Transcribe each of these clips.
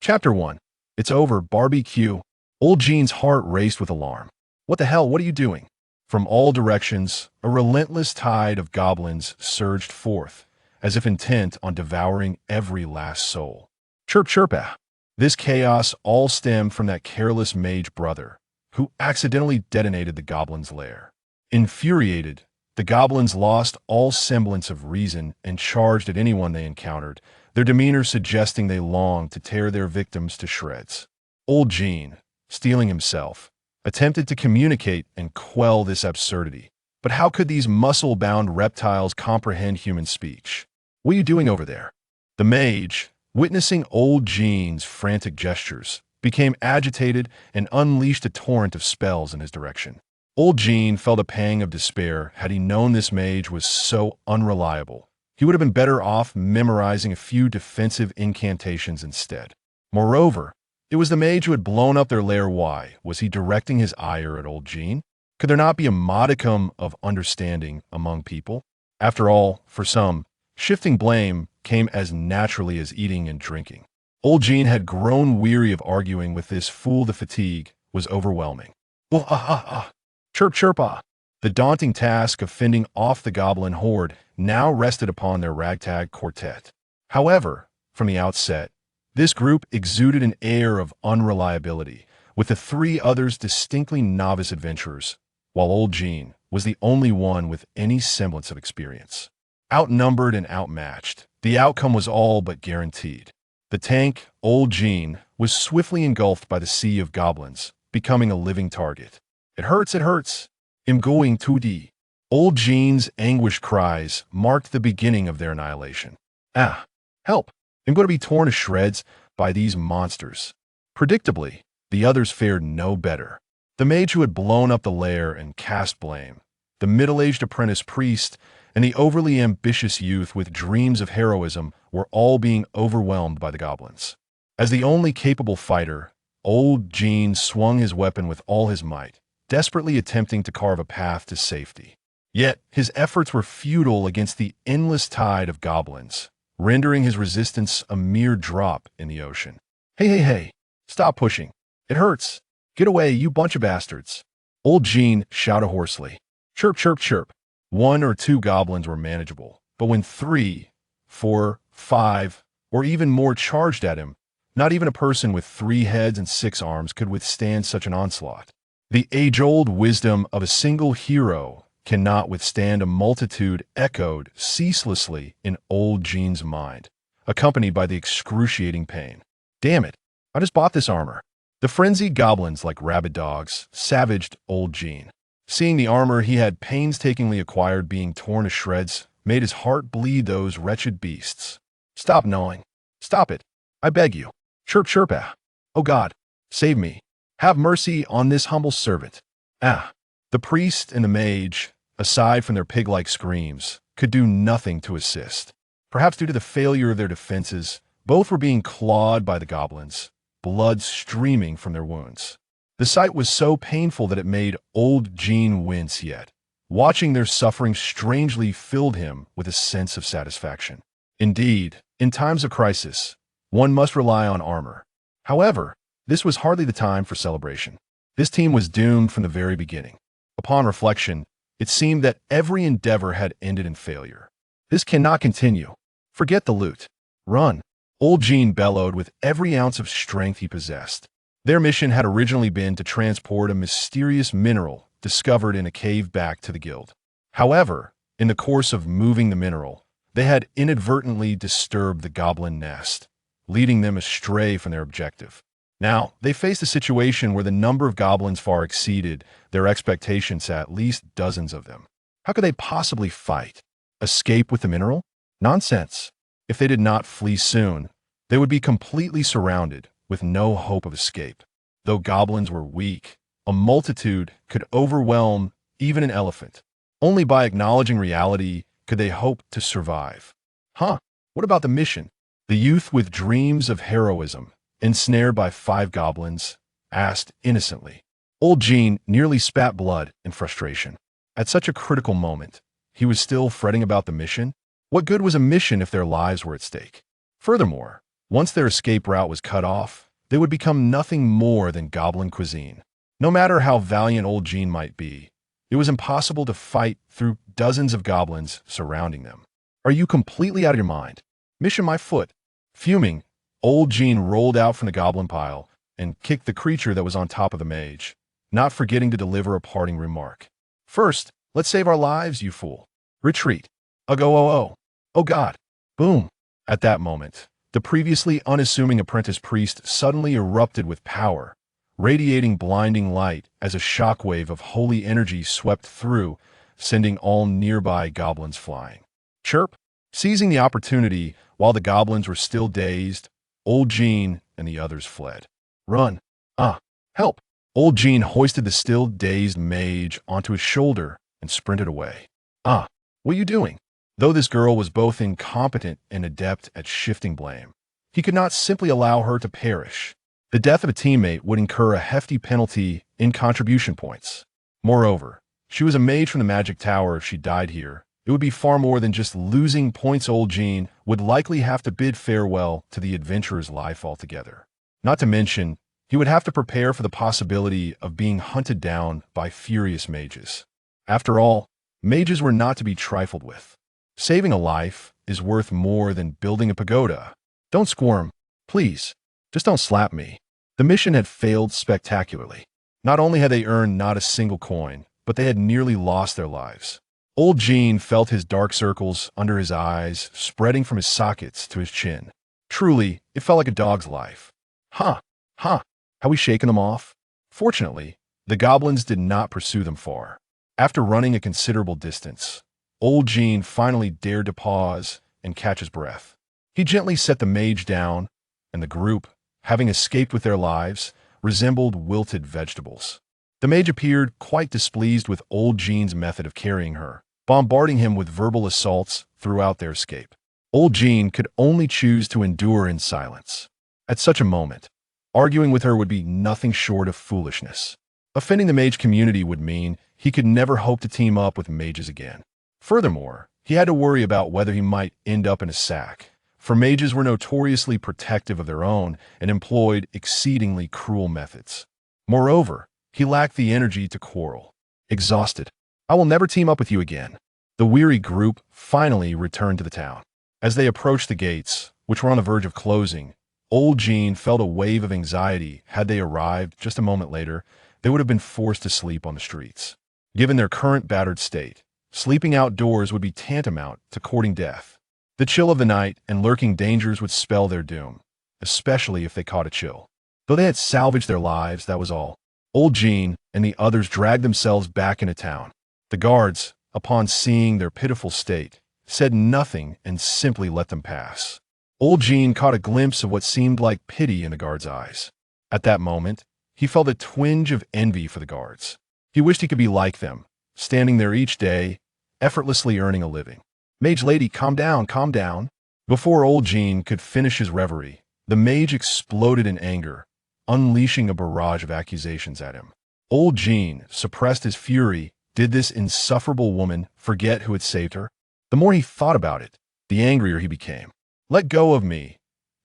Chapter 1. It's over, barbecue. Old Jin's heart raced with alarm. What the hell, what are you doing? From all directions, a relentless tide of goblins surged forth, as if intent on devouring every last soul. Chirp chirp ah. This chaos all stemmed from that careless mage brother, who accidentally detonated the goblin's lair. Infuriated, the goblins lost all semblance of reason and charged at anyone they encountered, their demeanor suggesting they longed to tear their victims to shreds. Old Jin, steeling himself, attempted to communicate and quell this absurdity. But how could these muscle-bound reptiles comprehend human speech? What are you doing over there? The mage, witnessing old Jin's frantic gestures, became agitated and unleashed a torrent of spells in his direction. Old Jin felt a pang of despair had he known this mage was so unreliable. He would have been better off memorizing a few defensive incantations instead. Moreover, it was the mage who had blown up their lair. Why was he directing his ire at old Jin? Could there not be a modicum of understanding among people? After all, for some, shifting blame came as naturally as eating and drinking. Old Jin had grown weary of arguing with this fool. The fatigue was overwhelming. Chirp chirp ah. The daunting task of fending off the goblin horde now rested upon their ragtag quartet. However, from the outset, this group exuded an air of unreliability, with the three others distinctly novice adventurers, while old Jin was the only one with any semblance of experience. Outnumbered and outmatched, the outcome was all but guaranteed. The tank, old Jin, was swiftly engulfed by the sea of goblins, becoming a living target. It hurts, it hurts. I'm going to die. Old Jin's anguished cries marked the beginning of their annihilation. Ah, help! I'm going to be torn to shreds by these monsters. Predictably, the others fared no better. The mage who had blown up the lair and cast blame, the middle-aged apprentice priest, and the overly ambitious youth with dreams of heroism were all being overwhelmed by the goblins. As the only capable fighter, old Jin swung his weapon with all his might, desperately attempting to carve a path to safety. Yet, his efforts were futile against the endless tide of goblins, rendering his resistance a mere drop in the ocean. Hey, stop pushing. It hurts. Get away, you bunch of bastards. Old Jin shouted hoarsely. Chirp, chirp, chirp. 1 or 2 goblins were manageable, but when 3, 4, 5, or even more charged at him, not even a person with 3 heads and 6 arms could withstand such an onslaught. The age-old wisdom of a single hero cannot withstand a multitude echoed ceaselessly in old Jin's mind, accompanied by the excruciating pain. Damn it, I just bought this armor. The frenzied goblins, like rabid dogs, savaged old Jin. Seeing the armor he had painstakingly acquired being torn to shreds made his heart bleed those wretched beasts. Stop gnawing. Stop it. I beg you. Chirp chirp ah. Oh God, save me. Have mercy on this humble servant. Ah. The priest and the mage, aside from their pig-like screams, could do nothing to assist. Perhaps due to the failure of their defenses, both were being clawed by the goblins, blood streaming from their wounds. The sight was so painful that it made old Jin wince, yet watching their suffering strangely filled him with a sense of satisfaction. Indeed, in times of crisis, one must rely on armor. However, this was hardly the time for celebration. This team was doomed from the very beginning. Upon reflection, it seemed that every endeavor had ended in failure. This cannot continue. Forget the loot. Run. Old Jin bellowed with every ounce of strength he possessed. Their mission had originally been to transport a mysterious mineral discovered in a cave back to the guild. However, in the course of moving the mineral, they had inadvertently disturbed the goblin nest, leading them astray from their objective. Now, they faced a situation where the number of goblins far exceeded their expectations, at least dozens of them. How could they possibly fight? Escape with the mineral? Nonsense. If they did not flee soon, they would be completely surrounded, with no hope of escape. Though goblins were weak, a multitude could overwhelm even an elephant. Only by acknowledging reality could they hope to survive. What about the mission? The youth with dreams of heroism, ensnared by 5 goblins, asked innocently. Old Jin nearly spat blood in frustration. At such a critical moment, he was still fretting about the mission. What good was a mission if their lives were at stake? Furthermore, Once their escape route was cut off, they would become nothing more than goblin cuisine. No matter how valiant old Jin might be, it was impossible to fight through dozens of goblins surrounding them. Are you completely out of your mind? Mission my foot. Fuming, old Jin rolled out from the goblin pile and kicked the creature that was on top of the mage, not forgetting to deliver a parting remark. First, let's save our lives, you fool. Retreat. Ugh, oh. Oh God. Boom. At that moment, the previously unassuming apprentice priest suddenly erupted with power, radiating blinding light as a shockwave of holy energy swept through, sending all nearby goblins flying. Chirp. Seizing the opportunity while the goblins were still dazed, old Jin and the others fled. Run. Help. Old Jin hoisted the still dazed mage onto his shoulder and sprinted away. What are you doing? Though this girl was both incompetent and adept at shifting blame, he could not simply allow her to perish. The death of a teammate would incur a hefty penalty in contribution points. Moreover, she was a mage from the magic tower. If she died here, it would be far more than just losing points. Old Jin would likely have to bid farewell to the adventurer's life altogether. Not to mention, he would have to prepare for the possibility of being hunted down by furious mages. After all, mages were not to be trifled with. Saving a life is worth more than building a pagoda. Don't squirm, please. Just don't slap me. The mission had failed spectacularly. Not only had they earned not a single coin, but they had nearly lost their lives. Old Jin felt his dark circles under his eyes spreading from his sockets to his chin. Truly, it felt like a dog's life. Have we shaken them off? Fortunately, the goblins did not pursue them far. After running a considerable distance, old Jin finally dared to pause and catch his breath. He gently set the mage down, and the group, having escaped with their lives, resembled wilted vegetables. The mage appeared quite displeased with old Jin's method of carrying her, bombarding him with verbal assaults throughout their escape. Old Jin could only choose to endure in silence. At such a moment, arguing with her would be nothing short of foolishness. Offending the mage community would mean he could never hope to team up with mages again. Furthermore, he had to worry about whether he might end up in a sack, for mages were notoriously protective of their own and employed exceedingly cruel methods. Moreover, he lacked the energy to quarrel. Exhausted, I will never team up with you again. The weary group finally returned to the town. As they approached the gates, which were on the verge of closing, old Jin felt a wave of anxiety. Had they arrived just a moment later, they would have been forced to sleep on the streets. Given their current battered state, sleeping outdoors would be tantamount to courting death. The chill of the night and lurking dangers would spell their doom, especially if they caught a chill. Though they had salvaged their lives, that was all. Old Jin and the others dragged themselves back into town. The guards, upon seeing their pitiful state, said nothing and simply let them pass. Old Jin caught a glimpse of what seemed like pity in the guards' eyes. At that moment, he felt a twinge of envy for the guards. He wished he could be like them, standing there each day, effortlessly earning a living. Mage lady, calm down. Before old Jin could finish his reverie, the mage exploded in anger, unleashing a barrage of accusations at him. Old Jin suppressed his fury. Did this insufferable woman forget who had saved her? The more he thought about it, the angrier he became. Let go of me.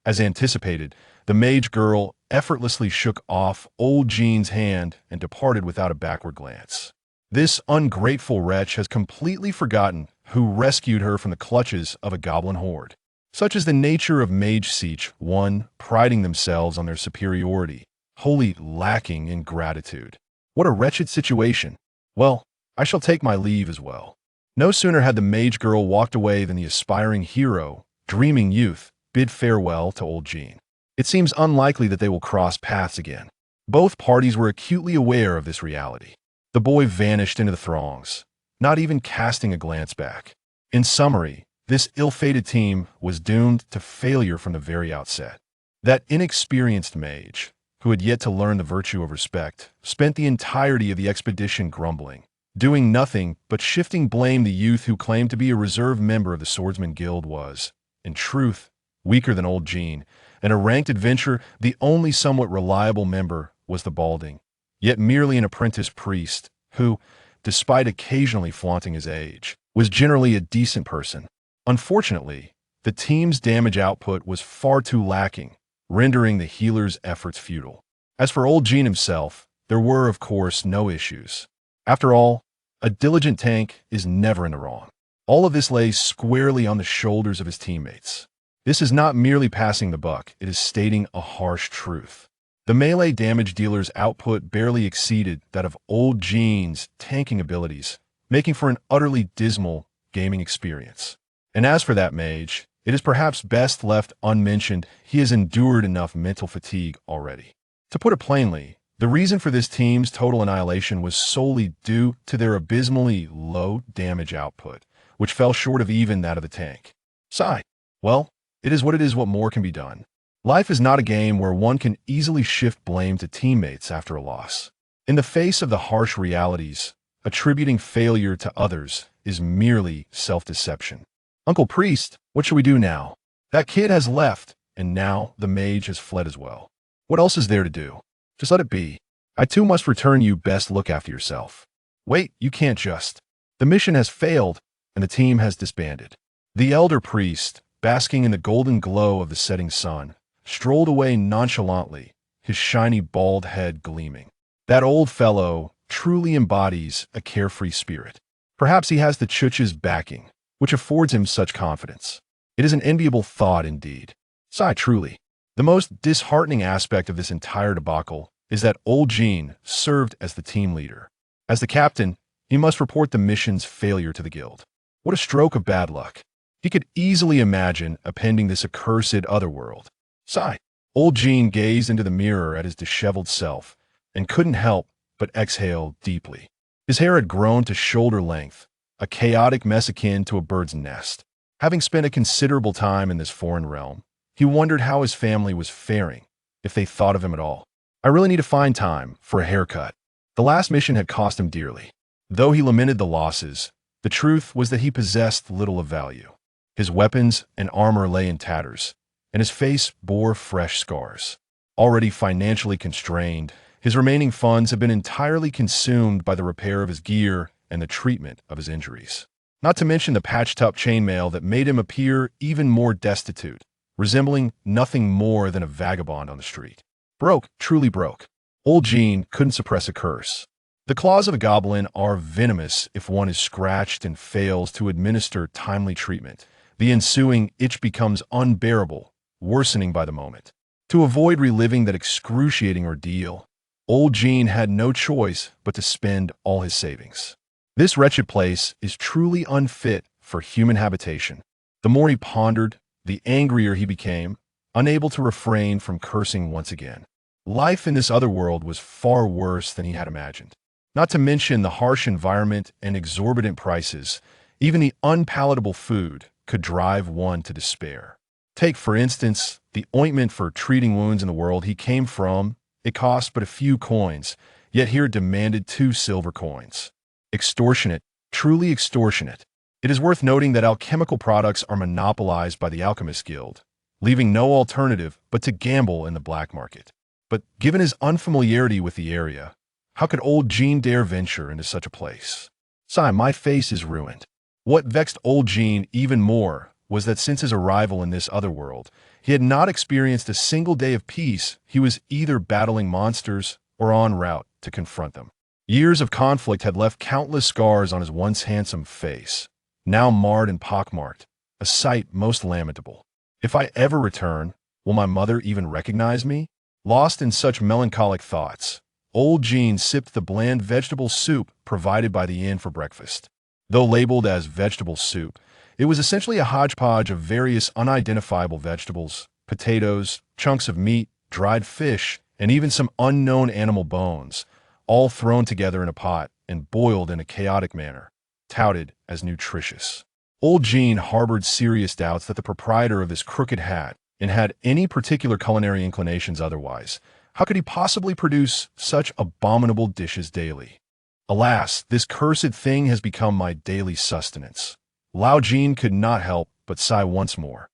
As anticipated, the mage girl effortlessly shook off old Jin's hand and departed without a backward glance. This ungrateful wretch has completely forgotten who rescued her from the clutches of a goblin horde. Such is the nature of mage siege, one priding themselves on their superiority, wholly lacking in gratitude. What a wretched situation. Well, I shall take my leave as well. No sooner had the mage girl walked away than the aspiring hero, dreaming youth, bid farewell to old Jin. It seems unlikely that they will cross paths again. Both parties were acutely aware of this reality. The boy vanished into the throngs, not even casting a glance back. In summary, this ill-fated team was doomed to failure from the very outset. That inexperienced mage, who had yet to learn the virtue of respect, spent the entirety of the expedition grumbling, doing nothing but shifting blame. The youth who claimed to be a reserve member of the Swordsman Guild was, in truth, weaker than old Jin, and a ranked adventurer. The only somewhat reliable member was the balding, yet merely an apprentice priest, who, despite occasionally flaunting his age, was generally a decent person. Unfortunately, The team's damage output was far too lacking, rendering the healer's efforts futile. As for old Jin himself, there were, of course, no issues. After all, a diligent tank is never in the wrong. All of this lay squarely on the shoulders of his teammates. This is not merely passing the buck, it is stating a harsh truth. The melee damage dealer's output barely exceeded that of old Jin's tanking abilities, making for an utterly dismal gaming experience. And as for that mage, it is perhaps best left unmentioned. He has endured enough mental fatigue already. To put it plainly, the reason for this team's total annihilation was solely due to their abysmally low damage output, which fell short of even that of the tank. Sigh. Well, it is what it is. What more can be done? Life is not a game where one can easily shift blame to teammates after a loss. In the face of the harsh realities, attributing failure to others is merely self-deception. Uncle Priest, what should we do now? That kid has left, and now the mage has fled as well. What else is there to do? Just let it be. I too must return. You best look after yourself. Wait, you can't just. The mission has failed, and the team has disbanded. The elder priest, basking in the golden glow of the setting sun, strolled away nonchalantly, his shiny bald head gleaming. That old fellow truly embodies a carefree spirit. Perhaps he has the Chuch's backing, which affords him such confidence. It is an enviable thought indeed. Sigh, truly. The most disheartening aspect of this entire debacle is that old Jin served as the team leader. As the captain, he must report the mission's failure to the guild. What a stroke of bad luck. He could easily imagine appending this accursed otherworld. Sigh. Old Jin gazed into the mirror at his disheveled self and couldn't help but exhale deeply. His hair had grown to shoulder length, a chaotic mess akin to a bird's nest. Having spent a considerable time in this foreign realm, he wondered how his family was faring, if they thought of him at all. I really need to find time for a haircut. The last mission had cost him dearly. Though he lamented the losses, the truth was that he possessed little of value. His weapons and armor lay in tatters, and his face bore fresh scars. Already financially constrained, his remaining funds had been entirely consumed by the repair of his gear and the treatment of his injuries. Not to mention the patched-up chainmail that made him appear even more destitute, resembling nothing more than a vagabond on the street. Broke, truly broke. Old Jin couldn't suppress a curse. The claws of a goblin are venomous if one is scratched and fails to administer timely treatment. The ensuing itch becomes unbearable, worsening by the moment. To avoid reliving that excruciating ordeal, old Jin had no choice but to spend all his savings. This wretched place is truly unfit for human habitation. The more he pondered, the angrier he became, unable to refrain from cursing once again. Life in this other world was far worse than he had imagined. Not to mention the harsh environment and exorbitant prices, even the unpalatable food could drive one to despair. Take, for instance, the ointment for treating wounds in the world he came from. It cost but a few coins, yet here it demanded 2 silver coins. Extortionate, truly extortionate. It is worth noting that alchemical products are monopolized by the Alchemist Guild, leaving no alternative but to gamble in the black market. But given his unfamiliarity with the area, how could old Jin dare venture into such a place? Sigh, my face is ruined. What vexed old Jin even more was that since his arrival in this other world, he had not experienced a single day of peace. He was either battling monsters or en route to confront them. Years of conflict had left countless scars on his once handsome face, now marred and pockmarked, a sight most lamentable. If I ever return, will my mother even recognize me? Lost in such melancholic thoughts, old Jin sipped the bland vegetable soup provided by the inn for breakfast. Though labeled as vegetable soup, it was essentially a hodgepodge of various unidentifiable vegetables, potatoes, chunks of meat, dried fish, and even some unknown animal bones, all thrown together in a pot and boiled in a chaotic manner, touted as nutritious. Old Jin harbored serious doubts that the proprietor of this crooked hat and had any particular culinary inclinations otherwise. How could he possibly produce such abominable dishes daily? Alas, this cursed thing has become my daily sustenance. Lao Jin could not help but sigh once more.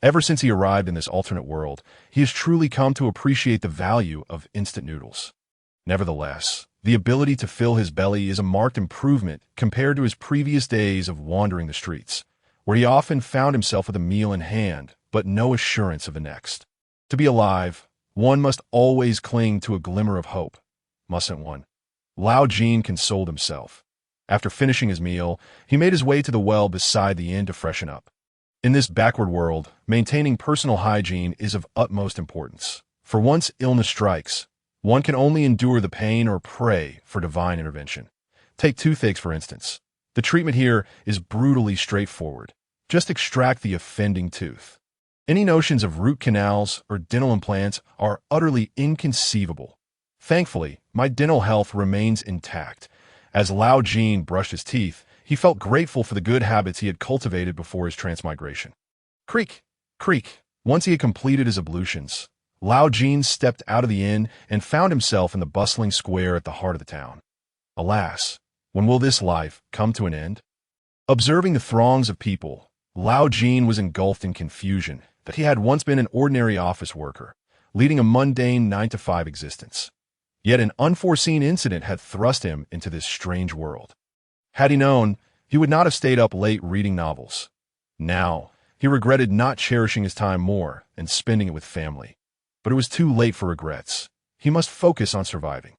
Ever since he arrived in this alternate world, he has truly come to appreciate the value of instant noodles. Nevertheless, the ability to fill his belly is a marked improvement compared to his previous days of wandering the streets. where he often found himself with a meal in hand, but no assurance of the next. To be alive, one must always cling to a glimmer of hope, mustn't one? Lao Jin consoled himself. After finishing his meal, he made his way to the well beside the inn to freshen up. In this backward world, maintaining personal hygiene is of utmost importance. For once illness strikes, one can only endure the pain or pray for divine intervention. Take toothaches, for instance. The treatment here is brutally straightforward. Just extract the offending tooth. Any notions of root canals or dental implants are utterly inconceivable. Thankfully, my dental health remains intact. As Lao Jin brushed his teeth, he felt grateful for the good habits he had cultivated before his transmigration. Creak, creak. Once he had completed his ablutions, Lao Jin stepped out of the inn and found himself in the bustling square at the heart of the town. Alas, when will this life come to an end? Observing the throngs of people, Lao Jin was engulfed in confusion that he had once been an ordinary office worker, leading a mundane 9-to-5 existence. Yet an unforeseen incident had thrust him into this strange world. Had he known, he would not have stayed up late reading novels. Now, he regretted not cherishing his time more and spending it with family. But it was too late for regrets. He must focus on surviving.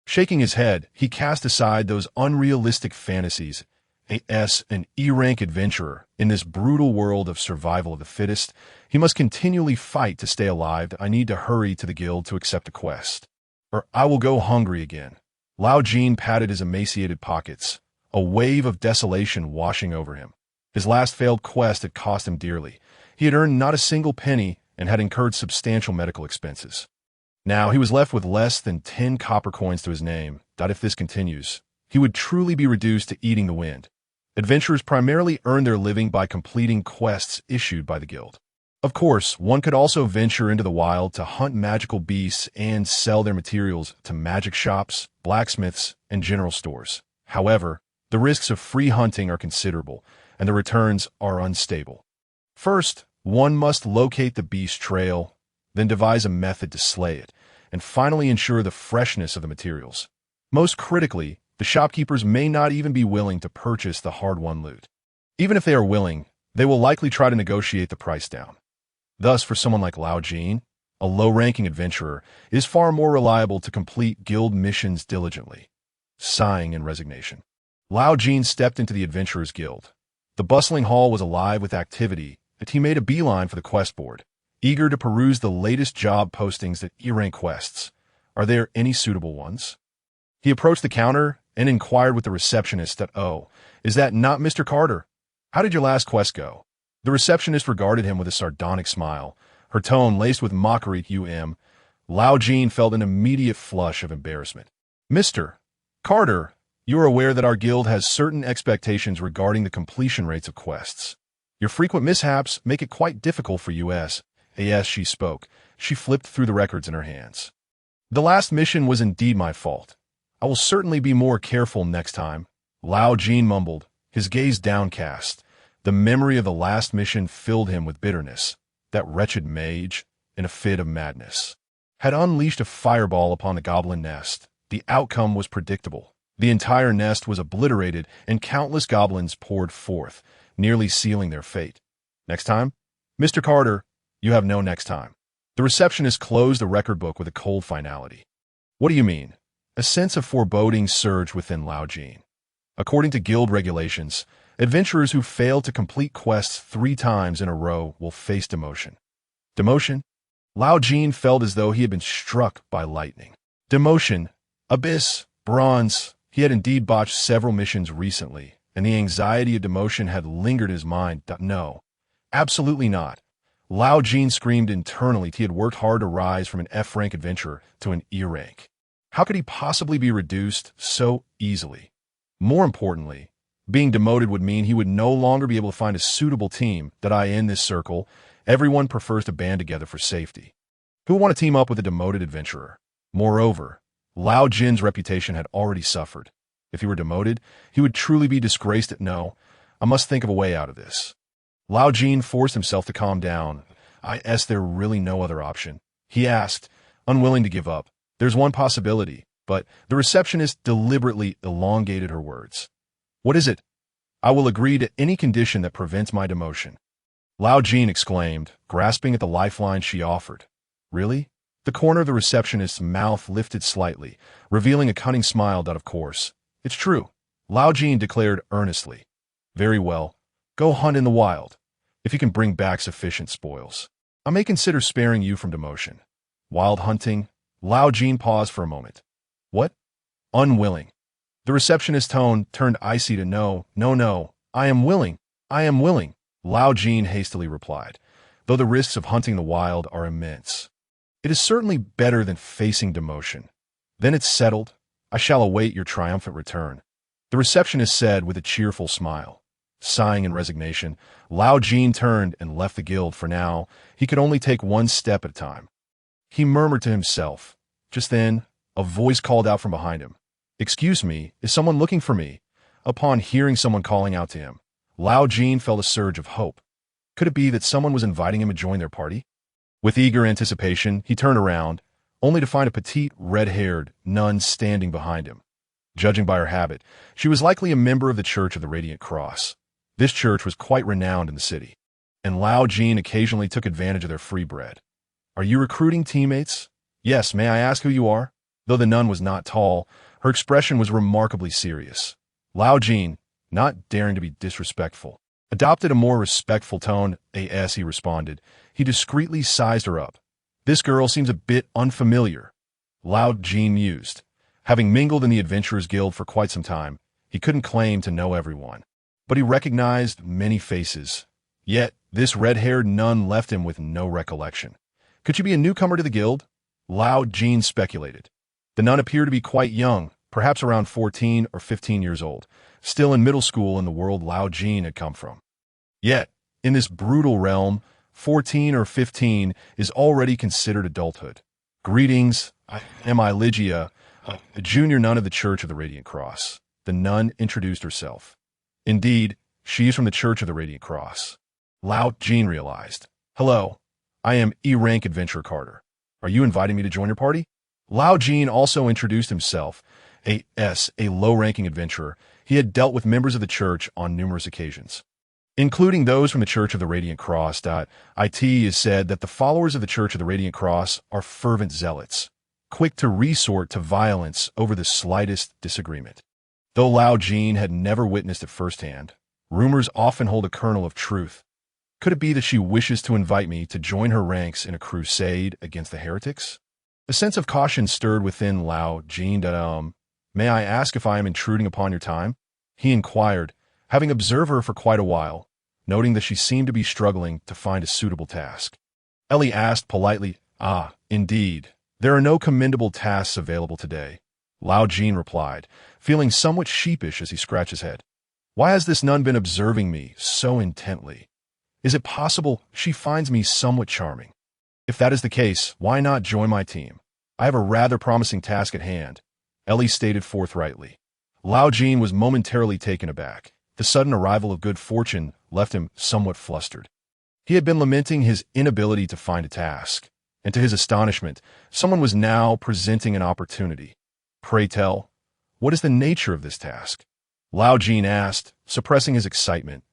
Shaking his head, he cast aside those unrealistic fantasies. An E-rank adventurer in this brutal world of survival of the fittest, he must continually fight to stay alive. I need to hurry to the guild to accept a quest, or I will go hungry again. Lao Jin patted his emaciated pockets, a wave of desolation washing over him. His last failed quest had cost him dearly. He had earned not a single penny and had incurred substantial medical expenses. Now he was left with less than 10 copper coins to his name. If this continues, he would truly be reduced to eating the wind. Adventurers primarily earn their living by completing quests issued by the guild. Of course, one could also venture into the wild to hunt magical beasts and sell their materials to magic shops, blacksmiths, and general stores. However, the risks of free hunting are considerable, and the returns are unstable. First, one must locate the beast trail, then devise a method to slay it, and finally ensure the freshness of the materials. Most critically, the shopkeepers may not even be willing to purchase the hard-won loot. Even if they are willing, they will likely try to negotiate the price down. Thus, for someone like Lao Jin, a low-ranking adventurer, it is far more reliable to complete guild missions diligently. Sighing in resignation, Lao Jin stepped into the Adventurers Guild. The bustling hall was alive with activity, and he made a beeline for the quest board, eager to peruse the latest job postings at E-rank quests. Are there any suitable ones? He approached the counter and inquired with the receptionist "Oh, is that not Mr. Carter? How did your last quest go?" The receptionist regarded him with a sardonic smile, her tone laced with mockery. Lao Jin felt an immediate flush of embarrassment. "Mr. Carter, you are aware that our guild has certain expectations regarding the completion rates of quests. Your frequent mishaps make it quite difficult for you as she spoke. She flipped through the records in her hands. "The last mission was indeed my fault. I will certainly be more careful next time," Lao Jin mumbled, his gaze downcast. The memory of the last mission filled him with bitterness. That wretched mage, in a fit of madness, had unleashed a fireball upon the goblin nest. The outcome was predictable. The entire nest was obliterated, and countless goblins poured forth, nearly sealing their fate. "Next time? Mr. Carter, you have no next time." The receptionist closed the record book with a cold finality. "What do you mean?" A sense of foreboding surged within Lao Jin. According to guild regulations, adventurers who fail to complete quests 3 times in a row will face demotion. Demotion? Lao Jin felt as though he had been struck by lightning. Demotion, abyss, bronze. He had indeed botched several missions recently, and the anxiety of demotion had lingered in his mind. No, absolutely not. Lao Jin screamed internally. He had worked hard to rise from an F-rank adventurer to an E-rank. How could he possibly be reduced so easily? More importantly, being demoted would mean he would no longer be able to find a suitable team. In this circle, everyone prefers to band together for safety. Who would want to team up with a demoted adventurer? Moreover, Lao Jin's reputation had already suffered. If he were demoted, he would truly be disgraced. No, I must think of a way out of this. Lao Jin forced himself to calm down. Is there really no other option? He asked, unwilling to give up. "There's one possibility," but the receptionist deliberately elongated her words. "What is it?" I will agree to any condition that prevents my demotion. Lao Jin exclaimed, grasping at the lifeline she offered. Really? The corner of the receptionist's mouth lifted slightly, revealing a cunning smile that, of course. It's true, Lao Jin declared earnestly. Very well. Go hunt in the wild. If you can bring back sufficient spoils, I may consider sparing you from demotion. Wild hunting? Lao Jin paused for a moment. What? Unwilling. The receptionist's tone turned icy to no, I am willing. Lao Jin hastily replied, though the risks of hunting the wild are immense. It is certainly better than facing demotion. Then it's settled. I shall await your triumphant return, the receptionist said with a cheerful smile. Sighing in resignation, Lao Jin turned and left the guild. For now, he could only take one step at a time. He murmured to himself. Just then, a voice called out from behind him. Excuse me, is someone looking for me? Upon hearing someone calling out to him, Lao Jin felt a surge of hope. Could it be that someone was inviting him to join their party? With eager anticipation, he turned around, only to find a petite, red-haired nun standing behind him. Judging by her habit, she was likely a member of the Church of the Radiant Cross. This church was quite renowned in the city, and Lao Jin occasionally took advantage of their free bread. Are you recruiting teammates? Yes, may I ask who you are? Though the nun was not tall, her expression was remarkably serious. Lao Jin, not daring to be disrespectful, adopted a more respectful tone. As he responded, he discreetly sized her up. This girl seems a bit unfamiliar. Lao Jin mused. Having mingled in the Adventurers Guild for quite some time, he couldn't claim to know everyone, but he recognized many faces. Yet, this red-haired nun left him with no recollection. Could she be a newcomer to the guild? Lao Jin speculated. The nun appeared to be quite young, perhaps around 14 or 15 years old, still in middle school in the world Lao Jin had come from. Yet, in this brutal realm, 14 or 15 is already considered adulthood. Greetings, I am Lygia, a junior nun of the Church of the Radiant Cross. The nun introduced herself. Indeed, she is from the Church of the Radiant Cross. Lao Jin realized. Hello, I am E-rank adventurer Carter. Are you inviting me to join your party? Lao Jin also introduced himself. A low-ranking adventurer, he had dealt with members of the church on numerous occasions, including those from the Church of the Radiant Cross. It is said that the followers of the Church of the Radiant Cross are fervent zealots, quick to resort to violence over the slightest disagreement. Though Lao Jin had never witnessed it firsthand, rumors often hold a kernel of truth. Could it be that she wishes to invite me to join her ranks in a crusade against the heretics? A sense of caution stirred within Lao Jin. May I ask if I am intruding upon your time? He inquired, having observed her for quite a while, noting that she seemed to be struggling to find a suitable task. Ellie asked politely, indeed. There are no commendable tasks available today, Lao Jin replied, feeling somewhat sheepish as he scratched his head. Why has this nun been observing me so intently? Is it possible she finds me somewhat charming? If that is the case, why not join my team? I have a rather promising task at hand, Ellie stated forthrightly. Lao Jin was momentarily taken aback. The sudden arrival of good fortune left him somewhat flustered. He had been lamenting his inability to find a task, and to his astonishment, someone was now presenting an opportunity. Pray tell, what is the nature of this task? Lao Jin asked, suppressing his excitement.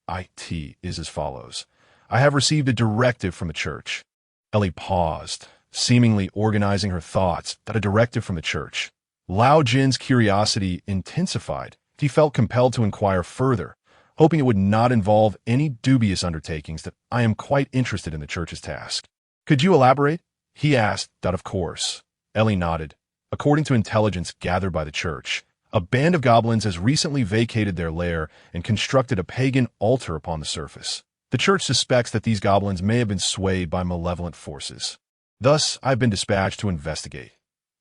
It is as follows. I have received a directive from the church. Ellie paused, seemingly organizing her thoughts. A directive from the church. Lao Jin's curiosity intensified. He felt compelled to inquire further, hoping it would not involve any dubious undertakings. I am quite interested in the church's task. Could you elaborate? He asked. Of course. Ellie nodded. According to intelligence gathered by the church, a band of goblins has recently vacated their lair and constructed a pagan altar upon the surface. The church suspects that these goblins may have been swayed by malevolent forces. Thus, I've been dispatched to investigate.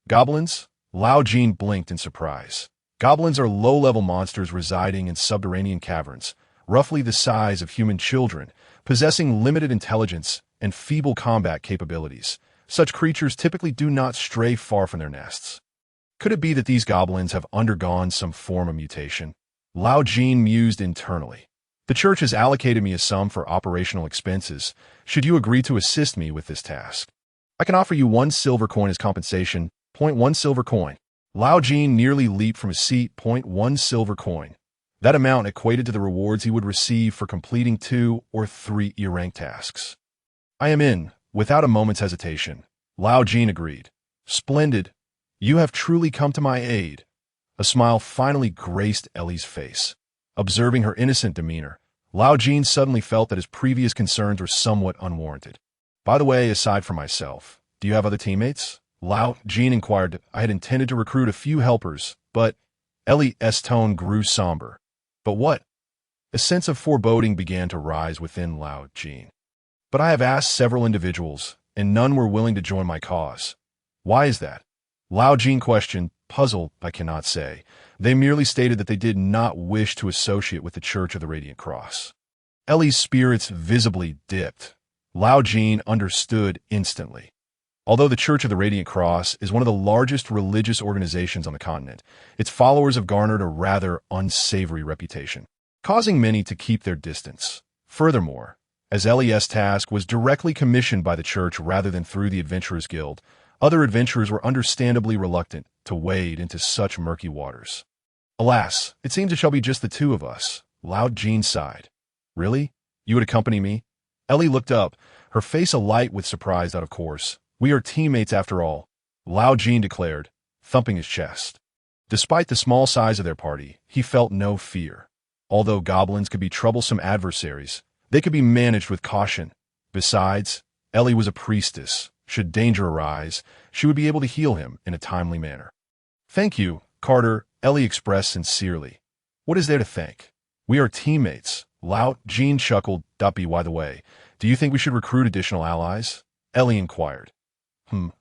Goblins? Lao Jin blinked in surprise. Goblins are low-level monsters residing in subterranean caverns, roughly the size of human children, possessing limited intelligence and feeble combat capabilities. Such creatures typically do not stray far from their nests. Could it be that these goblins have undergone some form of mutation? Lao Jin mused internally. The church has allocated me a sum for operational expenses, should you agree to assist me with this task. I can offer you 1 silver coin as compensation. 1 silver coin. Lao Jin nearly leaped from his seat. 1 silver coin. That amount equated to the rewards he would receive for completing 2 or 3 E-rank tasks. I am in, without a moment's hesitation. Lao Jin agreed. Splendid. You have truly come to my aid. A smile finally graced Ellie's face. Observing her innocent demeanor, Lao Jin suddenly felt that his previous concerns were somewhat unwarranted. By the way, aside from myself, do you have other teammates? Lao Jin inquired. I had intended to recruit a few helpers, but Ellie's tone grew somber. But what? A sense of foreboding began to rise within Lao Jin. But I have asked several individuals, and none were willing to join my cause. Why is that? Lao Jin questioned, puzzled, I cannot say. They merely stated that they did not wish to associate with the Church of the Radiant Cross. Ellie's spirits visibly dipped. Lao Jin understood instantly. Although the Church of the Radiant Cross is one of the largest religious organizations on the continent, its followers have garnered a rather unsavory reputation, causing many to keep their distance. Furthermore, as Ellie's task was directly commissioned by the Church rather than through the Adventurers Guild, other adventurers were understandably reluctant to wade into such murky waters. Alas, it seems it shall be just the two of us. Lao Jin sighed. Really? You would accompany me? Ellie looked up, her face alight with surprise out of course. We are teammates after all, Lao Jin declared, thumping his chest. Despite the small size of their party, he felt no fear. Although goblins could be troublesome adversaries, they could be managed with caution. Besides, Ellie was a priestess. Should danger arise, she would be able to heal him in a timely manner. Thank you, Carter, Ellie expressed sincerely. What is there to thank? We are teammates. Lao Jin chuckled. By the way, do you think we should recruit additional allies? Ellie inquired.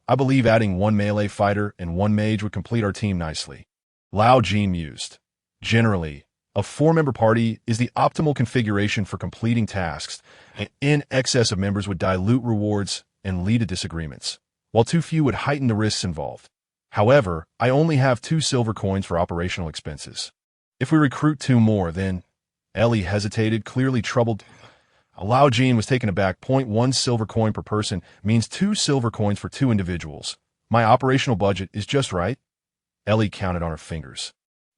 I believe adding 1 melee fighter and 1 mage would complete our team nicely. Lao Jin mused. Generally, a 4-member party is the optimal configuration for completing tasks, and in excess of members would dilute rewards and lead to disagreements, while too few would heighten the risks involved. However, I only have 2 silver coins for operational expenses. If we recruit 2 more, then... Ellie hesitated, clearly troubled. Lao Jin was taken aback. 1 silver coin per person means 2 silver coins for 2 individuals. My operational budget is just right. Ellie counted on her fingers,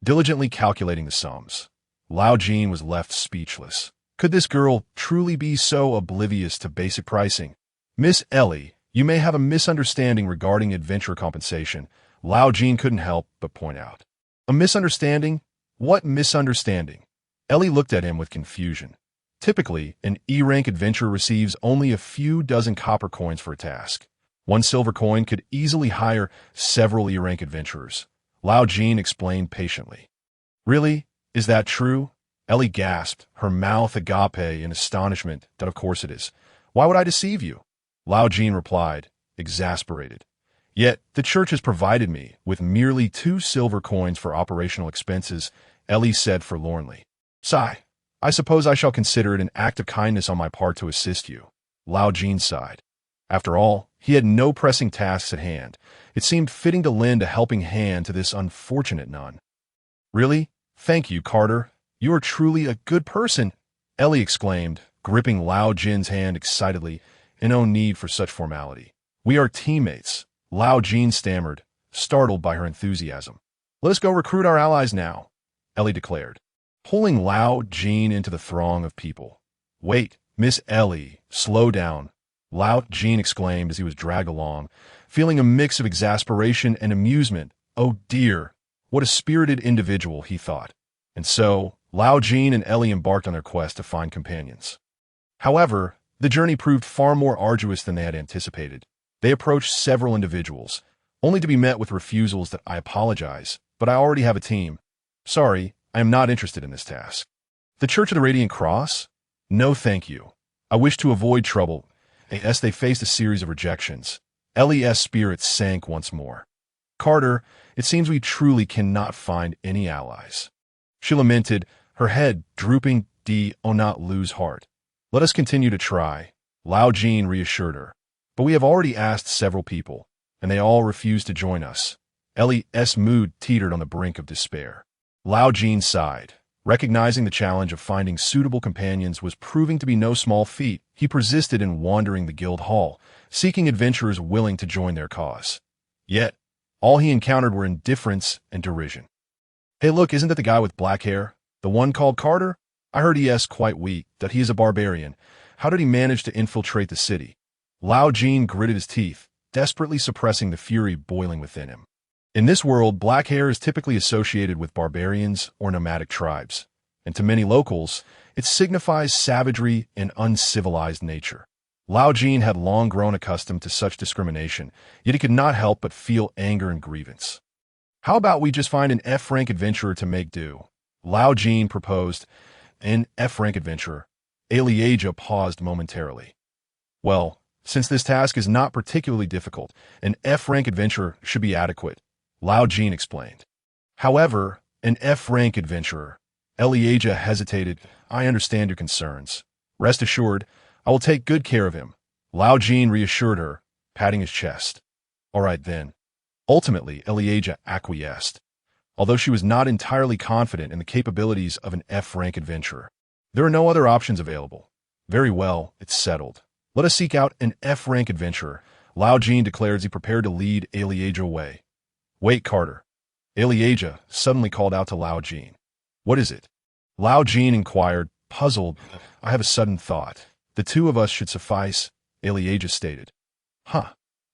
diligently calculating the sums. Lao Jin was left speechless. Could this girl truly be so oblivious to basic pricing? Miss Ellie, you may have a misunderstanding regarding adventure compensation, Lao Jin couldn't help but point out. A misunderstanding? What misunderstanding? Ellie looked at him with confusion. Typically, an E-rank adventurer receives only a few dozen copper coins for a task. 1 silver coin could easily hire several E-rank adventurers. Lao Jin explained patiently. Really? Is that true? Ellie gasped, her mouth agape in astonishment. That of course it is. Why would I deceive you? Lao Jin replied, exasperated. Yet, the church has provided me with merely 2 silver coins for operational expenses, Ellie said forlornly. Sigh. I suppose I shall consider it an act of kindness on my part to assist you. Lao Jin sighed. After all, he had no pressing tasks at hand. It seemed fitting to lend a helping hand to this unfortunate nun. Really? Thank you, Carter. You are truly a good person, Ellie exclaimed, gripping Lao Jin's hand excitedly, and no need for such formality. We are teammates, Lao Jin stammered, startled by her enthusiasm. Let us go recruit our allies now, Ellie declared, pulling Lao Jin into the throng of people. Wait, Miss Ellie, slow down, Lao Jin exclaimed as he was dragged along, feeling a mix of exasperation and amusement. Oh dear, what a spirited individual, he thought. And so, Lao Jin and Ellie embarked on their quest to find companions. However, the journey proved far more arduous than they had anticipated. They approached several individuals, only to be met with refusals that I apologize, but I already have a team. Sorry, I am not interested in this task. The Church of the Radiant Cross? No thank you. I wish to avoid trouble. As they faced a series of rejections, Ellie's spirits sank once more. Carter, it seems we truly cannot find any allies. She lamented, her head drooping. Oh, not lose heart. Let us continue to try, Lao Jin reassured her. But we have already asked several people, and they all refused to join us. Ellie's mood teetered on the brink of despair. Lao Jin sighed. Recognizing the challenge of finding suitable companions was proving to be no small feat, he persisted in wandering the guild hall, seeking adventurers willing to join their cause. Yet, all he encountered were indifference and derision. Hey look, isn't that the guy with black hair? The one called Carter? I heard he is quite weak, that he is a barbarian. How did he manage to infiltrate the city? Lao Jin gritted his teeth, desperately suppressing the fury boiling within him. In this world, black hair is typically associated with barbarians or nomadic tribes, and to many locals, it signifies savagery and uncivilized nature. Lao Jin had long grown accustomed to such discrimination, yet he could not help but feel anger and grievance. How about we just find an F-rank adventurer to make do? Lao Jin proposed. An F-rank adventurer. Elijah paused momentarily. Well, since this task is not particularly difficult, an F-rank adventurer should be adequate, Lao Jin explained. However, an F-rank adventurer. Elijah hesitated. I understand your concerns. Rest assured, I will take good care of him, Lao Jin reassured her, patting his chest. All right then. Ultimately, Elijah acquiesced, although she was not entirely confident in the capabilities of an F-rank adventurer. There are no other options available. Very well, it's settled. Let us seek out an F-rank adventurer, Lao Jin declared as he prepared to lead Elijah away. Wait, Carter. Elijah suddenly called out to Lao Jin. What is it? Lao Jin inquired, puzzled. I have a sudden thought. The two of us should suffice, Elijah stated. Huh.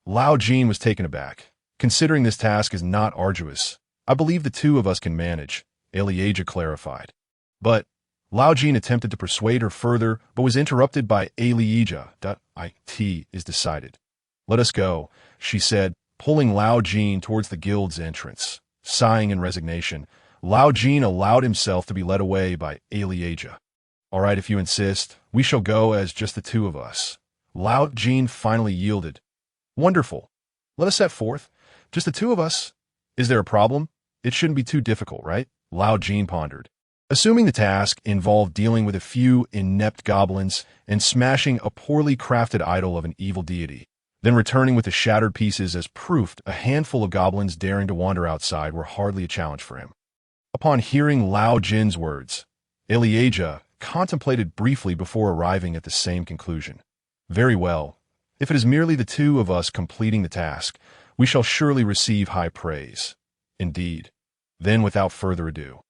Lao Jin was taken aback. Considering this task is not arduous, I believe the two of us can manage, Elijah clarified. But Lao Jin attempted to persuade her further, but was interrupted by Elijah. It is decided. Let us go, she said, pulling Lao Jin towards the guild's entrance. Sighing in resignation, Lao Jin allowed himself to be led away by Elijah. All right, if you insist, we shall go as just the two of us. Lao Jin finally yielded. Wonderful. Let us set forth. Just the two of us. Is there a problem? It shouldn't be too difficult, right? Lao Jin pondered. Assuming the task involved dealing with a few inept goblins and smashing a poorly crafted idol of an evil deity, then returning with the shattered pieces as proof, a handful of goblins daring to wander outside were hardly a challenge for him. Upon hearing Lao Jin's words, Elijah contemplated briefly before arriving at the same conclusion. Very well. If it is merely the two of us completing the task, we shall surely receive high praise. Indeed. Then without further ado,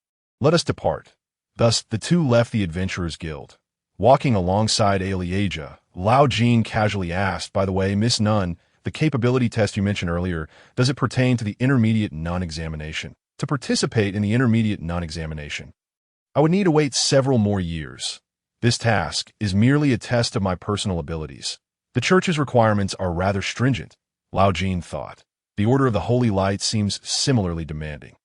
let us depart. Thus the two left the Adventurers Guild. Walking alongside Elijah, Lao Jin casually asked, by the way, Miss Nun, the capability test you mentioned earlier, does it pertain to the intermediate non-examination? To participate in the intermediate non-examination, I would need to wait several more years. This task is merely a test of my personal abilities. The church's requirements are rather stringent, Lao Jin thought. The Order of the Holy Light seems similarly demanding.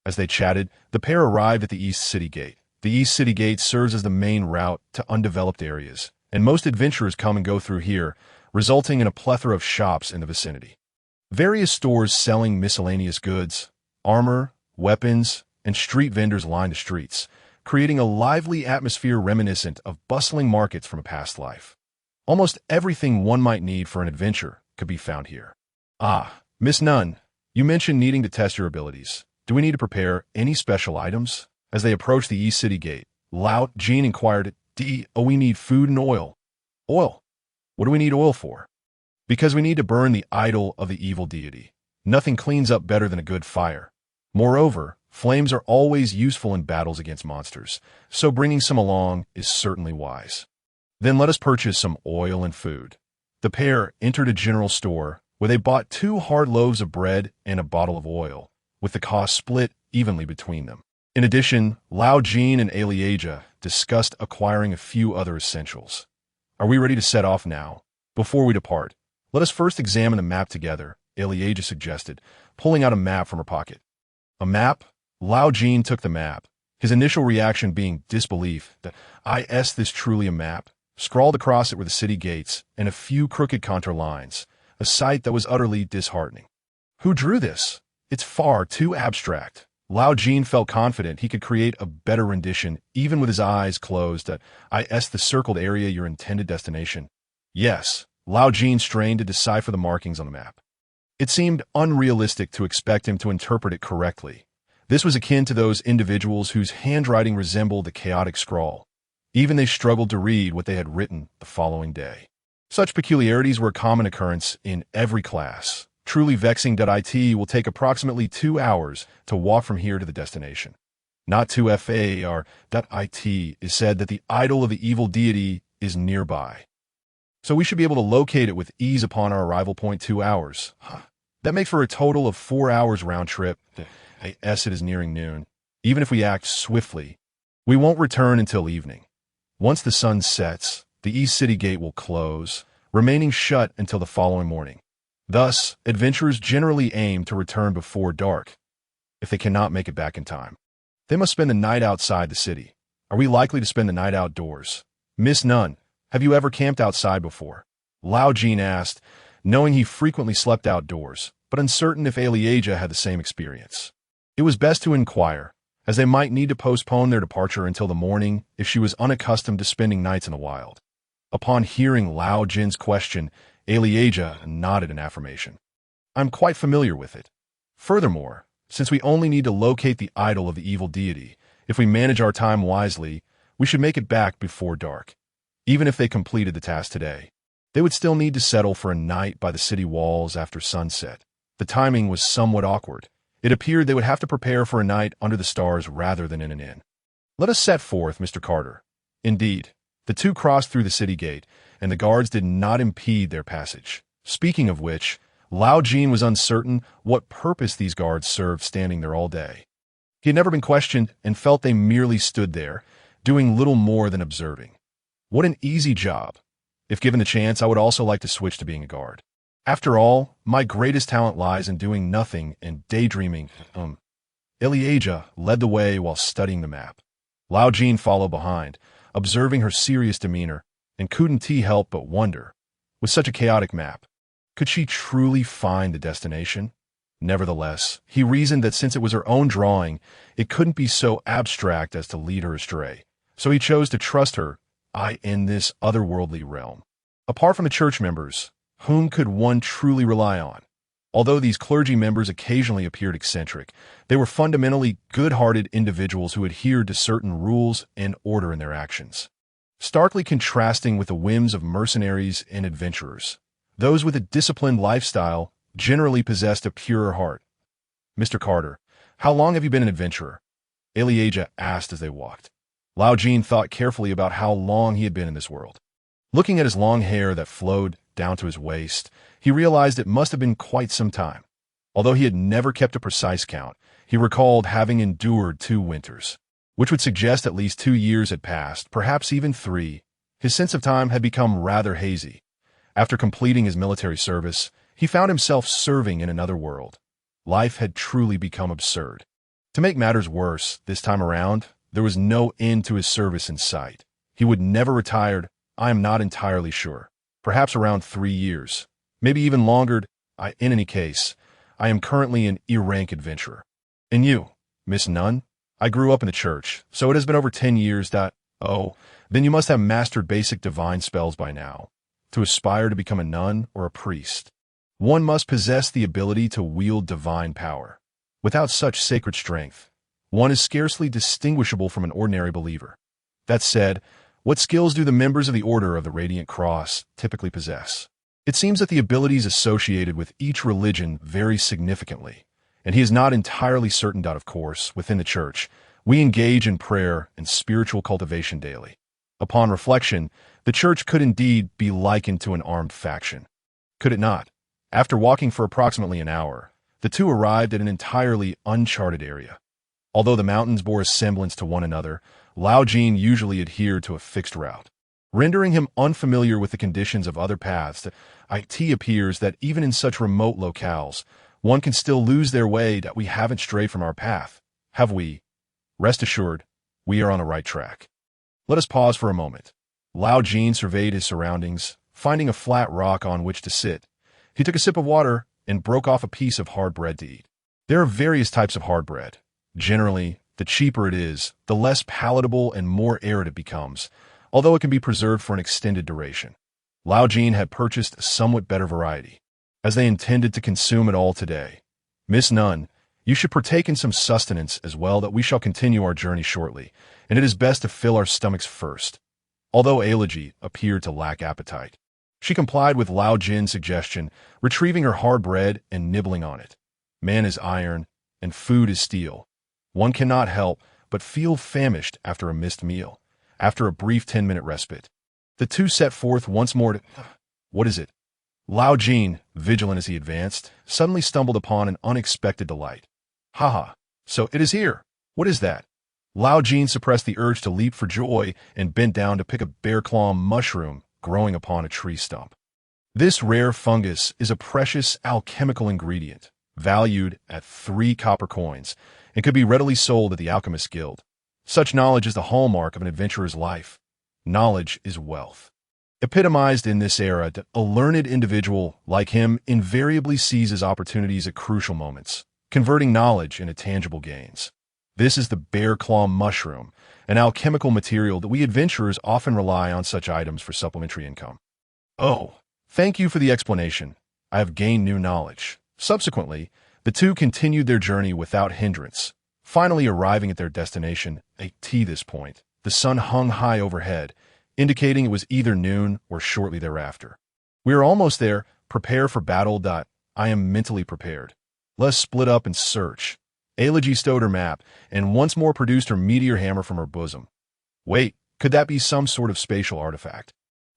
As they chatted, the pair arrived at the East City Gate. The East City Gate serves as the main route to undeveloped areas, and most adventurers come and go through here, resulting in a plethora of shops in the vicinity. Various stores selling miscellaneous goods, armor, weapons, and street vendors line the streets, creating a lively atmosphere reminiscent of bustling markets from a past life. Almost everything one might need for an adventure could be found here. Ah, Miss Nun, you mentioned needing to test your abilities. Do we need to prepare any special items? As they approached the East City Gate, Lao Jin inquired, we need food and oil. Oil? What do we need oil for? Because we need to burn the idol of the evil deity. Nothing cleans up better than a good fire. Moreover, flames are always useful in battles against monsters, so bringing some along is certainly wise. Then let us purchase some oil and food. The pair entered a general store where they bought 2 hard loaves of bread and a bottle of oil, with the cost split evenly between them. In addition, Lao Jin and Elijah discussed acquiring a few other essentials. Are we ready to set off now? Before we depart, let us first examine the map together, Elijah suggested, pulling out a map from her pocket. A map? Lao Jin took the map, his initial reaction being disbelief that, is this truly a map? Scrawled across it were the city gates and a few crooked contour lines, a sight that was utterly disheartening. Who drew this? It's far too abstract. Lao Jin felt confident he could create a better rendition, even with his eyes closed, that the circled area your intended destination. Yes, Lao Jin strained to decipher the markings on the map. It seemed unrealistic to expect him to interpret it correctly. This was akin to those individuals whose handwriting resembled a chaotic scrawl. Even they struggled to read what they had written the following day. Such peculiarities were a common occurrence in every class. Truly vexing. It will take approximately 2 hours to walk from here to the destination. not to FAR.IT is said that the idol of the evil deity is nearby. So we should be able to locate it with ease upon our arrival point 2 hours. That makes for a total of 4 hours round trip. I guess it is nearing noon. Even if we act swiftly, we won't return until evening. Once the sun sets, the East City Gate will close, remaining shut until the following morning. Thus, adventurers generally aim to return before dark. If they cannot make it back in time, they must spend the night outside the city. Are we likely to spend the night outdoors? Miss Nunn, have you ever camped outside before? Lao Jin asked, knowing he frequently slept outdoors, but uncertain if Alieja had the same experience. It was best to inquire, as they might need to postpone their departure until the morning if she was unaccustomed to spending nights in the wild. Upon hearing Lao Jin's question, Alieja nodded in affirmation. I'm quite familiar with it. Furthermore, since we only need to locate the idol of the evil deity, if we manage our time wisely, we should make it back before dark. Even if they completed the task today, they would still need to settle for a night by the city walls after sunset. The timing was somewhat awkward. It appeared they would have to prepare for a night under the stars rather than in an inn. Let us set forth, Mr. Carter. Indeed, the two crossed through the city gate, and the guards did not impede their passage. Speaking of which, Lao Jin was uncertain what purpose these guards served standing there all day. He had never been questioned and felt they merely stood there, doing little more than observing. What an easy job. If given the chance, I would also like to switch to being a guard. After all, my greatest talent lies in doing nothing and daydreaming. Alieja led the way while studying the map. Lao Jin followed behind, observing her serious demeanor, and couldn't he help but wonder, with such a chaotic map, could she truly find the destination? Nevertheless, he reasoned that since it was her own drawing, it couldn't be so abstract as to lead her astray. So he chose to trust her in this otherworldly realm. Apart from the church members, whom could one truly rely on? Although these clergy members occasionally appeared eccentric, they were fundamentally good-hearted individuals who adhered to certain rules and order in their actions, starkly contrasting with the whims of mercenaries and adventurers. Those with a disciplined lifestyle generally possessed a purer heart. Mr. Carter, how long have you been an adventurer? Alieja asked as they walked. Lao Jin thought carefully about how long he had been in this world. Looking at his long hair that flowed down to his waist, he realized it must have been quite some time. Although he had never kept a precise count, he recalled having endured 2 winters, which would suggest at least 2 years had passed, perhaps even 3. His sense of time had become rather hazy. After completing his military service, he found himself serving in another world. Life had truly become absurd. To make matters worse, this time around, there was no end to his service in sight. He would never retire, I am not entirely sure. Perhaps around 3 years. Maybe even longer. In any case, I am currently an E-rank adventurer. And you, Miss Nunn? I grew up in the church, so it has been over 10 years. Oh, then you must have mastered basic divine spells by now. To aspire to become a nun or a priest, one must possess the ability to wield divine power. Without such sacred strength, one is scarcely distinguishable from an ordinary believer. That said, what skills do the members of the Order of the Radiant Cross typically possess? It seems that the abilities associated with each religion vary significantly, and he is not entirely certain. Of course, within the church, we engage in prayer and spiritual cultivation daily. Upon reflection, the church could indeed be likened to an armed faction. Could it not? After walking for approximately an hour, the two arrived at an entirely uncharted area. Although the mountains bore a semblance to one another, Lao Jin usually adhered to a fixed route, rendering him unfamiliar with the conditions of other paths. It appears that even in such remote locales, one can still lose their way. That we haven't strayed from our path, have we? Rest assured, we are on the right track. Let us pause for a moment. Lao Jin surveyed his surroundings, finding a flat rock on which to sit. He took a sip of water and broke off a piece of hard bread to eat. There are various types of hard bread. Generally, the cheaper it is, the less palatable and more arid it becomes, although it can be preserved for an extended duration. Lao Jin had purchased a somewhat better variety, as they intended to consume it all today. Miss Nunn, you should partake in some sustenance as well, that we shall continue our journey shortly, and it is best to fill our stomachs first. Although Alieja appeared to lack appetite, she complied with Lao Jin's suggestion, retrieving her hard bread and nibbling on it. Man is iron, and food is steel. One cannot help but feel famished after a missed meal. After a brief 10-minute respite, the two set forth once more to... What is it? Lao Jin, vigilant as he advanced, suddenly stumbled upon an unexpected delight. Haha, so it is here. What is that? Lao Jin suppressed the urge to leap for joy and bent down to pick a bear-claw mushroom growing upon a tree stump. This rare fungus is a precious alchemical ingredient, valued at 3 copper coins, and could be readily sold at the Alchemist Guild. Such knowledge is the hallmark of an adventurer's life. Knowledge is wealth. Epitomized in this era, a learned individual like him invariably seizes opportunities at crucial moments, converting knowledge into tangible gains. This is the bear-claw mushroom, an alchemical material that we adventurers often rely on such items for supplementary income. Oh, thank you for the explanation. I have gained new knowledge. Subsequently, the two continued their journey without hindrance, finally arriving at their destination. At this point, the sun hung high overhead, indicating it was either noon or shortly thereafter. We are almost there. Prepare for battle. I am mentally prepared. Let's split up and search. Elegy stowed her map and once more produced her meteor hammer from her bosom. Wait, could that be some sort of spatial artifact?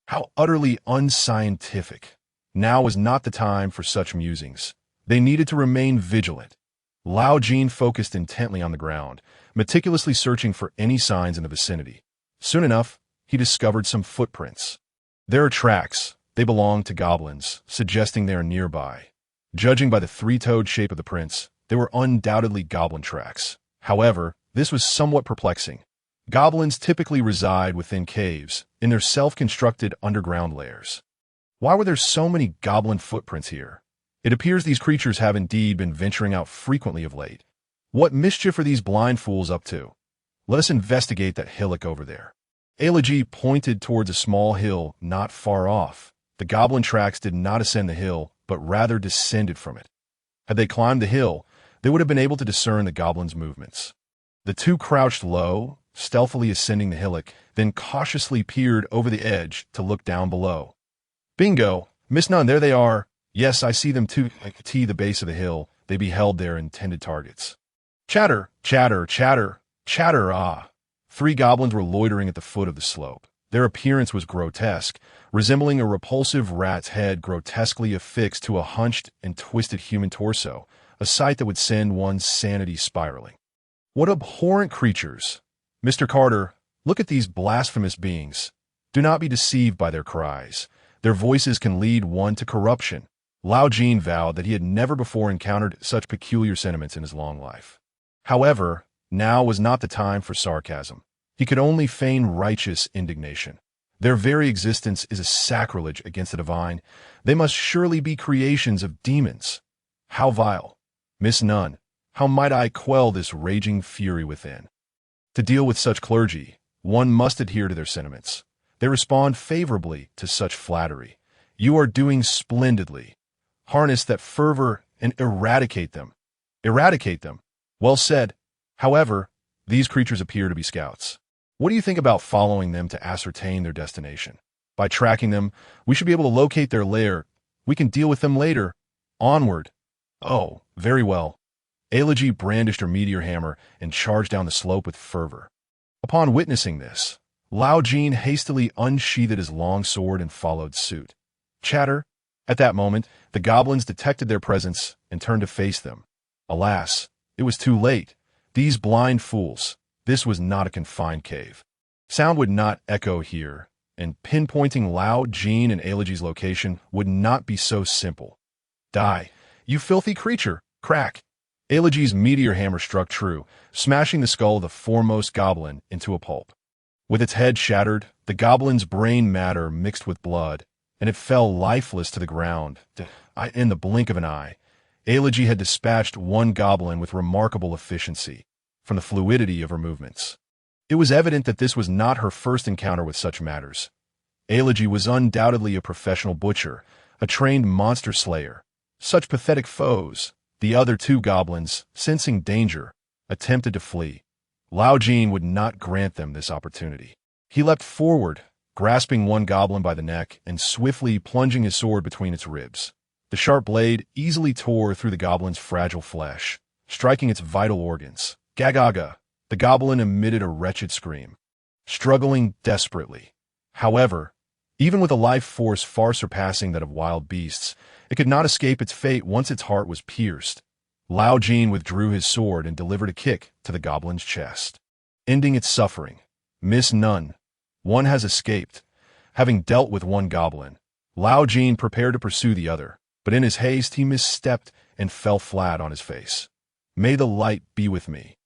How utterly unscientific. Now was not the time for such musings. They needed to remain vigilant. Lao Jin focused intently on the ground, meticulously searching for any signs in the vicinity. Soon enough, he discovered some footprints. There are tracks. They belong to goblins, suggesting they are nearby. Judging by the 3-toed shape of the prints, they were undoubtedly goblin tracks. However, this was somewhat perplexing. Goblins typically reside within caves, in their self-constructed underground lairs. Why were there so many goblin footprints here? It appears these creatures have indeed been venturing out frequently of late. What mischief are these blind fools up to? Let us investigate that hillock over there. Elegy pointed towards a small hill not far off. The goblin tracks did not ascend the hill, but rather descended from it. Had they climbed the hill, they would have been able to discern the goblin's movements. The two crouched low, stealthily ascending the hillock, then cautiously peered over the edge to look down below. Bingo! Miss None, there they are. Yes, I see them too. At the base of the hill, they beheld their intended targets. Chatter, chatter, chatter, chatter, ah! 3 goblins were loitering at the foot of the slope. Their appearance was grotesque, resembling a repulsive rat's head grotesquely affixed to a hunched and twisted human torso, a sight that would send one's sanity spiraling. What abhorrent creatures! Mr. Carter, look at these blasphemous beings. Do not be deceived by their cries. Their voices can lead one to corruption. Lao Jin vowed that he had never before encountered such peculiar sentiments in his long life. However, now was not the time for sarcasm. He could only feign righteous indignation. Their very existence is a sacrilege against the divine. They must surely be creations of demons. How vile! Miss None, how might I quell this raging fury within? To deal with such clergy, one must adhere to their sentiments. They respond favorably to such flattery. You are doing splendidly. Harness that fervor and eradicate them. Eradicate them. Well said. However, these creatures appear to be scouts. What do you think about following them to ascertain their destination? By tracking them, we should be able to locate their lair. We can deal with them later. Onward. Oh, very well. Elegy brandished her meteor hammer and charged down the slope with fervor. Upon witnessing this, Lao Jin hastily unsheathed his long sword and followed suit. Chatter. At that moment, the goblins detected their presence and turned to face them. Alas, it was too late. These blind fools. This was not a confined cave. Sound would not echo here, and pinpointing Lao Jin and Elegy's location would not be so simple. Die, you filthy creature! Crack! Elegy's meteor hammer struck true, smashing the skull of the foremost goblin into a pulp. With its head shattered, the goblin's brain matter mixed with blood, and it fell lifeless to the ground. In the blink of an eye, Elegy had dispatched one goblin with remarkable efficiency, from the fluidity of her movements. It was evident that this was not her first encounter with such matters. Elegy was undoubtedly a professional butcher, a trained monster slayer. Such pathetic foes. The other 2 goblins, sensing danger, attempted to flee. Lao Jin would not grant them this opportunity. He leapt forward, grasping one goblin by the neck and swiftly plunging his sword between its ribs. The sharp blade easily tore through the goblin's fragile flesh, striking its vital organs. Gagaga! The goblin emitted a wretched scream, struggling desperately. However, even with a life force far surpassing that of wild beasts, it could not escape its fate once its heart was pierced. Lao Jin withdrew his sword and delivered a kick to the goblin's chest, ending its suffering. Miss none. One has escaped. Having dealt with one goblin, Lao Jin prepared to pursue the other, but in his haste he misstepped and fell flat on his face. May the light be with me.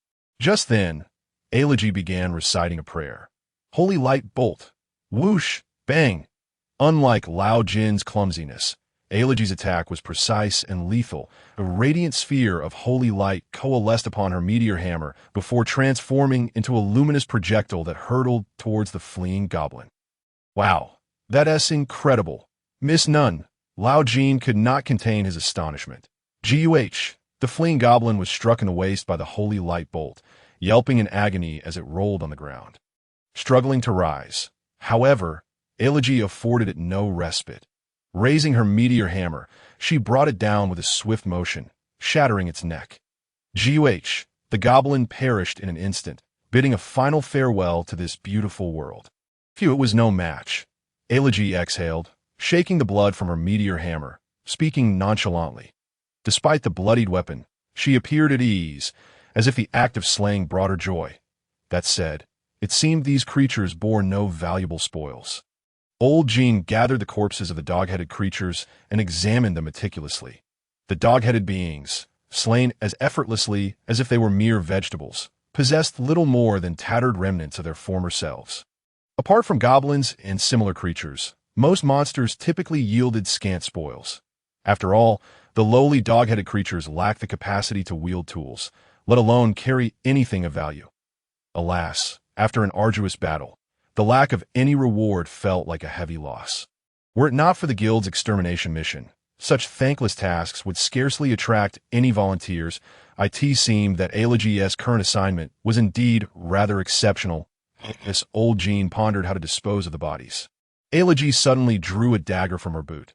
Just then, Elegy began reciting a prayer. Holy light bolt. Whoosh, bang. Unlike Lao Jin's clumsiness, Elegy's attack was precise and lethal. A radiant sphere of holy light coalesced upon her meteor hammer before transforming into a luminous projectile that hurtled towards the fleeing goblin. Wow, that's incredible. Miss none. Lao Jin could not contain his astonishment. Guh! The fleeing goblin was struck in the waist by the holy light bolt, yelping in agony as it rolled on the ground, struggling to rise. However, Elegy afforded it no respite. Raising her meteor hammer, she brought it down with a swift motion, shattering its neck. Guh! The goblin perished in an instant, bidding a final farewell to this beautiful world. Phew, it was no match. Elegy exhaled, shaking the blood from her meteor hammer, speaking nonchalantly. Despite the bloodied weapon, she appeared at ease, as if the act of slaying brought her joy. That said, it seemed these creatures bore no valuable spoils. Old Jin gathered the corpses of the dog-headed creatures and examined them meticulously. The dog-headed beings, slain as effortlessly as if they were mere vegetables, possessed little more than tattered remnants of their former selves. Apart from goblins and similar creatures, most monsters typically yielded scant spoils. After all, the lowly dog-headed creatures lacked the capacity to wield tools, let alone carry anything of value. Alas, after an arduous battle, the lack of any reward felt like a heavy loss. Were it not for the guild's extermination mission, such thankless tasks would scarcely attract any volunteers. It seemed that Elegy's current assignment was indeed rather exceptional. As old Jin pondered how to dispose of the bodies, Elegy suddenly drew a dagger from her boot.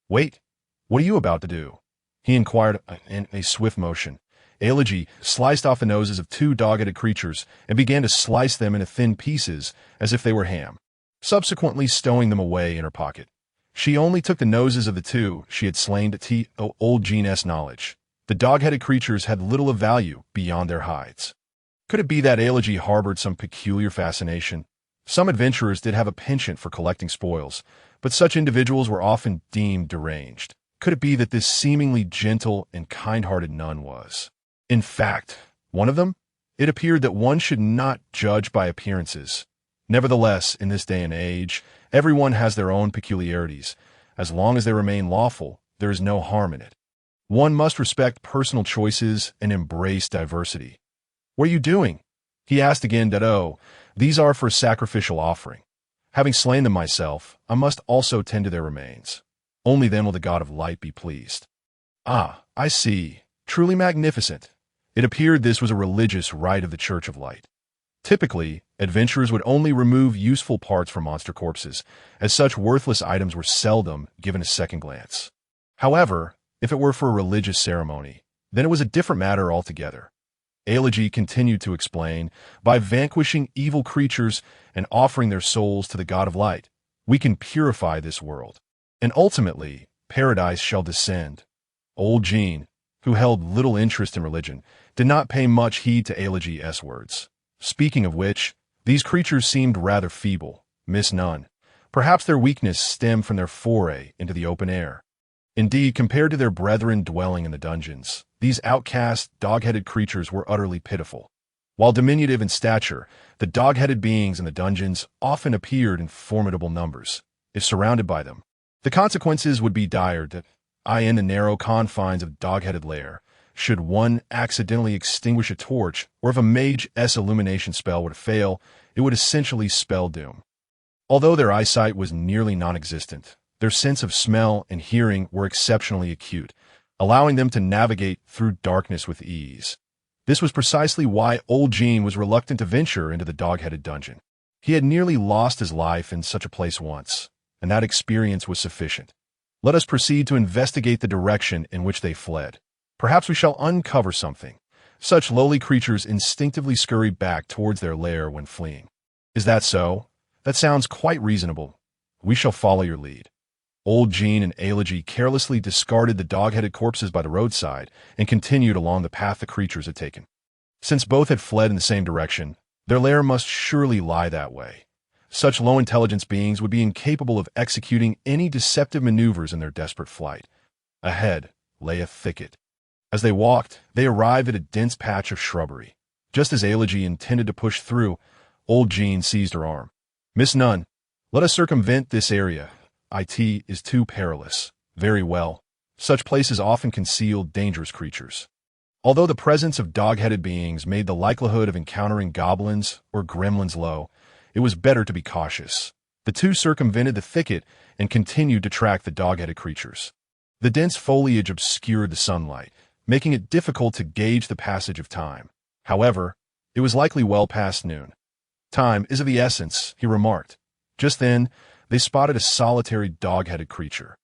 Wait, what are you about to do? He inquired in a swift motion. Elegy sliced off the noses of two dog-headed creatures and began to slice them into thin pieces as if they were ham, subsequently stowing them away in her pocket. She only took the noses of the two she had slain to old Jin's knowledge. The dog-headed creatures had little of value beyond their hides. Could it be that Elegy harbored some peculiar fascination? Some adventurers did have a penchant for collecting spoils, but such individuals were often deemed deranged. Could it be that this seemingly gentle and kind-hearted nun was, in fact, one of them? It appeared that one should not judge by appearances. Nevertheless, in this day and age, everyone has their own peculiarities. As long as they remain lawful, there is no harm in it. One must respect personal choices and embrace diversity. What are you doing? He asked again. Oh, these are for a sacrificial offering. Having slain them myself, I must also tend to their remains. Only then will the God of Light be pleased. Ah, I see. Truly magnificent. It appeared this was a religious rite of the Church of Light. Typically, adventurers would only remove useful parts from monster corpses, as such worthless items were seldom given a second glance. However, if it were for a religious ceremony, then it was a different matter altogether. Elegy continued to explain, by vanquishing evil creatures and offering their souls to the God of Light, we can purify this world, and ultimately, paradise shall descend. Old Jin, who held little interest in religion, did not pay much heed to Elegy's words. Speaking of which, these creatures seemed rather feeble, miss none. Perhaps their weakness stemmed from their foray into the open air. Indeed, compared to their brethren dwelling in the dungeons, these outcast, dog-headed creatures were utterly pitiful. While diminutive in stature, the dog-headed beings in the dungeons often appeared in formidable numbers. If surrounded by them, the consequences would be dire. In the narrow confines of dog-headed lair, should one accidentally extinguish a torch, or if a mage's illumination spell would fail, it would essentially spell doom. Although their eyesight was nearly non-existent, their sense of smell and hearing were exceptionally acute, allowing them to navigate through darkness with ease. This was precisely why old Jin was reluctant to venture into the dog-headed dungeon. He had nearly lost his life in such a place once, and that experience was sufficient. Let us proceed to investigate the direction in which they fled. Perhaps we shall uncover something. Such lowly creatures instinctively scurry back towards their lair when fleeing. Is that so? That sounds quite reasonable. We shall follow your lead. Old Jin and Elegy carelessly discarded the dog-headed corpses by the roadside and continued along the path the creatures had taken. Since both had fled in the same direction, their lair must surely lie that way. Such low-intelligence beings would be incapable of executing any deceptive maneuvers in their desperate flight. Ahead lay a thicket. As they walked, they arrived at a dense patch of shrubbery. Just as Elegy intended to push through, Old Jin seized her arm. "Miss Nunn, let us circumvent this area. It is too perilous." "Very well. Such places often conceal dangerous creatures." Although the presence of dog-headed beings made the likelihood of encountering goblins or gremlins low, it was better to be cautious. The two circumvented the thicket and continued to track the dog-headed creatures. The dense foliage obscured the sunlight, making it difficult to gauge the passage of time. However, it was likely well past noon. "Time is of the essence," he remarked. Just then, they spotted a solitary dog-headed creature.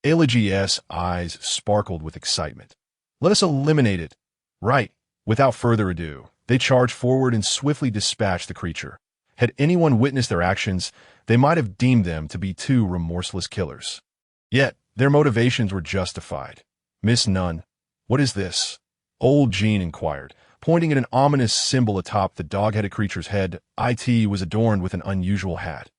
Elegy's eyes sparkled with excitement. "Let us eliminate it." "Right." Without further ado, they charged forward and swiftly dispatched the creature. Had anyone witnessed their actions, they might have deemed them to be two remorseless killers. Yet, their motivations were justified. "Miss Nunn, what is this?" Old Jin inquired, pointing at an ominous symbol atop the dog-headed creature's head. It was adorned with an unusual hat.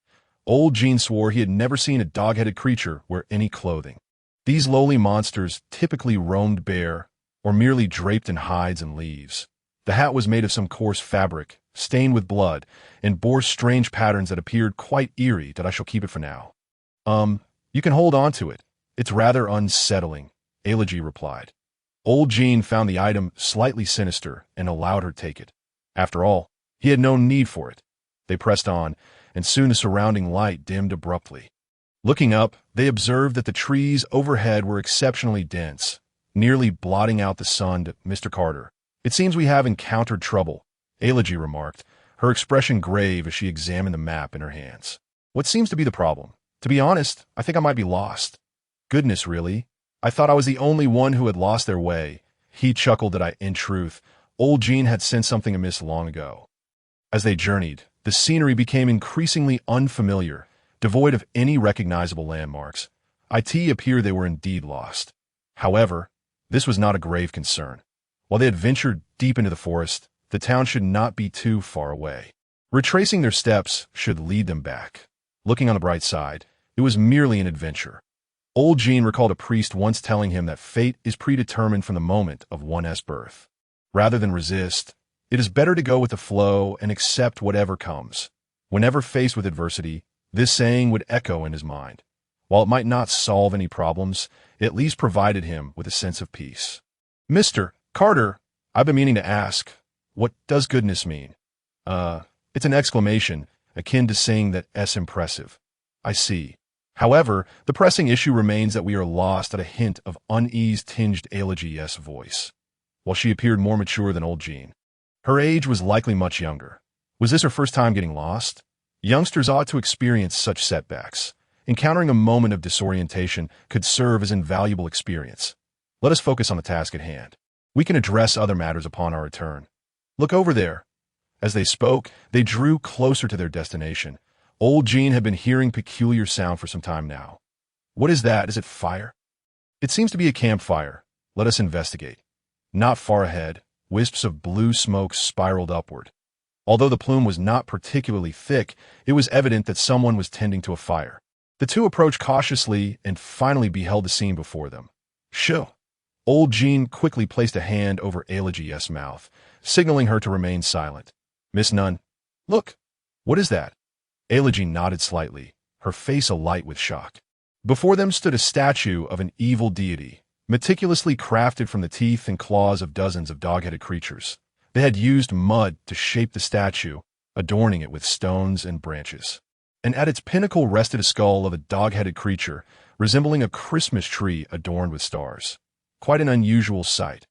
Old Jin swore he had never seen a dog-headed creature wear any clothing. These lowly monsters typically roamed bare, or merely draped in hides and leaves. The hat was made of some coarse fabric, stained with blood, and bore strange patterns that appeared quite eerie. "That I shall keep it for now." You can hold on to it. It's rather unsettling," Elegy replied. Old Jin found the item slightly sinister and allowed her take it. After all, he had no need for it. They pressed on, and soon the surrounding light dimmed abruptly. Looking up, they observed that the trees overhead were exceptionally dense, nearly blotting out the sun. "Mr. Carter, it seems we have encountered trouble," Elegy remarked, her expression grave as she examined the map in her hands. "What seems to be the problem? To be honest, I think I might be lost." "Goodness, really? I thought I was the only one who had lost their way." He chuckled in truth, Old Jin had sensed something amiss long ago. As they journeyed, the scenery became increasingly unfamiliar, devoid of any recognizable landmarks. It appeared they were indeed lost. However, this was not a grave concern. While they had ventured deep into the forest, the town should not be too far away. Retracing their steps should lead them back. Looking on the bright side, it was merely an adventure. Old Jin recalled a priest once telling him that fate is predetermined from the moment of one's birth. Rather than resist, it is better to go with the flow and accept whatever comes. Whenever faced with adversity, this saying would echo in his mind. While it might not solve any problems, it at least provided him with a sense of peace. "Mr. Carter, I've been meaning to ask, what does goodness mean?" It's an exclamation, akin to saying that "S impressive." "I see. However, the pressing issue remains that we are lost," at a hint of unease tinged Elegy's voice. While she appeared more mature than Old Jin, her age was likely much younger. Was this her first time getting lost? Youngsters ought to experience such setbacks. Encountering a moment of disorientation could serve as invaluable experience. Let us focus on the task at hand. We can address other matters upon our return. Look over there. As they spoke, they drew closer to their destination. Old Jin had been hearing peculiar sound for some time now. "What is that? Is it fire?" "It seems to be a campfire. Let us investigate." Not far ahead, wisps of blue smoke spiraled upward. Although the plume was not particularly thick, it was evident that someone was tending to a fire. The two approached cautiously and finally beheld the scene before them. "Shoo!" Old Jin quickly placed a hand over Elegy's mouth, signaling her to remain silent. "Miss Nunn, look! What is that?" Elegy nodded slightly, her face alight with shock. Before them stood a statue of an evil deity, meticulously crafted from the teeth and claws of dozens of dog-headed creatures. They had used mud to shape the statue, adorning it with stones and branches. And at its pinnacle rested a skull of a dog-headed creature, resembling a Christmas tree adorned with stars. Quite an unusual sight.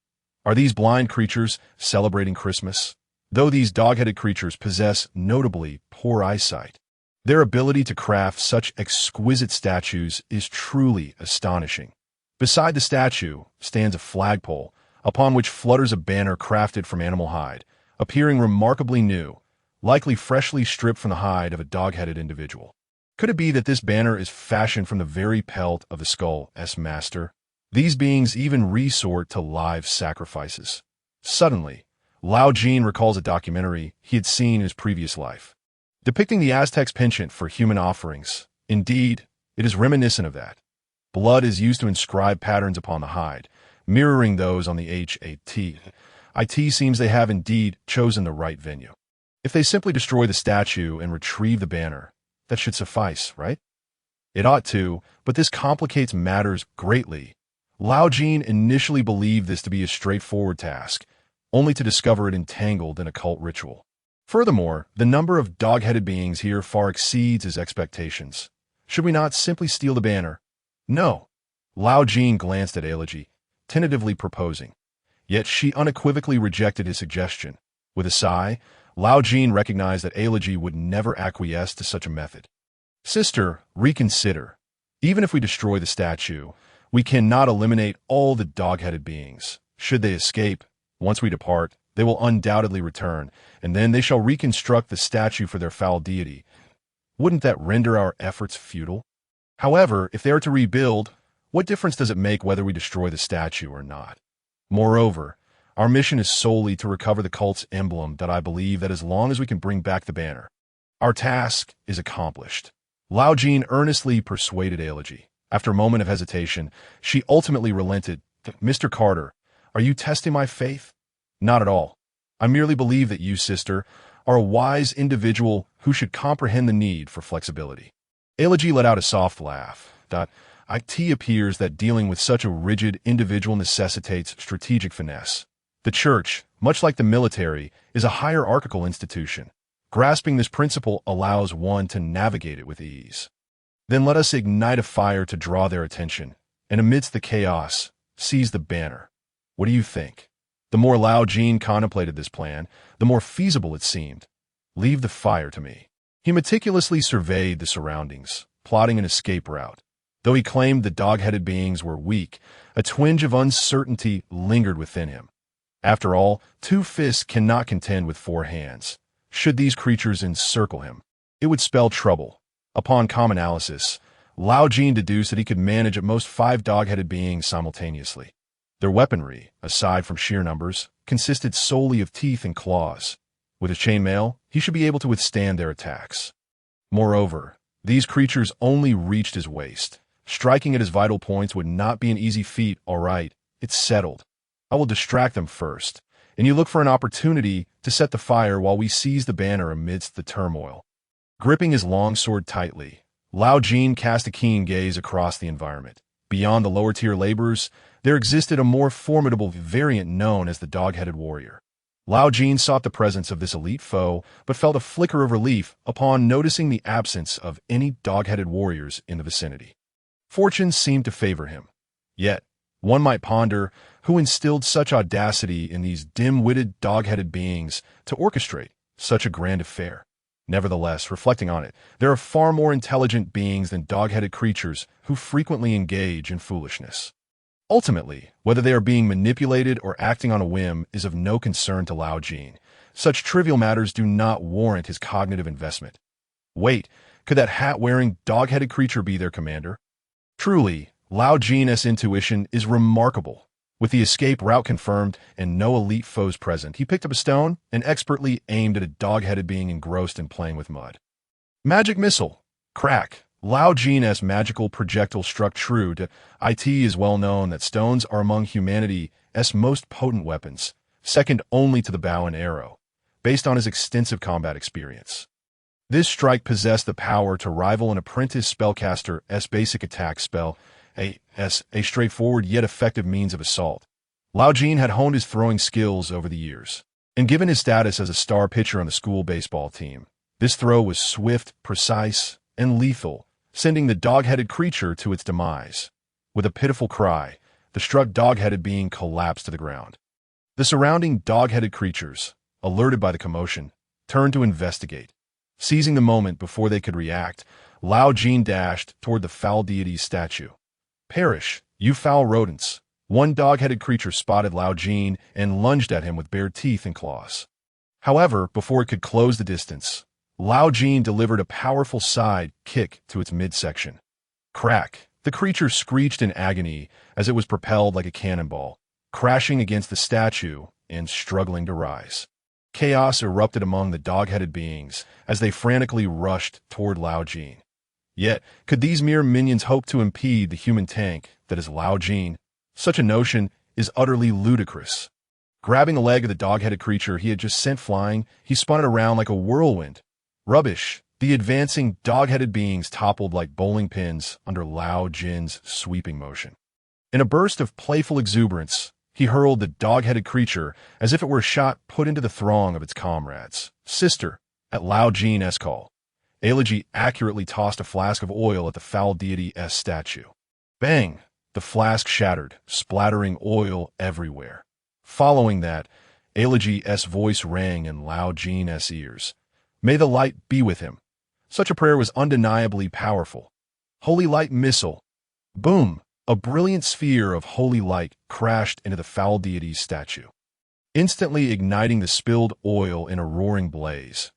Are these blind creatures celebrating Christmas? Though these dog-headed creatures possess notably poor eyesight, their ability to craft such exquisite statues is truly astonishing. Beside the statue stands a flagpole, upon which flutters a banner crafted from animal hide, appearing remarkably new, likely freshly stripped from the hide of a dog-headed individual. Could it be that this banner is fashioned from the very pelt of the skull's master? These beings even resort to live sacrifices. Suddenly, Lao Jin recalls a documentary he had seen in his previous life, depicting the Aztecs' penchant for human offerings. Indeed, it is reminiscent of that. Blood is used to inscribe patterns upon the hide, mirroring those on the hat. It seems they have indeed chosen the right venue. If they simply destroy the statue and retrieve the banner, that should suffice, right? It ought to, but this complicates matters greatly. Lao Jin initially believed this to be a straightforward task, only to discover it entangled in a cult ritual. Furthermore, the number of dog-headed beings here far exceeds his expectations. Should we not simply steal the banner? No. Lao Jin glanced at Elegy, tentatively proposing. Yet she unequivocally rejected his suggestion. With a sigh, Lao Jin recognized that Elegy would never acquiesce to such a method. Sister, reconsider. Even if we destroy the statue, we cannot eliminate all the dog-headed beings. Should they escape, once we depart, they will undoubtedly return, and then they shall reconstruct the statue for their foul deity. Wouldn't that render our efforts futile? However, if they are to rebuild, what difference does it make whether we destroy the statue or not? Moreover, our mission is solely to recover the cult's emblem that I believe that as long as we can bring back the banner, our task is accomplished. Lao Jin earnestly persuaded Elegy. After a moment of hesitation, she ultimately relented. Mr. Carter, are you testing my faith? Not at all. I merely believe that you, sister, are a wise individual who should comprehend the need for flexibility. Elegy let out a soft laugh. It appears that dealing with such a rigid individual necessitates strategic finesse. The church, much like the military, is a hierarchical institution. Grasping this principle allows one to navigate it with ease. Then let us ignite a fire to draw their attention, and amidst the chaos, seize the banner. What do you think? The more Lao Jin contemplated this plan, the more feasible it seemed. Leave the fire to me. He meticulously surveyed the surroundings, plotting an escape route. Though he claimed the dog-headed beings were weak, a twinge of uncertainty lingered within him. After all, 2 fists cannot contend with 4 hands. Should these creatures encircle him, it would spell trouble. Upon calm analysis, Lao Jin deduced that he could manage at most 5 dog-headed beings simultaneously. Their weaponry, aside from sheer numbers, consisted solely of teeth and claws. With his chainmail, he should be able to withstand their attacks. Moreover, these creatures only reached his waist. Striking at his vital points would not be an easy feat. All right, it's settled. I will distract them first, and you look for an opportunity to set the fire while we seize the banner amidst the turmoil. Gripping his longsword tightly, Lao Jin cast a keen gaze across the environment. Beyond the lower-tier laborers, there existed a more formidable variant known as the dog-headed warrior. Lao Jin sought the presence of this elite foe, but felt a flicker of relief upon noticing the absence of any dog-headed warriors in the vicinity. Fortune seemed to favor him. Yet, one might ponder who instilled such audacity in these dim-witted dog-headed beings to orchestrate such a grand affair. Nevertheless, reflecting on it, there are far more intelligent beings than dog-headed creatures who frequently engage in foolishness. Ultimately, whether they are being manipulated or acting on a whim is of no concern to Lao Jin. Such trivial matters do not warrant his cognitive investment. Wait, could that hat-wearing, dog-headed creature be their commander? Truly, Lao Jin's intuition is remarkable. With the escape route confirmed and no elite foes present, he picked up a stone and expertly aimed at a dog-headed being engrossed in playing with mud. Magic missile. Crack. Lao Jin's magical projectile struck true. It is well known that stones are among humanity's most potent weapons, second only to the bow and arrow, based on his extensive combat experience. This strike possessed the power to rival an apprentice spellcaster's basic attack spell, a straightforward yet effective means of assault. Lao Jin had honed his throwing skills over the years, and given his status as a star pitcher on the school baseball team, this throw was swift, precise, and lethal, sending the dog-headed creature to its demise. With a pitiful cry, the struck dog-headed being collapsed to the ground. The surrounding dog-headed creatures, alerted by the commotion, turned to investigate. Seizing the moment before they could react, Lao Jin dashed toward the foul deity's statue. "Perish, you foul rodents! One dog-headed creature spotted Lao Jin and lunged at him with bared teeth and claws. However, before it could close the distance, Lao Jin delivered a powerful side kick to its midsection. Crack! The creature screeched in agony as it was propelled like a cannonball, crashing against the statue and struggling to rise. Chaos erupted among the dog-headed beings as they frantically rushed toward Lao Jin. Yet, could these mere minions hope to impede the human tank that is Lao Jin? Such a notion is utterly ludicrous. Grabbing a leg of the dog-headed creature he had just sent flying, he spun it around like a whirlwind. Rubbish! The advancing dog-headed beings toppled like bowling pins under Lao Jin's sweeping motion. In a burst of playful exuberance, he hurled the dog-headed creature as if it were a shot put into the throng of its comrades. Sister, at Lao Jin's call, Elegy accurately tossed a flask of oil at the foul deity's statue. Bang! The flask shattered, splattering oil everywhere. Following that, Elegy's voice rang in Lao Jin's ears. May the light be with him. Such a prayer was undeniably powerful. Holy light missile. Boom! A brilliant sphere of holy light crashed into the foul deity's statue, instantly igniting the spilled oil in a roaring blaze.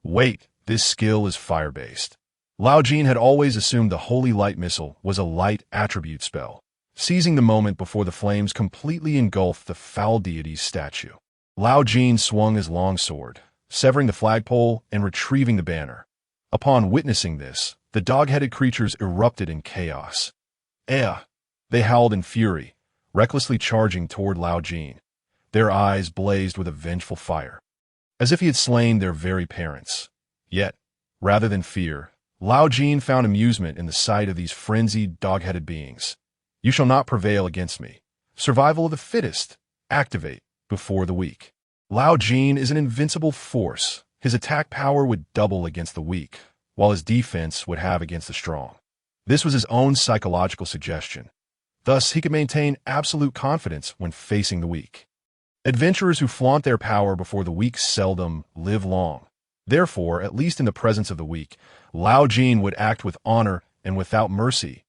Wait, this skill is fire-based. Lao Jin had always assumed the holy light missile was a light attribute spell, seizing the moment before the flames completely engulfed the foul deity's statue. Lao Jin swung his longsword, severing the flagpole and retrieving the banner. Upon witnessing this, the dog-headed creatures erupted in chaos. They howled in fury, recklessly charging toward Lao Jin. Their eyes blazed with a vengeful fire, as if he had slain their very parents. Yet, rather than fear, Lao Jin found amusement in the sight of these frenzied, dog-headed beings. You shall not prevail against me. Survival of the fittest. Activate before the weak. Lao Jin is an invincible force. His attack power would double against the weak, while his defense would have against the strong. This was his own psychological suggestion. Thus, he could maintain absolute confidence when facing the weak. Adventurers who flaunt their power before the weak seldom live long. Therefore, at least in the presence of the weak, Lao Jin would act with honor and without mercy.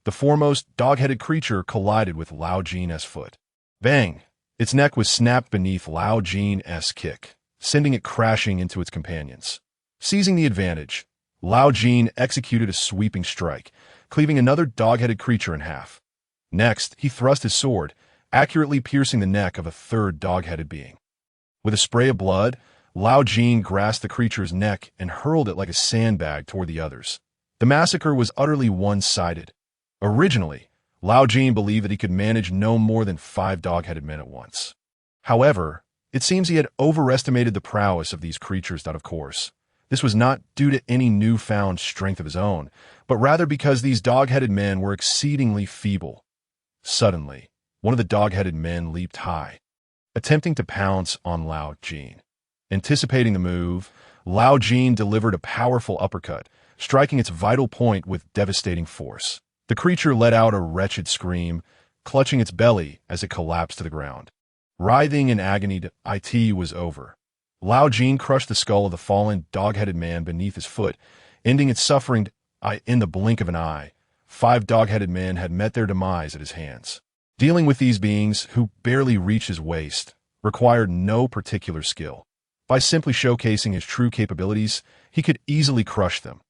The foremost dog-headed creature collided with Lao Jin's foot. Bang! Its neck was snapped beneath Lao Jin's kick, sending it crashing into its companions. Seizing the advantage, Lao Jin executed a sweeping strike, cleaving another dog-headed creature in half. Next, he thrust his sword, accurately piercing the neck of a third dog-headed being. With a spray of blood, Lao Jin grasped the creature's neck and hurled it like a sandbag toward the others. The massacre was utterly one-sided. Originally, Lao Jin believed that he could manage no more than 5 dog-headed men at once. However, it seems he had overestimated the prowess of these creatures. Of course, this was not due to any newfound strength of his own, but rather because these dog-headed men were exceedingly feeble. Suddenly, one of the dog-headed men leaped high, attempting to pounce on Lao Jin. Anticipating the move, Lao Jin delivered a powerful uppercut, striking its vital point with devastating force. The creature let out a wretched scream, clutching its belly as it collapsed to the ground. Writhing in agony, it was over. Lao Jin crushed the skull of the fallen dog-headed man beneath his foot, ending its suffering in the blink of an eye. 5 dog-headed men had met their demise at his hands. Dealing with these beings, who barely reached his waist, required no particular skill. By simply showcasing his true capabilities, he could easily crush them.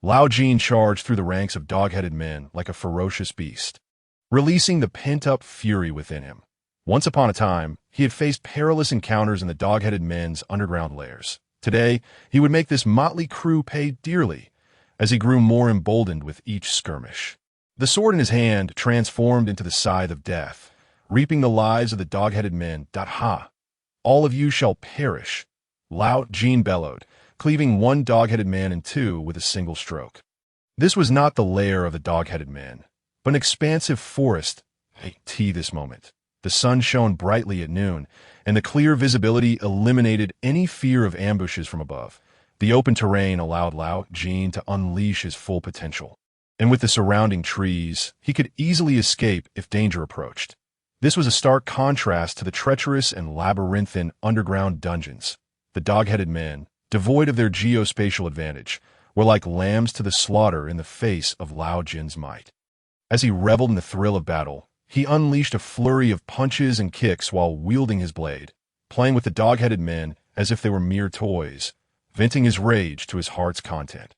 Lao Jin charged through the ranks of dog-headed men like a ferocious beast, releasing the pent-up fury within him. Once upon a time, he had faced perilous encounters in the dog-headed men's underground lairs. Today, he would make this motley crew pay dearly, as he grew more emboldened with each skirmish. The sword in his hand transformed into the scythe of death, reaping the lives of the dog-headed men. Ha! All of you shall perish, Lao Jin bellowed, cleaving one dog-headed man in 2 with a single stroke. This was not the lair of the dog-headed men, but an expansive forest. This moment. The sun shone brightly at noon, and the clear visibility eliminated any fear of ambushes from above. The open terrain allowed Lao Jin to unleash his full potential, and with the surrounding trees, he could easily escape if danger approached. This was a stark contrast to the treacherous and labyrinthine underground dungeons. The dog-headed men, devoid of their geospatial advantage, were like lambs to the slaughter in the face of Lao Jin's might. As he reveled in the thrill of battle, He unleashed a flurry of punches and kicks while wielding his blade, playing with the dog-headed men as if they were mere toys, venting his rage to his heart's content.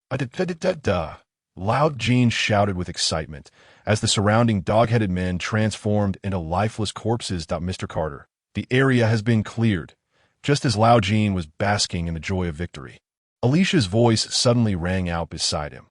"Da-da-da-da-da!" Loud Jin shouted with excitement as the surrounding dog-headed men transformed into lifeless corpses. "Mr. Carter, the area has been cleared," just as Lao Jin was basking in the joy of victory. Alicia's voice suddenly rang out beside him.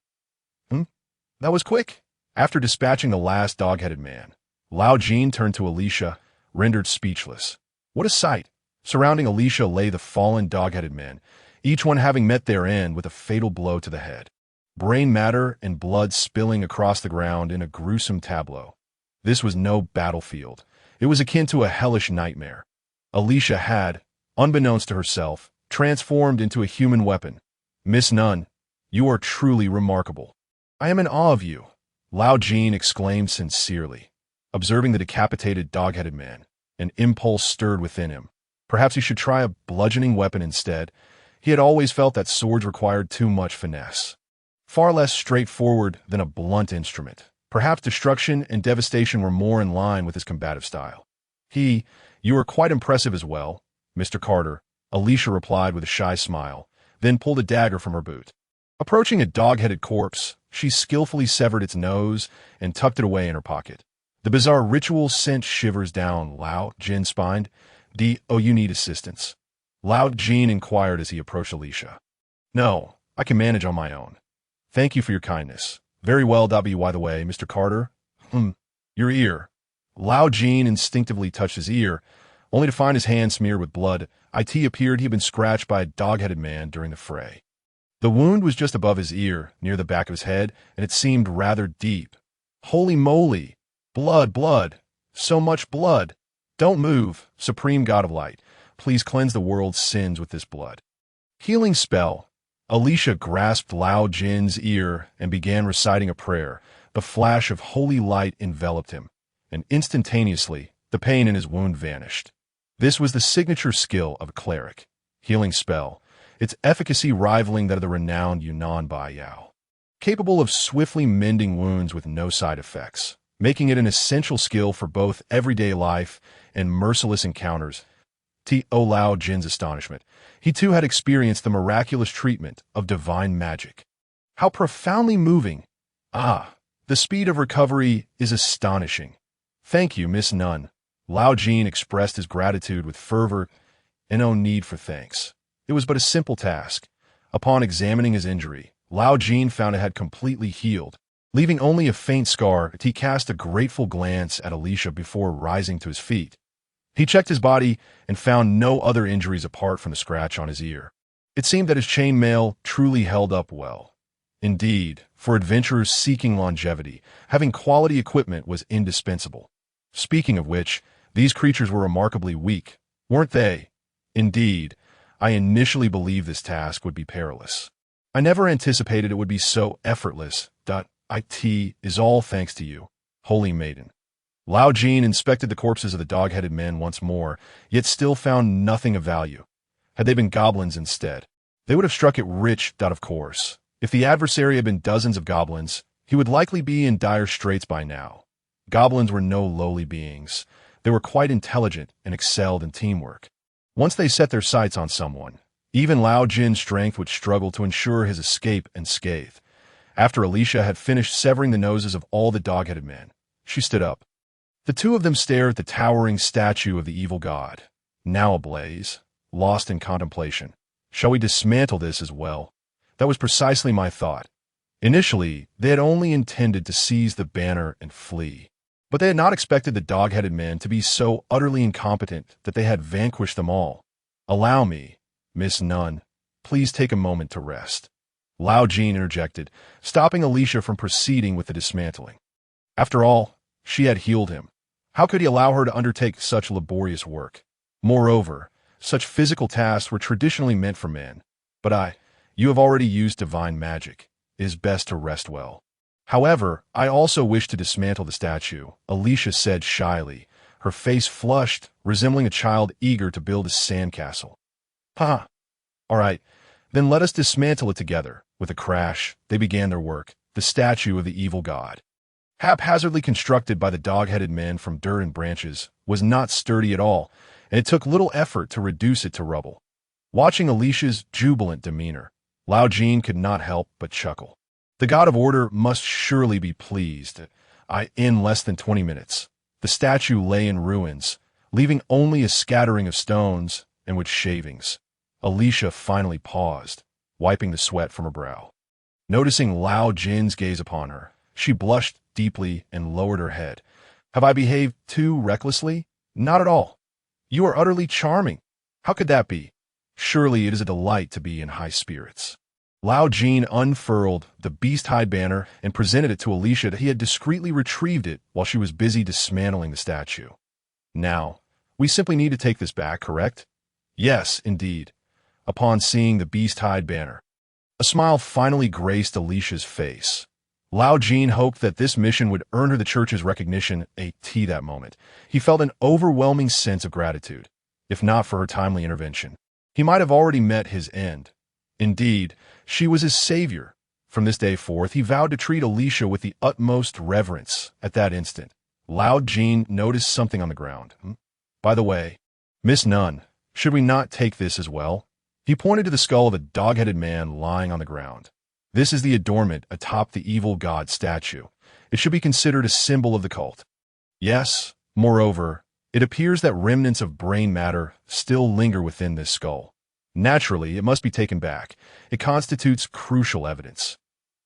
That was quick." After dispatching the last dog-headed man, Lao Jin turned to Alicia, rendered speechless. What a sight! Surrounding Alicia lay the fallen dog-headed men, each one having met their end with a fatal blow to the head. Brain matter and blood spilling across the ground in a gruesome tableau. This was no battlefield. It was akin to a hellish nightmare. Alicia had, unbeknownst to herself, transformed into a human weapon. "Miss Nunn, you are truly remarkable. I am in awe of you," Lao Jin exclaimed sincerely. Observing the decapitated dog-headed man, an impulse stirred within him. Perhaps he should try a bludgeoning weapon instead. He had always felt that swords required too much finesse. Far less straightforward than a blunt instrument. Perhaps destruction and devastation were more in line with his combative style. "You are quite impressive as well, Mr. Carter," Alicia replied with a shy smile, then pulled a dagger from her boot. Approaching a dog-headed corpse, she skillfully severed its nose and tucked it away in her pocket. The bizarre ritual sent shivers down Lao Jin's spine. "Oh, you need assistance?" Lao Jin inquired as he approached Alicia. "No, I can manage on my own. Thank you for your kindness." "Very well, by the way, Mr. Carter." Your ear." Lao Jin instinctively touched his ear, only to find his hand smeared with blood. It appeared he had been scratched by a dog-headed man during the fray. The wound was just above his ear, near the back of his head, and it seemed rather deep. "Holy moly! Blood! So much blood! Don't move, Supreme God of Light. Please cleanse the world's sins with this blood." Healing spell. Alicia grasped Lao Jin's ear and began reciting a prayer. The flash of holy light enveloped him, and instantaneously, the pain in his wound vanished. This was the signature skill of a cleric. Healing spell, its efficacy rivaling that of the renowned Yunnan Bai Yao. Capable of swiftly mending wounds with no side effects, making it an essential skill for both everyday life and merciless encounters. To Lao Jin's astonishment, he too had experienced the miraculous treatment of divine magic. How profoundly moving! The speed of recovery is astonishing. "Thank you, Miss Nunn." Lao Jin expressed his gratitude with fervor, and no need for thanks. It was but a simple task. Upon examining his injury, Lao Jin found it had completely healed. Leaving only a faint scar, he cast a grateful glance at Alicia before rising to his feet. He checked his body and found no other injuries apart from the scratch on his ear. It seemed that his chainmail truly held up well. Indeed, for adventurers seeking longevity, having quality equipment was indispensable. Speaking of which, these creatures were remarkably weak, weren't they? Indeed, I initially believed this task would be perilous. I never anticipated it would be so effortless. It is all thanks to you, holy maiden. Lao Jin inspected the corpses of the dog-headed men once more, yet still found nothing of value. Had they been goblins instead, they would have struck it rich. Of course, if the adversary had been dozens of goblins, he would likely be in dire straits by now. Goblins were no lowly beings. They were quite intelligent and excelled in teamwork. Once they set their sights on someone, even Lao Jin's strength would struggle to ensure his escape unscathed. After Alicia had finished severing the noses of all the dog-headed men, she stood up. The two of them stared at the towering statue of the evil god, now ablaze, lost in contemplation. Shall we dismantle this as well? That was precisely my thought. Initially, they had only intended to seize the banner and flee. But they had not expected the dog-headed men to be so utterly incompetent that they had vanquished them all. "Allow me, Miss Nunn. Please take a moment to rest." Lao Jin interjected, stopping Alicia from proceeding with the dismantling. After all, she had healed him. How could he allow her to undertake such laborious work? Moreover, such physical tasks were traditionally meant for men. "But you have already used divine magic. It is best to rest well." "However, I also wish to dismantle the statue," Alicia said shyly, her face flushed, resembling a child eager to build a sandcastle. All right, then let us dismantle it together." With a crash, they began their work, the statue of the evil god. haphazardly constructed by the dog-headed men from dirt and branches, was not sturdy at all, and it took little effort to reduce it to rubble. Watching Alicia's jubilant demeanor, Lao Jin could not help but chuckle. The god of order must surely be pleased. In less than 20 minutes, the statue lay in ruins, leaving only a scattering of stones and with shavings. Alicia finally paused, wiping the sweat from her brow. Noticing Lao Jin's gaze upon her, she blushed deeply and lowered her head. Have I behaved too recklessly? Not at all. You are utterly charming. How could that be? Surely it is a delight to be in high spirits. Lao Jin unfurled the beast-hide banner and presented it to Alicia. He had discreetly retrieved it while she was busy dismantling the statue. Now, we simply need to take this back, correct? Yes, indeed. Upon seeing the beast-hide banner, a smile finally graced Alicia's face. Lao Jin hoped that this mission would earn her the church's recognition. That moment, he felt an overwhelming sense of gratitude. If not for her timely intervention, he might have already met his end. Indeed, she was his savior. From this day forth, he vowed to treat Alicia with the utmost reverence. At that instant, Lao Jin noticed something on the ground. By the way, Miss Nun, should we not take this as well? He pointed to the skull of a dog-headed man lying on the ground. This is the adornment atop the evil god statue. It should be considered a symbol of the cult. Yes, moreover, it appears that remnants of brain matter still linger within this skull. Naturally, it must be taken back. It constitutes crucial evidence.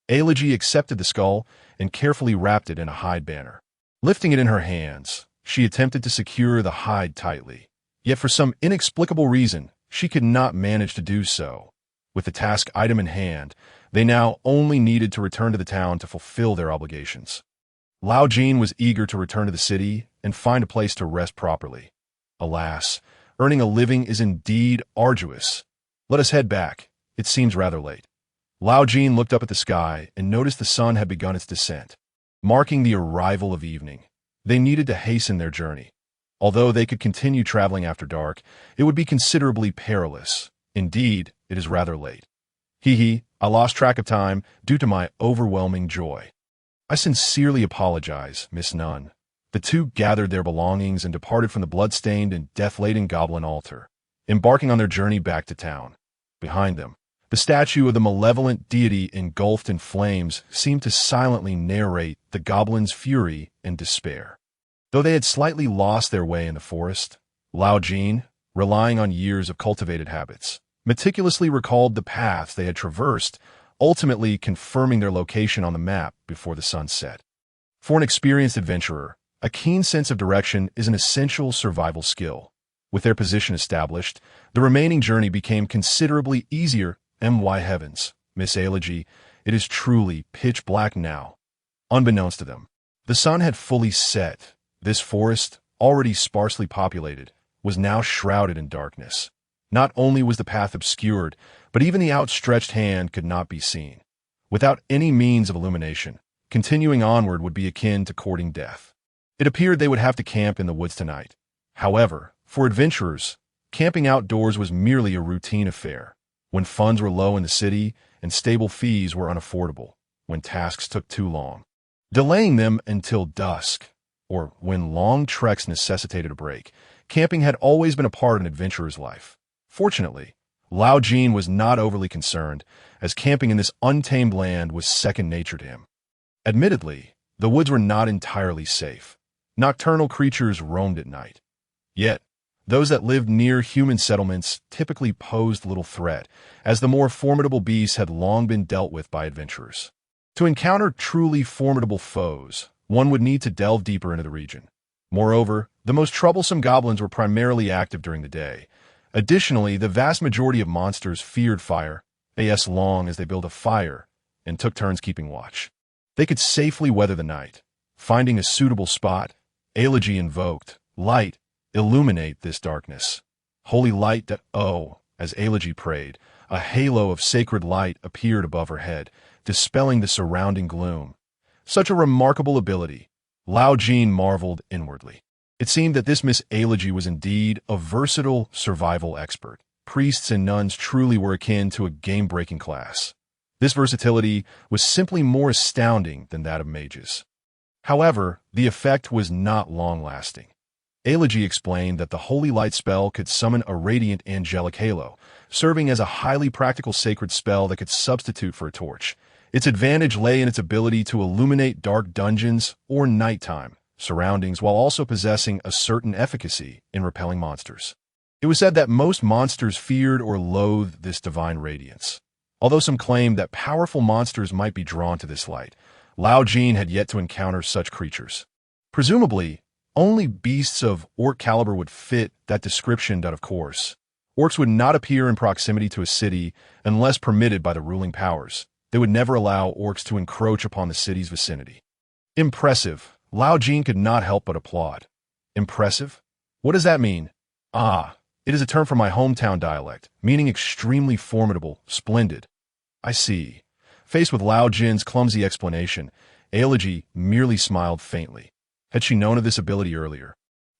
Elegy accepted the skull and carefully wrapped it in a hide banner. Lifting it in her hands, she attempted to secure the hide tightly. Yet for some inexplicable reason, she could not manage to do so. With the task item in hand, they now only needed to return to the town to fulfill their obligations. Lao Jin was eager to return to the city and find a place to rest properly. Alas, earning a living is indeed arduous. Let us head back. It seems rather late. Lao Jin looked up at the sky and noticed the sun had begun its descent, marking the arrival of evening. They needed to hasten their journey. Although they could continue traveling after dark, it would be considerably perilous. Indeed, it is rather late. I lost track of time due to my overwhelming joy. I sincerely apologize, Miss Nun. The two gathered their belongings and departed from the blood-stained and death-laden goblin altar, embarking on their journey back to town. Behind them, the statue of the malevolent deity engulfed in flames seemed to silently narrate the goblins' fury and despair. Though they had slightly lost their way in the forest, Lao Jin, relying on years of cultivated habits, meticulously recalled the paths they had traversed, ultimately confirming their location on the map before the sun set. For an experienced adventurer, a keen sense of direction is an essential survival skill. With their position established, the remaining journey became considerably easier. My heavens, Miss Elegy, it is truly pitch black now. Unbeknownst to them, the sun had fully set. This forest, already sparsely populated, was now shrouded in darkness. Not only was the path obscured, but even the outstretched hand could not be seen. Without any means of illumination, continuing onward would be akin to courting death. It appeared they would have to camp in the woods tonight. However, for adventurers, camping outdoors was merely a routine affair. When funds were low in the city and stable fees were unaffordable, when tasks took too long, delaying them until dusk, or when long treks necessitated a break, camping had always been a part of an adventurer's life. Fortunately, Lao Jin was not overly concerned, as camping in this untamed land was second nature to him. Admittedly, the woods were not entirely safe. Nocturnal creatures roamed at night. Yet, those that lived near human settlements typically posed little threat, as the more formidable beasts had long been dealt with by adventurers. To encounter truly formidable foes, one would need to delve deeper into the region. Moreover, the most troublesome goblins were primarily active during the day. Additionally, the vast majority of monsters feared fire, as long as they built a fire and took turns keeping watch. They could safely weather the night. Finding a suitable spot, Elegy invoked, light, illuminate this darkness. Holy light as Elegy prayed, a halo of sacred light appeared above her head, dispelling the surrounding gloom. Such a remarkable ability, Lao Jin marveled inwardly. It seemed that this Miss Elegy was indeed a versatile survival expert. Priests and nuns truly were akin to a game-breaking class. This versatility was simply more astounding than that of mages. However, the effect was not long-lasting. Elegy explained that the holy light spell could summon a radiant angelic halo, serving as a highly practical sacred spell that could substitute for a torch. Its advantage lay in its ability to illuminate dark dungeons or nighttime surroundings while also possessing a certain efficacy in repelling monsters. It was said that most monsters feared or loathed this divine radiance. Although some claimed that powerful monsters might be drawn to this light, Lao Jin had yet to encounter such creatures. Presumably, only beasts of orc caliber would fit that description, but of course, orcs would not appear in proximity to a city unless permitted by the ruling powers. They would never allow orcs to encroach upon the city's vicinity. Impressive. Lao Jin could not help but applaud. Impressive? What does that mean? Ah, it is a term from my hometown dialect, meaning extremely formidable, splendid. I see. Faced with Lao Jin's clumsy explanation, Elegy merely smiled faintly. Had she known of this ability earlier,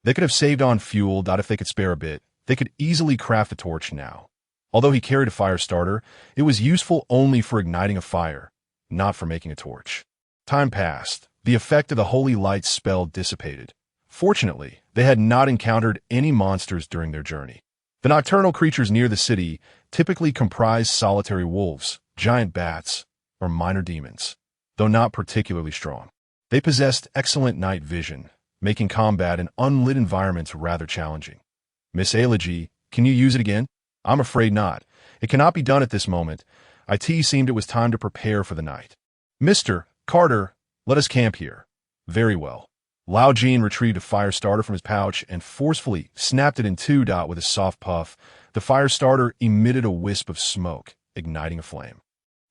they could have saved on fuel. If they could spare a bit, they could easily craft a torch now. Although he carried a fire starter, it was useful only for igniting a fire, not for making a torch. Time passed. The effect of the holy light spell dissipated. Fortunately, they had not encountered any monsters during their journey. The nocturnal creatures near the city typically comprised solitary wolves, giant bats, or minor demons, though not particularly strong. They possessed excellent night vision, making combat in unlit environments rather challenging. Miss Elegy, can you use it again? I'm afraid not. It cannot be done at this moment. It seemed it was time to prepare for the night. Mr. Carter, let us camp here. Very well. Lao Jin retrieved a fire starter from his pouch and forcefully snapped it in two. With a soft puff, the fire starter emitted a wisp of smoke, igniting a flame.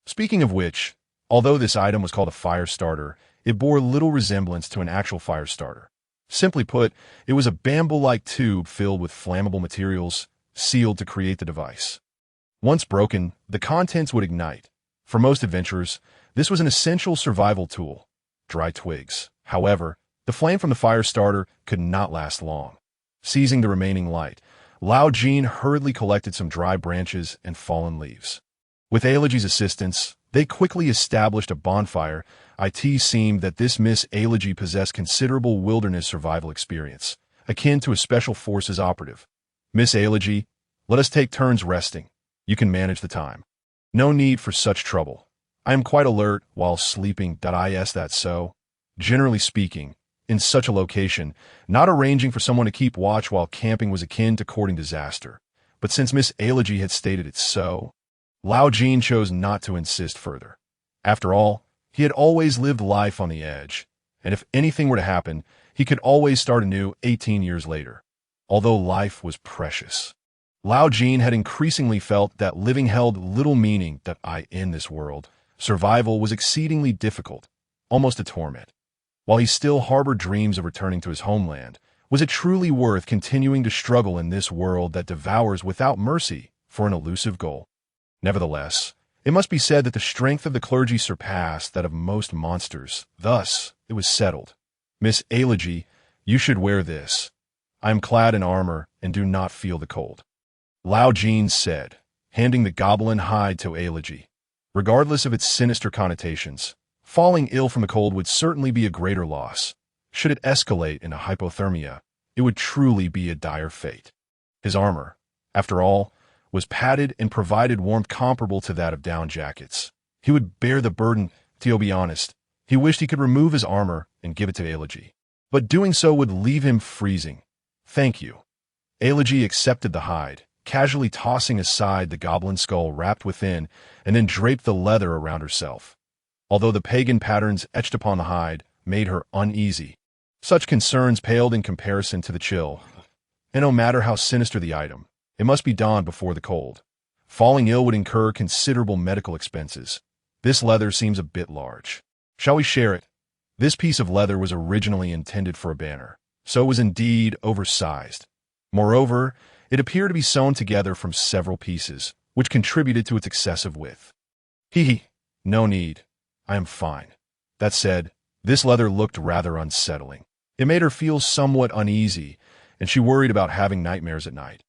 Speaking of which, although this item was called a fire starter, it bore little resemblance to an actual fire starter. Simply put, it was a bamboo-like tube filled with flammable materials, sealed to create the device. Once broken, the contents would ignite. For most adventurers, this was an essential survival tool. Dry twigs. However, the flame from the fire starter could not last long. Seizing the remaining light, Lao Jin hurriedly collected some dry branches and fallen leaves. With Elegy's assistance, they quickly established a bonfire. It seemed that this Miss Elegy possessed considerable wilderness survival experience, akin to a special forces operative. Miss Elegy, let us take turns resting. You can manage the time. No need for such trouble. I am quite alert while sleeping. Is that so? Generally speaking, in such a location, not arranging for someone to keep watch while camping was akin to courting disaster. But since Miss Elegy had stated it so, Lao Jin chose not to insist further. After all, he had always lived life on the edge, and if anything were to happen, he could always start anew 18 years later. Although life was precious, Lao Jin had increasingly felt that living held little meaning. In this world, survival was exceedingly difficult, almost a torment. While he still harbored dreams of returning to his homeland, was it truly worth continuing to struggle in this world that devours without mercy for an elusive goal? Nevertheless, it must be said that the strength of the clergy surpassed that of most monsters. Thus, it was settled. Miss Elegy, you should wear this. I am clad in armor and do not feel the cold. Lao Jin said, handing the goblin hide to Elegy. Regardless of its sinister connotations, falling ill from the cold would certainly be a greater loss. Should it escalate into hypothermia, it would truly be a dire fate. His armor, after all, was padded and provided warmth comparable to that of down jackets. He would bear the burden. To be honest, he wished he could remove his armor and give it to Elegy, but doing so would leave him freezing. Thank you. Elegy accepted the hide, casually tossing aside the goblin skull wrapped within, and then draped the leather around herself. Although the pagan patterns etched upon the hide made her uneasy, such concerns paled in comparison to the chill. And no matter how sinister the item, it must be donned before the cold. Falling ill would incur considerable medical expenses. This leather seems a bit large. Shall we share it? This piece of leather was originally intended for a banner, so it was indeed oversized. Moreover, it appeared to be sewn together from several pieces, which contributed to its excessive width. No need. I am fine. That said, this leather looked rather unsettling. It made her feel somewhat uneasy, and she worried about having nightmares at night.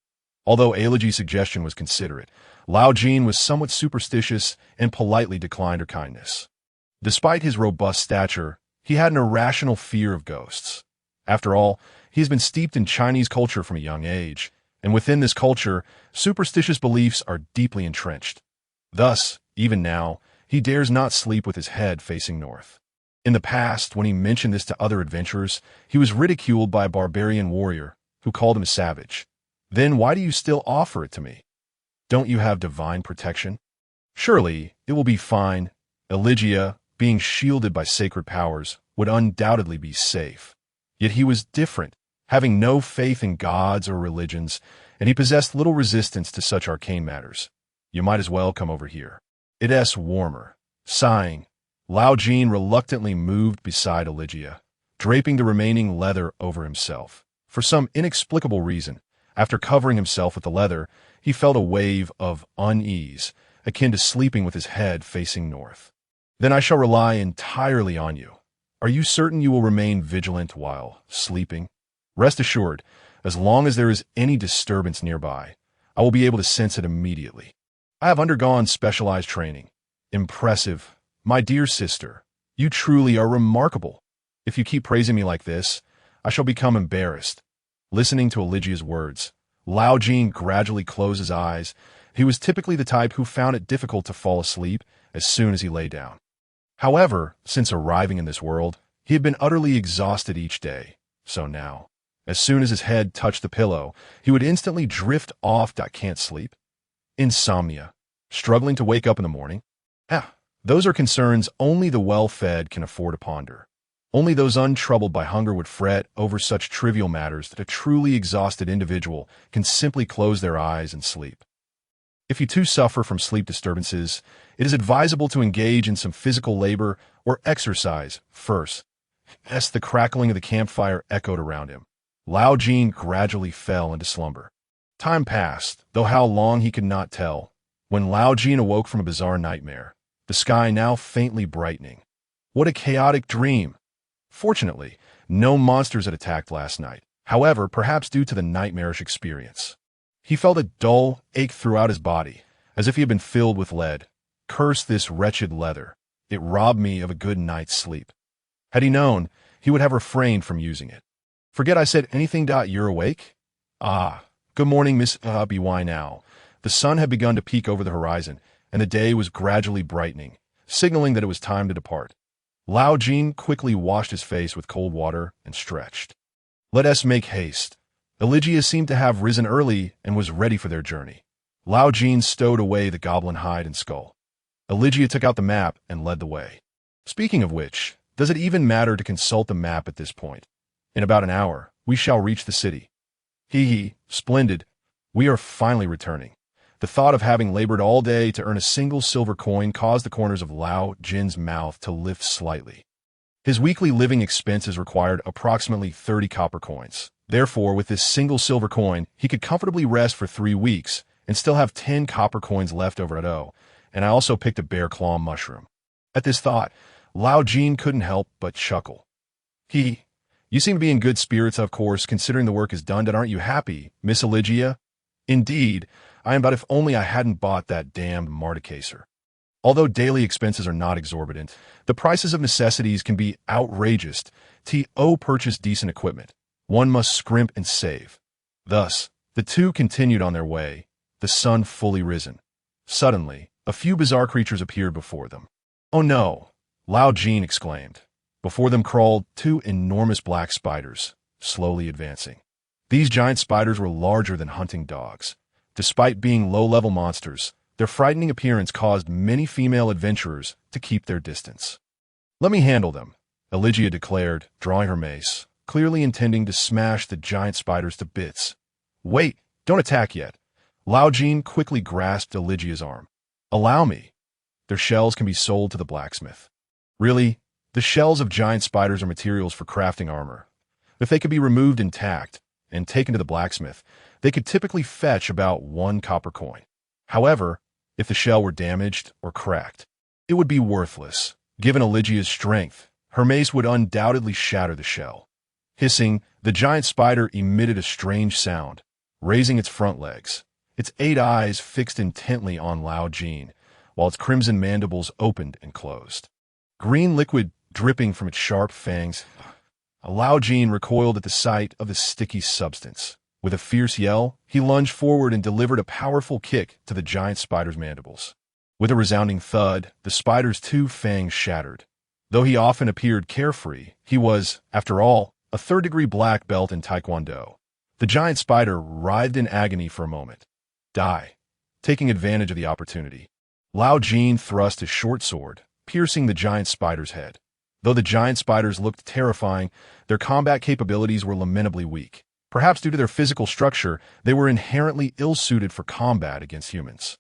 Although Elegy's suggestion was considerate, Lao Jin was somewhat superstitious and politely declined her kindness. Despite his robust stature, He had an irrational fear of ghosts. After all, he has been steeped in Chinese culture from a young age, and within this culture, superstitious beliefs are deeply entrenched. Thus, even now, he dares not sleep with his head facing north. In the past, when he mentioned this to other adventurers, he was ridiculed by a barbarian warrior who called him a savage. Then why do you still offer it to me? Don't you have divine protection? Surely, it will be fine. Elijah, being shielded by sacred powers, would undoubtedly be safe. Yet he was different, having no faith in gods or religions, and he possessed little resistance to such arcane matters. You might as well come over here. It's warmer. Sighing, Lao Jin reluctantly moved beside Elijah, draping the remaining leather over himself. For some inexplicable reason, after covering himself with the leather, he felt a wave of unease, akin to sleeping with his head facing north. Then I shall rely entirely on you. Are you certain you will remain vigilant while sleeping? Rest assured, as long as there is any disturbance nearby, I will be able to sense it immediately. I have undergone specialized training. Impressive. My dear sister, you truly are remarkable. If you keep praising me like this, I shall become embarrassed. Listening to Elijah's words, Lao Jin gradually closed his eyes. He was typically the type who found it difficult to fall asleep as soon as he lay down. However, since arriving in this world, he had been utterly exhausted each day. So now, as soon as his head touched the pillow, he would instantly drift off. Can't sleep. Insomnia. Struggling to wake up in the morning. Those are concerns only the well-fed can afford to ponder. Only those untroubled by hunger would fret over such trivial matters that a truly exhausted individual can simply close their eyes and sleep. If you too suffer from sleep disturbances, it is advisable to engage in some physical labor or exercise first. As the crackling of the campfire echoed around him, Lao Jin gradually fell into slumber. Time passed, though how long he could not tell, when Lao Jin awoke from a bizarre nightmare, the sky now faintly brightening. What a chaotic dream! Fortunately, no monsters had attacked last night. However, perhaps due to the nightmarish experience, he felt a dull ache throughout his body, as if he had been filled with lead. Curse this wretched leather. It robbed me of a good night's sleep. Had he known, he would have refrained from using it. Forget I said anything. You're awake? Good morning, Miss By now. The sun had begun to peek over the horizon, and the day was gradually brightening, signaling that it was time to depart. Lao Jin quickly washed his face with cold water and stretched. Let us make haste. Elijah seemed to have risen early and was ready for their journey. Lao Jin stowed away the goblin hide and skull. Elijah took out the map and led the way. Speaking of which, does it even matter to consult the map at this point? In about an hour, we shall reach the city. Splendid. We are finally returning. The thought of having labored all day to earn a single silver coin caused the corners of Lao Jin's mouth to lift slightly. His weekly living expenses required approximately 30 copper coins. Therefore, with this single silver coin, he could comfortably rest for 3 weeks and still have 10 copper coins left over at O, and I also picked a bear claw mushroom. At this thought, Lao Jin couldn't help but chuckle. You seem to be in good spirits, of course, considering the work is done, aren't you happy, Miss Elijah? Indeed, I am, but if only I hadn't bought that damned Marticacer. Although daily expenses are not exorbitant, the prices of necessities can be outrageous. To purchase decent equipment, one must scrimp and save. Thus, the two continued on their way, the sun fully risen. Suddenly, a few bizarre creatures appeared before them. Oh no! Lao Jin exclaimed. Before them crawled 2 enormous black spiders, slowly advancing. These giant spiders were larger than hunting dogs. Despite being low-level monsters, their frightening appearance caused many female adventurers to keep their distance. Let me handle them, Elijah declared, drawing her mace, clearly intending to smash the giant spiders to bits. Wait, don't attack yet. Lao Jin quickly grasped Elijah's arm. Allow me. Their shells can be sold to the blacksmith. Really? The shells of giant spiders are materials for crafting armor. If they could be removed intact and taken to the blacksmith, they could typically fetch about 1 copper coin. However, if the shell were damaged or cracked, it would be worthless. Given Elijah's strength, her mace would undoubtedly shatter the shell. Hissing, the giant spider emitted a strange sound, raising its front legs, its 8 eyes fixed intently on Lao Jin, while its crimson mandibles opened and closed. Green liquid dripping from its sharp fangs. Lao Jin recoiled at the sight of the sticky substance. With a fierce yell, he lunged forward and delivered a powerful kick to the giant spider's mandibles. With a resounding thud, the spider's two fangs shattered. Though he often appeared carefree, he was, after all, a third-degree black belt in Taekwondo. The giant spider writhed in agony for a moment. Die. Taking advantage of the opportunity, Lao Jin thrust his short sword, piercing the giant spider's head. Though the giant spiders looked terrifying, their combat capabilities were lamentably weak. Perhaps due to their physical structure, they were inherently ill-suited for combat against humans.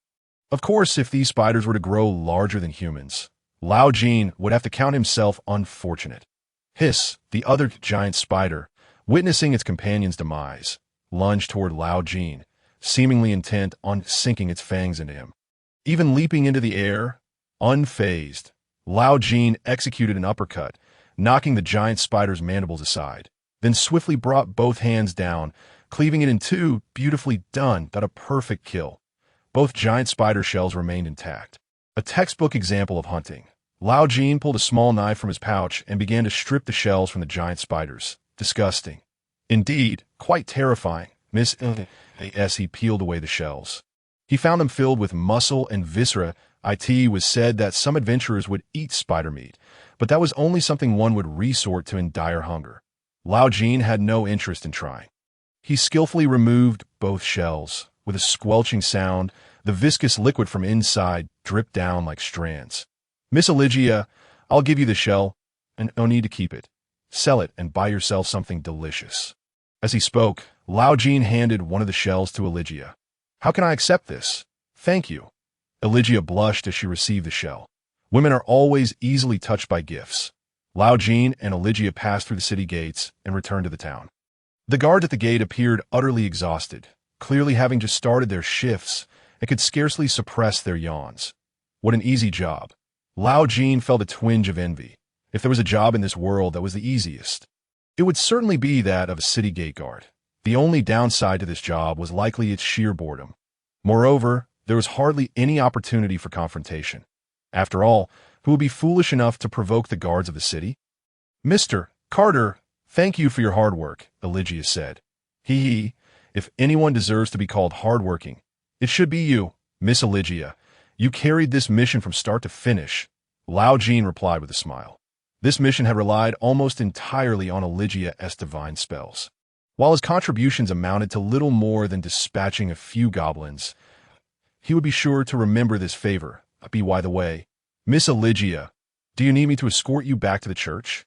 Of course, if these spiders were to grow larger than humans, Lao Jin would have to count himself unfortunate. Hiss, the other giant spider, witnessing its companion's demise, lunged toward Lao Jin, seemingly intent on sinking its fangs into him. Even leaping into the air, unfazed, Lao Jin executed an uppercut, knocking the giant spider's mandibles aside, then swiftly brought both hands down, cleaving it in two. Beautifully done. That a perfect kill. Both giant spider shells remained intact. A textbook example of hunting. Lao Jin pulled a small knife from his pouch and began to strip the shells from the giant spiders. Disgusting. Indeed, quite terrifying. As he peeled away the shells. He found them filled with muscle and viscera. It was said that some adventurers would eat spider meat, but that was only something one would resort to in dire hunger. Lao Jin had no interest in trying. He skillfully removed both shells. With a squelching sound, the viscous liquid from inside dripped down like strands. Miss Eligia, I'll give you the shell, and no need to keep it. Sell it and buy yourself something delicious. As he spoke, Lao Jin handed one of the shells to Eligia. How can I accept this? Thank you. Eligia blushed as she received the shell. Women are always easily touched by gifts. Lao Jin and Eligia passed through the city gates and returned to the town. The guards at the gate appeared utterly exhausted, clearly having just started their shifts and could scarcely suppress their yawns. What an easy job. Lao Jin felt a twinge of envy. If there was a job in this world that was the easiest, it would certainly be that of a city gate guard. The only downside to this job was likely its sheer boredom. Moreover, there was hardly any opportunity for confrontation. After all, who would be foolish enough to provoke the guards of the city? Mr. Carter, thank you for your hard work, Eligia said. If anyone deserves to be called hardworking, it should be you, Miss Eligia. You carried this mission from start to finish, Lao Jin replied with a smile. This mission had relied almost entirely on Eligia's divine spells. While his contributions amounted to little more than dispatching a few goblins, he would be sure to remember this favor. By the way, Miss Eligia, do you need me to escort you back to the church?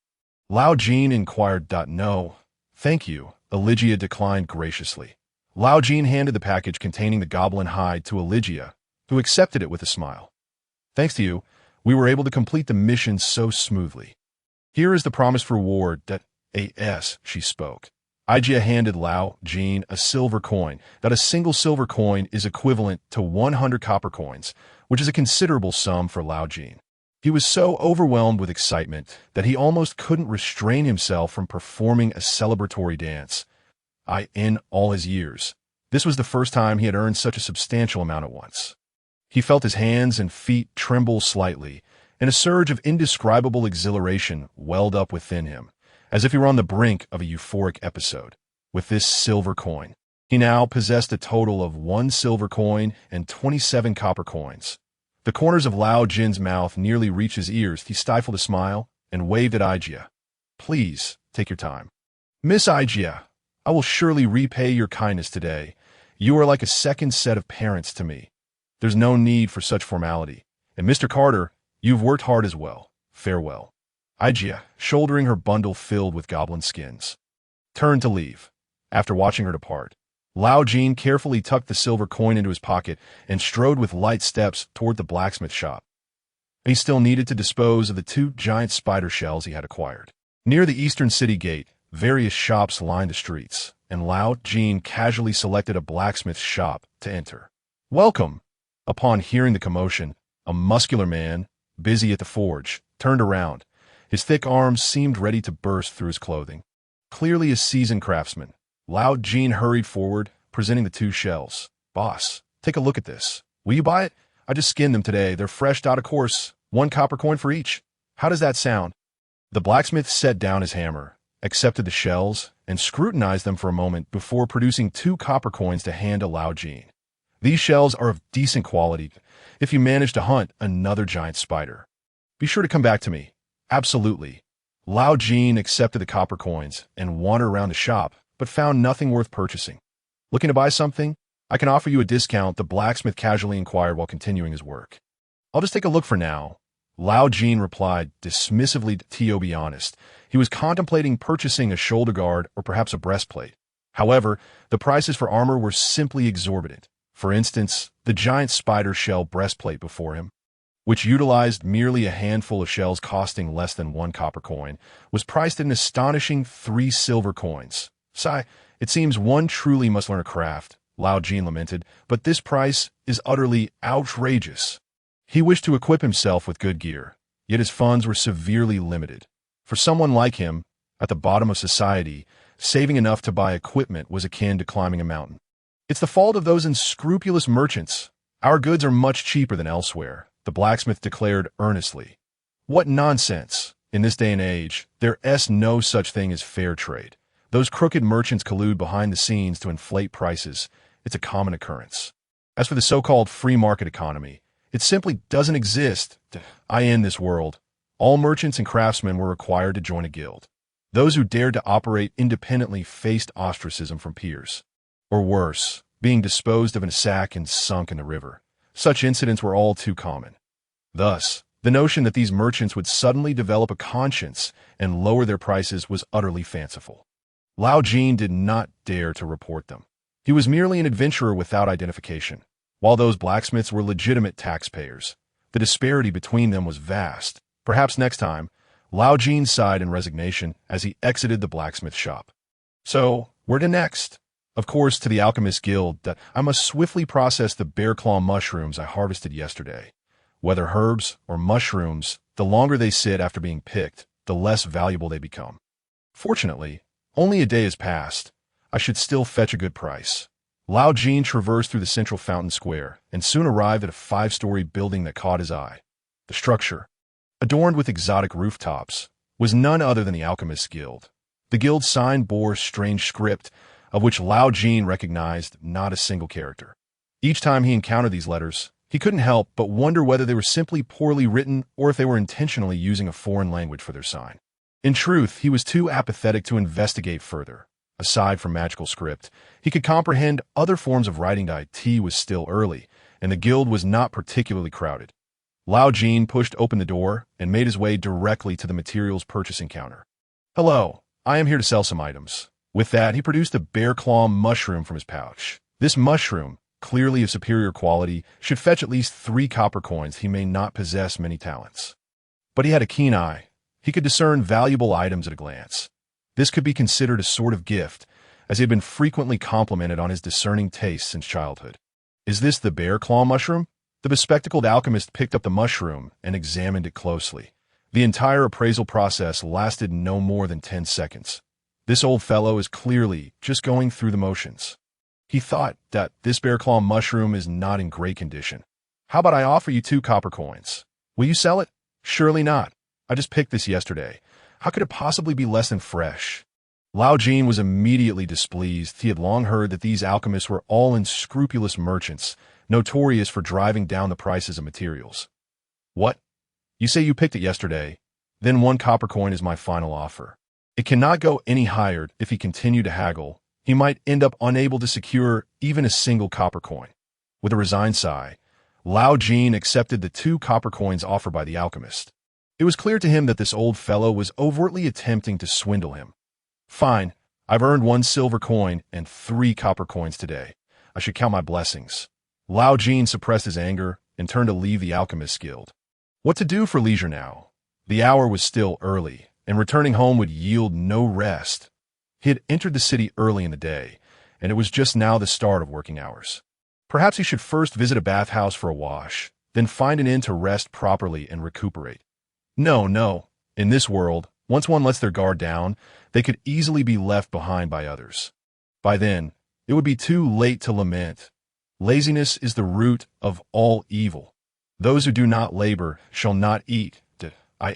Lao Jin inquired. No, thank you, Eligia declined graciously. Lao Jin handed the package containing the goblin hide to Eligia, who accepted it with a smile. Thanks to you, we were able to complete the mission so smoothly. Here is the promised reward. She spoke. Eligia handed Lao Jin a silver coin. That a single silver coin is equivalent to 100 copper coins, which is a considerable sum for Lao Jin. He was so overwhelmed with excitement that he almost couldn't restrain himself from performing a celebratory dance. In all his years, this was the first time he had earned such a substantial amount at once. He felt his hands and feet tremble slightly, and a surge of indescribable exhilaration welled up within him, as if he were on the brink of a euphoric episode. With this silver coin, he now possessed a total of 1 silver coin and 27 copper coins. The corners of Lao Jin's mouth nearly reached his ears. He stifled a smile and waved at Eligia. Please, take your time. Miss Eligia, I will surely repay your kindness today. You are like a second set of parents to me. There's no need for such formality. And Mr. Carter, you've worked hard as well. Farewell. Eligia, shouldering her bundle filled with goblin skins, turned to leave. After watching her depart, Lao Jin carefully tucked the silver coin into his pocket and strode with light steps toward the blacksmith shop. He still needed to dispose of the 2 giant spider shells he had acquired. Near the eastern city gate, various shops lined the streets, and Lao Jin casually selected a blacksmith shop to enter. Welcome! Upon hearing the commotion, a muscular man, busy at the forge, turned around. His thick arms seemed ready to burst through his clothing. Clearly a seasoned craftsman, Lao Jin hurried forward, presenting the 2 shells. Boss, take a look at this. Will you buy it? I just skinned them today. They're fresh out of course. 1 copper coin for each. How does that sound? The blacksmith set down his hammer, accepted the shells, and scrutinized them for a moment before producing 2 copper coins to hand to Lao Jin. These shells are of decent quality if you manage to hunt another giant spider. Be sure to come back to me. Absolutely. Lao Jin accepted the copper coins and wandered around the shop, but found nothing worth purchasing. Looking to buy something? I can offer you a discount, the blacksmith casually inquired while continuing his work. I'll just take a look for now. Lao Jin replied dismissively. To be honest, he was contemplating purchasing a shoulder guard or perhaps a breastplate. However, the prices for armor were simply exorbitant. For instance, the giant spider shell breastplate before him, which utilized merely a handful of shells costing less than 1 copper coin, was priced at an astonishing 3 silver coins. Sigh, it seems one truly must learn a craft, Lao Jin lamented, but this price is utterly outrageous. He wished to equip himself with good gear, yet his funds were severely limited. For someone like him, at the bottom of society, saving enough to buy equipment was akin to climbing a mountain. It's the fault of those unscrupulous merchants. Our goods are much cheaper than elsewhere, the blacksmith declared earnestly. What nonsense! In this day and age, there's no such thing as fair trade. Those crooked merchants collude behind the scenes to inflate prices. It's a common occurrence. As for the so-called free market economy, it simply doesn't exist. In this world, all merchants and craftsmen were required to join a guild. Those who dared to operate independently faced ostracism from peers. Or worse, being disposed of in a sack and sunk in the river. Such incidents were all too common. Thus, the notion that these merchants would suddenly develop a conscience and lower their prices was utterly fanciful. Lao Jin did not dare to report them. He was merely an adventurer without identification, while those blacksmiths were legitimate taxpayers. The disparity between them was vast. Perhaps next time, Lao Jin sighed in resignation as he exited the blacksmith shop. So, where to next? Of course, to the Alchemist Guild. That I must swiftly process the bear claw mushrooms I harvested yesterday. Whether herbs or mushrooms, the longer they sit after being picked, the less valuable they become. Fortunately, only a day has passed. I should still fetch a good price. Lao Jin traversed through the central fountain square and soon arrived at a 5-story building that caught his eye. The structure, adorned with exotic rooftops, was none other than the Alchemist Guild. The guild's sign bore strange script, of which Lao Jin recognized not a single character. Each time he encountered these letters, he couldn't help but wonder whether they were simply poorly written or if they were intentionally using a foreign language for their sign. In truth, he was too apathetic to investigate further. Aside from magical script, he could comprehend other forms of writing. It was still early, and the guild was not particularly crowded. Lao Jin pushed open the door and made his way directly to the materials purchasing counter. Hello, I am here to sell some items. With that, he produced a bear claw mushroom from his pouch. This mushroom, clearly of superior quality, should fetch at least 3 copper coins. He may not possess many talents, but he had a keen eye. He could discern valuable items at a glance. This could be considered a sort of gift, as he had been frequently complimented on his discerning taste since childhood. Is this the bear claw mushroom? The bespectacled alchemist picked up the mushroom and examined it closely. The entire appraisal process lasted no more than 10 seconds. This old fellow is clearly just going through the motions. He thought that this bear claw mushroom is not in great condition. How about I offer you 2 copper coins? Will you sell it? Surely not. I just picked this yesterday. How could it possibly be less than fresh? Lao Jin was immediately displeased. He had long heard that these alchemists were all unscrupulous merchants, notorious for driving down the prices of materials. What? You say you picked it yesterday? Then 1 copper coin is my final offer. It cannot go any higher. If he continued to haggle, he might end up unable to secure even a single copper coin. With a resigned sigh, Lao Jin accepted the 2 copper coins offered by the alchemist. It was clear to him that this old fellow was overtly attempting to swindle him. Fine, I've earned 1 silver coin and 3 copper coins today. I should count my blessings. Lao Jin suppressed his anger and turned to leave the Alchemist's Guild. What to do for leisure now? The hour was still early, and returning home would yield no rest. He had entered the city early in the day, and it was just now the start of working hours. Perhaps he should first visit a bathhouse for a wash, then find an inn to rest properly and recuperate. No. In this world, once one lets their guard down, they could easily be left behind by others. By then, it would be too late to lament. Laziness is the root of all evil. Those who do not labor shall not eat.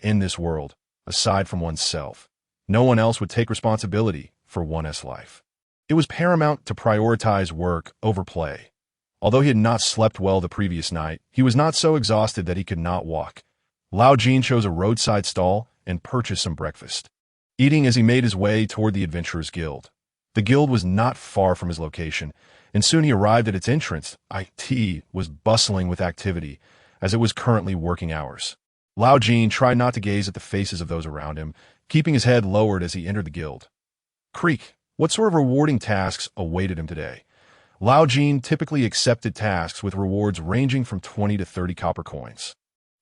In this world, aside from oneself. No one else would take responsibility for one's life. It was paramount to prioritize work over play. Although he had not slept well the previous night, he was not so exhausted that he could not walk. Lao Jin chose a roadside stall and purchased some breakfast, eating as he made his way toward the Adventurers Guild. The guild was not far from his location, and soon he arrived at its entrance. It was bustling with activity, as it was currently working hours. Lao Jin tried not to gaze at the faces of those around him, keeping his head lowered as he entered the guild. Creak, what sort of rewarding tasks awaited him today? Lao Jin typically accepted tasks with rewards ranging from 20 to 30 copper coins.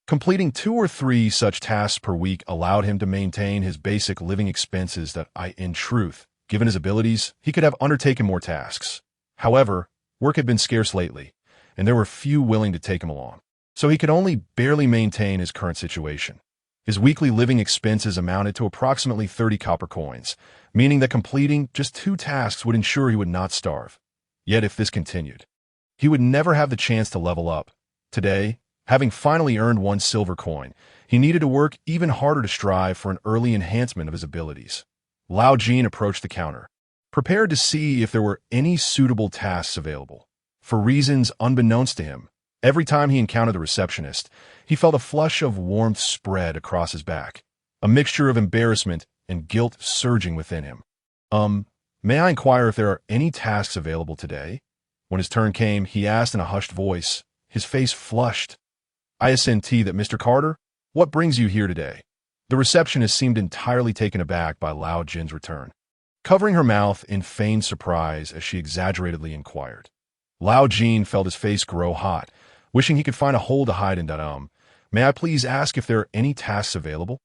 Completing 2 or 3 such tasks per week allowed him to maintain his basic living expenses that in truth, given his abilities, he could have undertaken more tasks. However, work had been scarce lately, and there were few willing to take him along, so he could only barely maintain his current situation. His weekly living expenses amounted to approximately 30 copper coins, meaning that completing just 2 tasks would ensure he would not starve. Yet if this continued, he would never have the chance to level up. Today, having finally earned 1 silver coin, he needed to work even harder to strive for an early enhancement of his abilities. Lao Jin approached the counter, prepared to see if there were any suitable tasks available. For reasons unbeknownst to him, every time he encountered the receptionist, he felt a flush of warmth spread across his back, a mixture of embarrassment and guilt surging within him. May I inquire if there are any tasks available today? When his turn came, he asked in a hushed voice, his face flushed. I assent that Mr. Carter, what brings you here today? The receptionist seemed entirely taken aback by Lao Jin's return, covering her mouth in feigned surprise as she exaggeratedly inquired. Lao Jin felt his face grow hot, wishing he could find a hole to hide in that. May I please ask if there are any tasks available?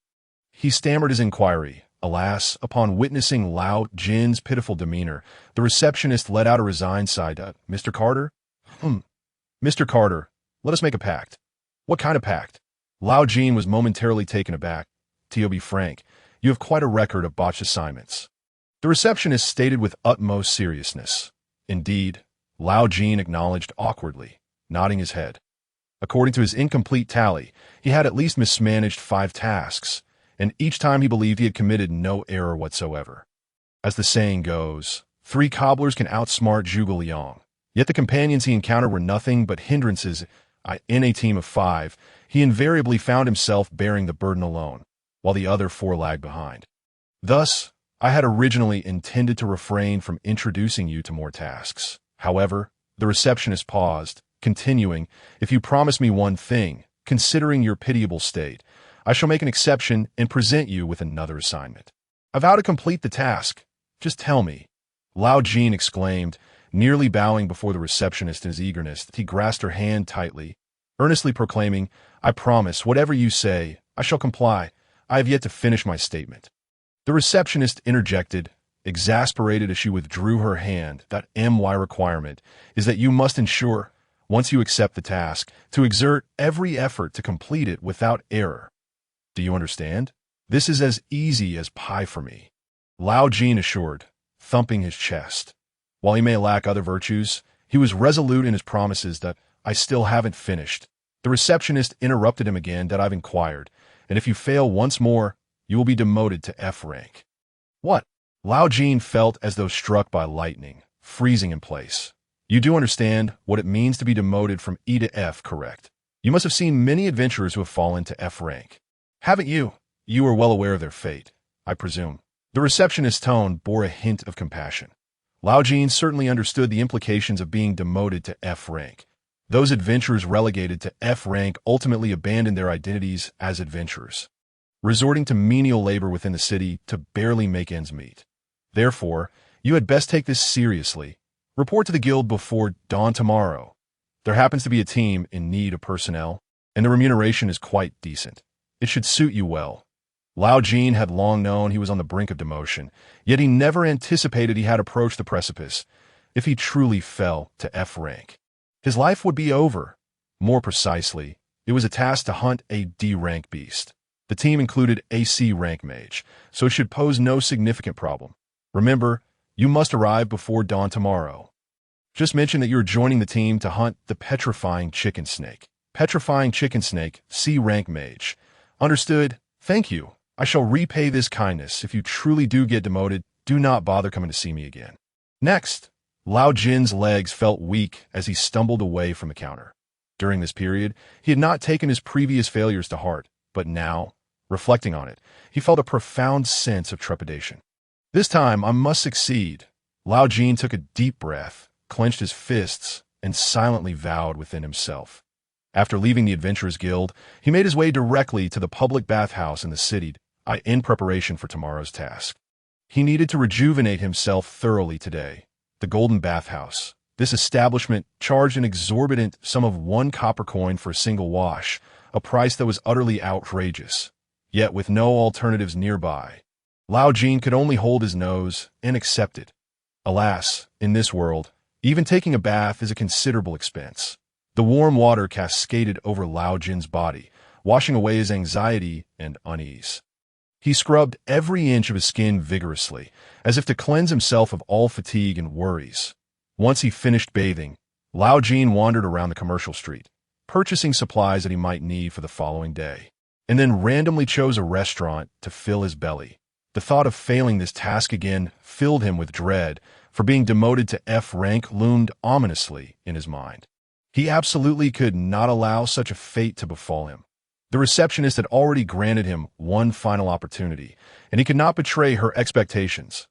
He stammered his inquiry. Alas, upon witnessing Lao Jin's pitiful demeanor, the receptionist let out a resigned sigh. Mr. Carter? Mr. Carter, let us make a pact. What kind of pact? Lao Jin was momentarily taken aback. To be frank, you have quite a record of botched assignments. The receptionist stated with utmost seriousness. Indeed, Lao Jin acknowledged awkwardly, nodding his head. According to his incomplete tally, he had at least mismanaged 5 tasks, and each time he believed he had committed no error whatsoever. As the saying goes, 3 cobblers can outsmart Zhuge Liang. Yet the companions he encountered were nothing but hindrances. In a team of 5, he invariably found himself bearing the burden alone, while the other 4 lagged behind. Thus, I had originally intended to refrain from introducing you to more tasks. However, the receptionist paused, continuing, if you promise me one thing, considering your pitiable state, I shall make an exception and present you with another assignment. I vow to complete the task. Just tell me. Lao Jin exclaimed, nearly bowing before the receptionist in his eagerness. He grasped her hand tightly, earnestly proclaiming, I promise, whatever you say, I shall comply. I have yet to finish my statement. The receptionist interjected, exasperated as she withdrew her hand. That requirement is that you must ensure, once you accept the task, to exert every effort to complete it without error. Do you understand? This is as easy as pie for me. Lao Jin assured, thumping his chest. While he may lack other virtues, he was resolute in his promises. That I still haven't finished. The receptionist interrupted him again. That I've inquired, and if you fail once more, you will be demoted to F rank. What? Lao Jin felt as though struck by lightning, freezing in place. You do understand what it means to be demoted from E to F, correct? You must have seen many adventurers who have fallen to F rank. Haven't you? You are well aware of their fate, I presume. The receptionist's tone bore a hint of compassion. Lao Jin certainly understood the implications of being demoted to F rank. Those adventurers relegated to F rank ultimately abandoned their identities as adventurers, resorting to menial labor within the city to barely make ends meet. Therefore, you had best take this seriously. Report to the guild before dawn tomorrow. There happens to be a team in need of personnel, and the remuneration is quite decent. It should suit you well. Lao Jin had long known he was on the brink of demotion, yet he never anticipated he had approached the precipice. If he truly fell to F rank, his life would be over. More precisely, it was a task to hunt a D rank beast. The team included a C rank mage, so it should pose no significant problem. Remember, you must arrive before dawn tomorrow. Just mention that you are joining the team to hunt the petrifying chicken snake. Petrifying chicken snake, C rank mage. Understood. Thank you. I shall repay this kindness. If you truly do get demoted, do not bother coming to see me again. Next, Lao Jin's legs felt weak as he stumbled away from the counter. During this period, he had not taken his previous failures to heart, but now, reflecting on it, he felt a profound sense of trepidation. This time, I must succeed. Lao Jin took a deep breath, clenched his fists, and silently vowed within himself. After leaving the Adventurers Guild, he made his way directly to the public bathhouse in the city, in preparation for tomorrow's task. He needed to rejuvenate himself thoroughly today. The Golden Bathhouse. This establishment charged an exorbitant sum of 1 copper coin for a single wash, a price that was utterly outrageous. Yet with no alternatives nearby, Lao Jin could only hold his nose and accept it. Alas, in this world, even taking a bath is a considerable expense. The warm water cascaded over Lao Jin's body, washing away his anxiety and unease. He scrubbed every inch of his skin vigorously, as if to cleanse himself of all fatigue and worries. Once he finished bathing, Lao Jin wandered around the commercial street, purchasing supplies that he might need for the following day, and then randomly chose a restaurant to fill his belly. The thought of failing this task again filled him with dread, for being demoted to F rank loomed ominously in his mind. He absolutely could not allow such a fate to befall him. The receptionist had already granted him one final opportunity, and he could not betray her expectations.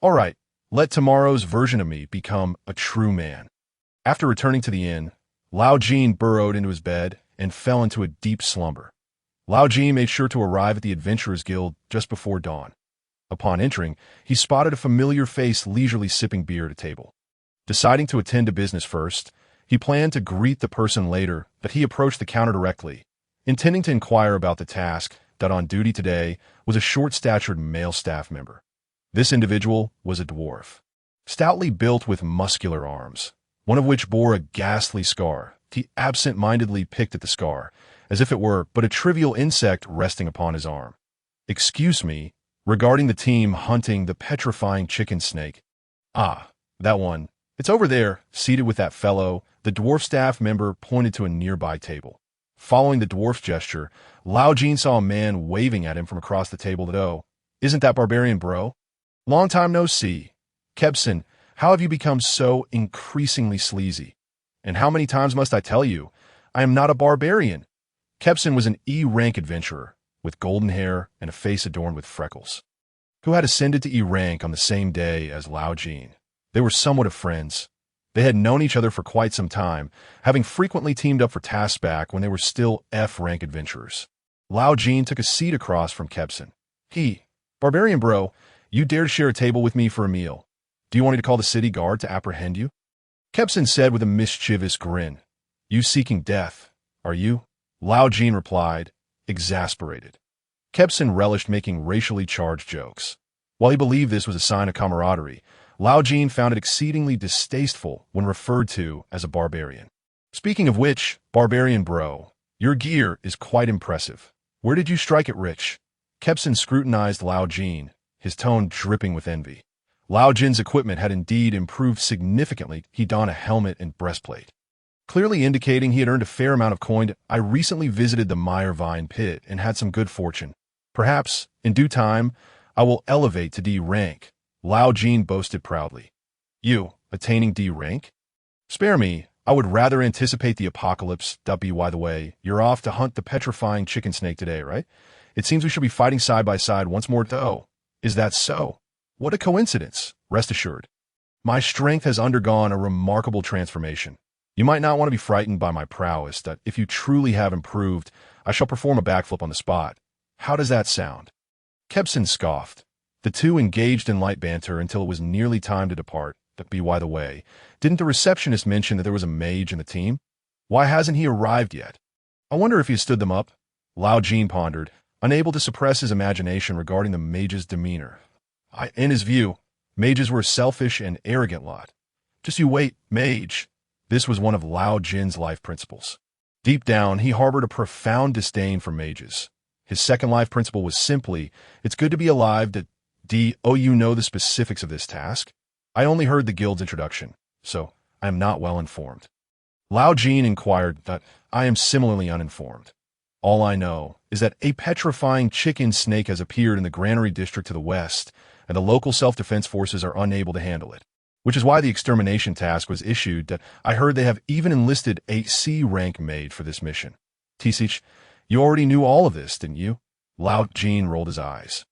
All right, let tomorrow's version of me become a true man. After returning to the inn, Lao Jin burrowed into his bed and fell into a deep slumber. Lao Jin made sure to arrive at the Adventurers Guild just before dawn. Upon entering, he spotted a familiar face leisurely sipping beer at a table. Deciding to attend to business first, he planned to greet the person later, but he approached the counter directly, intending to inquire about the task that on duty today was a short-statured male staff member. This individual was a dwarf, stoutly built with muscular arms, one of which bore a ghastly scar. He absent-mindedly picked at the scar, as if it were but a trivial insect resting upon his arm. Excuse me, regarding the team hunting the petrifying chicken snake. Ah, that one. It's over there, seated with that fellow. The dwarf staff member pointed to a nearby table. Following the dwarf's gesture, Lao Jin saw a man waving at him from across the table that, "Oh, isn't that barbarian, bro? Long time no see. Kebson, how have you become so increasingly sleazy? And how many times must I tell you, I am not a barbarian?" Kebson was an E-rank adventurer, with golden hair and a face adorned with freckles, who had ascended to E-rank on the same day as Lao Jin. They were somewhat of friends. They had known each other for quite some time, having frequently teamed up for tasks back when they were still F-rank adventurers. Lao Jin took a seat across from Kebson. "Barbarian bro, you dare to share a table with me for a meal. Do you want me to call the city guard to apprehend you?" Kebson said with a mischievous grin. "You seeking death, are you?" Lao Jin replied, exasperated. Kebson relished making racially charged jokes. While he believed this was a sign of camaraderie, Lao Jin found it exceedingly distasteful when referred to as a barbarian. "Speaking of which, barbarian bro, your gear is quite impressive. Where did you strike it rich?" Kebson scrutinized Lao Jin, his tone dripping with envy. Lao Jin's equipment had indeed improved significantly. He donned a helmet and breastplate, clearly indicating he had earned a fair amount of coin. "I recently visited the Meyervine pit and had some good fortune. Perhaps, in due time, I will elevate to D rank," Lao Jin boasted proudly. "You, attaining D rank? Spare me, I would rather anticipate the apocalypse. By the way, you're off to hunt the petrifying chicken snake today, right? It seems we should be fighting side by side once more. Oh, is that so? What a coincidence. Rest assured, my strength has undergone a remarkable transformation. You might not want to be frightened by my prowess, that if you truly have improved, I shall perform a backflip on the spot. How does that sound?" Kebson scoffed. The two engaged in light banter until it was nearly time to depart. By the way, didn't the receptionist mention that there was a mage in the team? Why hasn't he arrived yet? I wonder if he stood them up? Lao Jin pondered, unable to suppress his imagination regarding the mage's demeanor. In his view, mages were a selfish and arrogant lot. Just you wait, mage. This was one of Lao Jin's life principles. Deep down, he harbored a profound disdain for mages. His second life principle was simply, it's good to be alive. You know the specifics of this task? I only heard the guild's introduction, so I am not well informed. Lao Jin inquired that I am similarly uninformed. All I know is that a petrifying chicken snake has appeared in the granary district to the west, and the local self-defense forces are unable to handle it. Which is why the extermination task was issued. I heard they have even enlisted a C-rank maid for this mission. Tisich, you already knew all of this, didn't you? Lao Jin rolled his eyes.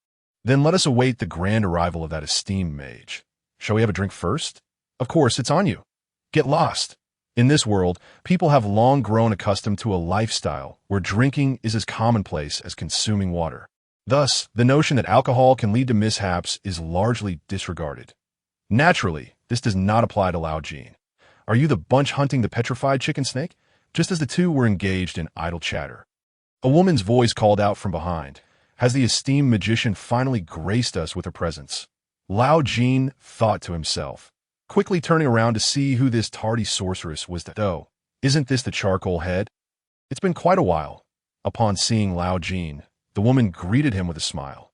Then let us await the grand arrival of that esteemed mage. Shall we have a drink first? Of course, it's on you. Get lost. In this world, people have long grown accustomed to a lifestyle where drinking is as commonplace as consuming water. Thus, the notion that alcohol can lead to mishaps is largely disregarded. Naturally, this does not apply to Lao Jin. Are you the bunch hunting the petrified chicken snake? Just as the two were engaged in idle chatter, a woman's voice called out from behind. Has the esteemed magician finally graced us with her presence? Lao Jin thought to himself, quickly turning around to see who this tardy sorceress was. Though, isn't this the charcoal head? It's been quite a while. Upon seeing Lao Jin, the woman greeted him with a smile.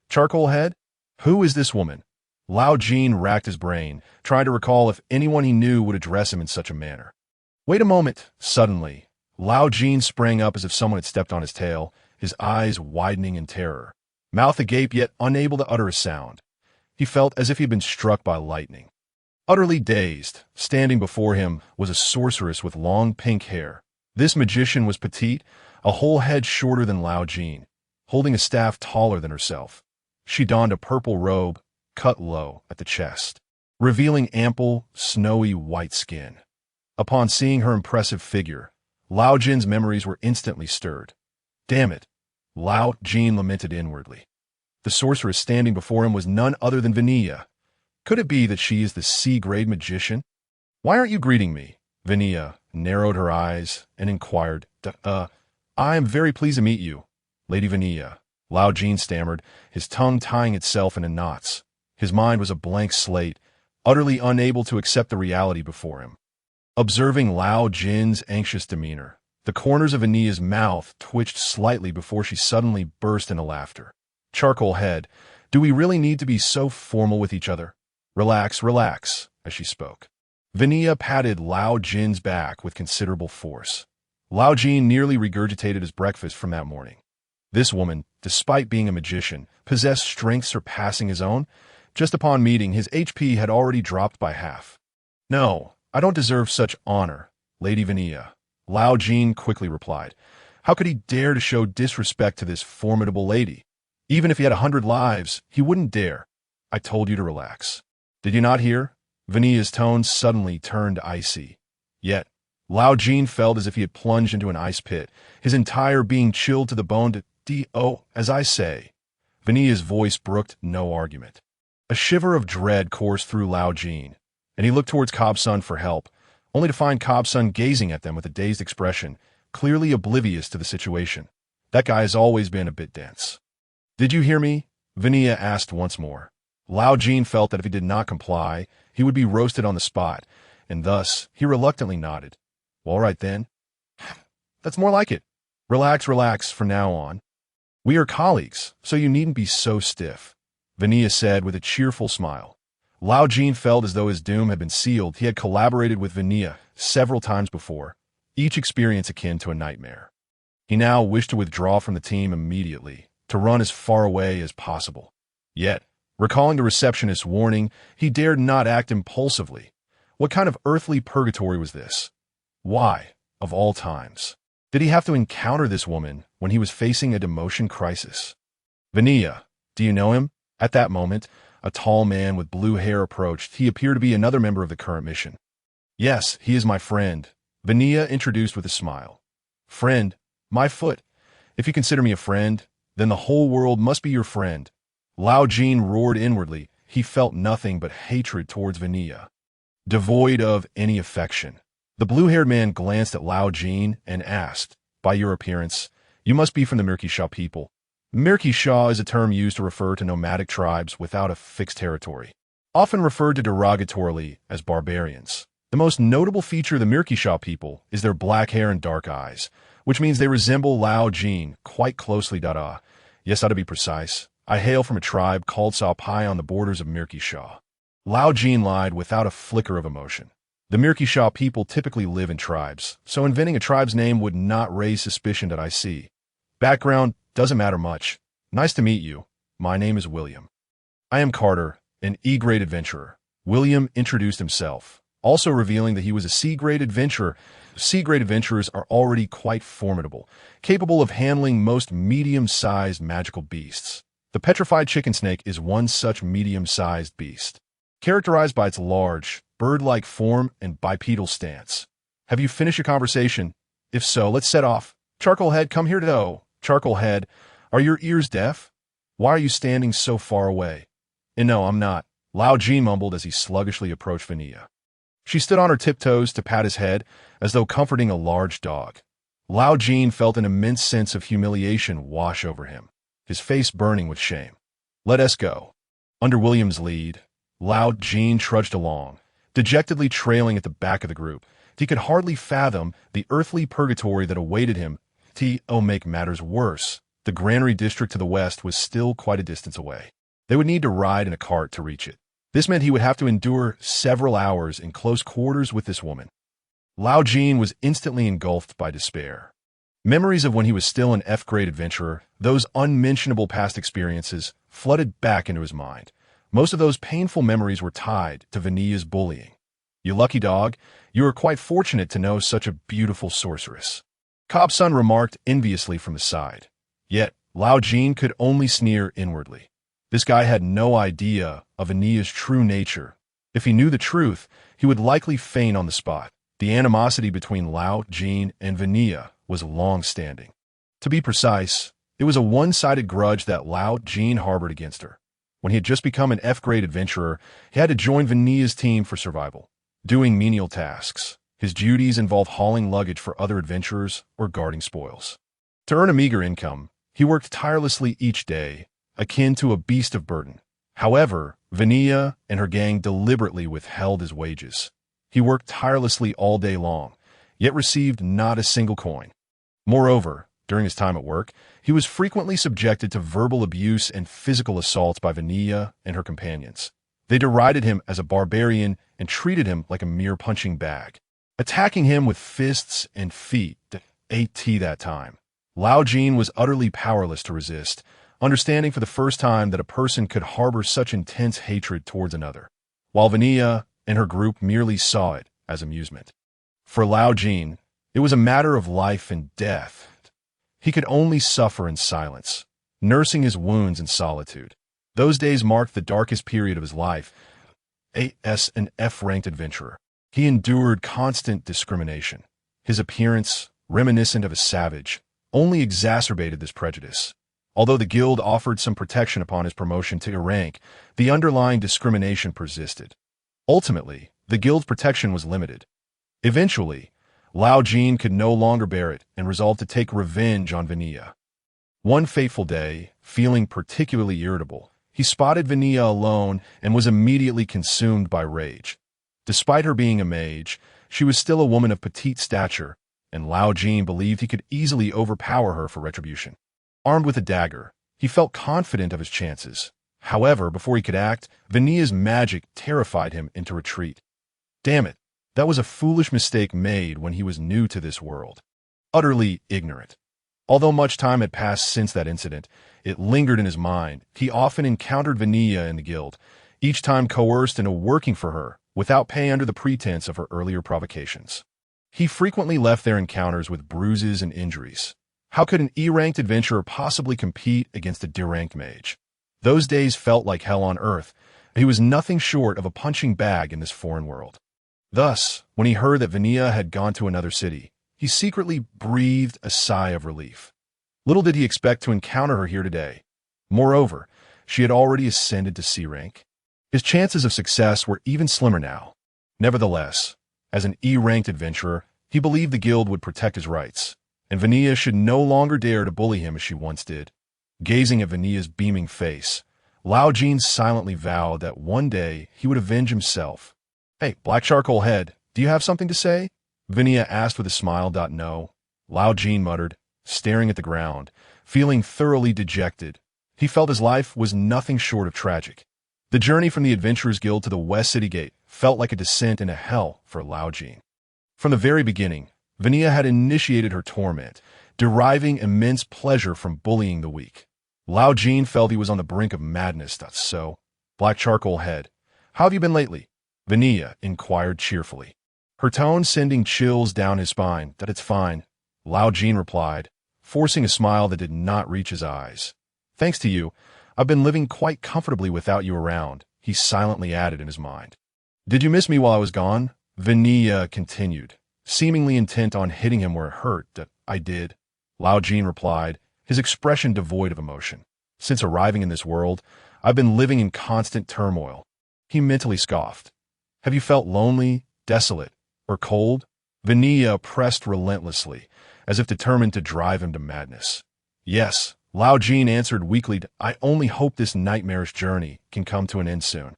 Charcoal head? Who is this woman? Lao Jin racked his brain, trying to recall if anyone he knew would address him in such a manner. Wait a moment. Suddenly, Lao Jin sprang up as if someone had stepped on his tail, his eyes widening in terror, mouth agape yet unable to utter a sound. He felt as if he had been struck by lightning. Utterly dazed, standing before him was a sorceress with long pink hair. This magician was petite, a whole head shorter than Lao Jin, holding a staff taller than herself. She donned a purple robe, cut low at the chest, revealing ample, snowy white skin. Upon seeing her impressive figure, Lao Jin's memories were instantly stirred. Damn it, Lao Jin lamented inwardly. The sorceress standing before him was none other than Vanilla. Could it be that she is the C-grade magician? Why aren't you greeting me? Vanilla narrowed her eyes and inquired. I am very pleased to meet you, Lady Vanilla. Lao Jin stammered, his tongue tying itself into knots. His mind was a blank slate, utterly unable to accept the reality before him. Observing Lao Jin's anxious demeanor, the corners of Vanilla's mouth twitched slightly before she suddenly burst into laughter. Charcoal head, do we really need to be so formal with each other? Relax, relax, as she spoke. Vanilla patted Lao Jin's back with considerable force. Lao Jin nearly regurgitated his breakfast from that morning. This woman, despite being a magician, possessed strength surpassing his own. Just upon meeting, his HP had already dropped by half. No, I don't deserve such honor, Lady Vanilla, Lao Jin quickly replied. How could he dare to show disrespect to this formidable lady? Even if he had 100 lives, he wouldn't dare. I told you to relax. Did you not hear? Vanilla's tone suddenly turned icy. Yet, Lao Jin felt as if he had plunged into an ice pit, his entire being chilled to the bone. As I say. Vanilla's voice brooked no argument. A shiver of dread coursed through Lao Jin, and he looked towards Kobsun for help, only to find Kobsun gazing at them with a dazed expression, clearly oblivious to the situation. That guy has always been a bit dense. Did you hear me? Vanilla asked once more. Lao Jin felt that if he did not comply, he would be roasted on the spot, and thus he reluctantly nodded. Well, all right then. That's more like it. Relax, relax from now on. We are colleagues, so you needn't be so stiff, Vanilla said with a cheerful smile. Lao Jin felt as though his doom had been sealed. He had collaborated with Vanilla several times before, each experience akin to a nightmare. He now wished to withdraw from the team immediately, to run as far away as possible. Yet, recalling the receptionist's warning, he dared not act impulsively. What kind of earthly purgatory was this? Why, of all times, did he have to encounter this woman when he was facing a demotion crisis? Vanilla, do you know him? At that moment, a tall man with blue hair approached. He appeared to be another member of the current mission. Yes, he is my friend, Vanilla introduced with a smile. Friend? My foot. If you consider me a friend, then the whole world must be your friend. Lao Jin roared inwardly. He felt nothing but hatred towards Vanilla, devoid of any affection. The blue-haired man glanced at Lao Jin and asked, by your appearance, you must be from the Mirkisha people. Mirkisha is a term used to refer to nomadic tribes without a fixed territory, often referred to derogatorily as barbarians. The most notable feature of the Mirkisha people is their black hair and dark eyes, which means they resemble Lao Jin quite closely. Yes, to be precise, I hail from a tribe called Saupai on the borders of Mirkisha. Lao Jin lied without a flicker of emotion. The Mirkisha people typically live in tribes, so inventing a tribe's name would not raise suspicion that I see. Background doesn't matter much. Nice to meet you. My name is William. I am Carter, an E-grade adventurer. William introduced himself, also revealing that he was a C-grade adventurer. C-grade adventurers are already quite formidable, capable of handling most medium-sized magical beasts. The petrified chicken snake is one such medium-sized beast, characterized by its large, bird-like form and bipedal stance. Have you finished your conversation? If so, let's set off. Charcoal Head, come here to Charcoal Head, are your ears deaf? Why are you standing so far away? And no, I'm not, Lao Jin mumbled as he sluggishly approached Vanilla. She stood on her tiptoes to pat his head, as though comforting a large dog. Lao Jin felt an immense sense of humiliation wash over him, his face burning with shame. Let us go. Under William's lead, Lao Jin trudged along, dejectedly trailing at the back of the group. He could hardly fathom the earthly purgatory that awaited him. To make matters worse, the granary district to the west was still quite a distance away. They would need to ride in a cart to reach it. This meant he would have to endure several hours in close quarters with this woman. Lao Jin was instantly engulfed by despair. Memories of when he was still an F-grade adventurer, those unmentionable past experiences, flooded back into his mind. Most of those painful memories were tied to Vanilla's bullying. You lucky dog, you are quite fortunate to know such a beautiful sorceress. Cobson remarked enviously from the side. Yet, Lao Jin could only sneer inwardly. This guy had no idea of Vanilla's true nature. If he knew the truth, he would likely feign on the spot. The animosity between Lao Jin and Vanilla was long-standing. To be precise, it was a one-sided grudge that Lao Jin harbored against her. When he had just become an F-grade adventurer, he had to join Vanilla's team for survival, doing menial tasks. His duties involved hauling luggage for other adventurers or guarding spoils. To earn a meager income, he worked tirelessly each day, akin to a beast of burden. However, Vanilla and her gang deliberately withheld his wages. He worked tirelessly all day long, yet received not a single coin. Moreover, during his time at work, he was frequently subjected to verbal abuse and physical assaults by Vanilla and her companions. They derided him as a barbarian and treated him like a mere punching bag, attacking him with fists and feet. That time, Lao Jin was utterly powerless to resist, understanding for the first time that a person could harbor such intense hatred towards another, while Vanilla and her group merely saw it as amusement. For Lao Jin, it was a matter of life and death. He could only suffer in silence, nursing his wounds in solitude. Those days marked the darkest period of his life. As an F-ranked adventurer, he endured constant discrimination. His appearance, reminiscent of a savage, only exacerbated this prejudice. Although the guild offered some protection upon his promotion to rank, the underlying discrimination persisted. Ultimately, the guild's protection was limited. Eventually, Lao Jin could no longer bear it and resolved to take revenge on Vanilla. One fateful day, feeling particularly irritable, he spotted Vanilla alone and was immediately consumed by rage. Despite her being a mage, she was still a woman of petite stature, and Lao Jin believed he could easily overpower her for retribution. Armed with a dagger, he felt confident of his chances. However, before he could act, Vanilla's magic terrified him into retreat. Damn it, that was a foolish mistake made when he was new to this world. Utterly ignorant. Although much time had passed since that incident, it lingered in his mind. He often encountered Vanilla in the guild, each time coerced into working for her, without pay under the pretense of her earlier provocations. He frequently left their encounters with bruises and injuries. How could an E-ranked adventurer possibly compete against a D-ranked mage? Those days felt like hell on earth. He was nothing short of a punching bag in this foreign world. Thus, when he heard that Vanilla had gone to another city, he secretly breathed a sigh of relief. Little did he expect to encounter her here today. Moreover, she had already ascended to C rank. His chances of success were even slimmer now. Nevertheless, as an E-ranked adventurer, he believed the guild would protect his rights, and Vanilla should no longer dare to bully him as she once did. Gazing at Vanilla's beaming face, Lao Jin silently vowed that one day he would avenge himself. Hey, Black Charcoal Head, do you have something to say? Vanilla asked with a smile. No, Lao Jin muttered, staring at the ground, feeling thoroughly dejected. He felt his life was nothing short of tragic. The journey from the Adventurers Guild to the West City Gate felt like a descent into hell for Lao Jin. From the very beginning, Vanilla had initiated her torment, deriving immense pleasure from bullying the weak. Lao Jin felt he was on the brink of madness. That's so. Black charcoal head. How have you been lately? Vanilla inquired cheerfully, her tone sending chills down his spine. That it's fine, Lao Jin replied, forcing a smile that did not reach his eyes. Thanks to you, I've been living quite comfortably without you around, he silently added in his mind. Did you miss me while I was gone? Vanilla continued, seemingly intent on hitting him where it hurt. That I did, Lao Jin replied, his expression devoid of emotion. Since arriving in this world, I've been living in constant turmoil. He mentally scoffed. Have you felt lonely, desolate, or cold? Vanilla pressed relentlessly, as if determined to drive him to madness. Yes, Lao Jin answered weakly. I only hope this nightmarish journey can come to an end soon.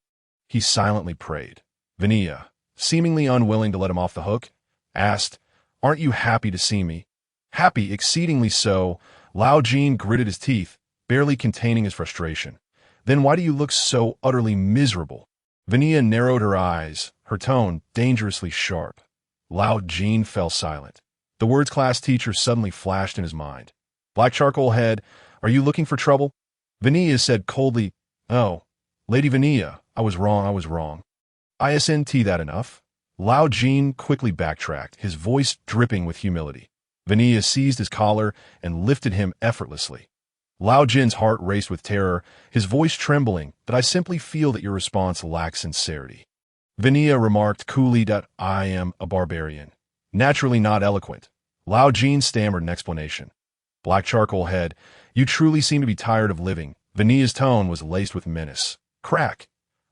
He silently prayed. Vanilla, seemingly unwilling to let him off the hook, asked, Aren't you happy to see me? Happy, exceedingly so, Lao Jin gritted his teeth, barely containing his frustration. Then why do you look so utterly miserable? Vanilla narrowed her eyes, her tone dangerously sharp. Lao Jin fell silent. The words class teacher suddenly flashed in his mind. Black charcoal head, are you looking for trouble? Vanilla said coldly, Oh, Lady Vanilla, I was wrong. Isn't that enough? Lao Jin quickly backtracked, his voice dripping with humility. Vanilla seized his collar and lifted him effortlessly. Lao Jin's heart raced with terror, his voice trembling, that I simply feel that your response lacks sincerity. Vanilla remarked coolly that I am a barbarian. Naturally not eloquent. Lao Jin stammered an explanation. Black charcoal head, you truly seem to be tired of living. Vanilla's tone was laced with menace. Crack.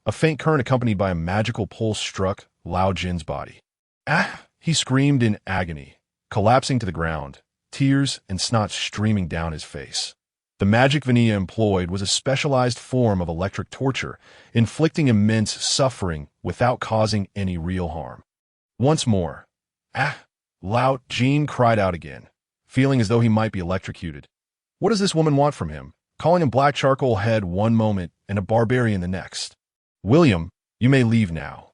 A faint current accompanied by a magical pulse struck Lao Jin's body. Ah! He screamed in agony, collapsing to the ground, tears and snot streaming down his face. The magic Vanilla employed was a specialized form of electric torture, inflicting immense suffering without causing any real harm. Once more. Ah! Lao Jin cried out again, feeling as though he might be electrocuted. What does this woman want from him, calling him black charcoal head one moment and a barbarian the next? William, you may leave now.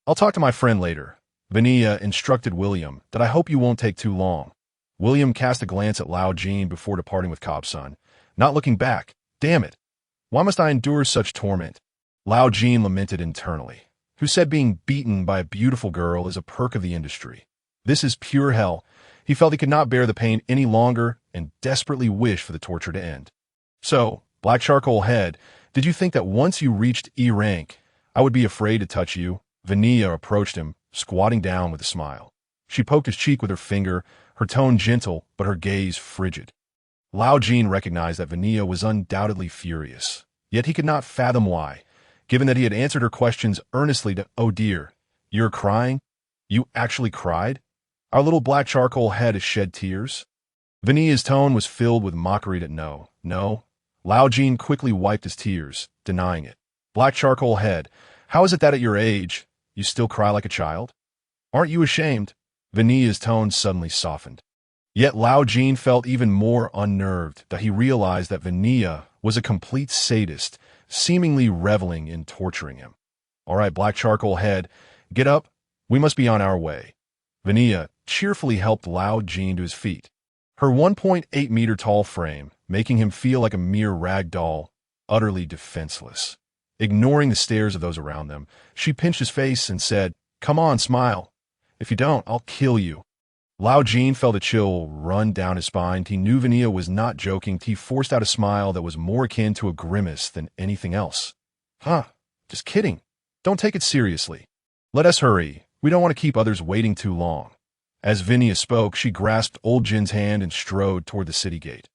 I'll talk to my friend later. Vanilla instructed William that I hope you won't take too long. William cast a glance at Lao Jin before departing with Cobson, not looking back. Damn it. Why must I endure such torment? Lao Jin lamented internally. Who said being beaten by a beautiful girl is a perk of the industry? This is pure hell. He felt he could not bear the pain any longer and desperately wished for the torture to end. So, Black Charcoal Head, did you think that once you reached E rank, I would be afraid to touch you? Vanilla approached him, squatting down with a smile. She poked his cheek with her finger, her tone gentle, but her gaze frigid. Lao Jin recognized that Vanilla was undoubtedly furious, yet he could not fathom why, given that he had answered her questions earnestly to, oh dear, you're crying? You actually cried? Our little black charcoal head has shed tears? Vanilla's tone was filled with mockery that no. Lao Jin quickly wiped his tears, denying it. Black charcoal head, how is it that at your age, you still cry like a child? Aren't you ashamed? Vanilla's tone suddenly softened. Yet Lao Jin felt even more unnerved that he realized that Vanilla was a complete sadist, seemingly reveling in torturing him. All right, black charcoal head, get up. We must be on our way. Vanilla cheerfully helped Lao Jin to his feet, her 1.8-meter tall frame making him feel like a mere rag doll, utterly defenseless. Ignoring the stares of those around them, she pinched his face and said, Come on, smile. If you don't, I'll kill you. Lao Jin felt a chill run down his spine. He knew Vanilla was not joking. He forced out a smile that was more akin to a grimace than anything else. Huh, just kidding. Don't take it seriously. Let us hurry. We don't want to keep others waiting too long. As Vanilla spoke, she grasped Old Jin's hand and strode toward the city gate.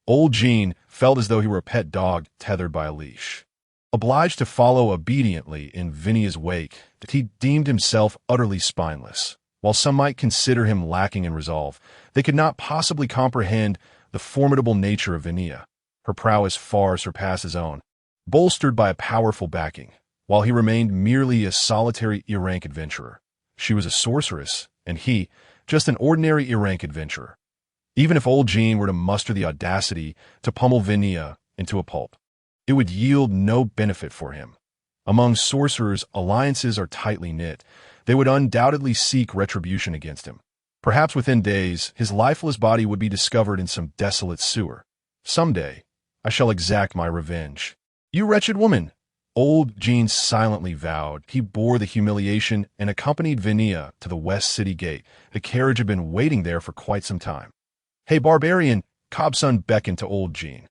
Old Jin felt as though he were a pet dog tethered by a leash. Obliged to follow obediently in Vannilla's wake, that he deemed himself utterly spineless. While some might consider him lacking in resolve, they could not possibly comprehend the formidable nature of Vanilla. Her prowess far surpassed his own, bolstered by a powerful backing, while he remained merely a solitary E-rank adventurer. She was a sorceress, and he, just an ordinary E-rank adventurer. Even if Old Jin were to muster the audacity to pummel Vanilla into a pulp, it would yield no benefit for him. Among sorcerers, alliances are tightly knit. They would undoubtedly seek retribution against him. Perhaps within days, his lifeless body would be discovered in some desolate sewer. Someday, I shall exact my revenge. You wretched woman! Old Jin silently vowed. He bore the humiliation and accompanied Vinia to the West City Gate. The carriage had been waiting there for quite some time. Hey, barbarian! Cobsun beckoned to old Jin.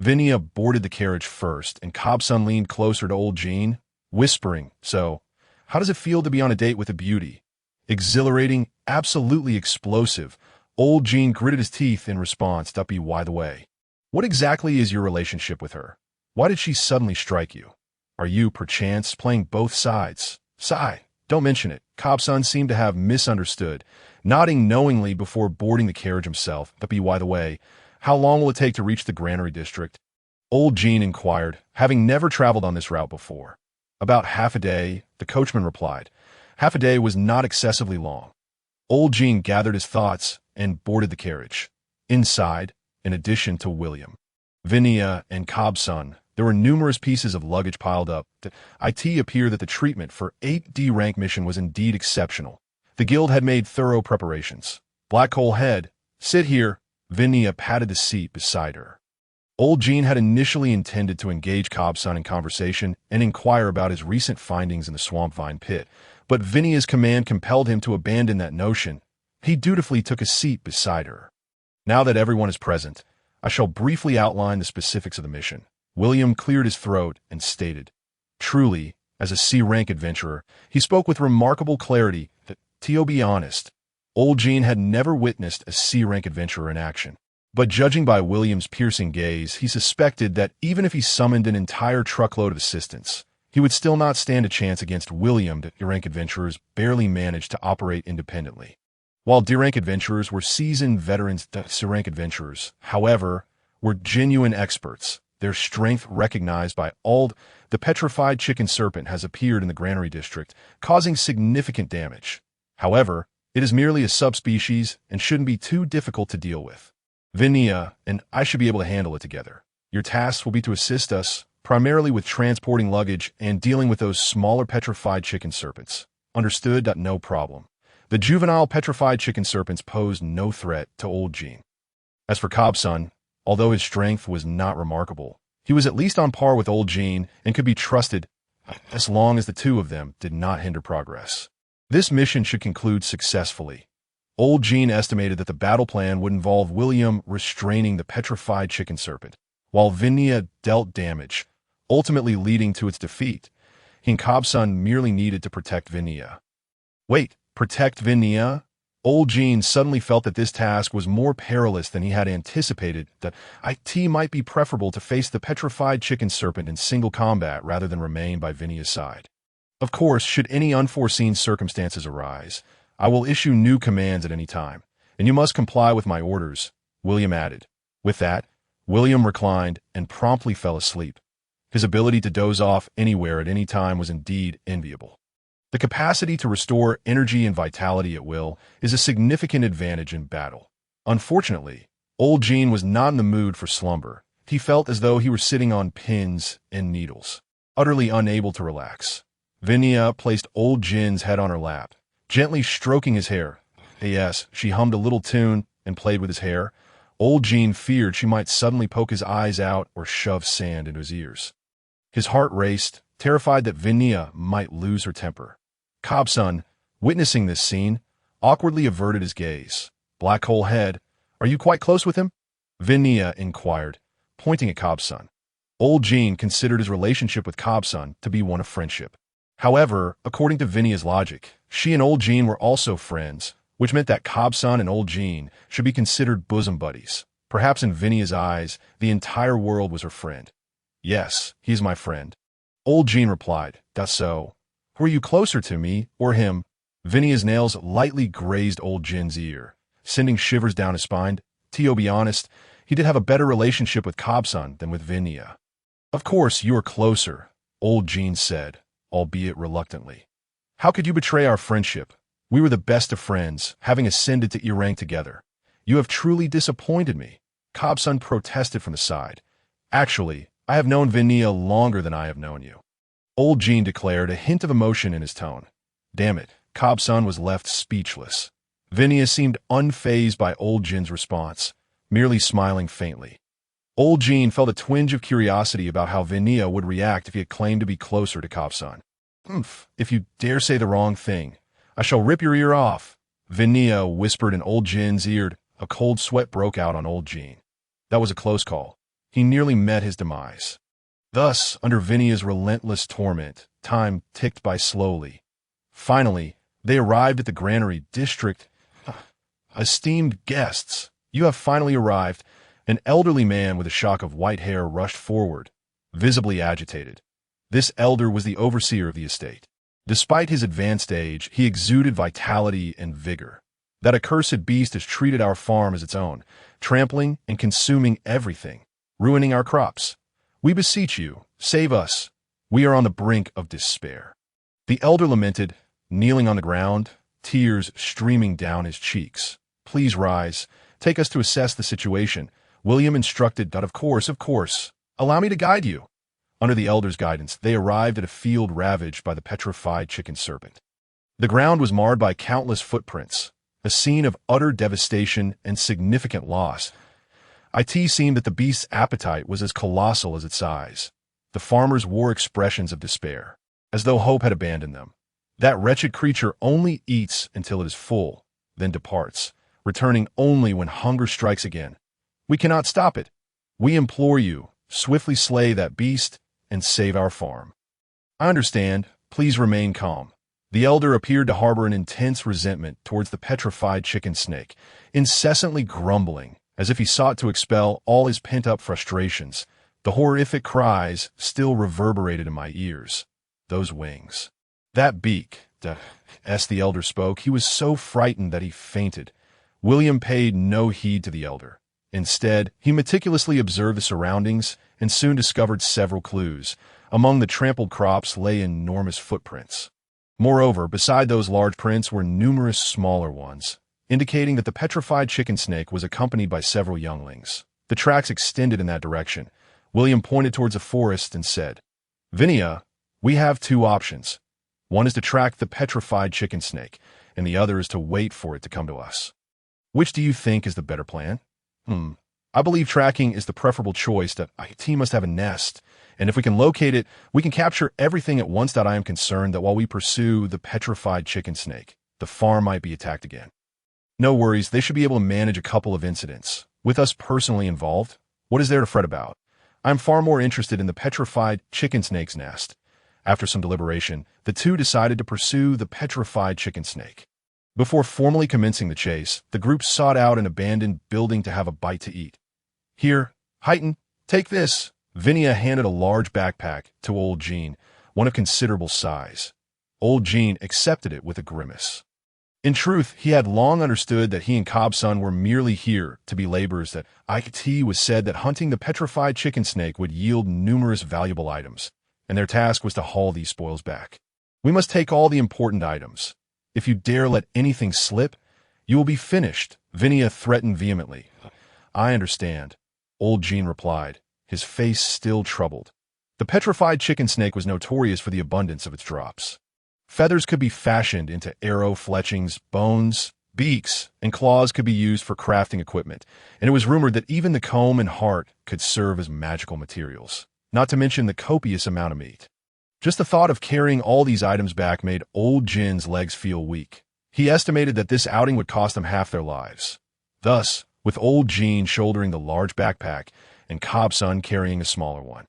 Vinia boarded the carriage first, and Cobsun leaned closer to old Jin, whispering, "So, how does it feel to be on a date with a beauty?" Exhilarating, absolutely explosive. Old Jin gritted his teeth in response. Duppy, why the way? What exactly is your relationship with her? Why did she suddenly strike you? Are you, perchance, playing both sides? Sigh, don't mention it. Cobsun seemed to have misunderstood, nodding knowingly before boarding the carriage himself. Duppy, why the way? How long will it take to reach the granary district? Old Jin inquired, having never traveled on this route before. About half a day, the coachman replied. Half a day was not excessively long. Old Jin gathered his thoughts and boarded the carriage. Inside, in addition to William, Vinia, and Cobsun, there were numerous pieces of luggage piled up. It appeared that the treatment for 8D rank mission was indeed exceptional. The guild had made thorough preparations. Black Hole Head, sit here. Vinia patted the seat beside her. Old Jin had initially intended to engage Cobsun in conversation and inquire about his recent findings in the Swamp Vine pit, but Vinia's command compelled him to abandon that notion. He dutifully took a seat beside her. Now that everyone is present, I shall briefly outline the specifics of the mission. William cleared his throat and stated, truly, as a C-rank adventurer, he spoke with remarkable clarity that, to be honest, Old Jin had never witnessed a C-rank adventurer in action. But judging by William's piercing gaze, he suspected that even if he summoned an entire truckload of assistants, he would still not stand a chance against William. D-rank adventurers barely managed to operate independently. While D-rank adventurers were seasoned veterans, C-rank adventurers, however, were genuine experts, their strength recognized by all. The petrified chicken serpent has appeared in the granary district, causing significant damage. However, it is merely a subspecies and shouldn't be too difficult to deal with. Vinia and I should be able to handle it together. Your tasks will be to assist us, primarily with transporting luggage and dealing with those smaller petrified chicken serpents. Understood? No problem. The juvenile petrified chicken serpents posed no threat to Old Jin. As for Cobsun, although his strength was not remarkable, he was at least on par with Old Jin and could be trusted as long as the two of them did not hinder progress. This mission should conclude successfully. Old Jin estimated that the battle plan would involve William restraining the petrified chicken serpent, while Vinia dealt damage, ultimately leading to its defeat. He and Cobsun merely needed to protect Vinia. Wait, protect Vinia? Old Jin suddenly felt that this task was more perilous than he had anticipated, that it might be preferable to face the petrified chicken serpent in single combat rather than remain by Vinia's side. Of course, should any unforeseen circumstances arise, I will issue new commands at any time, and you must comply with my orders, William added. With that, William reclined and promptly fell asleep. His ability to doze off anywhere at any time was indeed enviable. The capacity to restore energy and vitality at will is a significant advantage in battle. Unfortunately, Old Jin was not in the mood for slumber. He felt as though he were sitting on pins and needles, utterly unable to relax. Vinia placed Old Jin's head on her lap, gently stroking his hair. Yes, she hummed a little tune and played with his hair. Old Jin feared she might suddenly poke his eyes out or shove sand into his ears. His heart raced, terrified that Vinia might lose her temper. Cobsun, witnessing this scene, awkwardly averted his gaze. Black Hole Head, are you quite close with him? Vinia inquired, pointing at Cobsun. Old Jin considered his relationship with Cobsun to be one of friendship. However, according to Vinia's logic, she and Old Jin were also friends, which meant that Cobsun and Old Jin should be considered bosom buddies. Perhaps in Vinia's eyes, the entire world was her friend. Yes, he's my friend. Old Jin replied, that's so. Were you closer to me or him? Vinia's nails lightly grazed Old Jin's ear, sending shivers down his spine. To be honest, he did have a better relationship with Cobsun than with Vinia. Of course, you are closer, Old Jin said, albeit reluctantly. How could you betray our friendship? We were the best of friends, having ascended to E-rank together. You have truly disappointed me. Cobsun protested from the side. Actually, I have known Vinia longer than I have known you. Old Jin declared, a hint of emotion in his tone. Damn it, Cobsun was left speechless. Vinia seemed unfazed by old Jin's response, merely smiling faintly. Old Jin felt a twinge of curiosity about how Vinia would react if he had claimed to be closer to Kobsun. If you dare say the wrong thing, I shall rip your ear off, Vinia whispered in old Jin's ear. A cold sweat broke out on old Jin. That was a close call. He nearly met his demise. Thus, under Vinia's relentless torment, time ticked by slowly. Finally, they arrived at the granary district. Esteemed guests, you have finally arrived. An elderly man with a shock of white hair rushed forward, visibly agitated. This elder was the overseer of the estate. Despite his advanced age, he exuded vitality and vigor. That accursed beast has treated our farm as its own, trampling and consuming everything, ruining our crops. We beseech you, save us. We are on the brink of despair. The elder lamented, kneeling on the ground, tears streaming down his cheeks. Please rise. Take us to assess the situation. William instructed. Of course. Allow me to guide you. Under the elder's guidance, they arrived at a field ravaged by the petrified chicken serpent. The ground was marred by countless footprints, a scene of utter devastation and significant loss. It seemed that the beast's appetite was as colossal as its size. The farmers wore expressions of despair, as though hope had abandoned them. That wretched creature only eats until it is full, then departs, returning only when hunger strikes again. We cannot stop it. We implore you, swiftly slay that beast and save our farm. I understand. Please remain calm. The elder appeared to harbor an intense resentment towards the petrified chicken snake, incessantly grumbling, as if he sought to expel all his pent-up frustrations. The horrific cries still reverberated in my ears. Those wings. That beak. As the elder spoke, he was so frightened that he fainted. William paid no heed to the elder. Instead, he meticulously observed the surroundings and soon discovered several clues. Among the trampled crops lay enormous footprints. Moreover, beside those large prints were numerous smaller ones, indicating that the petrified chicken snake was accompanied by several younglings. The tracks extended in that direction. William pointed towards a forest and said, Vinia, we have two options. One is to track the petrified chicken snake, and the other is to wait for it to come to us. Which do you think is the better plan? I believe tracking is the preferable choice. That IT must have a nest, and if we can locate it, we can capture everything at once. I am concerned that while we pursue the petrified chicken snake, the farm might be attacked again. No worries, they should be able to manage a couple of incidents. With us personally involved, what is there to fret about? I'm far more interested in the petrified chicken snake's nest. After some deliberation, the two decided to pursue the petrified chicken snake. Before formally commencing the chase, the group sought out an abandoned building to have a bite to eat. Here, Heighten, take this. Vinia handed a large backpack to old Jin, one of considerable size. Old Jin accepted it with a grimace. In truth, he had long understood that he and Kobsun were merely here to be laborers. That it was said that hunting the petrified chicken snake would yield numerous valuable items, and their task was to haul these spoils back. We must take all the important items. If you dare let anything slip, you will be finished, Vinia threatened vehemently. I understand, old Jin replied, his face still troubled. The petrified chicken snake was notorious for the abundance of its drops. Feathers could be fashioned into arrow fletchings, bones, beaks, and claws could be used for crafting equipment, and it was rumored that even the comb and heart could serve as magical materials, not to mention the copious amount of meat. Just the thought of carrying all these items back made old Jin's legs feel weak. He estimated that this outing would cost them half their lives. Thus, with old Jin shouldering the large backpack and Kobsun carrying a smaller one,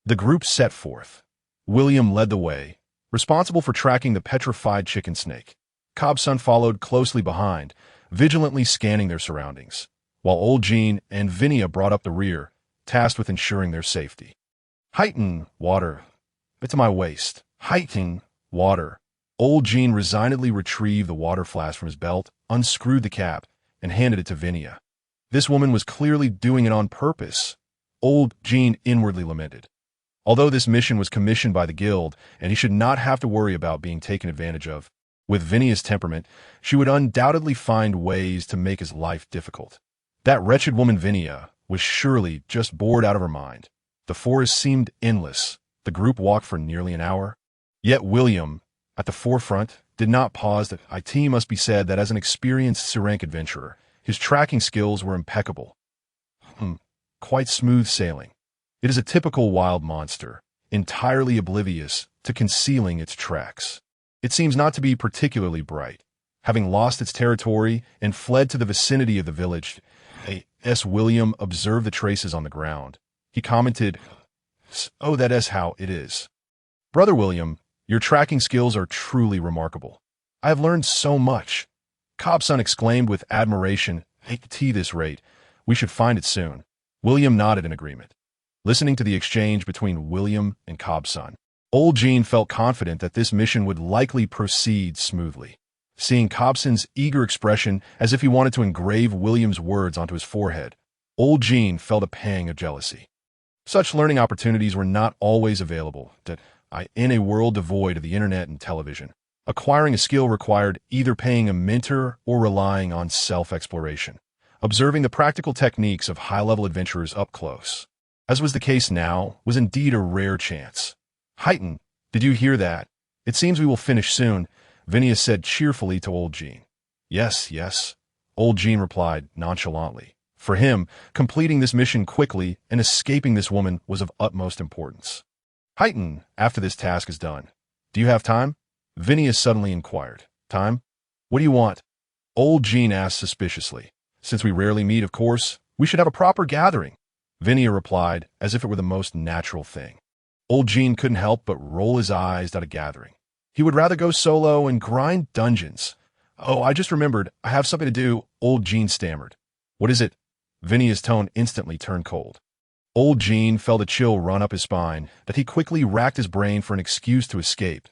the group set forth. William led the way, responsible for tracking the petrified chicken snake. Kobsun followed closely behind, vigilantly scanning their surroundings, while old Jin and Vinia brought up the rear, tasked with ensuring their safety. Heighten, water. It's my waist. Heighten, water. Old Jin resignedly retrieved the water flask from his belt, unscrewed the cap, and handed it to Vinia. This woman was clearly doing it on purpose. Old Jin inwardly lamented. Although this mission was commissioned by the guild, and he should not have to worry about being taken advantage of, with Vinia's temperament, she would undoubtedly find ways to make his life difficult. That wretched woman Vinia was surely just bored out of her mind. The forest seemed endless. The group walked for nearly an hour. Yet William, at the forefront, did not pause. That it must be said that as an experienced rank adventurer, his tracking skills were impeccable. Quite smooth sailing. It is a typical wild monster, entirely oblivious to concealing its tracks. It seems not to be particularly bright. Having lost its territory and fled to the vicinity of the village, A.S. William observed the traces on the ground. He commented, "Oh, that is how it is. Brother William, your tracking skills are truly remarkable. I have learned so much." Cobson exclaimed with admiration, "At this rate, we should find it soon." William nodded in agreement. Listening to the exchange between William and Cobson, old Jin felt confident that this mission would likely proceed smoothly. Seeing Cobson's eager expression as if he wanted to engrave William's words onto his forehead, old Jin felt a pang of jealousy. Such learning opportunities were not always available, in a world devoid of the internet and television. Acquiring a skill required either paying a mentor or relying on self-exploration, observing the practical techniques of high-level adventurers up close. As was the case now, was indeed a rare chance. "Heighten, did you hear that? It seems we will finish soon," Phineas said cheerfully to old Jin. Yes, yes, old Jin replied nonchalantly. For him, completing this mission quickly and escaping this woman was of utmost importance. "Heighten, after this task is done, do you have time?" Phineas suddenly inquired. "Time? What do you want?" Old Jin asked suspiciously. "Since we rarely meet, of course, we should have a proper gathering," Phineas replied, as if it were the most natural thing. Old Jin couldn't help but roll his eyes at a gathering. He would rather go solo and grind dungeons. "Oh, I just remembered, I have something to do," old Jin stammered. "What is it?" Phineas' tone instantly turned cold. Old Jin felt a chill run up his spine, that he quickly racked his brain for an excuse to escape.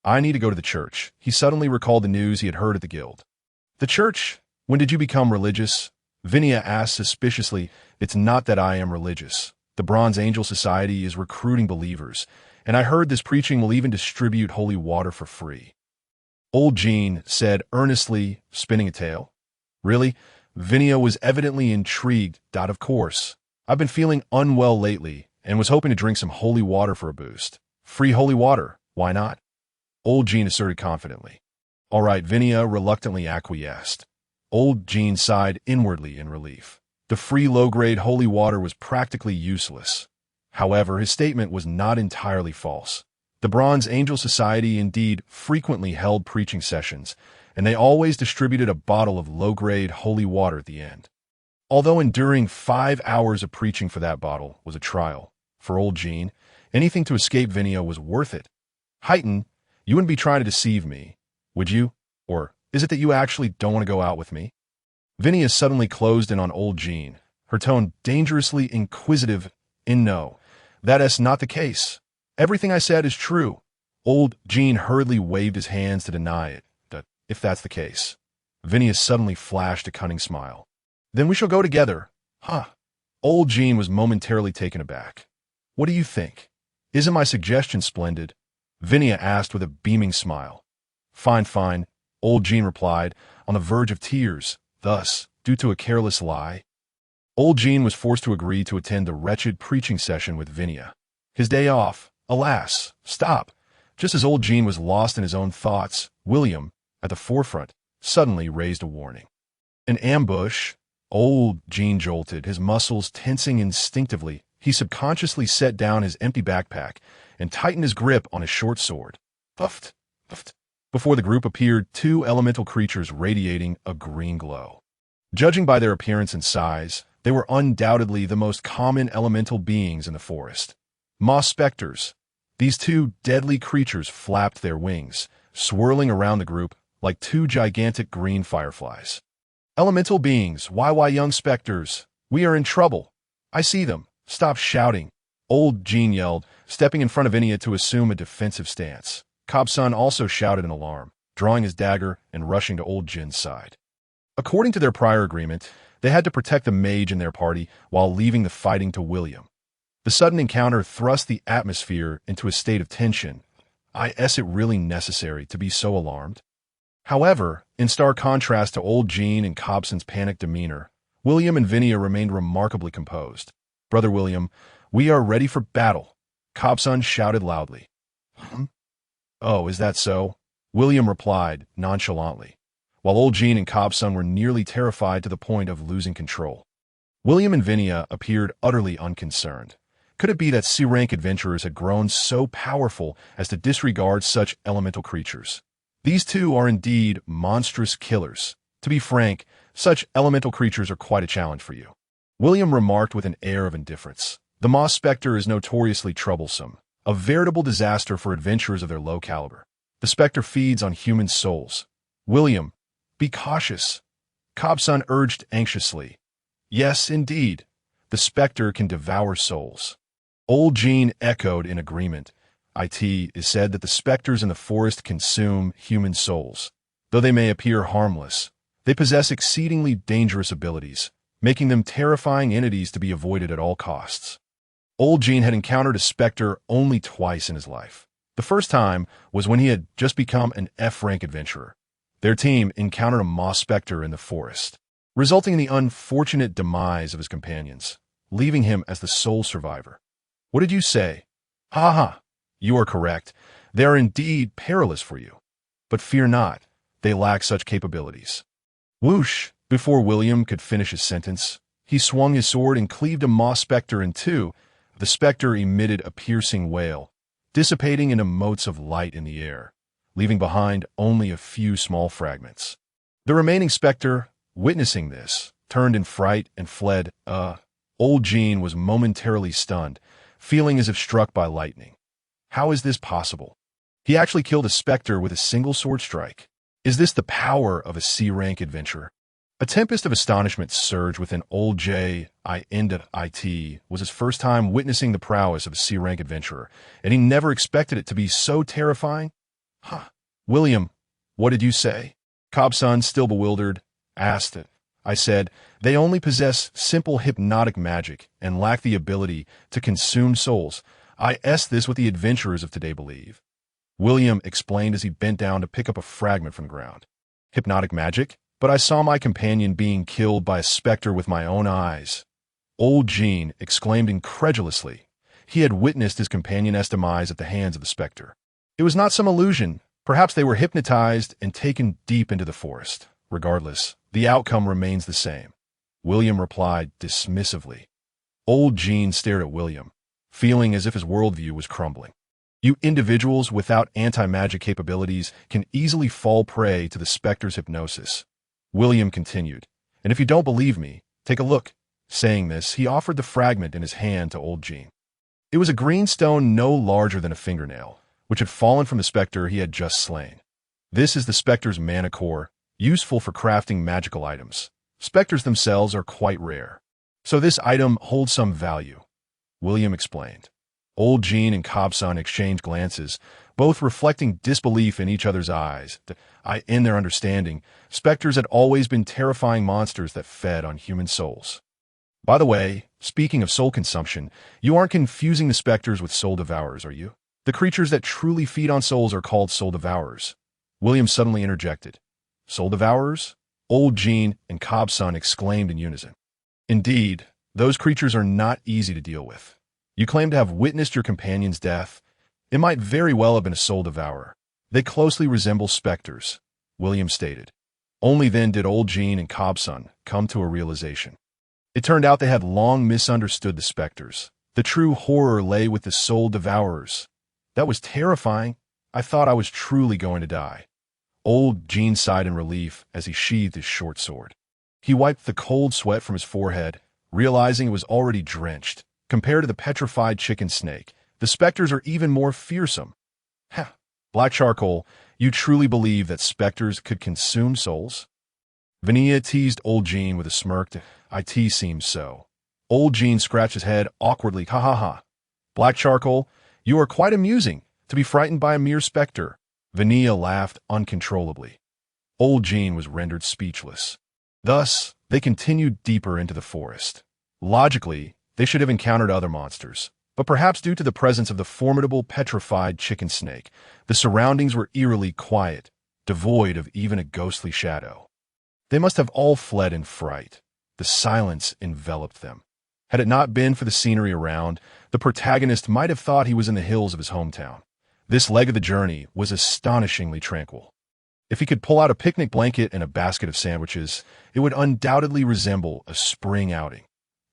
"I need to go to the church." He suddenly recalled the news he had heard at the guild. "The church? When did you become religious?" Phineas asked suspiciously. "It's not that I am religious. The Bronze Angel Society is recruiting believers, and I heard this preaching will even distribute holy water for free." Old Jin said earnestly, spinning a tale. "Really?" Phineas was evidently intrigued. "Of course. I've been feeling unwell lately, and was hoping to drink some holy water for a boost. Free holy water, why not?" Old Jin asserted confidently. "All right," Phineas reluctantly acquiesced. Old Jin sighed inwardly in relief. The free low-grade holy water was practically useless. However, his statement was not entirely false. The Bronze Angel Society indeed frequently held preaching sessions, and they always distributed a bottle of low-grade holy water at the end. Although enduring 5 hours of preaching for that bottle was a trial, for old Jin, anything to escape Phineas was worth it. "Heighten, you wouldn't be trying to deceive me, would you? Or is it that you actually don't want to go out with me?" Phineas suddenly closed in on old Jin, her tone dangerously inquisitive. "No, that is not the case. Everything I said is true." Old Jin hurriedly waved his hands to deny it. "If that's the case." Phineas suddenly flashed a cunning smile. "Then we shall go together." "Huh." Old Jin was momentarily taken aback. "What do you think? Isn't my suggestion splendid?" Phineas asked with a beaming smile. "Fine, fine," old Jin replied, on the verge of tears. Thus, due to a careless lie, old Jin was forced to agree to attend the wretched preaching session with Phineas. His day off. Alas, stop. Just as old Jin was lost in his own thoughts, William, at the forefront, suddenly raised a warning. "An ambush?" Old Jin jolted, his muscles tensing instinctively. He subconsciously set down his empty backpack and tightened his grip on his short sword. Puffed, puffed. Before the group appeared 2 elemental creatures radiating a green glow. Judging by their appearance and size, they were undoubtedly the most common elemental beings in the forest. Moss specters. These 2 deadly creatures flapped their wings, swirling around the group like 2 gigantic green fireflies. "Elemental beings, why young specters, we are in trouble. I see them. Stop shouting," old Jin yelled, stepping in front of Phineas to assume a defensive stance. Cobson also shouted in alarm, drawing his dagger and rushing to old Jin's side. According to their prior agreement, they had to protect the mage in their party while leaving the fighting to William. The sudden encounter thrust the atmosphere into a state of tension. Is it really necessary to be so alarmed? However, in stark contrast to old Jin and Cobson's panicked demeanor, William and Phineas remained remarkably composed. "Brother William, we are ready for battle," Cobson shouted loudly. "Oh, is that so?" William replied nonchalantly, while old Jean and Cobson were nearly terrified to the point of losing control. William and Vinia appeared utterly unconcerned. Could it be that C-rank adventurers had grown so powerful as to disregard such elemental creatures? These two are indeed monstrous killers. To be frank, such elemental creatures are quite a challenge for you. William remarked with an air of indifference. The Moss Spectre is notoriously troublesome, a veritable disaster for adventurers of their low caliber. The Spectre feeds on human souls. William, be cautious, Cobson urged anxiously. Yes, indeed. The Spectre can devour souls. Old Jean echoed in agreement. It is said that the specters in the forest consume human souls. Though they may appear harmless, they possess exceedingly dangerous abilities, making them terrifying entities to be avoided at all costs. Old Jean had encountered a specter only twice in his life. The first time was when he had just become an F-rank adventurer. Their team encountered a moss specter in the forest, resulting in the unfortunate demise of his companions, leaving him as the sole survivor. What did you say? Ha ha! You are correct. They are indeed perilous for you. But fear not, they lack such capabilities. Whoosh! Before William could finish his sentence, he swung his sword and cleaved a moss spectre in two. The spectre emitted a piercing wail, dissipating into motes of light in the air, leaving behind only a few small fragments. The remaining spectre, witnessing this, turned in fright and fled. Old Jean was momentarily stunned, feeling as if struck by lightning. How is this possible? He actually killed a spectre with a single sword strike. Is this the power of a C-rank adventurer? A tempest of astonishment surged within old J. It was his first time witnessing the prowess of a C-rank adventurer, and he never expected it to be so terrifying. Huh. William, what did you say? Cobson, still bewildered, asked it. I said, they only possess simple hypnotic magic and lack the ability to consume souls. This what the adventurers of today believe. William explained as he bent down to pick up a fragment from the ground. Hypnotic magic? But I saw my companion being killed by a spectre with my own eyes. Old Jean exclaimed incredulously. He had witnessed his companion's demise at the hands of the spectre. It was not some illusion. Perhaps they were hypnotized and taken deep into the forest. Regardless, the outcome remains the same. William replied dismissively. Old Jean stared at William, feeling as if his worldview was crumbling. You individuals without anti-magic capabilities can easily fall prey to the spectre's hypnosis. William continued, and if you don't believe me, take a look. Saying this, he offered the fragment in his hand to old Jean. It was a green stone no larger than a fingernail, which had fallen from the spectre he had just slain. This is the spectre's mana core, useful for crafting magical items. Specters themselves are quite rare, so this item holds some value, William explained. Old Jean and Cobson exchanged glances, both reflecting disbelief in each other's eyes. In their understanding, specters had always been terrifying monsters that fed on human souls. By the way, speaking of soul consumption, you aren't confusing the specters with soul devourers, are you? The creatures that truly feed on souls are called soul devourers. William suddenly interjected. Soul devourers? Old Jean and Cobson exclaimed in unison. Indeed, those creatures are not easy to deal with. You claim to have witnessed your companion's death. It might very well have been a soul devourer. They closely resemble specters, William stated. Only then did old Jean and Cobson come to a realization. It turned out they had long misunderstood the specters. The true horror lay with the soul devourers. That was terrifying. I thought I was truly going to die. Old Jean sighed in relief as he sheathed his short sword. He wiped the cold sweat from his forehead, realizing it was already drenched. Compared to the petrified chicken snake, the specters are even more fearsome. Ha! Black charcoal, you truly believe that specters could consume souls? Vinia teased old Jean with a smirk. It seems so. Old Jean scratched his head awkwardly. Ha ha ha. Black charcoal, you are quite amusing to be frightened by a mere specter. Vinia laughed uncontrollably. Old Jean was rendered speechless. Thus, they continued deeper into the forest. Logically, they should have encountered other monsters, but perhaps due to the presence of the formidable petrified chicken snake, the surroundings were eerily quiet, devoid of even a ghostly shadow. They must have all fled in fright. The silence enveloped them. Had it not been for the scenery around, the protagonist might have thought he was in the hills of his hometown. This leg of the journey was astonishingly tranquil. If he could pull out a picnic blanket and a basket of sandwiches, it would undoubtedly resemble a spring outing.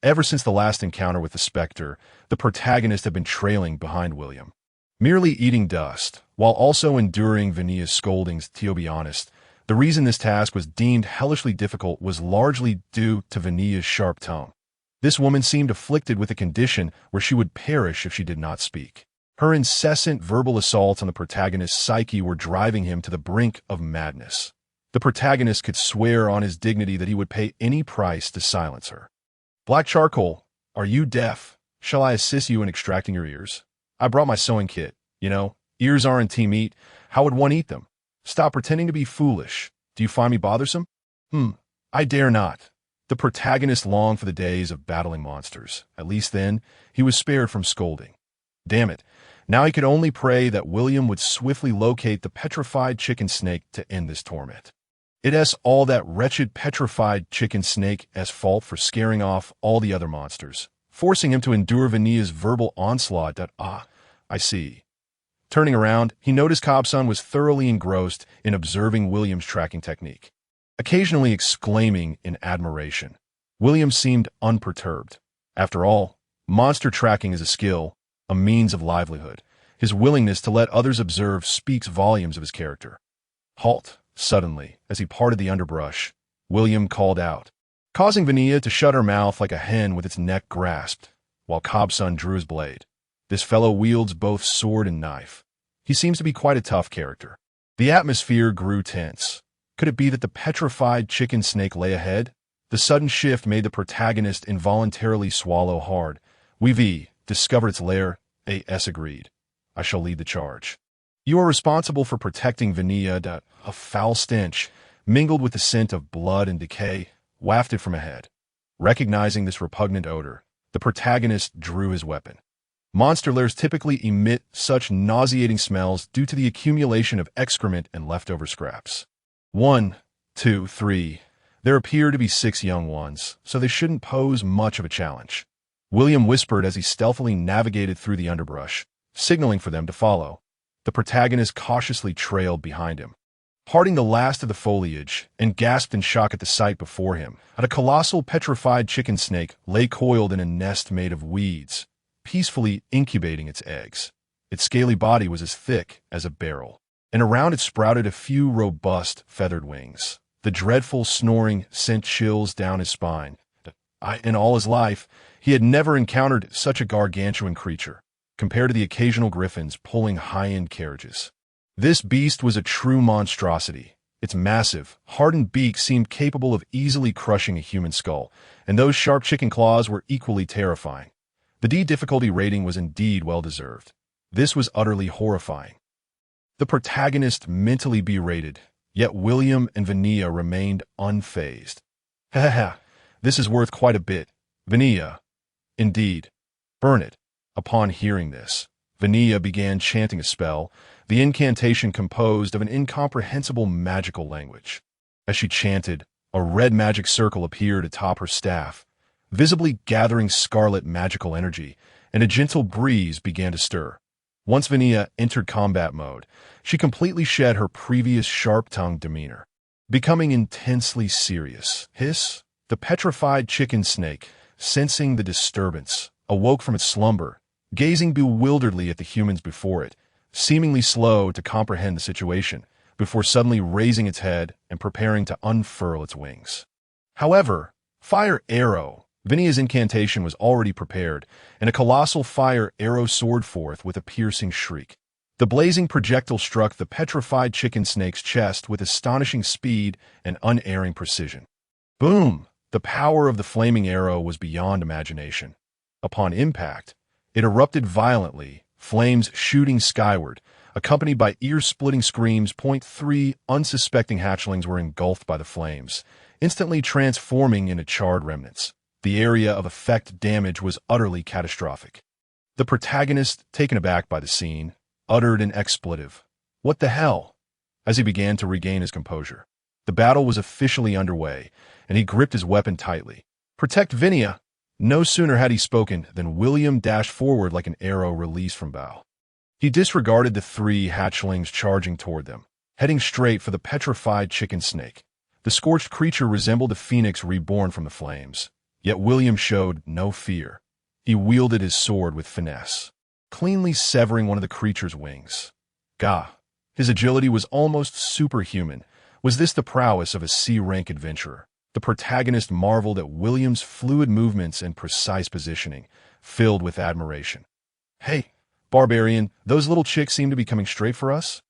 Ever since the last encounter with the Spectre, the protagonist had been trailing behind William, merely eating dust, while also enduring Vania's scoldings. To be honest, the reason this task was deemed hellishly difficult was largely due to Vania's sharp tongue. This woman seemed afflicted with a condition where she would perish if she did not speak. Her incessant verbal assaults on the protagonist's psyche were driving him to the brink of madness. The protagonist could swear on his dignity that he would pay any price to silence her. "Black charcoal, are you deaf? Shall I assist you in extracting your ears? I brought my sewing kit. Ears aren't team meat. How would one eat them? Stop pretending to be foolish. Do you find me bothersome?" I dare not. The protagonist longed for the days of battling monsters. At least then, he was spared from scolding. Damn it. Now he could only pray that William would swiftly locate the petrified chicken snake to end this torment. It is all that wretched petrified chicken snake's fault for scaring off all the other monsters, forcing him to endure Vania's verbal onslaught. I see. Turning around, he noticed Cobson was thoroughly engrossed in observing William's tracking technique, occasionally exclaiming in admiration. William seemed unperturbed. After all, monster tracking is a skill, a means of livelihood. His willingness to let others observe speaks volumes of his character. "Halt!" Suddenly, as he parted the underbrush, William called out, causing Vania to shut her mouth like a hen with its neck grasped, while Cobson drew his blade. This fellow wields both sword and knife. He seems to be quite a tough character. The atmosphere grew tense. Could it be that the petrified chicken snake lay ahead? The sudden shift made the protagonist involuntarily swallow hard. "We've discovered its lair," A.S. agreed. "I shall lead the charge. You are responsible for protecting Vania." A foul stench, mingled with the scent of blood and decay, wafted from ahead. Recognizing this repugnant odor, the protagonist drew his weapon. Monster lairs typically emit such nauseating smells due to the accumulation of excrement and leftover scraps. 1, 2, 3. There appear to be 6 young ones, so they shouldn't pose much of a challenge. William whispered as he stealthily navigated through the underbrush, signaling for them to follow. The protagonist cautiously trailed behind him, parting the last of the foliage, and gasped in shock at the sight before him. A colossal petrified chicken snake lay coiled in a nest made of weeds, peacefully incubating its eggs. Its scaly body was as thick as a barrel, and around it sprouted a few robust feathered wings. The dreadful snoring sent chills down his spine. In all his life, he had never encountered such a gargantuan creature, compared to the occasional griffins pulling high-end carriages. This beast was a true monstrosity. Its massive, hardened beak seemed capable of easily crushing a human skull, and those sharp chicken claws were equally terrifying. The D difficulty rating was indeed well-deserved. This was utterly horrifying. The protagonist mentally berated, yet William and Vania remained unfazed. "Ha, this is worth quite a bit. Vania." "Indeed. Burn it." Upon hearing this, Vania began chanting a spell, the incantation composed of an incomprehensible magical language. As she chanted, a red magic circle appeared atop her staff, visibly gathering scarlet magical energy, and a gentle breeze began to stir. Once Vania entered combat mode, she completely shed her previous sharp-tongued demeanor, becoming intensely serious. Hiss! The petrified chicken snake, sensing the disturbance, awoke from its slumber, gazing bewilderedly at the humans before it, seemingly slow to comprehend the situation, before suddenly raising its head and preparing to unfurl its wings. However, fire arrow! Vania's incantation was already prepared, and a colossal fire arrow soared forth with a piercing shriek. The blazing projectile struck the petrified chicken snake's chest with astonishing speed and unerring precision. Boom! The power of the flaming arrow was beyond imagination. Upon impact, it erupted violently, flames shooting skyward, accompanied by ear-splitting screams. 3 unsuspecting hatchlings were engulfed by the flames, instantly transforming into charred remnants. The area of effect damage was utterly catastrophic. The protagonist, taken aback by the scene, uttered an expletive. "What the hell?" as he began to regain his composure. The battle was officially underway, and he gripped his weapon tightly. "Protect Vania!" No sooner had he spoken than William dashed forward like an arrow released from bow. He disregarded the three hatchlings charging toward them, heading straight for the petrified chicken snake. The scorched creature resembled a phoenix reborn from the flames, yet William showed no fear. He wielded his sword with finesse, cleanly severing one of the creature's wings. Gah! His agility was almost superhuman. Was this the prowess of a C-rank adventurer? The protagonist marveled at William's fluid movements and precise positioning, filled with admiration. "Hey, barbarian, those little chicks seem to be coming straight for us?"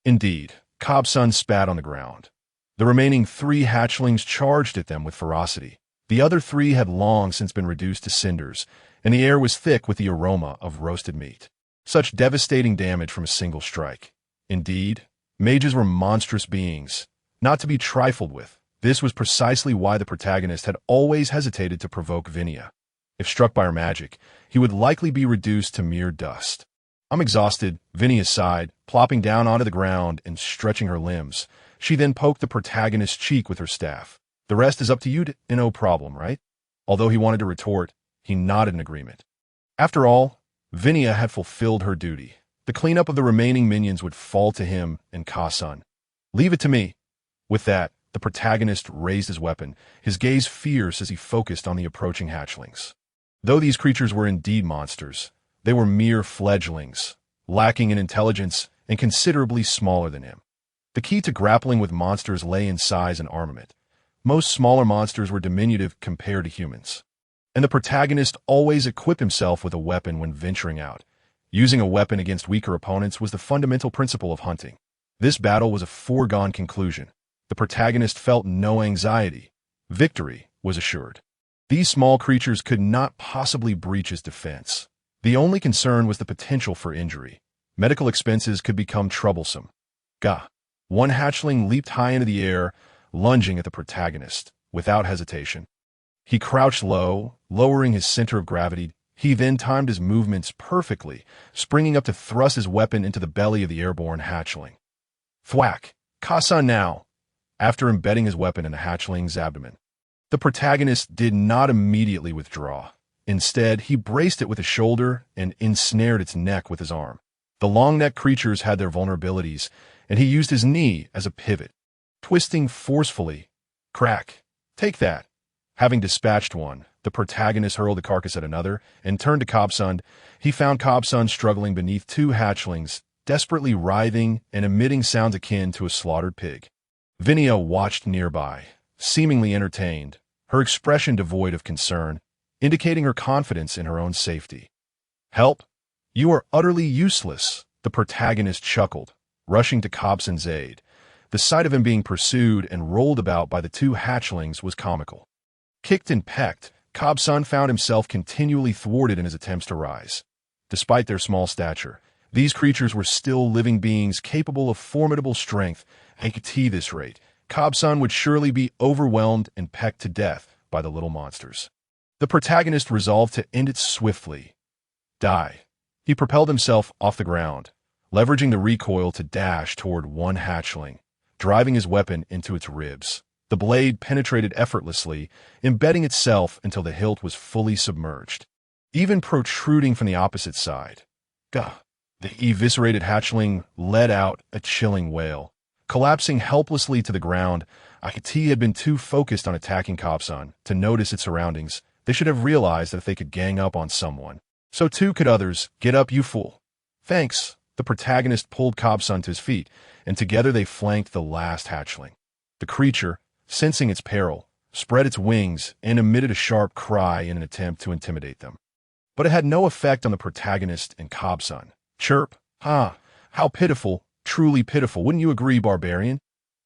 Indeed, Kobsun spat on the ground. The remaining three hatchlings charged at them with ferocity. The other three had long since been reduced to cinders, and the air was thick with the aroma of roasted meat. Such devastating damage from a single strike. Indeed, mages were monstrous beings, not to be trifled with. This was precisely why the protagonist had always hesitated to provoke Vinia. If struck by her magic, he would likely be reduced to mere dust. "I'm exhausted," Vinia sighed, plopping down onto the ground and stretching her limbs. She then poked the protagonist's cheek with her staff. "The rest is up to you, no problem, right?" Although he wanted to retort, he nodded in agreement. After all, Vinia had fulfilled her duty. The cleanup of the remaining minions would fall to him and Kobsun. "Leave it to me." With that, the protagonist raised his weapon, his gaze fierce as he focused on the approaching hatchlings. Though these creatures were indeed monsters, they were mere fledglings, lacking in intelligence and considerably smaller than him. The key to grappling with monsters lay in size and armament. Most smaller monsters were diminutive compared to humans. And the protagonist always equipped himself with a weapon when venturing out. Using a weapon against weaker opponents was the fundamental principle of hunting. This battle was a foregone conclusion. The protagonist felt no anxiety. Victory was assured. These small creatures could not possibly breach his defense. The only concern was the potential for injury. Medical expenses could become troublesome. Gah! One hatchling leaped high into the air, lunging at the protagonist, without hesitation. He crouched low, lowering his center of gravity. He then timed his movements perfectly, springing up to thrust his weapon into the belly of the airborne hatchling. Thwack! Kobsun now! After embedding his weapon in the hatchling's abdomen. The protagonist did not immediately withdraw. Instead, he braced it with a shoulder and ensnared its neck with his arm. The long-necked creatures had their vulnerabilities, and he used his knee as a pivot. Twisting forcefully. Crack! Take that! Having dispatched one, the protagonist hurled the carcass at another and turned to Kobsun. He found Kobsun struggling beneath two hatchlings, desperately writhing and emitting sounds akin to a slaughtered pig. Vinia watched nearby, seemingly entertained, her expression devoid of concern, indicating her confidence in her own safety. "Help! You are utterly useless," the protagonist chuckled, rushing to Kobsun's aid. The sight of him being pursued and rolled about by the two hatchlings was comical. Kicked and pecked, Kobsun found himself continually thwarted in his attempts to rise. Despite their small stature, these creatures were still living beings capable of formidable strength. At this rate, Kobsun would surely be overwhelmed and pecked to death by the little monsters. The protagonist resolved to end it swiftly. Die. He propelled himself off the ground, leveraging the recoil to dash toward one hatchling, driving his weapon into its ribs. The blade penetrated effortlessly, embedding itself until the hilt was fully submerged, even protruding from the opposite side. Gah! The eviscerated hatchling let out a chilling wail. Collapsing helplessly to the ground, Akati had been too focused on attacking Kobsun to notice its surroundings. They should have realized that if they could gang up on someone, so too could others. "Get up, you fool." "Thanks." The protagonist pulled Kobsun to his feet, and together they flanked the last hatchling. The creature, sensing its peril, spread its wings and emitted a sharp cry in an attempt to intimidate them. But it had no effect on the protagonist and Kobsun. Chirp! Ha! How pitiful, truly pitiful, wouldn't you agree, barbarian?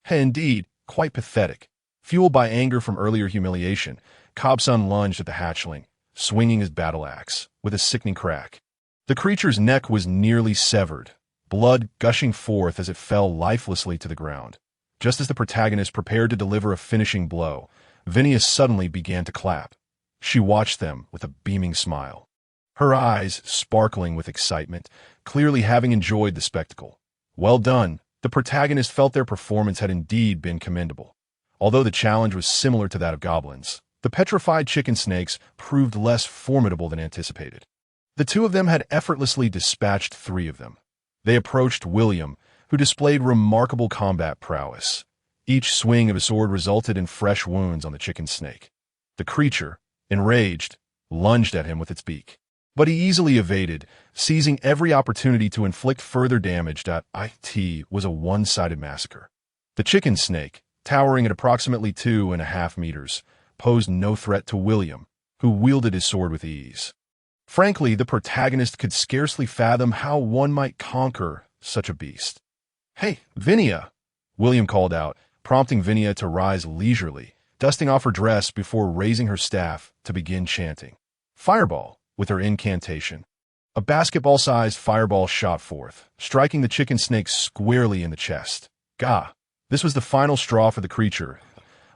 Indeed, quite pathetic. Fueled by anger from earlier humiliation, Kobsun lunged at the hatchling, swinging his battle axe, with a sickening crack. The creature's neck was nearly severed, blood gushing forth as it fell lifelessly to the ground. Just as the protagonist prepared to deliver a finishing blow, Vinia suddenly began to clap. She watched them with a beaming smile, her eyes sparkling with excitement, clearly having enjoyed the spectacle. Well done. The protagonist felt their performance had indeed been commendable. Although the challenge was similar to that of goblins, the petrified chicken snakes proved less formidable than anticipated. The two of them had effortlessly dispatched three of them, They approached William, who displayed remarkable combat prowess. Each swing of his sword resulted in fresh wounds on the chicken snake. The creature, enraged, lunged at him with its beak. But he easily evaded, seizing every opportunity to inflict further damage. It was a one-sided massacre. The chicken snake, towering at approximately 2.5 meters, posed no threat to William, who wielded his sword with ease. Frankly, the protagonist could scarcely fathom how one might conquer such a beast. "Hey, Vinia!" William called out, prompting Vinia to rise leisurely, dusting off her dress before raising her staff to begin chanting Fireball with her incantation. A basketball-sized fireball shot forth, striking the chicken snake squarely in the chest. Gah! This was the final straw for the creature.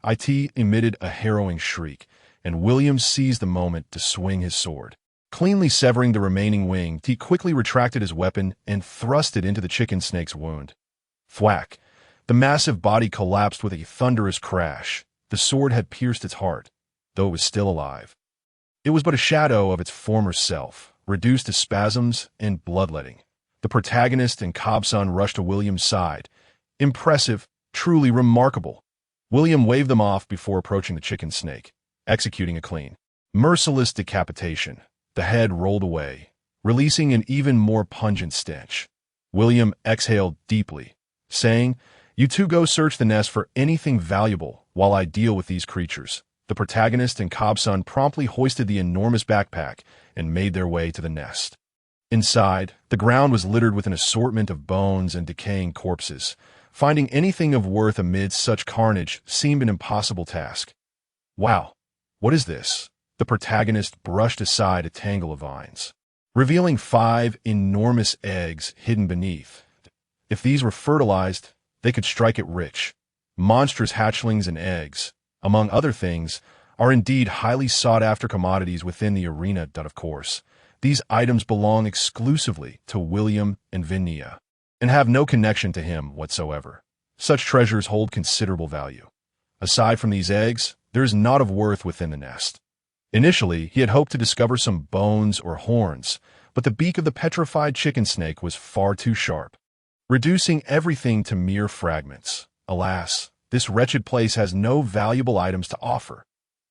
It emitted a harrowing shriek, and William seized the moment to swing his sword. Cleanly severing the remaining wing, he quickly retracted his weapon and thrust it into the chicken snake's wound. Thwack! The massive body collapsed with a thunderous crash. The sword had pierced its heart, though it was still alive. It was but a shadow of its former self, reduced to spasms and bloodletting. The protagonist and Cobson rushed to William's side. Impressive, truly remarkable. William waved them off before approaching the chicken snake, executing a clean, merciless decapitation. The head rolled away, releasing an even more pungent stench. William exhaled deeply, saying, "You two go search the nest for anything valuable while I deal with these creatures." The protagonist and Cobson promptly hoisted the enormous backpack and made their way to the nest. Inside, the ground was littered with an assortment of bones and decaying corpses. Finding anything of worth amid such carnage seemed an impossible task. "Wow, what is this?" The protagonist brushed aside a tangle of vines, revealing 5 enormous eggs hidden beneath. If these were fertilized, they could strike it rich. Monstrous hatchlings and eggs, among other things, are indeed highly sought-after commodities within the arena. Of course, these items belong exclusively to William and Vinia, and have no connection to him whatsoever. Such treasures hold considerable value. Aside from these eggs, there is naught of worth within the nest. Initially, he had hoped to discover some bones or horns, but the beak of the petrified chicken snake was far too sharp, reducing everything to mere fragments. Alas, this wretched place has no valuable items to offer.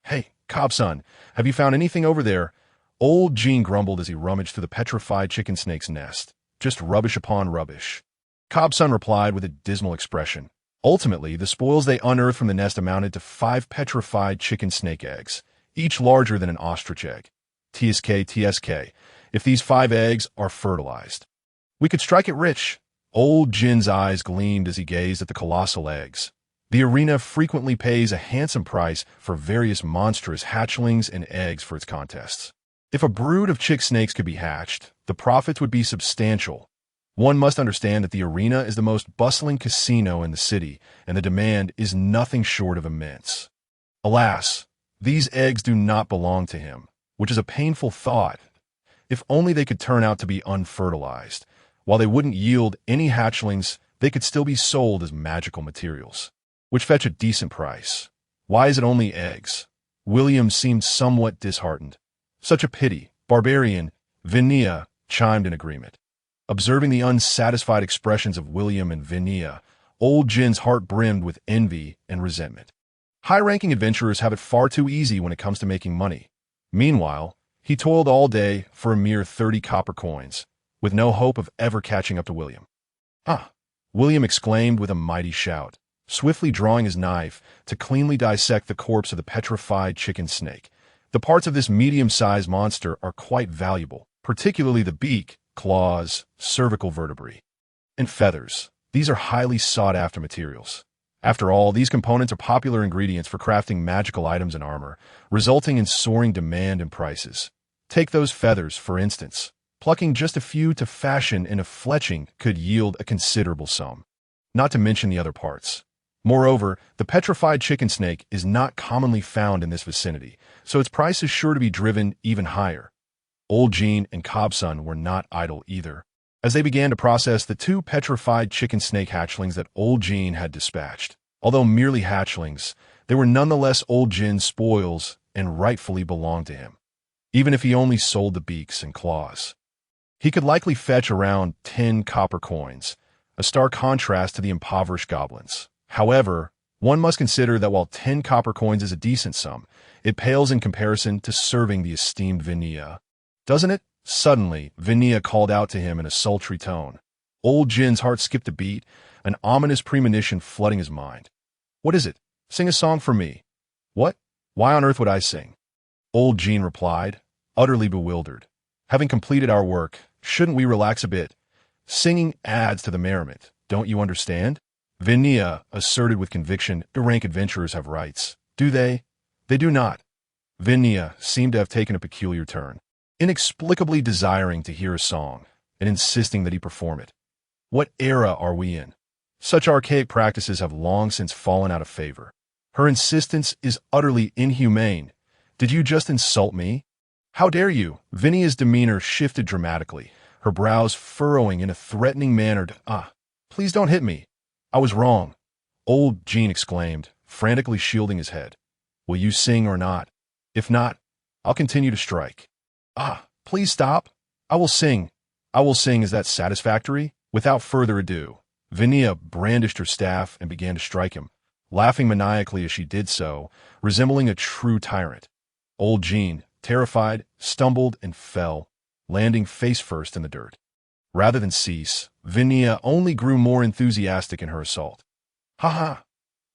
"Hey, Cobson, have you found anything over there?" Old Jin grumbled as he rummaged through the petrified chicken snake's nest. "Just rubbish upon rubbish." Cobson replied with a dismal expression. Ultimately, the spoils they unearthed from the nest amounted to 5 petrified chicken snake eggs, each larger than an ostrich egg. TSK. If these 5 eggs are fertilized, we could strike it rich. Old Jin's eyes gleamed as he gazed at the colossal eggs. The arena frequently pays a handsome price for various monstrous hatchlings and eggs for its contests. If a brood of chick snakes could be hatched, the profits would be substantial. One must understand that the arena is the most bustling casino in the city, and the demand is nothing short of immense. Alas, these eggs do not belong to him, which is a painful thought. If only they could turn out to be unfertilized. While they wouldn't yield any hatchlings, they could still be sold as magical materials, which fetch a decent price. Why is it only eggs? William seemed somewhat disheartened. "Such a pity, barbarian," Vinia chimed in agreement. Observing the unsatisfied expressions of William and Vinia, old Jin's heart brimmed with envy and resentment. High-ranking adventurers have it far too easy when it comes to making money. Meanwhile, he toiled all day for a mere 30 copper coins, with no hope of ever catching up to William. "Ah!" William exclaimed with a mighty shout, swiftly drawing his knife to cleanly dissect the corpse of the petrified chicken snake. The parts of this medium-sized monster are quite valuable, particularly the beak, claws, cervical vertebrae, and feathers. These are highly sought-after materials. After all, these components are popular ingredients for crafting magical items and armor, resulting in soaring demand and prices. Take those feathers, for instance. Plucking just a few to fashion in a fletching could yield a considerable sum, not to mention the other parts. Moreover, the petrified chicken snake is not commonly found in this vicinity, so its price is sure to be driven even higher. Old Jin and Cobson were not idle either, as they began to process the 2 petrified chicken snake hatchlings that Old Jin had dispatched. Although merely hatchlings, they were nonetheless Old Jin's spoils and rightfully belonged to him, even if he only sold the beaks and claws. He could likely fetch around 10 copper coins, a stark contrast to the impoverished goblins. However, one must consider that while 10 copper coins is a decent sum, it pales in comparison to serving the esteemed Vinia. Doesn't it? Suddenly, Vinia called out to him in a sultry tone. Old Jin's heart skipped a beat, an ominous premonition flooding his mind. What is it? Sing a song for me. What? Why on earth would I sing? Old Jin replied, utterly bewildered. Having completed our work, shouldn't we relax a bit? Singing adds to the merriment, don't you understand? Vinia asserted with conviction, rank adventurers have rights. Do they? They do not. Vinia seemed to have taken a peculiar turn, inexplicably desiring to hear a song and insisting that he perform it. What era are we in? Such archaic practices have long since fallen out of favor. Her insistence is utterly inhumane. Did you just insult me? How dare you? Vinia's demeanor shifted dramatically, her brows furrowing in a threatening manner. Please don't hit me. I was wrong. Old Jin exclaimed, frantically shielding his head. Will you sing or not? If not, I'll continue to strike. Please stop. I will sing. I will sing. Is that satisfactory? Without further ado, Vinia brandished her staff and began to strike him, laughing maniacally as she did so, resembling a true tyrant. Old Jin, terrified, stumbled and fell, landing face first in the dirt. Rather than cease, Vinia only grew more enthusiastic in her assault. Ha ha!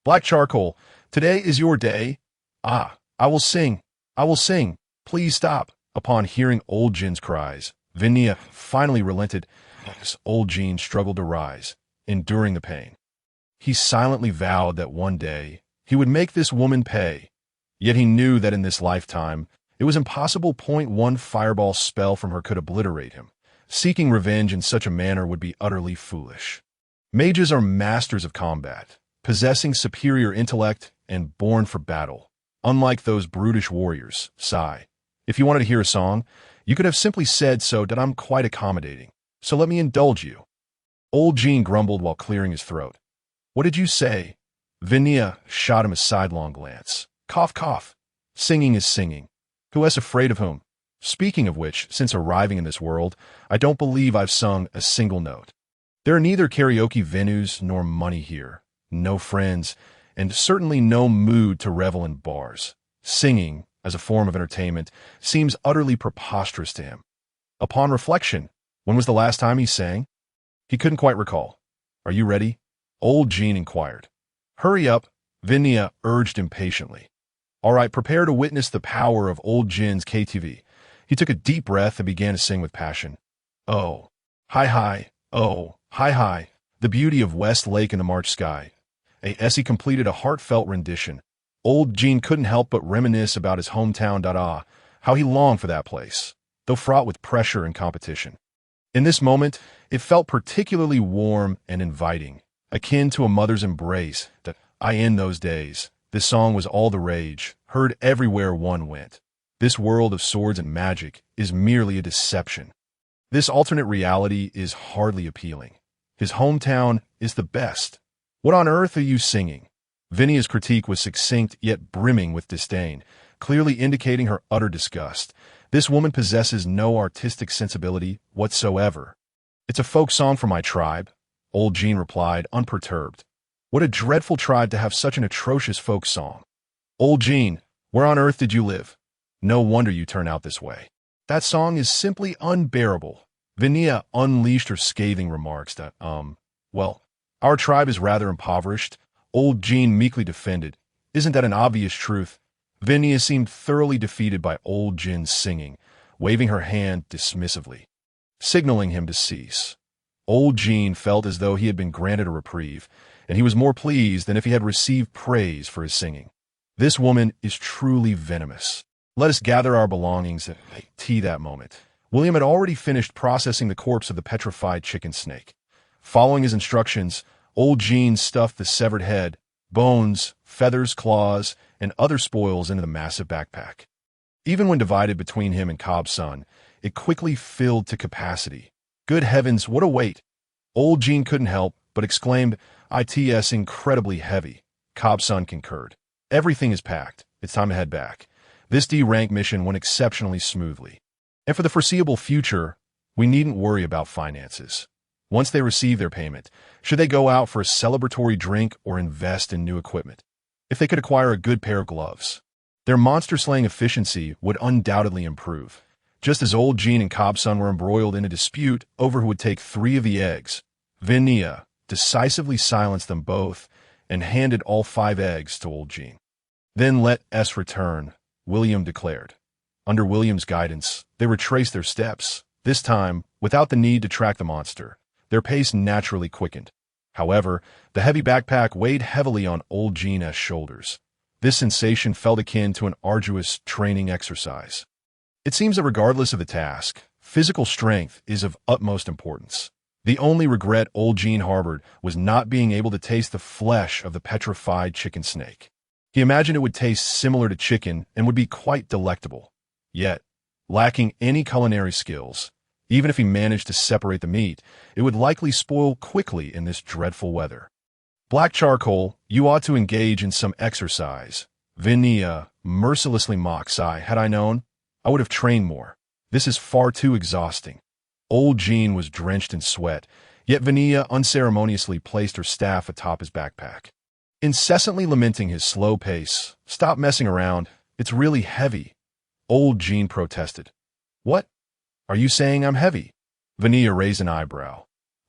Black charcoal, today is your day. I will sing. I will sing. Please stop. Upon hearing Old Jin's cries, Vinia finally relented as Old Jin struggled to rise, enduring the pain. He silently vowed that one day he would make this woman pay, yet he knew that in this lifetime it was impossible. One fireball spell from her could obliterate him. Seeking revenge in such a manner would be utterly foolish. Mages are masters of combat, possessing superior intellect and born for battle. Unlike those brutish warriors, sigh. If you wanted to hear a song, you could have simply said so. That I'm quite accommodating, so let me indulge you. Old Jin grumbled while clearing his throat. What did you say? Vinia shot him a sidelong glance. Cough, cough. Singing is singing. Who is afraid of whom? Speaking of which, since arriving in this world, I don't believe I've sung a single note. There are neither karaoke venues nor money here, no friends, and certainly no mood to revel in bars. Singing, as a form of entertainment, seems utterly preposterous to him. Upon reflection, when was the last time he sang? He couldn't quite recall. Are you ready? Old Jin inquired. Hurry up, Vinia urged impatiently. All right, prepare to witness the power of Old Jin's KTV. He took a deep breath and began to sing with passion. Oh, hi hi, oh, hi hi, the beauty of West Lake in the March sky. As he completed a heartfelt rendition, Old Jin couldn't help but reminisce about his hometown. How he longed for that place, though fraught with pressure and competition. In this moment, it felt particularly warm and inviting, akin to a mother's embrace. In those days, this song was all the rage, heard everywhere one went. This world of swords and magic is merely a deception. This alternate reality is hardly appealing. His hometown is the best. What on earth are you singing? Vinia's critique was succinct yet brimming with disdain, clearly indicating her utter disgust. This woman possesses no artistic sensibility whatsoever. It's a folk song for my tribe, Old Jin replied, unperturbed. What a dreadful tribe to have such an atrocious folk song. Old Jin, where on earth did you live? No wonder you turn out this way. That song is simply unbearable. Vinia unleashed her scathing remarks that, well, our tribe is rather impoverished. Old Jin meekly defended. Isn't that an obvious truth? Vinia seemed thoroughly defeated by Old Jin's singing, waving her hand dismissively, signaling him to cease. Old Jin felt as though he had been granted a reprieve, and he was more pleased than if he had received praise for his singing. This woman is truly venomous. Let us gather our belongings at tea. That moment, William had already finished processing the corpse of the petrified chicken snake. Following his instructions, Old Jin stuffed the severed head, bones, feathers, claws, and other spoils into the massive backpack. Even when divided between him and Cobb's son, it quickly filled to capacity. Good heavens, what a weight! Old Jin couldn't help but exclaimed, "It's incredibly heavy." Cobb's son concurred. Everything is packed. It's time to head back. This D-rank mission went exceptionally smoothly. And for the foreseeable future, We needn't worry about finances. Once they receive their payment, should they go out for a celebratory drink or invest in new equipment? If they could acquire a good pair of gloves, their monster-slaying efficiency would undoubtedly improve. Just as old Jin and Cobson were embroiled in a dispute over who would take 3 of the eggs, Vinia decisively silenced them both and handed all 5 eggs to old Jin. Then let us return, William declared. Under William's guidance, they retraced their steps, this time without the need to track the monster. Their pace naturally quickened. However, the heavy backpack weighed heavily on old Jin's shoulders. This sensation felt akin to an arduous training exercise. It seems that regardless of the task, physical strength is of utmost importance. The only regret old Jin harbored was not being able to taste the flesh of the petrified chicken snake. He imagined it would taste similar to chicken and would be quite delectable. Yet, lacking any culinary skills, even if he managed to separate the meat, it would likely spoil quickly in this dreadful weather. Black charcoal, you ought to engage in some exercise. Vinia mercilessly mocks I. Had I known, I would have trained more. This is far too exhausting. Old Jin was drenched in sweat, yet Vinia unceremoniously placed her staff atop his backpack. Incessantly lamenting his slow pace, "Stop messing around, it's really heavy." Old Jin protested. "What? Are you saying I'm heavy?" Vinia raised an eyebrow.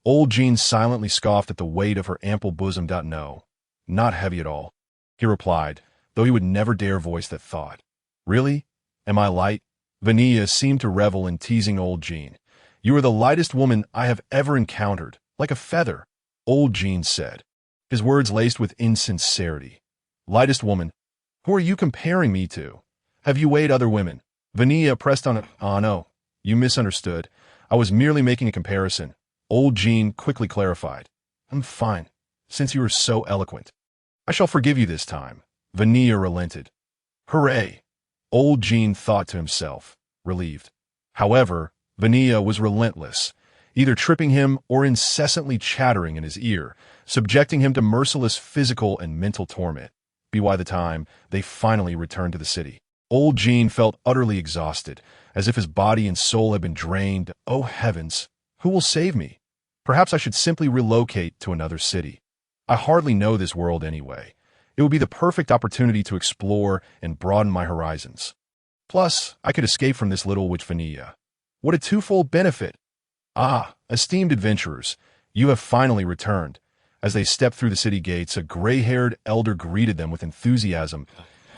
Old Jin silently scoffed at the weight of her ample bosom. "No, not heavy at all," he replied, though he would never dare voice that thought. "Really? Am I light?" Vinia seemed to revel in teasing old Jin. "You are the lightest woman I have ever encountered, like a feather," old Jin said, his words laced with insincerity. "Lightest woman? Who are you comparing me to? Have you weighed other women?" Vinia pressed on it. "Ah, no, you misunderstood. I was merely making a comparison," old Jin quickly clarified. "I'm fine, since you are so eloquent. I shall forgive you this time." Vinia relented. "Hooray!" Old Jin thought to himself, relieved. However, Vinia was relentless, either tripping him or incessantly chattering in his ear, subjecting him to merciless physical and mental torment. By the time they finally returned to the city, old Jin felt utterly exhausted, as if his body and soul had been drained. "Oh heavens, who will save me? Perhaps I should simply relocate to another city. I hardly know this world anyway. It would be the perfect opportunity to explore and broaden my horizons. Plus, I could escape from this little witch Vinia. What a twofold benefit! Ah, esteemed adventurers, you have finally returned." As they stepped through the city gates, a gray-haired elder greeted them with enthusiasm.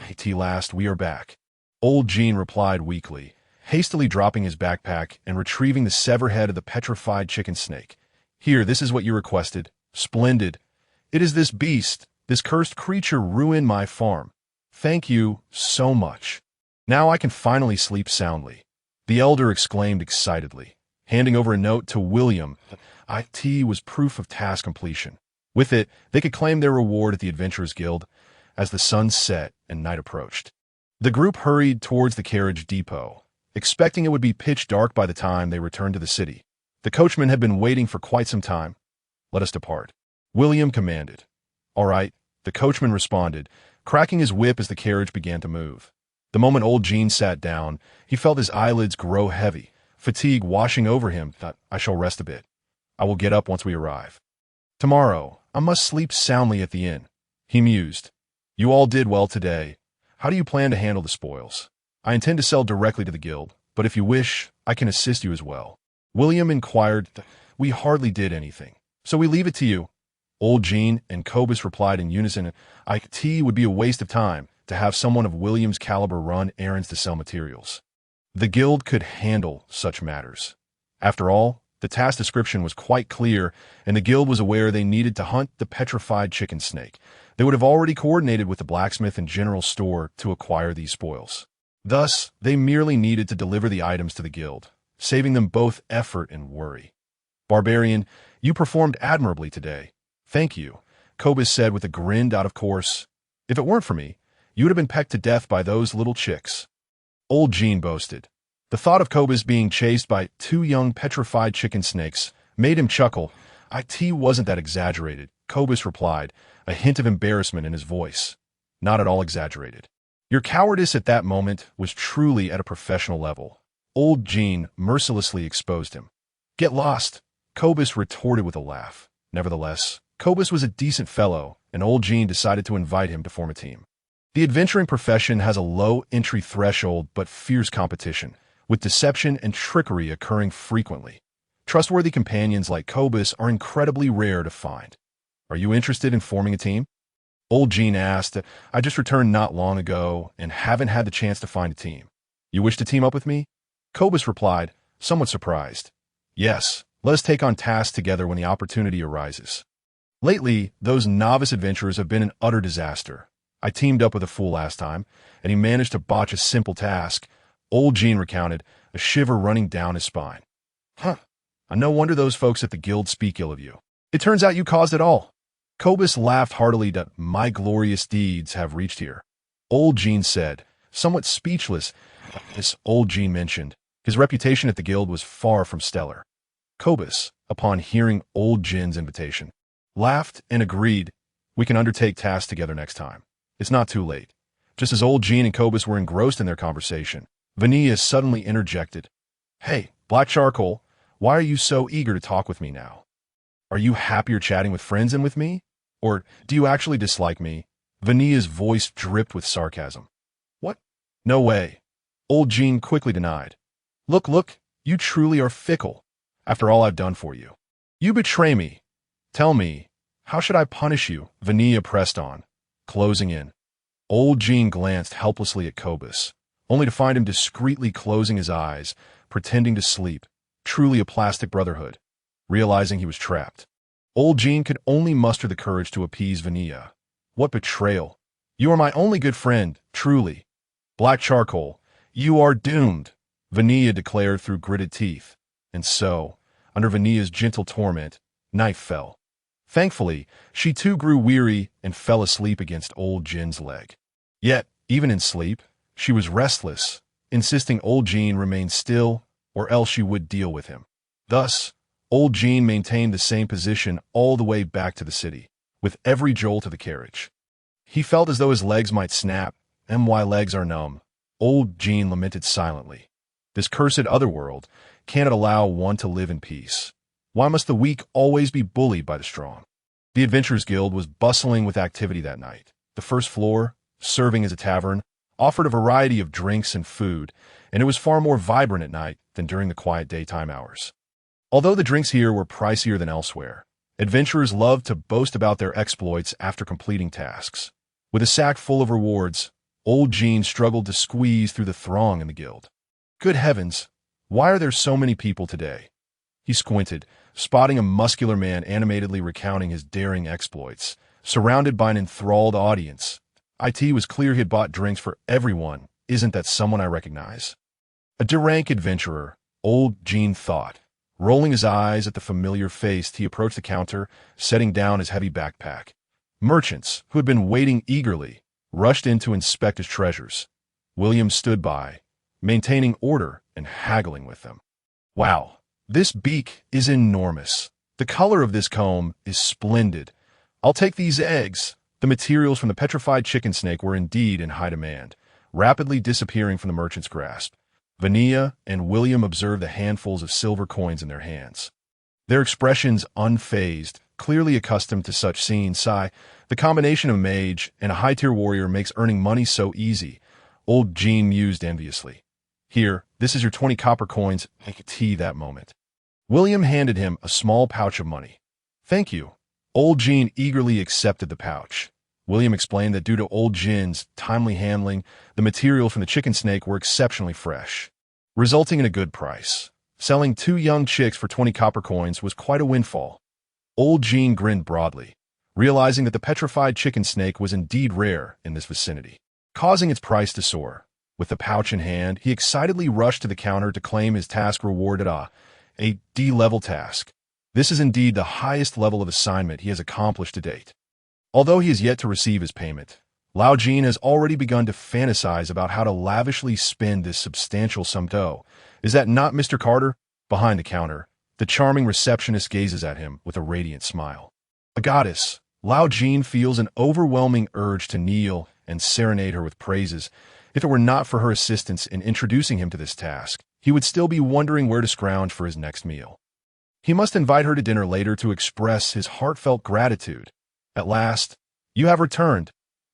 "At last, we are back," old Jin replied weakly, hastily dropping his backpack and retrieving the severed head of the petrified chicken snake. "Here, this is what you requested. Splendid. It is this beast, this cursed creature ruined my farm. Thank you so much. Now I can finally sleep soundly," the elder exclaimed excitedly, handing over a note to William. It was proof of task completion. With it, they could claim their reward at the Adventurers Guild. As the sun set and night approached, the group hurried towards the carriage depot, expecting it would be pitch dark by the time they returned to the city. The coachman had been waiting for quite some time. "Let us depart," William commanded. "All right," the coachman responded, cracking his whip as the carriage began to move. The moment old Jin sat down, he felt his eyelids grow heavy, fatigue washing over him. "I shall rest a bit. I will get up once we arrive. Tomorrow, I must sleep soundly at the inn," he mused. "You all did well today. How do you plan to handle the spoils?" "I intend to sell directly to the guild, but if you wish, I can assist you as well," William inquired. "We hardly did anything, so we leave it to you." Old Jin and Cobus replied in unison. "It would be a waste of time to have someone of William's caliber run errands to sell materials. The guild could handle such matters." After all, the task description was quite clear, and the guild was aware they needed to hunt the petrified chicken snake. They would have already coordinated with the blacksmith and general store to acquire these spoils. Thus, they merely needed to deliver the items to the guild, saving them both effort and worry. "Barbarian, you performed admirably today." "Thank you," Cobus said with a grin. "Of course, if it weren't for me, you would have been pecked to death by those little chicks," old Jin boasted. The thought of Cobus being chased by 2 young petrified chicken snakes made him chuckle. "It wasn't that exaggerated," Cobus replied, a hint of embarrassment in his voice. "Not at all exaggerated. Your cowardice at that moment was truly at a professional level." Old Jin mercilessly exposed him. Get lost, Cobus retorted with a laugh. Nevertheless, Cobus was a decent fellow, and old Jin decided to invite him to form a team. The adventuring profession has a low entry threshold but fierce competition, with deception and trickery occurring frequently. Trustworthy companions like Cobus are incredibly rare to find. Are you interested in forming a team? Old Jin asked. I just returned not long ago and haven't had the chance to find a team. You wish to team up with me? Cobus replied, somewhat surprised. Yes, let us take on tasks together when the opportunity arises. Lately, those novice adventurers have been an utter disaster. I teamed up with a fool last time, and he managed to botch a simple task. Old Jin recounted, a shiver running down his spine. Huh, no wonder those folks at the guild speak ill of you. It turns out you caused it all. Cobus laughed heartily that my glorious deeds have reached here. Old Jin said, somewhat speechless. As Old Jin mentioned, his reputation at the guild was far from stellar. Cobus, upon hearing Old Jin's invitation, laughed and agreed, we can undertake tasks together next time. It's not too late. Just as Old Jin and Cobus were engrossed in their conversation, Vanilla suddenly interjected. Hey, Black Charcoal, why are you so eager to talk with me now? Are you happier chatting with friends than with me? Or do you actually dislike me? Vanilla's voice dripped with sarcasm. What? No way. Old Jin quickly denied. Look, you truly are fickle, after all I've done for you. You betray me. Tell me, how should I punish you? Vanilla pressed on, closing in. Old Jin glanced helplessly at Cobus, only to find him discreetly closing his eyes, pretending to sleep, truly a plastic brotherhood. Realizing he was trapped, Old Jin could only muster the courage to appease Vanilla. What betrayal! You are my only good friend, truly. Black Charcoal, you are doomed, Vanilla declared through gritted teeth. And so, under Vanilla's gentle torment, night fell. Thankfully, she too grew weary and fell asleep against Old Jin's leg. Yet, even in sleep, she was restless, insisting Old Jin remain still, or else she would deal with him. Thus, Old Jin maintained the same position all the way back to the city, with every jolt of the carriage. He felt as though his legs might snap, and why legs are numb. Old Jin lamented silently. This cursed otherworld cannot allow one to live in peace. Why must the weak always be bullied by the strong? The Adventurers Guild was bustling with activity that night. The first floor, serving as a tavern, offered a variety of drinks and food, and it was far more vibrant at night than during the quiet daytime hours. Although the drinks here were pricier than elsewhere, adventurers loved to boast about their exploits after completing tasks. With a sack full of rewards, Old Jin struggled to squeeze through the throng in the guild. Good heavens, why are there so many people today? He squinted, spotting a muscular man animatedly recounting his daring exploits, surrounded by an enthralled audience. It was clear he had bought drinks for everyone. Isn't that someone I recognize? A Durank adventurer, Old Jin thought. Rolling his eyes at the familiar face, he approached the counter, setting down his heavy backpack. Merchants, who had been waiting eagerly, rushed in to inspect his treasures. William stood by, maintaining order and haggling with them. Wow, this beak is enormous. The color of this comb is splendid. I'll take these eggs. The materials from the petrified chicken snake were indeed in high demand, rapidly disappearing from the merchant's grasp. Vanilla and William observed the handfuls of silver coins in their hands. Their expressions unfazed, clearly accustomed to such scenes. The combination of a mage and a high-tier warrior makes earning money so easy. Old Jin mused enviously. Here, this is your 20 copper coins. Make tea that moment. William handed him a small pouch of money. Thank you. Old Jin eagerly accepted the pouch. William explained that due to Old Jin's timely handling, the materials from the chicken snake were exceptionally fresh, resulting in a good price. Selling 2 young chicks for 20 copper coins was quite a windfall. Old Jin grinned broadly, realizing that the petrified chicken snake was indeed rare in this vicinity, causing its price to soar. With the pouch in hand, he excitedly rushed to the counter to claim his task rewarded a D-level task. This is indeed the highest level of assignment he has accomplished to date. Although he is yet to receive his payment, Lao Jin has already begun to fantasize about how to lavishly spend this substantial sum dough. Is that not Mr. Carter? Behind the counter, the charming receptionist gazes at him with a radiant smile. A goddess, Lao Jin feels an overwhelming urge to kneel and serenade her with praises. If it were not for her assistance in introducing him to this task, he would still be wondering where to scrounge for his next meal. He must invite her to dinner later to express his heartfelt gratitude. At last, you have returned.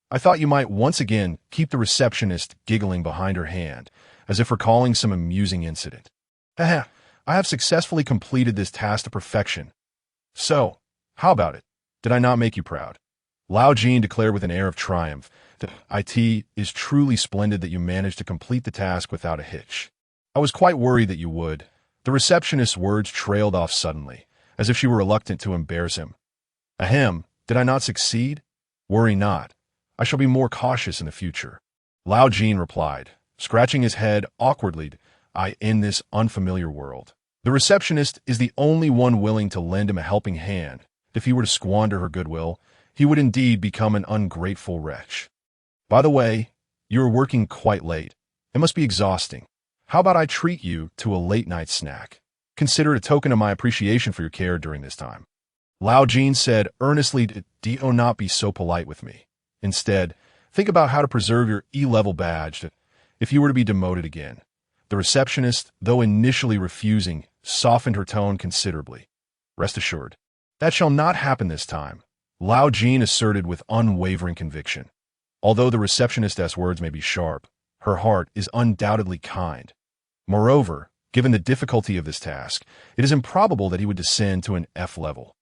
I thought you might once again keep the receptionist giggling behind her hand, as if recalling some amusing incident. Haha, I have successfully completed this task to perfection. So, how about it? Did I not make you proud? Lao Jin declared with an air of triumph that it is truly splendid that you managed to complete the task without a hitch. I was quite worried that you would. The receptionist's words trailed off suddenly, as if she were reluctant to embarrass him. Ahem, did I not succeed? Worry not. I shall be more cautious in the future. Lao Jin replied, scratching his head awkwardly. In this unfamiliar world, the receptionist is the only one willing to lend him a helping hand. If he were to squander her goodwill, he would indeed become an ungrateful wretch. By the way, you are working quite late. It must be exhausting. How about I treat you to a late-night snack? Consider it a token of my appreciation for your care during this time. Lao Jin said earnestly, do not be so polite with me. Instead, think about how to preserve your E-level badge if you were to be demoted again. The receptionist, though initially refusing, softened her tone considerably. Rest assured, that shall not happen this time, Lao Jin asserted with unwavering conviction. Although the receptionist's words may be sharp, her heart is undoubtedly kind. Moreover, given the difficulty of this task, it is improbable that he would descend to an F level.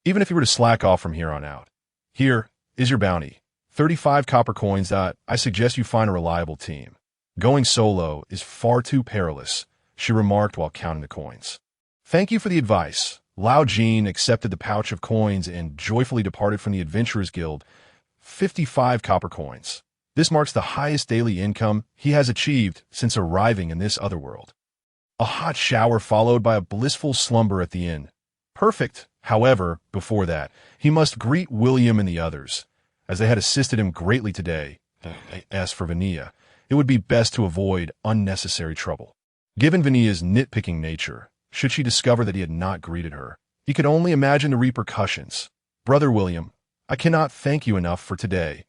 Even if he were to slack off from here on out. Here is your bounty. 35 copper coins. I suggest you find a reliable team. Going solo is far too perilous, she remarked while counting the coins. Thank you for the advice. Lao Jin accepted the pouch of coins and joyfully departed from the Adventurers Guild. 55 copper coins. This marks the highest daily income he has achieved since arriving in this other world. A hot shower followed by a blissful slumber at the inn. Perfect, however, before that, he must greet William and the others, as they had assisted him greatly today. As for Vanilla, it would be best to avoid unnecessary trouble. Given Vanilla's nitpicking nature, should she discover that he had not greeted her, he could only imagine the repercussions. Brother William, I cannot thank you enough for today.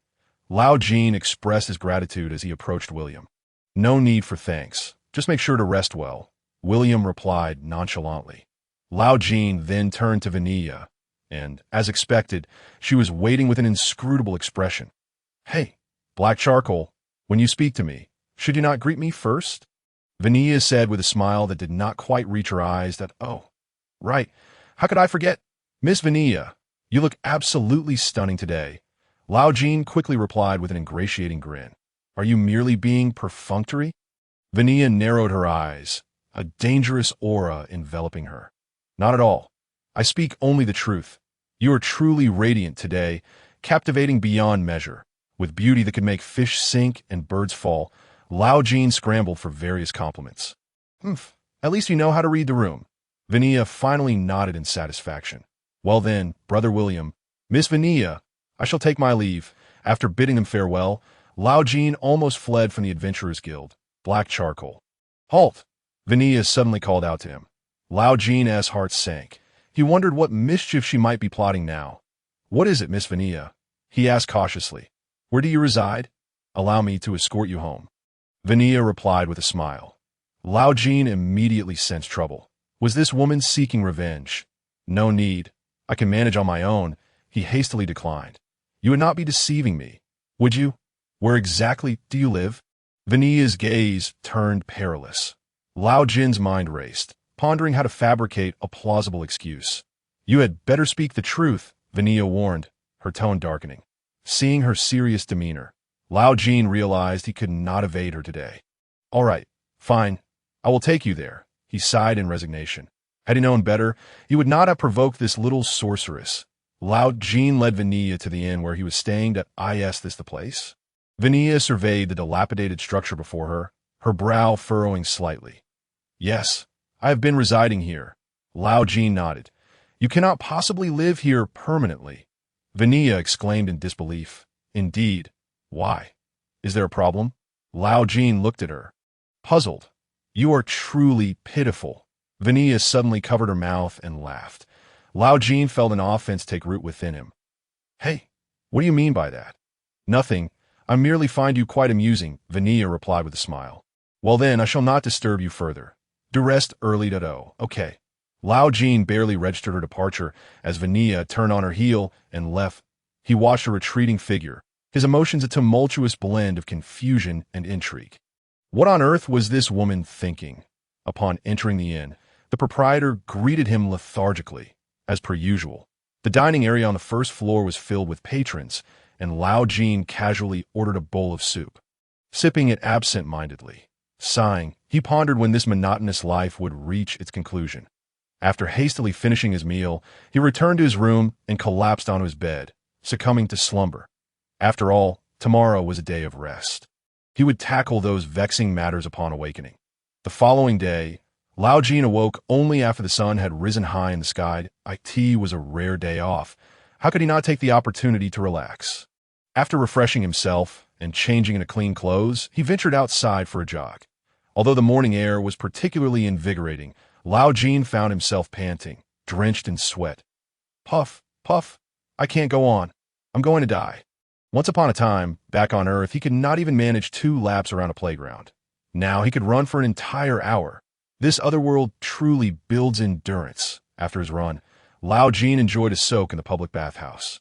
Lao Jin expressed his gratitude as he approached William. No need for thanks. Just make sure to rest well, William replied nonchalantly. Lao Jin then turned to Vanilla, and, as expected, she was waiting with an inscrutable expression. Hey, Black Charcoal, when you speak to me, should you not greet me first? Vanilla said with a smile that did not quite reach her eyes that, oh, right, how could I forget? Miss Vanilla, you look absolutely stunning today. Lao Jin quickly replied with an ingratiating grin. Are you merely being perfunctory? Vanilla narrowed her eyes, a dangerous aura enveloping her. Not at all. I speak only the truth. You are truly radiant today, captivating beyond measure. With beauty that could make fish sink and birds fall, Lao Jin scrambled for various compliments. At least you know how to read the room. Vanilla finally nodded in satisfaction. Well then, Brother William, Miss Vanilla, I shall take my leave. After bidding them farewell, Lao Jin almost fled from the Adventurers Guild. Black Charcoal. Halt! Vanilla suddenly called out to him. Lao Jin's heart sank. He wondered what mischief she might be plotting now. What is it, Miss Vanilla? He asked cautiously. Where do you reside? Allow me to escort you home. Vanilla replied with a smile. Lao Jin immediately sensed trouble. Was this woman seeking revenge? No need. I can manage on my own, he hastily declined. You would not be deceiving me, would you? Where exactly do you live? Vanilla's gaze turned perilous. Lao Jin's mind raced, pondering how to fabricate a plausible excuse. You had better speak the truth, Vanilla warned, her tone darkening. Seeing her serious demeanor, Lao Jin realized he could not evade her today. All right, fine. I will take you there, he sighed in resignation. Had he known better, he would not have provoked this little sorceress. Lao Jin led Vanilla to the inn where he was staying. Is this the place? Vanilla surveyed the dilapidated structure before her brow furrowing slightly. Yes, I have been residing here. Lao Jin nodded. You cannot possibly live here permanently. Vanilla exclaimed in disbelief. Indeed. Why? Is there a problem? Lao Jin looked at her. Puzzled. You are truly pitiful. Vanilla suddenly covered her mouth and laughed. Lao Jin felt an offense take root within him. Hey, what do you mean by that? Nothing. I merely find you quite amusing, Vanilla replied with a smile. Well then, I shall not disturb you further. Do rest early. Okay. Lao Jin barely registered her departure as Vania turned on her heel and left. He watched her retreating figure, his emotions a tumultuous blend of confusion and intrigue. What on earth was this woman thinking? Upon entering the inn, the proprietor greeted him lethargically, as per usual. The dining area on the first floor was filled with patrons, and Lao Jin casually ordered a bowl of soup. Sipping it absent-mindedly, sighing, he pondered when this monotonous life would reach its conclusion. After hastily finishing his meal, he returned to his room and collapsed onto his bed, succumbing to slumber. After all, tomorrow was a day of rest. He would tackle those vexing matters upon awakening. The following day, Lao Jin awoke only after the sun had risen high in the sky. It was a rare day off. How could he not take the opportunity to relax? After refreshing himself and changing into clean clothes, he ventured outside for a jog. Although the morning air was particularly invigorating, Lao Jin found himself panting, drenched in sweat. Puff, puff, I can't go on. I'm going to die. Once upon a time, back on Earth, he could not even manage 2 laps around a playground. Now he could run for an entire hour. This other world truly builds endurance. After his run, Lao Jin enjoyed a soak in the public bathhouse.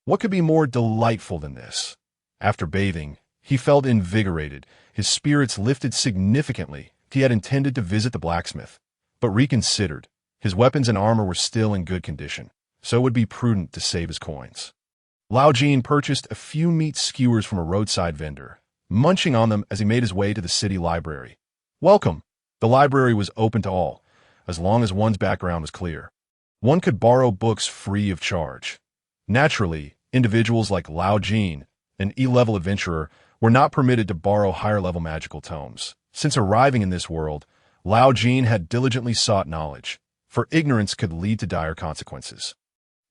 What could be more delightful than this? After bathing, he felt invigorated. His spirits lifted significantly. He had intended to visit the blacksmith, but reconsidered. His weapons and armor were still in good condition, so it would be prudent to save his coins. Lao Jin purchased a few meat skewers from a roadside vendor, munching on them as he made his way to the city library. Welcome! The library was open to all, as long as one's background was clear. One could borrow books free of charge. Naturally, individuals like Lao Jin, an E-level adventurer, were not permitted to borrow higher-level magical tomes. Since arriving in this world, Lao Jin had diligently sought knowledge, for ignorance could lead to dire consequences.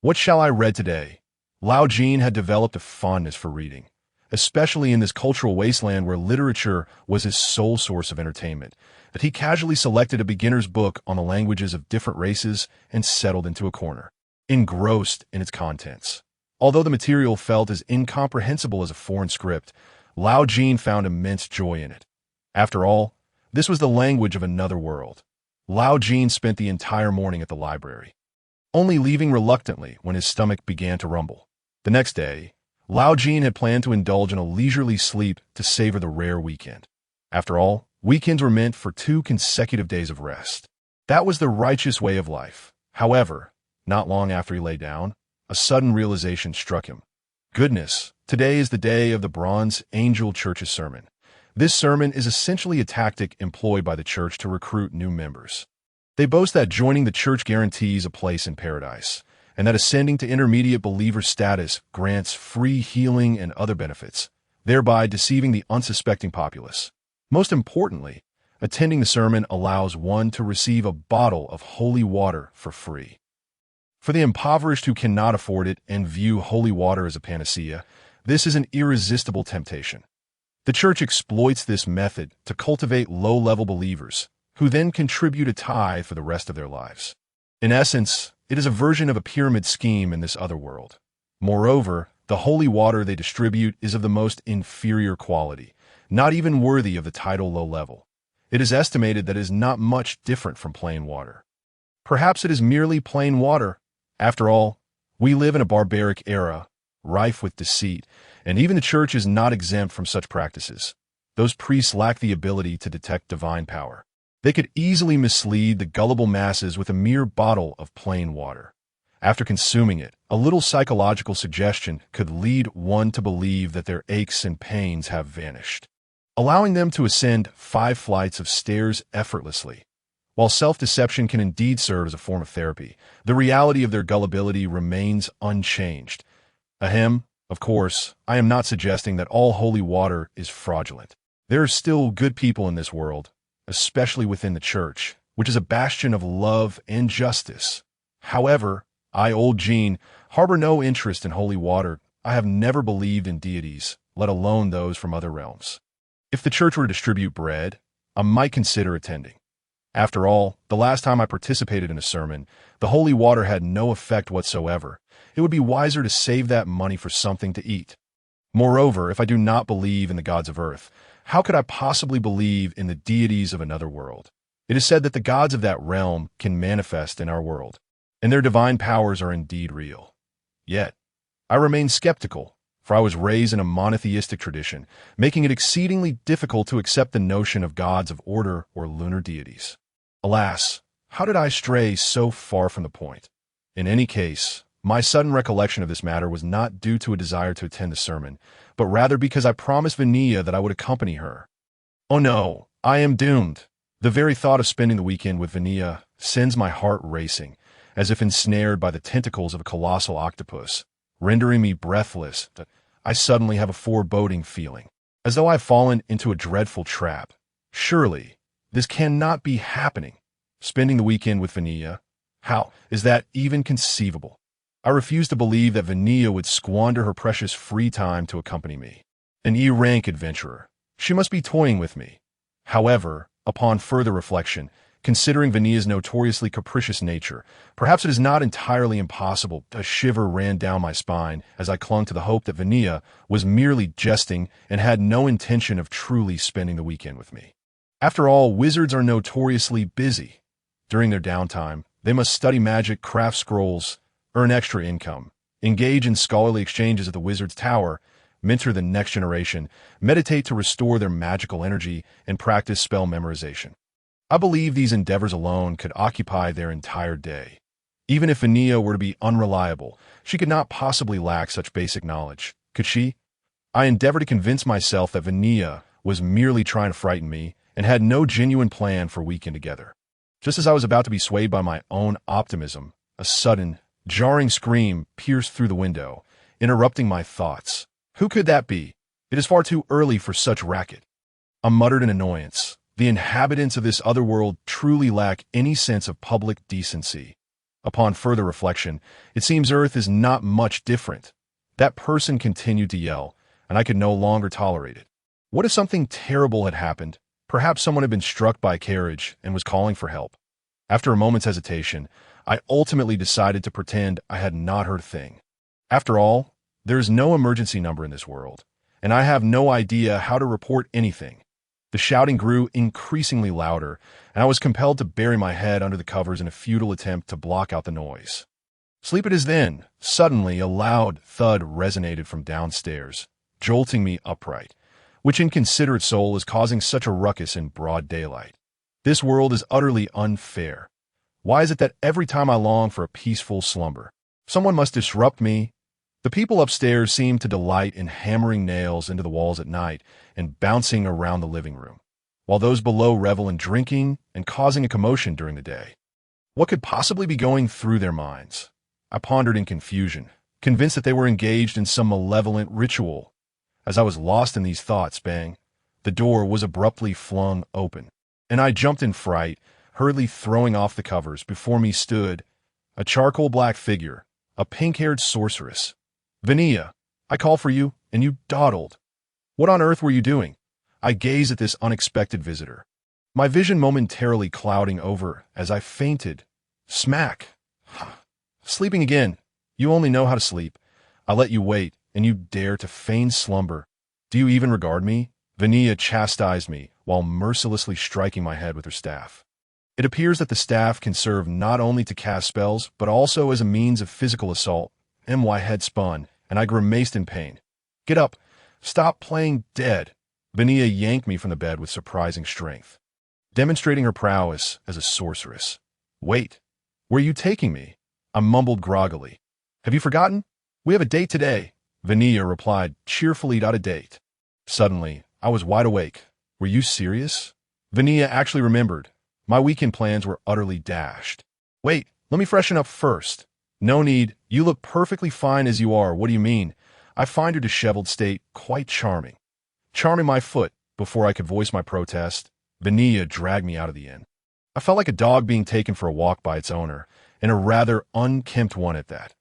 What shall I read today? Lao Jin had developed a fondness for reading, especially in this cultural wasteland where literature was his sole source of entertainment, that he casually selected a beginner's book on the languages of different races and settled into a corner, engrossed in its contents. Although the material felt as incomprehensible as a foreign script, Lao Jin found immense joy in it. After all, this was the language of another world. Lao Jin spent the entire morning at the library, only leaving reluctantly when his stomach began to rumble. The next day, Lao Jin had planned to indulge in a leisurely sleep to savor the rare weekend. After all, weekends were meant for 2 consecutive days of rest. That was the righteous way of life. However, not long after he lay down, a sudden realization struck him. Goodness, today is the day of the Bronze Angel Church's sermon. This sermon is essentially a tactic employed by the church to recruit new members. They boast that joining the church guarantees a place in paradise, and that ascending to intermediate believer status grants free healing and other benefits, thereby deceiving the unsuspecting populace. Most importantly, attending the sermon allows one to receive a bottle of holy water for free. For the impoverished who cannot afford it and view holy water as a panacea, this is an irresistible temptation. The church exploits this method to cultivate low-level believers, who then contribute a tithe for the rest of their lives. In essence, it is a version of a pyramid scheme in this other world. Moreover, the holy water they distribute is of the most inferior quality, not even worthy of the title low level. It is estimated that it is not much different from plain water. Perhaps it is merely plain water. After all, we live in a barbaric era, rife with deceit, and even the church is not exempt from such practices. Those priests lack the ability to detect divine power. They could easily mislead the gullible masses with a mere bottle of plain water. After consuming it, a little psychological suggestion could lead one to believe that their aches and pains have vanished, allowing them to ascend 5 flights of stairs effortlessly. While self-deception can indeed serve as a form of therapy, the reality of their gullibility remains unchanged. Ahem, of course, I am not suggesting that all holy water is fraudulent. There are still good people in this world, especially within the church, which is a bastion of love and justice. However, I, old Jin, harbor no interest in holy water. I have never believed in deities, let alone those from other realms. If the church were to distribute bread, I might consider attending. After all, the last time I participated in a sermon, the holy water had no effect whatsoever. It would be wiser to save that money for something to eat. Moreover, if I do not believe in the gods of earth, how could I possibly believe in the deities of another world? It is said that the gods of that realm can manifest in our world, and their divine powers are indeed real. Yet, I remain skeptical, for I was raised in a monotheistic tradition, making it exceedingly difficult to accept the notion of gods of order or lunar deities. Alas, how did I stray so far from the point? In any case, my sudden recollection of this matter was not due to a desire to attend the sermon, but rather because I promised Vanilla that I would accompany her. Oh no, I am doomed. The very thought of spending the weekend with Vanilla sends my heart racing, as if ensnared by the tentacles of a colossal octopus, rendering me breathless. I suddenly have a foreboding feeling, as though I've fallen into a dreadful trap. Surely, this cannot be happening. Spending the weekend with Vanilla? How is that even conceivable? I refuse to believe that Vanilla would squander her precious free time to accompany me. An E-rank adventurer. She must be toying with me. However, upon further reflection, considering Vanilla's notoriously capricious nature, perhaps it is not entirely impossible. A shiver ran down my spine as I clung to the hope that Vanilla was merely jesting and had no intention of truly spending the weekend with me. After all, wizards are notoriously busy. During their downtime, they must study magic, craft scrolls, earn extra income, engage in scholarly exchanges at the wizard's tower, mentor the next generation, meditate to restore their magical energy, and practice spell memorization. I believe these endeavors alone could occupy their entire day. Even if Vanilla were to be unreliable, she could not possibly lack such basic knowledge, could she? I endeavored to convince myself that Vanilla was merely trying to frighten me and had no genuine plan for a weekend together. Just as I was about to be swayed by my own optimism, a sudden, jarring scream pierced through the window, interrupting my thoughts. Who could that be? It is far too early for such racket. I muttered in annoyance. The inhabitants of this other world truly lack any sense of public decency. Upon further reflection, it seems Earth is not much different. That person continued to yell, and I could no longer tolerate it. What if something terrible had happened? Perhaps someone had been struck by a carriage and was calling for help. After a moment's hesitation, I ultimately decided to pretend I had not heard a thing. After all, there is no emergency number in this world, and I have no idea how to report anything. The shouting grew increasingly louder, and I was compelled to bury my head under the covers in a futile attempt to block out the noise. Sleep it is then. Suddenly, a loud thud resonated from downstairs, jolting me upright. Which inconsiderate soul is causing such a ruckus in broad daylight? This world is utterly unfair. Why is it that every time I long for a peaceful slumber, someone must disrupt me? The people upstairs seem to delight in hammering nails into the walls at night and bouncing around the living room, while those below revel in drinking and causing a commotion during the day. What could possibly be going through their minds? I pondered in confusion, convinced that they were engaged in some malevolent ritual. As I was lost in these thoughts, bang, the door was abruptly flung open, and I jumped in fright, hurriedly throwing off the covers. Before me stood a charcoal black figure, a pink-haired sorceress. Vanilla, I called for you, and you dawdled. What on earth were you doing? I gazed at this unexpected visitor, my vision momentarily clouding over as I fainted. Smack! Sleeping again. You only know how to sleep. I let you wait, and you dare to feign slumber. Do you even regard me? Vanilla chastised me while mercilessly striking my head with her staff. It appears that the staff can serve not only to cast spells, but also as a means of physical assault. My head spun, and I grimaced in pain. Get up! Stop playing dead! Vanilla yanked me from the bed with surprising strength, demonstrating her prowess as a sorceress. Wait, where are you taking me? I mumbled groggily. Have you forgotten? We have a date today. Vanilla replied cheerfully. A date. Suddenly, I was wide awake. Were you serious? Vanilla actually remembered. My weekend plans were utterly dashed. Wait, let me freshen up first. No need. You look perfectly fine as you are. What do you mean? I find your disheveled state quite charming. Charming my foot. Before I could voice my protest, Vanilla dragged me out of the inn. I felt like a dog being taken for a walk by its owner, and a rather unkempt one at that.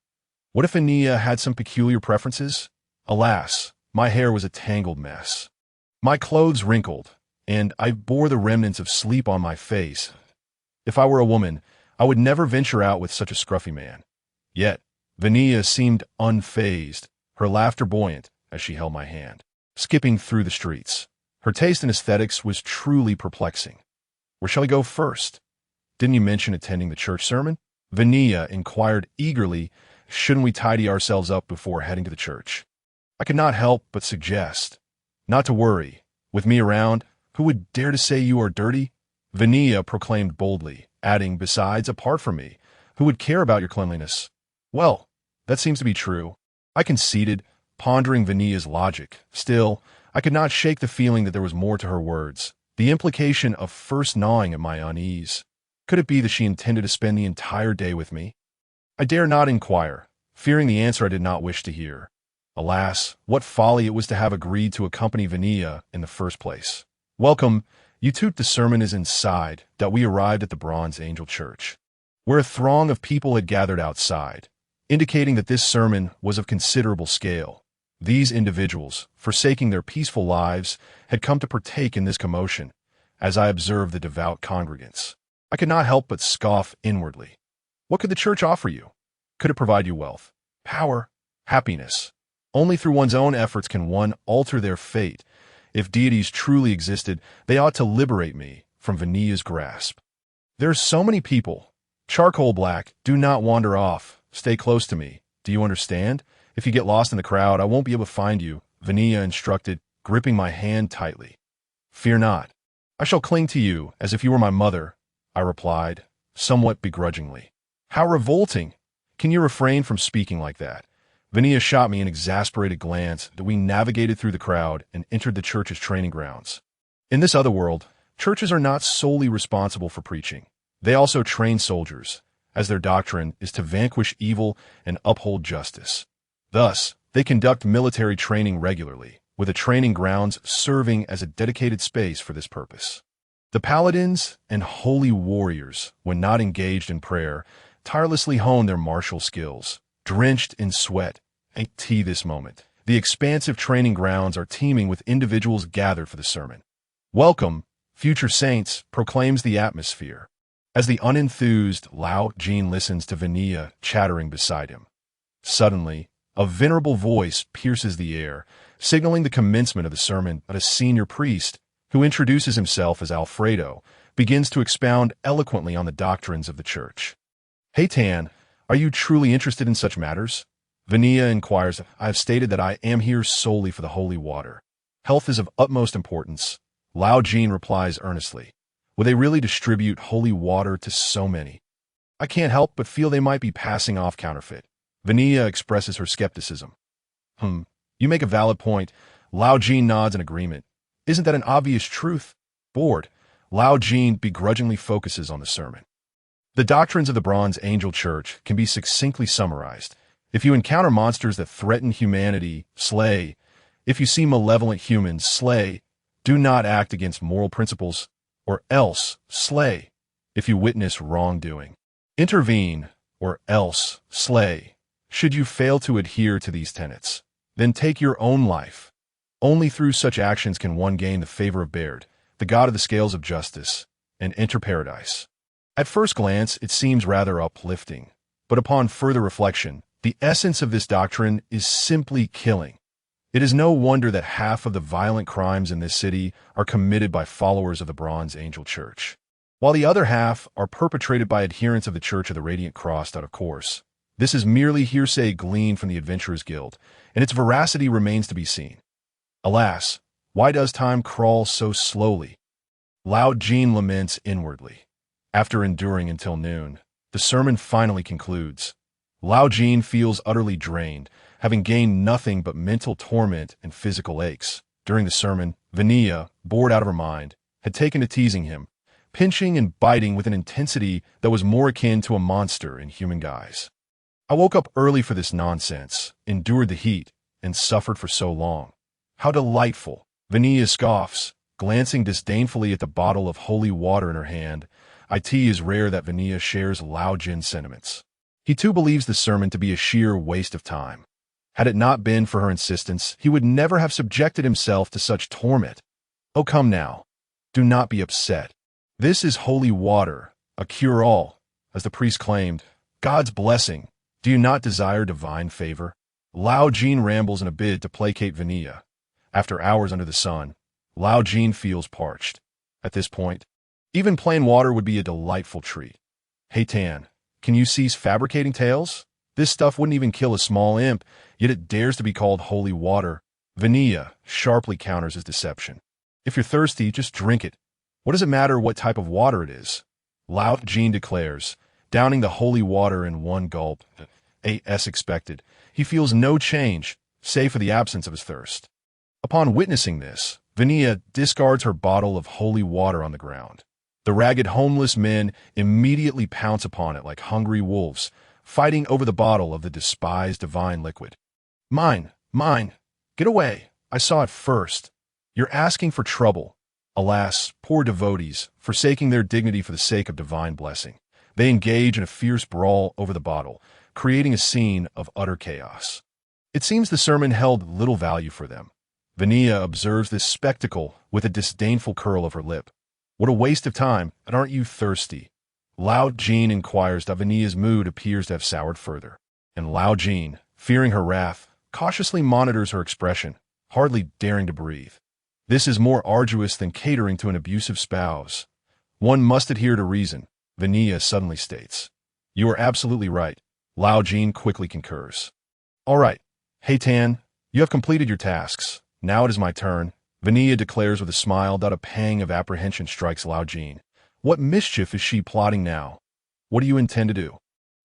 What if Vanilla had some peculiar preferences? Alas, my hair was a tangled mess. My clothes wrinkled, and I bore the remnants of sleep on my face. If I were a woman, I would never venture out with such a scruffy man. Yet, Vanilla seemed unfazed, her laughter buoyant as she held my hand, skipping through the streets. Her taste in aesthetics was truly perplexing. Where shall I go first? Didn't you mention attending the church sermon? Vania inquired eagerly, shouldn't we tidy ourselves up before heading to the church? I could not help but suggest, not to worry. With me around, who would dare to say you are dirty? Vania proclaimed boldly, adding, besides, apart from me, who would care about your cleanliness? Well, that seems to be true. I conceded, pondering Vania's logic. Still, I could not shake the feeling that there was more to her words, the implication of first gnawing at my unease. Could it be that she intended to spend the entire day with me? I dare not inquire, fearing the answer I did not wish to hear. Alas, what folly it was to have agreed to accompany Vania in the first place. Welcome, you toot the sermon is inside, that we arrived at the Bronze Angel Church, where a throng of people had gathered outside, indicating that this sermon was of considerable scale. These individuals, forsaking their peaceful lives, had come to partake in this commotion, as I observed the devout congregants. I could not help but scoff inwardly. What could the church offer you? Could it provide you wealth, power, happiness? Only through one's own efforts can one alter their fate. If deities truly existed, they ought to liberate me from Vania's grasp. There are so many people. Charcoal black, do not wander off. Stay close to me. Do you understand? If you get lost in the crowd, I won't be able to find you, Vania instructed, gripping my hand tightly. Fear not. I shall cling to you as if you were my mother, I replied, somewhat begrudgingly. How revolting! Can you refrain from speaking like that? Vania shot me an exasperated glance that we navigated through the crowd and entered the church's training grounds. In this other world, churches are not solely responsible for preaching. They also train soldiers, as their doctrine is to vanquish evil and uphold justice. Thus, they conduct military training regularly, with the training grounds serving as a dedicated space for this purpose. The paladins and holy warriors, when not engaged in prayer, tirelessly hone their martial skills. Drenched in sweat, this moment, the expansive training grounds are teeming with individuals gathered for the sermon. Welcome, future saints, proclaims the atmosphere, as the unenthused Lao Jin listens to Vania chattering beside him. Suddenly, a venerable voice pierces the air, signaling the commencement of the sermon, but a senior priest, who introduces himself as Alfredo, begins to expound eloquently on the doctrines of the church. Hey Tan, are you truly interested in such matters? Vania inquires. I have stated that I am here solely for the holy water. Health is of utmost importance. Lao Jin replies earnestly. Will they really distribute holy water to so many? I can't help but feel they might be passing off counterfeit. Vania expresses her skepticism. You make a valid point. Lao Jin nods in agreement. Isn't that an obvious truth? Bored, Lao Jin begrudgingly focuses on the sermon. The doctrines of the Bronze Angel Church can be succinctly summarized. If you encounter monsters that threaten humanity, slay. If you see malevolent humans, slay. Do not act against moral principles, or else slay. If you witness wrongdoing, intervene, or else slay. Should you fail to adhere to these tenets, then take your own life. Only through such actions can one gain the favor of Baird, the god of the scales of justice, and enter paradise. At first glance, it seems rather uplifting, but upon further reflection, the essence of this doctrine is simply killing. It is no wonder that half of the violent crimes in this city are committed by followers of the Bronze Angel Church, while the other half are perpetrated by adherents of the Church of the Radiant Cross. Of course, this is merely hearsay gleaned from the Adventurers Guild, and its veracity remains to be seen. Alas, why does time crawl so slowly? Lao Jin laments inwardly. After enduring until noon, the sermon finally concludes. Lao Jin feels utterly drained, having gained nothing but mental torment and physical aches. During the sermon, Vania, bored out of her mind, had taken to teasing him, pinching and biting with an intensity that was more akin to a monster in human guise. I woke up early for this nonsense, endured the heat, and suffered for so long. How delightful! Vania scoffs, glancing disdainfully at the bottle of holy water in her hand. It is rare that Vania shares Lao Jin's sentiments. He too believes the sermon to be a sheer waste of time. Had it not been for her insistence, he would never have subjected himself to such torment. Oh, come now. Do not be upset. This is holy water, a cure-all, as the priest claimed. God's blessing. Do you not desire divine favor? Lao Jin rambles in a bid to placate Vania. After hours under the sun, Lao Jin feels parched. At this point, Even plain water would be a delightful treat. Hey Tan, can you cease fabricating tales? This stuff wouldn't even kill a small imp, yet it dares to be called holy water. Vanilla sharply counters his deception. If you're thirsty, just drink it. What does it matter what type of water it is? Lao Jin declares, downing the holy water in one gulp. As expected, he feels no change, save for the absence of his thirst. Upon witnessing this, Vanilla discards her bottle of holy water on the ground. The ragged homeless men immediately pounce upon it like hungry wolves, fighting over the bottle of the despised divine liquid. Mine, mine, get away, I saw it first. You're asking for trouble. Alas, poor devotees, forsaking their dignity for the sake of divine blessing. They engage in a fierce brawl over the bottle, creating a scene of utter chaos. It seems the sermon held little value for them. Vanilla observes this spectacle with a disdainful curl of her lip. What a waste of time, and aren't you thirsty? Lao Jin inquires that Vanilla's mood appears to have soured further, and Lao Jin, fearing her wrath, cautiously monitors her expression, hardly daring to breathe. This is more arduous than catering to an abusive spouse. One must adhere to reason, Vanilla suddenly states. You are absolutely right, Lao Jin quickly concurs. All right, hey Tan, you have completed your tasks. Now it is my turn, Vanilla declares with a smile that a pang of apprehension strikes Lao Jin. What mischief is she plotting now? What do you intend to do?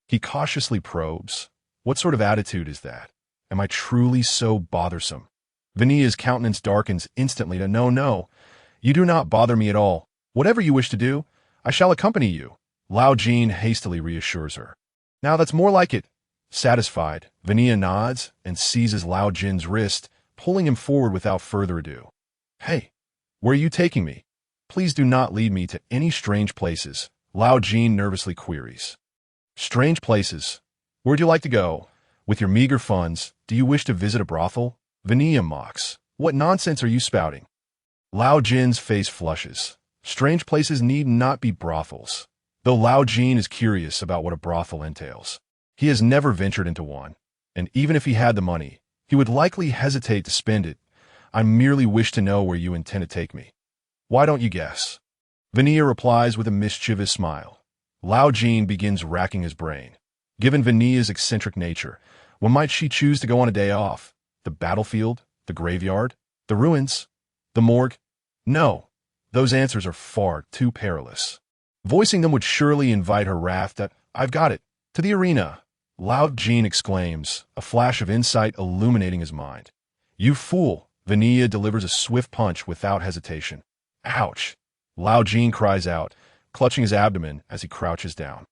He cautiously probes. What sort of attitude is that? Am I truly so bothersome? Vanilla's countenance darkens instantly to no, you do not bother me at all. Whatever you wish to do, I shall accompany you. Lao Jin hastily reassures her. Now that's more like it. Satisfied, Vanilla nods and seizes Lao Jin's wrist, pulling him forward without further ado. Hey, where are you taking me? Please do not lead me to any strange places, Lao Jin nervously queries. Strange places? Where'd you like to go? With your meager funds, do you wish to visit a brothel? Vanilla mocks. What nonsense are you spouting? Lao Jin's face flushes. Strange places need not be brothels. Though Lao Jin is curious about what a brothel entails, he has never ventured into one, and even if he had the money, he would likely hesitate to spend it. I merely wish to know where you intend to take me. Why don't you guess? Vanilla replies with a mischievous smile. Lao Jin begins racking his brain. Given Vanilla's eccentric nature, when might she choose to go on a day off? The battlefield? The graveyard? The ruins? The morgue? No, those answers are far too perilous. Voicing them would surely invite her wrath that, I've got it, to the arena. Lao Jin exclaims, a flash of insight illuminating his mind. You fool! Vanilla delivers a swift punch without hesitation. Ouch! Lao Jin cries out, clutching his abdomen as he crouches down.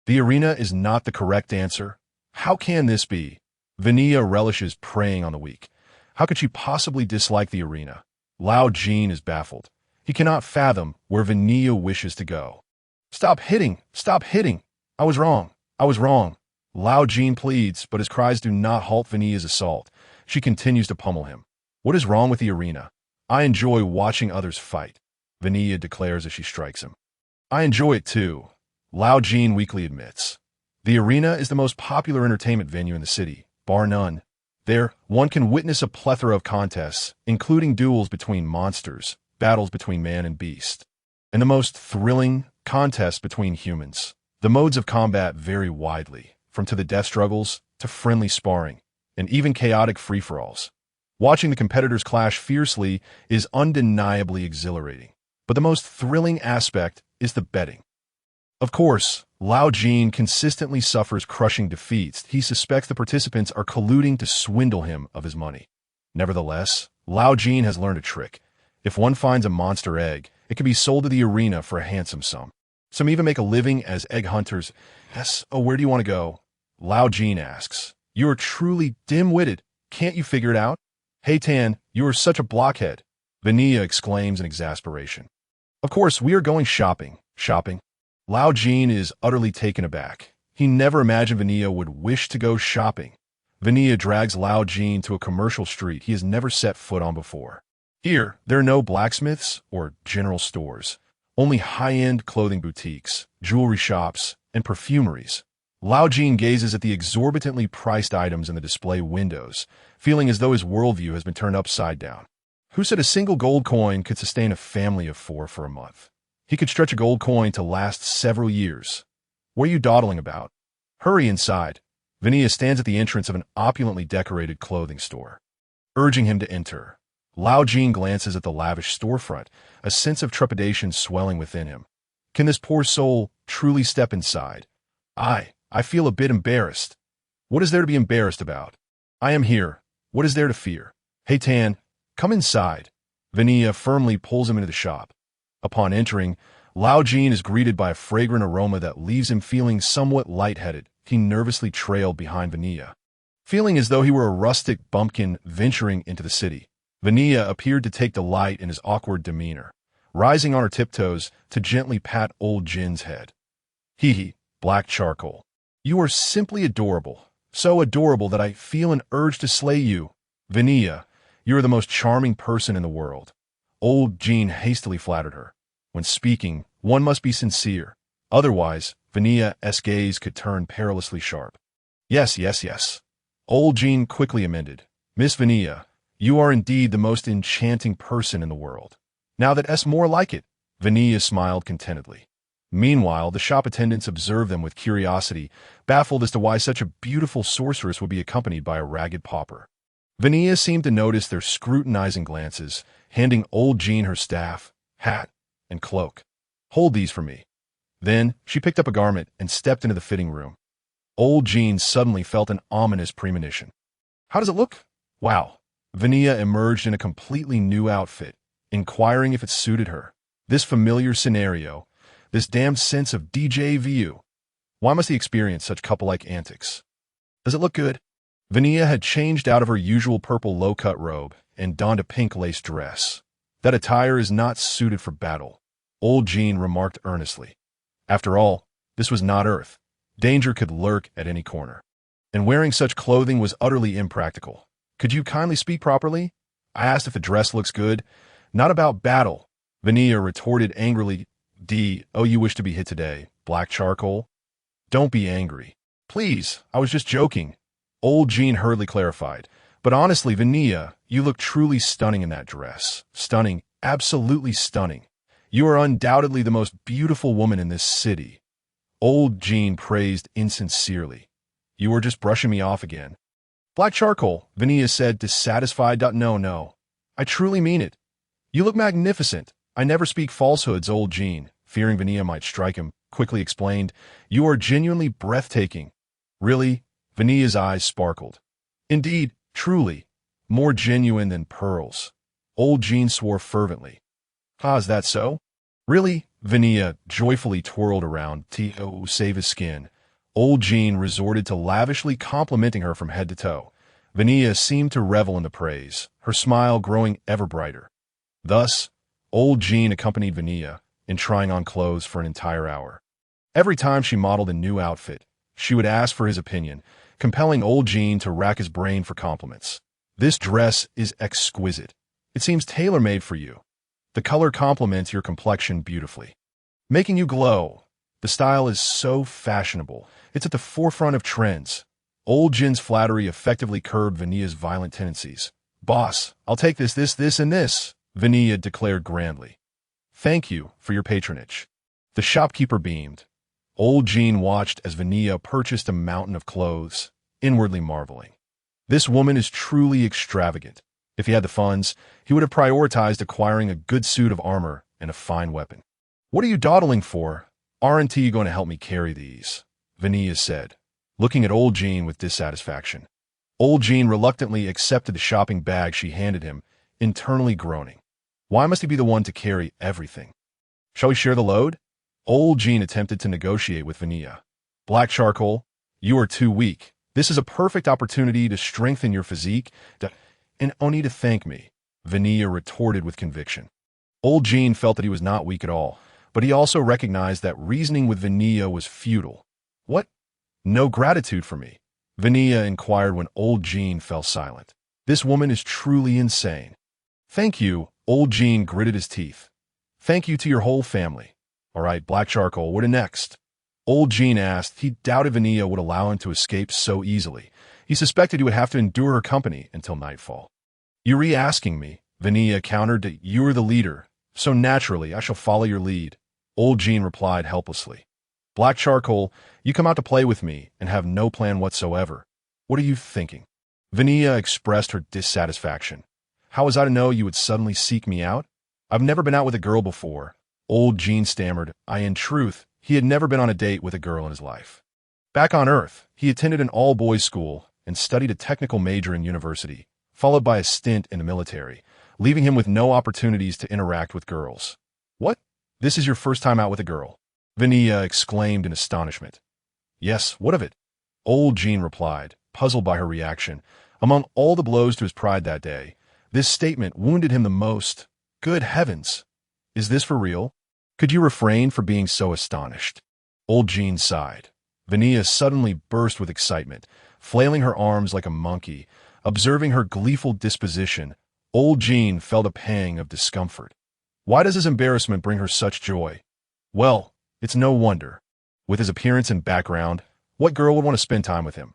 The arena is not the correct answer. How can this be? Vanilla relishes preying on the weak. How could she possibly dislike the arena? Lao Jin is baffled. He cannot fathom where Vanilla wishes to go. Stop hitting! Stop hitting! I was wrong! I was wrong! Lao Jin pleads, but his cries do not halt Vanilla's assault. She continues to pummel him. What is wrong with the arena? I enjoy watching others fight, Vanilla declares as she strikes him. I enjoy it too, Lao Jin weakly admits. The arena is the most popular entertainment venue in the city, bar none. There, one can witness a plethora of contests, including duels between monsters, battles between man and beast, and the most thrilling, contests between humans. The modes of combat vary widely, from to the death struggles, to friendly sparring, and even chaotic free-for-alls. Watching the competitors clash fiercely is undeniably exhilarating, but the most thrilling aspect is the betting. Of course, Lao Jin consistently suffers crushing defeats. He suspects the participants are colluding to swindle him of his money. Nevertheless, Lao Jin has learned a trick. If one finds a monster egg, it can be sold to the arena for a handsome sum. Some even make a living as egg hunters. Yes, oh, where do you want to go? Lao Jin asks. You are truly dim-witted. Can't you figure it out? Hey Tan, you are such a blockhead, Vanilla exclaims in exasperation. Of course, we are going shopping. Shopping? Lao Jin is utterly taken aback. He never imagined Vanilla would wish to go shopping. Vanilla drags Lao Jin to a commercial street he has never set foot on before. Here, there are no blacksmiths or general stores, only high-end clothing boutiques, jewelry shops, and perfumeries. Lao Jin gazes at the exorbitantly priced items in the display windows, feeling as though his worldview has been turned upside down. Who said a single gold coin could sustain a family of 4 for a month? He could stretch a gold coin to last several years. What are you dawdling about? Hurry inside. Vania stands at the entrance of an opulently decorated clothing store, urging him to enter. Lao Jin glances at the lavish storefront, a sense of trepidation swelling within him. Can this poor soul truly step inside? I feel a bit embarrassed. What is there to be embarrassed about? I am here. What is there to fear? Hey Tan, come inside. Vania firmly pulls him into the shop. Upon entering, Lao Jin is greeted by a fragrant aroma that leaves him feeling somewhat lightheaded. He nervously trailed behind Vania, feeling as though he were a rustic bumpkin venturing into the city. Vania appeared to take delight in his awkward demeanor, rising on her tiptoes to gently pat old Jin's head. Hee, black charcoal. You are simply adorable, so adorable that I feel an urge to slay you. Vania, you are the most charming person in the world. Old Jin hastily flattered her. When speaking, one must be sincere. Otherwise, Vania's gaze could turn perilously sharp. Yes. Old Jin quickly amended. Miss Vania, you are indeed the most enchanting person in the world. Now that's more like it. Vania smiled contentedly. Meanwhile, the shop attendants observed them with curiosity, baffled as to why such a beautiful sorceress would be accompanied by a ragged pauper. Vania seemed to notice their scrutinizing glances, handing old Jin her staff, hat, and cloak. Hold these for me. Then, she picked up a garment and stepped into the fitting room. Old Jin suddenly felt an ominous premonition. How does it look? Wow. Vania emerged in a completely new outfit, inquiring if it suited her. This familiar scenario, this damned sense of déjà vu. Why must he experience such couple-like antics? Does it look good? Vania had changed out of her usual purple low-cut robe and donned a pink lace dress. That attire is not suited for battle, old Jin remarked earnestly. After all, this was not Earth. Danger could lurk at any corner. And wearing such clothing was utterly impractical. Could you kindly speak properly? I asked if the dress looks good. Not about battle. Vania retorted angrily. You wish to be hit today, black charcoal? Don't be angry. Please, I was just joking. Old Jin hurriedly clarified. But honestly, Vania, you look truly stunning in that dress. Stunning, absolutely stunning. You are undoubtedly the most beautiful woman in this city. Old Jin praised insincerely. You were just brushing me off again. Black charcoal, Vania said, dissatisfied. No. I truly mean it. You look magnificent. I never speak falsehoods, old Jin, fearing Vania might strike him, quickly explained. You are genuinely breathtaking. Really? Vania's eyes sparkled. Indeed, truly. More genuine than pearls. Old Jin swore fervently. Is that so? Really? Vania joyfully twirled around to save his skin. Old Jin resorted to lavishly complimenting her from head to toe. Vania seemed to revel in the praise, her smile growing ever brighter. Thus, old Jin accompanied Vania in trying on clothes for an entire hour. Every time she modeled a new outfit, she would ask for his opinion, compelling old Jin to rack his brain for compliments. This dress is exquisite. It seems tailor-made for you. The color complements your complexion beautifully, making you glow. The style is so fashionable. It's at the forefront of trends. Old Jin's flattery effectively curbed Vania's violent tendencies. Boss, I'll take this, and this, Vania declared grandly. Thank you for your patronage. The shopkeeper beamed. Old Jin watched as Vania purchased a mountain of clothes, inwardly marveling. This woman is truly extravagant. If he had the funds, he would have prioritized acquiring a good suit of armor and a fine weapon. What are you dawdling for? Aren't you going to help me carry these? Vania said, looking at old Jin with dissatisfaction. Old Jin reluctantly accepted the shopping bag she handed him, internally groaning. Why must he be the one to carry everything? Shall we share the load? Old Jin attempted to negotiate with Vania. Black charcoal, you are too weak. This is a perfect opportunity to strengthen your physique, and only to thank me, Vania retorted with conviction. Old Jin felt that he was not weak at all, but he also recognized that reasoning with Vania was futile. What? No gratitude for me? Vania inquired when old Jin fell silent. This woman is truly insane. Thank you, old Jin gritted his teeth. Thank you to your whole family. All right, black charcoal, what next? Old Jin asked. He doubted Vania would allow him to escape so easily. He suspected he would have to endure her company until nightfall. You're re-asking me, Vania countered. You are the leader, so naturally I shall follow your lead. Old Jin replied helplessly. Black charcoal, you come out to play with me and have no plan whatsoever. What are you thinking? Vanilla expressed her dissatisfaction. How was I to know you would suddenly seek me out? I've never been out with a girl before. Old Jin stammered. In truth, he had never been on a date with a girl in his life. Back on Earth, he attended an all-boys school and studied a technical major in university, followed by a stint in the military, leaving him with no opportunities to interact with girls. What? This is your first time out with a girl? Vanilla exclaimed in astonishment. Yes, what of it? Old Jin replied, puzzled by her reaction. Among all the blows to his pride that day, this statement wounded him the most. Good heavens! Is this for real? Could you refrain from being so astonished? Old Jin sighed. Vanilla suddenly burst with excitement, flailing her arms like a monkey. Observing her gleeful disposition, Old Jin felt a pang of discomfort. Why does his embarrassment bring her such joy? Well, it's no wonder. With his appearance and background, what girl would want to spend time with him?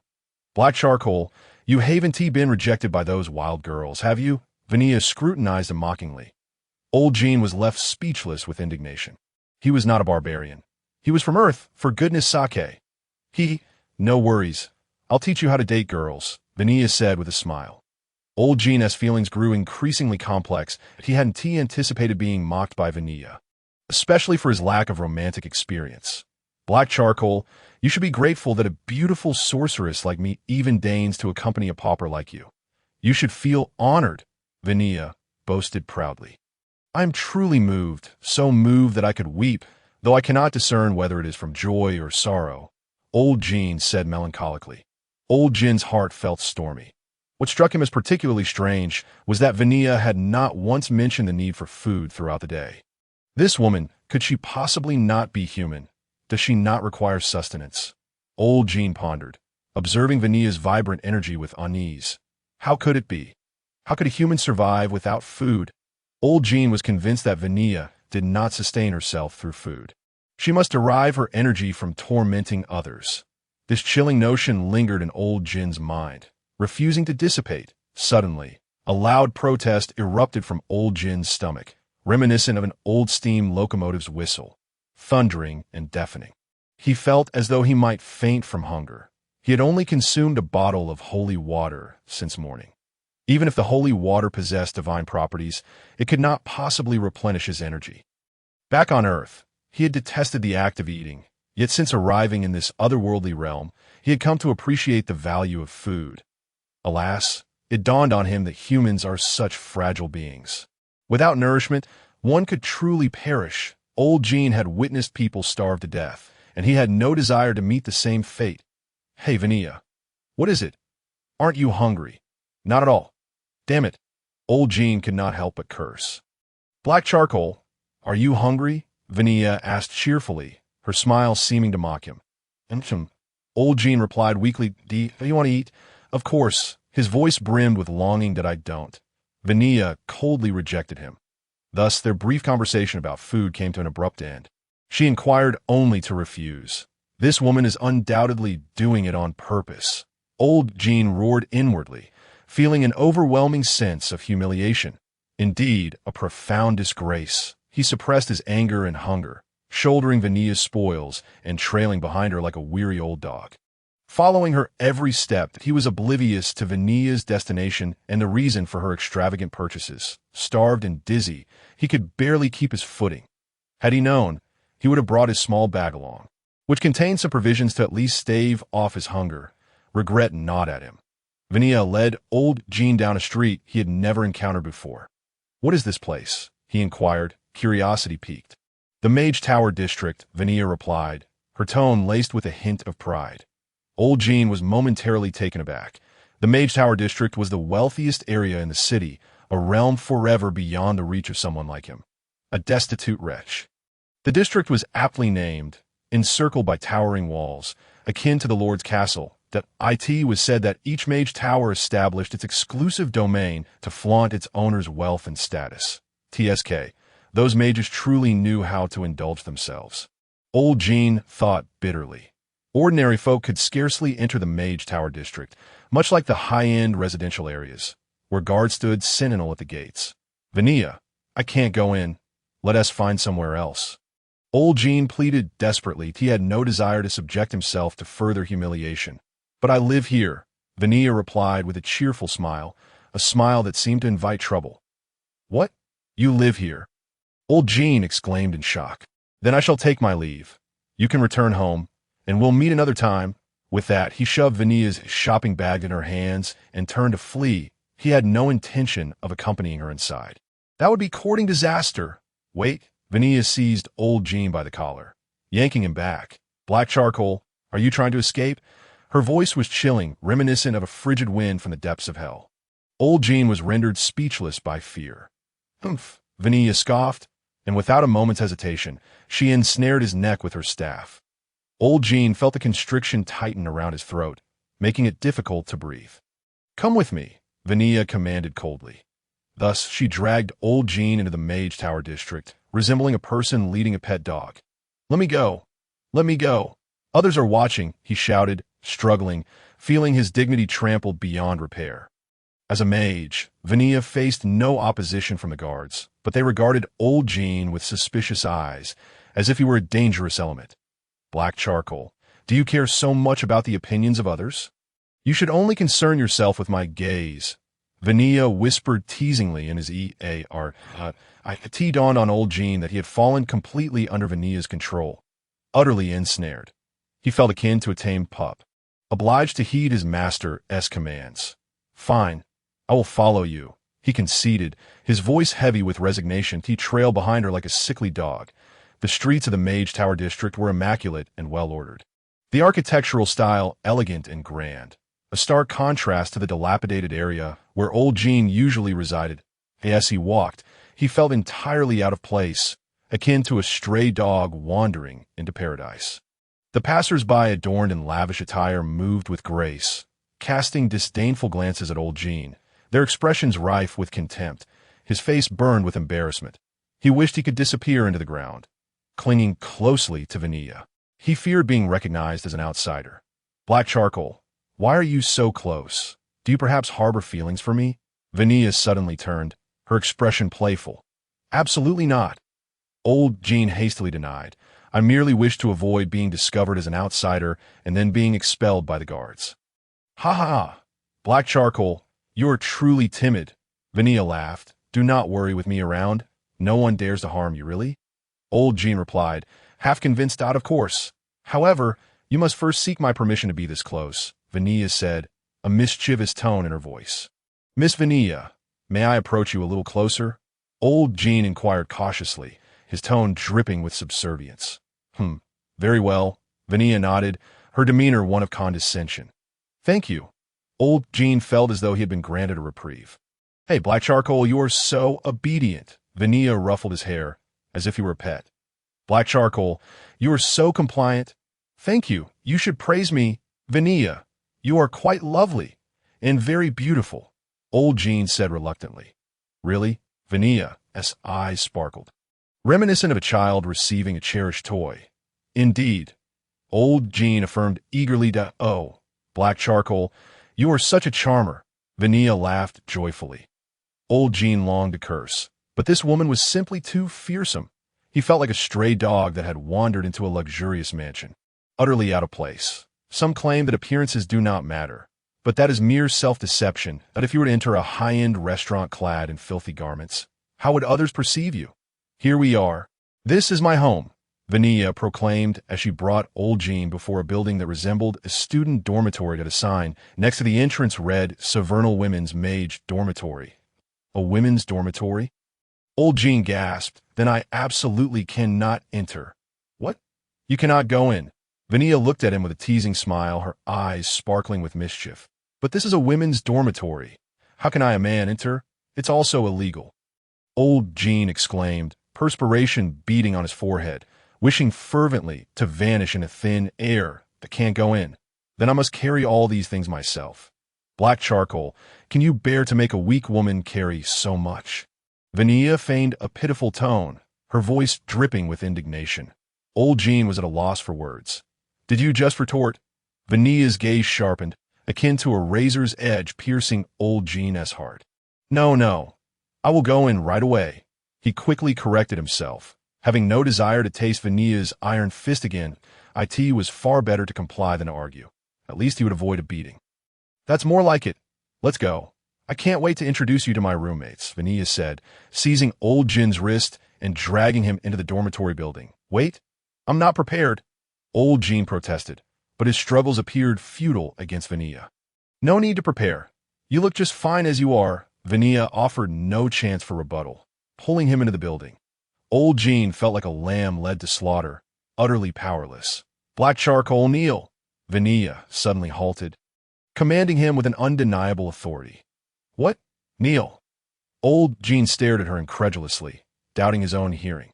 Black charcoal, you haven't been rejected by those wild girls, have you? Vanilla scrutinized him mockingly. Old Jin was left speechless with indignation. He was not a barbarian. He was from Earth, for goodness sake. No worries. I'll teach you how to date girls, Vanilla said with a smile. Old Jin's feelings grew increasingly complex. He hadn't anticipated being mocked by Vanilla, especially for his lack of romantic experience. Black charcoal, you should be grateful that a beautiful sorceress like me even deigns to accompany a pauper like you. You should feel honored, Vanilla boasted proudly. I am truly moved, so moved that I could weep, though I cannot discern whether it is from joy or sorrow, Old Jin said melancholically. Old Jin's heart felt stormy. What struck him as particularly strange was that Vanilla had not once mentioned the need for food throughout the day. This woman, could she possibly not be human? Does she not require sustenance? Old Jin pondered, observing Vanilla's vibrant energy with unease. How could it be? How could a human survive without food? Old Jin was convinced that Vanilla did not sustain herself through food. She must derive her energy from tormenting others. This chilling notion lingered in Old Jin's mind, refusing to dissipate. Suddenly, a loud protest erupted from Old Jin's stomach, reminiscent of an old steam locomotive's whistle, thundering and deafening. He felt as though he might faint from hunger. He had only consumed a bottle of holy water since morning. Even if the holy water possessed divine properties, it could not possibly replenish his energy. Back on Earth, he had detested the act of eating, yet since arriving in this otherworldly realm, he had come to appreciate the value of food. Alas, it dawned on him that humans are such fragile beings. Without nourishment, one could truly perish. Old Jin had witnessed people starve to death, and he had no desire to meet the same fate. Hey, Vanilla. What is it? Aren't you hungry? Not at all. Damn it. Old Jin could not help but curse. Black charcoal, are you hungry? Vanilla asked cheerfully, her smile seeming to mock him. Old Jin replied weakly, Do you want to eat? Of course. His voice brimmed with longing that I don't. Vanilla coldly rejected him. Thus, their brief conversation about food came to an abrupt end. She inquired only to refuse. This woman is undoubtedly doing it on purpose. Old Jin roared inwardly, feeling an overwhelming sense of humiliation. Indeed, a profound disgrace. He suppressed his anger and hunger, shouldering Vanilla's spoils and trailing behind her like a weary old dog. Following her every step, he was oblivious to Vanilla's destination and the reason for her extravagant purchases. Starved and dizzy, he could barely keep his footing. Had he known, he would have brought his small bag along, which contained some provisions to at least stave off his hunger. Regret gnawed at him. Vanilla led Old Jin down a street he had never encountered before. What is this place? He inquired, curiosity piqued. The Mage Tower District, Vanilla replied, her tone laced with a hint of pride. Old Jin was momentarily taken aback. The Mage Tower District was the wealthiest area in the city, a realm forever beyond the reach of someone like him. A destitute wretch. The district was aptly named, encircled by towering walls, akin to the Lord's Castle. That it was said that each mage tower established its exclusive domain to flaunt its owner's wealth and status. TSK, those mages truly knew how to indulge themselves. Old Jin thought bitterly. Ordinary folk could scarcely enter the Mage Tower District, much like the high-end residential areas, where guards stood sentinel at the gates. Vanilla, I can't go in. Let us find somewhere else. Old Jin pleaded desperately. He had no desire to subject himself to further humiliation. But I live here, Vania replied with a cheerful smile, a smile that seemed to invite trouble. What? You live here? Old Jin exclaimed in shock. Then I shall take my leave. You can return home, and we'll meet another time. With that, he shoved Vania's shopping bag in her hands and turned to flee. He had no intention of accompanying her inside. That would be courting disaster. Wait, Vania seized Old Jin by the collar, yanking him back. Black charcoal, are you trying to escape? Her voice was chilling, reminiscent of a frigid wind from the depths of hell. Old Jin was rendered speechless by fear. Humph, Vania scoffed, and without a moment's hesitation, she ensnared his neck with her staff. Old Jin felt the constriction tighten around his throat, making it difficult to breathe. Come with me, Vania commanded coldly. Thus, she dragged Old Jin into the Mage Tower district, resembling a person leading a pet dog. Let me go. Let me go. Others are watching, he shouted, struggling, feeling his dignity trampled beyond repair. As a mage, Vania faced no opposition from the guards, but they regarded Old Jin with suspicious eyes, as if he were a dangerous element. Black charcoal, do you care so much about the opinions of others? You should only concern yourself with my gaze, Vania whispered teasingly in his ear. It dawned on Old Jin that he had fallen completely under Vania's control, utterly ensnared. He felt akin to a tame pup, obliged to heed his master's commands. Fine, I will follow you, he conceded, his voice heavy with resignation. He trailed behind her like a sickly dog. The streets of the Mage Tower district were immaculate and well-ordered. The architectural style elegant and grand, a stark contrast to the dilapidated area where Old Jin usually resided. As he walked, he felt entirely out of place, akin to a stray dog wandering into paradise. The passers-by adorned in lavish attire moved with grace, casting disdainful glances at Old Jin, their expressions rife with contempt. His face burned with embarrassment. He wished he could disappear into the ground, clinging closely to Vania. He feared being recognized as an outsider. Black charcoal, why are you so close? Do you perhaps harbor feelings for me? Vania suddenly turned, her expression playful. Absolutely not. Old Jin hastily denied. I merely wish to avoid being discovered as an outsider and then being expelled by the guards. Ha ha ha. Black charcoal, you are truly timid. Vania laughed. Do not worry with me around. No one dares to harm you, really? Old Jin replied, half convinced out of course. However, you must first seek my permission to be this close, Vania said, a mischievous tone in her voice. Miss Vania, may I approach you a little closer? Old Jin inquired cautiously, his tone dripping with subservience. Very well, Vania nodded, her demeanor one of condescension. Thank you. Old Jin felt as though he had been granted a reprieve. Hey, Black Charcoal, you are so obedient. Vania ruffled his hair, as if he were a pet. Black Charcoal, you are so compliant. Thank you. You should praise me. Vania, you are quite lovely and very beautiful, Old Jin said reluctantly. Really? Vania's eyes sparkled, reminiscent of a child receiving a cherished toy. Indeed, Old Jin affirmed eagerly. Oh, Black Charcoal, you are such a charmer. Vania laughed joyfully. Old Jin longed to curse, but this woman was simply too fearsome. He felt like a stray dog that had wandered into a luxurious mansion, utterly out of place. Some claim that appearances do not matter, but that is mere self-deception. That if you were to enter a high-end restaurant clad in filthy garments, how would others perceive you? Here we are. This is my home, Vania proclaimed as she brought Old Jin before a building that resembled a student dormitory. At a sign next to the entrance read Savernal Women's Mage Dormitory. A women's dormitory? Old Jin gasped. Then I absolutely cannot enter. What? You cannot go in. Vania looked at him with a teasing smile, her eyes sparkling with mischief. But this is a women's dormitory. How can I, a man, enter? It's also illegal. Old Jin exclaimed, perspiration beading on his forehead, wishing fervently to vanish in a thin air that can't go in. Then I must carry all these things myself. Black Charcoal, can you bear to make a weak woman carry so much? Vania feigned a pitiful tone, her voice dripping with indignation. Old Jin was at a loss for words. Did you just retort? Vania's gaze sharpened, akin to a razor's edge piercing Old Jin's heart. No, I will go in right away. He quickly corrected himself, Having no desire to taste Vanilla's iron fist again, it was far better to comply than to argue. At least he would avoid a beating. That's more like it. Let's go. I can't wait to introduce you to my roommates, Vanilla said, seizing old Jin's wrist and dragging him into the dormitory building. Wait, I'm not prepared, old Jin protested, but his struggles appeared futile against Vanilla. No need to prepare. You look just fine as you are. Vanilla offered no chance for rebuttal, pulling him into the building. Old Jin felt like a lamb led to slaughter, utterly powerless. Black charcoal, kneel. Vanilla suddenly halted, commanding him with an undeniable authority. What? Kneel. Old Jin stared at her incredulously, doubting his own hearing.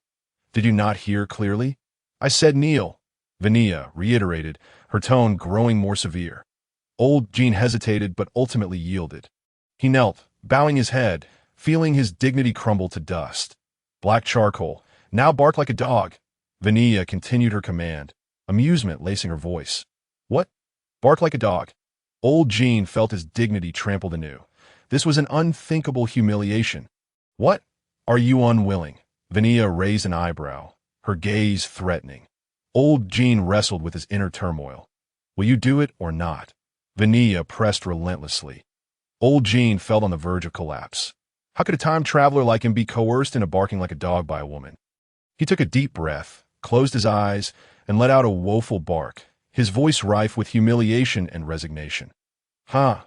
Did you not hear clearly? I said kneel, Vanilla reiterated, her tone growing more severe. Old Jin hesitated but ultimately yielded. He knelt, bowing his head, feeling his dignity crumble to dust. Black charcoal, now bark like a dog. Vanilla continued her command, amusement lacing her voice. What? Bark like a dog. Old Jin felt his dignity trampled anew. This was an unthinkable humiliation. What? Are you unwilling? Vanilla raised an eyebrow, her gaze threatening. Old Jin wrestled with his inner turmoil. Will you do it or not? Vanilla pressed relentlessly. Old Jin felt on the verge of collapse. How could a time traveler like him be coerced into barking like a dog by a woman? He took a deep breath, closed his eyes, and let out a woeful bark, his voice rife with humiliation and resignation. Huh,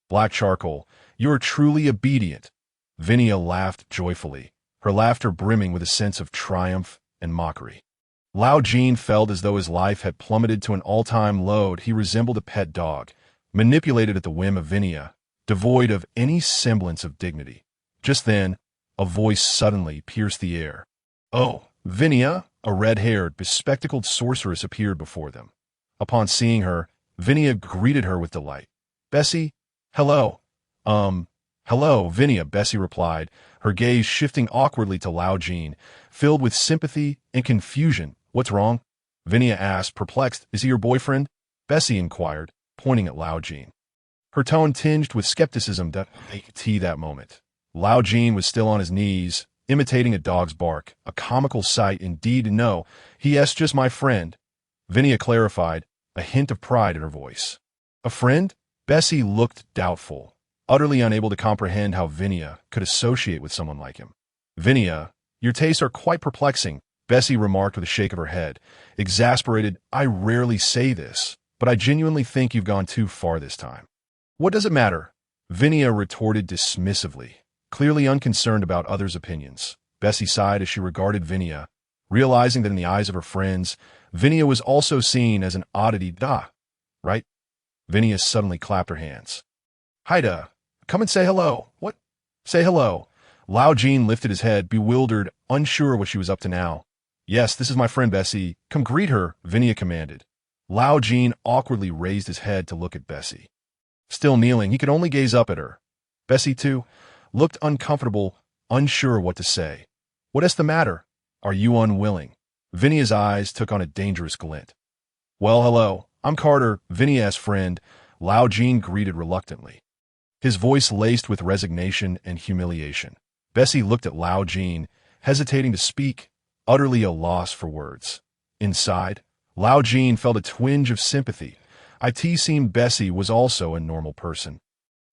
Black charcoal, you are truly obedient. Vanilla laughed joyfully, her laughter brimming with a sense of triumph and mockery. Lao Jin felt as though his life had plummeted to an all-time low. He resembled a pet dog, manipulated at the whim of Vanilla, devoid of any semblance of dignity. Just then, a voice suddenly pierced the air. Oh, Vanilla, a red-haired, bespectacled sorceress appeared before them. Upon seeing her, Vanilla greeted her with delight. Bessie? Hello. Hello, Vanilla, Bessie replied, her gaze shifting awkwardly to Lao Jin, filled with sympathy and confusion. What's wrong? Vanilla asked, perplexed. Is he your boyfriend? Bessie inquired, pointing at Lao Jin. Her tone tinged with skepticism that moment. Lao Jin was still on his knees, imitating a dog's bark, a comical sight indeed. No, he just my friend. Vanilla clarified, a hint of pride in her voice. A friend? Bessie looked doubtful, utterly unable to comprehend how Vanilla could associate with someone like him. Vanilla, your tastes are quite perplexing, Bessie remarked with a shake of her head. Exasperated, I rarely say this, but I genuinely think you've gone too far this time. What does it matter? Vanilla retorted dismissively, clearly unconcerned about others' opinions. Bessie sighed as she regarded Vanilla, realizing that in the eyes of her friends, Vanilla was also seen as an oddity. Right? Vanilla suddenly clapped her hands. Haida, come and say hello. What? Say hello. Lao Jin lifted his head, bewildered, unsure what she was up to now. Yes, this is my friend Bessie. Come greet her, Vanilla commanded. Lao Jin awkwardly raised his head to look at Bessie. Still kneeling, he could only gaze up at her. Bessie, too, looked uncomfortable, unsure what to say. What is the matter? Are you unwilling? Vannilla's eyes took on a dangerous glint. Well, hello. I'm Carter, Vannilla's friend, Lao Jin greeted reluctantly, his voice laced with resignation and humiliation. Bessie looked at Lao Jin, hesitating to speak, utterly a loss for words. Inside, Lao Jin felt a twinge of sympathy. It seemed Bessie was also a normal person.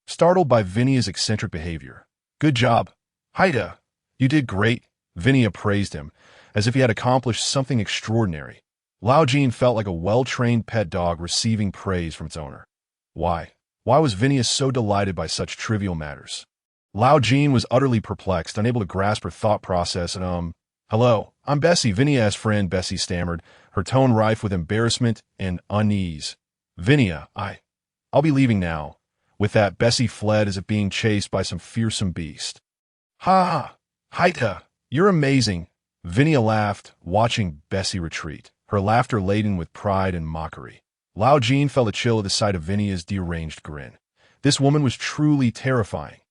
Startled by Vannilla's eccentric behavior. Good job. Haida, you did great, Vanilla praised him, as if he had accomplished something extraordinary. Lao Jin felt like a well-trained pet dog receiving praise from its owner. Why? Why was Vanilla so delighted by such trivial matters? Lao Jin was utterly perplexed, unable to grasp her thought process, and hello, I'm Bessie, Vannilla's friend, Bessie stammered, her tone rife with embarrassment and unease. Vanilla, I'll be leaving now. With that, Bessie fled as if being chased by some fearsome beast. Ha! Haita, you're amazing. Vanilla laughed, watching Bessie retreat, her laughter laden with pride and mockery. Lao Jin felt a chill at the sight of Vannilla's deranged grin. This woman was truly terrifying.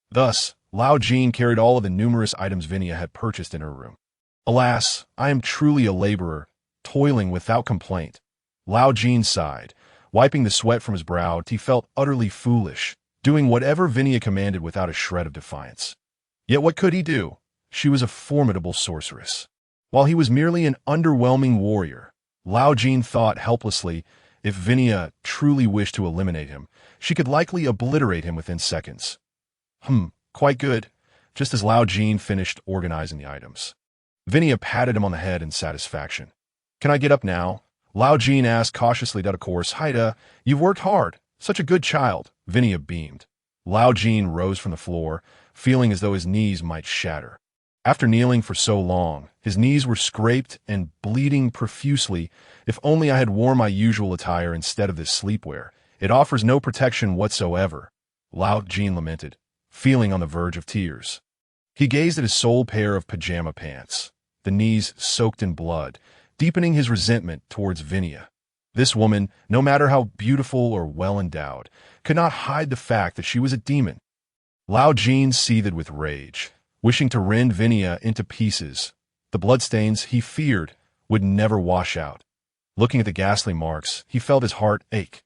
Thus, Lao Jin carried all of the numerous items Vanilla had purchased in her room. Alas, I am truly a laborer, toiling without complaint. Lao Jin sighed, wiping the sweat from his brow. He felt utterly foolish, doing whatever Vanilla commanded without a shred of defiance. Yet what could he do? She was a formidable sorceress. While he was merely an underwhelming warrior, Lao Jin thought helplessly, if Vinia truly wished to eliminate him, she could likely obliterate him within seconds. Quite good, just as Lao Jin finished organizing the items. Vinia patted him on the head in satisfaction. Can I get up now? Lao Jin asked cautiously. Of course, Haida, you've worked hard. Such a good child. Vinia beamed. Lao Jin rose from the floor, feeling as though his knees might shatter. After kneeling for so long, his knees were scraped and bleeding profusely. If only I had worn my usual attire instead of this sleepwear. It offers no protection whatsoever, Lao Jin lamented, feeling on the verge of tears. He gazed at his sole pair of pajama pants, the knees soaked in blood, deepening his resentment towards Vinia. This woman, no matter how beautiful or well-endowed, could not hide the fact that she was a demon. Lao Jin seethed with rage, wishing to rend Vinia into pieces. The bloodstains, he feared, would never wash out. Looking at the ghastly marks, he felt his heart ache.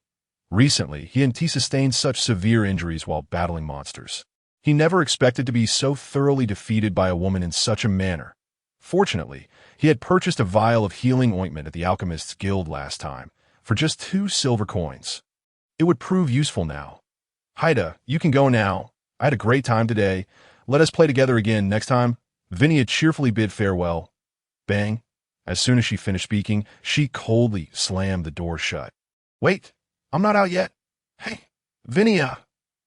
Recently, he hadn't sustained such severe injuries while battling monsters. He never expected to be so thoroughly defeated by a woman in such a manner. Fortunately, he had purchased a vial of healing ointment at the Alchemist's Guild last time, for just 2 silver coins. It would prove useful now. Haida, you can go now. I had a great time today. Let us play together again next time. Vinia cheerfully bid farewell. Bang. As soon as she finished speaking, she coldly slammed the door shut. Wait, I'm not out yet. Hey, Vinia.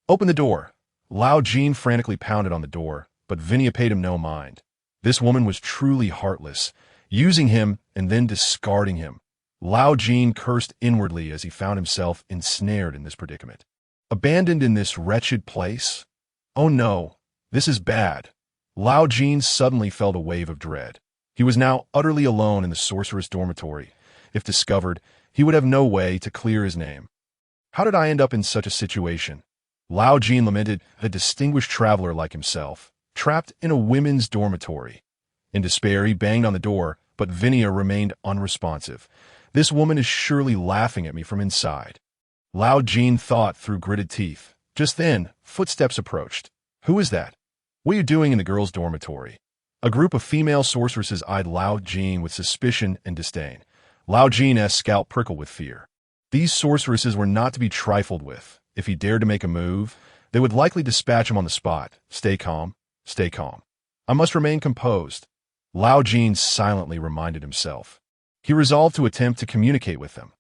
Open the door. Lao Jin frantically pounded on the door, but Vinia paid him no mind. This woman was truly heartless, using him and then discarding him. Lao Jin cursed inwardly as he found himself ensnared in this predicament. Abandoned in this wretched place? Oh no, this is bad. Lao Jin suddenly felt a wave of dread. He was now utterly alone in the sorceress dormitory. If discovered, he would have no way to clear his name. How did I end up in such a situation? Lao Jin lamented, a distinguished traveler like himself, trapped in a women's dormitory. In despair, he banged on the door, but Vinia remained unresponsive. This woman is surely laughing at me from inside. Lao Jin thought through gritted teeth. Just then, footsteps approached. Who is that? What are you doing in the girls' dormitory? A group of female sorceresses eyed Lao Jin with suspicion and disdain. Lao Jin's scalp prickled with fear. These sorceresses were not to be trifled with. If he dared to make a move, they would likely dispatch him on the spot. Stay calm. Stay calm. I must remain composed. Lao Jin silently reminded himself. He resolved to attempt to communicate with them.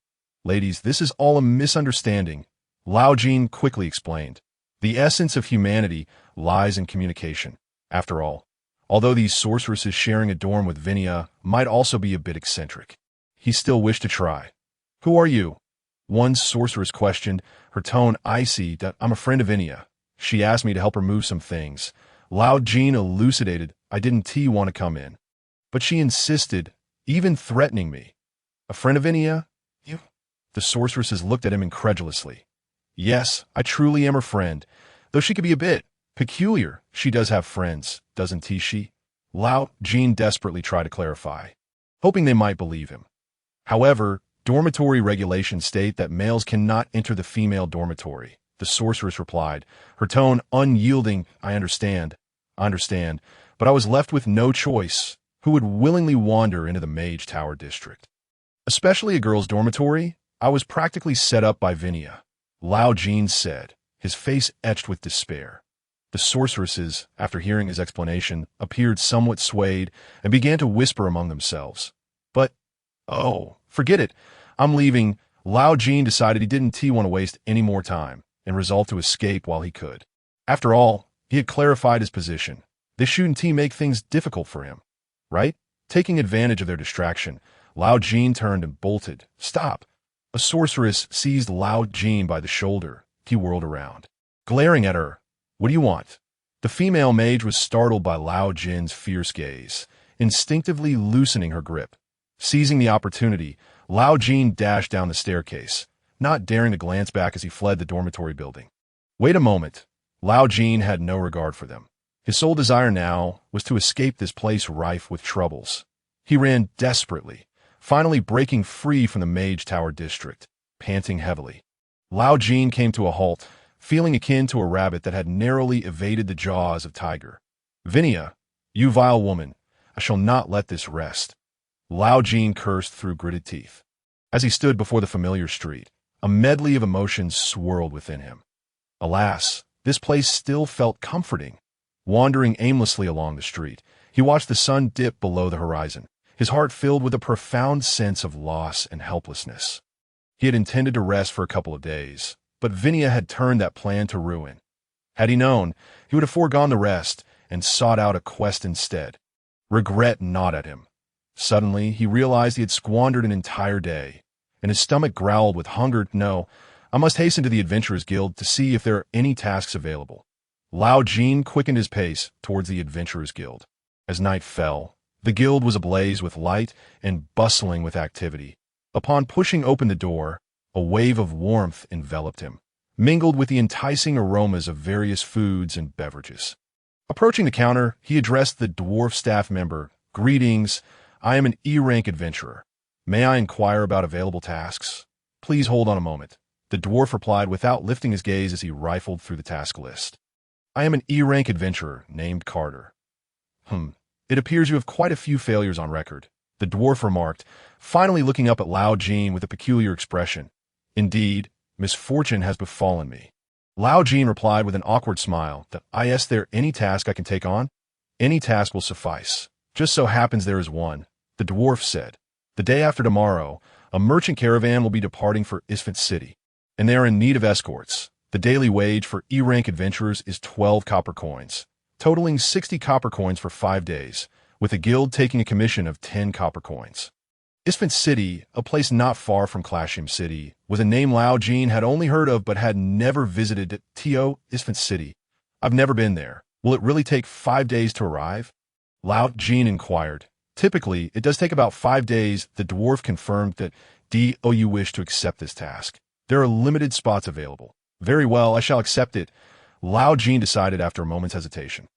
Ladies, this is all a misunderstanding, Lao Jin quickly explained. The essence of humanity lies in communication. After all, although these sorceresses sharing a dorm with Vinia might also be a bit eccentric, he still wished to try. Who are you? One sorceress questioned, her tone icy. I'm a friend of Vinia. She asked me to help her move some things. Lao Jin elucidated, I didn't want to come in. But she insisted, even threatening me. A friend of Vinia? You? The sorceresses looked at him incredulously. Yes, I truly am her friend, though she could be a bit peculiar. She does have friends, doesn't she? Lao Jin desperately tried to clarify, hoping they might believe him. However, dormitory regulations state that males cannot enter the female dormitory, the sorceress replied, her tone unyielding. I understand, but I was left with no choice. Who would willingly wander into the Mage Tower district? Especially a girl's dormitory? I was practically set up by Vinia, Lao Jin said, his face etched with despair. The sorceresses, after hearing his explanation, appeared somewhat swayed and began to whisper among themselves. But, oh, forget it. I'm leaving. Lao Jin decided he didn't want to waste any more time and resolved to escape while he could. After all, he had clarified his position. This shouldn't make things difficult for him, right? Taking advantage of their distraction, Lao Jin turned and bolted. Stop! A sorceress seized Lao Jin by the shoulder. He whirled around, glaring at her. What do you want? The female mage was startled by Lao Jin's fierce gaze, instinctively loosening her grip. Seizing the opportunity, Lao Jin dashed down the staircase, not daring to glance back as he fled the dormitory building. Wait a moment. Lao Jin had no regard for them. His sole desire now was to escape this place rife with troubles. He ran desperately, finally breaking free from the Mage Tower district, panting heavily. Lao Jin came to a halt, feeling akin to a rabbit that had narrowly evaded the jaws of tiger. Vinia, you vile woman, I shall not let this rest. Lao Jin cursed through gritted teeth. As he stood before the familiar street, a medley of emotions swirled within him. Alas, this place still felt comforting. Wandering aimlessly along the street, he watched the sun dip below the horizon, his heart filled with a profound sense of loss and helplessness. He had intended to rest for a couple of days, but Vinia had turned that plan to ruin. Had he known, he would have foregone the rest and sought out a quest instead. Regret gnawed at him. Suddenly, he realized he had squandered an entire day, and his stomach growled with hunger. No, I must hasten to the Adventurers Guild to see if there are any tasks available. Lao Jin quickened his pace towards the Adventurers Guild. As night fell, the guild was ablaze with light and bustling with activity. Upon pushing open the door, a wave of warmth enveloped him, mingled with the enticing aromas of various foods and beverages. Approaching the counter, he addressed the dwarf staff member. Greetings, I am an E-rank adventurer. May I inquire about available tasks? Please hold on a moment. The dwarf replied without lifting his gaze as he rifled through the task list. I am an E-rank adventurer named Carter. It appears you have quite a few failures on record, the dwarf remarked, finally looking up at Lao Jin with a peculiar expression. Indeed, misfortune has befallen me. Lao Jin replied with an awkward smile that I asked there any task I can take on? Any task will suffice. Just so happens there is one, the dwarf said. The day after tomorrow, a merchant caravan will be departing for Isfant City, and they are in need of escorts. The daily wage for E-rank adventurers is 12 copper coins, totaling 60 copper coins for 5 days, with the guild taking a commission of 10 copper coins. Isfant City, a place not far from Clashim City, was a name Lao Jin had only heard of but had never visited. Isfant City. I've never been there. Will it really take 5 days to arrive? Lao Jin inquired. Typically, it does take about 5 days. The dwarf confirmed that you wish to accept this task. There are limited spots available. Very well, I shall accept it, Lao Jin decided after a moment's hesitation.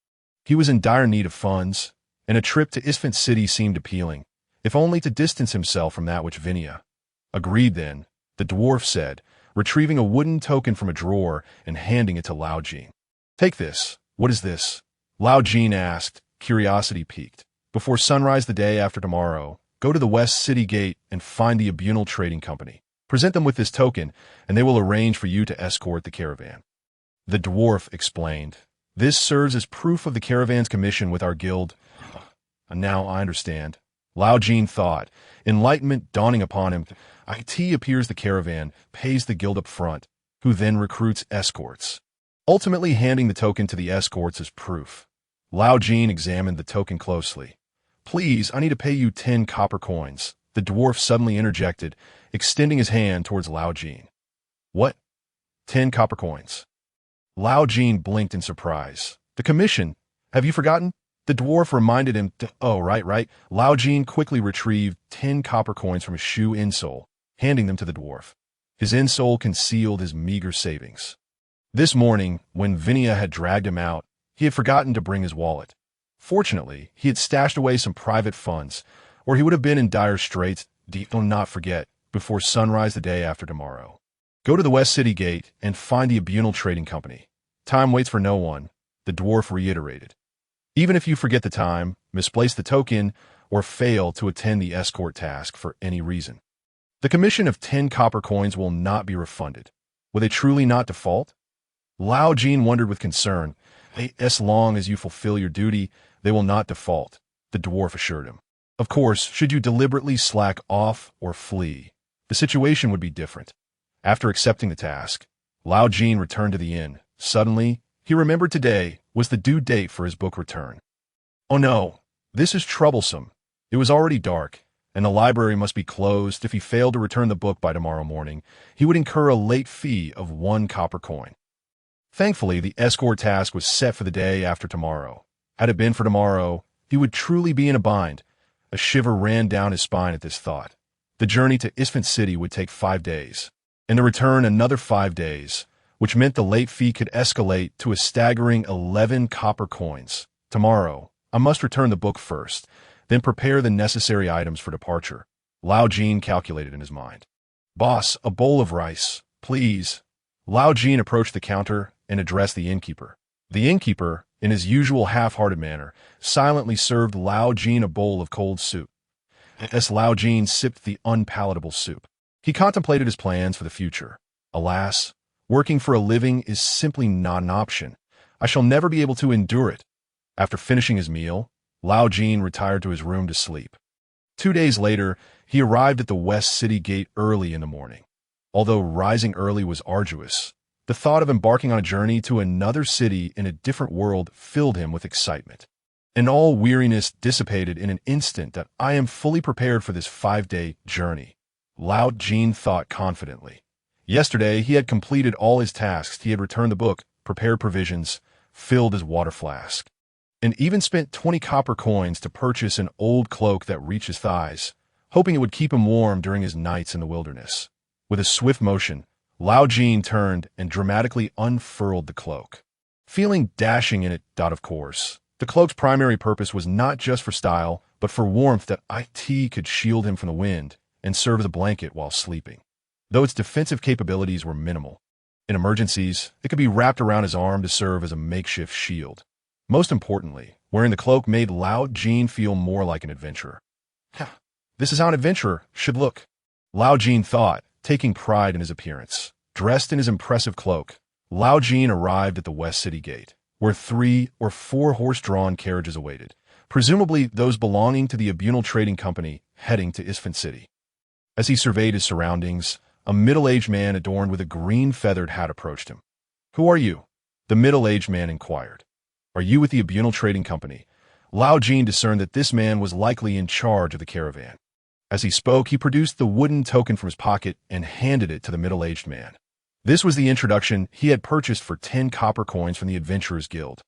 He was in dire need of funds, and a trip to Isfant City seemed appealing, if only to distance himself from that which Vinia. Agreed then, the dwarf said, retrieving a wooden token from a drawer and handing it to Lao Jin. Take this. What is this? Lao Jin asked, curiosity piqued. Before sunrise the day after tomorrow, go to the West City Gate and find the Abunal Trading Company. Present them with this token, and they will arrange for you to escort the caravan. The dwarf explained. This serves as proof of the caravan's commission with our guild. Now I understand. Lao Jin thought, enlightenment dawning upon him. It appears the caravan pays the guild up front, who then recruits escorts, ultimately handing the token to the escorts as proof. Lao Jin examined the token closely. Please, I need to pay you 10 copper coins. The dwarf suddenly interjected, extending his hand towards Lao Jin. What? 10 copper coins. Lao Jin blinked in surprise. The commission? Have you forgotten? The dwarf reminded him right. Lao Jin quickly retrieved 10 copper coins from his shoe insole, handing them to the dwarf. His insole concealed his meager savings. This morning, when Vinia had dragged him out, he had forgotten to bring his wallet. Fortunately, he had stashed away some private funds, or he would have been in dire straits. Do not forget, before sunrise the day after tomorrow. Go to the West City Gate and find the Abunal Trading Company. Time waits for no one, the dwarf reiterated. Even if you forget the time, misplace the token, or fail to attend the escort task for any reason, the commission of 10 copper coins will not be refunded. Will they truly not default? Lao Jin wondered with concern. As long as you fulfill your duty, they will not default, the dwarf assured him. Of course, should you deliberately slack off or flee, the situation would be different. After accepting the task, Lao Jin returned to the inn. Suddenly, he remembered today was the due date for his book return. Oh no, this is troublesome. It was already dark, and the library must be closed. If he failed to return the book by tomorrow morning, he would incur a late fee of 1 copper coin. Thankfully, the escort task was set for the day after tomorrow. Had it been for tomorrow, he would truly be in a bind. A shiver ran down his spine at this thought. The journey to Isfant City would take 5 days, and the return another 5 days, which meant the late fee could escalate to a staggering 11 copper coins. Tomorrow, I must return the book first, then prepare the necessary items for departure, Lao Jin calculated in his mind. Boss, a bowl of rice, please. Lao Jin approached the counter and addressed the innkeeper. The innkeeper, in his usual half-hearted manner, silently served Lao Jin a bowl of cold soup. As Lao Jin sipped the unpalatable soup, he contemplated his plans for the future. Alas, working for a living is simply not an option. I shall never be able to endure it. After finishing his meal, Lao Jin retired to his room to sleep. 2 days later, he arrived at the West City Gate early in the morning. Although rising early was arduous, the thought of embarking on a journey to another city in a different world filled him with excitement. And all weariness dissipated in an instant. That I am fully prepared for this 5-day journey, Lao Jin thought confidently. Yesterday, he had completed all his tasks. He had returned the book, prepared provisions, filled his water flask, and even spent 20 copper coins to purchase an old cloak that reached his thighs, hoping it would keep him warm during his nights in the wilderness. With a swift motion, Lao Jin turned and dramatically unfurled the cloak. Feeling dashing in it, of course. The cloak's primary purpose was not just for style, but for warmth. That it could shield him from the wind and serve as a blanket while sleeping. Though its defensive capabilities were minimal, in emergencies, it could be wrapped around his arm to serve as a makeshift shield. Most importantly, wearing the cloak made Lao Jin feel more like an adventurer. This is how an adventurer should look, Lao Jin thought, taking pride in his appearance. Dressed in his impressive cloak, Lao Jin arrived at the West City Gate, where 3 or 4 horse-drawn carriages awaited, presumably those belonging to the Abunal Trading Company heading to Isfahan City. As he surveyed his surroundings, a middle-aged man adorned with a green feathered hat approached him. "Who are you?" the middle-aged man inquired. "Are you with the Abunal Trading Company?" Lao Jin discerned that this man was likely in charge of the caravan. As he spoke, he produced the wooden token from his pocket and handed it to the middle-aged man. This was the introduction he had purchased for 10 copper coins from the Adventurers Guild.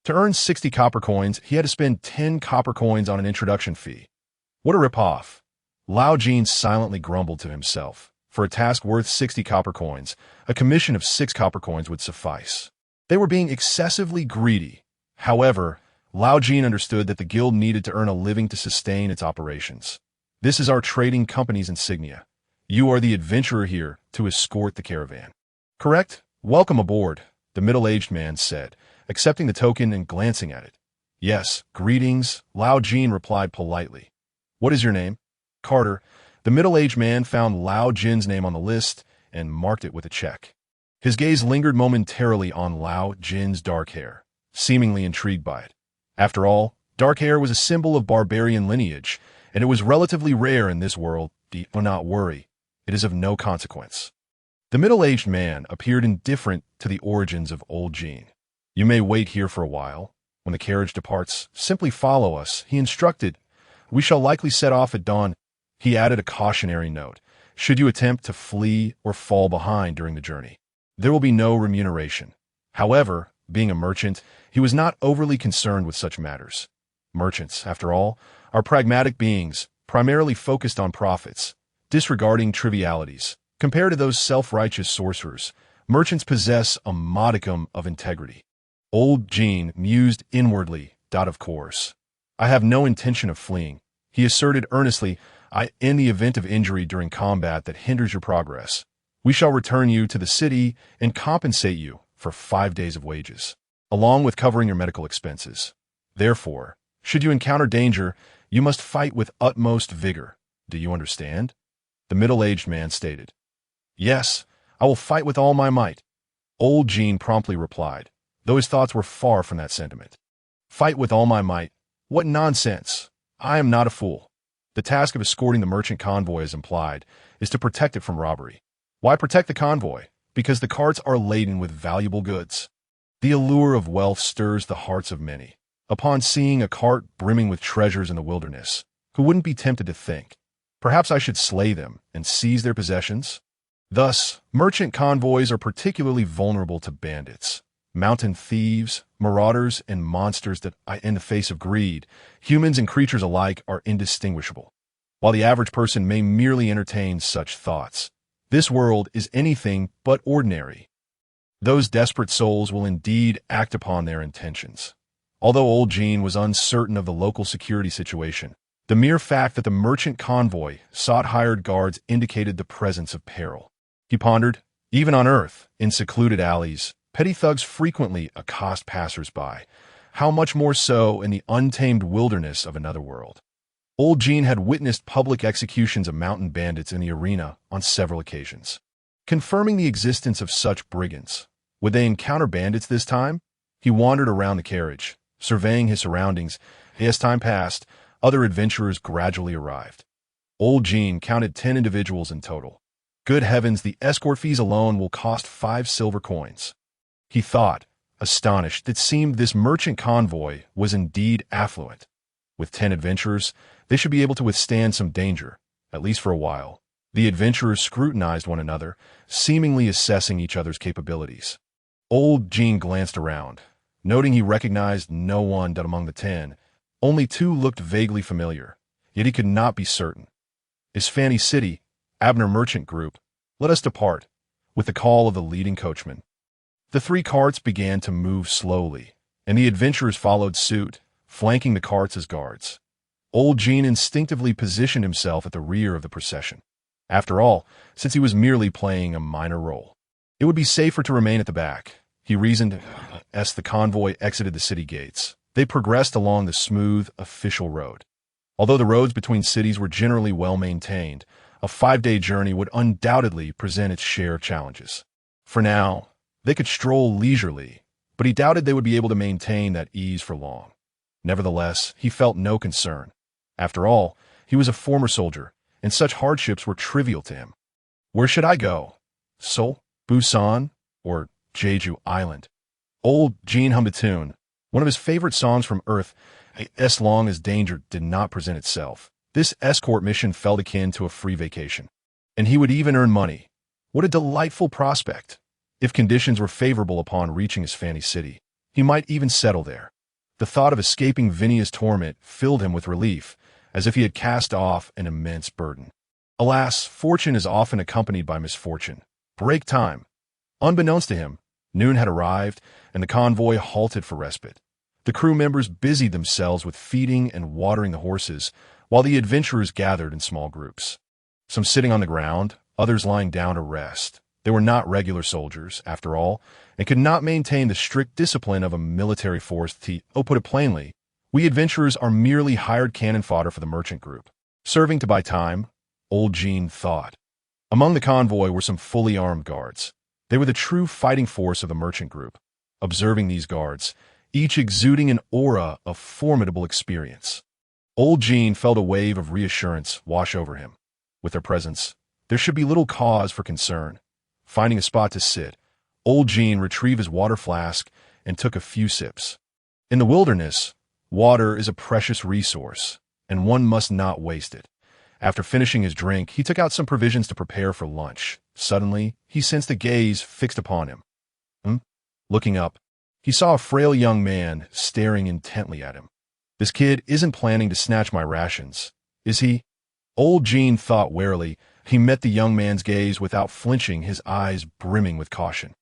To earn 60 copper coins, he had to spend 10 copper coins on an introduction fee. What a rip-off! Lao Jin silently grumbled to himself. For a task worth 60 copper coins, a commission of 6 copper coins would suffice. They were being excessively greedy. However, Lao Jin understood that the guild needed to earn a living to sustain its operations. "This is our trading company's insignia. You are the adventurer here to escort the caravan." "Correct? Welcome aboard," the middle-aged man said, accepting the token and glancing at it. "Yes, greetings," Lao Jin replied politely. "What is your name?" "Carter." The middle-aged man found Lao Jin's name on the list and marked it with a check. His gaze lingered momentarily on Lao Jin's dark hair, seemingly intrigued by it. After all, dark hair was a symbol of barbarian lineage, and it was relatively rare in this world. "Do not worry. It is of no consequence." The middle-aged man appeared indifferent to the origins of old Jin. "You may wait here for a while. When the carriage departs, simply follow us," he instructed. "We shall likely set off at dawn." He added a cautionary note. "Should you attempt to flee or fall behind during the journey, there will be no remuneration." However, being a merchant, he was not overly concerned with such matters. Merchants, after all, are pragmatic beings, primarily focused on profits, disregarding trivialities. Compared to those self-righteous sorcerers, merchants possess a modicum of integrity. Old Jin mused inwardly. Of course, I have no intention of fleeing," he asserted earnestly. "In the event of injury during combat that hinders your progress, we shall return you to the city and compensate you for 5 days of wages, along with covering your medical expenses. Therefore, should you encounter danger, you must fight with utmost vigor. Do you understand?" The middle-aged man stated. "Yes, I will fight with all my might," old Jin promptly replied, though his thoughts were far from that sentiment. "Fight with all my might? What nonsense! I am not a fool. The task of escorting the merchant convoy, as implied, is to protect it from robbery. Why protect the convoy? Because the carts are laden with valuable goods. The allure of wealth stirs the hearts of many. Upon seeing a cart brimming with treasures in the wilderness, who wouldn't be tempted to think, perhaps I should slay them and seize their possessions? Thus, merchant convoys are particularly vulnerable to bandits, mountain thieves, marauders, and monsters that, in the face of greed, humans and creatures alike are indistinguishable. While the average person may merely entertain such thoughts, this world is anything but ordinary. Those desperate souls will indeed act upon their intentions. Although old Jin was uncertain of the local security situation, the mere fact that the merchant convoy sought hired guards indicated the presence of peril. He pondered, even on Earth, in secluded alleys, Petty thugs frequently accost passers-by. How much more so in the untamed wilderness of another world? Old Jin had witnessed public executions of mountain bandits in the arena on several occasions. Confirming the existence of such brigands, would they encounter bandits this time? He wandered around the carriage, surveying his surroundings. As time passed, other adventurers gradually arrived. Old Jin counted 10 individuals in total. Good heavens, the escort fees alone will cost 5 silver coins. He thought, astonished. It seemed this merchant convoy was indeed affluent. With 10 adventurers, they should be able to withstand some danger, at least for a while. The adventurers scrutinized one another, seemingly assessing each other's capabilities. Old Jin glanced around, noting he recognized no one among the 10. Only 2 looked vaguely familiar, yet he could not be certain. Is Fanny City, Abner Merchant Group, let us depart, with the call of the leading coachman. The 3 carts began to move slowly, and the adventurers followed suit, flanking the carts as guards. Old Jin instinctively positioned himself at the rear of the procession. After all, since he was merely playing a minor role, it would be safer to remain at the back, he reasoned. As the convoy exited the city gates, they progressed along the smooth, official road. Although the roads between cities were generally well-maintained, a 5-day journey would undoubtedly present its share of challenges. For now, they could stroll leisurely, but he doubted they would be able to maintain that ease for long. Nevertheless, he felt no concern. After all, he was a former soldier, and such hardships were trivial to him. Where should I go? Seoul, Busan, or Jeju Island? Old Jin hummed a tune, one of his favorite songs from Earth, as long as danger did not present itself. This escort mission felt akin to a free vacation. And he would even earn money. What a delightful prospect! If conditions were favorable upon reaching his Fanny City, he might even settle there. The thought of escaping Vinia's torment filled him with relief, as if he had cast off an immense burden. Alas, fortune is often accompanied by misfortune. Break time. Unbeknownst to him, noon had arrived, and the convoy halted for respite. The crew members busied themselves with feeding and watering the horses, while the adventurers gathered in small groups. Some sitting on the ground, others lying down to rest. They were not regular soldiers, after all, and could not maintain the strict discipline of a military force. Put it plainly, we adventurers are merely hired cannon fodder for the merchant group, serving to buy time, Old Jin thought. Among the convoy were some fully armed guards. They were the true fighting force of the merchant group. Observing these guards, each exuding an aura of formidable experience, Old Jin felt a wave of reassurance wash over him. With their presence, there should be little cause for concern. Finding a spot to sit, Old Jin retrieved his water flask and took a few sips. In the wilderness, water is a precious resource, and one must not waste it. After finishing his drink, he took out some provisions to prepare for lunch. Suddenly, he sensed a gaze fixed upon him. Looking up, he saw a frail young man staring intently at him. This kid isn't planning to snatch my rations, is he? Old Jin thought warily. He met the young man's gaze without flinching, his eyes brimming with caution.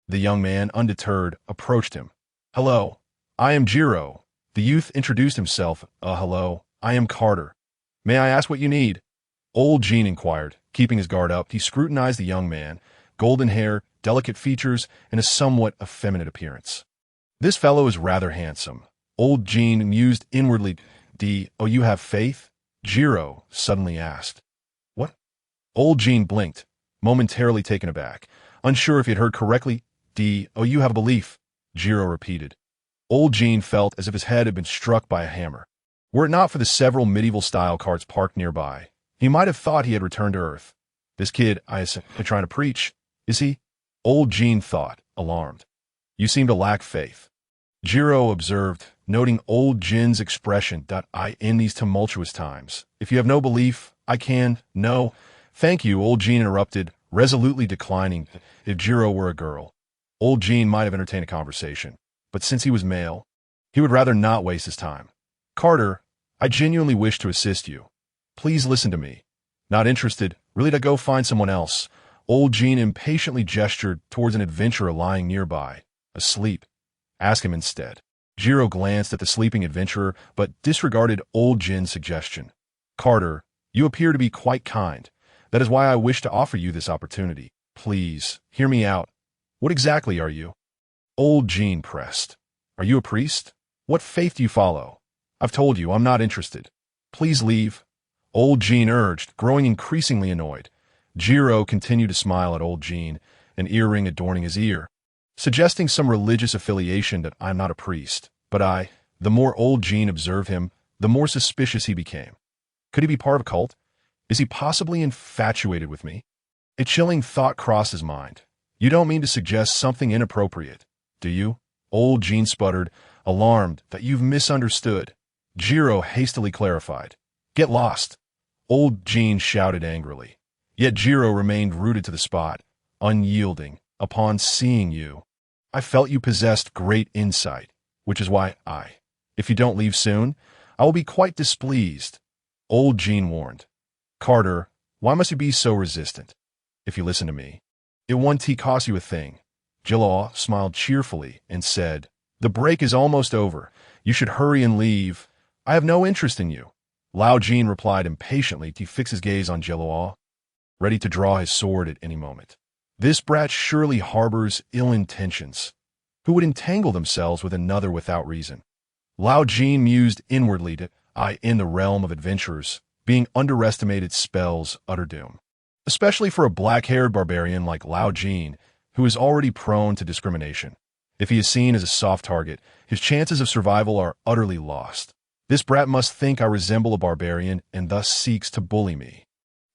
The young man, undeterred, approached him. Hello, I am Jiro. The youth introduced himself. Hello, I am Carter. May I ask what you need? Old Jin inquired, keeping his guard up. He scrutinized the young man, golden hair, delicate features, and a somewhat effeminate appearance. This fellow is rather handsome. Old Jin mused inwardly. You have faith? Jiro suddenly asked. What? Old Jin blinked, momentarily taken aback, unsure if he had heard correctly. You have a belief, Jiro repeated. Old Jin felt as if his head had been struck by a hammer. Were it not for the several medieval-style carts parked nearby, he might have thought he had returned to Earth. This kid, I is trying to preach, is he? Old Jin thought, alarmed. You seem to lack faith. Jiro observed, noting Old Jin's expression. In these tumultuous times, if you have no belief, I can. No. Thank you, Old Jin interrupted, resolutely declining. If Jiro were a girl, Old Jin might have entertained a conversation, but since he was male, he would rather not waste his time. Carter, I genuinely wish to assist you. Please listen to me. Not interested, really, to go find someone else. Old Jin impatiently gestured towards an adventurer lying nearby, asleep. Ask him instead. Jiro glanced at the sleeping adventurer, but disregarded Old Jin's suggestion. Carter, you appear to be quite kind. That is why I wish to offer you this opportunity. Please, hear me out. What exactly are you? Old Jin pressed. Are you a priest? What faith do you follow? I've told you, I'm not interested. Please leave. Old Jin urged, growing increasingly annoyed. Jiro continued to smile at Old Jin, an earring adorning his ear, suggesting some religious affiliation that I'm not a priest. But the more Old Jin observed him, the more suspicious he became. Could he be part of a cult? Is he possibly infatuated with me? A chilling thought crossed his mind. You don't mean to suggest something inappropriate, do you? Old Jin sputtered, alarmed that you've misunderstood. Jiro hastily clarified. Get lost. Old Jin shouted angrily. Yet Jiro remained rooted to the spot, unyielding. Upon seeing you, I felt you possessed great insight, which is why if you don't leave soon, I will be quite displeased. Old Jin warned. Carter, why must you be so resistant? If you listen to me, it won't cost you a thing. Jin smiled cheerfully and said, The break is almost over. You should hurry and leave. I have no interest in you. Lao Jin replied impatiently to fix his gaze on Jin, ready to draw his sword at any moment. This brat surely harbors ill intentions. Who would entangle themselves with another without reason? Lao Jin mused inwardly that in the realm of adventurers, being underestimated spells utter doom. Especially for a black-haired barbarian like Lao Jin, who is already prone to discrimination. If he is seen as a soft target, his chances of survival are utterly lost. This brat must think I resemble a barbarian and thus seeks to bully me.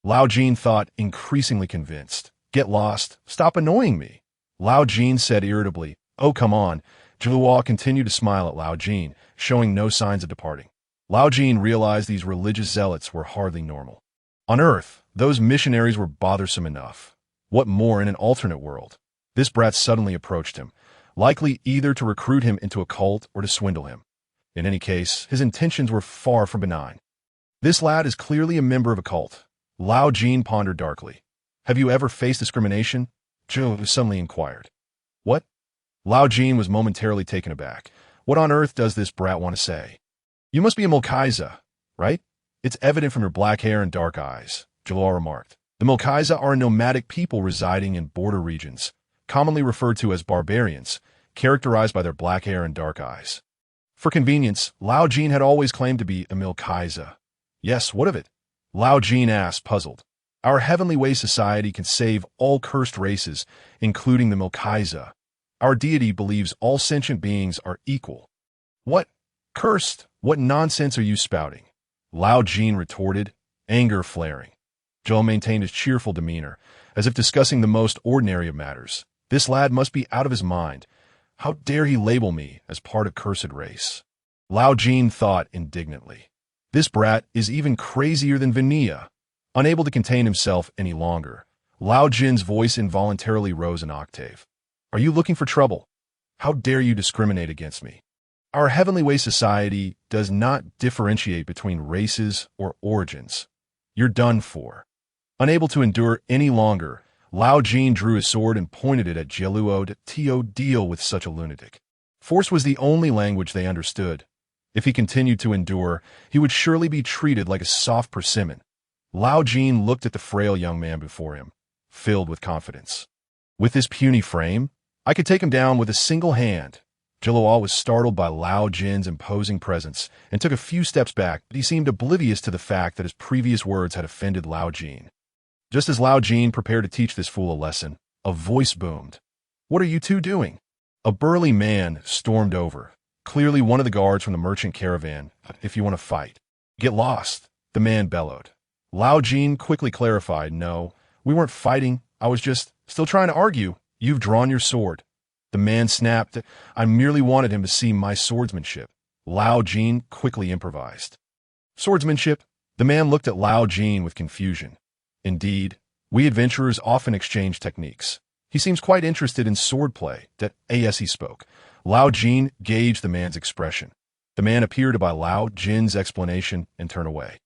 Lao Jin thought, increasingly convinced. Get lost. Stop annoying me. Lao Jin said irritably. Oh, come on. Jin continued to smile at Lao Jin, showing no signs of departing. Lao Jin realized these religious zealots were hardly normal. On Earth, those missionaries were bothersome enough. What more in an alternate world? This brat suddenly approached him, likely either to recruit him into a cult or to swindle him. In any case, his intentions were far from benign. This lad is clearly a member of a cult. Lao Jin pondered darkly. Have you ever faced discrimination? Jin suddenly inquired. What? Lao Jin was momentarily taken aback. What on earth does this brat want to say? You must be a Mulkaiza, right? It's evident from your black hair and dark eyes, Jin remarked. The Mulkaiza are a nomadic people residing in border regions, commonly referred to as barbarians, characterized by their black hair and dark eyes. For convenience, Lao Jin had always claimed to be a Mulkaiza. Yes, what of it? Lao Jin asked, puzzled. Our Heavenly Way Society can save all cursed races, including the Mulkaiza. Our deity believes all sentient beings are equal. What? Cursed? What nonsense are you spouting? Lao Jin retorted, anger flaring. Jin maintained his cheerful demeanor, as if discussing the most ordinary of matters. This lad must be out of his mind. How dare he label me as part of cursed race? Lao Jin thought indignantly. This brat is even crazier than Vinaya. Unable to contain himself any longer, Lao Jin's voice involuntarily rose an octave. Are you looking for trouble? How dare you discriminate against me? Our Heavenly Way Society does not differentiate between races or origins. You're done for. Unable to endure any longer, Lao Jin drew his sword and pointed it at Jin to deal with such a lunatic. Force was the only language they understood. If he continued to endure, he would surely be treated like a soft persimmon. Lao Jin looked at the frail young man before him, filled with confidence. With this puny frame, I could take him down with a single hand. Jin was startled by Lao Jin's imposing presence and took a few steps back, but he seemed oblivious to the fact that his previous words had offended Lao Jin. Just as Lao Jin prepared to teach this fool a lesson, a voice boomed. What are you two doing? A burly man stormed over, clearly one of the guards from the merchant caravan. If you want to fight, get lost, the man bellowed. Lao Jin quickly clarified, no, we weren't fighting. I was just still trying to argue. You've drawn your sword. The man snapped. I merely wanted him to see my swordsmanship. Lao Jin quickly improvised. Swordsmanship? The man looked at Lao Jin with confusion. Indeed, we adventurers often exchange techniques. He seems quite interested in swordplay. As he spoke, Lao Jin gauged the man's expression. The man appeared to buy Lao Jin's explanation and turn away.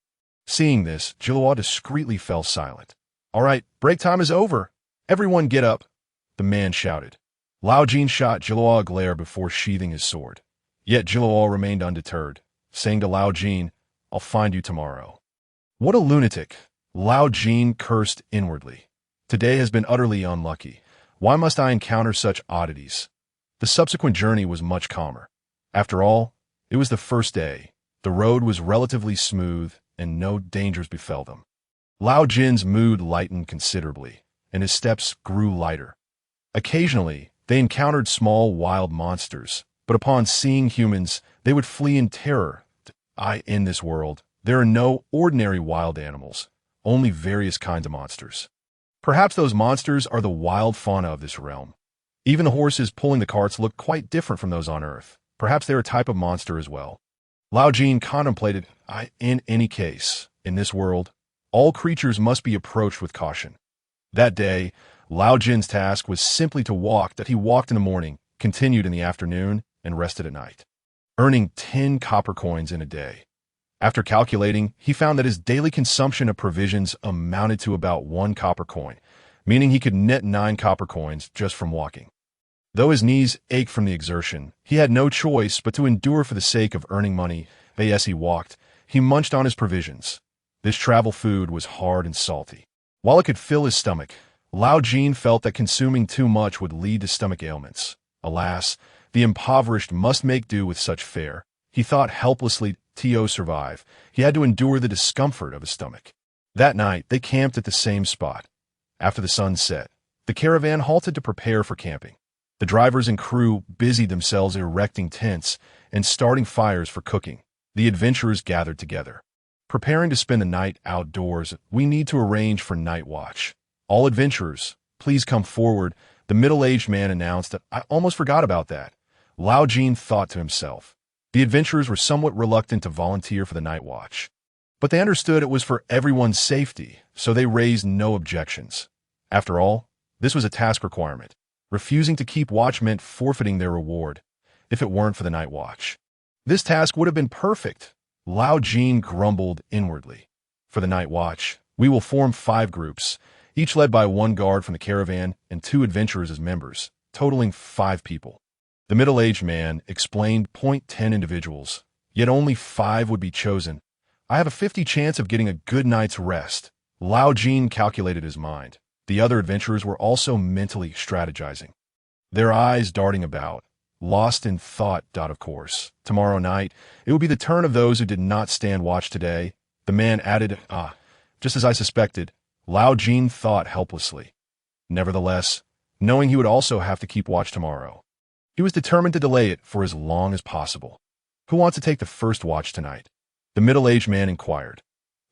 Seeing this, Jin discreetly fell silent. All right, break time is over. Everyone get up, the man shouted. Lao Jin shot Jin a glare before sheathing his sword. Yet Jin remained undeterred, saying to Lao Jin, I'll find you tomorrow. What a lunatic! Lao Jin cursed inwardly. Today has been utterly unlucky. Why must I encounter such oddities? The subsequent journey was much calmer. After all, it was the first day. The road was relatively smooth, and no dangers befell them. Lao Jin's mood lightened considerably, and his steps grew lighter. Occasionally, they encountered small wild monsters, but upon seeing humans, they would flee in terror. In this world, there are no ordinary wild animals, only various kinds of monsters. Perhaps those monsters are the wild fauna of this realm. Even the horses pulling the carts look quite different from those on Earth. Perhaps they're a type of monster as well. Lao Jin contemplated, in any case, in this world, all creatures must be approached with caution. That day, Lao Jin's task was simply to walk. That he walked in the morning, continued in the afternoon, and rested at night, earning 10 copper coins in a day. After calculating, he found that his daily consumption of provisions amounted to about 1 copper coin, meaning he could net 9 copper coins just from walking. Though his knees ached from the exertion, he had no choice but to endure for the sake of earning money. As he walked, he munched on his provisions. This travel food was hard and salty. While it could fill his stomach, Lao Jin felt that consuming too much would lead to stomach ailments. Alas, the impoverished must make do with such fare. He thought helplessly to survive. He had to endure the discomfort of his stomach. That night, they camped at the same spot. After the sun set, the caravan halted to prepare for camping. The drivers and crew busied themselves erecting tents and starting fires for cooking. The adventurers gathered together. Preparing to spend the night outdoors, we need to arrange for night watch. All adventurers, please come forward, the middle-aged man announced. I almost forgot about that. Lao Jin thought to himself. The adventurers were somewhat reluctant to volunteer for the night watch. But they understood it was for everyone's safety, so they raised no objections. After all, this was a task requirement. Refusing to keep watch meant forfeiting their reward, if it weren't for the night watch. This task would have been perfect. Lao Jin grumbled inwardly. For the night watch, we will form 5 groups, each led by 1 guard from the caravan and 2 adventurers as members, totaling 5 people. The middle-aged man explained 10 individuals, yet only 5 would be chosen. I have a 50 chance of getting a good night's rest. Lao Jin calculated his mind. The other adventurers were also mentally strategizing, their eyes darting about, lost in thought. Of course, tomorrow night, it would be the turn of those who did not stand watch today. The man added, just as I suspected. Lao Jin thought helplessly. Nevertheless, knowing he would also have to keep watch tomorrow, he was determined to delay it for as long as possible. Who wants to take the first watch tonight? The middle-aged man inquired.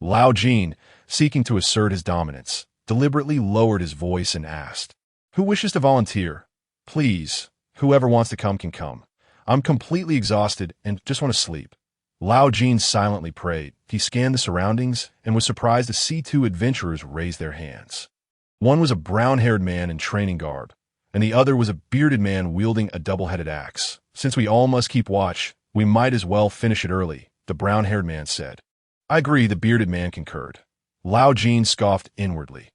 Lao Jin, seeking to assert his dominance, deliberately lowered his voice and asked, who wishes to volunteer? Please, whoever wants to come can come. I'm completely exhausted and just want to sleep. Lao Jin silently prayed. He scanned the surroundings and was surprised to see 2 adventurers raise their hands. One was a brown-haired man in training garb, and the other was a bearded man wielding a double-headed axe. Since we all must keep watch, we might as well finish it early, the brown-haired man said. I agree, the bearded man concurred. Lao Jin scoffed inwardly.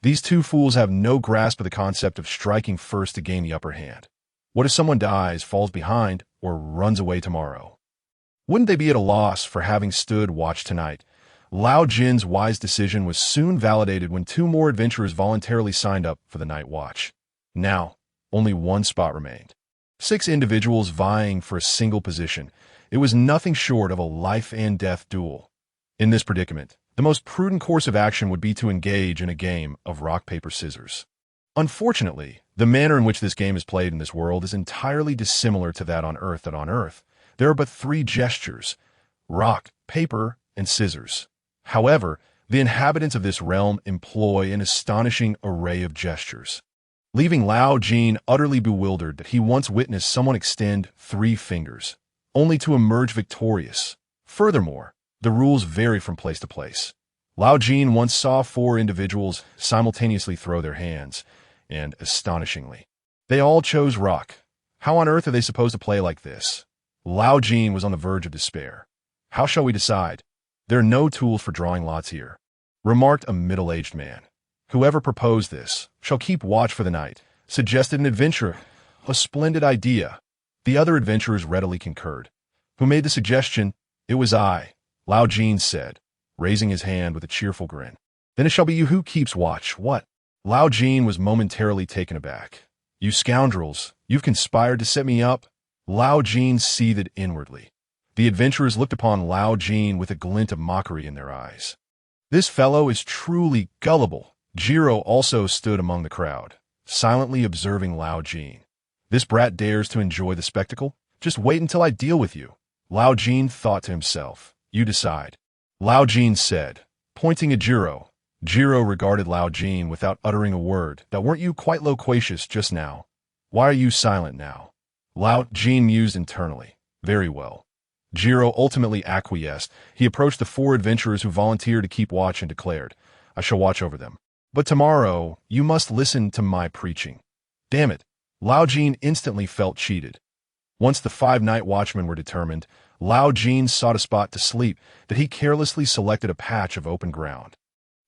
These 2 fools have no grasp of the concept of striking first to gain the upper hand. What if someone dies, falls behind, or runs away tomorrow? Wouldn't they be at a loss for having stood watch tonight? Lao Jin's wise decision was soon validated when 2 more adventurers voluntarily signed up for the night watch. Now, only 1 spot remained. 6 individuals vying for a single position. It was nothing short of a life-and-death duel. In this predicament, the most prudent course of action would be to engage in a game of rock, paper, scissors. Unfortunately, the manner in which this game is played in this world is entirely dissimilar to that on Earth. There are but 3 gestures: rock, paper, and scissors. However, the inhabitants of this realm employ an astonishing array of gestures, leaving Lao Jin utterly bewildered that he once witnessed someone extend 3 fingers, only to emerge victorious. Furthermore, the rules vary from place to place. Lao Jin once saw 4 individuals simultaneously throw their hands, and astonishingly, they all chose rock. How on earth are they supposed to play like this? Lao Jin was on the verge of despair. How shall we decide? There are no tools for drawing lots here, remarked a middle-aged man. Whoever proposed this shall keep watch for the night, suggested an adventurer. A splendid idea. The other adventurers readily concurred. Who made the suggestion? It was I, Lao Jin said, raising his hand with a cheerful grin. Then it shall be you who keeps watch. What? Lao Jin was momentarily taken aback. You scoundrels, You've conspired to set me up? Lao Jin seethed inwardly. The adventurers looked upon Lao Jin with a glint of mockery in their eyes. This fellow is truly gullible. Jiro also stood among the crowd, silently observing Lao Jin. This brat dares to enjoy the spectacle? Just wait until I deal with you. Lao Jin thought to himself. You decide. Lao Jin said, pointing at Jiro. Jiro regarded Lao Jin without uttering a word. That weren't you quite loquacious just now? Why are you silent now? Lao Jin mused internally. Very well. Jiro ultimately acquiesced. He approached the 4 adventurers who volunteered to keep watch and declared, I shall watch over them. But tomorrow, you must listen to my preaching. Damn it. Lao Jin instantly felt cheated. Once the 5 night watchmen were determined, Lao Jin sought a spot to sleep that he carelessly selected a patch of open ground.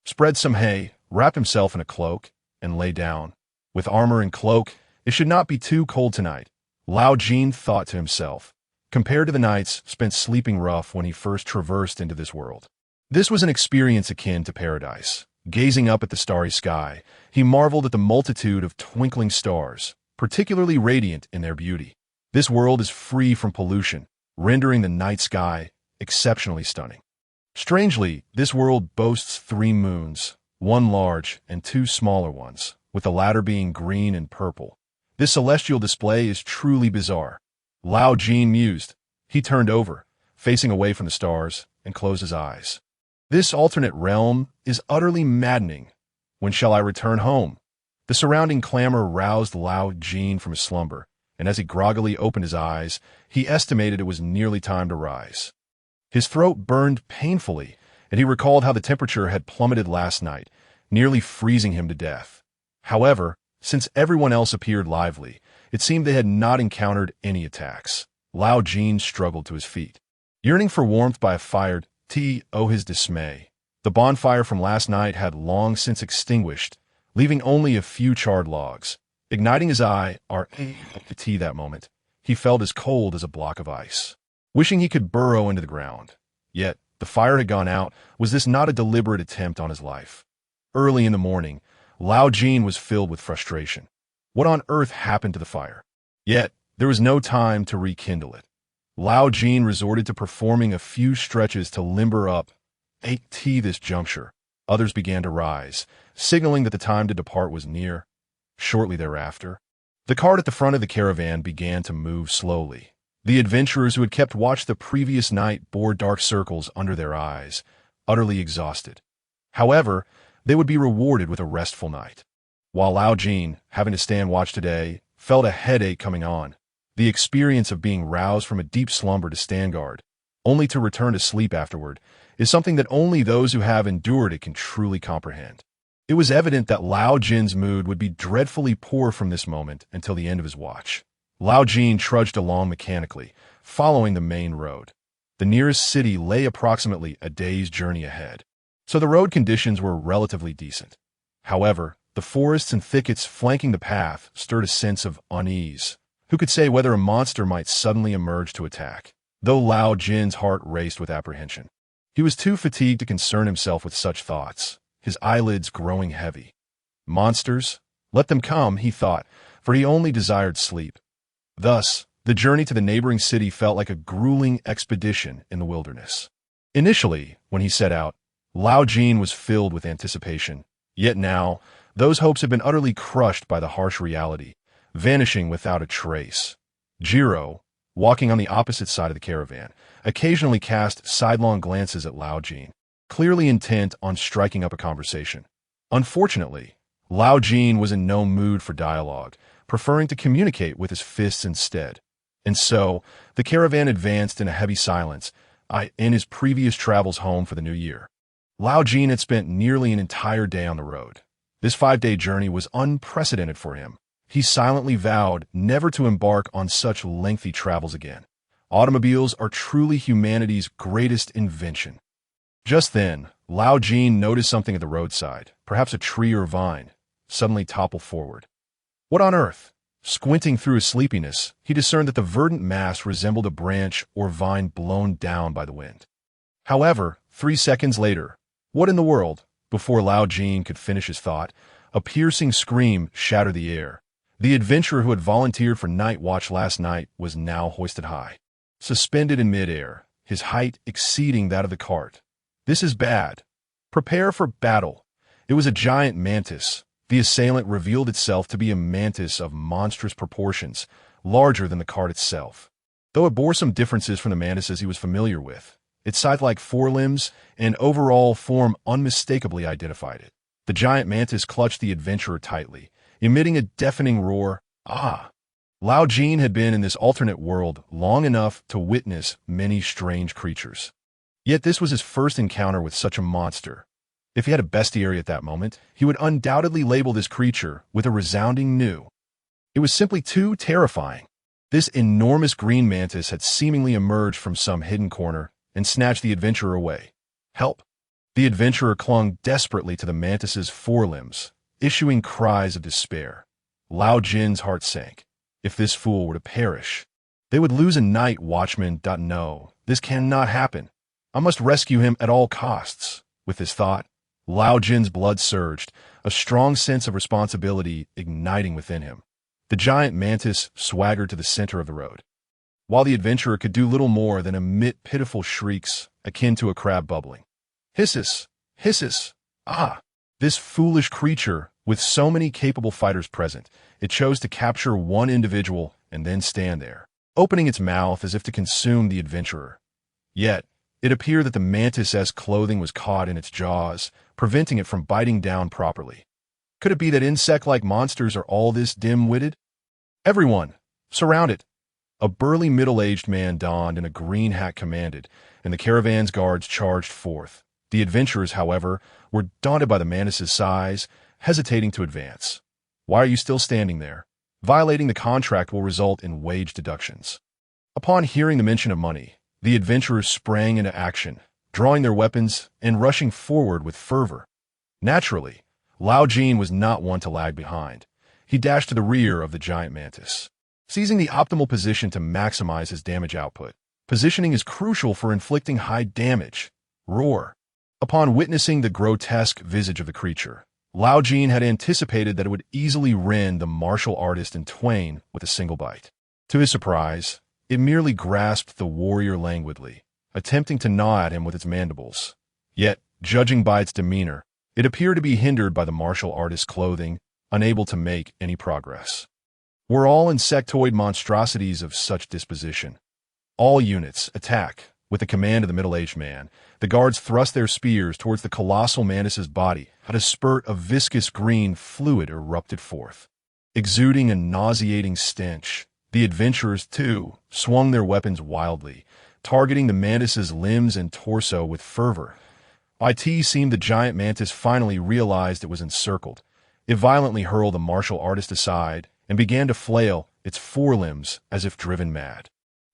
Spread some hay, wrapped himself in a cloak, and lay down. With armor and cloak, it should not be too cold tonight, Lao Jin thought to himself, compared to the nights spent sleeping rough when he first traversed into this world. This was an experience akin to paradise. Gazing up at the starry sky, he marveled at the multitude of twinkling stars, particularly radiant in their beauty. This world is free from pollution, rendering the night sky exceptionally stunning. Strangely, this world boasts 3 moons, 1 large and 2 smaller ones, with the latter being green and purple. This celestial display is truly bizarre. Lao Jin mused. He turned over, facing away from the stars, and closed his eyes. This alternate realm is utterly maddening. When shall I return home? The surrounding clamor roused Lao Jin from his slumber, and as he groggily opened his eyes, he estimated it was nearly time to rise. His throat burned painfully, and he recalled how the temperature had plummeted last night, nearly freezing him to death. However, since everyone else appeared lively, it seemed they had not encountered any attacks. Lao Jin struggled to his feet. Yearning for warmth by a fire, his dismay. The bonfire from last night had long since extinguished, leaving only a few charred logs. Igniting his eye, that moment, he felt as cold as a block of ice. Wishing he could burrow into the ground. Yet, the fire had gone out. Was this not a deliberate attempt on his life? Early in the morning, Lao Jin was filled with frustration. What on earth happened to the fire? Yet, there was no time to rekindle it. Lao Jin resorted to performing a few stretches to limber up. This juncture, others began to rise, signaling that the time to depart was near. Shortly thereafter, the cart at the front of the caravan began to move slowly. The adventurers who had kept watch the previous night bore dark circles under their eyes, utterly exhausted. However, they would be rewarded with a restful night. While Lao Jin, having to stand watch today, felt a headache coming on. The experience of being roused from a deep slumber to stand guard, only to return to sleep afterward, is something that only those who have endured it can truly comprehend. It was evident that Lao Jin's mood would be dreadfully poor from this moment until the end of his watch. Lao Jin trudged along mechanically, following the main road. The nearest city lay approximately a day's journey ahead, so the road conditions were relatively decent. However, the forests and thickets flanking the path stirred a sense of unease. Who could say whether a monster might suddenly emerge to attack? Though Lao Jin's heart raced with apprehension, he was too fatigued to concern himself with such thoughts, his eyelids growing heavy. Monsters? Let them come, he thought, for he only desired sleep. Thus, the journey to the neighboring city felt like a grueling expedition in the wilderness. Initially, when he set out, Lao Jin was filled with anticipation. Yet now, those hopes had been utterly crushed by the harsh reality, vanishing without a trace. Jiro, walking on the opposite side of the caravan, occasionally cast sidelong glances at Lao Jin, clearly intent on striking up a conversation. Unfortunately, Lao Jin was in no mood for dialogue, preferring to communicate with his fists instead. And so, the caravan advanced in a heavy silence, in his previous travels home for the new year. Lao Jin had spent nearly an entire day on the road. This 5-day journey was unprecedented for him. He silently vowed never to embark on such lengthy travels again. Automobiles are truly humanity's greatest invention. Just then, Lao Jin noticed something at the roadside, perhaps a tree or vine, suddenly topple forward. What on earth? Squinting through his sleepiness, he discerned that the verdant mass resembled a branch or vine blown down by the wind. However, 3 seconds later, what in the world? Before Lao Jin could finish his thought, a piercing scream shattered the air. The adventurer who had volunteered for night watch last night was now hoisted high, suspended in midair, his height exceeding that of the cart. This is bad. Prepare for battle. It was a giant mantis. The assailant revealed itself to be a mantis of monstrous proportions, larger than the cart itself. Though it bore some differences from the mantises he was familiar with, its scythe-like forelimbs and overall form unmistakably identified it. The giant mantis clutched the adventurer tightly, emitting a deafening roar. Ah! Lao Jin had been in this alternate world long enough to witness many strange creatures. Yet this was his first encounter with such a monster. If he had a bestiary at that moment, he would undoubtedly label this creature with a resounding "new." It was simply too terrifying. This enormous green mantis had seemingly emerged from some hidden corner and snatched the adventurer away. Help! The adventurer clung desperately to the mantis's forelimbs, issuing cries of despair. Lao Jin's heart sank. If this fool were to perish, they would lose a night watchman. No, this cannot happen. I must rescue him at all costs. With this thought, Lao Jin's blood surged, a strong sense of responsibility igniting within him. The giant mantis swaggered to the center of the road, while the adventurer could do little more than emit pitiful shrieks akin to a crab bubbling. Hisses! Hisses! Ah! This foolish creature, with so many capable fighters present, it chose to capture one individual and then stand there, opening its mouth as if to consume the adventurer. Yet, it appeared that the mantis' clothing was caught in its jaws, preventing it from biting down properly. Could it be that insect-like monsters are all this dim-witted? Everyone, surround it! A burly middle-aged man donned in a green hat commanded, and the caravan's guards charged forth. The adventurers, however, were daunted by the mantis' size, hesitating to advance. Why are you still standing there? Violating the contract will result in wage deductions. Upon hearing the mention of money, the adventurers sprang into action, drawing their weapons and rushing forward with fervor. Naturally, Lao Jin was not one to lag behind. He dashed to the rear of the giant mantis, seizing the optimal position to maximize his damage output. Positioning is crucial for inflicting high damage. Roar! Upon witnessing the grotesque visage of the creature, Lao Jin had anticipated that it would easily rend the martial artist in twain with a single bite. To his surprise, it merely grasped the warrior languidly, attempting to gnaw at him with its mandibles. Yet, judging by its demeanor, it appeared to be hindered by the martial artist's clothing, unable to make any progress. Were all insectoid monstrosities of such disposition? All units, attack! With the command of the middle-aged man, the guards thrust their spears towards the colossal mantis's body. At a spurt of viscous green fluid erupted forth, exuding a nauseating stench. The adventurers, too, swung their weapons wildly, targeting the mantis's limbs and torso with fervor. It seemed the giant mantis finally realized it was encircled. It violently hurled the martial artist aside and began to flail its forelimbs as if driven mad,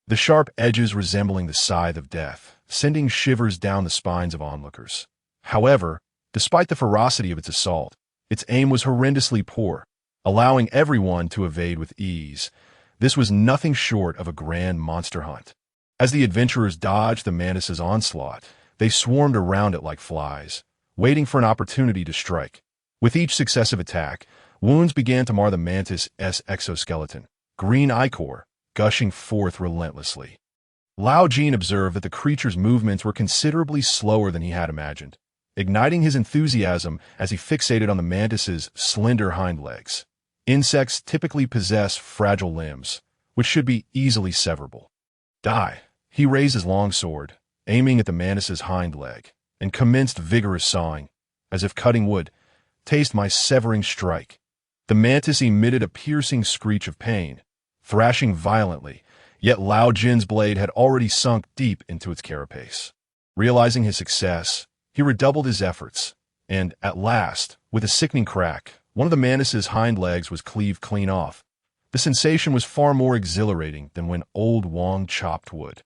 the sharp edges resembling the scythe of death, sending shivers down the spines of onlookers. However, despite the ferocity of its assault, its aim was horrendously poor, allowing everyone to evade with ease. This was nothing short of a grand monster hunt. As the adventurers dodged the mantis's onslaught, they swarmed around it like flies, waiting for an opportunity to strike. With each successive attack, wounds began to mar the mantis's exoskeleton, green ichor gushing forth relentlessly. Lao Jin observed that the creature's movements were considerably slower than he had imagined, igniting his enthusiasm as he fixated on the mantis's slender hind legs. Insects typically possess fragile limbs, which should be easily severable. Die! He raised his long sword, aiming at the mantis's hind leg, and commenced vigorous sawing, as if cutting wood. Taste my severing strike. The mantis emitted a piercing screech of pain, thrashing violently, yet Lao Jin's blade had already sunk deep into its carapace. Realizing his success, he redoubled his efforts, and, at last, with a sickening crack, one of the mantis's hind legs was cleaved clean off. The sensation was far more exhilarating than when old Wong chopped wood.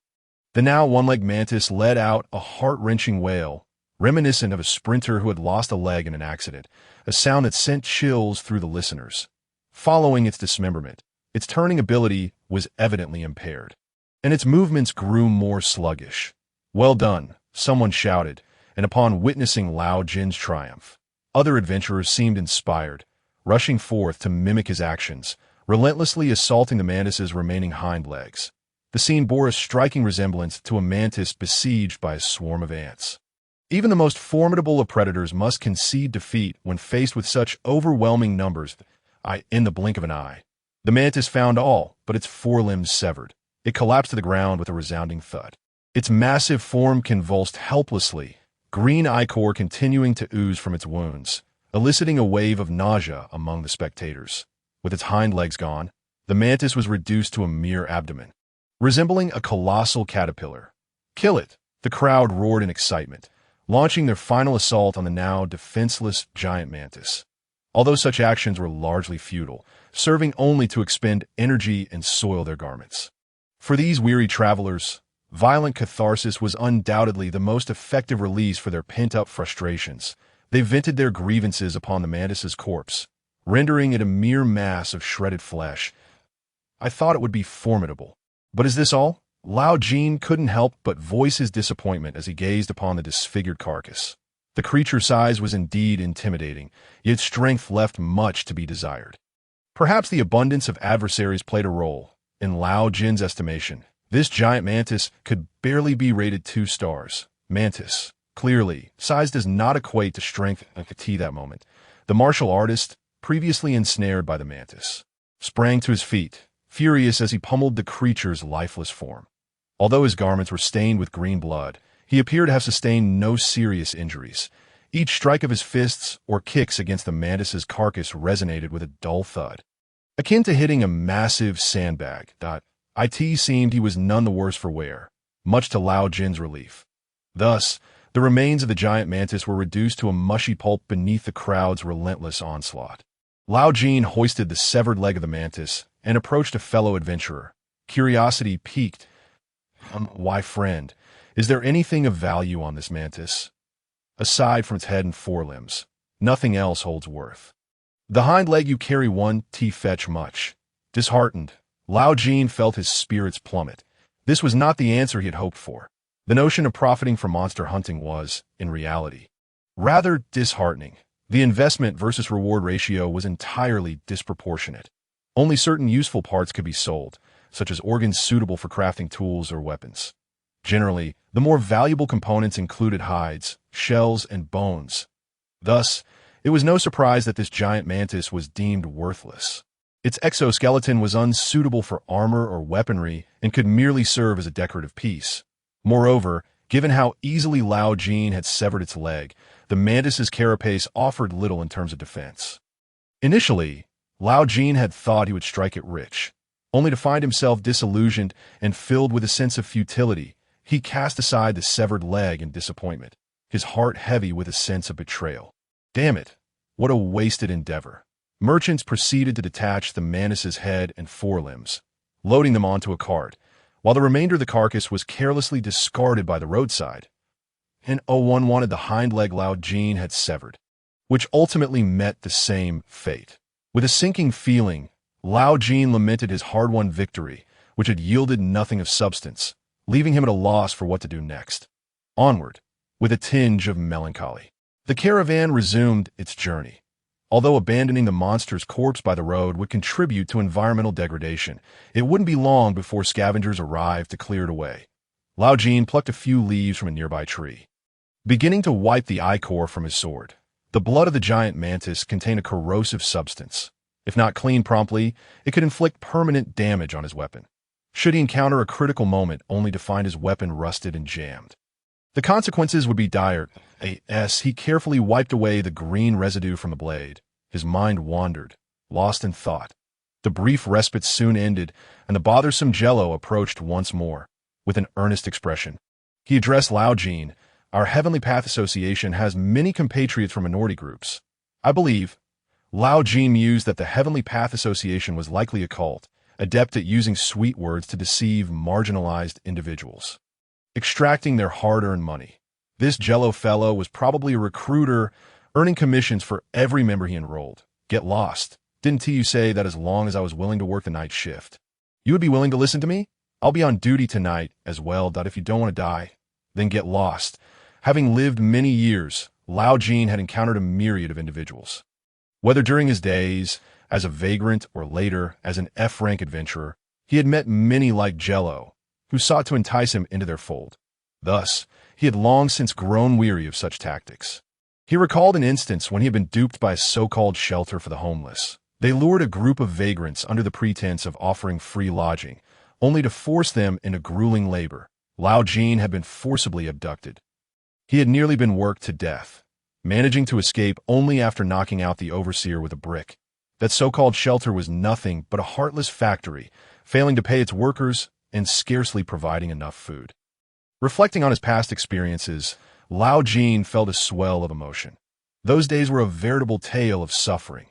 The now one-legged mantis let out a heart-wrenching wail, reminiscent of a sprinter who had lost a leg in an accident, a sound that sent chills through the listeners. Following its dismemberment, its turning ability was evidently impaired, and its movements grew more sluggish. Well done, someone shouted, and upon witnessing Lao Jin's triumph, other adventurers seemed inspired, rushing forth to mimic his actions, relentlessly assaulting the mantis's remaining hind legs. The scene bore a striking resemblance to a mantis besieged by a swarm of ants. Even the most formidable of predators must concede defeat when faced with such overwhelming numbers. In the blink of an eye, the mantis found all but its forelimbs severed. It collapsed to the ground with a resounding thud. Its massive form convulsed helplessly, green ichor continuing to ooze from its wounds, eliciting a wave of nausea among the spectators. With its hind legs gone, the mantis was reduced to a mere abdomen, resembling a colossal caterpillar. "Kill it!" the crowd roared in excitement, launching their final assault on the now defenseless giant mantis. Although such actions were largely futile, serving only to expend energy and soil their garments. For these weary travelers, violent catharsis was undoubtedly the most effective release for their pent-up frustrations. They vented their grievances upon the mantis's corpse, rendering it a mere mass of shredded flesh. "I thought it would be formidable. But is this all?" Lao Jin couldn't help but voice his disappointment as he gazed upon the disfigured carcass. The creature's size was indeed intimidating, yet strength left much to be desired. Perhaps the abundance of adversaries played a role. In Lao Jin's estimation, this giant mantis could barely be rated 2 stars. Mantis, clearly, size does not equate to strength at that moment. The martial artist, previously ensnared by the mantis, sprang to his feet, furious as he pummeled the creature's lifeless form. Although his garments were stained with green blood, he appeared to have sustained no serious injuries. Each strike of his fists or kicks against the mantis's carcass resonated with a dull thud, akin to hitting a massive sandbag. It seemed he was none the worse for wear, much to Lao Jin's relief. Thus, the remains of the giant mantis were reduced to a mushy pulp beneath the crowd's relentless onslaught. Lao Jin hoisted the severed leg of the mantis and approached a fellow adventurer. Curiosity piqued. "Why, friend, is there anything of value on this mantis? Aside from its head and forelimbs, nothing else holds worth. The hind leg you carry won't fetch much." Disheartened, Lao Jin felt his spirits plummet. This was not the answer he had hoped for. The notion of profiting from monster hunting was, in reality, rather disheartening. The investment versus reward ratio was entirely disproportionate. Only certain useful parts could be sold, such as organs suitable for crafting tools or weapons. Generally, the more valuable components included hides, shells, and bones. Thus, it was no surprise that this giant mantis was deemed worthless. Its exoskeleton was unsuitable for armor or weaponry and could merely serve as a decorative piece. Moreover, given how easily Lao Jin had severed its leg, the mantis's carapace offered little in terms of defense. Initially, Lao Jin had thought he would strike it rich, only to find himself disillusioned and filled with a sense of futility. He cast aside the severed leg in disappointment, his heart heavy with a sense of betrayal. Damn it, what a wasted endeavor. Merchants proceeded to detach the mantis's head and forelimbs, loading them onto a cart, while the remainder of the carcass was carelessly discarded by the roadside. And one wanted the hind leg Lao Jin had severed, which ultimately met the same fate. With a sinking feeling, Lao Jin lamented his hard-won victory, which had yielded nothing of substance, leaving him at a loss for what to do next. Onward, with a tinge of melancholy, the caravan resumed its journey. Although abandoning the monster's corpse by the road would contribute to environmental degradation, it wouldn't be long before scavengers arrived to clear it away. Lao Jin plucked a few leaves from a nearby tree, beginning to wipe the ichor from his sword. The blood of the giant mantis contained a corrosive substance. If not cleaned promptly, it could inflict permanent damage on his weapon, should he encounter a critical moment only to find his weapon rusted and jammed. The consequences would be dire. He carefully wiped away the green residue from the blade. His mind wandered, lost in thought. The brief respite soon ended, and the bothersome Jello approached once more. With an earnest expression, he addressed Lao Jin. "Our Heavenly Path Association has many compatriots from minority groups. I believe." Lao Jin mused that the Heavenly Path Association was likely a cult, adept at using sweet words to deceive marginalized individuals, extracting their hard-earned money. This Jello fellow was probably a recruiter, earning commissions for every member he enrolled. Get lost. Didn't you say that as long as I was willing to work the night shift, you would be willing to listen to me? I'll be on duty tonight as well. If you don't want to die, then get lost. Having lived many years, Lao Jin had encountered a myriad of individuals. Whether during his days As a vagrant or later as an F-rank adventurer, he had met many like Jello, who sought to entice him into their fold. Thus, he had long since grown weary of such tactics. He recalled an instance when he had been duped by a so-called shelter for the homeless. They lured a group of vagrants under the pretense of offering free lodging, only to force them into grueling labor. Lao Jin had been forcibly abducted. He had nearly been worked to death, managing to escape only after knocking out the overseer with a brick. That so-called shelter was nothing but a heartless factory, failing to pay its workers and scarcely providing enough food. Reflecting on his past experiences, Lao Jin felt a swell of emotion. Those days were a veritable tale of suffering.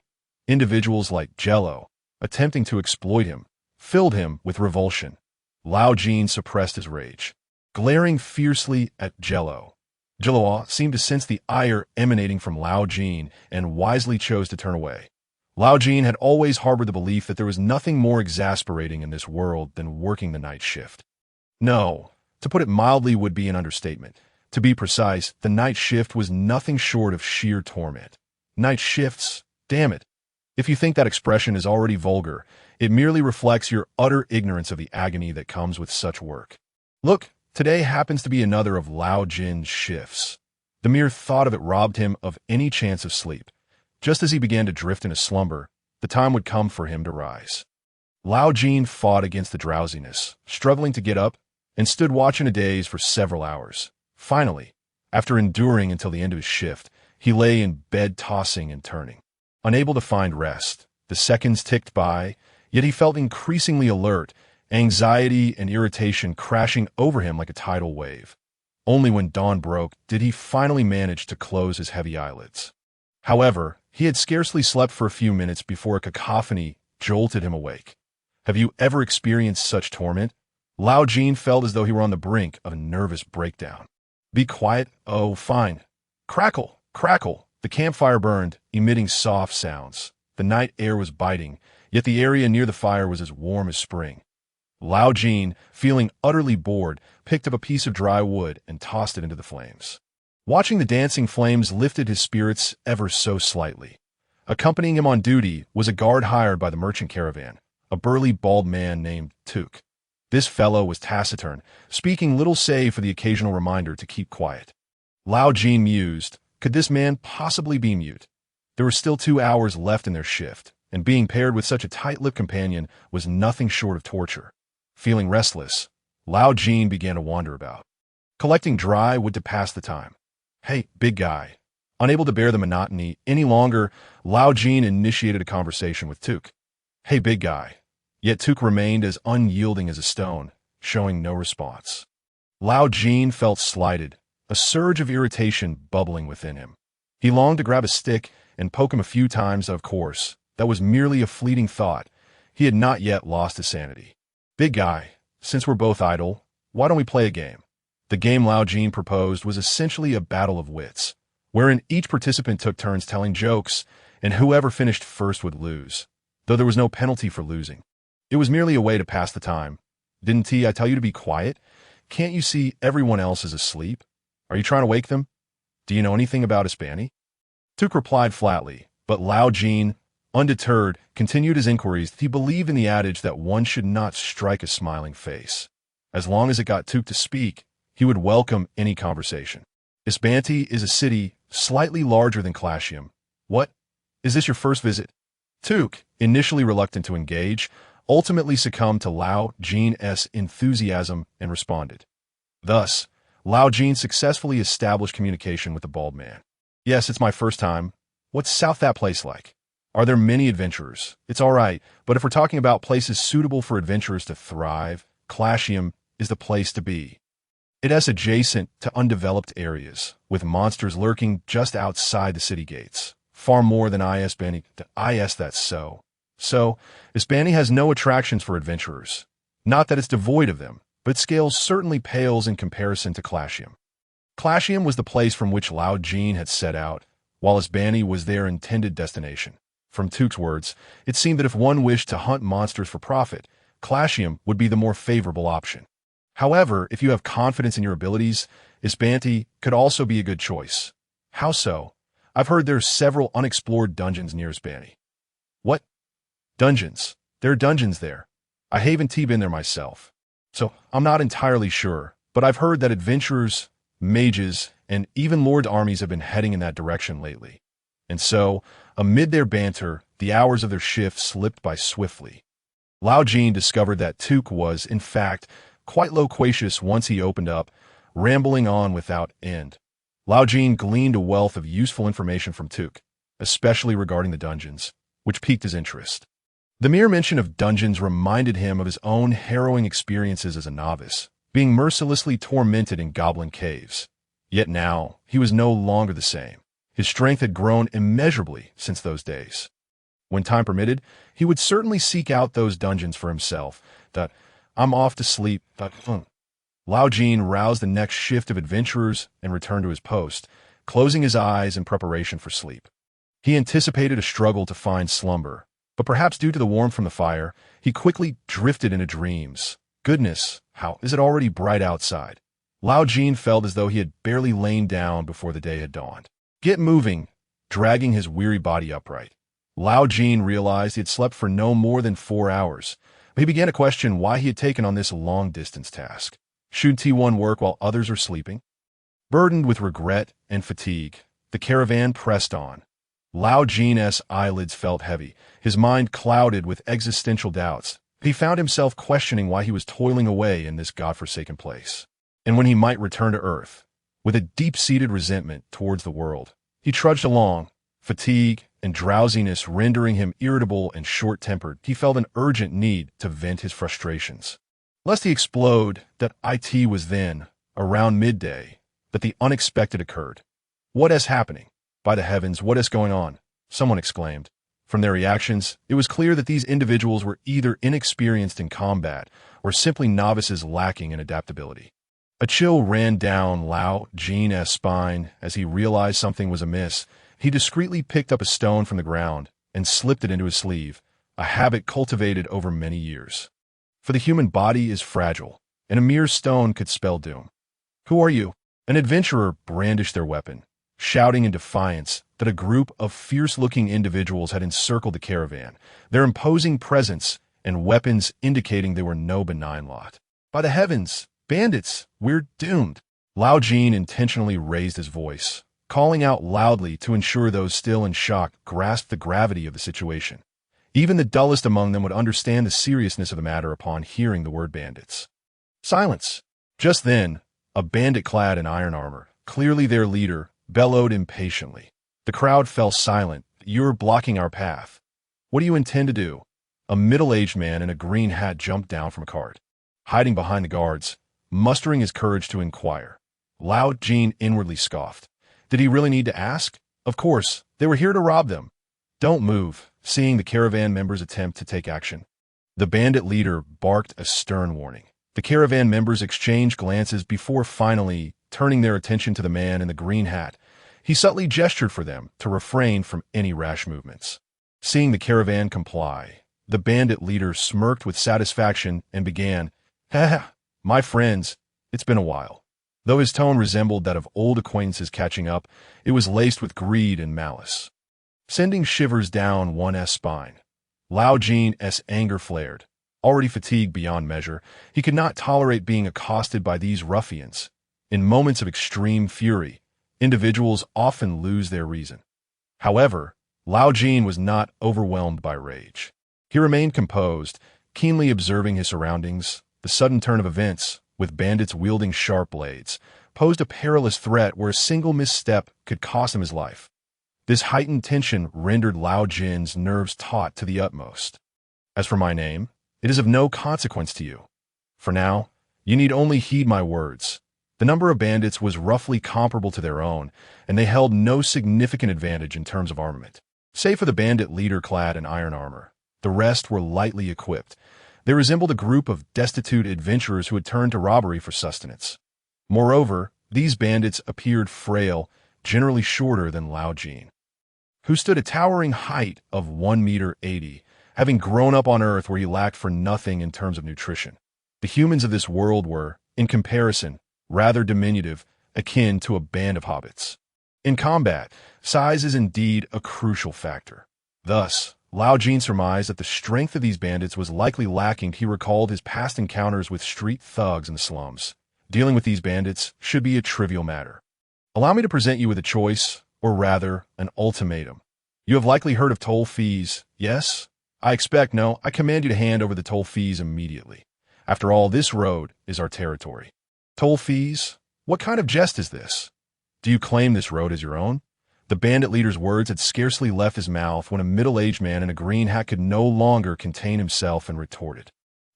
Individuals like Jello, attempting to exploit him, filled him with revulsion. Lao Jin suppressed his rage, glaring fiercely at Jello. Jello seemed to sense the ire emanating from Lao Jin and wisely chose to turn away. Lao Jin had always harbored the belief that there was nothing more exasperating in this world than working the night shift. No, to put it mildly would be an understatement. To be precise, the night shift was nothing short of sheer torment. Night shifts, damn it. If you think that expression is already vulgar, it merely reflects your utter ignorance of the agony that comes with such work. Look, today happens to be another of Lao Jin's shifts. The mere thought of it robbed him of any chance of sleep. Just as he began to drift in a slumber, the time would come for him to rise. Lao Jin fought against the drowsiness, struggling to get up, and stood watching a daze for several hours. Finally, after enduring until the end of his shift, he lay in bed tossing and turning. Unable to find rest, the seconds ticked by, yet he felt increasingly alert, anxiety and irritation crashing over him like a tidal wave. Only when dawn broke did he finally manage to close his heavy eyelids. However, he had scarcely slept for a few minutes before a cacophony jolted him awake. Have you ever experienced such torment? Lao Jin felt as though he were on the brink of a nervous breakdown. Be quiet. Oh, fine. Crackle, crackle. The campfire burned, emitting soft sounds. The night air was biting, yet the area near the fire was as warm as spring. Lao Jin, feeling utterly bored, picked up a piece of dry wood and tossed it into the flames. Watching the dancing flames lifted his spirits ever so slightly. Accompanying him on duty was a guard hired by the merchant caravan, a burly bald man named Tuk. This fellow was taciturn, speaking little save for the occasional reminder to keep quiet. Lao Jin mused, could this man possibly be mute? There were still 2 hours left in their shift, and being paired with such a tight-lipped companion was nothing short of torture. Feeling restless, Lao Jin began to wander about. Collecting dry wood to pass the time. Hey, big guy. Unable to bear the monotony any longer, Lao Jin initiated a conversation with Tuk. Hey, big guy. Yet Tuk remained as unyielding as a stone, showing no response. Lao Jin felt slighted, a surge of irritation bubbling within him. He longed to grab a stick and poke him a few times, of course. That was merely a fleeting thought. He had not yet lost his sanity. Big guy, since we're both idle, why don't we play a game? The game Lao Jin proposed was essentially a battle of wits, wherein each participant took turns telling jokes, and whoever finished first would lose, though there was no penalty for losing. It was merely a way to pass the time. Didn't I tell you to be quiet? Can't you see everyone else is asleep? Are you trying to wake them? Do you know anything about Hispani? Tuk replied flatly, but Lao Jin, undeterred, continued his inquiries that he believed in the adage that one should not strike a smiling face. As long as it got Tuk to speak, he would welcome any conversation. Isbanti is a city slightly larger than Clashium. What? Is this your first visit? Tuk, initially reluctant to engage, ultimately succumbed to Lao Jin's enthusiasm and responded. Thus, Lao Jin successfully established communication with the bald man. Yes, it's my first time. What's South that place like? Are there many adventurers? It's all right, but if we're talking about places suitable for adventurers to thrive, Clashium is the place to be. It is adjacent to undeveloped areas, with monsters lurking just outside the city gates. Far more than Isbani. That's so. So, Isbani has no attractions for adventurers. Not that it's devoid of them, but scale certainly pales in comparison to Clashium. Clashium was the place from which Lao Jin had set out, while Isbani was their intended destination. From Tuk's words, it seemed that if one wished to hunt monsters for profit, Clashium would be the more favorable option. However, if you have confidence in your abilities, Isbanti could also be a good choice. How so? I've heard there are several unexplored dungeons near Isbanti. What? Dungeons. There are dungeons there. I haven't been there myself, so I'm not entirely sure, but I've heard that adventurers, mages, and even lord armies have been heading in that direction lately. And so, amid their banter, the hours of their shift slipped by swiftly. Lao Jin discovered that Tuk was, in fact, quite loquacious once he opened up, rambling on without end. Lao Jin gleaned a wealth of useful information from Tuk, especially regarding the dungeons, which piqued his interest. The mere mention of dungeons reminded him of his own harrowing experiences as a novice, being mercilessly tormented in goblin caves. Yet now, he was no longer the same. His strength had grown immeasurably since those days. When time permitted, he would certainly seek out those dungeons for himself. I'm off to sleep. Lao Jin roused the next shift of adventurers and returned to his post, closing his eyes in preparation for sleep. He anticipated a struggle to find slumber, but perhaps due to the warmth from the fire, he quickly drifted into dreams. Goodness, how is it already bright outside? Lao Jin felt as though he had barely lain down before the day had dawned. Get moving, dragging his weary body upright. Lao Jin realized he had slept for no more than 4 hours, but he began to question why he had taken on this long-distance task. Should T1 work while others are sleeping? Burdened with regret and fatigue, the caravan pressed on. Lao Jin's eyelids felt heavy, his mind clouded with existential doubts. He found himself questioning why he was toiling away in this godforsaken place, and when he might return to Earth. With a deep-seated resentment towards the world, he trudged along, fatigue and drowsiness rendering him irritable and short-tempered. He felt an urgent need to vent his frustrations. Lest he explode, that it was then, around midday, that the unexpected occurred. What is happening? By the heavens, what is going on? Someone exclaimed. From their reactions, it was clear that these individuals were either inexperienced in combat or simply novices lacking in adaptability. A chill ran down Lao Jin's spine as he realized something was amiss. He discreetly picked up a stone from the ground and slipped it into his sleeve, a habit cultivated over many years. For the human body is fragile, and a mere stone could spell doom. Who are you? An adventurer brandished their weapon, shouting in defiance that a group of fierce-looking individuals had encircled the caravan, their imposing presence and weapons indicating they were no benign lot. By the heavens, bandits, we're doomed. Lao Jin intentionally raised his voice, calling out loudly to ensure those still in shock grasped the gravity of the situation. Even the dullest among them would understand the seriousness of the matter upon hearing the word bandits. Silence. Just then, a bandit clad in iron armor, clearly their leader, bellowed impatiently. The crowd fell silent. You're blocking our path. What do you intend to do? A middle-aged man in a green hat jumped down from a cart, hiding behind the guards, mustering his courage to inquire. Lao Jin inwardly scoffed. Did he really need to ask? Of course, they were here to rob them. Don't move, seeing the caravan members attempt to take action. The bandit leader barked a stern warning. The caravan members exchanged glances before finally turning their attention to the man in the green hat. He subtly gestured for them to refrain from any rash movements. Seeing the caravan comply, the bandit leader smirked with satisfaction and began, "Ha, my friends, it's been a while." Though his tone resembled that of old acquaintances catching up, it was laced with greed and malice, sending shivers down one's spine. Lao Jin's anger flared. Already fatigued beyond measure, he could not tolerate being accosted by these ruffians. In moments of extreme fury, individuals often lose their reason. However, Lao Jin was not overwhelmed by rage. He remained composed, keenly observing his surroundings. The sudden turn of events, with bandits wielding sharp blades, posed a perilous threat where a single misstep could cost him his life. This heightened tension rendered Lao Jin's nerves taut to the utmost. As for my name, it is of no consequence to you. For now, you need only heed my words. The number of bandits was roughly comparable to their own, and they held no significant advantage in terms of armament. Save for the bandit leader clad in iron armor, the rest were lightly equipped. They resembled a group of destitute adventurers who had turned to robbery for sustenance. Moreover, these bandits appeared frail, generally shorter than Lao Jin, who stood a towering height of 1.80 meters, having grown up on Earth where he lacked for nothing in terms of nutrition. The humans of this world were, in comparison, rather diminutive, akin to a band of hobbits. In combat, size is indeed a crucial factor. Thus, Lao Jin surmised that the strength of these bandits was likely lacking. He recalled his past encounters with street thugs in the slums. Dealing with these bandits should be a trivial matter. Allow me to present you with a choice, or rather, an ultimatum. You have likely heard of toll fees, yes? I expect no. I command you to hand over the toll fees immediately. After all, this road is our territory. Toll fees? What kind of jest is this? Do you claim this road as your own? The bandit leader's words had scarcely left his mouth when a middle-aged man in a green hat could no longer contain himself and retorted.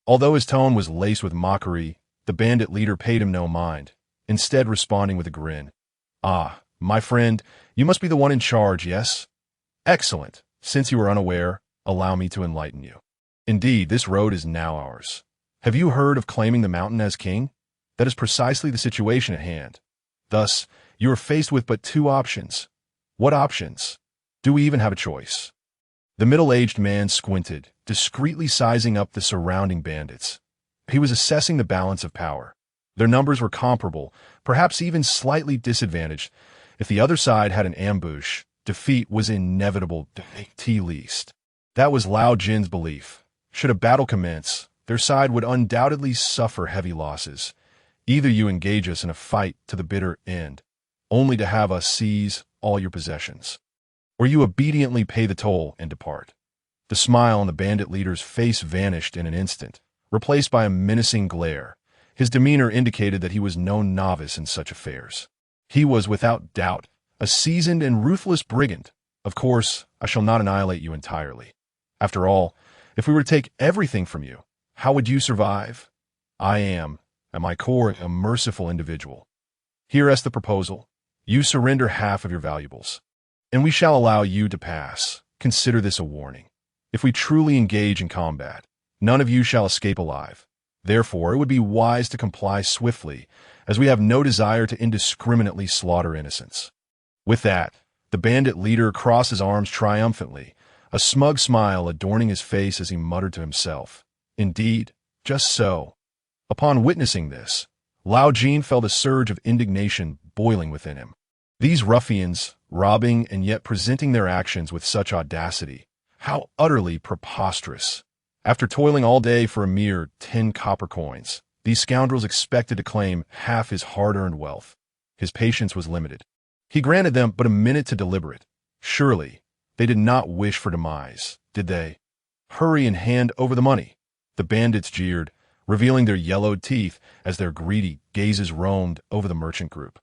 Although his tone was laced with mockery, the bandit leader paid him no mind, instead responding with a grin. Ah, my friend, you must be the one in charge, yes? Excellent. Since you are unaware, allow me to enlighten you. Indeed, this road is now ours. Have you heard of claiming the mountain as king? That is precisely the situation at hand. Thus, you are faced with but two options. What options? Do we even have a choice? The middle-aged man squinted, discreetly sizing up the surrounding bandits. He was assessing the balance of power. Their numbers were comparable, perhaps even slightly disadvantaged. If the other side had an ambush, defeat was inevitable, at least. That was Lao Jin's belief. Should a battle commence, their side would undoubtedly suffer heavy losses. Either you engage us in a fight to the bitter end, only to have us seize all your possessions, or you obediently pay the toll and depart. The smile on the bandit leader's face vanished in an instant, replaced by a menacing glare. His demeanor indicated that he was no novice in such affairs. He was, without doubt, a seasoned and ruthless brigand. Of course, I shall not annihilate you entirely. After all, if we were to take everything from you, how would you survive? I am, at my core, a merciful individual. Here is the proposal. You surrender half of your valuables, and we shall allow you to pass. Consider this a warning. If we truly engage in combat, none of you shall escape alive. Therefore, it would be wise to comply swiftly, as we have no desire to indiscriminately slaughter innocents. With that, the bandit leader crossed his arms triumphantly, a smug smile adorning his face as he muttered to himself. Indeed, just so. Upon witnessing this, Lao Jin felt a surge of indignation boiling within him. These ruffians, robbing and yet presenting their actions with such audacity, how utterly preposterous. After toiling all day for a mere 10 copper coins, these scoundrels expected to claim half his hard-earned wealth. His patience was limited. He granted them but a minute to deliberate. Surely, they did not wish for demise, did they? Hurry and hand over the money. The bandits jeered, revealing their yellowed teeth as their greedy gazes roamed over the merchant group.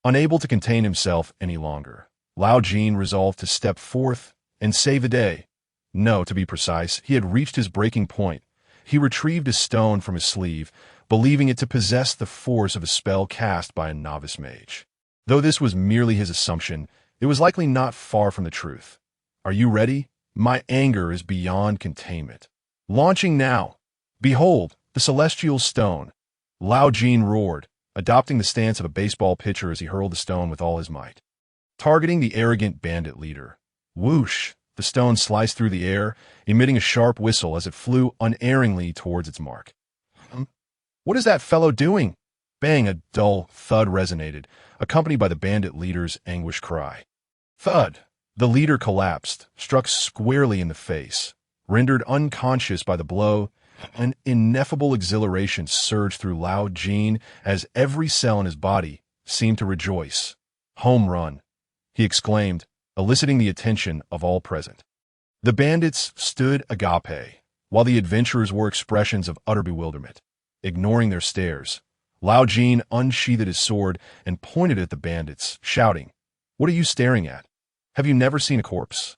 Unable to contain himself any longer, Lao Jin resolved to step forth and save the day. No, to be precise, he had reached his breaking point. He retrieved a stone from his sleeve, believing it to possess the force of a spell cast by a novice mage. Though this was merely his assumption, it was likely not far from the truth. Are you ready? My anger is beyond containment. Launching now. Behold, the celestial stone. Lao Jin roared, adopting the stance of a baseball pitcher as he hurled the stone with all his might. Targeting the arrogant bandit leader. Whoosh! The stone sliced through the air, emitting a sharp whistle as it flew unerringly towards its mark. What is that fellow doing? Bang! A dull thud resonated, accompanied by the bandit leader's anguished cry. Thud! The leader collapsed, struck squarely in the face. Rendered unconscious by the blow, an ineffable exhilaration surged through Lao Jin as every cell in his body seemed to rejoice. Home run, he exclaimed, eliciting the attention of all present. The bandits stood agape, while the adventurers wore expressions of utter bewilderment. Ignoring their stares, Lao Jin unsheathed his sword and pointed at the bandits, shouting, "What are you staring at? Have you never seen a corpse?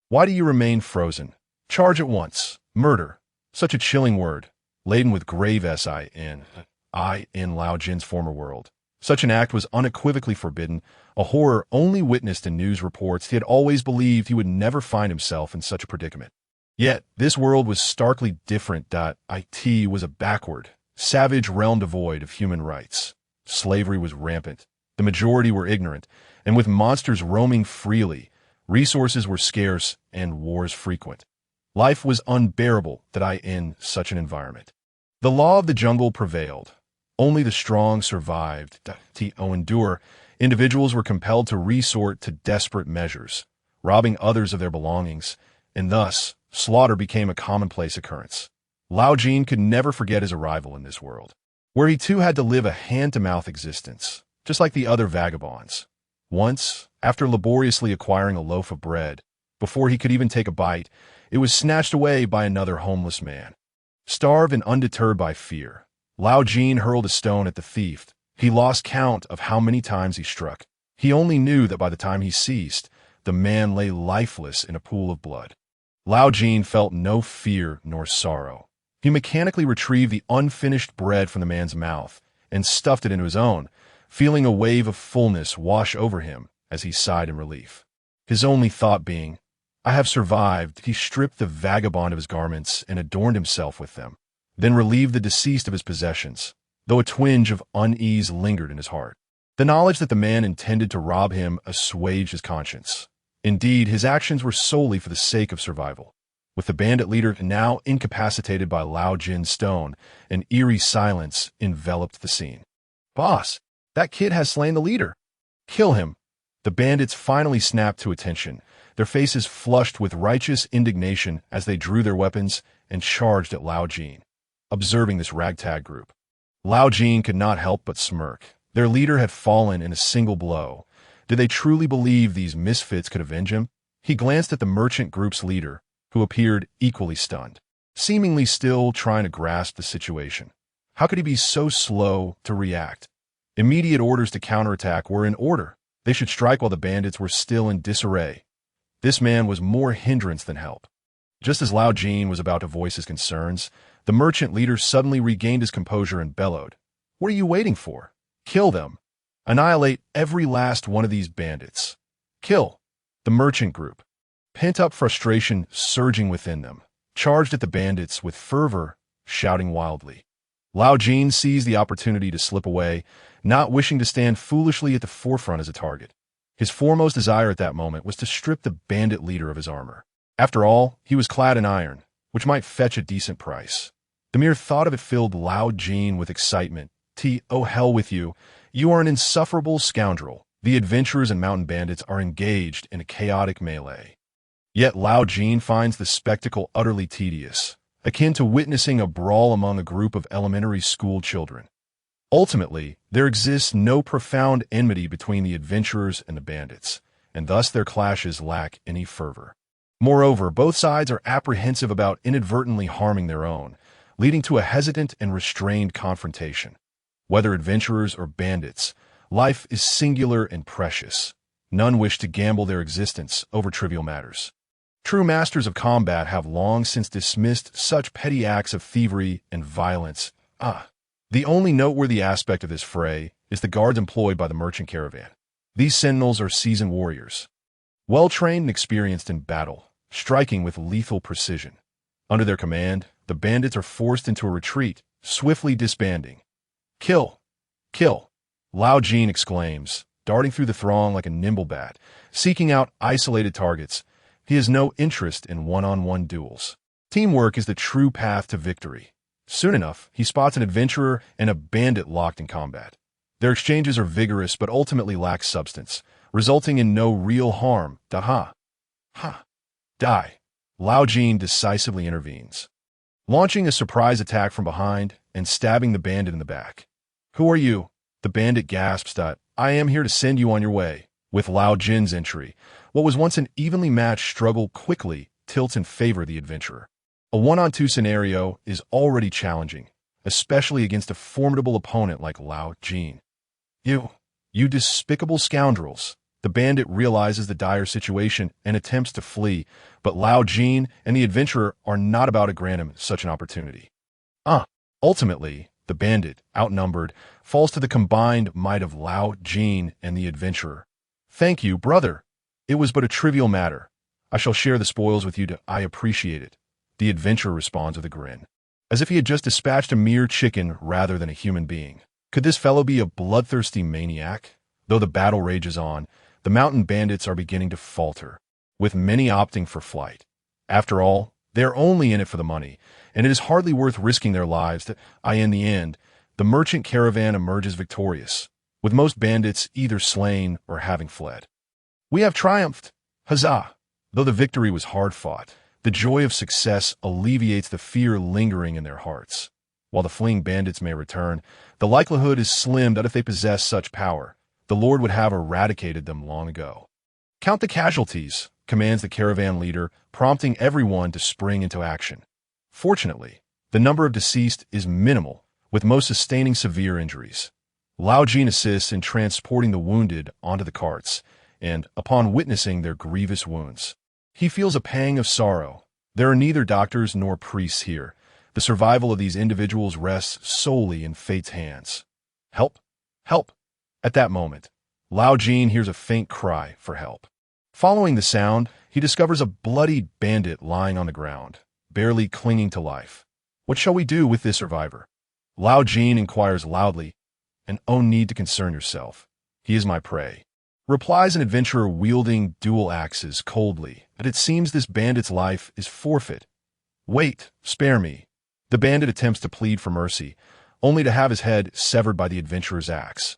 Why do you remain frozen? Charge at once. Murder." Such a chilling word, laden with grave sin. In Lao Jin's former world. Such an act was unequivocally forbidden, a horror only witnessed in news reports. He had always believed he would never find himself in such a predicament. Yet, this world was starkly different. It was a backward, savage realm devoid of human rights. Slavery was rampant. The majority were ignorant, and with monsters roaming freely, resources were scarce and wars frequent. Life was unbearable in such an environment. The law of the jungle prevailed. Only the strong survived. To endure, individuals were compelled to resort to desperate measures, robbing others of their belongings, and thus slaughter became a commonplace occurrence. Lao Jin could never forget his arrival in this world, where he too had to live a hand-to-mouth existence, just like the other vagabonds. Once, after laboriously acquiring a loaf of bread, before he could even take a bite, it was snatched away by another homeless man. Starved and undeterred by fear, Lao Jin hurled a stone at the thief. He lost count of how many times he struck. He only knew that by the time he ceased, the man lay lifeless in a pool of blood. Lao Jin felt no fear nor sorrow. He mechanically retrieved the unfinished bread from the man's mouth and stuffed it into his own, feeling a wave of fullness wash over him as he sighed in relief. His only thought being, "I have survived." He stripped the vagabond of his garments and adorned himself with them, then relieved the deceased of his possessions, though a twinge of unease lingered in his heart. The knowledge that the man intended to rob him assuaged his conscience. Indeed, his actions were solely for the sake of survival. With the bandit leader now incapacitated by Lao Jin's stone, an eerie silence enveloped the scene. "Boss, that kid has slain the leader. Kill him." The bandits finally snapped to attention, their faces flushed with righteous indignation as they drew their weapons and charged at Lao Jin. Observing this ragtag group, Lao Jin could not help but smirk. Their leader had fallen in a single blow. Did they truly believe these misfits could avenge him? He glanced at the merchant group's leader, who appeared equally stunned, seemingly still trying to grasp the situation. How could he be so slow to react? Immediate orders to counterattack were in order. They should strike while the bandits were still in disarray. This man was more hindrance than help. Just as Lao Jin was about to voice his concerns, the merchant leader suddenly regained his composure and bellowed, "What are you waiting for? Kill them. Annihilate every last one of these bandits. Kill." The merchant group, pent-up frustration surging within them, charged at the bandits with fervor, shouting wildly. Lao Jin seized the opportunity to slip away, not wishing to stand foolishly at the forefront as a target. His foremost desire at that moment was to strip the bandit leader of his armor. After all, he was clad in iron, which might fetch a decent price. The mere thought of it filled Lao Jin with excitement. "Oh, hell with you. You are an insufferable scoundrel." The adventurers and mountain bandits are engaged in a chaotic melee. Yet Lao Jin finds the spectacle utterly tedious, akin to witnessing a brawl among a group of elementary school children. Ultimately, there exists no profound enmity between the adventurers and the bandits, and thus their clashes lack any fervor. Moreover, both sides are apprehensive about inadvertently harming their own, leading to a hesitant and restrained confrontation. Whether adventurers or bandits, life is singular and precious. None wish to gamble their existence over trivial matters. True masters of combat have long since dismissed such petty acts of thievery and violence. The only noteworthy aspect of this fray is the guards employed by the merchant caravan. These sentinels are seasoned warriors, well-trained and experienced in battle, striking with lethal precision. Under their command, the bandits are forced into a retreat, swiftly disbanding. "Kill! Kill!" Lao Jin exclaims, darting through the throng like a nimble bat, seeking out isolated targets. He has no interest in one-on-one duels. Teamwork is the true path to victory. Soon enough, he spots an adventurer and a bandit locked in combat. Their exchanges are vigorous but ultimately lack substance, resulting in no real harm. Die. Lao Jin decisively intervenes, launching a surprise attack from behind and stabbing the bandit in the back. "Who are you?" The bandit gasps. "I am here to send you on your way." With Lao Jin's entry, what was once an evenly matched struggle quickly tilts in favor of the adventurer. A one-on-two scenario is already challenging, especially against a formidable opponent like Lao Jin. You despicable scoundrels." The bandit realizes the dire situation and attempts to flee, but Lao Jin and the adventurer are not about to grant him such an opportunity. Ultimately, the bandit, outnumbered, falls to the combined might of Lao Jin and the adventurer. "Thank you, brother. It was but a trivial matter. I shall share the spoils with you. I appreciate it." The adventurer responds with a grin, as if he had just dispatched a mere chicken rather than a human being. Could this fellow be a bloodthirsty maniac? Though the battle rages on, the mountain bandits are beginning to falter, with many opting for flight. After all, they are only in it for the money, and it is hardly worth risking their lives in the end, the merchant caravan emerges victorious, with most bandits either slain or having fled. "We have triumphed! Huzzah!" Though the victory was hard-fought, The joy of success alleviates the fear lingering in their hearts. While the fleeing bandits may return, the likelihood is slim that if they possess such power, the Lord would have eradicated them long ago. "Count the casualties," commands the caravan leader, prompting everyone to spring into action. Fortunately, the number of deceased is minimal, with most sustaining severe injuries. Lao Jin assists in transporting the wounded onto the carts, and, upon witnessing their grievous wounds, he feels a pang of sorrow. There are neither doctors nor priests here. The survival of these individuals rests solely in fate's hands. "Help! Help!" At that moment, Lao Jin hears a faint cry for help. Following the sound, he discovers a bloodied bandit lying on the ground, barely clinging to life. "What shall we do with this survivor?" Lao Jin inquires loudly, "And oh, need to concern yourself. He is my prey," replies an adventurer wielding dual axes coldly, "but it seems this bandit's life is forfeit." "Wait, spare me." The bandit attempts to plead for mercy, only to have his head severed by the adventurer's axe.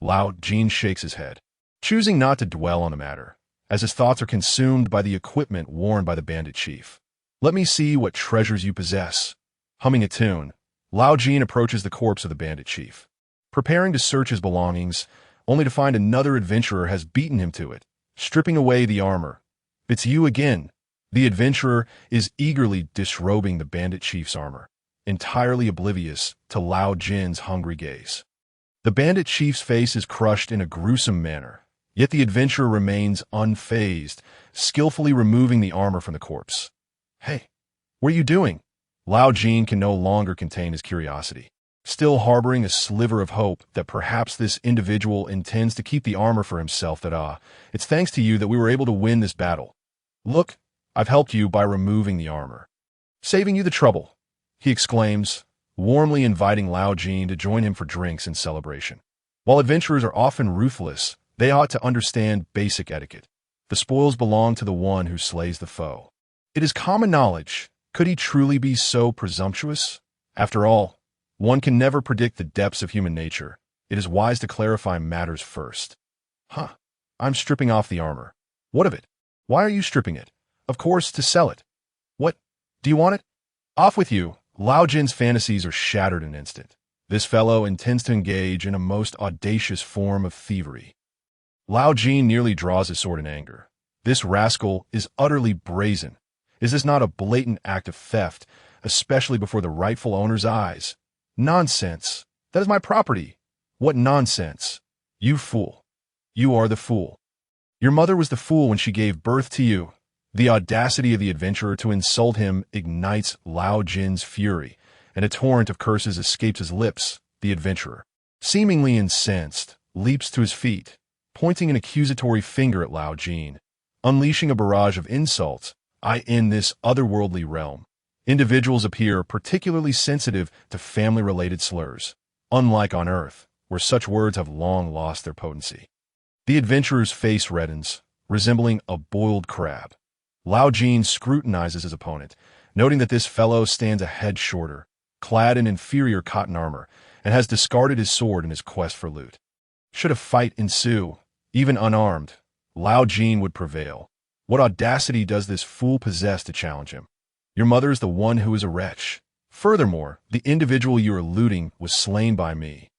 Lao Jin shakes his head, choosing not to dwell on the matter, as his thoughts are consumed by the equipment worn by the bandit chief. "Let me see what treasures you possess." Humming a tune, Lao Jin approaches the corpse of the bandit chief, preparing to search his belongings, only to find another adventurer has beaten him to it, stripping away the armor. "It's you again." The adventurer is eagerly disrobing the bandit chief's armor, entirely oblivious to Lao Jin's hungry gaze. The bandit chief's face is crushed in a gruesome manner, yet the adventurer remains unfazed, skillfully removing the armor from the corpse. "Hey, what are you doing?" Lao Jin can no longer contain his curiosity, still harboring a sliver of hope that perhaps this individual intends to keep the armor for himself. It's thanks to you that we were able to win this battle. Look, I've helped you by removing the armor, saving you the trouble," he exclaims, warmly inviting Lao Jin to join him for drinks and celebration. While adventurers are often ruthless, they ought to understand basic etiquette. The spoils belong to the one who slays the foe. It is common knowledge. Could he truly be so presumptuous? After all, one can never predict the depths of human nature. It is wise to clarify matters first. I'm stripping off the armor. What of it? Why are you stripping it? Of course, to sell it. What? Do you want it? Off with you. Lao Jin's fantasies are shattered in an instant. This fellow intends to engage in a most audacious form of thievery. Lao Jin nearly draws his sword in anger. This rascal is utterly brazen. Is this not a blatant act of theft, especially before the rightful owner's eyes? Nonsense. That is my property. What nonsense. You fool. You are the fool. Your mother was the fool when she gave birth to you. The audacity of the adventurer to insult him ignites Lao Jin's fury, and a torrent of curses escapes his lips. The adventurer, seemingly incensed, leaps to his feet, pointing an accusatory finger at Lao Jin, unleashing a barrage of insults. In this otherworldly realm, individuals appear particularly sensitive to family-related slurs, unlike on Earth, where such words have long lost their potency. The adventurer's face reddens, resembling a boiled crab. Lao Jin scrutinizes his opponent, noting that this fellow stands a head shorter, clad in inferior cotton armor, and has discarded his sword in his quest for loot. Should a fight ensue, even unarmed, Lao Jin would prevail. What audacity does this fool possess to challenge him? Your mother is the one who is a wretch. Furthermore, the individual you are looting was slain by me.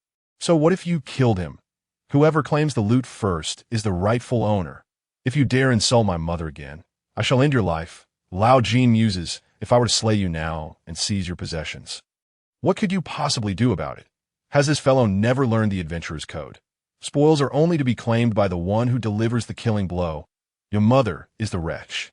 So what if you killed him? Whoever claims the loot first is the rightful owner. If you dare insult my mother again, I shall end your life. Lao Jin muses, if I were to slay you now and seize your possessions. What could you possibly do about it? Has this fellow never learned the adventurer's code? Spoils are only to be claimed by the one who delivers the killing blow. Your mother is the wretch.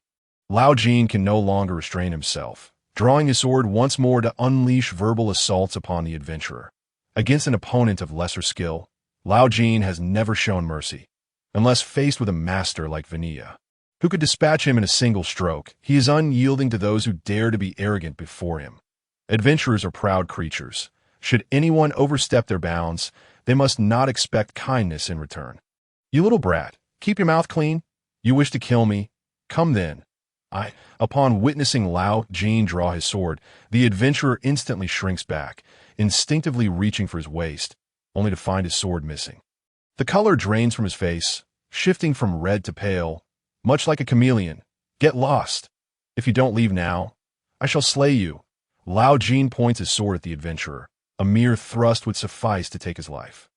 Lao Jin can no longer restrain himself, drawing his sword once more to unleash verbal assaults upon the adventurer. Against an opponent of lesser skill, Lao Jin has never shown mercy, unless faced with a master like Vanilla, who could dispatch him in a single stroke. He is unyielding to those who dare to be arrogant before him. Adventurers are proud creatures. Should anyone overstep their bounds, they must not expect kindness in return. You little brat, keep your mouth clean. You wish to kill me? Come then. Upon witnessing Lao Jin draw his sword, the adventurer instantly shrinks back, instinctively reaching for his waist, only to find his sword missing. The color drains from his face, shifting from red to pale, much like a chameleon. Get lost. If you don't leave now, I shall slay you. Lao Jin points his sword at the adventurer. A mere thrust would suffice to take his life.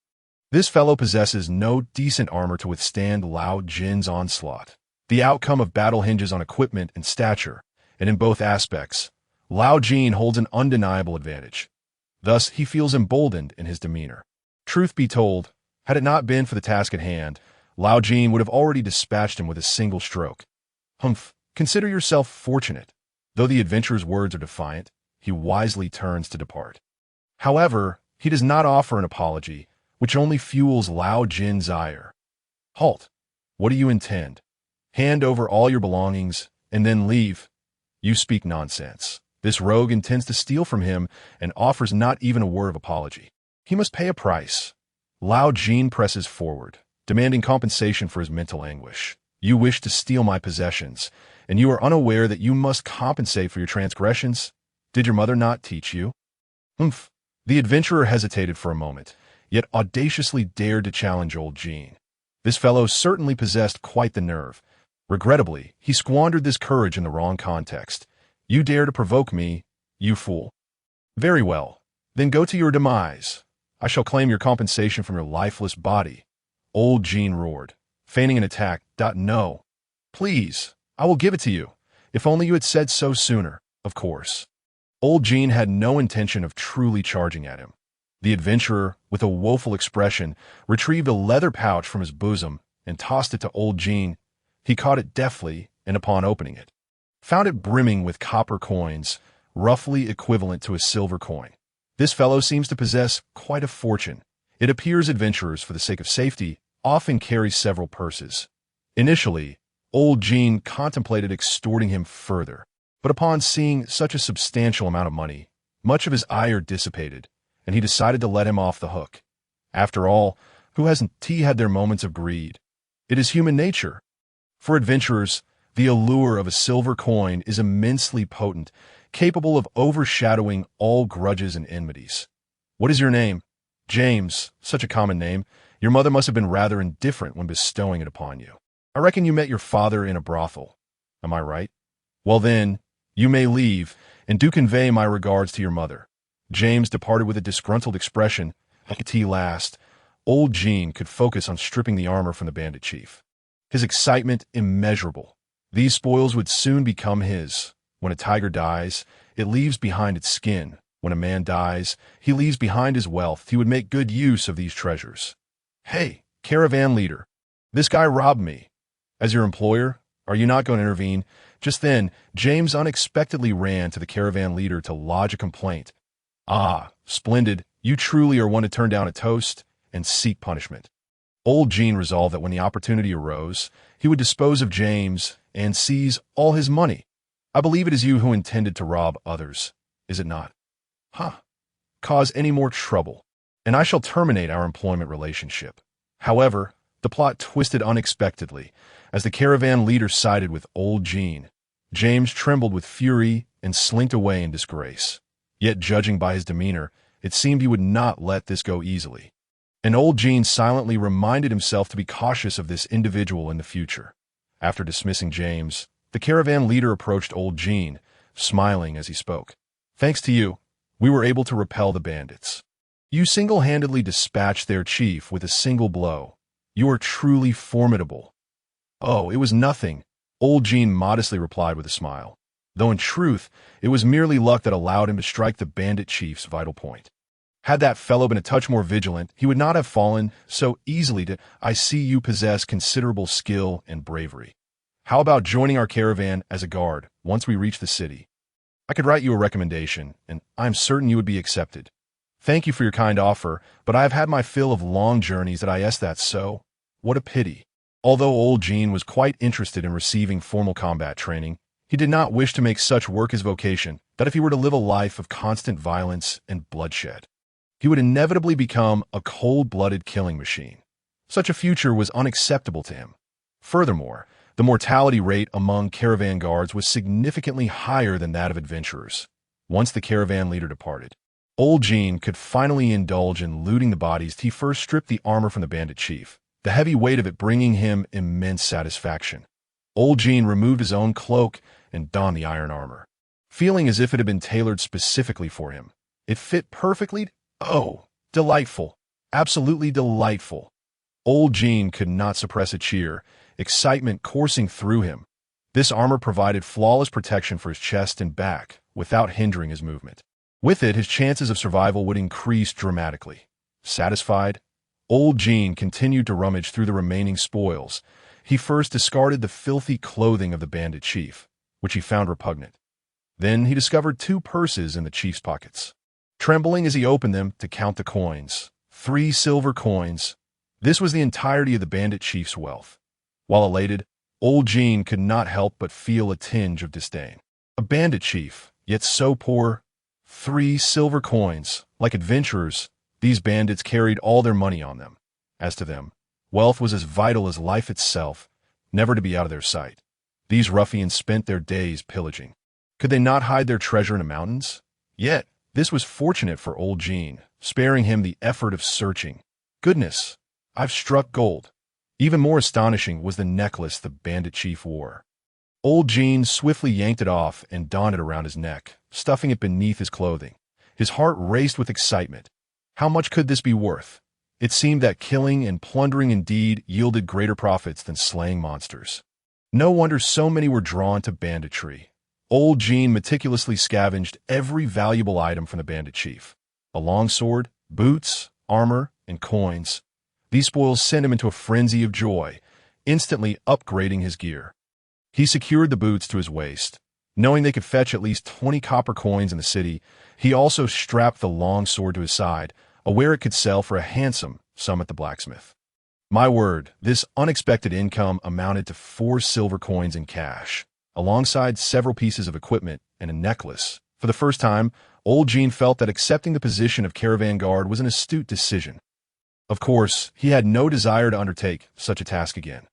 This fellow possesses no decent armor to withstand Lao Jin's onslaught. The outcome of battle hinges on equipment and stature, and in both aspects, Lao Jin holds an undeniable advantage. Thus, he feels emboldened in his demeanor. Truth be told, had it not been for the task at hand, Lao Jin would have already dispatched him with a single stroke. Humph, consider yourself fortunate. Though the adventurer's words are defiant, he wisely turns to depart. However, he does not offer an apology, which only fuels Lao Jin's ire. Halt! What do you intend? Hand over all your belongings, and then leave. You speak nonsense. This rogue intends to steal from him and offers not even a word of apology. He must pay a price. Lao Jin presses forward, demanding compensation for his mental anguish. You wish to steal my possessions, and you are unaware that you must compensate for your transgressions? Did your mother not teach you? Humph. The adventurer hesitated for a moment, yet audaciously dared to challenge old Jin. This fellow certainly possessed quite the nerve. Regrettably, he squandered this courage in the wrong context. You dare to provoke me, you fool. Very well. Then go to your demise. I shall claim your compensation from your lifeless body. Old Jin roared, feigning an attack. No. Please, I will give it to you. If only you had said so sooner, of course. Old Jin had no intention of truly charging at him. The adventurer, with a woeful expression, retrieved a leather pouch from his bosom and tossed it to old Jin. He caught it deftly, and upon opening it, found it brimming with copper coins, roughly equivalent to a silver coin. This fellow seems to possess quite a fortune. It appears adventurers, for the sake of safety, often carry several purses. Initially, old Jin contemplated extorting him further, but upon seeing such a substantial amount of money, much of his ire dissipated, and he decided to let him off the hook. After all, who hasn't had their moments of greed? It is human nature. For adventurers, the allure of a silver coin is immensely potent, capable of overshadowing all grudges and enmities. What is your name? James, such a common name. Your mother must have been rather indifferent when bestowing it upon you. I reckon you met your father in a brothel. Am I right? Well then, you may leave, and do convey my regards to your mother. James departed with a disgruntled expression. At last, old Jin could focus on stripping the armor from the bandit chief. His excitement immeasurable. These spoils would soon become his. When a tiger dies, it leaves behind its skin. When a man dies, he leaves behind his wealth. He would make good use of these treasures. Hey, caravan leader, this guy robbed me. As your employer, are you not going to intervene? Just then, James unexpectedly ran to the caravan leader to lodge a complaint. Ah, splendid. You truly are one to turn down a toast and seek punishment. Old Jin resolved that when the opportunity arose, he would dispose of James and seize all his money. I believe it is you who intended to rob others, is it not? Cause any more trouble, and I shall terminate our employment relationship. However, the plot twisted unexpectedly as the caravan leader sided with old Jin. James trembled with fury and slinked away in disgrace. Yet, judging by his demeanor, it seemed he would not let this go easily. And old Jin silently reminded himself to be cautious of this individual in the future. After dismissing James, the caravan leader approached old Jin, smiling as he spoke. Thanks to you, we were able to repel the bandits. You single-handedly dispatched their chief with a single blow. You are truly formidable. Oh, it was nothing, old Jin modestly replied with a smile, though in truth, it was merely luck that allowed him to strike the bandit chief's vital point. Had that fellow been a touch more vigilant, he would not have fallen so easily to— I see you possess considerable skill and bravery. How about joining our caravan as a guard once we reach the city? I could write you a recommendation, and I'm certain you would be accepted. Thank you for your kind offer, but I have had my fill of long journeys at IS. That's so. What a pity. Although old Jin was quite interested in receiving formal combat training, he did not wish to make such work his vocation, that if he were to live a life of constant violence and bloodshed, he would inevitably become a cold-blooded killing machine. Such a future was unacceptable to him. Furthermore, the mortality rate among caravan guards was significantly higher than that of adventurers. Once the caravan leader departed, old Jin could finally indulge in looting the bodies. He first stripped the armor from the bandit chief, the heavy weight of it bringing him immense satisfaction. Old Jin removed his own cloak and donned the iron armor, feeling as if it had been tailored specifically for him. It fit perfectly. Oh, delightful. Absolutely delightful. Old Jin could not suppress a cheer, excitement coursing through him. This armor provided flawless protection for his chest and back, without hindering his movement. With it, his chances of survival would increase dramatically. Satisfied, Old Jin continued to rummage through the remaining spoils. He first discarded the filthy clothing of the bandit chief, which he found repugnant. Then he discovered 2 purses in the chief's pockets. Trembling as he opened them to count the coins, 3 silver coins. This was the entirety of the bandit chief's wealth. While elated, Old Jin could not help but feel a tinge of disdain. A bandit chief, yet so poor. 3 silver coins. Like adventurers, these bandits carried all their money on them. As to them, wealth was as vital as life itself, never to be out of their sight. These ruffians spent their days pillaging. Could they not hide their treasure in the mountains? Yet, this was fortunate for Old Jin, sparing him the effort of searching. Goodness, I've struck gold. Even more astonishing was the necklace the bandit chief wore. Old Jin swiftly yanked it off and donned it around his neck, stuffing it beneath his clothing. His heart raced with excitement. How much could this be worth? It seemed that killing and plundering indeed yielded greater profits than slaying monsters. No wonder so many were drawn to banditry. Old Jin meticulously scavenged every valuable item from the bandit chief. A longsword, boots, armor, and coins. These spoils sent him into a frenzy of joy, instantly upgrading his gear. He secured the boots to his waist. Knowing they could fetch at least 20 copper coins in the city, he also strapped the long sword to his side, aware it could sell for a handsome sum at the blacksmith. My word, this unexpected income amounted to 4 silver coins in cash, alongside several pieces of equipment and a necklace. For the first time, Old Jin felt that accepting the position of caravan guard was an astute decision. Of course, he had no desire to undertake such a task again.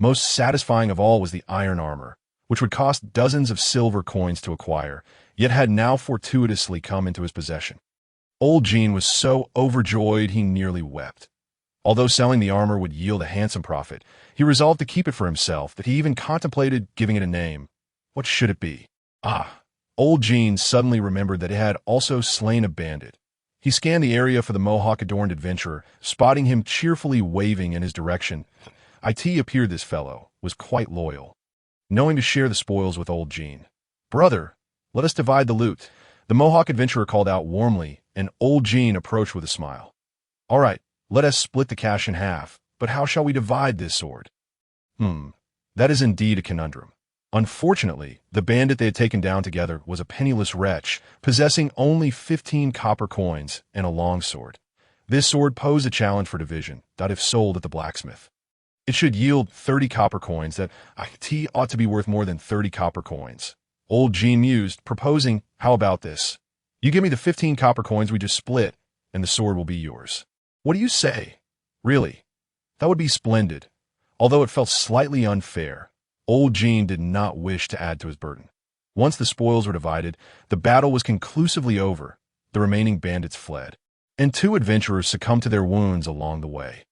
Most satisfying of all was the iron armor, which would cost dozens of silver coins to acquire, yet had now fortuitously come into his possession. Old Jin was so overjoyed he nearly wept. Although selling the armor would yield a handsome profit, he resolved to keep it for himself, that he even contemplated giving it a name. What should it be? Old Jin suddenly remembered that it had also slain a bandit. He scanned the area for the mohawk-adorned adventurer, spotting him cheerfully waving in his direction. It appeared this fellow was quite loyal, knowing to share the spoils with Old Jin. "Brother, let us divide the loot," the mohawk adventurer called out warmly, and Old Jin approached with a smile. "All right, let us split the cash in half, but how shall we divide this sword?" That is indeed a conundrum. Unfortunately, the bandit they had taken down together was a penniless wretch, possessing only 15 copper coins and a long sword. This sword posed a challenge for division, that if sold at the blacksmith, it should yield 30 copper coins. That ought to be worth more than 30 copper coins. Old Jin mused, proposing, "How about this? You give me the 15 copper coins we just split, and the sword will be yours. What do you say?" Really, that would be splendid. Although it felt slightly unfair, Old Jin did not wish to add to his burden. Once the spoils were divided, the battle was conclusively over. The remaining bandits fled, and 2 adventurers succumbed to their wounds along the way.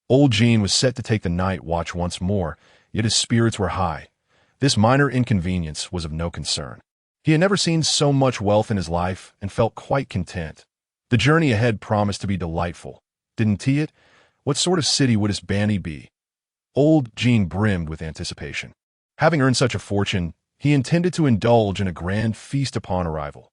Old Jin was set to take the night watch once more, yet his spirits were high. This minor inconvenience was of no concern. He had never seen so much wealth in his life and felt quite content. The journey ahead promised to be delightful. Didn't it? What sort of city would this bandy be? Old Jin brimmed with anticipation. Having earned such a fortune, he intended to indulge in a grand feast upon arrival.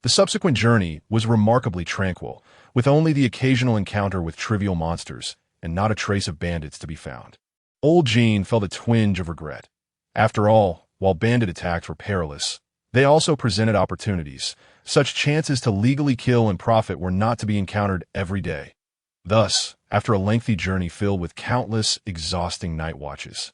The subsequent journey was remarkably tranquil, with only the occasional encounter with trivial monsters, and not a trace of bandits to be found. Old Jin felt a twinge of regret. After all, while bandit attacks were perilous, they also presented opportunities. Such chances to legally kill and profit were not to be encountered every day. Thus, after a lengthy journey filled with countless, exhausting night watches,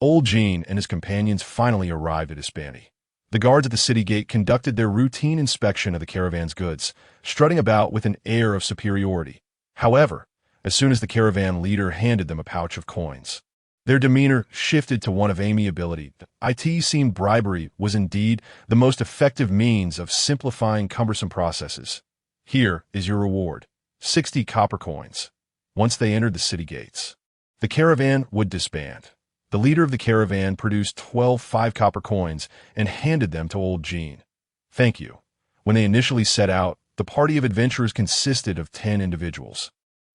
Old Jin and his companions finally arrived at Hispani. The guards at the city gate conducted their routine inspection of the caravan's goods, strutting about with an air of superiority. However, as soon as the caravan leader handed them a pouch of coins, their demeanor shifted to one of amiability. It seemed bribery was indeed the most effective means of simplifying cumbersome processes. "Here is your reward, 60 copper coins." Once they entered the city gates, the caravan would disband. The leader of the caravan produced 12 5-copper coins and handed them to old Jin. Thank you. When they initially set out, the party of adventurers consisted of 10 individuals.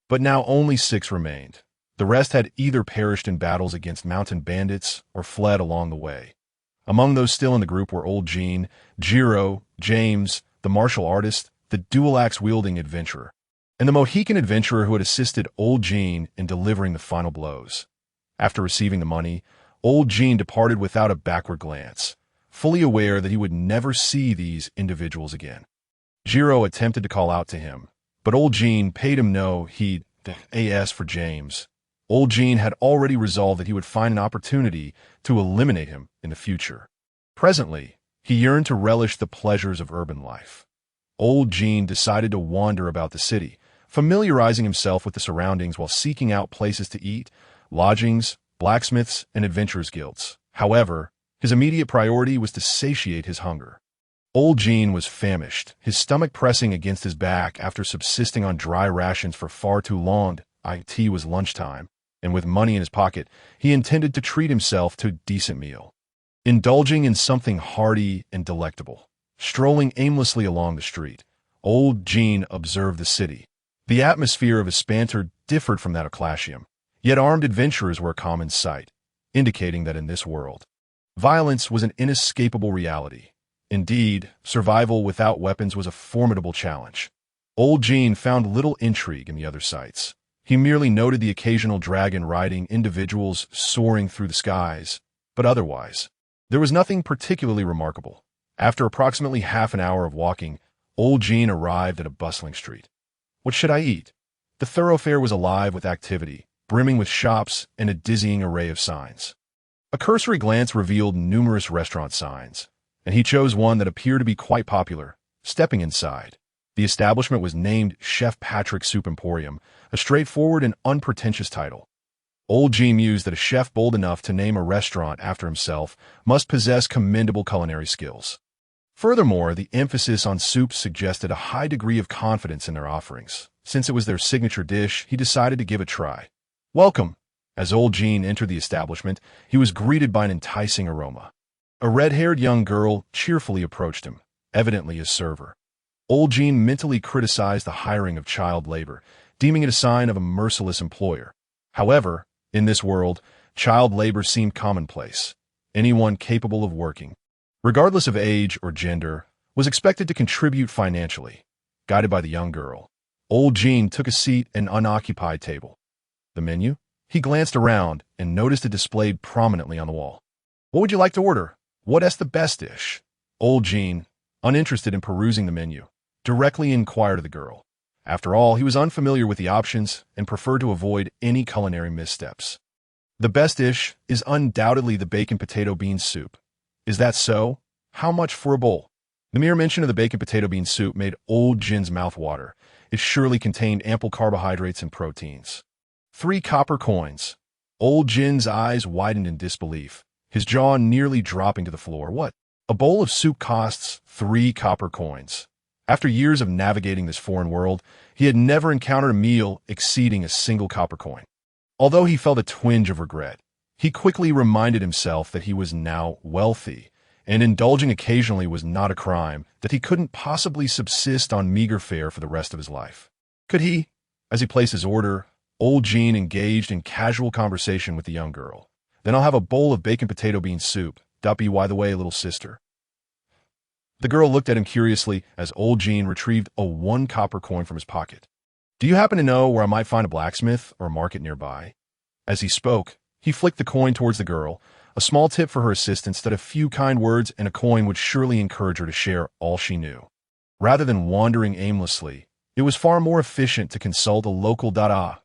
But now only 6 remained. The rest had either perished in battles against mountain bandits or fled along the way. Among those still in the group were old Jin, Jiro, James, the martial artist, the dual-axe-wielding adventurer, and the Mohican adventurer who had assisted old Jin in delivering the final blows. After receiving the money, old Jin departed without a backward glance, fully aware that he would never see these individuals again. Jiro attempted to call out to him, but old Jin paid him no heed. The AS for James. Old Jin had already resolved that he would find an opportunity to eliminate him in the future. Presently, he yearned to relish the pleasures of urban life. Old Jin decided to wander about the city, familiarizing himself with the surroundings while seeking out places to eat, lodgings, blacksmiths, and adventurers' guilds. However, his immediate priority was to satiate his hunger. Old Jin was famished, his stomach pressing against his back after subsisting on dry rations for far too long. It was lunchtime, and with money in his pocket, he intended to treat himself to a decent meal. Indulging in something hearty and delectable, strolling aimlessly along the street, old Jin observed the city. The atmosphere of Espantor differed from that of Classium, yet armed adventurers were a common sight, indicating that in this world, violence was an inescapable reality. Indeed, survival without weapons was a formidable challenge. Old Jin found little intrigue in the other sights. He merely noted the occasional dragon-riding individuals soaring through the skies, but otherwise, there was nothing particularly remarkable. After approximately half an hour of walking, old Jin arrived at a bustling street. What should I eat? The thoroughfare was alive with activity, brimming with shops and a dizzying array of signs. A cursory glance revealed numerous restaurant signs, and he chose one that appeared to be quite popular. Stepping inside, the establishment was named Chef Patrick's Soup Emporium, a straightforward and unpretentious title. Old Jin mused that a chef bold enough to name a restaurant after himself must possess commendable culinary skills. Furthermore, the emphasis on soups suggested a high degree of confidence in their offerings. Since it was their signature dish, he decided to give it a try. Welcome! As old Jin entered the establishment, he was greeted by an enticing aroma. A red-haired young girl cheerfully approached him, evidently his server. Old Jin mentally criticized the hiring of child labor, deeming it a sign of a merciless employer. However, in this world, child labor seemed commonplace. Anyone capable of working, regardless of age or gender, was expected to contribute financially. Guided by the young girl, old Jin took a seat at an unoccupied table. The menu? He glanced around and noticed it displayed prominently on the wall. What would you like to order? What's the best dish? Old Jin, uninterested in perusing the menu, directly inquired of the girl. After all, he was unfamiliar with the options and preferred to avoid any culinary missteps. The best dish is undoubtedly the bacon potato bean soup. Is that so? How much for a bowl? The mere mention of the bacon potato bean soup made old Jin's mouth water. It surely contained ample carbohydrates and proteins. 3 copper coins. Old Jin's eyes widened in disbelief, his jaw nearly dropping to the floor. What? A bowl of soup costs 3 copper coins. After years of navigating this foreign world, he had never encountered a meal exceeding a single copper coin. Although he felt a twinge of regret, he quickly reminded himself that he was now wealthy, and indulging occasionally was not a crime, that he couldn't possibly subsist on meager fare for the rest of his life. Could he? As he placed his order, old Jin engaged in casual conversation with the young girl. Then I'll have a bowl of bacon potato bean soup. By the way, little sister. The girl looked at him curiously as old Jin retrieved a 1 copper coin from his pocket. Do you happen to know where I might find a blacksmith or a market nearby? As he spoke, he flicked the coin towards the girl, a small tip for her assistance that a few kind words and a coin would surely encourage her to share all she knew. Rather than wandering aimlessly, it was far more efficient to consult a local dada.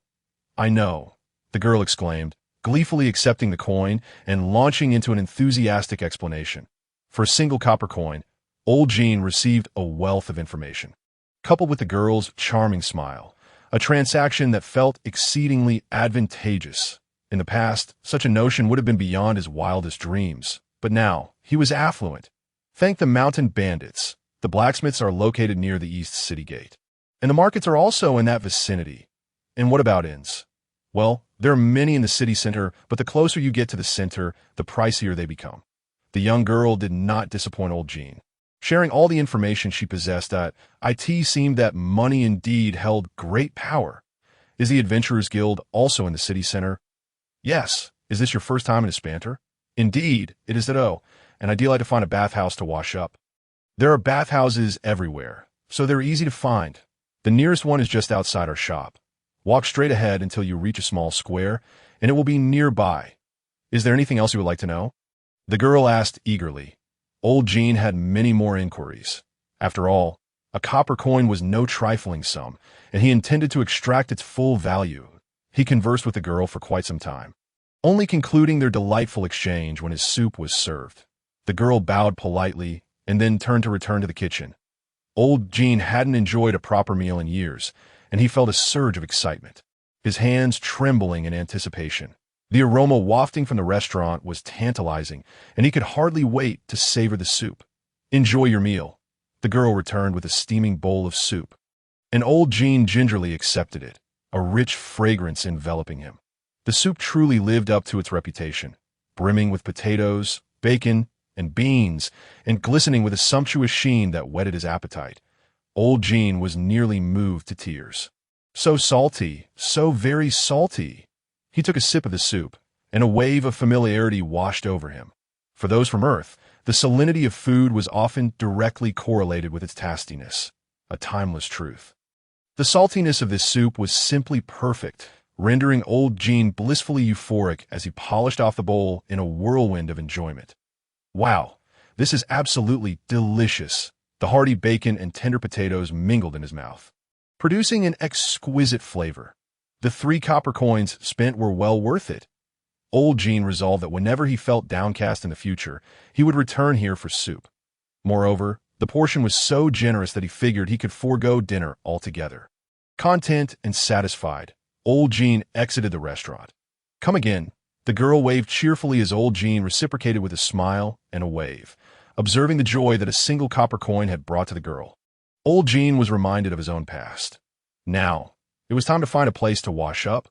I know, the girl exclaimed, gleefully accepting the coin and launching into an enthusiastic explanation. For a single copper coin, old Jin received a wealth of information, coupled with the girl's charming smile, a transaction that felt exceedingly advantageous. In the past, such a notion would have been beyond his wildest dreams, but now he was affluent. Thank the mountain bandits, the blacksmiths are located near the east city gate, and the markets are also in that vicinity. And what about inns? Well, There are many in the city center, but the closer you get to the center, the pricier they become. The young girl did not disappoint old Jin. Sharing all the information she possessed at IT seemed that money indeed held great power. Is the Adventurers Guild also in the city center? Yes. Is this your first time in Espanter? Indeed, it is that and I'd like to find a bathhouse to wash up. There are bathhouses everywhere, so they're easy to find. The nearest one is just outside our shop. Walk straight ahead until you reach a small square, and it will be nearby. Is there anything else you would like to know? The girl asked eagerly. Old Jin had many more inquiries. After all, a copper coin was no trifling sum, and he intended to extract its full value. He conversed with the girl for quite some time, only concluding their delightful exchange when his soup was served. The girl bowed politely and then turned to return to the kitchen. Old Jin hadn't enjoyed a proper meal in years, and he felt a surge of excitement, his hands trembling in anticipation. The aroma wafting from the restaurant was tantalizing, and he could hardly wait to savor the soup. Enjoy your meal. The girl returned with a steaming bowl of soup, and old Jin gingerly accepted it, a rich fragrance enveloping him. The soup truly lived up to its reputation, brimming with potatoes, bacon, and beans, and glistening with a sumptuous sheen that whetted his appetite. Old Jin was nearly moved to tears. So salty, so very salty. He took a sip of the soup, and a wave of familiarity washed over him. For those from Earth, the salinity of food was often directly correlated with its tastiness, a timeless truth. The saltiness of this soup was simply perfect, rendering old Jin blissfully euphoric as he polished off the bowl in a whirlwind of enjoyment. Wow, this is absolutely delicious. The hearty bacon and tender potatoes mingled in his mouth, producing an exquisite flavor. The 3 copper coins spent were well worth it. Old Jin resolved that whenever he felt downcast in the future, he would return here for soup. Moreover, the portion was so generous that he figured he could forego dinner altogether. Content and satisfied, old Jin exited the restaurant. Come again. The girl waved cheerfully as old Jin reciprocated with a smile and a wave, observing the joy that a single copper coin had brought to the girl. Old Jin was reminded of his own past. Now, it was time to find a place to wash up.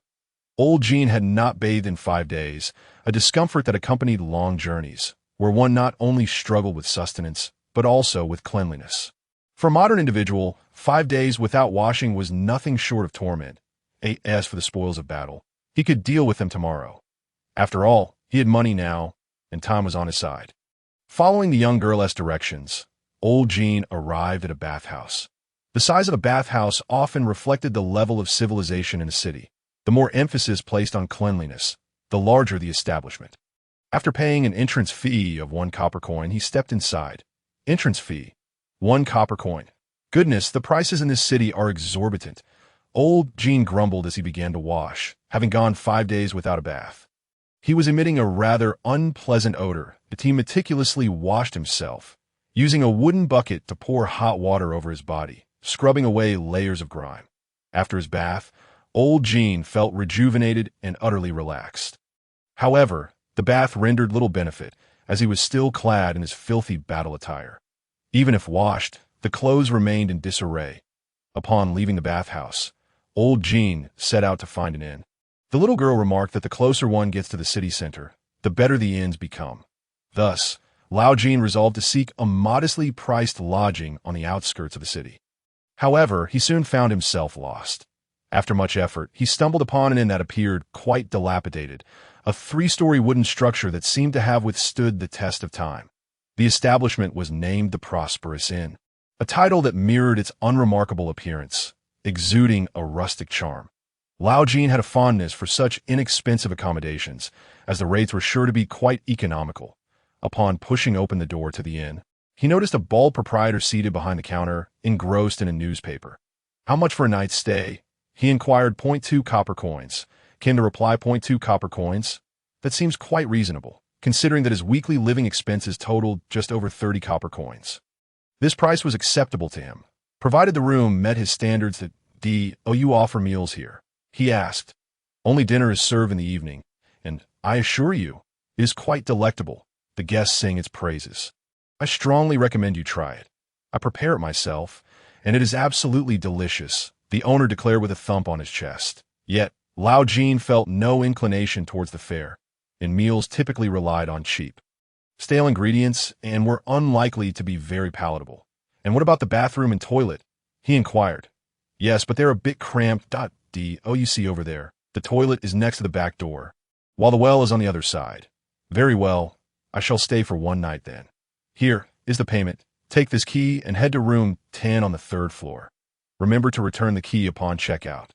Old Jin had not bathed in 5 days, a discomfort that accompanied long journeys, where one not only struggled with sustenance, but also with cleanliness. For a modern individual, 5 days without washing was nothing short of torment. As for the spoils of battle, he could deal with them tomorrow. After all, he had money now, and time was on his side. Following the young girl's directions, old Jin arrived at a bathhouse. The size of a bathhouse often reflected the level of civilization in a city. The more emphasis placed on cleanliness, the larger the establishment. After paying an entrance fee of 1 copper coin, he stepped inside. Entrance fee, 1 copper coin. Goodness, the prices in this city are exorbitant. Old Jin grumbled as he began to wash, having gone 5 days without a bath. He was emitting a rather unpleasant odor as he meticulously washed himself, using a wooden bucket to pour hot water over his body, scrubbing away layers of grime. After his bath, old Jin felt rejuvenated and utterly relaxed. However, the bath rendered little benefit, as he was still clad in his filthy battle attire. Even if washed, the clothes remained in disarray. Upon leaving the bathhouse, old Jin set out to find an inn. The little girl remarked that the closer one gets to the city center, the better the inns become. Thus, Lao Jin resolved to seek a modestly priced lodging on the outskirts of the city. However, he soon found himself lost. After much effort, he stumbled upon an inn that appeared quite dilapidated, a 3-story wooden structure that seemed to have withstood the test of time. The establishment was named the Prosperous Inn, a title that mirrored its unremarkable appearance, exuding a rustic charm. Lao Jin had a fondness for such inexpensive accommodations, as the rates were sure to be quite economical. Upon pushing open the door to the inn, he noticed a bald proprietor seated behind the counter, engrossed in a newspaper. How much for a night's stay? He inquired. 0.2 copper coins. Came the reply. 0.2 copper coins? That seems quite reasonable, considering that his weekly living expenses totaled just over 30 copper coins. This price was acceptable to him, provided the room met his standards. Do you offer meals here? He asked. Only dinner is served in the evening, and, I assure you, it is quite delectable. The guests sing its praises. I strongly recommend you try it. I prepare it myself, and it is absolutely delicious, the owner declared with a thump on his chest. Yet, Lao Jin felt no inclination towards the fare, and meals typically relied on cheap, stale ingredients and were unlikely to be very palatable. "And what about the bathroom and toilet?" he inquired. "Yes, but they're a bit cramped. Oh, you see over there. The toilet is next to the back door, while the well is on the other side." "Very well. I shall stay for one night then. Here is the payment. Take this key and head to room 10 on the 3rd floor. Remember to return the key upon checkout."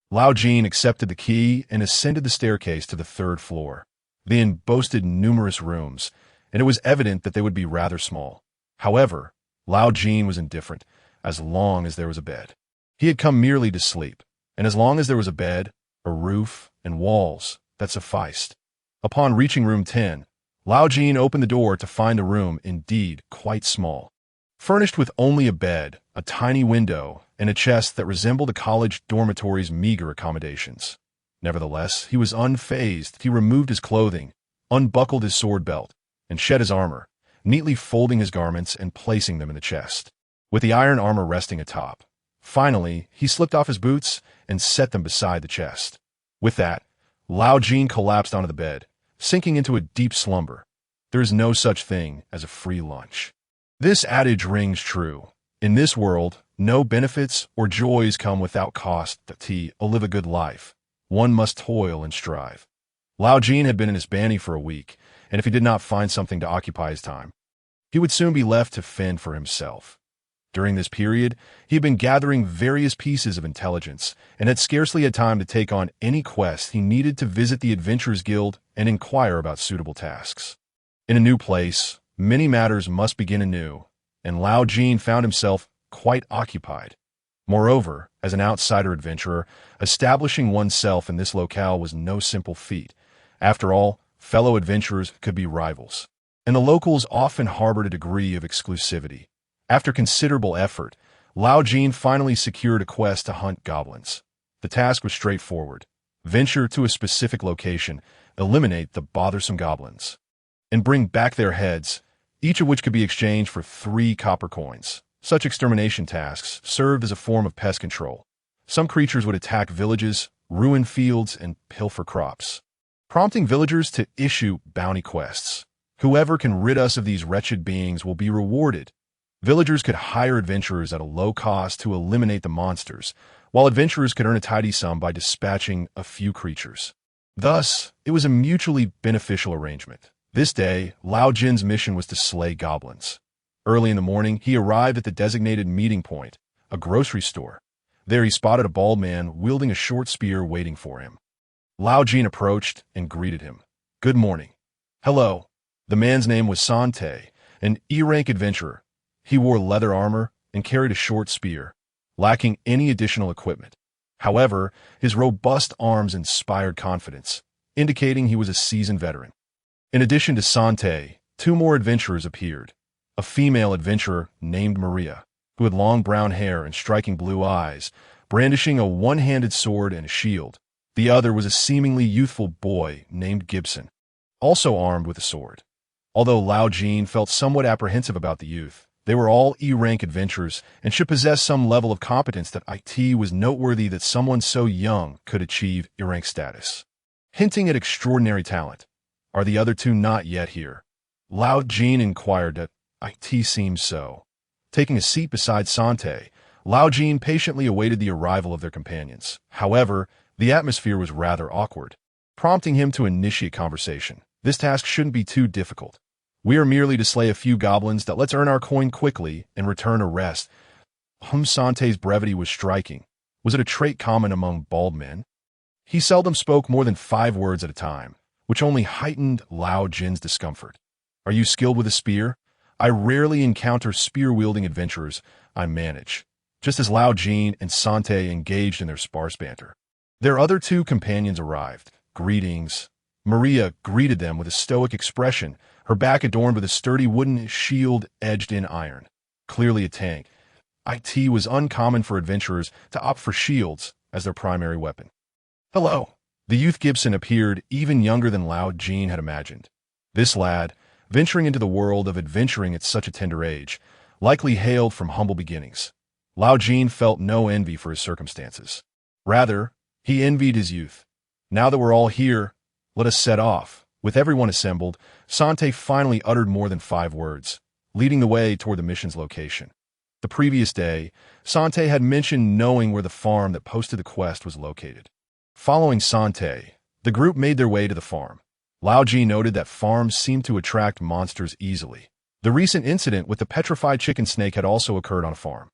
Lao Jin accepted the key and ascended the staircase to the 3rd floor. The inn boasted numerous rooms, and it was evident that they would be rather small. However, Lao Jin was indifferent, as long as there was a bed. He had come merely to sleep, and as long as there was a bed, a roof, and walls, that sufficed. Upon reaching room 10, Lao Jin opened the door to find the room indeed quite small, furnished with only a bed, a tiny window, and a chest that resembled a college dormitory's meager accommodations. Nevertheless, he was unfazed. He removed his clothing, unbuckled his sword belt, and shed his armor, neatly folding his garments and placing them in the chest, with the iron armor resting atop. Finally, he slipped off his boots and set them beside the chest. With that, Lao Jin collapsed onto the bed, sinking into a deep slumber. There is no such thing as a free lunch. This adage rings true. In this world, no benefits or joys come without cost. To live a good life, one must toil and strive. Lao Jin had been in his banny for a week, and if he did not find something to occupy his time, he would soon be left to fend for himself. During this period, he had been gathering various pieces of intelligence and had scarcely had time to take on any quest. He needed to visit the Adventurers Guild and inquire about suitable tasks. In a new place, many matters must begin anew, and Lao Jin found himself quite occupied. Moreover, as an outsider adventurer, establishing oneself in this locale was no simple feat. After all, fellow adventurers could be rivals, and the locals often harbored a degree of exclusivity. After considerable effort, Lao Jin finally secured a quest to hunt goblins. The task was straightforward. Venture to a specific location, eliminate the bothersome goblins, and bring back their heads, each of which could be exchanged for 3 copper coins. Such extermination tasks served as a form of pest control. Some creatures would attack villages, ruin fields, and pilfer crops, prompting villagers to issue bounty quests. Whoever can rid us of these wretched beings will be rewarded. Villagers could hire adventurers at a low cost to eliminate the monsters, while adventurers could earn a tidy sum by dispatching a few creatures. Thus, it was a mutually beneficial arrangement. This day, Lao Jin's mission was to slay goblins. Early in the morning, he arrived at the designated meeting point, a grocery store. There he spotted a bald man wielding a short spear waiting for him. Lao Jin approached and greeted him. "Good morning." "Hello." The man's name was Sante, an E-rank adventurer. He wore leather armor and carried a short spear, lacking any additional equipment. However, his robust arms inspired confidence, indicating he was a seasoned veteran. In addition to Sante, 2 more adventurers appeared. A female adventurer named Maria, who had long brown hair and striking blue eyes, brandishing a one-handed sword and a shield. The other was a seemingly youthful boy named Gibson, also armed with a sword. Although Lao Jin felt somewhat apprehensive about the youth, they were all E-rank adventurers and should possess some level of competence. That it was noteworthy that someone so young could achieve E-rank status, hinting at extraordinary talent. "Are the other 2 not yet here?" Lao Jin inquired. That it seems so. Taking a seat beside Sante, Lao Jin patiently awaited the arrival of their companions. However, the atmosphere was rather awkward, prompting him to initiate conversation. "This task shouldn't be too difficult. We are merely to slay a few goblins. Let's earn our coin quickly and return a rest." Sante's brevity was striking. Was it a trait common among bald men? He seldom spoke more than 5 words at a time, which only heightened Lao Jin's discomfort. "Are you skilled with a spear?" "I rarely encounter spear-wielding adventurers. I manage." Just as Lao Jin and Sante engaged in their sparse banter, their other 2 companions arrived. "Greetings." Maria greeted them with a stoic expression, her back adorned with a sturdy wooden shield edged in iron. Clearly a tank, it was uncommon for adventurers to opt for shields as their primary weapon. "Hello." The youth Gibson appeared even younger than Lao Jin had imagined. This lad, venturing into the world of adventuring at such a tender age, likely hailed from humble beginnings. Lao Jin felt no envy for his circumstances. Rather, He envied his youth. Now that we're all here, let us set off. With everyone assembled, Sante finally uttered more than 5 words, leading the way toward the mission's location. The previous day, Sante had mentioned knowing where the farm that posted the quest was located. Following Sante, the group made their way to the farm. Lao Ji noted that farms seemed to attract monsters easily. The recent incident with the petrified chicken snake had also occurred on a farm.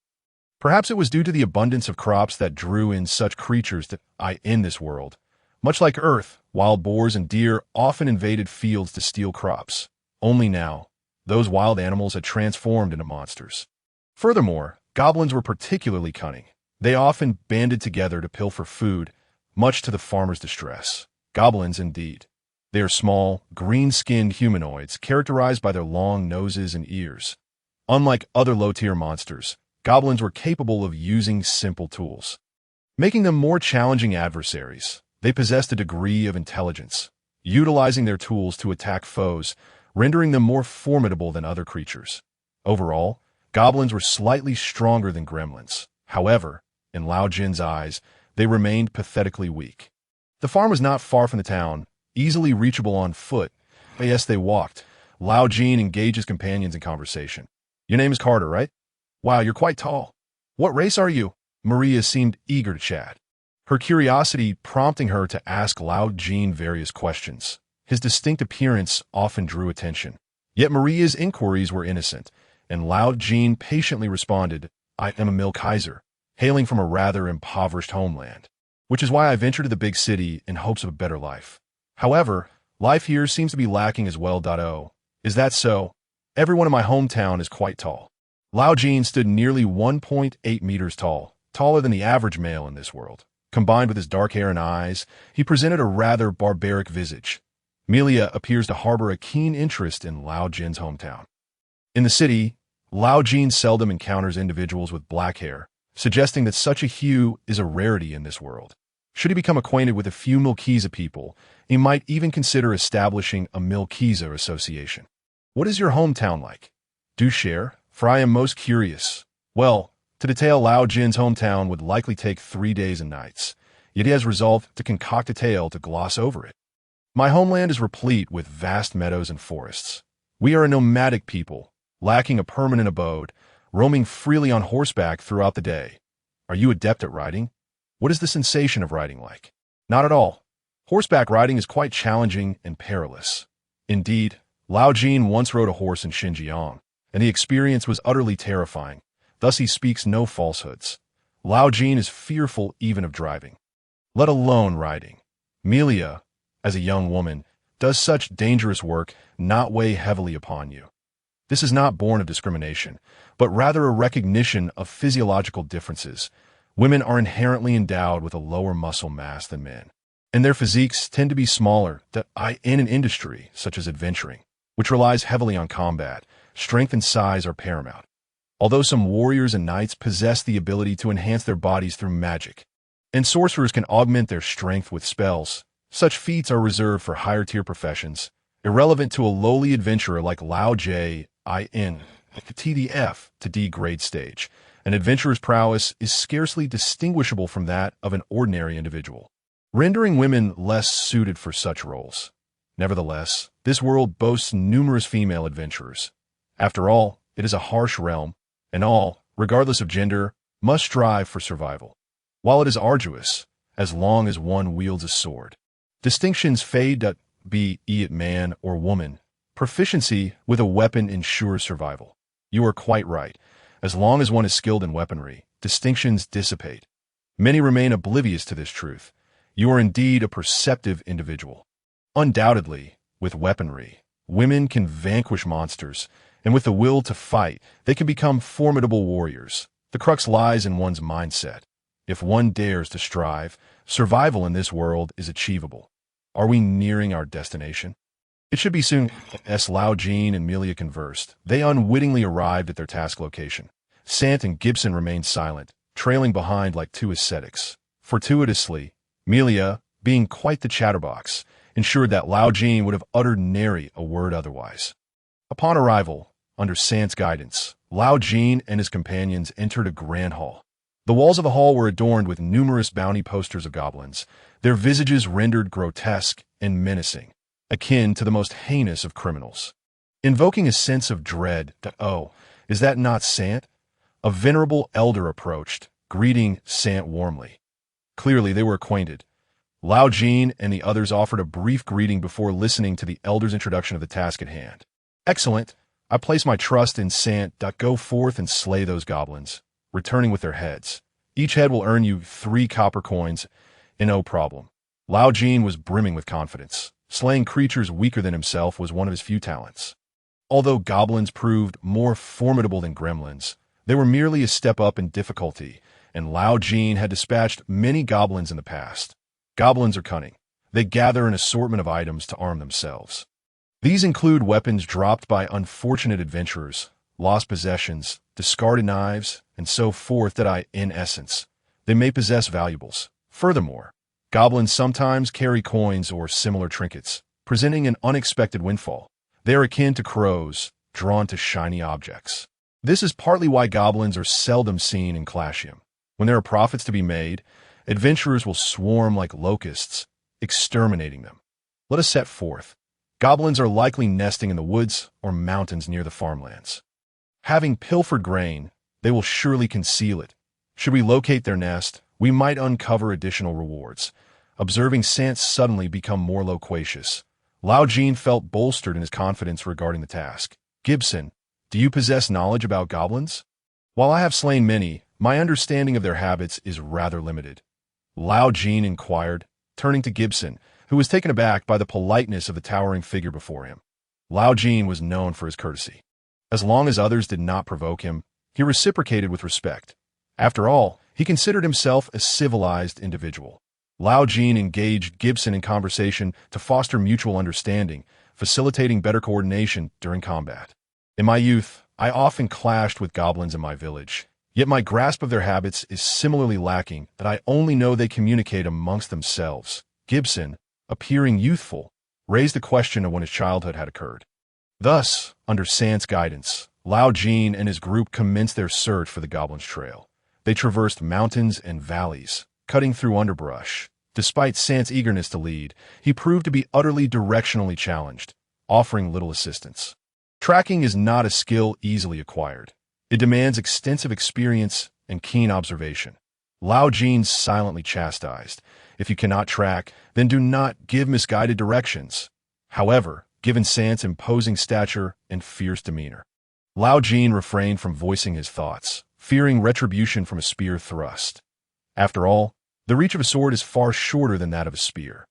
Perhaps it was due to the abundance of crops that drew in such creatures that in this world. Much like Earth, wild boars and deer often invaded fields to steal crops. Only now, those wild animals had transformed into monsters. Furthermore, goblins were particularly cunning. They often banded together to pilfer food, much to the farmers' distress. Goblins, indeed. They are small, green-skinned humanoids characterized by their long noses and ears. Unlike other low-tier monsters, goblins were capable of using simple tools, making them more challenging adversaries. They possessed a degree of intelligence, utilizing their tools to attack foes, rendering them more formidable than other creatures. Overall, goblins were slightly stronger than gremlins. However, in Lao Jin's eyes, they remained pathetically weak. The farm was not far from the town, easily reachable on foot. Yes, they walked. Lao Jin engaged his companions in conversation. Your name is Carter, right? Wow, you're quite tall. What race are you? Maria seemed eager to chat, her curiosity prompting her to ask Lao Jin various questions. His distinct appearance often drew attention. Yet Maria's inquiries were innocent, and Lao Jin patiently responded, I am Emil Kaiser, hailing from a rather impoverished homeland, which is why I ventured to the big city in hopes of a better life. However, life here seems to be lacking as well. Oh, is that so? Everyone in my hometown is quite tall. Lao Jin stood nearly 1.8 meters tall, taller than the average male in this world. Combined with his dark hair and eyes, he presented a rather barbaric visage. Melia appears to harbor a keen interest in Lao Jin's hometown. In the city, Lao Jin seldom encounters individuals with black hair, suggesting that such a hue is a rarity in this world. Should he become acquainted with a few Milkiza people, he might even consider establishing a Milkiza association. What is your hometown like? Do share, for I am most curious. Well, to detail Lao Jin's hometown would likely take 3 days and nights, yet he has resolved to concoct a tale to gloss over it. My homeland is replete with vast meadows and forests. We are a nomadic people, lacking a permanent abode, roaming freely on horseback throughout the day. Are you adept at riding? What is the sensation of riding like? Not at all. Horseback riding is quite challenging and perilous. Indeed, Lao Jin once rode a horse in Xinjiang, and the experience was utterly terrifying. Thus he speaks no falsehoods. Lao Jin is fearful even of driving, let alone riding. Melia, as a young woman, does such dangerous work not weigh heavily upon you? This is not born of discrimination, but rather a recognition of physiological differences. Women are inherently endowed with a lower muscle mass than men, and their physiques tend to be smaller in an industry such as adventuring, which relies heavily on combat. Strength and size are paramount. Although some warriors and knights possess the ability to enhance their bodies through magic, and sorcerers can augment their strength with spells, such feats are reserved for higher-tier professions, irrelevant to a lowly adventurer like Lao Jin the F to D grade stage. An adventurer's prowess is scarcely distinguishable from that of an ordinary individual, rendering women less suited for such roles. Nevertheless, this world boasts numerous female adventurers. After all, it is a harsh realm, and all, regardless of gender, must strive for survival. While it is arduous, as long as one wields a sword, distinctions fade be it man or woman. Proficiency with a weapon ensures survival. You are quite right. As long as one is skilled in weaponry, distinctions dissipate. Many remain oblivious to this truth. You are indeed a perceptive individual. Undoubtedly, with weaponry, women can vanquish monsters, and with the will to fight, they can become formidable warriors. The crux lies in one's mindset. If one dares to strive, survival in this world is achievable. Are we nearing our destination? It should be soon. As Lao Jin and Melia conversed, they unwittingly arrived at their task location. Sant and Gibson remained silent, trailing behind like two ascetics. Fortuitously, Melia, being quite the chatterbox, ensured that Lao Jin would have uttered nary a word otherwise. Upon arrival, under Sant's guidance, Lao Jin and his companions entered a grand hall. The walls of the hall were adorned with numerous bounty posters of goblins, their visages rendered grotesque and menacing, akin to the most heinous of criminals, invoking a sense of dread that, oh, is that not Sant? A venerable elder approached, greeting Sant warmly. Clearly they were acquainted. Lao Jin and the others offered a brief greeting before listening to the elder's introduction of the task at hand. Excellent. I place my trust in Sant. Go forth and slay those goblins, returning with their heads. Each head will earn you 3 copper coins, and no problem. Lao Jin was brimming with confidence. Slaying creatures weaker than himself was one of his few talents. Although goblins proved more formidable than gremlins, they were merely a step up in difficulty, and Lao Jin had dispatched many goblins in the past. Goblins are cunning. They gather an assortment of items to arm themselves. These include weapons dropped by unfortunate adventurers, lost possessions, discarded knives, and so forth in essence, they may possess valuables. Furthermore, goblins sometimes carry coins or similar trinkets, presenting an unexpected windfall. They are akin to crows, drawn to shiny objects. This is partly why goblins are seldom seen in Clashium. When there are profits to be made, adventurers will swarm like locusts, exterminating them. Let us set forth. Goblins are likely nesting in the woods or mountains near the farmlands. Having pilfered grain, they will surely conceal it. Should we locate their nest, we might uncover additional rewards. Observing Sant suddenly become more loquacious, Lao Jin felt bolstered in his confidence regarding the task. Gibson, do you possess knowledge about goblins? While I have slain many, my understanding of their habits is rather limited. Lao Jin inquired, turning to Gibson, who was taken aback by the politeness of the towering figure before him. Lao Jin was known for his courtesy. As long as others did not provoke him, he reciprocated with respect. After all, he considered himself a civilized individual. Lao Jin engaged Gibson in conversation to foster mutual understanding, facilitating better coordination during combat. In my youth, I often clashed with goblins in my village, yet my grasp of their habits is similarly lacking that I only know they communicate amongst themselves. Gibson, appearing youthful, raised the question of when his childhood had occurred. Thus, under Sant's guidance, Lao Jin and his group commenced their search for the goblin's trail. They traversed mountains and valleys, cutting through underbrush. Despite Sant's eagerness to lead, he proved to be utterly directionally challenged, offering little assistance. Tracking is not a skill easily acquired. It demands extensive experience and keen observation. Lao Jin silently chastised. If you cannot track, then do not give misguided directions. However, given Sant's imposing stature and fierce demeanor, Lao Jin refrained from voicing his thoughts, fearing retribution from a spear thrust. After all, the reach of a sword is far shorter than that of a spear.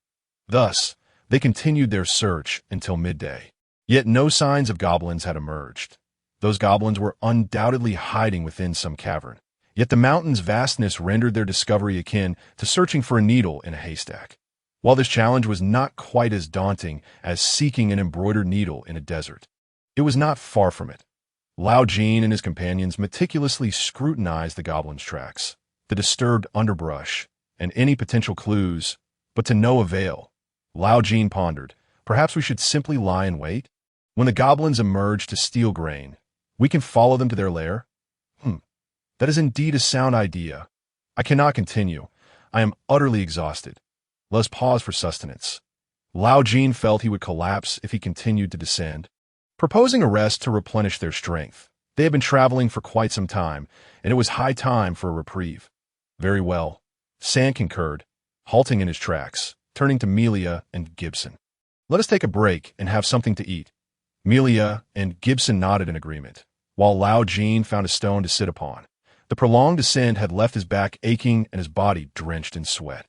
Thus, they continued their search until midday. Yet no signs of goblins had emerged. Those goblins were undoubtedly hiding within some cavern. Yet the mountain's vastness rendered their discovery akin to searching for a needle in a haystack. While this challenge was not quite as daunting as seeking an embroidered needle in a desert, it was not far from it. Lao Jin and his companions meticulously scrutinized the goblin's tracks, the disturbed underbrush, and any potential clues, but to no avail. Lao Jin pondered, perhaps we should simply lie in wait? When the goblins emerge to steal grain, we can follow them to their lair? That is indeed a sound idea. I cannot continue. I am utterly exhausted. Let us pause for sustenance. Lao Jin felt he would collapse if he continued to descend, proposing a rest to replenish their strength. They had been traveling for quite some time, and it was high time for a reprieve. Very well, Sant concurred, halting in his tracks, turning to Melia and Gibson. Let us take a break and have something to eat. Melia and Gibson nodded in agreement, while Lao Jin found a stone to sit upon. The prolonged descent had left his back aching and his body drenched in sweat.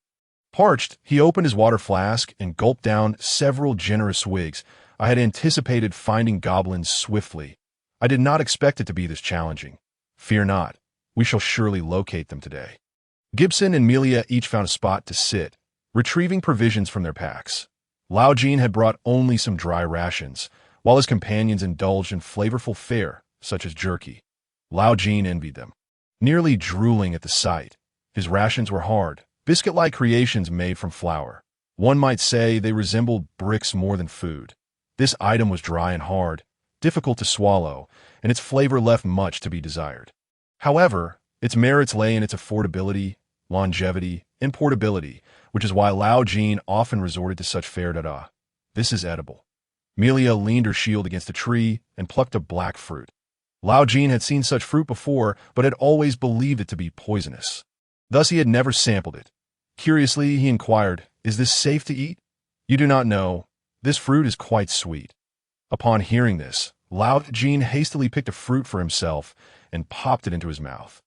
Parched, he opened his water flask and gulped down several generous swigs. I had anticipated finding goblins swiftly. I did not expect it to be this challenging. Fear not, we shall surely locate them today. Gibson and Melia each found a spot to sit, retrieving provisions from their packs. Lao Jin had brought only some dry rations, while his companions indulged in flavorful fare, such as jerky. Lao Jin envied them, nearly drooling at the sight. His rations were hard, biscuit-like creations made from flour. One might say they resembled bricks more than food. This item was dry and hard, difficult to swallow, and its flavor left much to be desired. However, Its merits lay in its affordability, longevity, and portability, which is why Lao Jin often resorted to such fare dada. This is edible. Melia leaned her shield against a tree and plucked a black fruit. Lao Jin had seen such fruit before, but had always believed it to be poisonous. Thus he had never sampled it. Curiously, he inquired, "Is this safe to eat?" "You do not know. This fruit is quite sweet." Upon hearing this, Lao Jin hastily picked a fruit for himself and popped it into his mouth.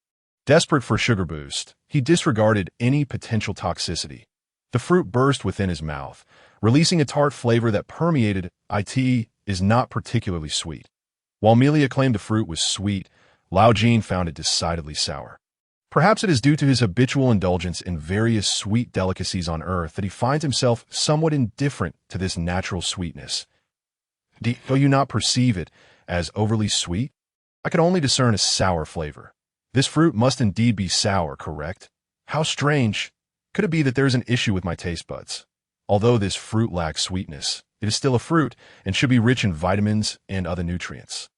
Desperate for a sugar boost, he disregarded any potential toxicity. The fruit burst within his mouth, releasing a tart flavor that permeated. It is not particularly sweet. While Melia claimed the fruit was sweet, Lao Jin found it decidedly sour. Perhaps it is due to his habitual indulgence in various sweet delicacies on earth that he finds himself somewhat indifferent to this natural sweetness. Do you not perceive it as overly sweet? I can only discern a sour flavor. This fruit must indeed be sour, correct? How strange. Could it be that there is an issue with my taste buds? Although this fruit lacks sweetness, it is still a fruit and should be rich in vitamins and other nutrients.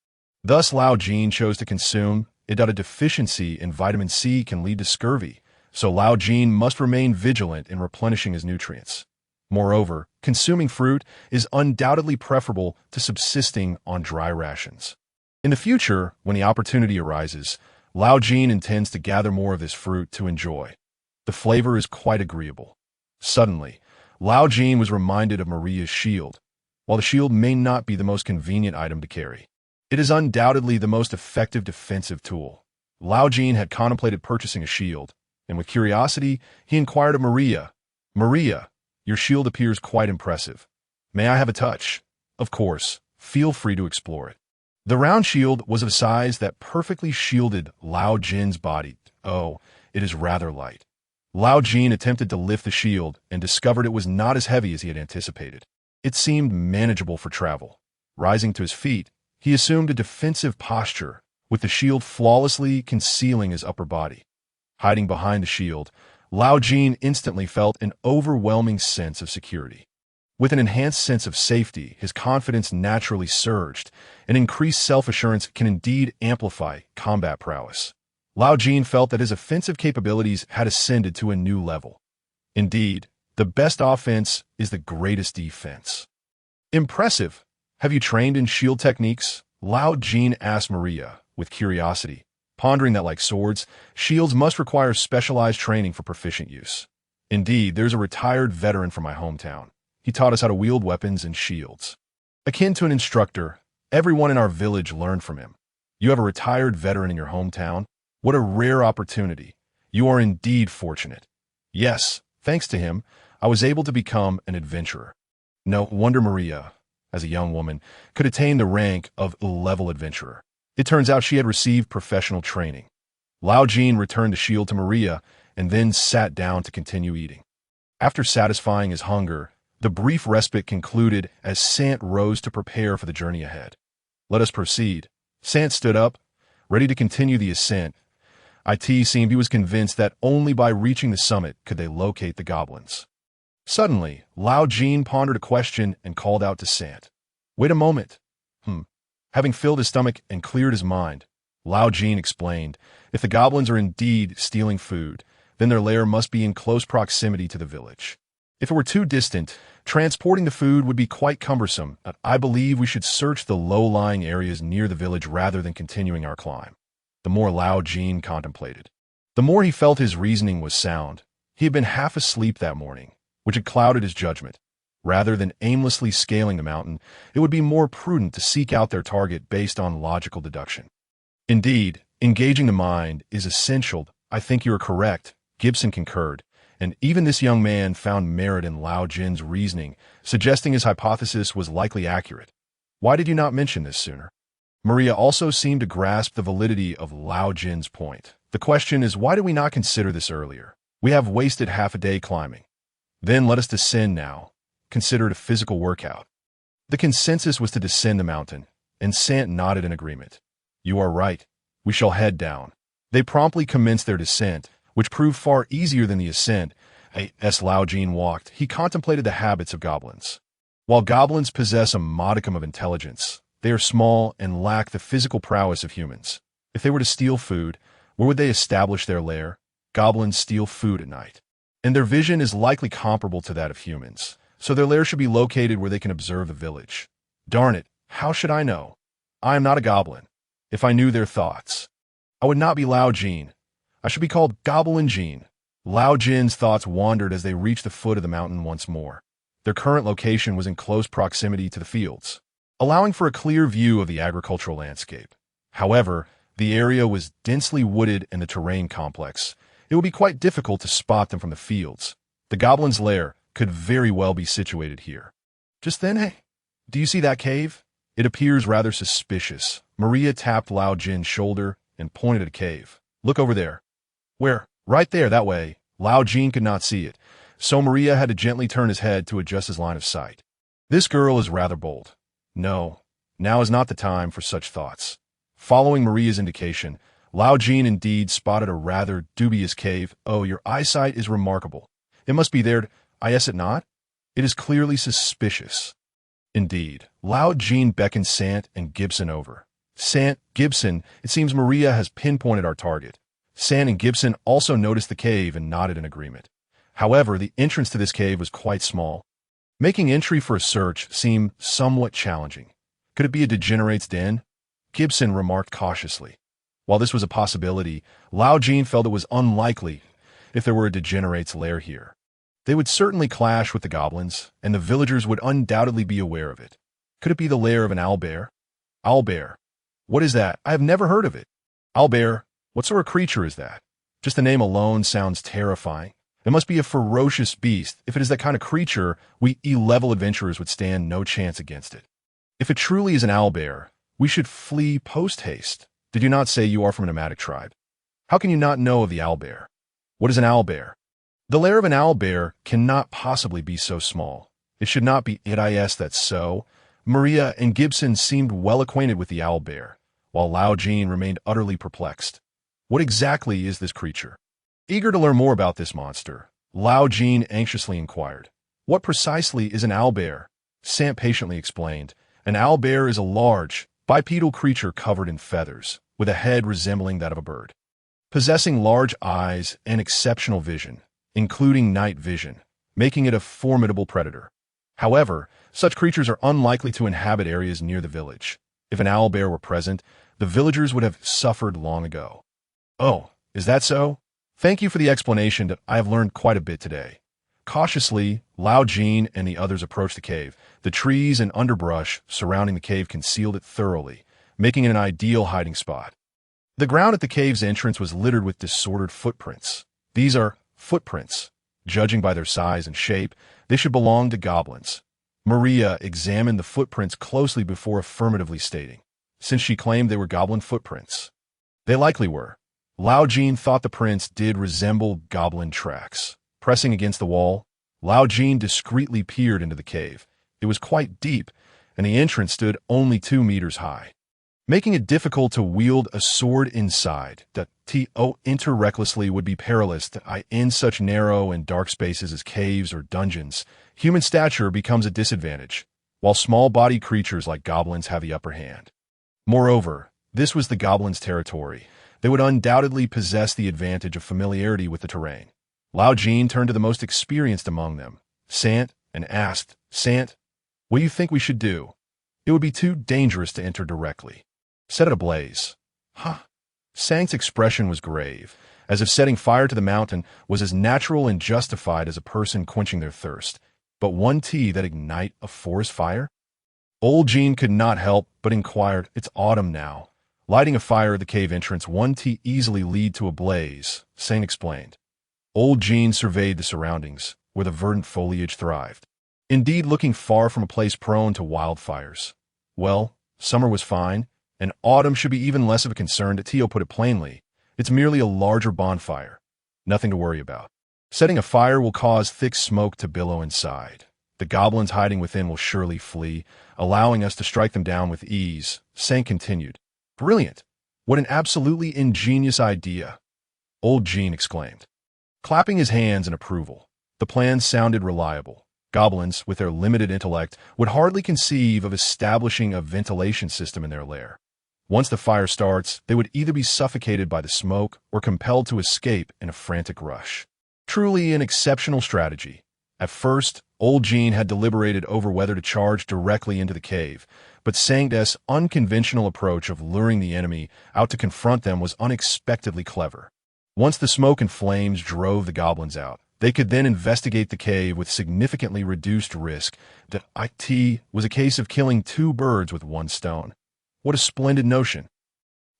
Thus Lao Jin chose to consume it. A deficiency in vitamin C can lead to scurvy, so Lao Jin must remain vigilant in replenishing his nutrients. Moreover, consuming fruit is undoubtedly preferable to subsisting on dry rations. In the future, when the opportunity arises, Lao Jin intends to gather more of this fruit to enjoy. The flavor is quite agreeable. Suddenly, Lao Jin was reminded of Maria's shield. While the shield may not be the most convenient item to carry, it is undoubtedly the most effective defensive tool. Lao Jin had contemplated purchasing a shield, and with curiosity, he inquired of Maria, "Maria, your shield appears quite impressive. May I have a touch?" "Of course, feel free to explore it." The round shield was of a size that perfectly shielded Lao Jin's body. "Oh, it is rather light." Lao Jin attempted to lift the shield and discovered it was not as heavy as he had anticipated. It seemed manageable for travel. Rising to his feet, he assumed a defensive posture, with the shield flawlessly concealing his upper body. Hiding behind the shield, Lao Jin instantly felt an overwhelming sense of security. With an enhanced sense of safety, his confidence naturally surged, and increased self-assurance can indeed amplify combat prowess. Lao Jin felt that his offensive capabilities had ascended to a new level. Indeed, the best offense is the greatest defense. "Impressive. Have you trained in shield techniques?" Lao Jin asked Maria, with curiosity, pondering that like swords, shields must require specialized training for proficient use. "Indeed, there's a retired veteran from my hometown. He taught us how to wield weapons and shields. Akin to an instructor, everyone in our village learned from him." "You have a retired veteran in your hometown? What a rare opportunity. You are indeed fortunate." "Yes, thanks to him, I was able to become an adventurer." No wonder Maria, as a young woman, could attain the rank of level adventurer. It turns out she had received professional training. Lao Jin returned the shield to Maria and then sat down to continue eating. After satisfying his hunger, the brief respite concluded as Sant rose to prepare for the journey ahead. "Let us proceed." Sant stood up, ready to continue the ascent. It seemed he was convinced that only by reaching the summit could they locate the goblins. Suddenly, Lao Jin pondered a question and called out to Sant. "Wait a moment." Having filled his stomach and cleared his mind, Lao Jin explained, "If the goblins are indeed stealing food, then their lair must be in close proximity to the village. If it were too distant, transporting the food would be quite cumbersome. I believe we should search the low-lying areas near the village rather than continuing our climb." The more Lao Jin contemplated, the more he felt his reasoning was sound. He had been half asleep that morning, which had clouded his judgment. Rather than aimlessly scaling the mountain, it would be more prudent to seek out their target based on logical deduction. "Indeed, engaging the mind is essential. I think you are correct," Gibson concurred, and even this young man found merit in Lao Jin's reasoning, suggesting his hypothesis was likely accurate. "Why did you not mention this sooner?" Maria also seemed to grasp the validity of Lao Jin's point. "The question is, why did we not consider this earlier? We have wasted half a day climbing. Then let us descend now. Consider it a physical workout." The consensus was to descend the mountain, and Sant nodded in agreement. "You are right. We shall head down." They promptly commenced their descent, which proved far easier than the ascent. As Lao Jin walked, he contemplated the habits of goblins. While goblins possess a modicum of intelligence, they are small and lack the physical prowess of humans. If they were to steal food, Where would they establish their lair? Goblins steal food at night, and their vision is likely comparable to that of humans, so their lair should be located where they can observe the village. Darn it, how should I know? I am not a goblin. If I knew their thoughts, I would not be Lao Jin. I should be called Goblin Jin. Lao Jin's thoughts wandered as they reached the foot of the mountain once more. Their current location was in close proximity to the fields, allowing for a clear view of the agricultural landscape. However, the area was densely wooded and the terrain complex. It would be quite difficult to spot them from the fields. The goblin's lair could very well be situated here. Just then, hey, do you see that cave? It appears rather suspicious. Maria tapped Lao Jin's shoulder and pointed at a cave. Look over there. Where? Right there, that way. Lao Jin could not see it, so Maria had to gently turn his head to adjust his line of sight. This girl is rather bold. No, now is not the time for such thoughts. Following Maria's indication, Lao Jin indeed spotted a rather dubious cave. Oh, your eyesight is remarkable. It must be there. Is it not? It is clearly suspicious. Indeed, Lao Jin beckoned Sant and Gibson over. Sant, Gibson, it seems Maria has pinpointed our target. Sant and Gibson also noticed the cave and nodded in agreement. However, the entrance to this cave was quite small. Making entry for a search seemed somewhat challenging. Could it be a degenerate's den? Gibson remarked cautiously. While this was a possibility, Lao Jin felt it was unlikely if there were a degenerate's lair here. They would certainly clash with the goblins, and the villagers would undoubtedly be aware of it. Could it be the lair of an owlbear? Owlbear. What is that? I have never heard of it. Owlbear? What sort of creature is that? Just the name alone sounds terrifying. It must be a ferocious beast. If it is that kind of creature, we E-level adventurers would stand no chance against it. If it truly is an owlbear, we should flee post-haste. Did you not say you are from a nomadic tribe? How can you not know of the owlbear? What is an owlbear? The lair of an owlbear cannot possibly be so small. It should not be that's so. Maria and Gibson seemed well acquainted with the owlbear, while Lao Jin remained utterly perplexed. What exactly is this creature? Eager to learn more about this monster, Lao Jin anxiously inquired. What precisely is an owlbear? Sant patiently explained. An owlbear is a large, bipedal creature covered in feathers, with a head resembling that of a bird. Possessing large eyes and exceptional vision, including night vision, making it a formidable predator. However, such creatures are unlikely to inhabit areas near the village. If an owlbear were present, the villagers would have suffered long ago. Oh, is that so? Thank you for the explanation. I have learned quite a bit today. Cautiously, Lao Jin and the others approached the cave. The trees and underbrush surrounding the cave concealed it thoroughly, making it an ideal hiding spot. The ground at the cave's entrance was littered with disordered footprints. These are footprints. Judging by their size and shape, they should belong to goblins. Maria examined the footprints closely before affirmatively stating, since she claimed they were goblin footprints. They likely were. Lao Jin thought the prints did resemble goblin tracks. Pressing against the wall, Lao Jin discreetly peered into the cave. It was quite deep, and the entrance stood only 2 meters high, making it difficult to wield a sword inside. To enter recklessly would be perilous. In such narrow and dark spaces as caves or dungeons, human stature becomes a disadvantage, while small-bodied creatures like goblins have the upper hand. Moreover, this was the goblins' territory. They would undoubtedly possess the advantage of familiarity with the terrain. Lao Jin turned to the most experienced among them, Sant, and asked, Sant, what do you think we should do? It would be too dangerous to enter directly. Set it ablaze. Huh? Sant's expression was grave, as if setting fire to the mountain was as natural and justified as a person quenching their thirst. But one tea that ignite a forest fire? Old Jin could not help but inquired, it's autumn now. Lighting a fire at the cave entrance, one tea easily lead to a blaze, Sant explained. Old Jin surveyed the surroundings, where the verdant foliage thrived. Indeed, looking far from a place prone to wildfires. Well, summer was fine, and autumn should be even less of a concern. Tio put it plainly. It's merely a larger bonfire. Nothing to worry about. Setting a fire will cause thick smoke to billow inside. The goblins hiding within will surely flee, allowing us to strike them down with ease. Sant continued. Brilliant. What an absolutely ingenious idea. Old Jin exclaimed, clapping his hands in approval. The plan sounded reliable. Goblins, with their limited intellect, would hardly conceive of establishing a ventilation system in their lair. Once the fire starts, they would either be suffocated by the smoke or compelled to escape in a frantic rush. Truly an exceptional strategy. At first, old Jin had deliberated over whether to charge directly into the cave, but Sang's unconventional approach of luring the enemy out to confront them was unexpectedly clever. Once the smoke and flames drove the goblins out, they could then investigate the cave with significantly reduced risk. It was a case of killing two birds with one stone. What a splendid notion.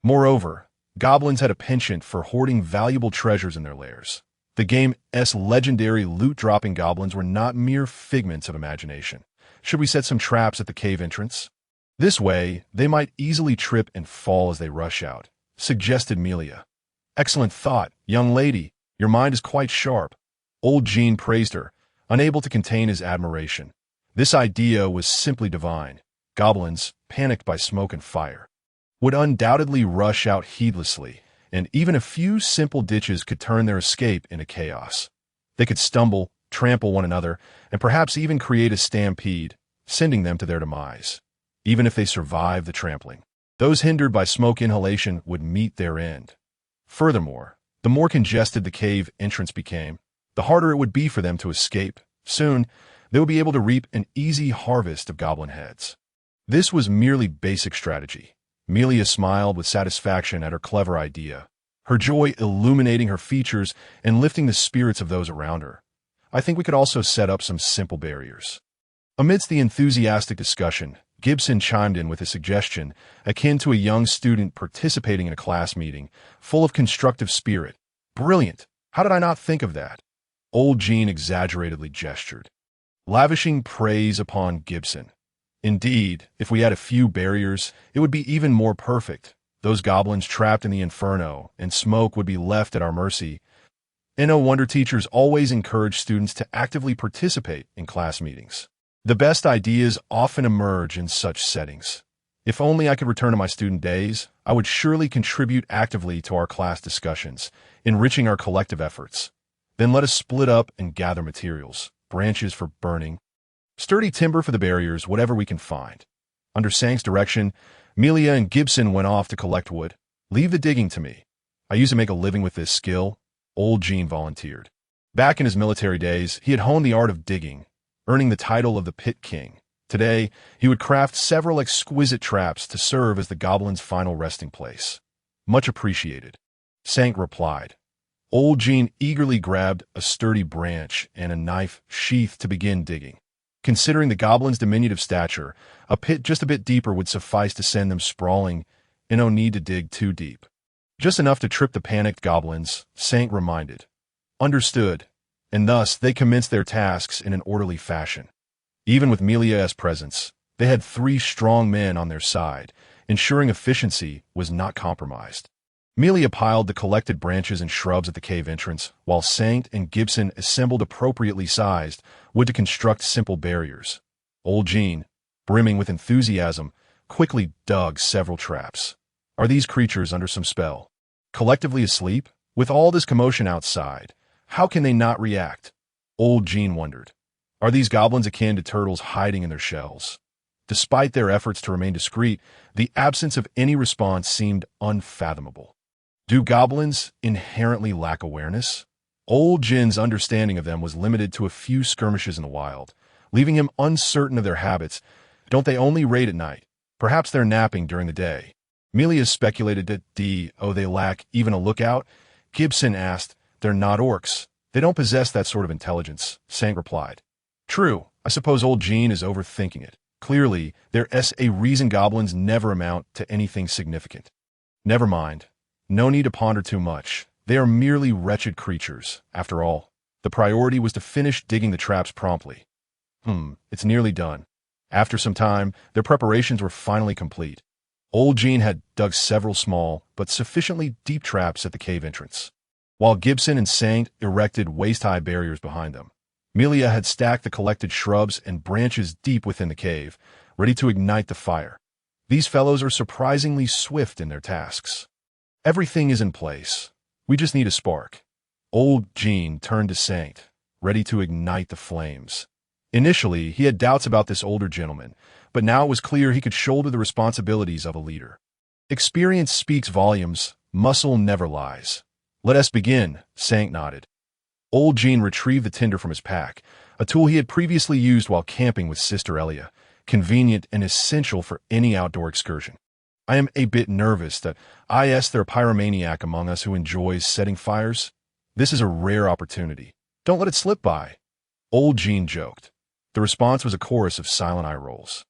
Moreover, goblins had a penchant for hoarding valuable treasures in their lairs. The game's legendary loot-dropping goblins were not mere figments of imagination. Should we set some traps at the cave entrance? This way, they might easily trip and fall as they rush out, suggested Melia. Excellent thought, young lady. Your mind is quite sharp. Old Jin praised her, unable to contain his admiration. This idea was simply divine. Goblins, panicked by smoke and fire, would undoubtedly rush out heedlessly, and even a few simple ditches could turn their escape into chaos. They could stumble, trample one another, and perhaps even create a stampede, sending them to their demise. Even if they survived the trampling, those hindered by smoke inhalation would meet their end. Furthermore, the more congested the cave entrance became, the harder it would be for them to escape. Soon, they would be able to reap an easy harvest of goblin heads. This was merely basic strategy. Melia smiled with satisfaction at her clever idea, her joy illuminating her features and lifting the spirits of those around her. I think we could also set up some simple barriers. Amidst the enthusiastic discussion, Gibson chimed in with a suggestion akin to a young student participating in a class meeting, full of constructive spirit. Brilliant! How did I not think of that? Old Jin exaggeratedly gestured, lavishing praise upon Gibson. Indeed, if we had a few barriers, it would be even more perfect. Those goblins trapped in the inferno, and smoke would be left at our mercy. And no wonder teachers always encourage students to actively participate in class meetings. The best ideas often emerge in such settings. If only I could return to my student days, I would surely contribute actively to our class discussions, enriching our collective efforts. Then let us split up and gather materials, branches for burning, sturdy timber for the barriers, whatever we can find. Under Sang's direction, Melia and Gibson went off to collect wood. Leave the digging to me. I used to make a living with this skill, old Jin volunteered. Back in his military days, he had honed the art of digging, earning the title of the Pit King. Today, he would craft several exquisite traps to serve as the goblins' final resting place. Much appreciated, Sang replied. Old Jin eagerly grabbed a sturdy branch and a knife sheath to begin digging. Considering the goblins' diminutive stature, a pit just a bit deeper would suffice to send them sprawling, and no need to dig too deep. Just enough to trip the panicked goblins, Sang reminded. Understood, and thus they commenced their tasks in an orderly fashion. Even with Melia's presence, they had 3 strong men on their side, ensuring efficiency was not compromised. Melia piled the collected branches and shrubs at the cave entrance, while Sang and Gibson assembled appropriately sized wood to construct simple barriers. Old Jin, brimming with enthusiasm, quickly dug several traps. Are these creatures under some spell? Collectively asleep? With all this commotion outside, how can they not react? Old Jin wondered. Are these goblins akin to turtles hiding in their shells? Despite their efforts to remain discreet, the absence of any response seemed unfathomable. Do goblins inherently lack awareness? Old Jin's understanding of them was limited to a few skirmishes in the wild, leaving him uncertain of their habits. Don't they only raid at night? Perhaps they're napping during the day. Melia speculated that they lack even a lookout. Gibson asked, they're not orcs. They don't possess that sort of intelligence, Sang replied. True, I suppose old Jin is overthinking it. Clearly, there's a reason goblins never amount to anything significant. Never mind. No need to ponder too much. They are merely wretched creatures. After all, the priority was to finish digging the traps promptly. It's nearly done. After some time, their preparations were finally complete. Old Jin had dug several small, but sufficiently deep traps at the cave entrance, while Gibson and Sang erected waist-high barriers behind them. Melia had stacked the collected shrubs and branches deep within the cave, ready to ignite the fire. These fellows are surprisingly swift in their tasks. Everything is in place. We just need a spark. Old Jin turned to Sang, ready to ignite the flames. Initially, he had doubts about this older gentleman, but now it was clear he could shoulder the responsibilities of a leader. Experience speaks volumes, muscle never lies. Let us begin, Sank nodded. Old Jin retrieved the tinder from his pack, a tool he had previously used while camping with Sister Elia, convenient and essential for any outdoor excursion. I am a bit nervous that there a pyromaniac among us who enjoys setting fires. This is a rare opportunity. Don't let it slip by. Old Jin joked. The response was a chorus of silent eye rolls.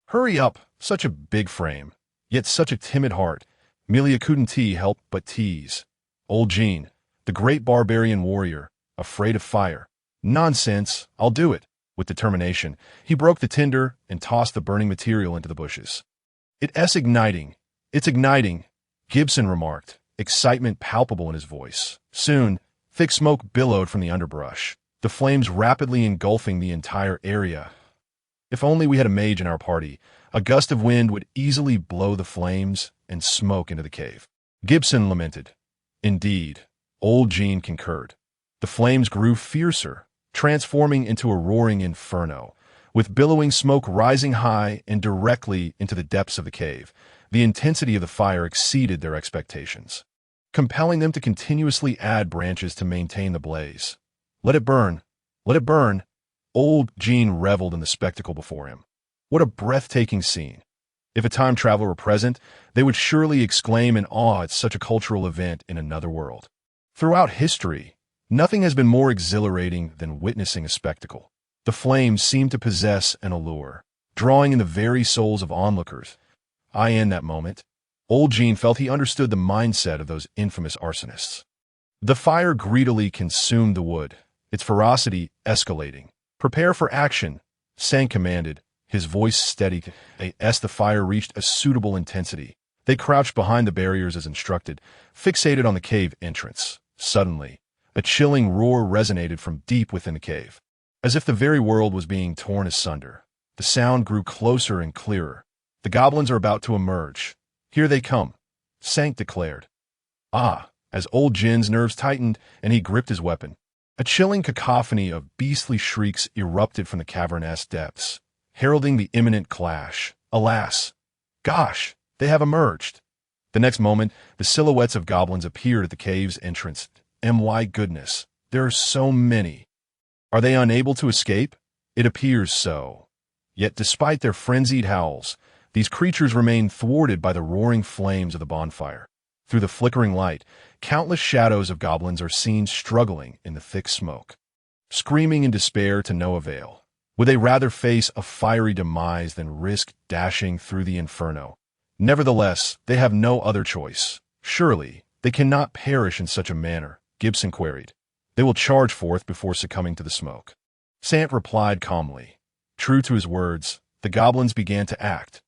Hurry up, such a big frame, yet such a timid heart. Melia couldn't help but tease. Old Jin, the great barbarian warrior, afraid of fire. Nonsense, I'll do it. With determination, he broke the tinder and tossed the burning material into the bushes. It's igniting. It's igniting, Gibson remarked, excitement palpable in his voice. Soon, thick smoke billowed from the underbrush, the flames rapidly engulfing the entire area. If only we had a mage in our party, a gust of wind would easily blow the flames and smoke into the cave. Gibson lamented. Indeed, Old Jin concurred. The flames grew fiercer, transforming into a roaring inferno, with billowing smoke rising high and directly into the depths of the cave. The intensity of the fire exceeded their expectations, compelling them to continuously add branches to maintain the blaze. Let it burn. Let it burn. Old Jin reveled in the spectacle before him. What a breathtaking scene. If a time traveler were present, they would surely exclaim in awe at such a cultural event in another world. Throughout history, nothing has been more exhilarating than witnessing a spectacle. The flames seemed to possess an allure, drawing in the very souls of onlookers. In that moment, Old Jin felt he understood the mindset of those infamous arsonists. The fire greedily consumed the wood, its ferocity escalating. Prepare for action, Sang commanded, his voice steady. As the fire reached a suitable intensity, they crouched behind the barriers as instructed, fixated on the cave entrance. Suddenly, a chilling roar resonated from deep within the cave, as if the very world was being torn asunder. The sound grew closer and clearer. The goblins are about to emerge. Here they come, Sank declared. As Old Jin's nerves tightened and he gripped his weapon, a chilling cacophony of beastly shrieks erupted from the cavernous depths, heralding the imminent clash. Alas! Gosh, they have emerged. The next moment, the silhouettes of goblins appeared at the cave's entrance. My goodness, there are so many. Are they unable to escape? It appears so. Yet despite their frenzied howls, these creatures remain thwarted by the roaring flames of the bonfire. Through the flickering light, countless shadows of goblins are seen struggling in the thick smoke, screaming in despair to no avail. Would they rather face a fiery demise than risk dashing through the inferno? Nevertheless, they have no other choice. Surely, they cannot perish in such a manner, Gibson queried. They will charge forth before succumbing to the smoke. Sant replied calmly. True to his words, the goblins began to act.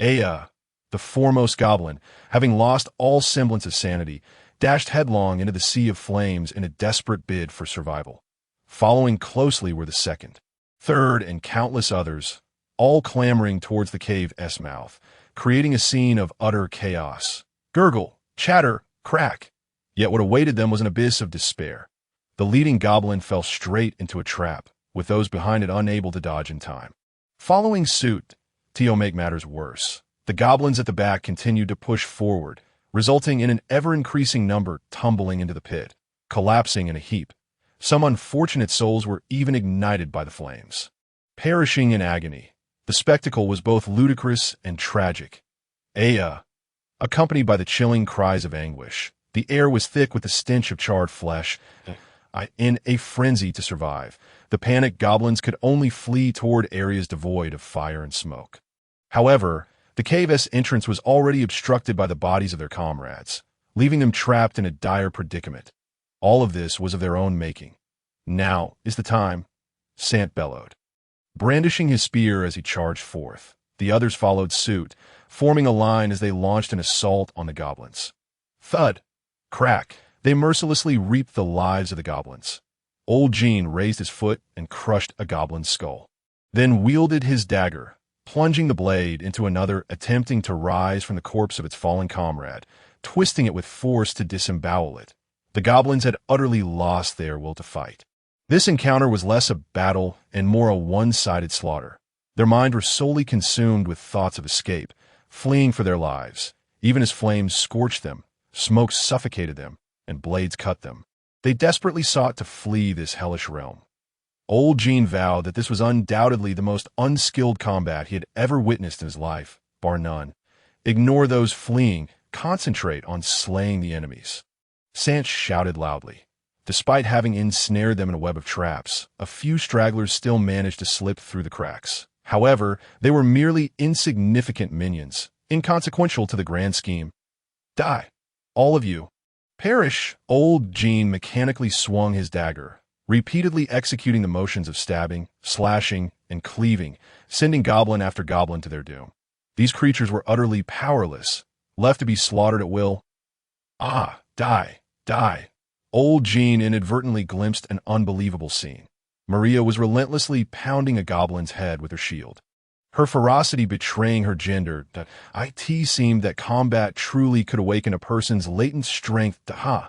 Aya, the foremost goblin, having lost all semblance of sanity, dashed headlong into the sea of flames in a desperate bid for survival. Following closely were the second, third, and countless others, all clamoring towards the cave's mouth, creating a scene of utter chaos. Gurgle, chatter, crack. Yet what awaited them was an abyss of despair. The leading goblin fell straight into a trap, with those behind it unable to dodge in time. Following suit, to make matters worse, the goblins at the back continued to push forward, resulting in an ever-increasing number tumbling into the pit, collapsing in a heap. Some unfortunate souls were even ignited by the flames, perishing in agony. The spectacle was both ludicrous and tragic. Accompanied by the chilling cries of anguish, the air was thick with the stench of charred flesh. In a frenzy to survive, the panicked goblins could only flee toward areas devoid of fire and smoke. However, the cave's entrance was already obstructed by the bodies of their comrades, leaving them trapped in a dire predicament. All of this was of their own making. Now is the time, Sant bellowed. Brandishing his spear as he charged forth, the others followed suit, forming a line as they launched an assault on the goblins. Thud! Crack! They mercilessly reaped the lives of the goblins. Old Jin raised his foot and crushed a goblin's skull, then wielded his dagger, plunging the blade into another, attempting to rise from the corpse of its fallen comrade, twisting it with force to disembowel it. The goblins had utterly lost their will to fight. This encounter was less a battle and more a one-sided slaughter. Their minds were solely consumed with thoughts of escape, fleeing for their lives. Even as flames scorched them, smoke suffocated them, and blades cut them. They desperately sought to flee this hellish realm. Old Jin vowed that this was undoubtedly the most unskilled combat he had ever witnessed in his life, bar none. Ignore those fleeing, concentrate on slaying the enemies. Sant shouted loudly. Despite having ensnared them in a web of traps, a few stragglers still managed to slip through the cracks. However, they were merely insignificant minions, inconsequential to the grand scheme. Die, all of you. Perish! Old Jin mechanically swung his dagger, repeatedly executing the motions of stabbing, slashing, and cleaving, sending goblin after goblin to their doom. These creatures were utterly powerless, left to be slaughtered at will. Ah, die, die. Old Jin inadvertently glimpsed an unbelievable scene. Maria was relentlessly pounding a goblin's head with her shield, her ferocity betraying her gender. It seemed that combat truly could awaken a person's latent strength to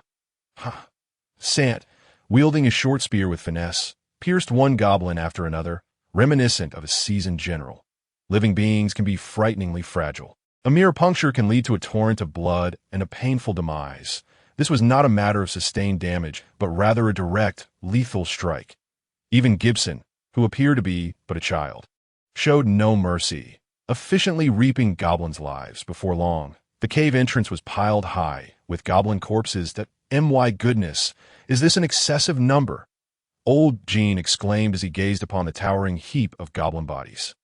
Sant, wielding his short spear with finesse, pierced one goblin after another, reminiscent of a seasoned general. Living beings can be frighteningly fragile. A mere puncture can lead to a torrent of blood and a painful demise. This was not a matter of sustained damage, but rather a direct, lethal strike. Even Gibson, who appeared to be but a child, showed no mercy, efficiently reaping goblins' lives. Before long, the cave entrance was piled high with goblin corpses. My goodness, is this an excessive number? Old Jin exclaimed as he gazed upon the towering heap of goblin bodies.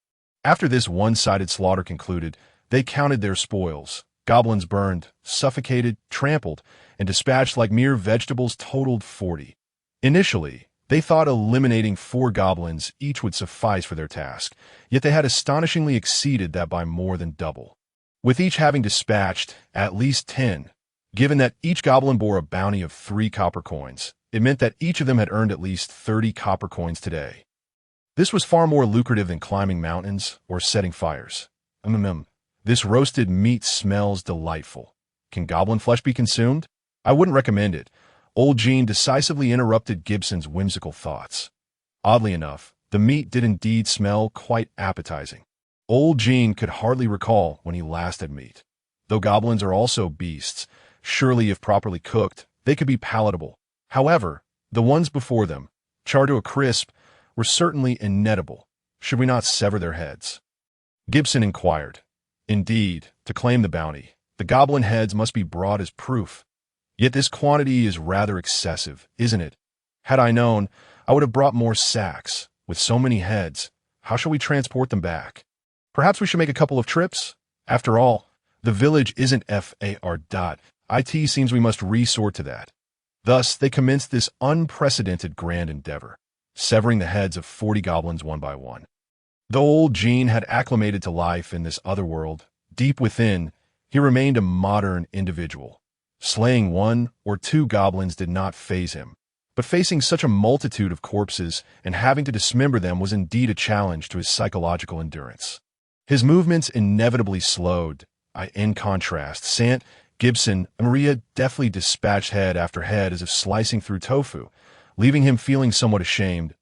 After this one-sided slaughter concluded, they counted their spoils. Goblins burned, suffocated, trampled, and dispatched like mere vegetables totaled 40. Initially, they thought eliminating 4 goblins each would suffice for their task, yet they had astonishingly exceeded that by more than double. With each having dispatched at least 10, given that each goblin bore a bounty of 3 copper coins, it meant that each of them had earned at least 30 copper coins today. This was far more lucrative than climbing mountains or setting fires. This roasted meat smells delightful. Can goblin flesh be consumed? I wouldn't recommend it. Old Jin decisively interrupted Gibson's whimsical thoughts. Oddly enough, the meat did indeed smell quite appetizing. Old Jin could hardly recall when he last had meat. Though goblins are also beasts, surely if properly cooked, they could be palatable. However, the ones before them, charred to a crisp, were certainly inedible. Should we not sever their heads? Gibson inquired. Indeed, to claim the bounty, the goblin heads must be brought as proof. Yet this quantity is rather excessive, isn't it? Had I known, I would have brought more sacks. With so many heads, how shall we transport them back? Perhaps we should make a couple of trips? After all, the village isn't far. It seems we must resort to that. Thus, they commenced this unprecedented grand endeavor, severing the heads of 40 goblins one by one. Though old Jin had acclimated to life in this other world, deep within, he remained a modern individual. Slaying 1 or 2 goblins did not faze him, but facing such a multitude of corpses and having to dismember them was indeed a challenge to his psychological endurance. His movements inevitably slowed. In contrast, Sant, Gibson, and Maria deftly dispatched head after head as if slicing through tofu, leaving him feeling somewhat ashamed.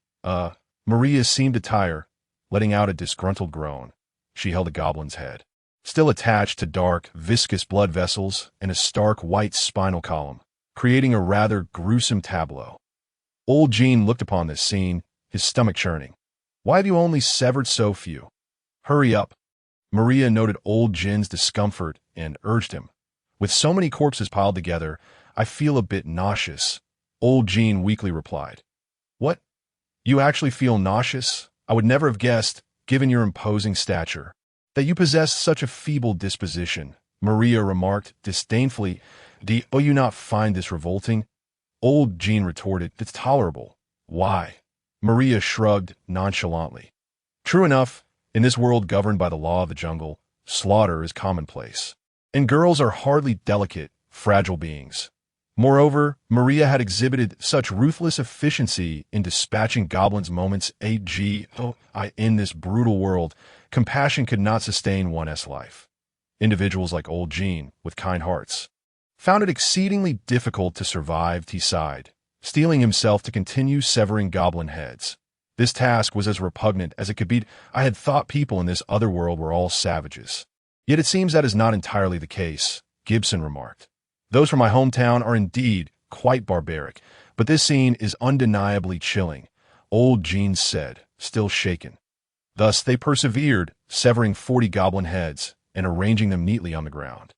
Maria seemed to tire, letting out a disgruntled groan. She held a goblin's head, still attached to dark, viscous blood vessels and a stark white spinal column, creating a rather gruesome tableau. Old Jin looked upon this scene, his stomach churning. Why have you only severed so few? Hurry up. Maria noted old Jin's discomfort and urged him. With so many corpses piled together, I feel a bit nauseous. Old Jin weakly replied. What? You actually feel nauseous? I would never have guessed, given your imposing stature, that you possess such a feeble disposition, Maria remarked disdainfully. Do you not find this revolting? Old Jin retorted, it's tolerable. Why? Maria shrugged nonchalantly. True enough, in this world governed by the law of the jungle, slaughter is commonplace. And girls are hardly delicate, fragile beings. Moreover, Maria had exhibited such ruthless efficiency in dispatching goblins moments in this brutal world, compassion could not sustain one's life. Individuals like old Jin, with kind hearts, found it exceedingly difficult to survive. He sighed, steeling himself to continue severing goblin heads. This task was as repugnant as it could be. I had thought people in this other world were all savages. Yet it seems that is not entirely the case, Gibson remarked. Those from my hometown are indeed quite barbaric, but this scene is undeniably chilling, old Jin said, still shaken. Thus they persevered, severing 40 goblin heads and arranging them neatly on the ground.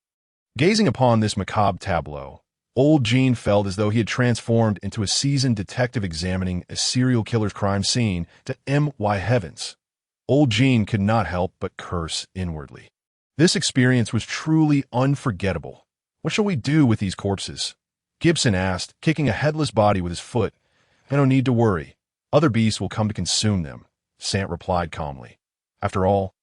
Gazing upon this macabre tableau, old Jin felt as though he had transformed into a seasoned detective examining a serial killer's crime scene. To my heavens! Old Jin could not help but curse inwardly. This experience was truly unforgettable. What shall we do with these corpses? Gibson asked, kicking a headless body with his foot. No need to worry. Other beasts will come to consume them, Sant replied calmly. After all,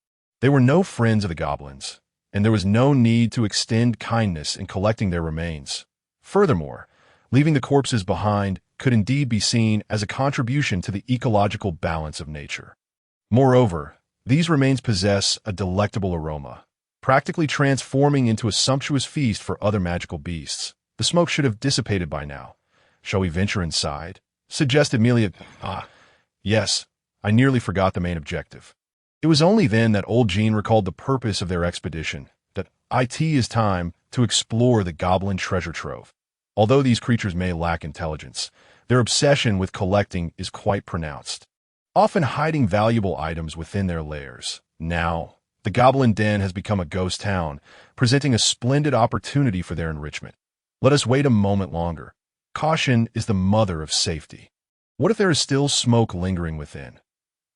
they were no friends of the goblins, and there was no need to extend kindness in collecting their remains. Furthermore, leaving the corpses behind could indeed be seen as a contribution to the ecological balance of nature. Moreover, these remains possess a delectable aroma, practically transforming into a sumptuous feast for other magical beasts. The smoke should have dissipated by now. Shall we venture inside? Suggested Amelia. Yes, I nearly forgot the main objective. It was only then that old Jin recalled the purpose of their expedition, that it is time to explore the goblin treasure trove. Although these creatures may lack intelligence, their obsession with collecting is quite pronounced, often hiding valuable items within their lairs. Now, the goblin den has become a ghost town, presenting a splendid opportunity for their enrichment. Let us wait a moment longer. Caution is the mother of safety. What if there is still smoke lingering within?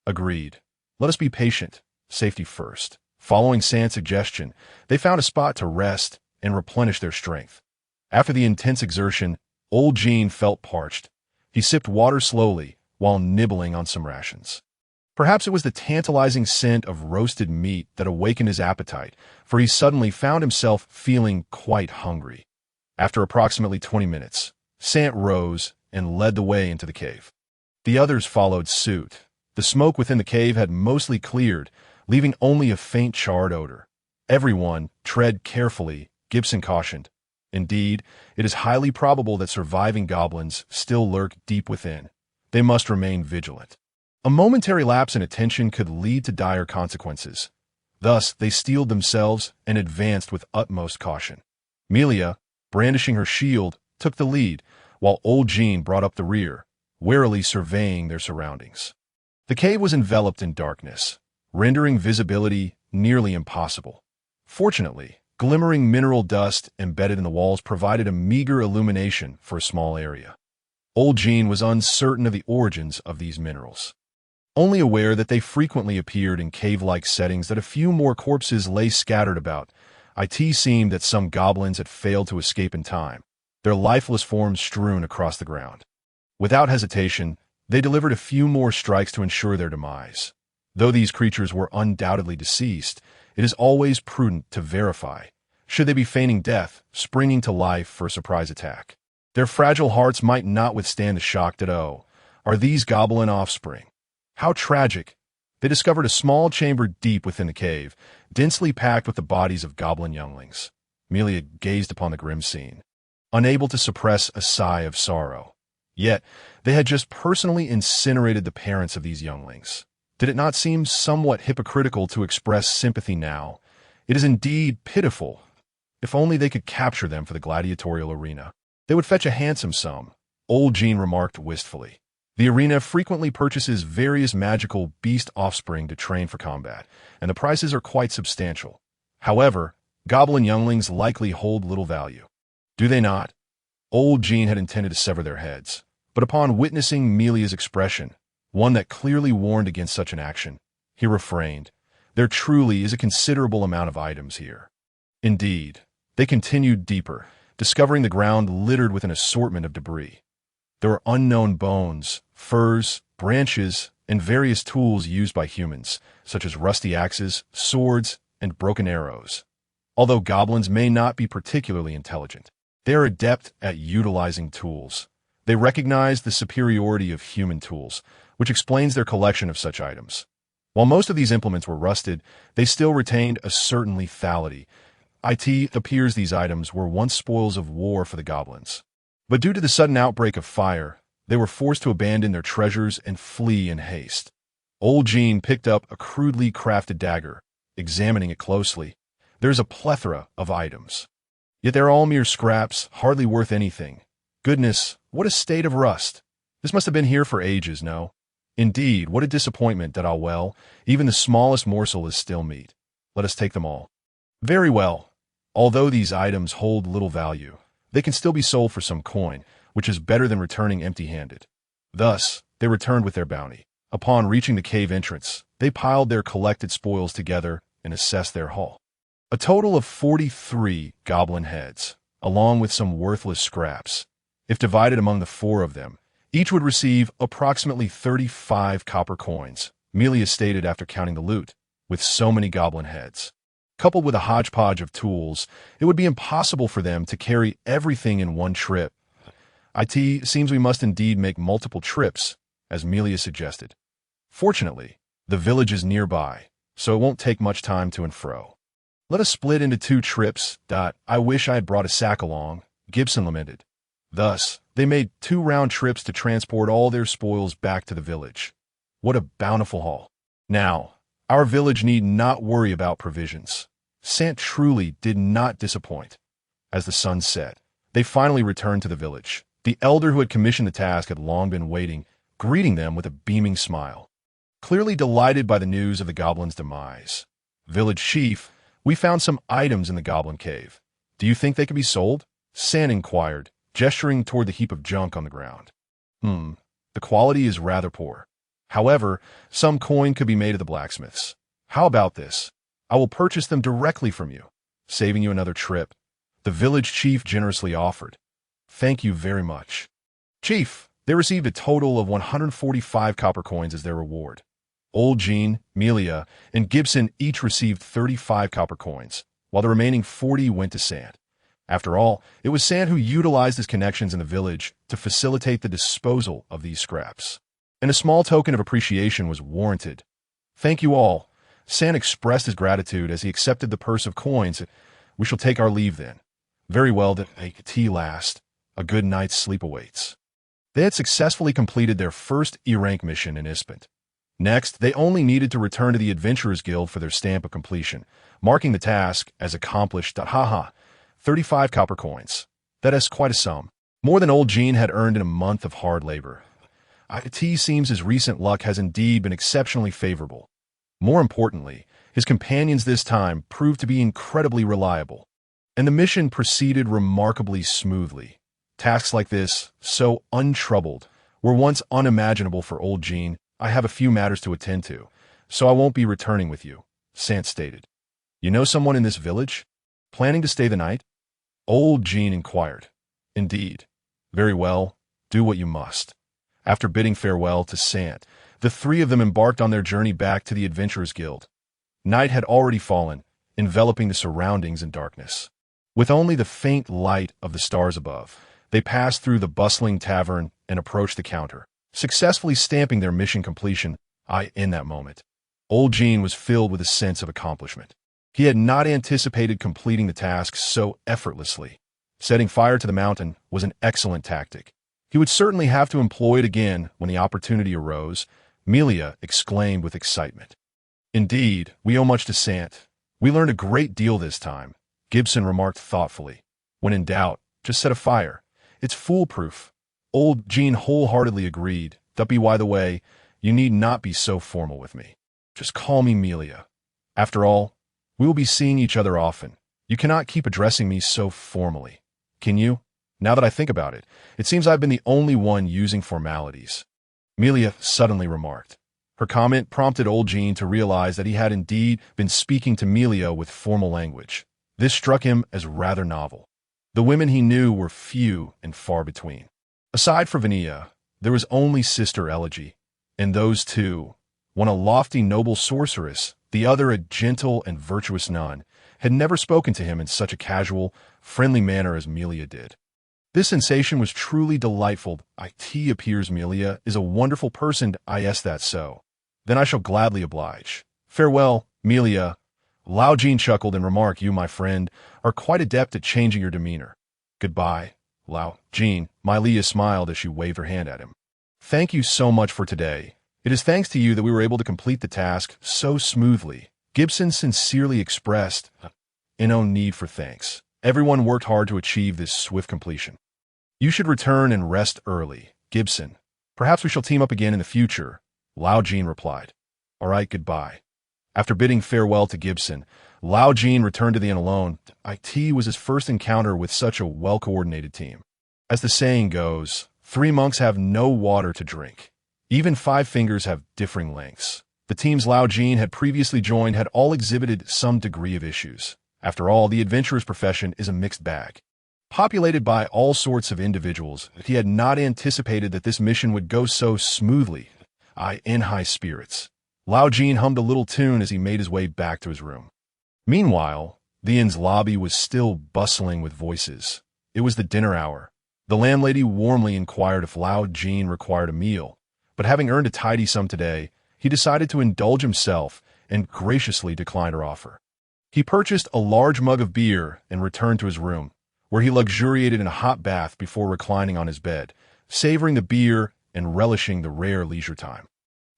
Agreed. Let us be patient. Safety first. Following Sand's suggestion, they found a spot to rest and replenish their strength. After the intense exertion, old Jin felt parched. He sipped water slowly while nibbling on some rations. Perhaps it was the tantalizing scent of roasted meat that awakened his appetite, for he suddenly found himself feeling quite hungry. After approximately 20 minutes, Sant rose and led the way into the cave. The others followed suit. The smoke within the cave had mostly cleared, leaving only a faint charred odor. Everyone, tread carefully, Gibson cautioned. Indeed, it is highly probable that surviving goblins still lurk deep within. They must remain vigilant. A momentary lapse in attention could lead to dire consequences. Thus, they steeled themselves and advanced with utmost caution. Amelia, brandishing her shield, took the lead, while old Jin brought up the rear, warily surveying their surroundings. The cave was enveloped in darkness, rendering visibility nearly impossible. Fortunately, glimmering mineral dust embedded in the walls provided a meager illumination for a small area. Old Jin was uncertain of the origins of these minerals, only aware that they frequently appeared in cave-like settings, that a few more corpses lay scattered about. It seemed that some goblins had failed to escape in time, their lifeless forms strewn across the ground. Without hesitation, they delivered a few more strikes to ensure their demise. Though these creatures were undoubtedly deceased, it is always prudent to verify, should they be feigning death, springing to life for a surprise attack. Their fragile hearts might not withstand the shock that, are these goblin offspring? How tragic! They discovered a small chamber deep within the cave, densely packed with the bodies of goblin younglings. Amelia gazed upon the grim scene, unable to suppress a sigh of sorrow. Yet, they had just personally incinerated the parents of these younglings. Did it not seem somewhat hypocritical to express sympathy now? It is indeed pitiful. If only they could capture them for the gladiatorial arena. They would fetch a handsome sum, old Jin remarked wistfully. The arena frequently purchases various magical beast offspring to train for combat, and the prices are quite substantial. However, goblin younglings likely hold little value. Do they not? Old Jin had intended to sever their heads, but upon witnessing Amelia's expression, one that clearly warned against such an action, he refrained. There truly is a considerable amount of items here. Indeed, they continued deeper, discovering the ground littered with an assortment of debris. There were unknown bones, furs, branches, and various tools used by humans, such as rusty axes, swords, and broken arrows. Although goblins may not be particularly intelligent, they are adept at utilizing tools. They recognize the superiority of human tools, which explains their collection of such items. While most of these implements were rusted, they still retained a certain lethality. It appears these items were once spoils of war for the goblins. But due to the sudden outbreak of fire, they were forced to abandon their treasures and flee in haste. Old Jin picked up a crudely crafted dagger, examining it closely. There's a plethora of items. Yet they're all mere scraps, hardly worth anything. Goodness, what a state of rust. This must have been here for ages, no? Indeed, what a disappointment that even the smallest morsel is still meat. Let us take them all. Very well. Although these items hold little value, they can still be sold for some coin, which is better than returning empty-handed. Thus, they returned with their bounty. Upon reaching the cave entrance, they piled their collected spoils together and assessed their haul. A total of 43 goblin heads, along with some worthless scraps. If divided among the 4 of them, each would receive approximately 35 copper coins, Melia stated after counting the loot. With so many goblin heads, coupled with a hodgepodge of tools, it would be impossible for them to carry everything in one trip. It seems we must indeed make multiple trips, as Melia suggested. Fortunately, the village is nearby, so it won't take much time to and fro. Let us split into 2 trips. I wish I had brought a sack along, Gibson lamented. Thus, they made 2 round trips to transport all their spoils back to the village. What a bountiful haul. Now, our village need not worry about provisions. Sant truly did not disappoint. As the sun set, they finally returned to the village. The elder who had commissioned the task had long been waiting, greeting them with a beaming smile. Clearly delighted by the news of the goblin's demise. Village chief, we found some items in the goblin cave. Do you think they could be sold? Sant inquired, gesturing toward the heap of junk on the ground. The quality is rather poor. However, some coin could be made at the blacksmith's. How about this? I will purchase them directly from you, saving you another trip. The village chief generously offered. Thank you very much. Chief, they received a total of 145 copper coins as their reward. Old Jean, Melia, and Gibson each received 35 copper coins, while the remaining 40 went to Sant. After all, it was Sant who utilized his connections in the village to facilitate the disposal of these scraps. And a small token of appreciation was warranted. Thank you all. Sant expressed his gratitude as he accepted the purse of coins. We shall take our leave then. Very well, that tea last. A good night's sleep awaits. They had successfully completed their first E-rank mission in Ispant. Next, they only needed to return to the Adventurers Guild for their stamp of completion, marking the task as accomplished. 35 copper coins. That is quite a sum. More than old Jean had earned in a month of hard labor. It seems his recent luck has indeed been exceptionally favorable. More importantly, his companions this time proved to be incredibly reliable, and the mission proceeded remarkably smoothly. Tasks like this, so untroubled, were once unimaginable for old Jean. I have a few matters to attend to, so I won't be returning with you, Sant stated. You know someone in this village? Planning to stay the night? Old Jean inquired. Indeed. Very well, do what you must. After bidding farewell to Sant, the 3 of them embarked on their journey back to the Adventurers Guild. Night had already fallen, enveloping the surroundings in darkness. With only the faint light of the stars above, they passed through the bustling tavern and approached the counter, successfully stamping their mission completion. In that moment, old Jean was filled with a sense of accomplishment. He had not anticipated completing the task so effortlessly. Setting fire to the mountain was an excellent tactic. He would certainly have to employ it again when the opportunity arose, Melia exclaimed with excitement. Indeed, we owe much to Sant. We learned a great deal this time, Gibson remarked thoughtfully. When in doubt, just set a fire. It's foolproof. Old Jean wholeheartedly agreed. By the way, you need not be so formal with me. Just call me Melia. After all, we will be seeing each other often. You cannot keep addressing me so formally. Can you? Now that I think about it, it seems I've been the only one using formalities. Melia suddenly remarked. Her comment prompted old Jean to realize that he had indeed been speaking to Melia with formal language. This struck him as rather novel. The women he knew were few and far between. Aside from Vania, there was only Sister Elegy, and those 2, one a lofty noble sorceress, the other a gentle and virtuous nun, had never spoken to him in such a casual, friendly manner as Melia did. This sensation was truly delightful. It appears Melia is a wonderful person. Yes, that's so. Then I shall gladly oblige. Farewell, Melia. Lao Jean chuckled and remarked, you, my friend, are quite adept at changing your demeanor. Goodbye, Lao Jean. Melia smiled as she waved her hand at him. Thank you so much for today. It is thanks to you that we were able to complete the task so smoothly, Gibson sincerely expressed. no need for thanks. Everyone worked hard to achieve this swift completion. You should return and rest early, Gibson. Perhaps we shall team up again in the future, Lao Jin replied. All right, goodbye. After bidding farewell to Gibson, Lao Jin returned to the inn alone. It was his first encounter with such a well-coordinated team. As the saying goes, 3 monks have no water to drink. Even 5 fingers have differing lengths. The teams Lao Jin had previously joined had all exhibited some degree of issues. After all, the adventurer's profession is a mixed bag. Populated by all sorts of individuals, he had not anticipated that this mission would go so smoothly. In high spirits, Lao Jin hummed a little tune as he made his way back to his room. Meanwhile, the inn's lobby was still bustling with voices. It was the dinner hour. The landlady warmly inquired if Lao Jin required a meal, but having earned a tidy sum today, he decided to indulge himself and graciously declined her offer. He purchased a large mug of beer and returned to his room, where he luxuriated in a hot bath before reclining on his bed, savoring the beer and relishing the rare leisure time.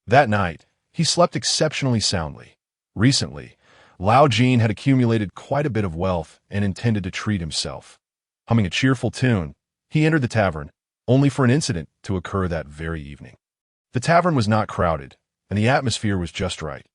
That night, he slept exceptionally soundly. Recently, Lao Jin had accumulated quite a bit of wealth and intended to treat himself. Humming a cheerful tune, he entered the tavern, only for an incident to occur that very evening. The tavern was not crowded, and the atmosphere was just right.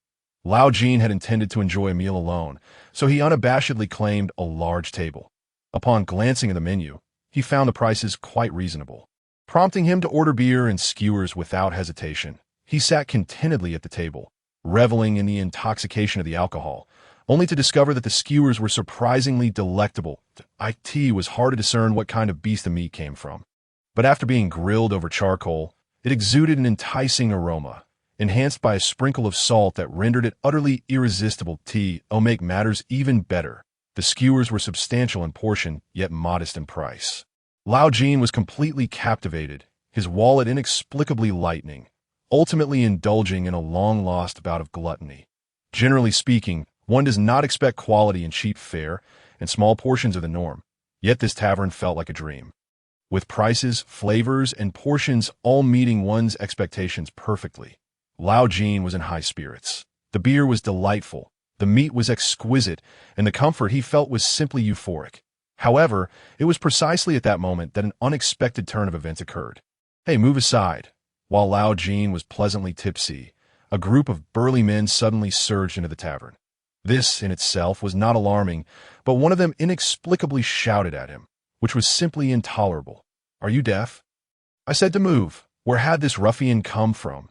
Lao Jin had intended to enjoy a meal alone, so he unabashedly claimed a large table. Upon glancing at the menu, he found the prices quite reasonable. Prompting him to order beer and skewers without hesitation, he sat contentedly at the table, reveling in the intoxication of the alcohol, only to discover that the skewers were surprisingly delectable. It was hard to discern what kind of beast the meat came from. But after being grilled over charcoal, it exuded an enticing aroma, enhanced by a sprinkle of salt that rendered it utterly irresistible. To make matters even better, the skewers were substantial in portion, yet modest in price. Lao Jin was completely captivated, his wallet inexplicably lightening, ultimately indulging in a long-lost bout of gluttony. Generally speaking, one does not expect quality in cheap fare, and small portions are the norm. Yet this tavern felt like a dream. With prices, flavors, and portions all meeting one's expectations perfectly, Lao Jin was in high spirits. The beer was delightful, the meat was exquisite, and the comfort he felt was simply euphoric. However, it was precisely at that moment that an unexpected turn of events occurred. Hey, move aside. While Lao Jin was pleasantly tipsy, a group of burly men suddenly surged into the tavern. This, in itself, was not alarming, but one of them inexplicably shouted at him, which was simply intolerable. Are you deaf? I said to move. Where had this ruffian come from?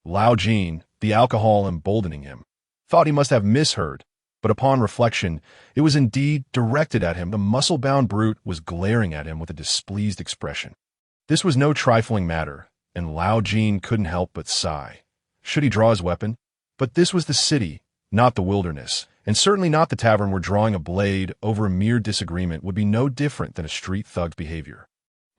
Lao Jin, the alcohol emboldening him, thought he must have misheard, but upon reflection, it was indeed directed at him. The muscle-bound brute was glaring at him with a displeased expression. This was no trifling matter, and Lao Jin couldn't help but sigh. Should he draw his weapon? But this was the city, not the wilderness, and certainly not the tavern where drawing a blade over a mere disagreement would be no different than a street thug's behavior.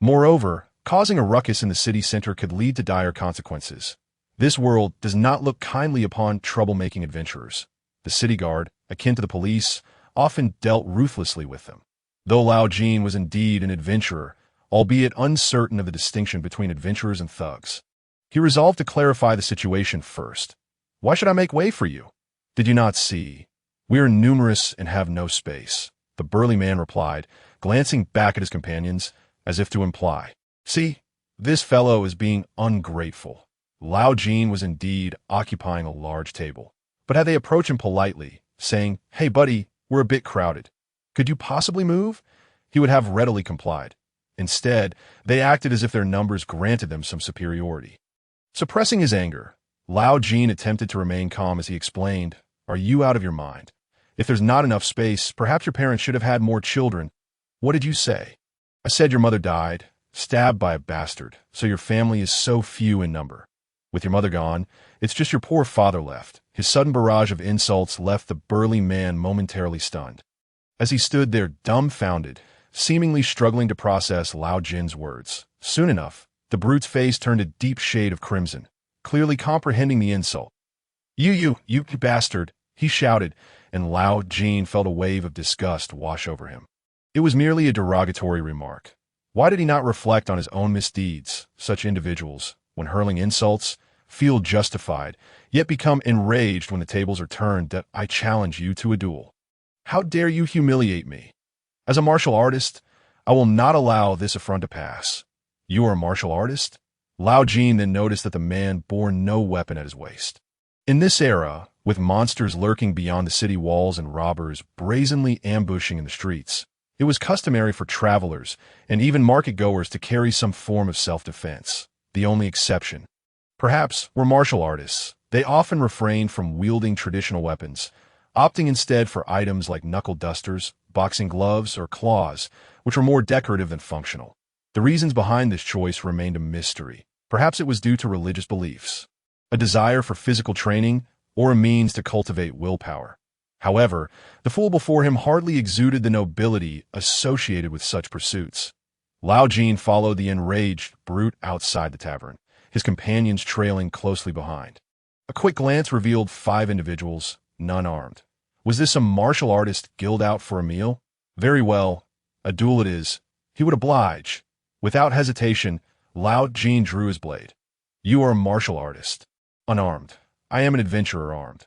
Moreover, causing a ruckus in the city center could lead to dire consequences. This world does not look kindly upon troublemaking adventurers. The city guard, akin to the police, often dealt ruthlessly with them. Though Lao Jin was indeed an adventurer, albeit uncertain of the distinction between adventurers and thugs, he resolved to clarify the situation first. Why should I make way for you? Did you not see? We are numerous and have no space, the burly man replied, glancing back at his companions, as if to imply, see, this fellow is being ungrateful. Lao Jin was indeed occupying a large table, but had they approached him politely, saying, hey buddy, we're a bit crowded, could you possibly move? He would have readily complied. Instead, they acted as if their numbers granted them some superiority. Suppressing his anger, Lao Jin attempted to remain calm as he explained, are you out of your mind? If there's not enough space, perhaps your parents should have had more children. What did you say? I said your mother died, stabbed by a bastard, so your family is so few in number. With your mother gone, it's just your poor father left. His sudden barrage of insults left the burly man momentarily stunned. As he stood there dumbfounded, seemingly struggling to process Lao Jin's words, soon enough, the brute's face turned a deep shade of crimson, clearly comprehending the insult. You bastard, he shouted, and Lao Jin felt a wave of disgust wash over him. It was merely a derogatory remark. Why did he not reflect on his own misdeeds? Such individuals, when hurling insults, feel justified, yet become enraged when the tables are turned that I challenge you to a duel. How dare you humiliate me? As a martial artist, I will not allow this affront to pass. You are a martial artist? Lao Jin then noticed that the man bore no weapon at his waist. In this era, with monsters lurking beyond the city walls and robbers brazenly ambushing in the streets, it was customary for travelers and even market-goers to carry some form of self-defense. The only exception, perhaps, were martial artists. They often refrained from wielding traditional weapons, opting instead for items like knuckle dusters, boxing gloves, or claws, which were more decorative than functional. The reasons behind this choice remained a mystery. Perhaps it was due to religious beliefs, a desire for physical training, or a means to cultivate willpower. However, the fool before him hardly exuded the nobility associated with such pursuits. Lao Jin followed the enraged brute outside the tavern, his companions trailing closely behind. A quick glance revealed 5 individuals, none armed. Was this some martial artist guild out for a meal? Very well, a duel it is. He would oblige. Without hesitation, Lao Jin drew his blade. You are a martial artist. Unarmed. I am an adventurer armed.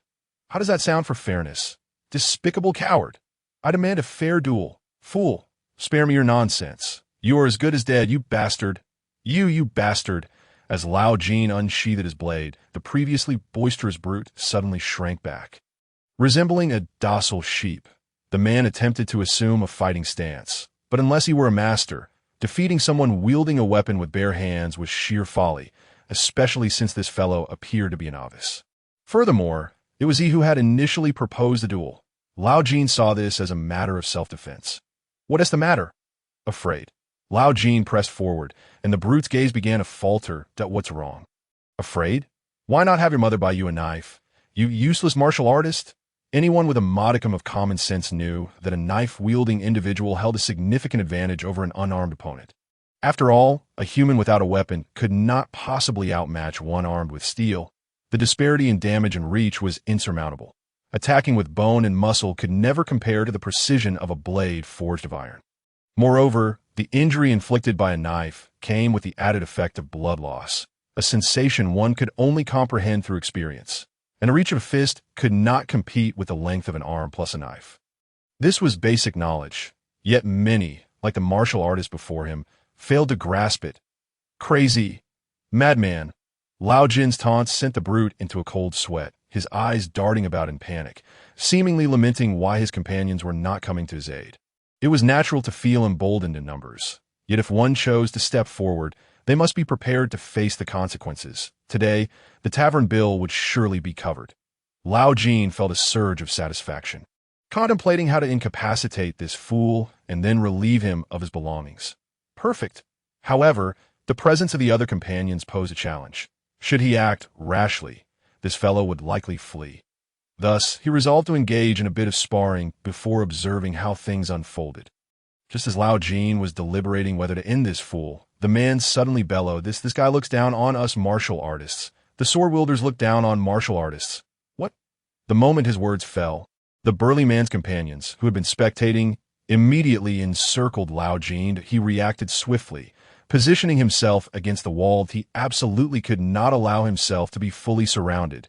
How does that sound for fairness? Despicable coward. I demand a fair duel. Fool, spare me your nonsense. You are as good as dead, you bastard. You bastard. As Lao Jin unsheathed his blade, the previously boisterous brute suddenly shrank back. Resembling a docile sheep, the man attempted to assume a fighting stance. But unless he were a master, defeating someone wielding a weapon with bare hands was sheer folly, especially since this fellow appeared to be a novice. Furthermore, it was he who had initially proposed the duel. Lao Jin saw this as a matter of self-defense. What is the matter? Afraid. Lao Jin pressed forward, and the brute's gaze began to falter. What's wrong? Afraid? Why not have your mother buy you a knife? You useless martial artist? Anyone with a modicum of common sense knew that a knife-wielding individual held a significant advantage over an unarmed opponent. After all, a human without a weapon could not possibly outmatch one armed with steel. The disparity in damage and reach was insurmountable. Attacking with bone and muscle could never compare to the precision of a blade forged of iron. Moreover, the injury inflicted by a knife came with the added effect of blood loss, a sensation one could only comprehend through experience, and a reach of a fist could not compete with the length of an arm plus a knife. This was basic knowledge, yet many, like the martial artist before him, failed to grasp it. Crazy. Madman. Lao Jin's taunts sent the brute into a cold sweat, his eyes darting about in panic, seemingly lamenting why his companions were not coming to his aid. It was natural to feel emboldened in numbers, yet if one chose to step forward, they must be prepared to face the consequences. Today, the tavern bill would surely be covered. Lao Jin felt a surge of satisfaction, contemplating how to incapacitate this fool and then relieve him of his belongings. Perfect. However, the presence of the other companions posed a challenge. Should he act rashly, this fellow would likely flee. Thus, he resolved to engage in a bit of sparring before observing how things unfolded. Just as Lao Jin was deliberating whether to end this fool, the man suddenly bellowed, This guy looks down on us martial artists. The sword wielders look down on martial artists. What? The moment his words fell, the burly man's companions, who had been spectating, immediately encircled Lao Jin. He reacted swiftly, positioning himself against the wall. He absolutely could not allow himself to be fully surrounded.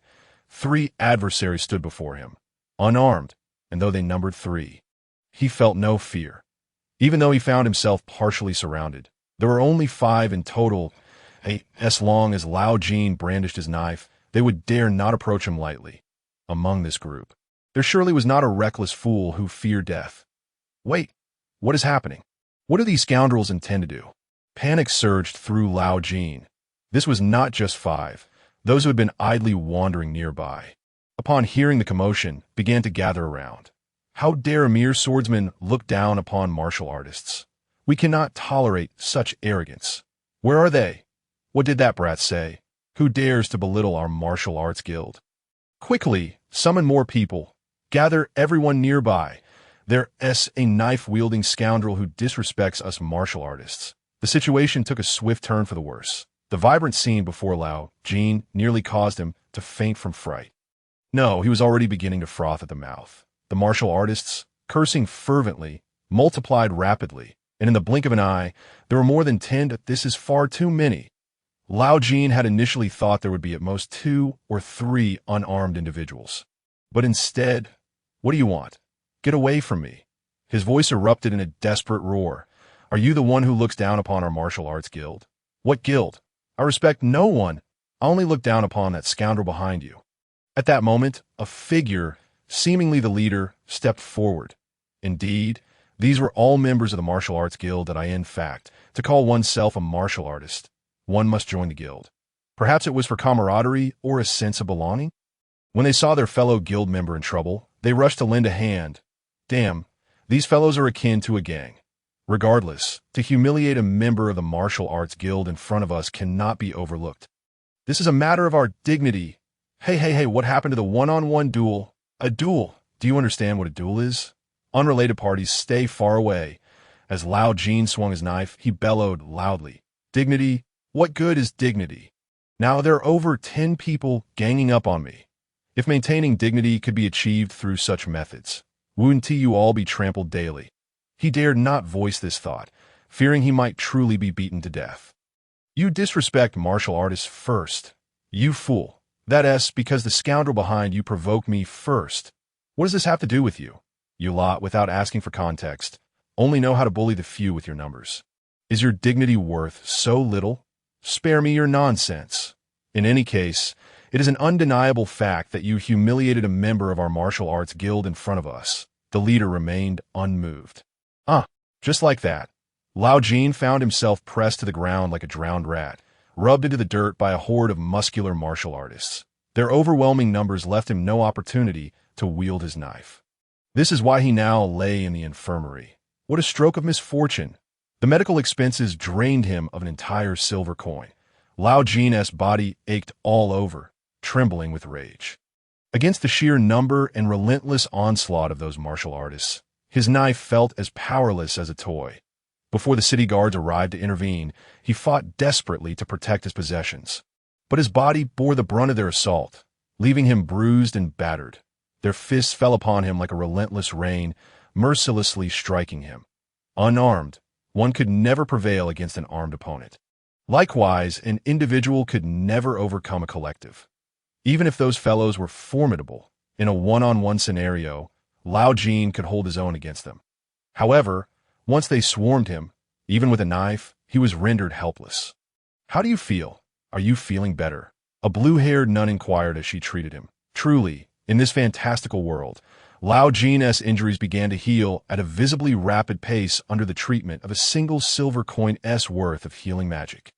3 adversaries stood before him, unarmed, and though they numbered 3, he felt no fear. Even though he found himself partially surrounded, there were only 5 in total. As long as Lao Jin brandished his knife, they would dare not approach him lightly. Among this group, there surely was not a reckless fool who feared death. Wait, what is happening? What do these scoundrels intend to do? Panic surged through Lao Jin. This was not just 5. Those who had been idly wandering nearby, upon hearing the commotion, began to gather around. How dare a mere swordsman look down upon martial artists? We cannot tolerate such arrogance. Where are they? What did that brat say? Who dares to belittle our martial arts guild? Quickly, summon more people. Gather everyone nearby. There's a knife-wielding scoundrel who disrespects us martial artists. The situation took a swift turn for the worse. The vibrant scene before Lao Jin nearly caused him to faint from fright. No, he was already beginning to froth at the mouth. The martial artists, cursing fervently, multiplied rapidly, and in the blink of an eye, there were more than 10. This is far too many. Lao Jin had initially thought there would be at most 2 or 3 unarmed individuals. But instead, what do you want? Get away from me. His voice erupted in a desperate roar. Are you the one who looks down upon our martial arts guild? What guild? I respect no one. I only look down upon that scoundrel behind you. At that moment, a figure, seemingly the leader, stepped forward. Indeed, these were all members of the martial arts guild that in fact, to call oneself a martial artist, one must join the guild. Perhaps it was for camaraderie or a sense of belonging? When they saw their fellow guild member in trouble, they rushed to lend a hand. Damn, these fellows are akin to a gang. Regardless, to humiliate a member of the martial arts guild in front of us cannot be overlooked. This is a matter of our dignity. Hey, what happened to the one-on-one duel? A duel. Do you understand what a duel is? Unrelated parties stay far away. As Lao Jin swung his knife, he bellowed loudly. Dignity? What good is dignity? Now there are over 10 people ganging up on me. If maintaining dignity could be achieved through such methods, wouldn't you all be trampled daily? He dared not voice this thought, fearing he might truly be beaten to death. You disrespect martial artists first. You fool. That's because the scoundrel behind you provoked me first. What does this have to do with you? You lot, without asking for context, only know how to bully the few with your numbers. Is your dignity worth so little? Spare me your nonsense. In any case, it is an undeniable fact that you humiliated a member of our martial arts guild in front of us. The leader remained unmoved. Just like that, Lao Jin found himself pressed to the ground like a drowned rat, rubbed into the dirt by a horde of muscular martial artists. Their overwhelming numbers left him no opportunity to wield his knife. This is why he now lay in the infirmary. What a stroke of misfortune! The medical expenses drained him of an entire silver coin. Lao Jin's body ached all over, trembling with rage. Against the sheer number and relentless onslaught of those martial artists, his knife felt as powerless as a toy. Before the city guards arrived to intervene, he fought desperately to protect his possessions. But his body bore the brunt of their assault, leaving him bruised and battered. Their fists fell upon him like a relentless rain, mercilessly striking him. Unarmed, one could never prevail against an armed opponent. Likewise, an individual could never overcome a collective. Even if those fellows were formidable, in a one-on-one scenario, Lao Jin could hold his own against them. However, once they swarmed him, even with a knife, he was rendered helpless. How do you feel? Are you feeling better? A blue-haired nun inquired as she treated him. Truly, in this fantastical world, Lao Jin's injuries began to heal at a visibly rapid pace under the treatment of a single silver coin's worth of healing magic.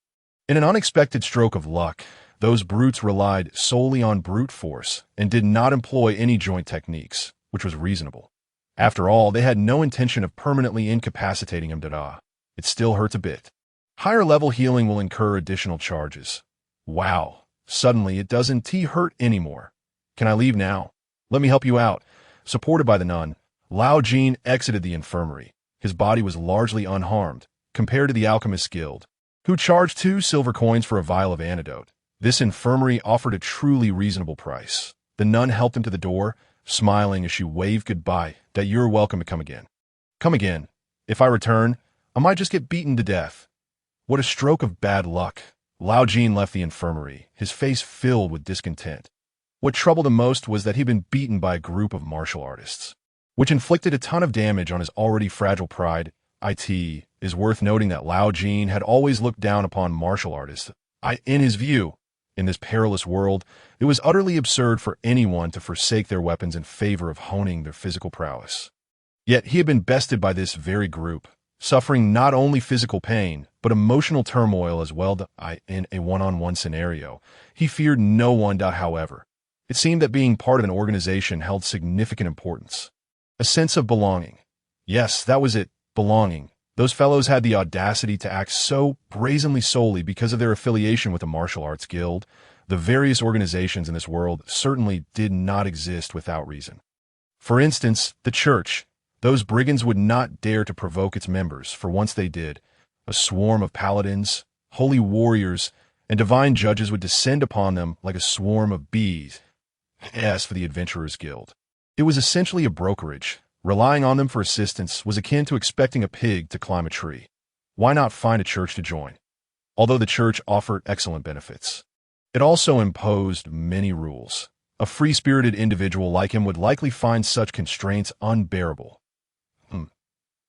In an unexpected stroke of luck, those brutes relied solely on brute force and did not employ any joint techniques, which was reasonable. After all, they had no intention of permanently incapacitating him. It still hurts a bit. Higher level healing will incur additional charges. Wow, suddenly it doesn't hurt anymore. Can I leave now? Let me help you out. Supported by the nun, Lao Jin exited the infirmary. His body was largely unharmed, compared to the alchemist's guild, who charged 2 silver coins for a vial of antidote. This infirmary offered a truly reasonable price. The nun helped him to the door, smiling as she waved goodbye, that you're welcome to come again. Come again. If I return, I might just get beaten to death. What a stroke of bad luck. Lao Jin left the infirmary, his face filled with discontent. What troubled him most was that he'd been beaten by a group of martial artists, which inflicted a ton of damage on his already fragile pride. It is worth noting that Lao Jin had always looked down upon martial artists. In his view, in this perilous world, it was utterly absurd for anyone to forsake their weapons in favor of honing their physical prowess. Yet he had been bested by this very group, suffering not only physical pain, but emotional turmoil as well. In a one-on-one scenario, he feared no one. However, it seemed that being part of an organization held significant importance. A sense of belonging. Yes, that was it, belonging. Those fellows had the audacity to act so brazenly solely because of their affiliation with the martial arts guild. The various organizations in this world certainly did not exist without reason. For instance, the church. Those brigands would not dare to provoke its members, for once they did, a swarm of paladins, holy warriors, and divine judges would descend upon them like a swarm of bees. As for the Adventurers Guild, it was essentially a brokerage. Relying on them for assistance was akin to expecting a pig to climb a tree. Why not find a church to join? Although the church offered excellent benefits, it also imposed many rules. A free-spirited individual like him would likely find such constraints unbearable.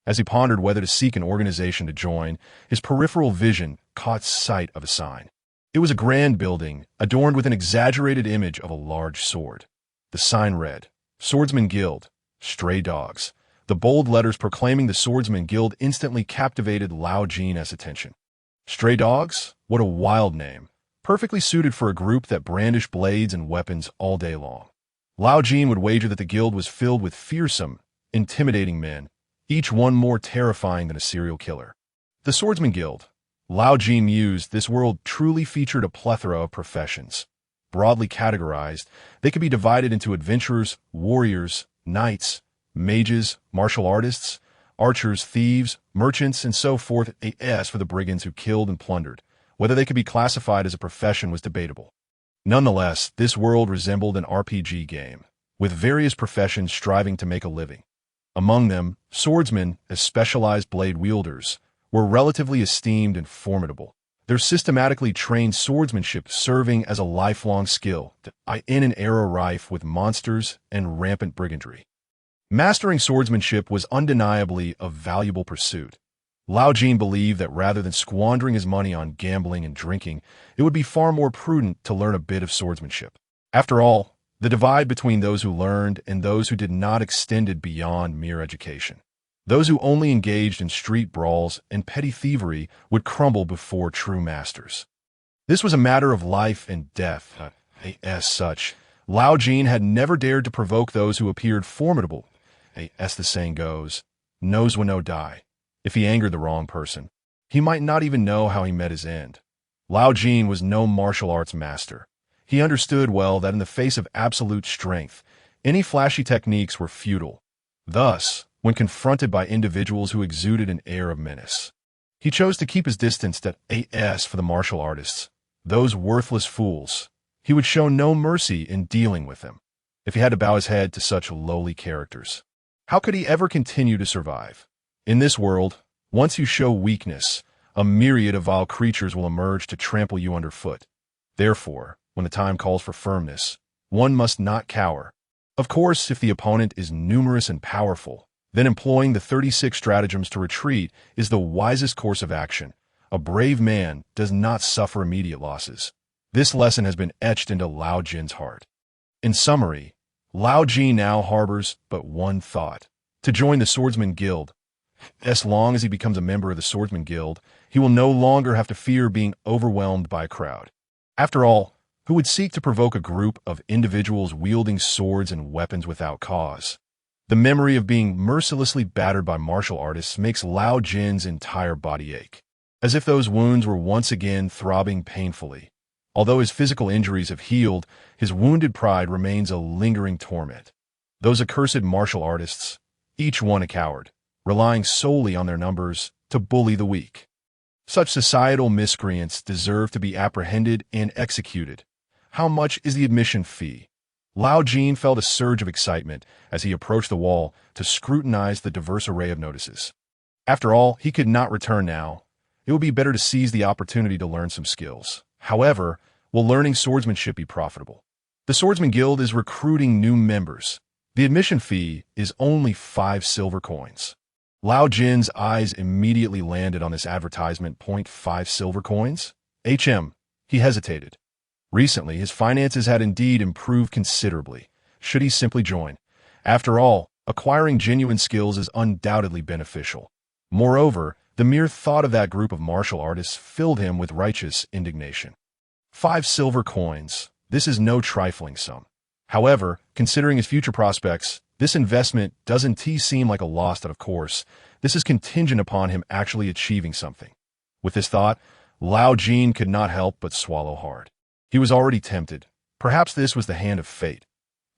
As he pondered whether to seek an organization to join, his peripheral vision caught sight of a sign. It was a grand building, adorned with an exaggerated image of a large sword. The sign read, Swordsman Guild, Stray Dogs. The bold letters proclaiming the Swordsman Guild instantly captivated Lao Jin's attention. Stray Dogs? What a wild name. Perfectly suited for a group that brandished blades and weapons all day long. Lao Jin would wager that the guild was filled with fearsome, intimidating men, each one more terrifying than a serial killer. The Swordsman Guild. Lao Jin mused, this world truly featured a plethora of professions. Broadly categorized, they could be divided into adventurers, warriors, knights, mages, martial artists, archers, thieves, merchants, and so forth. As for the brigands who killed and plundered, whether they could be classified as a profession was debatable. Nonetheless, this world resembled an RPG game, with various professions striving to make a living. Among them, swordsmen, as specialized blade wielders, were relatively esteemed and formidable. Their systematically trained swordsmanship serving as a lifelong skill in an era rife with monsters and rampant brigandry. Mastering swordsmanship was undeniably a valuable pursuit. Lao Jin believed that rather than squandering his money on gambling and drinking, it would be far more prudent to learn a bit of swordsmanship. After all, the divide between those who learned and those who did not extended beyond mere education. Those who only engaged in street brawls and petty thievery would crumble before true masters. This was a matter of life and death. As such, Lao Jin had never dared to provoke those who appeared formidable. As the saying goes, knows when no die. If he angered the wrong person, he might not even know how he met his end. Lao Jin was no martial arts master. He understood well that in the face of absolute strength, any flashy techniques were futile. Thus, when confronted by individuals who exuded an air of menace, he chose to keep his distance. As for the martial artists, those worthless fools, he would show no mercy in dealing with them. If he had to bow his head to such lowly characters, how could he ever continue to survive? In this world, once you show weakness, a myriad of vile creatures will emerge to trample you underfoot. Therefore, when the time calls for firmness, one must not cower. Of course, if the opponent is numerous and powerful, then employing the 36 stratagems to retreat is the wisest course of action. A brave man does not suffer immediate losses. This lesson has been etched into Lao Jin's heart. In summary, Lao Jin now harbors but one thought: to join the Swordsman Guild. As long as he becomes a member of the Swordsman Guild, he will no longer have to fear being overwhelmed by a crowd. After all, who would seek to provoke a group of individuals wielding swords and weapons without cause? The memory of being mercilessly battered by martial artists makes Lao Jin's entire body ache, as if those wounds were once again throbbing painfully. Although his physical injuries have healed, his wounded pride remains a lingering torment. Those accursed martial artists, each one a coward, relying solely on their numbers to bully the weak. Such societal miscreants deserve to be apprehended and executed. How much is the admission fee? Lao Jin felt a surge of excitement as he approached the wall to scrutinize the diverse array of notices. After all, he could not return now. It would be better to seize the opportunity to learn some skills. However, will learning swordsmanship be profitable? The Swordsman Guild is recruiting new members. The admission fee is only 5 silver coins. Lao Jin's eyes immediately landed on this advertisement. 5 silver coins? He hesitated. Recently, his finances had indeed improved considerably. Should he simply join? After all, acquiring genuine skills is undoubtedly beneficial. Moreover, the mere thought of that group of martial artists filled him with righteous indignation. 5 silver coins. This is no trifling sum. However, considering his future prospects, this investment doesn't seem like a loss. Of course, this is contingent upon him actually achieving something. With this thought, Lao Jin could not help but swallow hard. He was already tempted. Perhaps this was the hand of fate.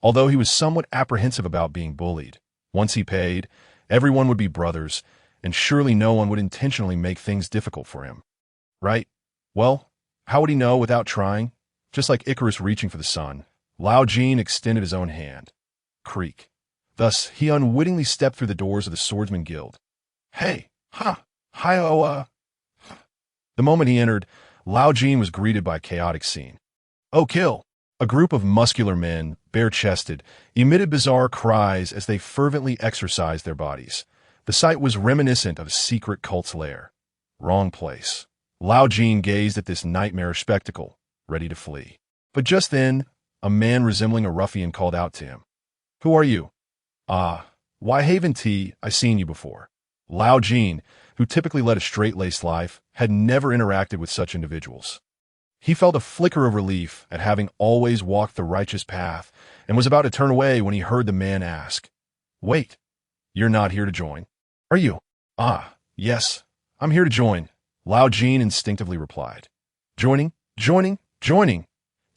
Although he was somewhat apprehensive about being bullied, once he paid, everyone would be brothers, and surely no one would intentionally make things difficult for him. Right? Well, how would he know without trying? Just like Icarus reaching for the sun, Lao Jin extended his own hand. Creak. Thus, he unwittingly stepped through the doors of the Swordsman Guild. Hey! Ha! Hi-oh, The moment he entered, Lao Jin was greeted by a chaotic scene. Oh, kill! A group of muscular men, bare-chested, emitted bizarre cries as they fervently exercised their bodies. The sight was reminiscent of a secret cult's lair. Wrong place. Lao Jin gazed at this nightmarish spectacle, ready to flee. But just then, a man resembling a ruffian called out to him. "Who are you?" "Ah, why Haven T, I seen you before." Lao Jin, who typically led a straight-laced life, had never interacted with such individuals. He felt a flicker of relief at having always walked the righteous path and was about to turn away when he heard the man ask, "Wait, you're not here to join, are you?" "Ah, yes, I'm here to join," Lao Jin instinctively replied. "Joining, joining, joining."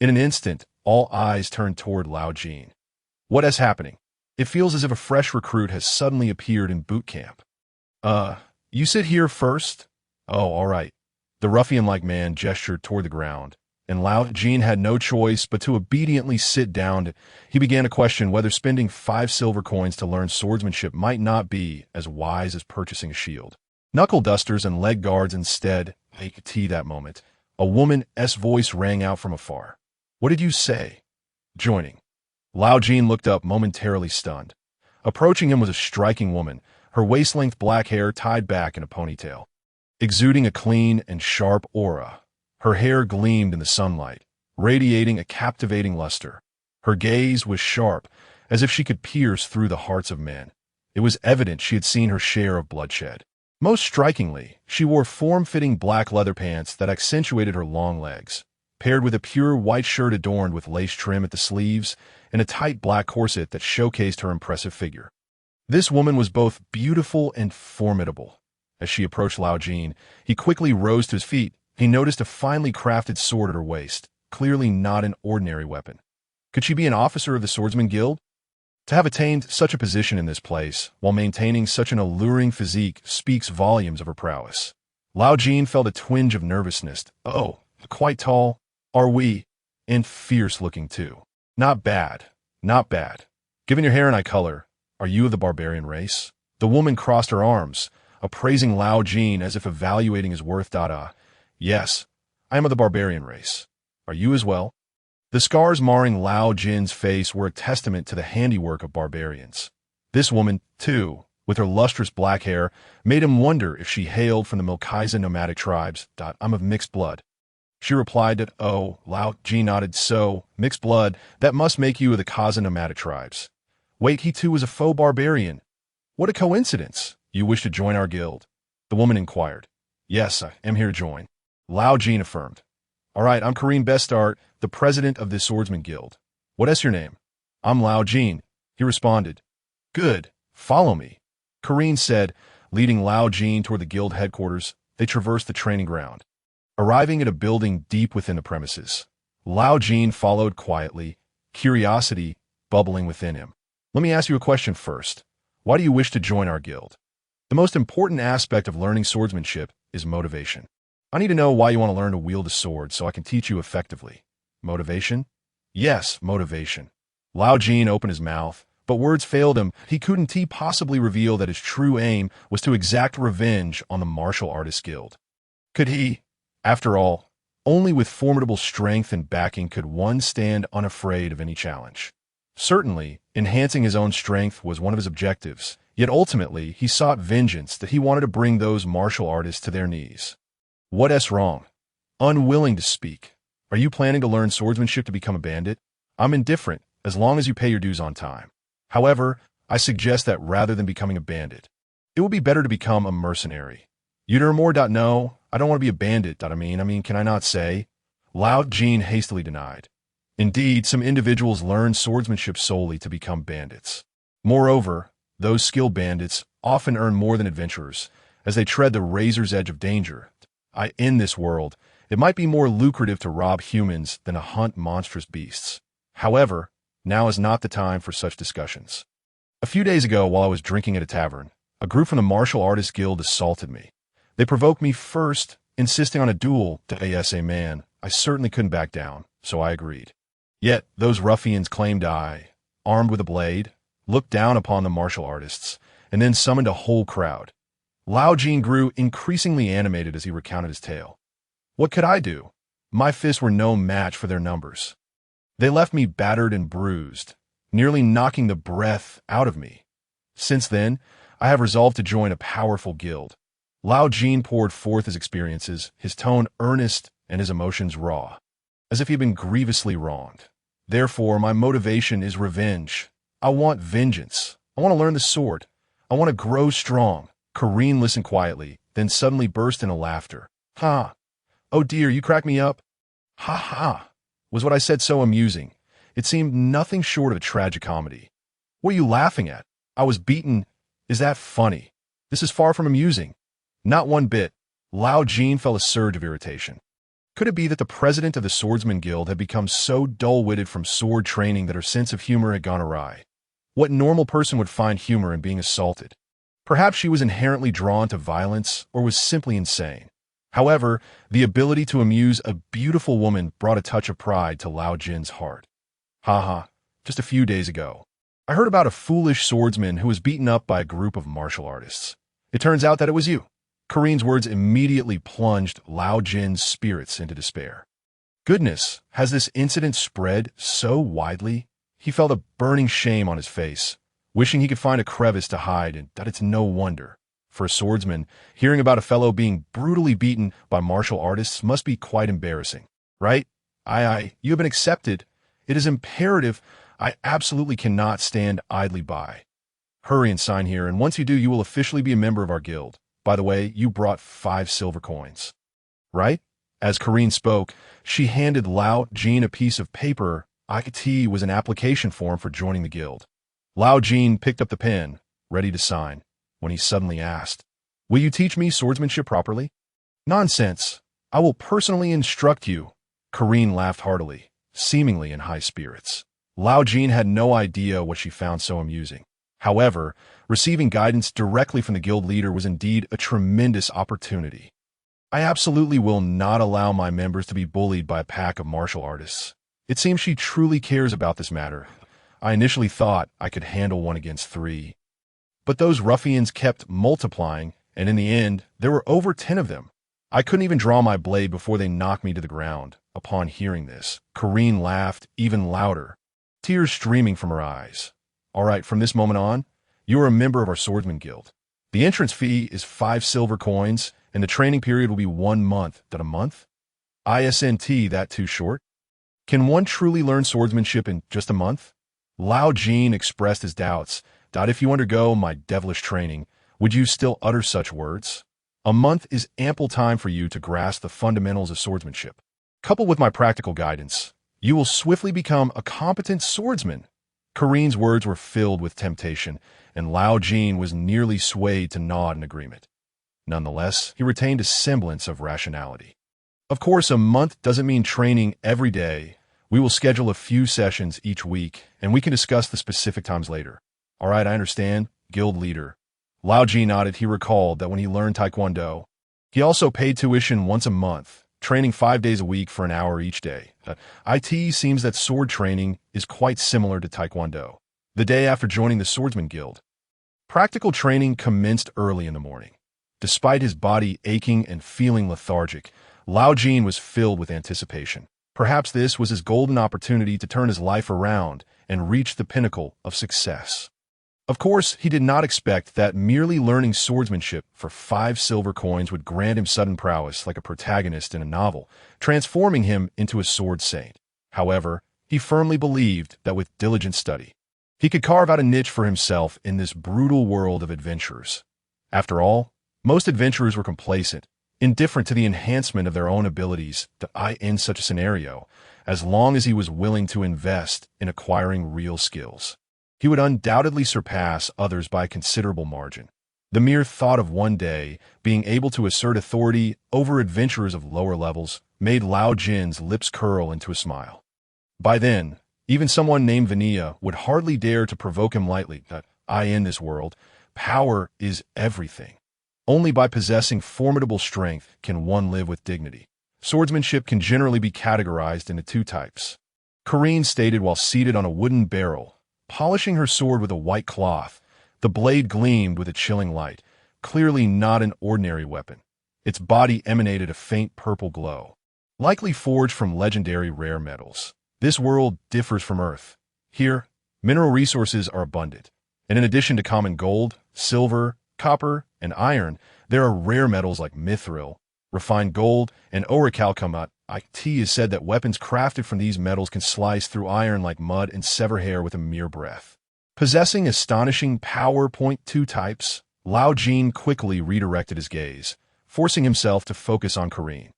In an instant, all eyes turned toward Lao Jin. What is happening? It feels as if a fresh recruit has suddenly appeared in boot camp. You sit here first?" "Oh, all right." The ruffian-like man gestured toward the ground, and Lao Jin had no choice but to obediently sit down. He began to question whether spending 5 silver coins to learn swordsmanship might not be as wise as purchasing a shield. Knuckle dusters and leg guards instead. That moment, a woman's voice rang out from afar. "What did you say?" "Joining." Lao Jin looked up, momentarily stunned. Approaching him was a striking woman, her waist-length black hair tied back in a ponytail, exuding a clean and sharp aura. Her hair gleamed in the sunlight, radiating a captivating luster. Her gaze was sharp, as if she could pierce through the hearts of men. It was evident she had seen her share of bloodshed. Most strikingly, she wore form-fitting black leather pants that accentuated her long legs, paired with a pure white shirt adorned with lace trim at the sleeves and a tight black corset that showcased her impressive figure. This woman was both beautiful and formidable. As she approached Lao Jin, he quickly rose to his feet. He noticed a finely crafted sword at her waist, clearly not an ordinary weapon. Could she be an officer of the Swordsman Guild? To have attained such a position in this place, while maintaining such an alluring physique, speaks volumes of her prowess. Lao Jin felt a twinge of nervousness. "Oh, quite tall, are we? And fierce-looking, too." "Not bad, not bad. Given your hair and eye color, are you of the barbarian race?" The woman crossed her arms, appraising Lao Jin as if evaluating his worth. "Yes, I am of the barbarian race. Are you as well?" The scars marring Lao Jin's face were a testament to the handiwork of barbarians. This woman, too, with her lustrous black hair, made him wonder if she hailed from the Milkaiza nomadic tribes. "I'm of mixed blood." She replied that, "Oh," Lao Jin nodded, "so, mixed blood, that must make you of the Kaza nomadic tribes." "Wait, he too is a faux barbarian. What a coincidence. You wish to join our guild?" The woman inquired. "Yes, I am here to join." Lao Jin affirmed. "All right, I'm Kareem Bestart, the president of this swordsman guild. What is your name?" "I'm Lao Jin," he responded. "Good, follow me," Kareem said, leading Lao Jin toward the guild headquarters. They traversed the training ground, arriving at a building deep within the premises. Lao Jin followed quietly, curiosity bubbling within him. "Let me ask you a question first. Why do you wish to join our guild?" The most important aspect of learning swordsmanship is motivation. "I need to know why you want to learn to wield a sword so I can teach you effectively." "Motivation?" "Yes, motivation." Lao Jin opened his mouth, but words failed him. He couldn't possibly reveal that his true aim was to exact revenge on the martial artists guild. Could he? After all, only with formidable strength and backing could one stand unafraid of any challenge. Certainly, enhancing his own strength was one of his objectives, yet ultimately he sought vengeance that he wanted to bring those martial artists to their knees. "What's wrong?" "Unwilling to speak. Are you planning to learn swordsmanship to become a bandit?" "I'm indifferent, as long as you pay your dues on time. However, I suggest that rather than becoming a bandit, it would be better to become a mercenary." "You'd earn more. No, I don't want to be a bandit. I mean, can I not say?" Lao Jin hastily denied. Indeed, some individuals learn swordsmanship solely to become bandits. Moreover, those skilled bandits often earn more than adventurers, as they tread the razor's edge of danger. In this world, it might be more lucrative to rob humans than to hunt monstrous beasts. However, now is not the time for such discussions. A few days ago, while I was drinking at a tavern, a group from the Martial Artists Guild assaulted me. They provoked me first, insisting on a duel. As a man, I certainly couldn't back down, so I agreed. Yet, those ruffians claimed I, armed with a blade, looked down upon the martial artists, and then summoned a whole crowd. Lao Jin grew increasingly animated as he recounted his tale. What could I do? My fists were no match for their numbers. They left me battered and bruised, nearly knocking the breath out of me. Since then, I have resolved to join a powerful guild. Lao Jin poured forth his experiences, his tone earnest and his emotions raw, as if he had been grievously wronged. Therefore, my motivation is revenge. I want vengeance. I want to learn the sword. I want to grow strong. Kareen listened quietly, then suddenly burst into laughter. Ha! Oh dear, you crack me up. Ha ha! Was what I said so amusing? It seemed nothing short of a tragicomedy. What are you laughing at? I was beaten. Is that funny? This is far from amusing. Not one bit. Lao Jin felt a surge of irritation. Could it be that the president of the Swordsman Guild had become so dull-witted from sword training that her sense of humor had gone awry? What normal person would find humor in being assaulted? Perhaps she was inherently drawn to violence or was simply insane. However, the ability to amuse a beautiful woman brought a touch of pride to Lao Jin's heart. Haha, just a few days ago, I heard about a foolish swordsman who was beaten up by a group of martial artists. It turns out that it was you. Kareen's words immediately plunged Lao Jin's spirits into despair. Goodness, has this incident spread so widely? He felt a burning shame on his face, wishing he could find a crevice to hide, and that it's no wonder. For a swordsman, hearing about a fellow being brutally beaten by martial artists must be quite embarrassing, right? You have been accepted. It is imperative. I absolutely cannot stand idly by. Hurry and sign here, and once you do, you will officially be a member of our guild. By the way, you brought 5 silver coins. Right? As Kareen spoke, she handed Lao Jin a piece of paper. IT was an application form for joining the guild. Lao Jin picked up the pen, ready to sign, when he suddenly asked, "Will you teach me swordsmanship properly?" "Nonsense. I will personally instruct you." Kareen laughed heartily, seemingly in high spirits. Lao Jin had no idea what she found so amusing. However, receiving guidance directly from the guild leader was indeed a tremendous opportunity. "I absolutely will not allow my members to be bullied by a pack of martial artists. It seems she truly cares about this matter. I initially thought I could handle 1 against 3. But those ruffians kept multiplying, and in the end, there were over 10 of them. I couldn't even draw my blade before they knocked me to the ground." Upon hearing this, Kareen laughed even louder, tears streaming from her eyes. "All right, from this moment on, you are a member of our Swordsman Guild. The entrance fee is 5 silver coins, and the training period will be 1 month. That a month? Isn't that too short? Can one truly learn swordsmanship in just a month?" Lao Jin expressed his doubts. "If you undergo my devilish training, would you still utter such words? A month is ample time for you to grasp the fundamentals of swordsmanship. Coupled with my practical guidance, you will swiftly become a competent swordsman." Kareen's words were filled with temptation, and Lao Jin was nearly swayed to nod in agreement. Nonetheless, he retained a semblance of rationality. "Of course, a month doesn't mean training every day. We will schedule a few sessions each week, and we can discuss the specific times later." "All right, I understand, guild leader." Lao Jin nodded. He recalled that when he learned Taekwondo, he also paid tuition once a month, training 5 days a week for an hour each day. It seems that sword training is quite similar to Taekwondo. The day after joining the Swordsman Guild, practical training commenced early in the morning. Despite his body aching and feeling lethargic, Lao Jin was filled with anticipation. Perhaps this was his golden opportunity to turn his life around and reach the pinnacle of success. Of course, he did not expect that merely learning swordsmanship for 5 silver coins would grant him sudden prowess like a protagonist in a novel, transforming him into a sword saint. However, he firmly believed that with diligent study, he could carve out a niche for himself in this brutal world of adventurers. After all, most adventurers were complacent, indifferent to the enhancement of their own abilities in such a scenario, as long as he was willing to invest in acquiring real skills. He would undoubtedly surpass others by a considerable margin. The mere thought of one day being able to assert authority over adventurers of lower levels made Lao Jin's lips curl into a smile. By then, even someone named Vanilla would hardly dare to provoke him lightly. In this world, power is everything. Only by possessing formidable strength can one live with dignity. Swordsmanship can generally be categorized into 2 types. Kareen stated while seated on a wooden barrel, polishing her sword with a white cloth. The blade gleamed with a chilling light, clearly not an ordinary weapon. Its body emanated a faint purple glow, likely forged from legendary rare metals. This world differs from Earth. Here, mineral resources are abundant, and in addition to common gold, silver, copper, and iron, there are rare metals like mithril, refined gold, and orichalcumite. It is said that weapons crafted from these metals can slice through iron like mud and sever hair with a mere breath. Possessing astonishing power. Two types, Lao Jin quickly redirected his gaze, forcing himself to focus on Corinne.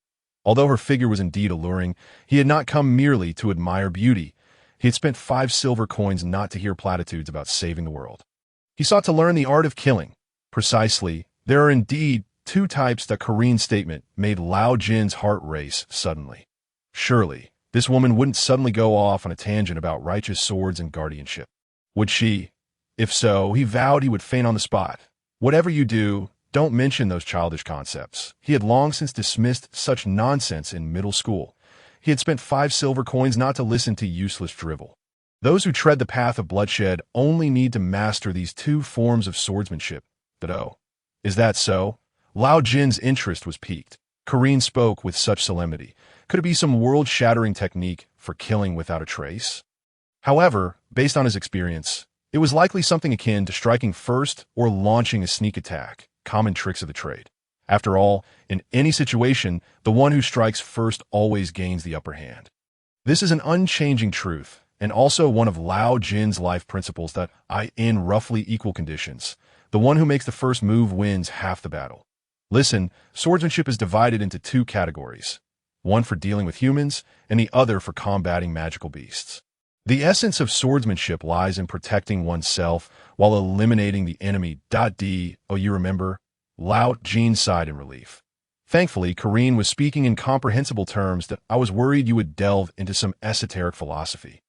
Although her figure was indeed alluring, he had not come merely to admire beauty. He had spent 5 silver coins not to hear platitudes about saving the world. He sought to learn the art of killing. Precisely, there are indeed 2 types. That Corinne's statement made Lao Jin's heart race suddenly. Surely, this woman wouldn't suddenly go off on a tangent about righteous swords and guardianship. Would she? If so, he vowed he would feign on the spot. Whatever you do, don't mention those childish concepts. He had long since dismissed such nonsense in middle school. He had spent 5 silver coins not to listen to useless drivel. Those who tread the path of bloodshed only need to master these 2 forms of swordsmanship. But oh, is that so? Lao Jin's interest was piqued. Corinne spoke with such solemnity. Could it be some world-shattering technique for killing without a trace? However, based on his experience, it was likely something akin to striking first or launching a sneak attack, common tricks of the trade. After all, in any situation, the one who strikes first always gains the upper hand. This is an unchanging truth, and also one of Lao Jin's life principles that in roughly equal conditions, the one who makes the first move wins half the battle. Listen, swordsmanship is divided into 2 categories, one for dealing with humans and the other for combating magical beasts. The essence of swordsmanship lies in protecting oneself while eliminating the enemy. You remember? Lao Jin sighed in relief. Thankfully, Corinne was speaking in comprehensible terms that I was worried you would delve into some esoteric philosophy.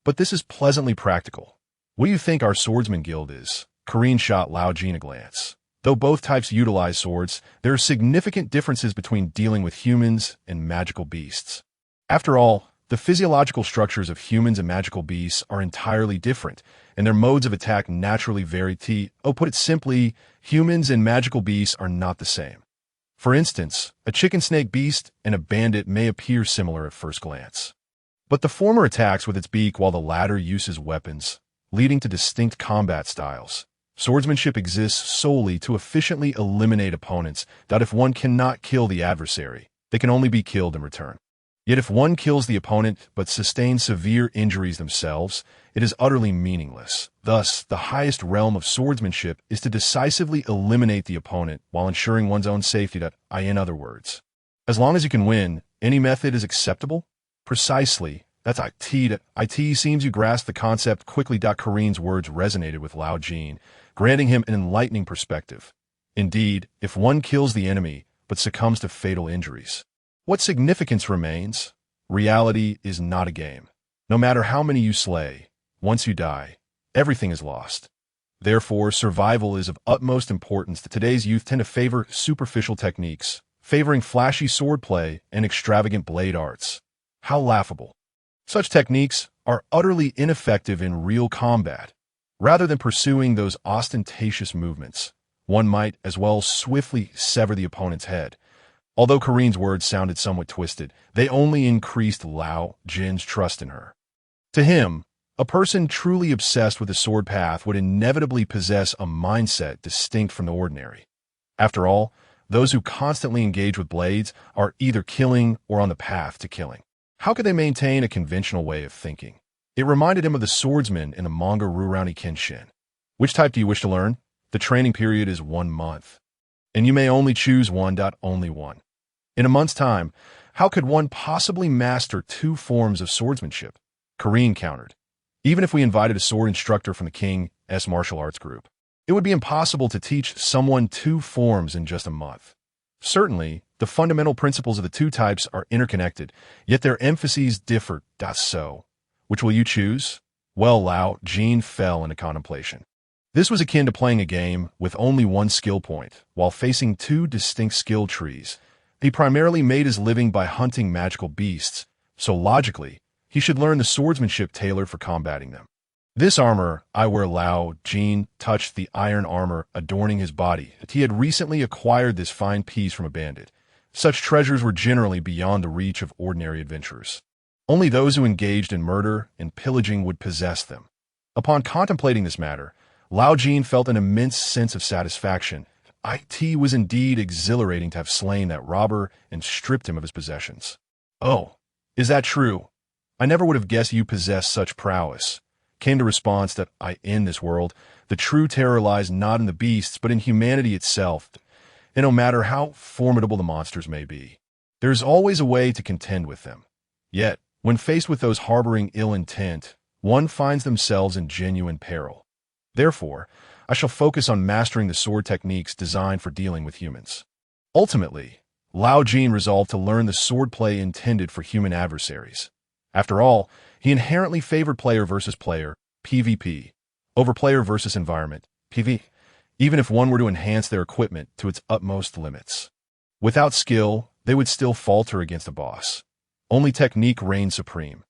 But this is pleasantly practical. What do you think our swordsman guild is? Corinne shot Lao Jin a glance. Though both types utilize swords, there are significant differences between dealing with humans and magical beasts. After all, the physiological structures of humans and magical beasts are entirely different, and their modes of attack naturally vary. Put it simply, humans and magical beasts are not the same. For instance, a chicken-snake beast and a bandit may appear similar at first glance. But the former attacks with its beak while the latter uses weapons, leading to distinct combat styles. Swordsmanship exists solely to efficiently eliminate opponents, that if one cannot kill the adversary, they can only be killed in return. Yet if one kills the opponent but sustains severe injuries themselves, it is utterly meaningless. Thus, the highest realm of swordsmanship is to decisively eliminate the opponent while ensuring one's own safety. In other words, as long as you can win, any method is acceptable? Precisely. That's it. Seems you grasp the concept quickly. Corinne's words resonated with Lao Jin, granting him an enlightening perspective. Indeed, if one kills the enemy but succumbs to fatal injuries, what significance remains? Reality is not a game. No matter how many you slay, once you die, everything is lost. Therefore, survival is of utmost importance. Today's youth tend to favor superficial techniques, favoring flashy swordplay and extravagant blade arts. How laughable. Such techniques are utterly ineffective in real combat. Rather than pursuing those ostentatious movements, one might as well swiftly sever the opponent's head. Although Corinne's words sounded somewhat twisted, they only increased Lao Jin's trust in her. To him, a person truly obsessed with the sword path would inevitably possess a mindset distinct from the ordinary. After all, those who constantly engage with blades are either killing or on the path to killing. How could they maintain a conventional way of thinking? It reminded him of the swordsman in the manga Rurouni Kenshin. Which type do you wish to learn? The training period is 1 month. And you may only choose one. Only one. In a month's time, how could one possibly master 2 forms of swordsmanship? Corinne countered. Even if we invited a sword instructor from the King's martial arts group, it would be impossible to teach someone 2 forms in just a month. Certainly, the fundamental principles of the 2 types are interconnected, yet their emphases differ. So, which will you choose? Well, Lao Jin fell into contemplation. This was akin to playing a game with only 1 skill point, while facing 2 distinct skill trees. He primarily made his living by hunting magical beasts, so logically, he should learn the swordsmanship tailored for combating them. This armor I wear. Lao Jin touched the iron armor adorning his body. He had recently acquired this fine piece from a bandit. Such treasures were generally beyond the reach of ordinary adventurers. Only those who engaged in murder and pillaging would possess them. Upon contemplating this matter, Lao Jin felt an immense sense of satisfaction. It was indeed exhilarating to have slain that robber and stripped him of his possessions. "Oh, is that true? I never would have guessed you possess such prowess," came the response that in this world, the true terror lies not in the beasts, but in humanity itself. And no matter how formidable the monsters may be, there is always a way to contend with them. Yet, when faced with those harboring ill intent, one finds themselves in genuine peril. Therefore, I shall focus on mastering the sword techniques designed for dealing with humans. Ultimately, Lao Jin resolved to learn the swordplay intended for human adversaries. After all, he inherently favored player versus player, PvP, over player versus environment, PvE, even if one were to enhance their equipment to its utmost limits. Without skill, they would still falter against a boss. Only technique reigned supreme.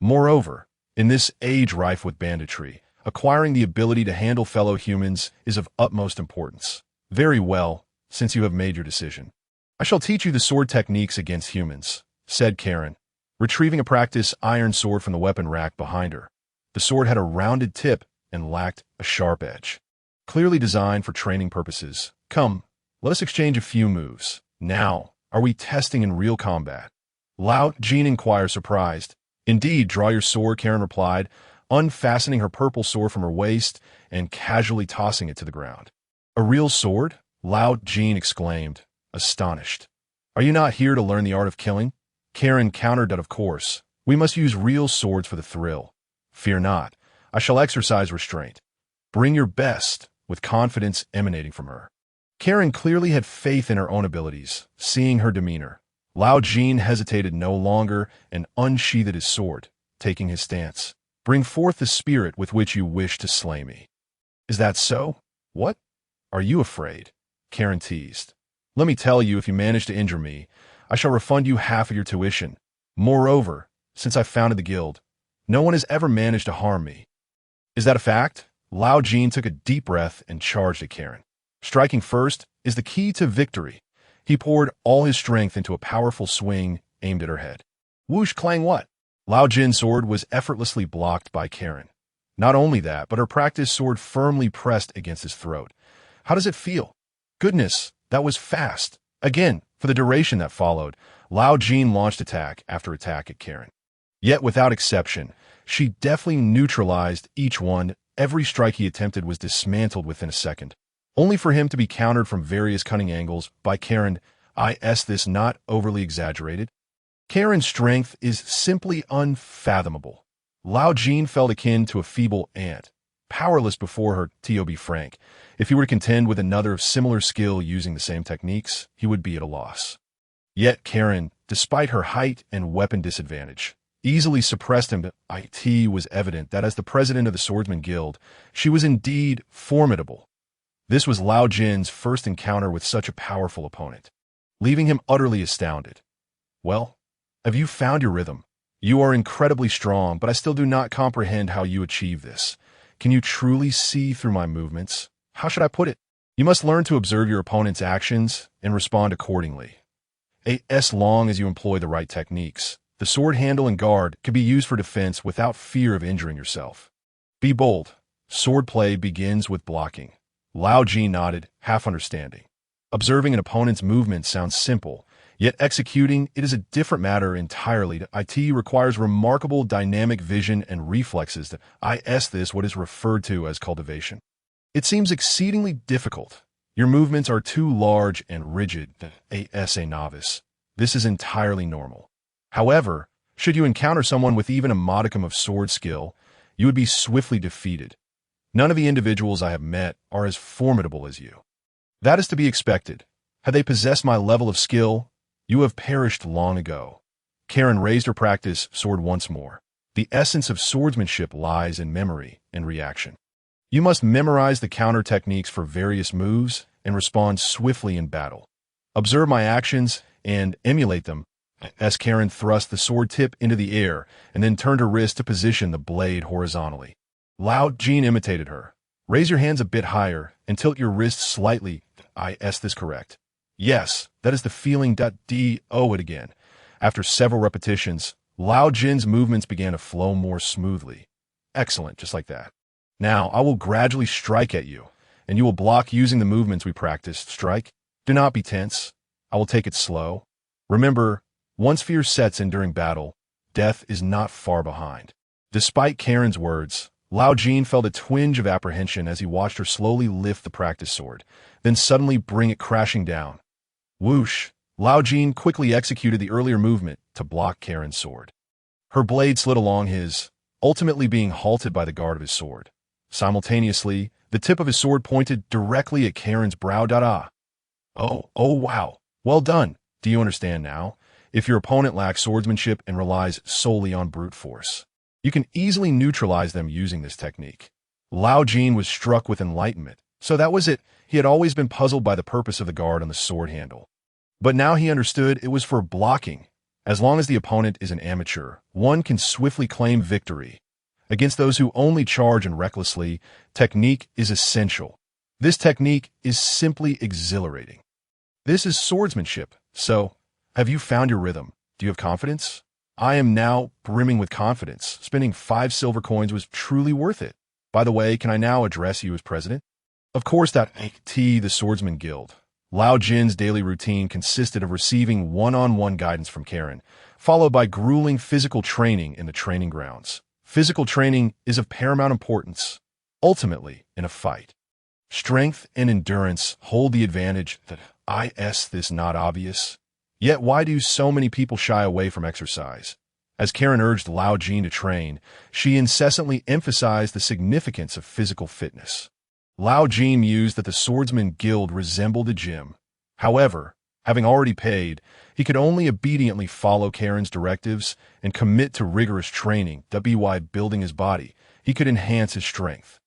Moreover, in this age rife with banditry, acquiring the ability to handle fellow humans is of utmost importance. Very well, since you have made your decision. "I shall teach you the sword techniques against humans," said Karen, retrieving a practice iron sword from the weapon rack behind her. The sword had a rounded tip and lacked a sharp edge. Clearly designed for training purposes. "Come, let us exchange a few moves. Now, are we testing in real combat?" Lao Jin inquired, surprised. "Indeed, draw your sword," Karen replied, unfastening her purple sword from her waist and casually tossing it to the ground. "A real sword?" Lao Jin exclaimed, astonished. "Are you not here to learn the art of killing?" Karen countered that, "Of course, we must use real swords for the thrill. Fear not, I shall exercise restraint. Bring your best," with confidence emanating from her. Karen clearly had faith in her own abilities, seeing her demeanor. Lao Jin hesitated no longer and unsheathed his sword, taking his stance. "Bring forth the spirit with which you wish to slay me." "Is that so? What? Are you afraid?" Karen teased. "Let me tell you, if you manage to injure me, I shall refund you half of your tuition. Moreover, since I founded the guild, no one has ever managed to harm me." "Is that a fact?" Lao Jin took a deep breath and charged at Karen. Striking first is the key to victory. He poured all his strength into a powerful swing aimed at her head. Whoosh clang what? Lao Jin's sword was effortlessly blocked by Karen. Not only that, but her practiced sword firmly pressed against his throat. "How does it feel?" "Goodness, that was fast." Again, for the duration that followed, Lao Jin launched attack after attack at Karen. Yet without exception, she deftly neutralized each one. Every strike he attempted was dismantled within a second, only for him to be countered from various cunning angles by Karen. Is this not overly exaggerated? Karen's strength is simply unfathomable. Lao Jin felt akin to a feeble ant, powerless before her. To be frank, if he were to contend with another of similar skill using the same techniques, he would be at a loss. Yet Karen, despite her height and weapon disadvantage, easily suppressed him. It was evident that as the president of the Swordsman Guild, she was indeed formidable. This was Lao Jin's first encounter with such a powerful opponent, leaving him utterly astounded. "Well, have you found your rhythm? You are incredibly strong, but I still do not comprehend how you achieve this. Can you truly see through my movements? How should I put it? You must learn to observe your opponent's actions and respond accordingly. As long as you employ the right techniques, the sword handle and guard can be used for defense without fear of injuring yourself. Be bold. Swordplay begins with blocking." Lao Jin nodded, half understanding. Observing an opponent's movement sounds simple, yet executing it is a different matter entirely. It requires remarkable dynamic vision and reflexes. This what is referred to as cultivation. It seems exceedingly difficult. Your movements are too large and rigid. As a novice, this is entirely normal. However, should you encounter someone with even a modicum of sword skill, you would be swiftly defeated. None of the individuals I have met are as formidable as you. That is to be expected. Had they possessed my level of skill, you have perished long ago. Karen raised her practice sword once more. The essence of swordsmanship lies in memory and reaction. You must memorize the counter techniques for various moves and respond swiftly in battle. Observe my actions and emulate them. As Karen thrust the sword tip into the air and then turned her wrist to position the blade horizontally. Lao Jin imitated her. "Raise your hands a bit higher and tilt your wrists slightly." Is this correct? "Yes, that is the feeling. Do it again." After several repetitions, Lao Jin's movements began to flow more smoothly. Excellent, just like that. Now, I will gradually strike at you, and you will block using the movements we practiced. Strike. Do not be tense. I will take it slow. Remember, once fear sets in during battle, death is not far behind. Despite Karen's words, Lao Jin felt a twinge of apprehension as he watched her slowly lift the practice sword, then suddenly bring it crashing down. Whoosh! Lao Jin quickly executed the earlier movement to block Karen's sword. Her blade slid along his, ultimately being halted by the guard of his sword. Simultaneously, the tip of his sword pointed directly at Karen's brow. Oh, wow. Well done. Do you understand now? If your opponent lacks swordsmanship and relies solely on brute force, you can easily neutralize them using this technique. Lao Jin was struck with enlightenment. So that was it. He had always been puzzled by the purpose of the guard on the sword handle. But now he understood it was for blocking. As long as the opponent is an amateur, one can swiftly claim victory. Against those who only charge and recklessly, technique is essential. This technique is simply exhilarating. This is swordsmanship. So, have you found your rhythm? Do you have confidence? I am now brimming with confidence. Spending 5 silver coins was truly worth it. By the way, can I now address you as president? Of course, the Swordsman Guild. Lao Jin's daily routine consisted of receiving one-on-one guidance from Karen, followed by grueling physical training in the training grounds. Physical training is of paramount importance, ultimately, in a fight. Strength and endurance hold the advantage that is this not obvious? Yet why do so many people shy away from exercise? As Karen urged Lao Jin to train, she incessantly emphasized the significance of physical fitness. Lao Jin mused that the Swordsman Guild resembled a gym. However, having already paid, he could only obediently follow Karen's directives and commit to rigorous training. By building his body, he could enhance his strength,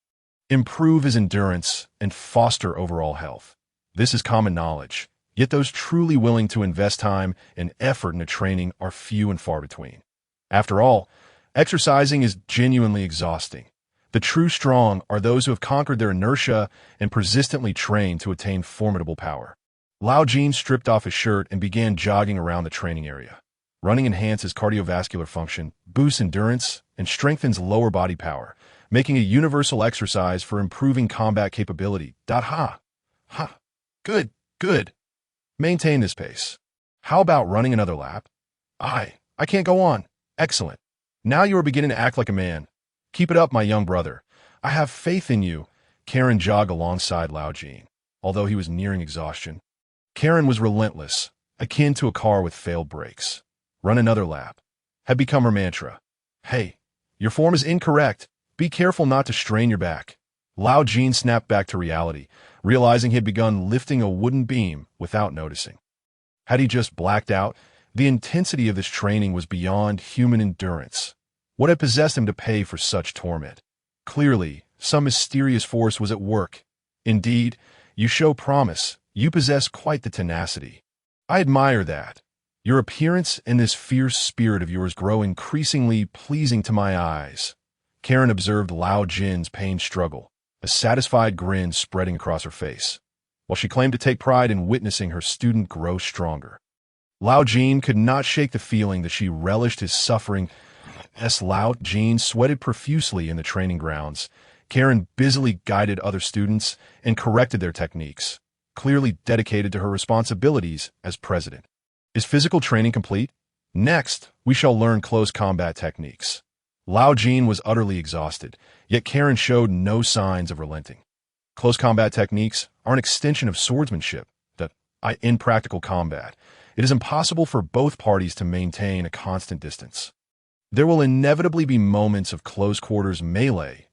improve his endurance, and foster overall health. This is common knowledge, yet those truly willing to invest time and effort into training are few and far between. After all, exercising is genuinely exhausting. The true strong are those who have conquered their inertia and persistently trained to attain formidable power. Lao Jin stripped off his shirt and began jogging around the training area. Running enhances cardiovascular function, boosts endurance, and strengthens lower body power, making a universal exercise for improving combat capability. Good. Maintain this pace. How about running another lap? I can't go on. Excellent. Now you are beginning to act like a man. Keep it up, my young brother. I have faith in you. Karen jogged alongside Lao Jin. Although he was nearing exhaustion, Karen was relentless, akin to a car with failed brakes. Run another lap had become her mantra. Hey, your form is incorrect. Be careful not to strain your back. Lao Jin snapped back to reality, realizing he had begun lifting a wooden beam without noticing. Had he just blacked out? The intensity of this training was beyond human endurance. What had possessed him to pay for such torment? Clearly, some mysterious force was at work. Indeed, you show promise. You possess quite the tenacity. I admire that. Your appearance and this fierce spirit of yours grow increasingly pleasing to my eyes. Karen observed Lao Jin's pained struggle, a satisfied grin spreading across her face, while she claimed to take pride in witnessing her student grow stronger. Lao Jin could not shake the feeling that she relished his suffering. As Lao Jin sweated profusely in the training grounds, Karen busily guided other students and corrected their techniques, clearly dedicated to her responsibilities as president. Is physical training complete? Next, we shall learn close combat techniques. Lao Jin was utterly exhausted, yet Karen showed no signs of relenting. Close combat techniques are an extension of swordsmanship. In practical combat, it is impossible for both parties to maintain a constant distance. There will inevitably be moments of close-quarters melee.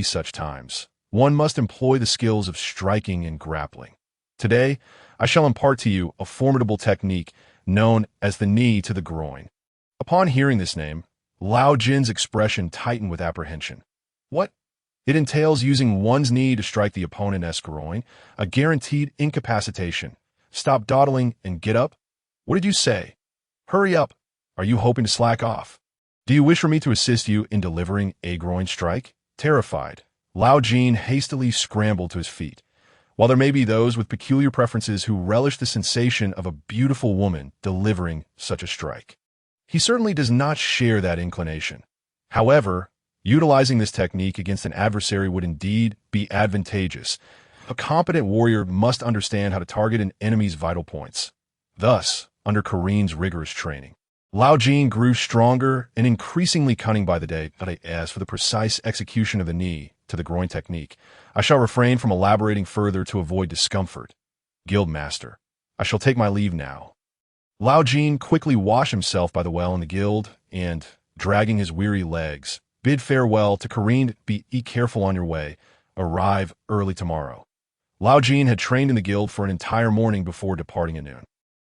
Such times, one must employ the skills of striking and grappling. Today, I shall impart to you a formidable technique known as the knee to the groin. Upon hearing this name, Lao Jin's expression tightened with apprehension. What? It entails using one's knee to strike the opponent's groin, a guaranteed incapacitation. Stop dawdling and get up? What did you say? Hurry up. Are you hoping to slack off? Do you wish for me to assist you in delivering a groin strike? Terrified, Lao Jin hastily scrambled to his feet. While there may be those with peculiar preferences who relish the sensation of a beautiful woman delivering such a strike, He certainly does not share that inclination. However, utilizing this technique against an adversary would indeed be advantageous. A competent warrior must understand how to target an enemy's vital points. Thus, under Karin's rigorous training, Lao Jin grew stronger and increasingly cunning by the day. As for the precise execution of the knee to the groin technique, I shall refrain from elaborating further to avoid discomfort. Guildmaster, I shall take my leave now. Lao Jin quickly washed himself by the well in the guild and, dragging his weary legs, bid farewell to Karin. Be careful on your way. Arrive early tomorrow. Lao Jin had trained in the guild for an entire morning before departing at noon.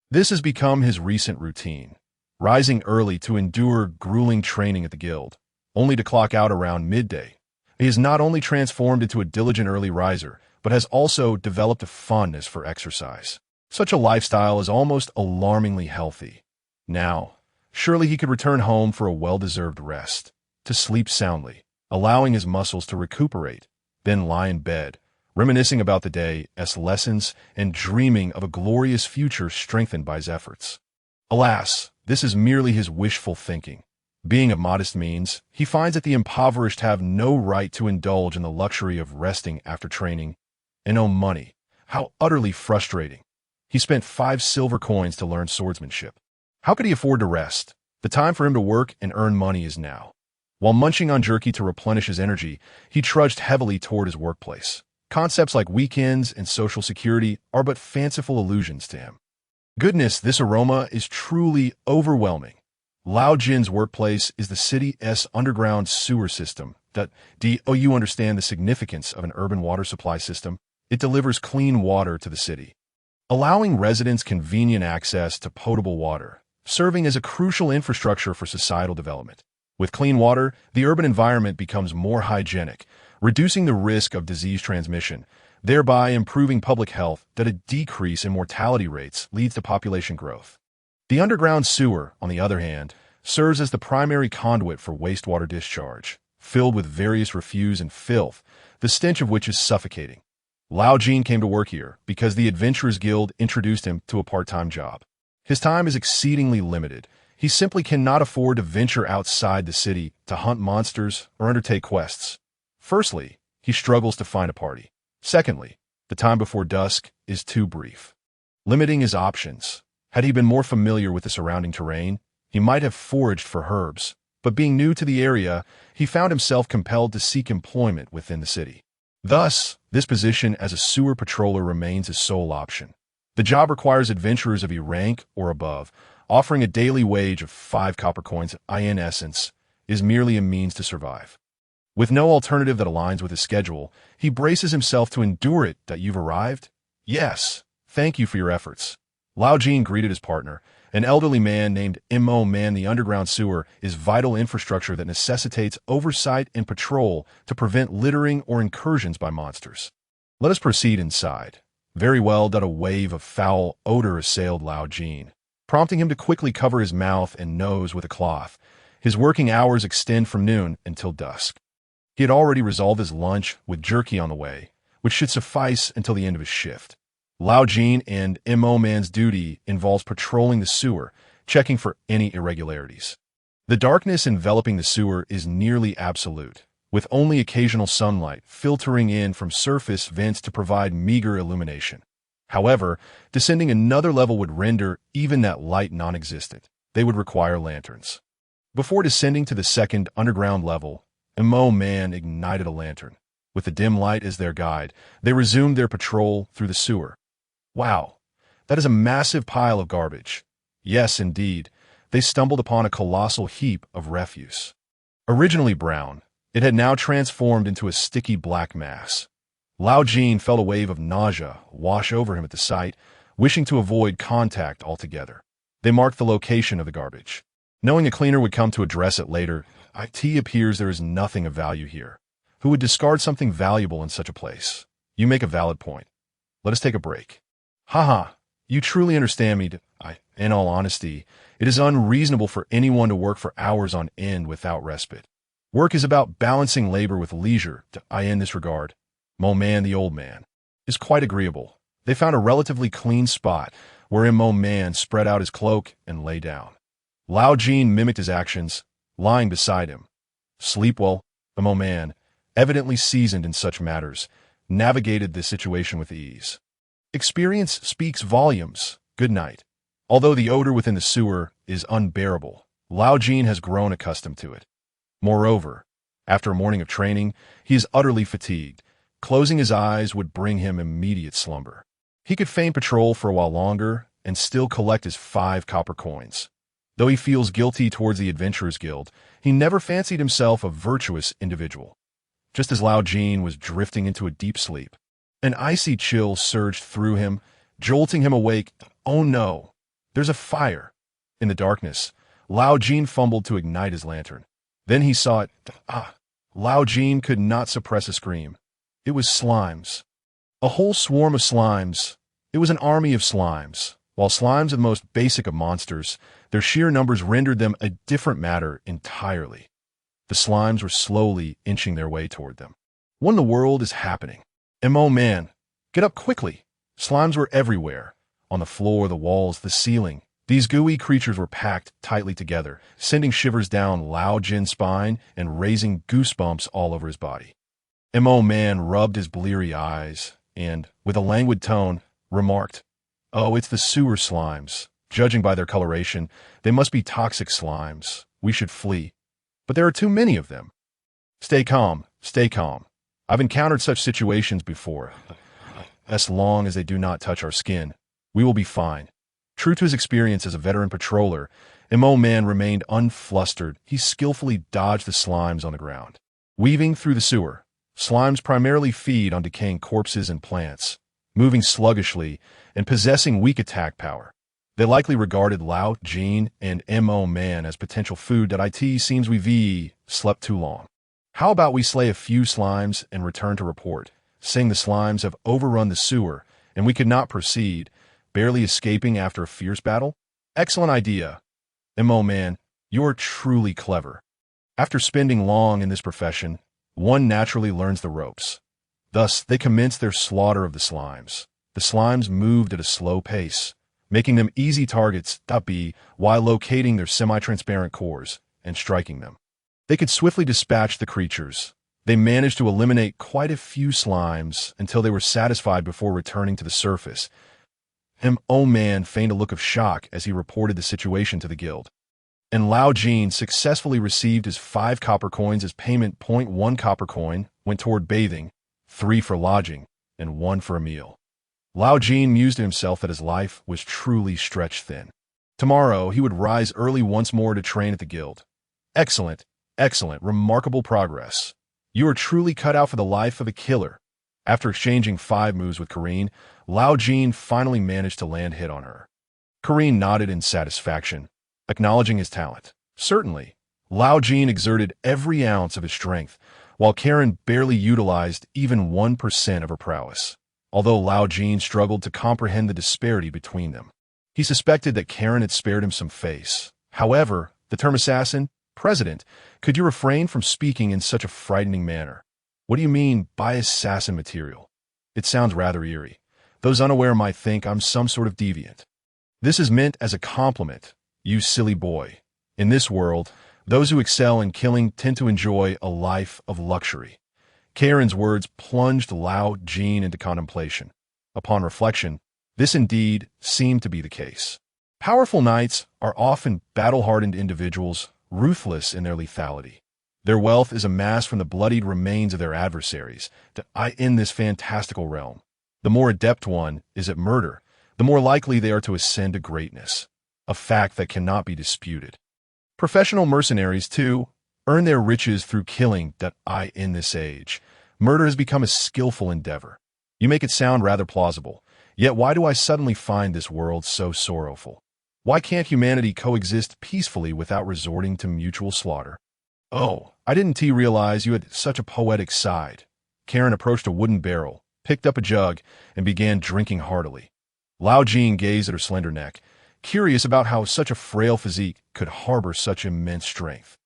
This has become his recent routine, rising early to endure grueling training at the guild, only to clock out around midday. He has not only transformed into a diligent early riser, but has also developed a fondness for exercise. Such a lifestyle is almost alarmingly healthy. Now, surely he could return home for a well-deserved rest, to sleep soundly, allowing his muscles to recuperate, then lie in bed, reminiscing about the day's lessons and dreaming of a glorious future strengthened by his efforts. Alas, this is merely his wishful thinking. Being of modest means, he finds that the impoverished have no right to indulge in the luxury of resting after training. And no money. How utterly frustrating. He spent 5 silver coins to learn swordsmanship. How could he afford to rest? The time for him to work and earn money is now. While munching on jerky to replenish his energy, he trudged heavily toward his workplace. Concepts like weekends and social security are but fanciful illusions to him. Goodness, this aroma is truly overwhelming. Lao Jin's workplace is the city's underground sewer system. Do you understand the significance of an urban water supply system? It delivers clean water to the city, allowing residents convenient access to potable water, serving as a crucial infrastructure for societal development. With clean water, the urban environment becomes more hygienic, reducing the risk of disease transmission, thereby improving public health. That a decrease in mortality rates leads to population growth. The underground sewer, on the other hand, serves as the primary conduit for wastewater discharge, filled with various refuse and filth, the stench of which is suffocating. Lao Jin came to work here because the Adventurers Guild introduced him to a part-time job. His time is exceedingly limited. He simply cannot afford to venture outside the city to hunt monsters or undertake quests. Firstly, he struggles to find a party. Secondly, the time before dusk is too brief, limiting his options. Had he been more familiar with the surrounding terrain, he might have foraged for herbs, but being new to the area, he found himself compelled to seek employment within the city. Thus, this position as a sewer patroller remains his sole option. The job requires adventurers of E rank or above, offering a daily wage of 5 copper coins. In essence, is merely a means to survive. With no alternative that aligns with his schedule, he braces himself to endure it. You've arrived? Yes, thank you for your efforts. Lao Jin greeted his partner, an elderly man named Mo Man. The underground sewer is vital infrastructure that necessitates oversight and patrol to prevent littering or incursions by monsters. Let us proceed inside. Very well. A wave of foul odor assailed Lao Jin, prompting him to quickly cover his mouth and nose with a cloth. His working hours extend from noon until dusk. He had already resolved his lunch with jerky on the way, which should suffice until the end of his shift. Lao Jin and Mo Man's duty involves patrolling the sewer, checking for any irregularities. The darkness enveloping the sewer is nearly absolute, with only occasional sunlight filtering in from surface vents to provide meager illumination. However, descending another level would render even that light non-existent. They would require lanterns. Before descending to the second underground level, Mo Man ignited a lantern. With the dim light as their guide, they resumed their patrol through the sewer. Wow, that is a massive pile of garbage. Yes, indeed, they stumbled upon a colossal heap of refuse. Originally brown, it had now transformed into a sticky black mass. Lao Jin felt a wave of nausea wash over him at the sight, wishing to avoid contact altogether. They marked the location of the garbage. Knowing a cleaner would come to address it later, it appears there is nothing of value here. Who would discard something valuable in such a place? You make a valid point. Let us take a break. Haha, you truly understand me. In all honesty, it is unreasonable for anyone to work for hours on end without respite. Work is about balancing labor with leisure. In this regard, Mo Man, the old man, is quite agreeable. They found a relatively clean spot wherein Mo Man spread out his cloak and lay down. Lao Jin mimicked his actions, lying beside him. Sleep well, the Mo man, evidently seasoned in such matters, navigated the situation with ease. Experience speaks volumes. Good night. Although the odor within the sewer is unbearable, Lao Jin has grown accustomed to it. Moreover, after a morning of training, he is utterly fatigued. Closing his eyes would bring him immediate slumber. He could feign patrol for a while longer and still collect his 5 copper coins. Though he feels guilty towards the Adventurers Guild, he never fancied himself a virtuous individual. Just as Lao Jin was drifting into a deep sleep, an icy chill surged through him, jolting him awake. Oh no, there's a fire. In the darkness, Lao Jin fumbled to ignite his lantern. Then he saw it. Lao Jin could not suppress a scream. It was slimes. A whole swarm of slimes. It was an army of slimes. While slimes are the most basic of monsters, their sheer numbers rendered them a different matter entirely. The slimes were slowly inching their way toward them. What in the world is happening? Oh man, get up quickly. Slimes were everywhere. On the floor, the walls, the ceiling. These gooey creatures were packed tightly together, sending shivers down Lao Jin's spine and raising goosebumps all over his body. Oh man rubbed his bleary eyes and, with a languid tone, remarked, "Oh, it's the sewer slimes. Judging by their coloration, they must be toxic slimes. We should flee. But there are too many of them." Stay calm, stay calm. I've encountered such situations before. As long as they do not touch our skin, we will be fine. True to his experience as a veteran patroller, Oh man remained unflustered. He skillfully dodged the slimes on the ground. Weaving through the sewer, slimes primarily feed on decaying corpses and plants, moving sluggishly and possessing weak attack power. They likely regarded Lao Jin and Oh man as potential food. It seems we've slept too long. How about we slay a few slimes and return to report, saying the slimes have overrun the sewer and we could not proceed, barely escaping after a fierce battle? Excellent idea. Oh man, you're truly clever. After spending long in this profession, one naturally learns the ropes. Thus, they commenced their slaughter of the slimes. The slimes moved at a slow pace, making them easy targets while locating their semi-transparent cores and striking them. They could swiftly dispatch the creatures. They managed to eliminate quite a few slimes until they were satisfied before returning to the surface. Oh man feigned a look of shock as he reported the situation to the guild. And Lao Jin successfully received his 5 copper coins as payment. 1 copper coin went toward bathing, 3 for lodging, and 1 for a meal. Lao Jin mused to himself that his life was truly stretched thin. Tomorrow he would rise early once more to train at the guild. Excellent, excellent, remarkable progress. You are truly cut out for the life of a killer. After exchanging 5 moves with Kareen, Lao Jin finally managed to land hit on her. Kareen nodded in satisfaction, acknowledging his talent. Certainly, Lao Jin exerted every ounce of his strength, while Karen barely utilized even 1% of her prowess. Although Lao Jin struggled to comprehend the disparity between them, he suspected that Karen had spared him some face. However, the term assassin, President, could you refrain from speaking in such a frightening manner? What do you mean by assassin material? It sounds rather eerie. Those unaware might think I'm some sort of deviant. This is meant as a compliment, you silly boy. In this world, those who excel in killing tend to enjoy a life of luxury. Karen's words plunged Lao Jin into contemplation. Upon reflection, this indeed seemed to be the case. Powerful knights are often battle-hardened individuals, ruthless in their lethality. Their wealth is amassed from the bloodied remains of their adversaries in this fantastical realm. The more adept one is at murder, the more likely they are to ascend to greatness, a fact that cannot be disputed. Professional mercenaries, too, earn their riches through killing in this age. Murder has become a skillful endeavor. You make it sound rather plausible, yet why do I suddenly find this world so sorrowful? Why can't humanity coexist peacefully without resorting to mutual slaughter? Oh, I didn't realize you had such a poetic side. Karen approached a wooden barrel, picked up a jug, and began drinking heartily. Lao Jin gazed at her slender neck, curious about how such a frail physique could harbor such immense strength.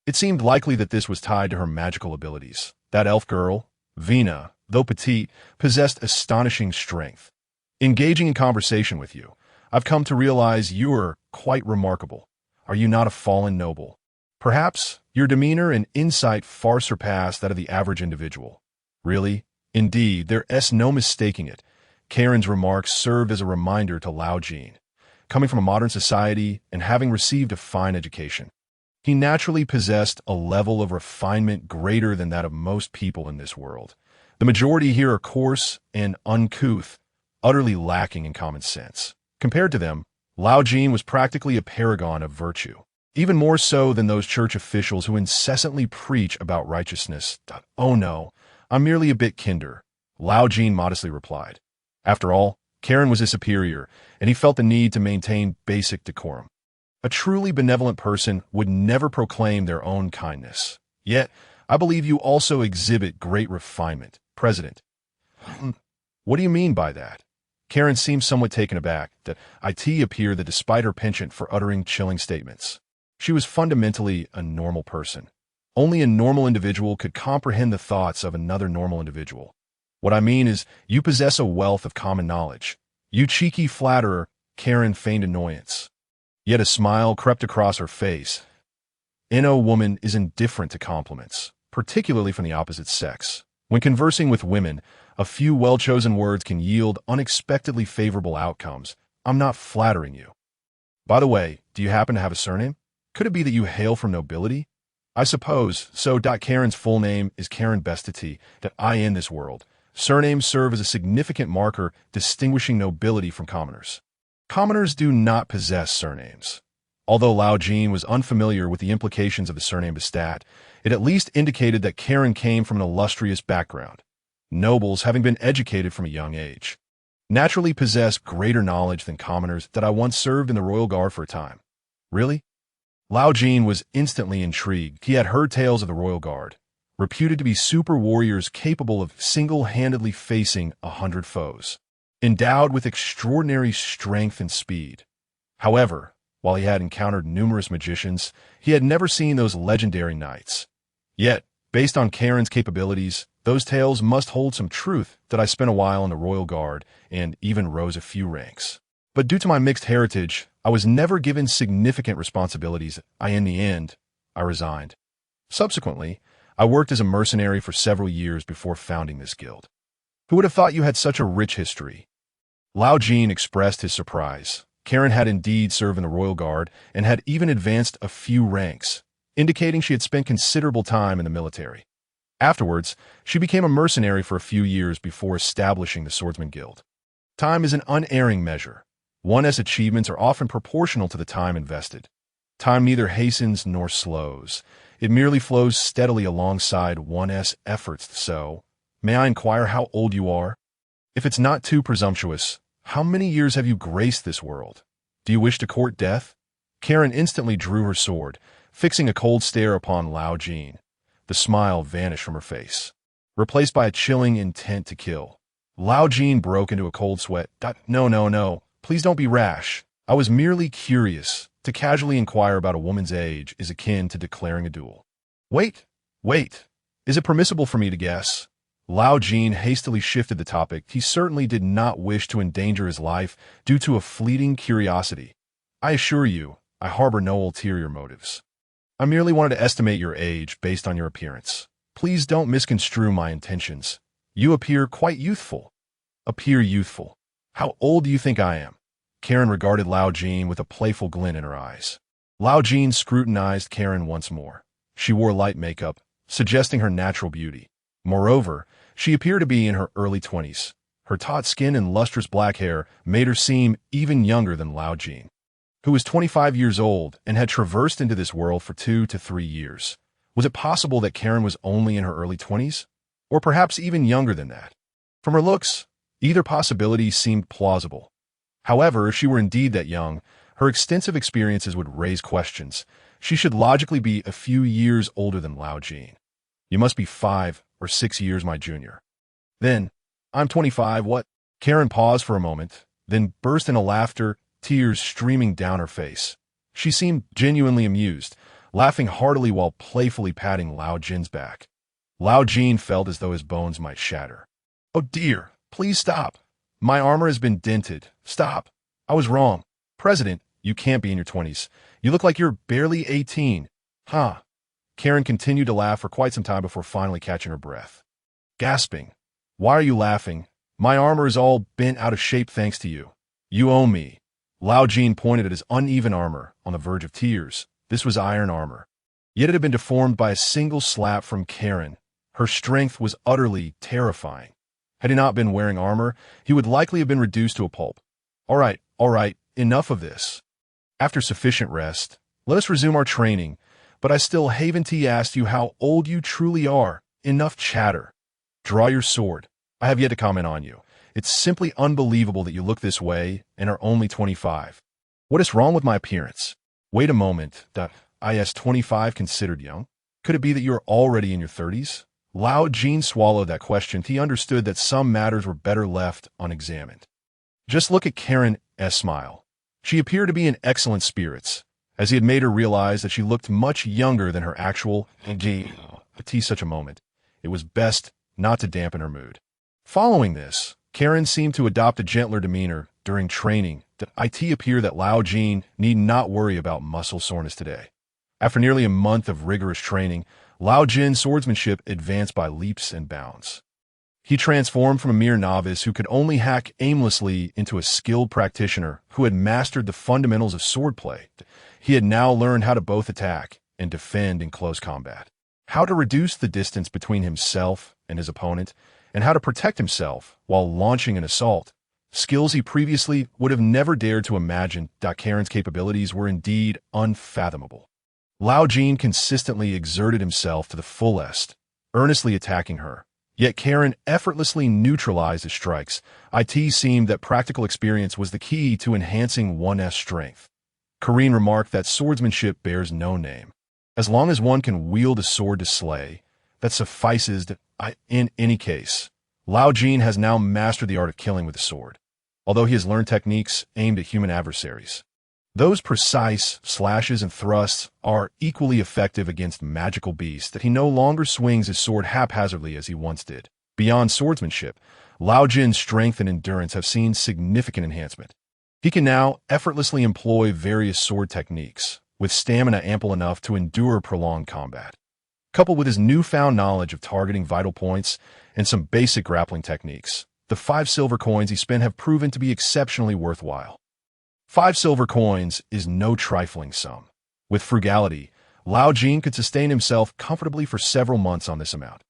It seemed likely that this was tied to her magical abilities. That elf girl, Vina, though petite, possessed astonishing strength. Engaging in conversation with you, I've come to realize you're quite remarkable. Are you not a fallen noble? Perhaps your demeanor and insight far surpass that of the average individual. Really? Indeed, there's no mistaking it. Karen's remarks served as a reminder to Lao Jin. Coming from a modern society and having received a fine education, he naturally possessed a level of refinement greater than that of most people in this world. The majority here are coarse and uncouth, utterly lacking in common sense. Compared to them, Lao Jin was practically a paragon of virtue, even more so than those church officials who incessantly preach about righteousness. Oh no, I'm merely a bit kinder, Lao Jin modestly replied. After all, Karen was his superior, and he felt the need to maintain basic decorum. A truly benevolent person would never proclaim their own kindness. Yet, I believe you also exhibit great refinement, President. What do you mean by that? Karen seemed somewhat taken aback that it appeared that despite her penchant for uttering chilling statements, she was fundamentally a normal person. Only a normal individual could comprehend the thoughts of another normal individual. What I mean is, you possess a wealth of common knowledge. You cheeky flatterer, Karen feigned annoyance. Yet a smile crept across her face. No woman is indifferent to compliments, particularly from the opposite sex. When conversing with women, a few well-chosen words can yield unexpectedly favorable outcomes. I'm not flattering you. By the way, do you happen to have a surname? Could it be that you hail from nobility? I suppose so. Karen's full name is Karen Bestati, that I in this world. Surnames serve as a significant marker distinguishing nobility from commoners. Commoners do not possess surnames. Although Lao Jin was unfamiliar with the implications of the surname Bestat, it at least indicated that Karen came from an illustrious background. Nobles, having been educated from a young age, naturally possess greater knowledge than commoners. That I once served in the royal guard for a time. Really? Lao Jin was instantly intrigued. He had heard tales of the royal guard, reputed to be super warriors capable of single-handedly facing 100 foes, endowed with extraordinary strength and speed. However, while he had encountered numerous magicians, he had never seen those legendary knights. Yet, based on Karen's capabilities, those tales must hold some truth. That I spent a while in the royal guard and even rose a few ranks. But due to my mixed heritage, I was never given significant responsibilities. In the end, I resigned. Subsequently, I worked as a mercenary for several years before founding this guild. Who would have thought you had such a rich history? Lao Jin expressed his surprise. Karen had indeed served in the royal guard and had even advanced a few ranks, indicating she had spent considerable time in the military. Afterwards, she became a mercenary for a few years before establishing the Swordsman Guild. Time is an unerring measure. One's achievements are often proportional to the time invested. Time neither hastens nor slows. It merely flows steadily alongside one's efforts. So, may I inquire how old you are? If it's not too presumptuous, how many years have you graced this world? Do you wish to court death? Karen instantly drew her sword, fixing a cold stare upon Lao Jin. The smile vanished from her face, replaced by a chilling intent to kill. Lao Jin broke into a cold sweat. No. Please don't be rash. I was merely curious. To casually inquire about a woman's age is akin to declaring a duel. Wait. Is it permissible for me to guess? Lao Jin hastily shifted the topic. He certainly did not wish to endanger his life due to a fleeting curiosity. I assure you, I harbor no ulterior motives. I merely wanted to estimate your age based on your appearance. Please don't misconstrue my intentions. You appear quite youthful. Appear youthful. How old do you think I am? Karen regarded Lao Jin with a playful glint in her eyes. Lao Jin scrutinized Karen once more. She wore light makeup, suggesting her natural beauty. Moreover, she appeared to be in her early 20s. Her taut skin and lustrous black hair made her seem even younger than Lao Jin, who was 25 years old and had traversed into this world for 2 to 3 years. Was it possible that Karen was only in her early 20s? Or perhaps even younger than that? From her looks, either possibility seemed plausible. However, if she were indeed that young, her extensive experiences would raise questions. She should logically be a few years older than Lao Jin. You must be 5 or 6 years my junior. Then, I'm 25, what? Karen paused for a moment, then burst into laughter, tears streaming down her face. She seemed genuinely amused, laughing heartily while playfully patting Lao Jin's back. Lao Jin felt as though his bones might shatter. Oh dear, please stop. My armor has been dented. Stop. I was wrong. President, you can't be in your 20s. You look like you're barely 18. Huh. Karen continued to laugh for quite some time before finally catching her breath. Gasping. Why are you laughing? My armor is all bent out of shape thanks to you. You owe me. Lao Jin pointed at his uneven armor, on the verge of tears. This was iron armor. Yet it had been deformed by a single slap from Karen. Her strength was utterly terrifying. Had he not been wearing armor, he would likely have been reduced to a pulp. All right, enough of this. After sufficient rest, let us resume our training, but I still haven't asked you how old you truly are. Enough chatter. Draw your sword. I have yet to comment on you. It's simply unbelievable that you look this way and are only 25. What is wrong with my appearance? Wait a moment. Is 25 considered young? Could it be that you're already in your 30s? Lao Jin swallowed that question. He understood that some matters were better left unexamined. Just look at Karen's smile. She appeared to be in excellent spirits, as he had made her realize that she looked much younger than her actual such a moment. It was best not to dampen her mood. Following this, Karen seemed to adopt a gentler demeanor during training. It appeared that Lao Jin need not worry about muscle soreness today. After nearly a month of rigorous training, Lao Jin's swordsmanship advanced by leaps and bounds. He transformed from a mere novice who could only hack aimlessly into a skilled practitioner who had mastered the fundamentals of swordplay. He had now learned how to both attack and defend in close combat, how to reduce the distance between himself and his opponent, and how to protect himself while launching an assault, skills he previously would have never dared to imagine. Karen's capabilities were indeed unfathomable. Lao Jin consistently exerted himself to the fullest, earnestly attacking her, yet Karen effortlessly neutralized his strikes. It seemed that practical experience was the key to enhancing one's strength. Karen remarked that swordsmanship bears no name. As long as one can wield a sword to slay, that suffices. In any case, Lao Jin has now mastered the art of killing with the sword, although he has learned techniques aimed at human adversaries. Those precise slashes and thrusts are equally effective against magical beasts that he no longer swings his sword haphazardly as he once did. Beyond swordsmanship, Lao Jin's strength and endurance have seen significant enhancement. He can now effortlessly employ various sword techniques, with stamina ample enough to endure prolonged combat. Coupled with his newfound knowledge of targeting vital points and some basic grappling techniques, the 5 silver coins he spent have proven to be exceptionally worthwhile. 5 silver coins is no trifling sum. With frugality, Lao Jin could sustain himself comfortably for several months on this amount.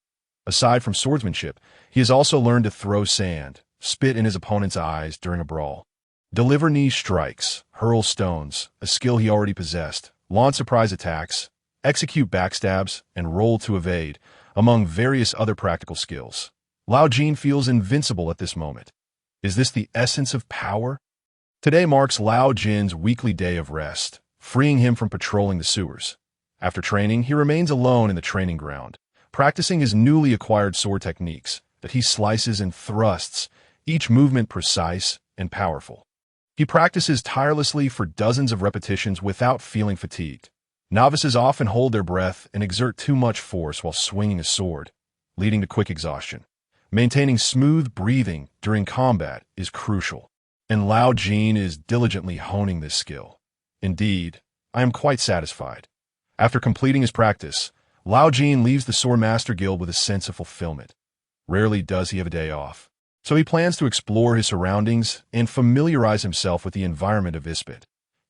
Aside from swordsmanship, he has also learned to throw sand, spit in his opponent's eyes during a brawl, deliver knee strikes, hurl stones, a skill he already possessed, launch surprise attacks, execute backstabs, and roll to evade, among various other practical skills. Lao Jin feels invincible at this moment. Is this the essence of power? Today marks Lao Jin's weekly day of rest, freeing him from patrolling the sewers. After training, he remains alone in the training ground, practicing his newly acquired sword techniques that he slices and thrusts, each movement precise and powerful. He practices tirelessly for dozens of repetitions without feeling fatigued. Novices often hold their breath and exert too much force while swinging a sword, leading to quick exhaustion. Maintaining smooth breathing during combat is crucial, and Lao Jin is diligently honing this skill. Indeed, I am quite satisfied. After completing his practice, Lao Jin leaves the Swordmaster Guild with a sense of fulfillment. Rarely does he have a day off, so he plans to explore his surroundings and familiarize himself with the environment of Ispit.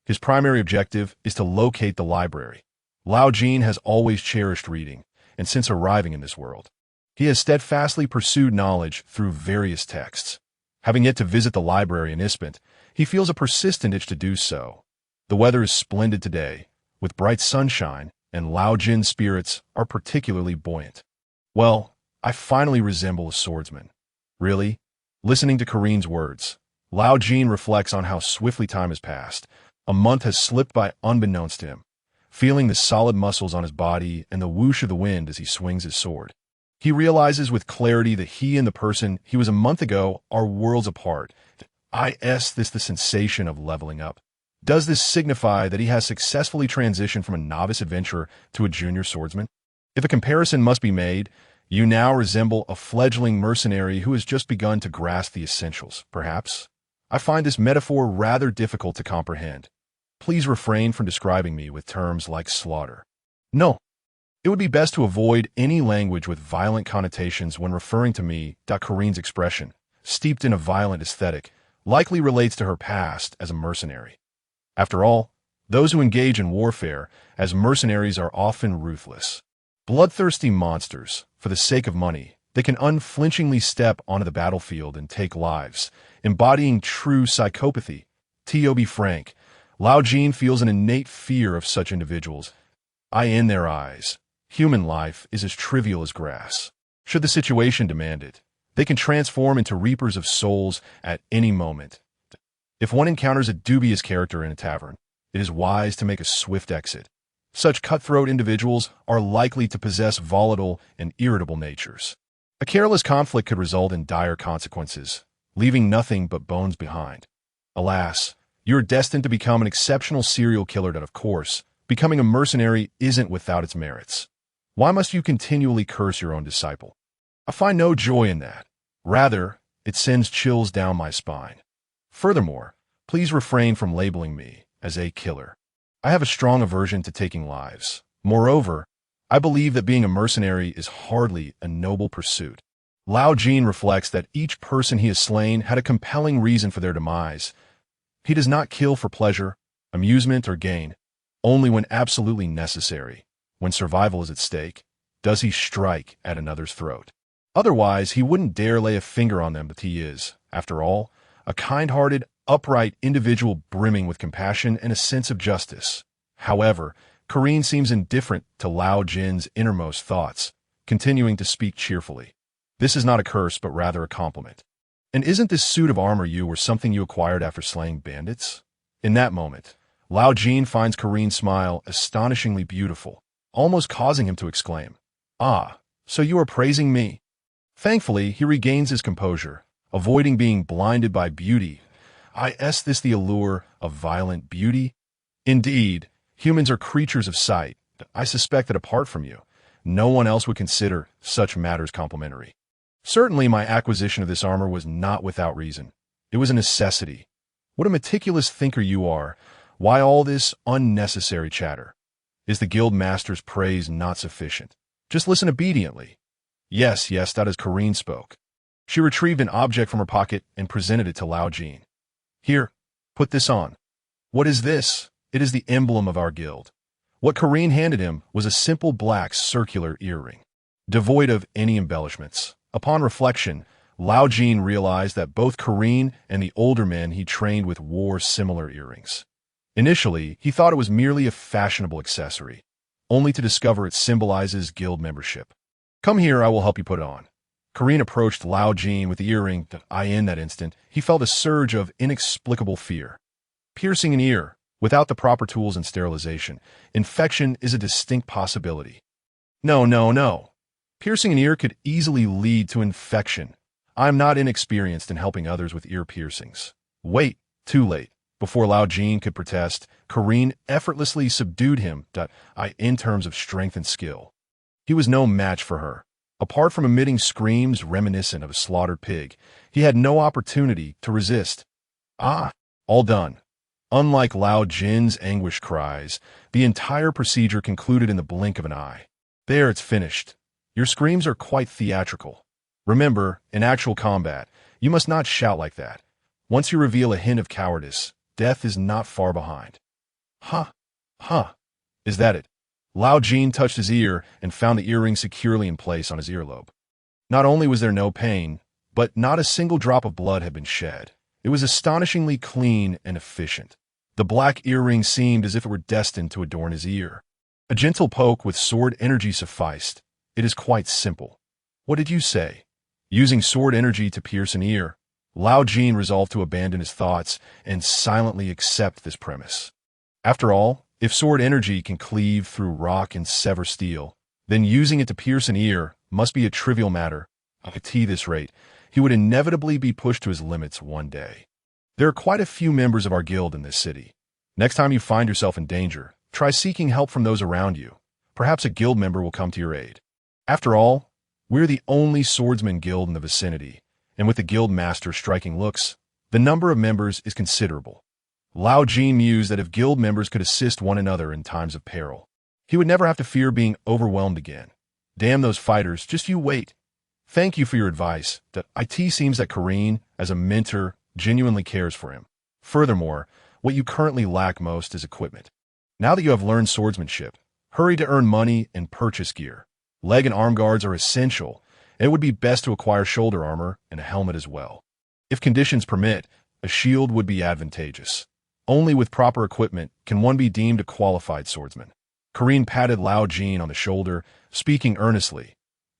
His primary objective is to locate the library. Lao Jin has always cherished reading, and since arriving in this world, he has steadfastly pursued knowledge through various texts. Having yet to visit the library in Ispit, he feels a persistent itch to do so. The weather is splendid today, with bright sunshine, and Lao Jin's spirits are particularly buoyant. Well, I finally resemble a swordsman. Really? Listening to Karen's words, Lao Jin reflects on how swiftly time has passed. A month has slipped by unbeknownst to him, feeling the solid muscles on his body and the whoosh of the wind as he swings his sword. He realizes with clarity that he and the person he was a month ago are worlds apart. Is this the sensation of leveling up? Does this signify that he has successfully transitioned from a novice adventurer to a junior swordsman? If a comparison must be made, you now resemble a fledgling mercenary who has just begun to grasp the essentials, perhaps. I find this metaphor rather difficult to comprehend. please refrain from describing me with terms like slaughter. No, it would be best to avoid any language with violent connotations when referring to me. Kareen's expression, steeped in a violent aesthetic, likely relates to her past as a mercenary. After all, those who engage in warfare as mercenaries are often ruthless, bloodthirsty monsters. For the sake of money, they can unflinchingly step onto the battlefield and take lives, embodying true psychopathy. To be frank, Lao Jin feels an innate fear of such individuals. In their eyes, human life is as trivial as grass. Should the situation demand it, they can transform into reapers of souls at any moment. If one encounters a dubious character in a tavern, it is wise to make a swift exit. Such cutthroat individuals are likely to possess volatile and irritable natures. A careless conflict could result in dire consequences, leaving nothing but bones behind. Alas, you are destined to become an exceptional serial killer that, of course, becoming a mercenary isn't without its merits. Why must you continually curse your own disciple? I find no joy in that. Rather, it sends chills down my spine. Furthermore, please refrain from labeling me as a killer. I have a strong aversion to taking lives. Moreover, I believe that being a mercenary is hardly a noble pursuit. Lao Jin reflects that each person he has slain had a compelling reason for their demise. He does not kill for pleasure, amusement, or gain. Only when absolutely necessary, when survival is at stake, does he strike at another's throat. Otherwise, he wouldn't dare lay a finger on them, but he is, after all, a kind-hearted, upright individual brimming with compassion and a sense of justice. However, Kareen seems indifferent to Lao Jin's innermost thoughts, continuing to speak cheerfully. This is not a curse, but rather a compliment. And isn't this suit of armor you or something you acquired after slaying bandits? In that moment, Lao Jin finds Kareen's smile astonishingly beautiful, almost causing him to exclaim, "Ah, so you are praising me?" Thankfully, he regains his composure, avoiding being blinded by beauty. Is this the allure of violent beauty? Indeed, humans are creatures of sight. I suspect that apart from you, no one else would consider such matters complimentary. Certainly, my acquisition of this armor was not without reason. It was a necessity. What a meticulous thinker you are. Why all this unnecessary chatter? Is the guild master's praise not sufficient? Just listen obediently. Yes, that is Kareen spoke. She retrieved an object from her pocket and presented it to Lao Jin. Here, put this on. What is this? It is the emblem of our guild. What Kareen handed him was a simple black circular earring, devoid of any embellishments. Upon reflection, Lao Jin realized that both Kareen and the older men he trained with wore similar earrings. Initially, he thought it was merely a fashionable accessory, only to discover it symbolizes guild membership. Come here, I will help you put it on. Kareen approached Lao Jin with the earring. In that instant, he felt a surge of inexplicable fear. Piercing an ear, without the proper tools and sterilization, infection is a distinct possibility. No. Piercing an ear could easily lead to infection. I am not inexperienced in helping others with ear piercings. Wait, too late. Before Lao Jin could protest, Kareen effortlessly subdued him. In terms of strength and skill, he was no match for her. Apart from emitting screams reminiscent of a slaughtered pig, he had no opportunity to resist. All done. Unlike Lao Jin's anguished cries, the entire procedure concluded in the blink of an eye. There, it's finished. Your screams are quite theatrical. Remember, in actual combat, you must not shout like that. Once you reveal a hint of cowardice, death is not far behind. Is that it? Lao Jin touched his ear and found the earring securely in place on his earlobe. Not only was there no pain, but not a single drop of blood had been shed. It was astonishingly clean and efficient. The black earring seemed as if it were destined to adorn his ear. A gentle poke with sword energy sufficed. It is quite simple. What did you say? Using sword energy to pierce an ear, Lao Jin resolved to abandon his thoughts and silently accept this premise. After all, if sword energy can cleave through rock and sever steel, then using it to pierce an ear must be a trivial matter. At this rate, he would inevitably be pushed to his limits one day. There are quite a few members of our guild in this city. Next time you find yourself in danger, try seeking help from those around you. Perhaps a guild member will come to your aid. After all, we're the only swordsman guild in the vicinity, and with the guild master striking looks, the number of members is considerable. Lao Jin mused that if guild members could assist one another in times of peril, he would never have to fear being overwhelmed again. Damn those fighters, just you wait. Thank you for your advice. It seems that Kareen, as a mentor, genuinely cares for him. Furthermore, what you currently lack most is equipment. Now that you have learned swordsmanship, hurry to earn money and purchase gear. Leg and arm guards are essential, and it would be best to acquire shoulder armor and a helmet as well. If conditions permit, a shield would be advantageous. Only with proper equipment can one be deemed a qualified swordsman. Kareen patted Lao Jin on the shoulder, speaking earnestly.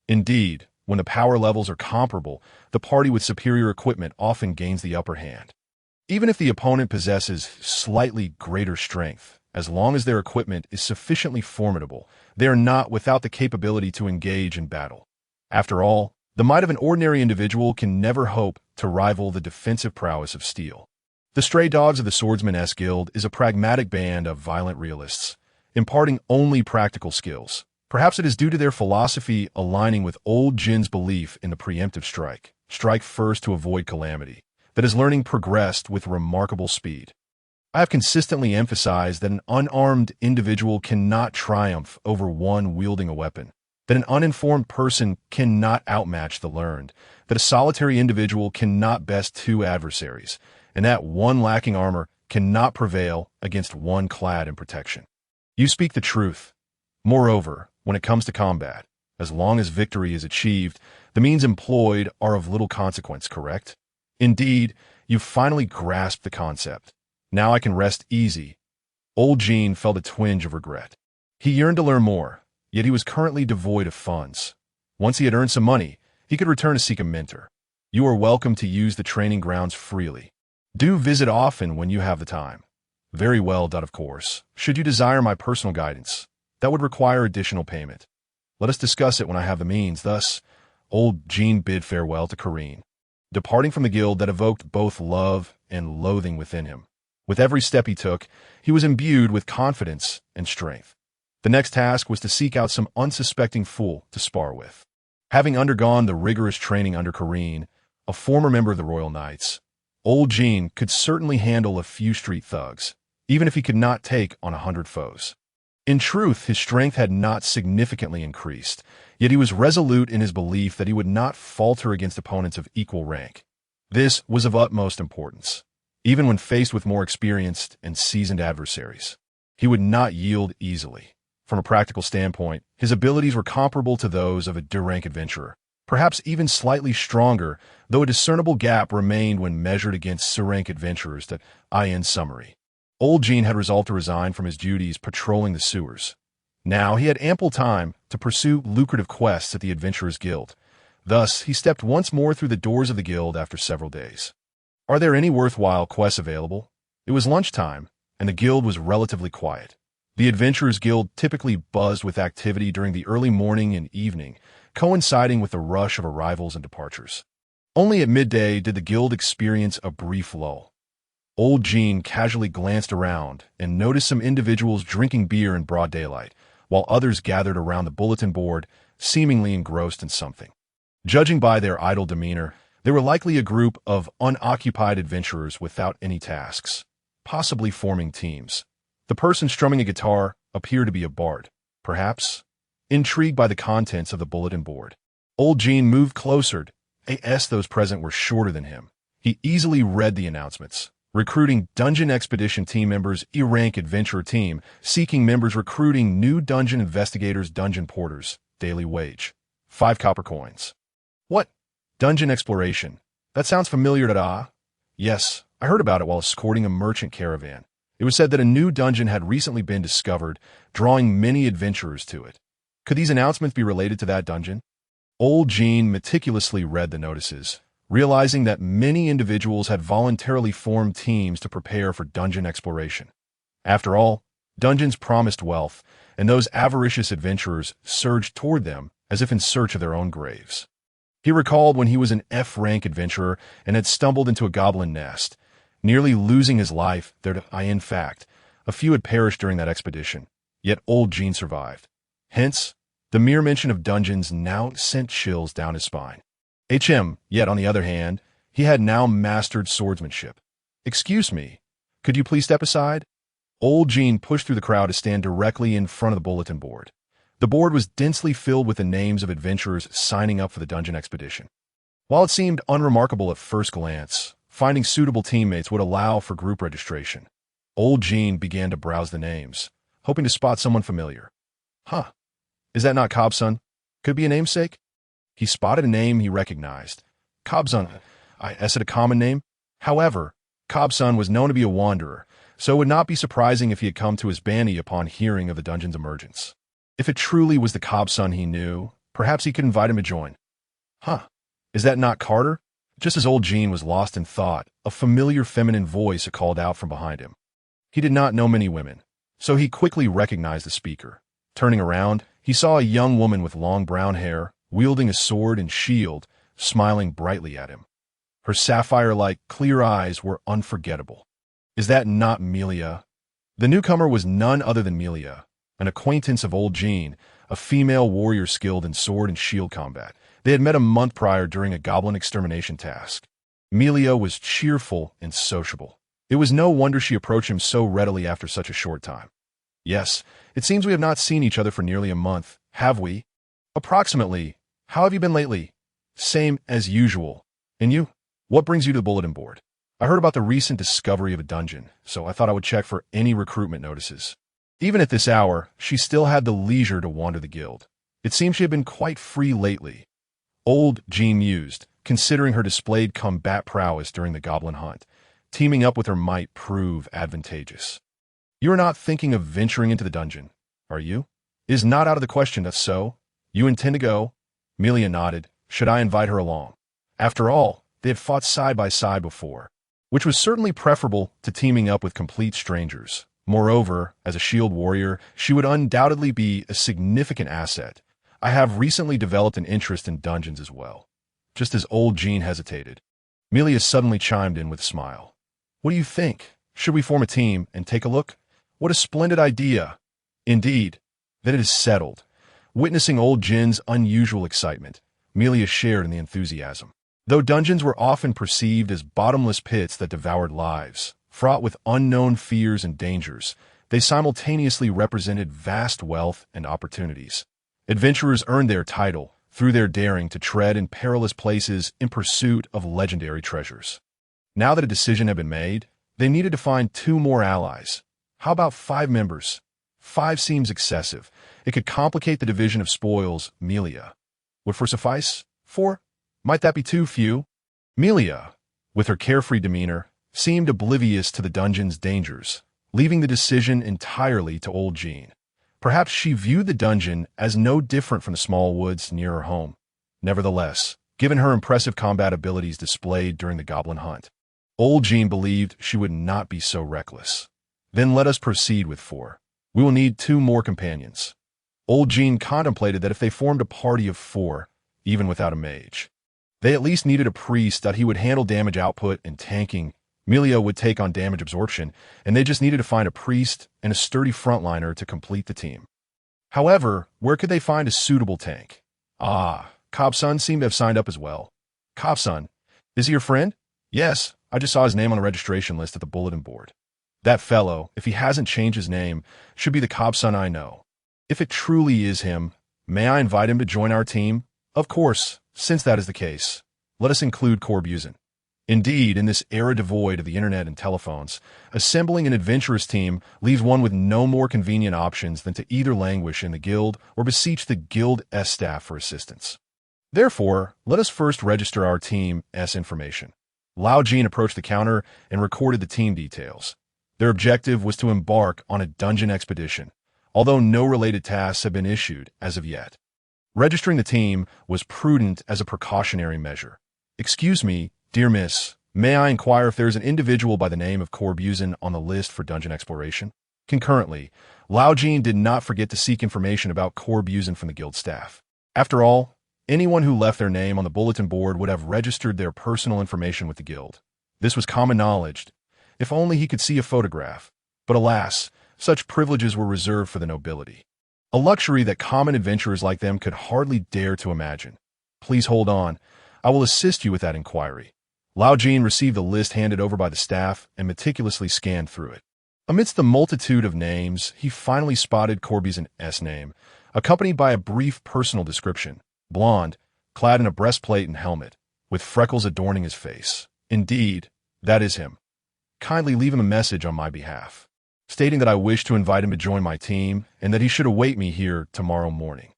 Indeed, when the power levels are comparable, the party with superior equipment often gains the upper hand. Even if the opponent possesses slightly greater strength, as long as their equipment is sufficiently formidable, they are not without the capability to engage in battle. After all, the might of an ordinary individual can never hope to rival the defensive prowess of steel. The Stray Dogs of the Swordsman Guild is a pragmatic band of violent realists, imparting only practical skills. Perhaps it is due to their philosophy aligning with old Jin's belief in the preemptive strike, strike first to avoid calamity, that his learning progressed with remarkable speed. I have consistently emphasized that an unarmed individual cannot triumph over one wielding a weapon, that an uninformed person cannot outmatch the learned, that a solitary individual cannot best two adversaries, and that one lacking armor cannot prevail against one clad in protection. You speak the truth. Moreover, when it comes to combat, as long as victory is achieved, the means employed are of little consequence, correct? Indeed, you've finally grasped the concept. Now I can rest easy. Old Jin felt a twinge of regret. He yearned to learn more, yet he was currently devoid of funds. Once he had earned some money, he could return to seek a mentor. You are welcome to use the training grounds freely. Do visit often when you have the time. Very well, of course. Should you desire my personal guidance, that would require additional payment. Let us discuss it when I have the means. Thus, old Jin bid farewell to Kareen, departing from the guild that evoked both love and loathing within him. With every step he took, he was imbued with confidence and strength. The next task was to seek out some unsuspecting fool to spar with. Having undergone the rigorous training under Kareen, a former member of the Royal Knights, old Jin could certainly handle a few street thugs, even if he could not take on 100 foes. In truth, his strength had not significantly increased, yet he was resolute in his belief that he would not falter against opponents of equal rank. This was of utmost importance. Even when faced with more experienced and seasoned adversaries, he would not yield easily. From a practical standpoint, his abilities were comparable to those of a D-rank adventurer, perhaps even slightly stronger, though a discernible gap remained when measured against C-rank adventurers. In summary, old Jin had resolved to resign from his duties patrolling the sewers. Now he had ample time to pursue lucrative quests at the Adventurers Guild. Thus, he stepped once more through the doors of the guild after several days. Are there any worthwhile quests available? It was lunchtime, and the guild was relatively quiet. The Adventurers Guild typically buzzed with activity during the early morning and evening, coinciding with the rush of arrivals and departures. Only at midday did the guild experience a brief lull. Old Jin casually glanced around and noticed some individuals drinking beer in broad daylight, while others gathered around the bulletin board, seemingly engrossed in something. Judging by their idle demeanor, they were likely a group of unoccupied adventurers without any tasks, possibly forming teams. The person strumming a guitar appeared to be a bard, perhaps. Intrigued by the contents of the bulletin board, old Jin moved closer. Those present were shorter than him. He easily read the announcements. Recruiting Dungeon Expedition team members, E-rank adventurer team, seeking members, recruiting new dungeon investigators, dungeon porters, daily wage, 5 copper coins. What? Dungeon exploration. That sounds familiar. Yes, I heard about it while escorting a merchant caravan. It was said that a new dungeon had recently been discovered, drawing many adventurers to it. Could these announcements be related to that dungeon? Old Jin meticulously read the notices, realizing that many individuals had voluntarily formed teams to prepare for dungeon exploration. After all, dungeons promised wealth, and those avaricious adventurers surged toward them as if in search of their own graves. He recalled when he was an F-rank adventurer and had stumbled into a goblin nest, nearly losing his life there. In fact, a few had perished during that expedition, yet old Jin survived. Hence, the mere mention of dungeons now sent chills down his spine. Yet on the other hand, he had now mastered swordsmanship. Excuse me, Could you please step aside? Old Jin pushed through the crowd to stand directly in front of the bulletin board. The board was densely filled with the names of adventurers signing up for the dungeon expedition. While it seemed unremarkable at first glance, finding suitable teammates would allow for group registration. Old Jin began to browse the names, hoping to spot someone familiar. Huh. Is that not Cobsun? Could it be a namesake? He spotted a name he recognized. Cobsun. Is it a common name? However, Cobsun was known to be a wanderer, so it would not be surprising if he had come to his banny upon hearing of the dungeon's emergence. If it truly was the Cobsun he knew, perhaps he could invite him to join. Huh. Is that not Carter? Just as old Jin was lost in thought, a familiar feminine voice called out from behind him. He did not know many women, so he quickly recognized the speaker. Turning around, he saw a young woman with long brown hair, wielding a sword and shield, smiling brightly at him. Her sapphire-like, clear eyes were unforgettable. Is that not Melia? The newcomer was none other than Melia, an acquaintance of old Jin, a female warrior skilled in sword and shield combat. They had met a month prior during a goblin extermination task. Melia was cheerful and sociable. It was no wonder she approached him so readily after such a short time. Yes, it seems we have not seen each other for nearly a month, have we? Approximately. How have you been lately? Same as usual. And you? What brings you to the bulletin board? I heard about the recent discovery of a dungeon, so I thought I would check for any recruitment notices. Even at this hour, she still had the leisure to wander the guild. It seemed she had been quite free lately. Old Jin mused, considering her displayed combat prowess during the goblin hunt. Teaming up with her might prove advantageous. You are not thinking of venturing into the dungeon, are you? It is not out of the question, that's so. You intend to go? Melia nodded. Should I invite her along? After all, they had fought side by side before, which was certainly preferable to teaming up with complete strangers. Moreover, as a shield warrior, she would undoubtedly be a significant asset. I have recently developed an interest in dungeons as well. Just as old Jin hesitated, Melia suddenly chimed in with a smile. What do you think? Should we form a team and take a look? What a splendid idea. Indeed, then it is settled. Witnessing old Jin's unusual excitement, Melia shared in the enthusiasm. Though dungeons were often perceived as bottomless pits that devoured lives, fraught with unknown fears and dangers, they simultaneously represented vast wealth and opportunities. Adventurers earned their title through their daring to tread in perilous places in pursuit of legendary treasures. Now that a decision had been made, they needed to find 2 more allies. How about 5 members? 5 seems excessive. It could complicate the division of spoils. Melia. Would 4 suffice? 4? Might that be too few? Melia, with her carefree demeanor, seemed oblivious to the dungeon's dangers, leaving the decision entirely to old Jin. Perhaps she viewed the dungeon as no different from the small woods near her home. Nevertheless, given her impressive combat abilities displayed during the goblin hunt, old Jin believed she would not be so reckless. Then let us proceed with 4. We will need 2 more companions. Old Jin contemplated that if they formed a party of 4, even without a mage, they at least needed a priest that he would handle damage output and tanking. Melia would take on damage absorption, and they just needed to find a priest and a sturdy frontliner to complete the team. However, where could they find a suitable tank? Cobsun seemed to have signed up as well. Cobsun, is he your friend? Yes, I just saw his name on the registration list at the bulletin board. That fellow, if he hasn't changed his name, should be the Cobsun I know. If it truly is him, may I invite him to join our team? Of course, since that is the case. Let us include Corbusin. Indeed, in this era devoid of the internet and telephones, assembling an adventurous team leaves one with no more convenient options than to either languish in the guild or beseech the guild staff for assistance. Therefore, let us first register our team's information. Lao Jin approached the counter and recorded the team details. Their objective was to embark on a dungeon expedition, although no related tasks have been issued as of yet. Registering the team was prudent as a precautionary measure. Excuse me, dear miss, may I inquire if there is an individual by the name of Corbusin on the list for dungeon exploration? Concurrently, Lao Jin did not forget to seek information about Corbusin from the guild staff. After all, anyone who left their name on the bulletin board would have registered their personal information with the guild. This was common knowledge, if only he could see a photograph. But alas, such privileges were reserved for the nobility. A luxury that common adventurers like them could hardly dare to imagine. Please hold on. I will assist you with that inquiry. Lao Jin received the list handed over by the staff and meticulously scanned through it. Amidst the multitude of names, he finally spotted Corby's name, accompanied by a brief personal description: blonde, clad in a breastplate and helmet, with freckles adorning his face. Indeed, that is him. Kindly leave him a message on my behalf, stating that I wish to invite him to join my team and that he should await me here tomorrow morning.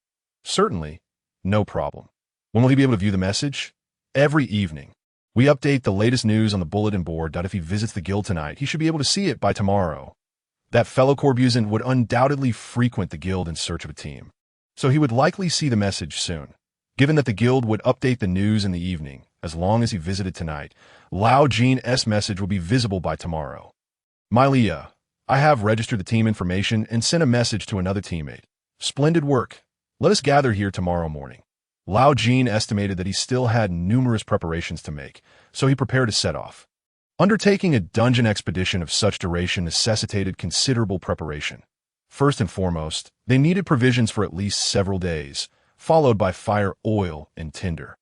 Certainly, no problem. When will he be able to view the message? Every evening. We update the latest news on the bulletin board. If he visits the guild tonight, he should be able to see it by tomorrow. That fellow Corbusian would undoubtedly frequent the guild in search of a team, so he would likely see the message soon. Given that the guild would update the news in the evening, as long as he visited tonight, Lao Jin's message will be visible by tomorrow. Mylia, I have registered the team information and sent a message to another teammate. Splendid work. Let us gather here tomorrow morning. Lao Jin estimated that he still had numerous preparations to make, so he prepared to set off. Undertaking a dungeon expedition of such duration necessitated considerable preparation. First and foremost, they needed provisions for at least several days, followed by fire, oil, and tinder.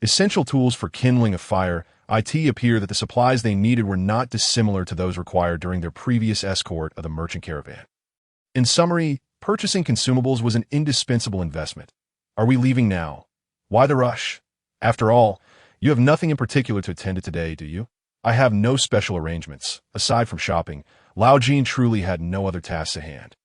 Essential tools for kindling a fire. It appeared that the supplies they needed were not dissimilar to those required during their previous escort of the merchant caravan. In summary, purchasing consumables was an indispensable investment. Are we leaving now? Why the rush? After all, you have nothing in particular to attend to today, do you? I have no special arrangements. Aside from shopping, Lao Jin truly had no other tasks at hand.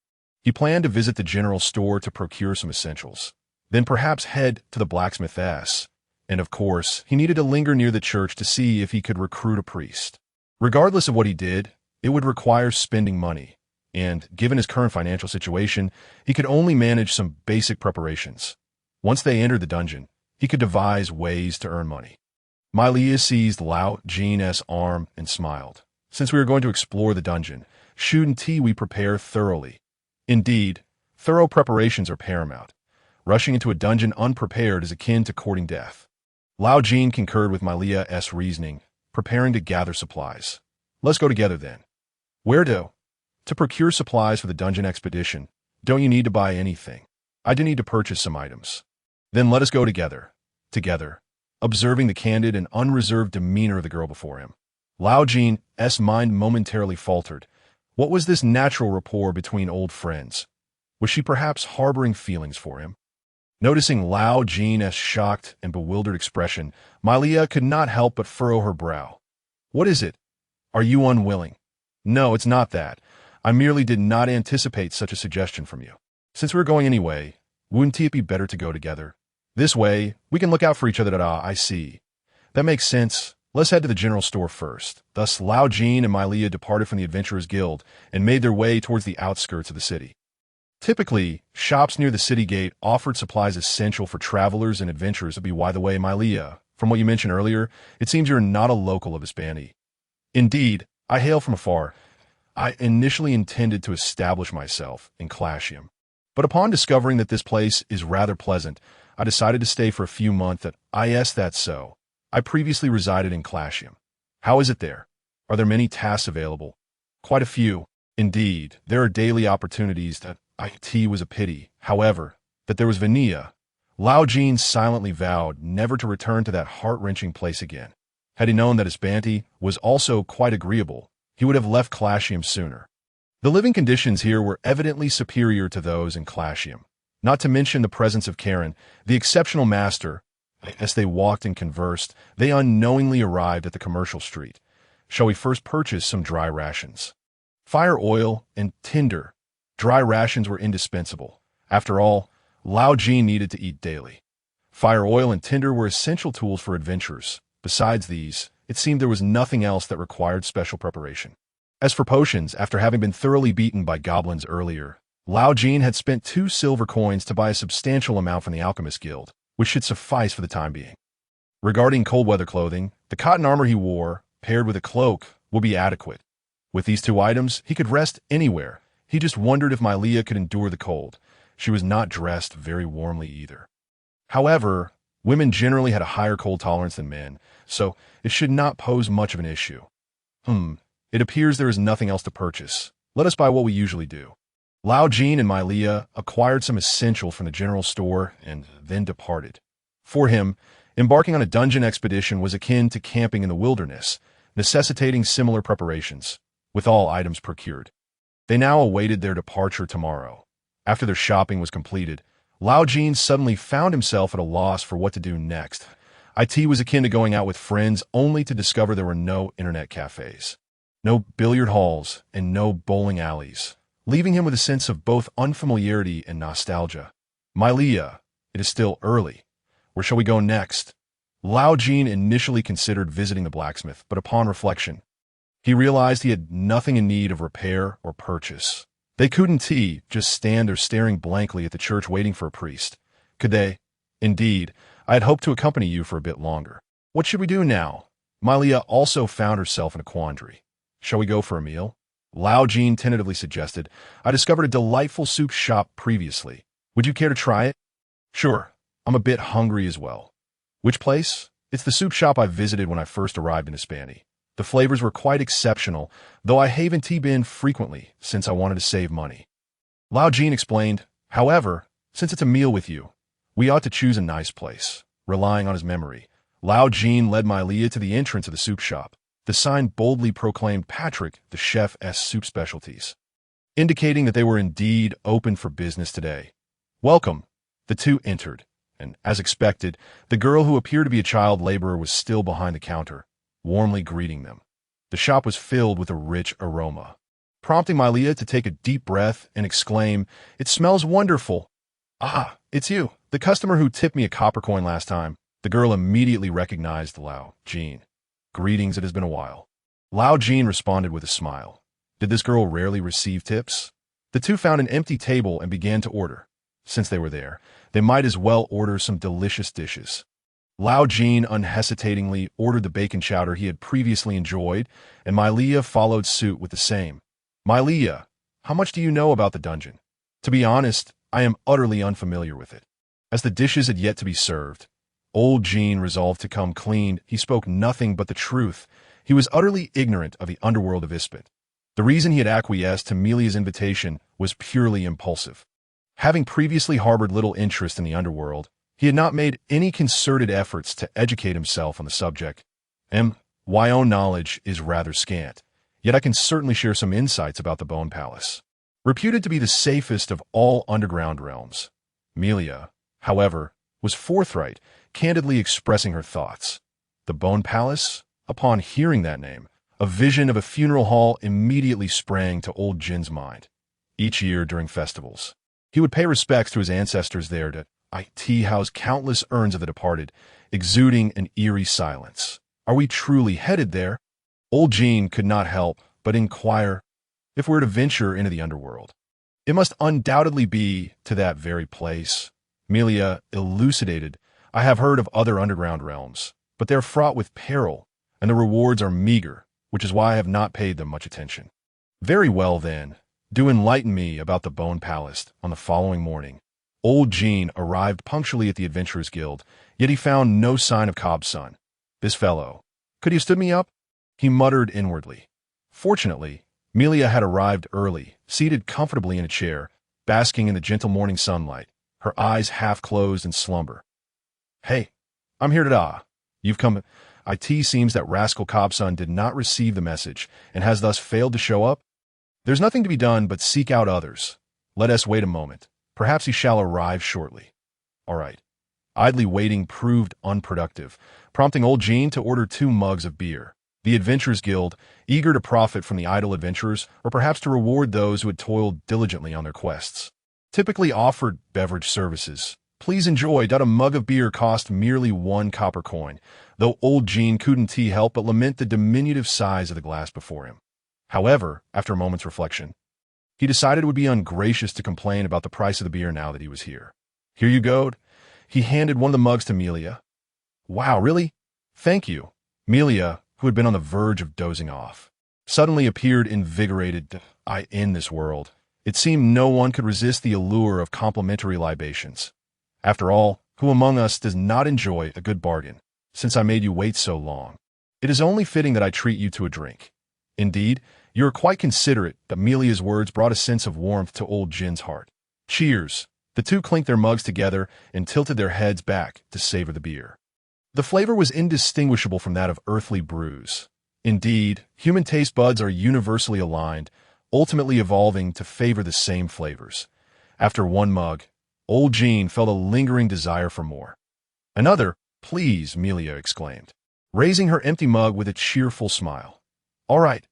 He planned to visit the general store to procure some essentials, then perhaps head to the blacksmith's. And of course, he needed to linger near the church to see if he could recruit a priest. Regardless of what he did, it would require spending money, and given his current financial situation, he could only manage some basic preparations. Once they entered the dungeon, he could devise ways to earn money. Mylia seized Lao Jin's arm and smiled. Since we are going to explore the dungeon, shouldn't we prepare thoroughly? Indeed, thorough preparations are paramount. Rushing into a dungeon unprepared is akin to courting death. Lao Jin concurred with Mylia's reasoning, preparing to gather supplies. Let's go together then. Where to? To procure supplies for the dungeon expedition. Don't you need to buy anything? I do need to purchase some items. Then let us go together. Observing the candid and unreserved demeanor of the girl before him, Lao Jin's mind momentarily faltered. What was this natural rapport between old friends? Was she perhaps harboring feelings for him? Noticing Lao Jin's shocked and bewildered expression, Mylia could not help but furrow her brow. What is it? Are you unwilling? No, it's not that. I merely did not anticipate such a suggestion from you. Since we're going anyway, wouldn't it be better to go together? This way, we can look out for each other. I see. That makes sense. Let's head to the general store first. Thus, Lao Jin and Mylia departed from the Adventurers Guild and made their way towards the outskirts of the city. Typically, shops near the city gate offered supplies essential for travelers and adventurers. By the way, Mylia, from what you mentioned earlier, it seems you're not a local of Hispania. Indeed, I hail from afar. I initially intended to establish myself in Clashium, but upon discovering that this place is rather pleasant, I decided to stay for a few months. That's so. I previously resided in Clashium. How is it there? Are there many tasks available? Quite a few. Indeed, there are daily opportunities. It was a pity, however, that there was Vanilla. Lao Jin silently vowed never to return to that heart-wrenching place again. Had he known that his Banty was also quite agreeable, he would have left Clashium sooner. The living conditions here were evidently superior to those in Clashium, not to mention the presence of Karen, the exceptional master. As they walked and conversed, they unknowingly arrived at the commercial street. Shall we first purchase some dry rations? Fire, oil, and tinder. Dry rations were indispensable. After all, Lao Jin needed to eat daily. Fire, oil, and tinder were essential tools for adventurers. Besides these, it seemed there was nothing else that required special preparation. As for potions, after having been thoroughly beaten by goblins earlier, Lao Jin had spent 2 silver coins to buy a substantial amount from the Alchemist Guild, which should suffice for the time being. Regarding cold weather clothing, the cotton armor he wore, paired with a cloak, will be adequate. With these 2 items, he could rest anywhere. He just wondered if Mylia could endure the cold. She was not dressed very warmly either. However, women generally had a higher cold tolerance than men, so it should not pose much of an issue. It appears there is nothing else to purchase. Let us buy what we usually do. Lao Jin and Mylia acquired some essential from the general store and then departed. For him, Embarking on a dungeon expedition was akin to camping in the wilderness, necessitating similar preparations, with all items procured. They now awaited their departure tomorrow. After their shopping was completed, Lao Jin suddenly found himself at a loss for what to do next. It was akin to going out with friends only to discover there were no internet cafes, no billiard halls, and no bowling alleys, leaving him with a sense of both unfamiliarity and nostalgia. Mylia, it is still early. Where shall we go next? Lao Jin initially considered visiting the blacksmith, but upon reflection, he realized he had nothing in need of repair or purchase. They couldn't just stand there staring blankly at the church waiting for a priest. Could they? Indeed, I had hoped to accompany you for a bit longer. What should we do now? Mylia also found herself in a quandary. Shall we go for a meal? Lao Jin tentatively suggested. I discovered a delightful soup shop previously. Would you care to try it? Sure. I'm a bit hungry as well. Which place? It's the soup shop I visited when I first arrived in Hispania. The flavors were quite exceptional, though I haven't been frequently since I wanted to save money. Lao Jin explained, however, since it's a meal with you, we ought to choose a nice place. Relying on his memory, Lao Jin led Mylia to the entrance of the soup shop. The sign boldly proclaimed Patrick, the chef's soup specialties, indicating that they were indeed open for business today. Welcome. The two entered, and as expected, the girl who appeared to be a child laborer was still behind the counter, warmly greeting them. The shop was filled with a rich aroma, prompting Mylia to take a deep breath and exclaim, "It smells wonderful." "Ah, it's you, the customer who tipped me a copper coin last time." The girl immediately recognized Lao Jin. "Greetings, it has been a while." Lao Jin responded with a smile. Did this girl rarely receive tips? The two found an empty table and began to order. Since they were there, they might as well order some delicious dishes. Lao Jin unhesitatingly ordered the bacon chowder he had previously enjoyed, and Mylia followed suit with the same. "Mylia, how much do you know about the dungeon?" "To be honest, I am utterly unfamiliar with it." As the dishes had yet to be served, old Jin resolved to come clean. He spoke nothing but the truth. He was utterly ignorant of the underworld of Ispit. The reason he had acquiesced to Mylia's invitation was purely impulsive. Having previously harbored little interest in the underworld, he had not made any concerted efforts to educate himself on the subject. My own knowledge is rather scant, yet I can certainly share some insights about the Bone Palace. Reputed to be the safest of all underground realms, Mylia, however, was forthright, candidly expressing her thoughts. The Bone Palace? Upon hearing that name, a vision of a funeral hall immediately sprang to old Jin's mind. Each year during festivals, he would pay respects to his ancestors there to house countless urns of the departed, exuding an eerie silence. Are we truly headed there? Old Jin could not help but inquire, if we're to venture into the underworld, it must undoubtedly be to that very place. Mylia elucidated, I have heard of other underground realms, but they're fraught with peril, and the rewards are meager, which is why I have not paid them much attention. Very well then, do enlighten me about the Bone Palace. On the following morning, old Jin arrived punctually at the Adventurers Guild, yet he found no sign of Cobb's son. This fellow, could he have stood me up? He muttered inwardly. Fortunately, Mylia had arrived early, seated comfortably in a chair, basking in the gentle morning sunlight, her eyes half closed in slumber. Hey, I'm here to You've come. It seems that rascal Cobb's son did not receive the message and has thus failed to show up. There's nothing to be done but seek out others. Let us wait a moment. Perhaps he shall arrive shortly. All right. Idly waiting proved unproductive, prompting old Jin to order 2 mugs of beer. The Adventurers Guild, eager to profit from the idle adventurers, or perhaps to reward those who had toiled diligently on their quests, typically offered beverage services. Please enjoy. A mug of beer cost merely 1 copper coin, though old Jin couldn't help but lament the diminutive size of the glass before him. However, after a moment's reflection, he decided it would be ungracious to complain about the price of the beer now that he was here. Here you go. He handed one of the mugs to Mylia. Wow, really? Thank you. Mylia, who had been on the verge of dozing off, suddenly appeared invigorated. In this world, it seemed no one could resist the allure of complimentary libations. After all, who among us does not enjoy a good bargain? Since I made you wait so long, it is only fitting that I treat you to a drink. Indeed, you are quite considerate. Mylia's words brought a sense of warmth to old Jin's heart. Cheers! The two clinked their mugs together and tilted their heads back to savor the beer. The flavor was indistinguishable from that of earthly brews. Indeed, human taste buds are universally aligned, ultimately evolving to favor the same flavors. After one mug, old Jin felt a lingering desire for more. "Another, please," Melia exclaimed, raising her empty mug with a cheerful smile. "All right."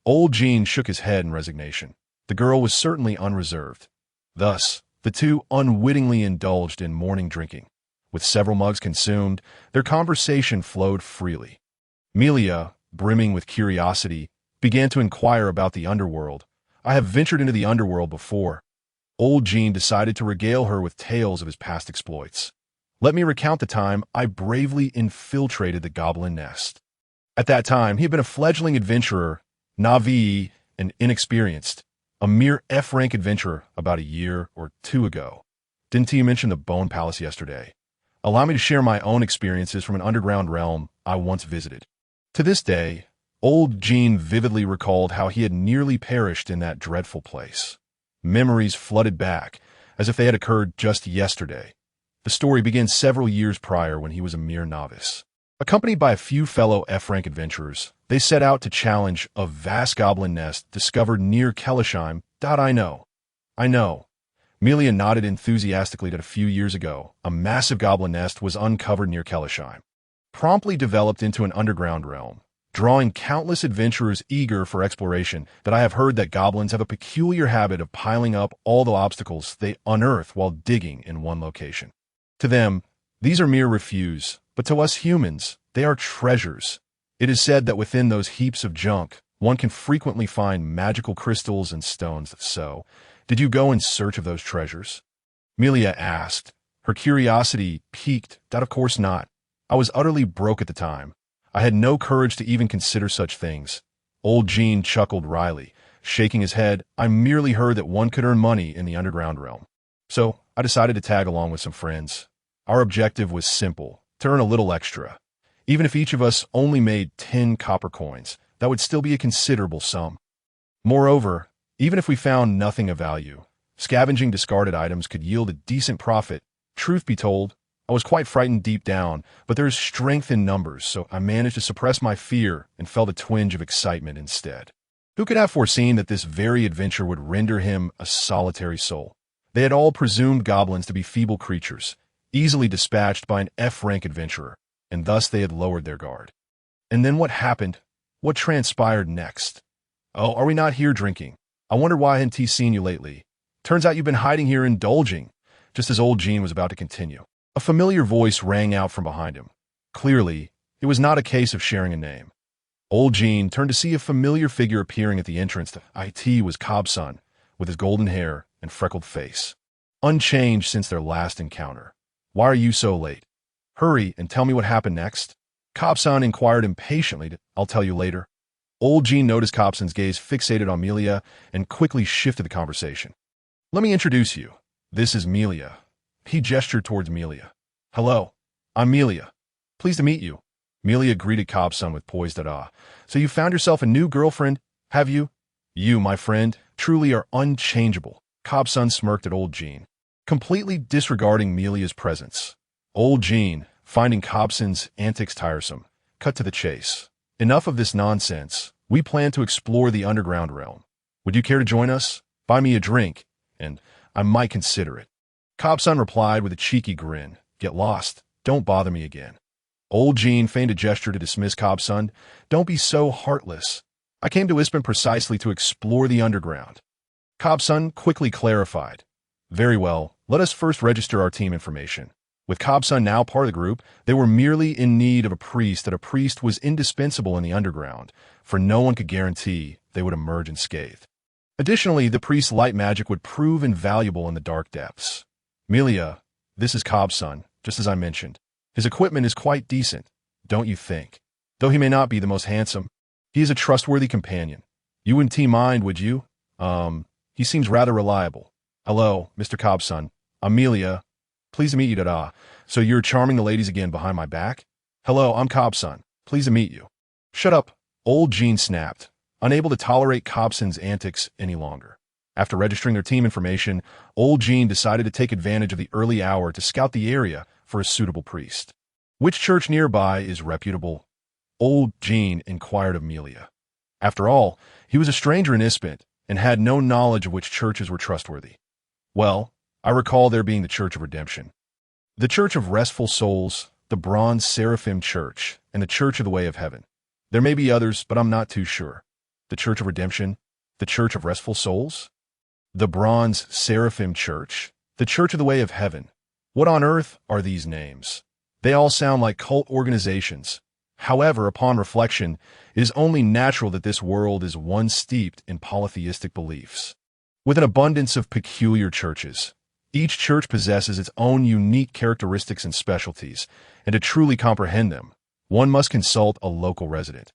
Old Jin shook his head in resignation. The girl was certainly unreserved. Thus, the two unwittingly indulged in morning drinking. With several mugs consumed, their conversation flowed freely. Melia, brimming with curiosity, began to inquire about the underworld. "I have ventured into the underworld before." Old Jin decided to regale her with tales of his past exploits. "Let me recount the time I bravely infiltrated the goblin nest." At that time, he had been a fledgling adventurer, naive and inexperienced, a mere F-rank adventurer about a year or two ago. "Didn't you mention the Bone Palace yesterday? Allow me to share my own experiences from an underground realm I once visited." To this day, old Jin vividly recalled how he had nearly perished in that dreadful place. Memories flooded back, as if they had occurred just yesterday. The story began several years prior when he was a mere novice. Accompanied by a few fellow F-rank adventurers, they set out to challenge a vast goblin nest discovered near Kellersheim. I know. Melia nodded enthusiastically that a few years ago, a massive goblin nest was uncovered near Kellersheim, promptly developed into an underground realm, drawing countless adventurers eager for exploration. That I have heard that goblins have a peculiar habit of piling up all the obstacles they unearth while digging in one location. To them, these are mere refuse, but to us humans, they are treasures. It is said that within those heaps of junk, one can frequently find magical crystals and stones. So, did you go in search of those treasures? Melia asked, her curiosity piqued. Of course not. I was utterly broke at the time. I had no courage to even consider such things. Old Jin chuckled wryly, shaking his head. I merely heard that one could earn money in the underground realm. So, I decided to tag along with some friends. Our objective was simple, to earn a little extra. Even if each of us only made 10 copper coins, that would still be a considerable sum. Moreover, even if we found nothing of value, scavenging discarded items could yield a decent profit. Truth be told, I was quite frightened deep down, but there is strength in numbers, so I managed to suppress my fear and felt a twinge of excitement instead. Who could have foreseen that this very adventure would render him a solitary soul? They had all presumed goblins to be feeble creatures, easily dispatched by an F-rank adventurer, and thus they had lowered their guard. And then what happened? What transpired next? "Oh, are we not here drinking? I wonder why I hadn't seen you lately. Turns out you've been hiding here indulging." Just as old Jin was about to continue, a familiar voice rang out from behind him. Clearly, it was not a case of sharing a name. Old Jin turned to see a familiar figure appearing at the entrance. The IT was Cobb's, with his golden hair and freckled face, unchanged since their last encounter. "Why are you so late? Hurry and tell me what happened next." Cobb's inquired impatiently. "I'll tell you later." Old Jin noticed Cobb's gaze fixated on Melia and quickly shifted the conversation. "Let me introduce you. This is Melia." He gestured towards Melia. "Hello, I'm Melia. Pleased to meet you." Melia greeted Cobb's with poised awe. "So you found yourself a new girlfriend, have you? You, my friend, truly are unchangeable." Cobb's smirked at old Jin, completely disregarding Melia's presence. Old Jin, finding Cobb's antics tiresome, cut to the chase. "Enough of this nonsense. We plan to explore the underground realm. Would you care to join us? Buy me a drink, and I might consider it." Cobb's replied with a cheeky grin. "Get lost. Don't bother me again." Old Jin feigned a gesture to dismiss Cobb's. "Don't be so heartless. I came to Ispan precisely to explore the underground." Cobb's quickly clarified. "Very well, let us first register our team information." With Cobb's now part of the group, they were merely in need of a priest. That a priest was indispensable in the underground, for no one could guarantee they would emerge unscathed. Additionally, the priest's light magic would prove invaluable in the dark depths. "Melia, this is Cobb's, just as I mentioned. His equipment is quite decent, don't you think? Though he may not be the most handsome, he is a trustworthy companion. You wouldn't mind, would you? He seems rather reliable. Hello, Mr. Cobb's. I'm Melia. Pleased to meet you, So you're charming the ladies again behind my back? Hello, I'm Cobb's. Pleased to meet you." "Shut up," old Jin snapped, unable to tolerate Cobb's antics any longer. After registering their team information, old Jin decided to take advantage of the early hour to scout the area for a suitable priest. Which church nearby is reputable? Old Jin inquired of Amelia. After all, he was a stranger in Ispent and had no knowledge of which churches were trustworthy. Well, I recall there being the Church of Redemption, the Church of Restful Souls, the Bronze Seraphim Church, and the Church of the Way of Heaven. There may be others, but I'm not too sure. The Church of Redemption, the Church of Restful Souls, the Bronze Seraphim Church, the Church of the Way of Heaven. What on earth are these names? They all sound like cult organizations. However, upon reflection, it is only natural that this world is one steeped in polytheistic beliefs. With an abundance of peculiar churches, each church possesses its own unique characteristics and specialties, and to truly comprehend them, one must consult a local resident.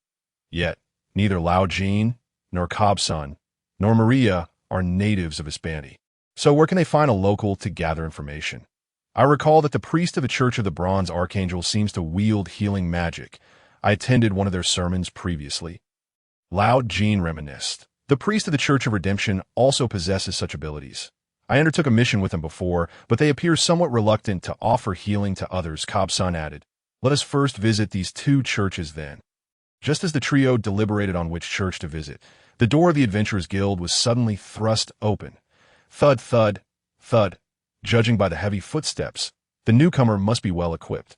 Yet, neither Lao Jin, nor Kobsun, nor Maria are natives of Hispania. So where can they find a local to gather information? I recall that the priest of the Church of the Bronze Archangel seems to wield healing magic. I attended one of their sermons previously. Lao Jin reminisced. The priest of the Church of Redemption also possesses such abilities. I undertook a mission with them before, but they appear somewhat reluctant to offer healing to others, Kobsun added. Let us first visit these two churches then. Just as the trio deliberated on which church to visit, the door of the Adventurers Guild was suddenly thrust open. Thud, thud, thud. Judging by the heavy footsteps, the newcomer must be well equipped.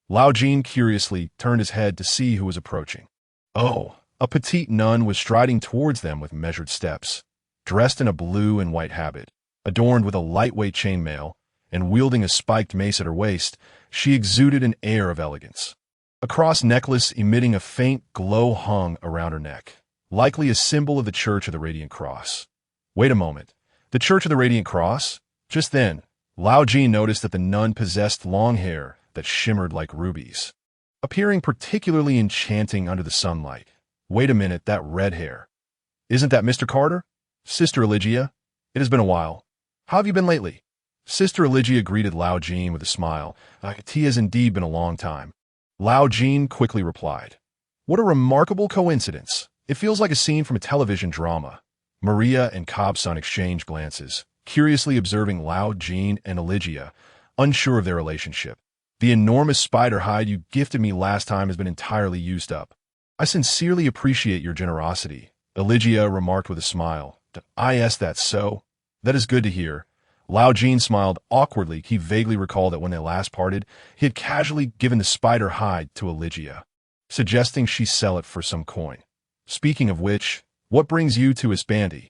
Lao Jin curiously turned his head to see who was approaching. Oh, a petite nun was striding towards them with measured steps. Dressed in a blue and white habit, adorned with a lightweight chainmail, and wielding a spiked mace at her waist, she exuded an air of elegance. A cross necklace emitting a faint glow hung around her neck, likely a symbol of the Church of the Radiant Cross. Wait a moment. The Church of the Radiant Cross? Just then, Lao Jin noticed that the nun possessed long hair that shimmered like rubies, appearing particularly enchanting under the sunlight. Wait a minute, that red hair. Isn't that Mr. Carter? Sister Eligia? It has been a while. How have you been lately? Sister Eligia greeted Lao Jin with a smile. It has indeed been a long time. Lao Jin quickly replied. What a remarkable coincidence. It feels like a scene from a television drama. Maria and Kobsun exchanged glances, curiously observing Lao Jin and Eligia, unsure of their relationship. The enormous spider hide you gifted me last time has been entirely used up. I sincerely appreciate your generosity, Eligia remarked with a smile. That's so. That is good to hear. Lao Jin smiled awkwardly. He vaguely recalled that when they last parted, he had casually given the spider hide to Eligia, suggesting she sell it for some coin. Speaking of which, what brings you to Hispania?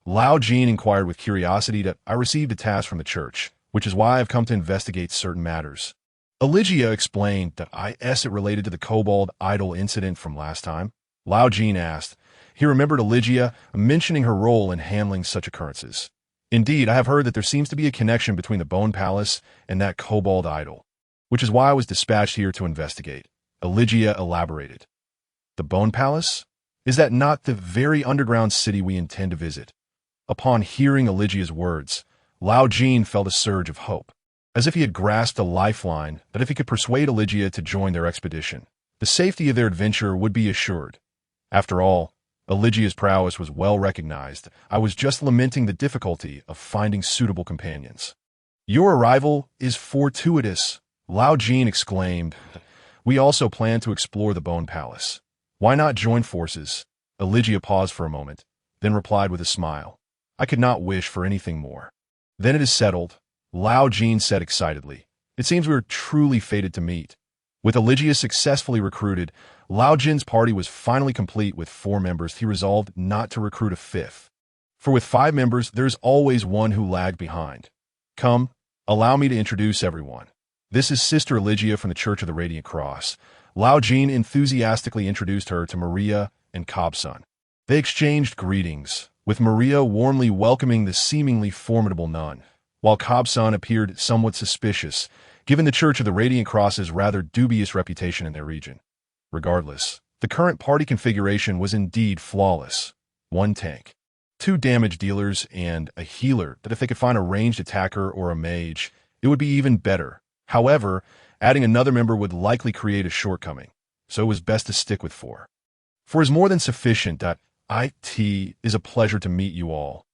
Lao Jin inquired with curiosity that I received a task from the church, which is why I've come to investigate certain matters. Eligia explained that it related to the kobold idol incident from last time. Lao Jin asked. He remembered Eligia mentioning her role in handling such occurrences. Indeed, I have heard that there seems to be a connection between the Bone Palace and that kobold idol, which is why I was dispatched here to investigate. Eligia elaborated. The Bone Palace? Is that not the very underground city we intend to visit? Upon hearing Eligia's words, Lao Jin felt a surge of hope, as if he had grasped a lifeline that if he could persuade Eligia to join their expedition, the safety of their adventure would be assured. After all, Eligia's prowess was well recognized. I was just lamenting the difficulty of finding suitable companions. Your arrival is fortuitous, Lao Jin exclaimed. We also plan to explore the Bone Palace. Why not join forces? Eligia paused for a moment, then replied with a smile. I could not wish for anything more. Then it is settled, Lao Jin said excitedly. It seems we are truly fated to meet. With Eligia successfully recruited, Lao Jin's party was finally complete with 4 members. He resolved not to recruit a 5th. For with 5 members, there is always one who lagged behind. Come, allow me to introduce everyone. This is Sister Eligia from the Church of the Radiant Cross. Lao Jin enthusiastically introduced her to Maria and Kobsun. They exchanged greetings, with Maria warmly welcoming the seemingly formidable nun, while Kobsun appeared somewhat suspicious, given the Church of the Radiant Cross's rather dubious reputation in their region. Regardless, the current party configuration was indeed flawless. 1 tank, 2 damage dealers, and a healer that if they could find a ranged attacker or a mage, it would be even better. However, adding another member would likely create a shortcoming, so it was best to stick with 4. 4 is more than sufficient. It is a pleasure to meet you all.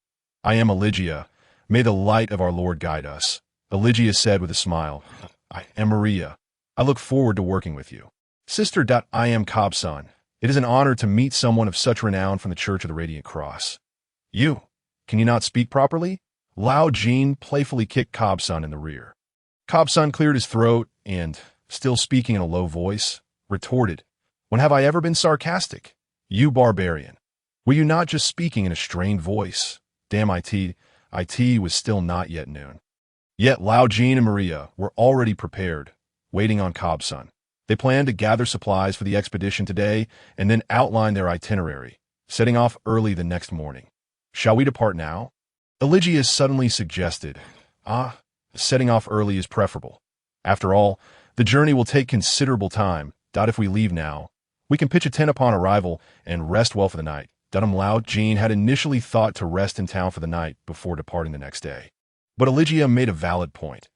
I am Eligia. May the light of our Lord guide us, Eligia said with a smile. I am Maria. I look forward to working with you. Sister. I am Cobb-san. It is an honor to meet someone of such renown from the Church of the Radiant Cross. You, can you not speak properly? Lao Jin playfully kicked Cobb-san in the rear. Cobb-san cleared his throat and, still speaking in a low voice, retorted, "When have I ever been sarcastic? You barbarian. Were you not just speaking in a strained voice?" Damn it was still not yet noon. Yet Lao Jin and Maria were already prepared, waiting on Cobb-san. They planned to gather supplies for the expedition today and then outline their itinerary, setting off early the next morning. Shall we depart now? Eligius suddenly suggested. Setting off early is preferable. After all, the journey will take considerable time. If we leave now, we can pitch a tent upon arrival and rest well for the night. Lao Jin had initially thought to rest in town for the night before departing the next day. But Eligia made a valid point.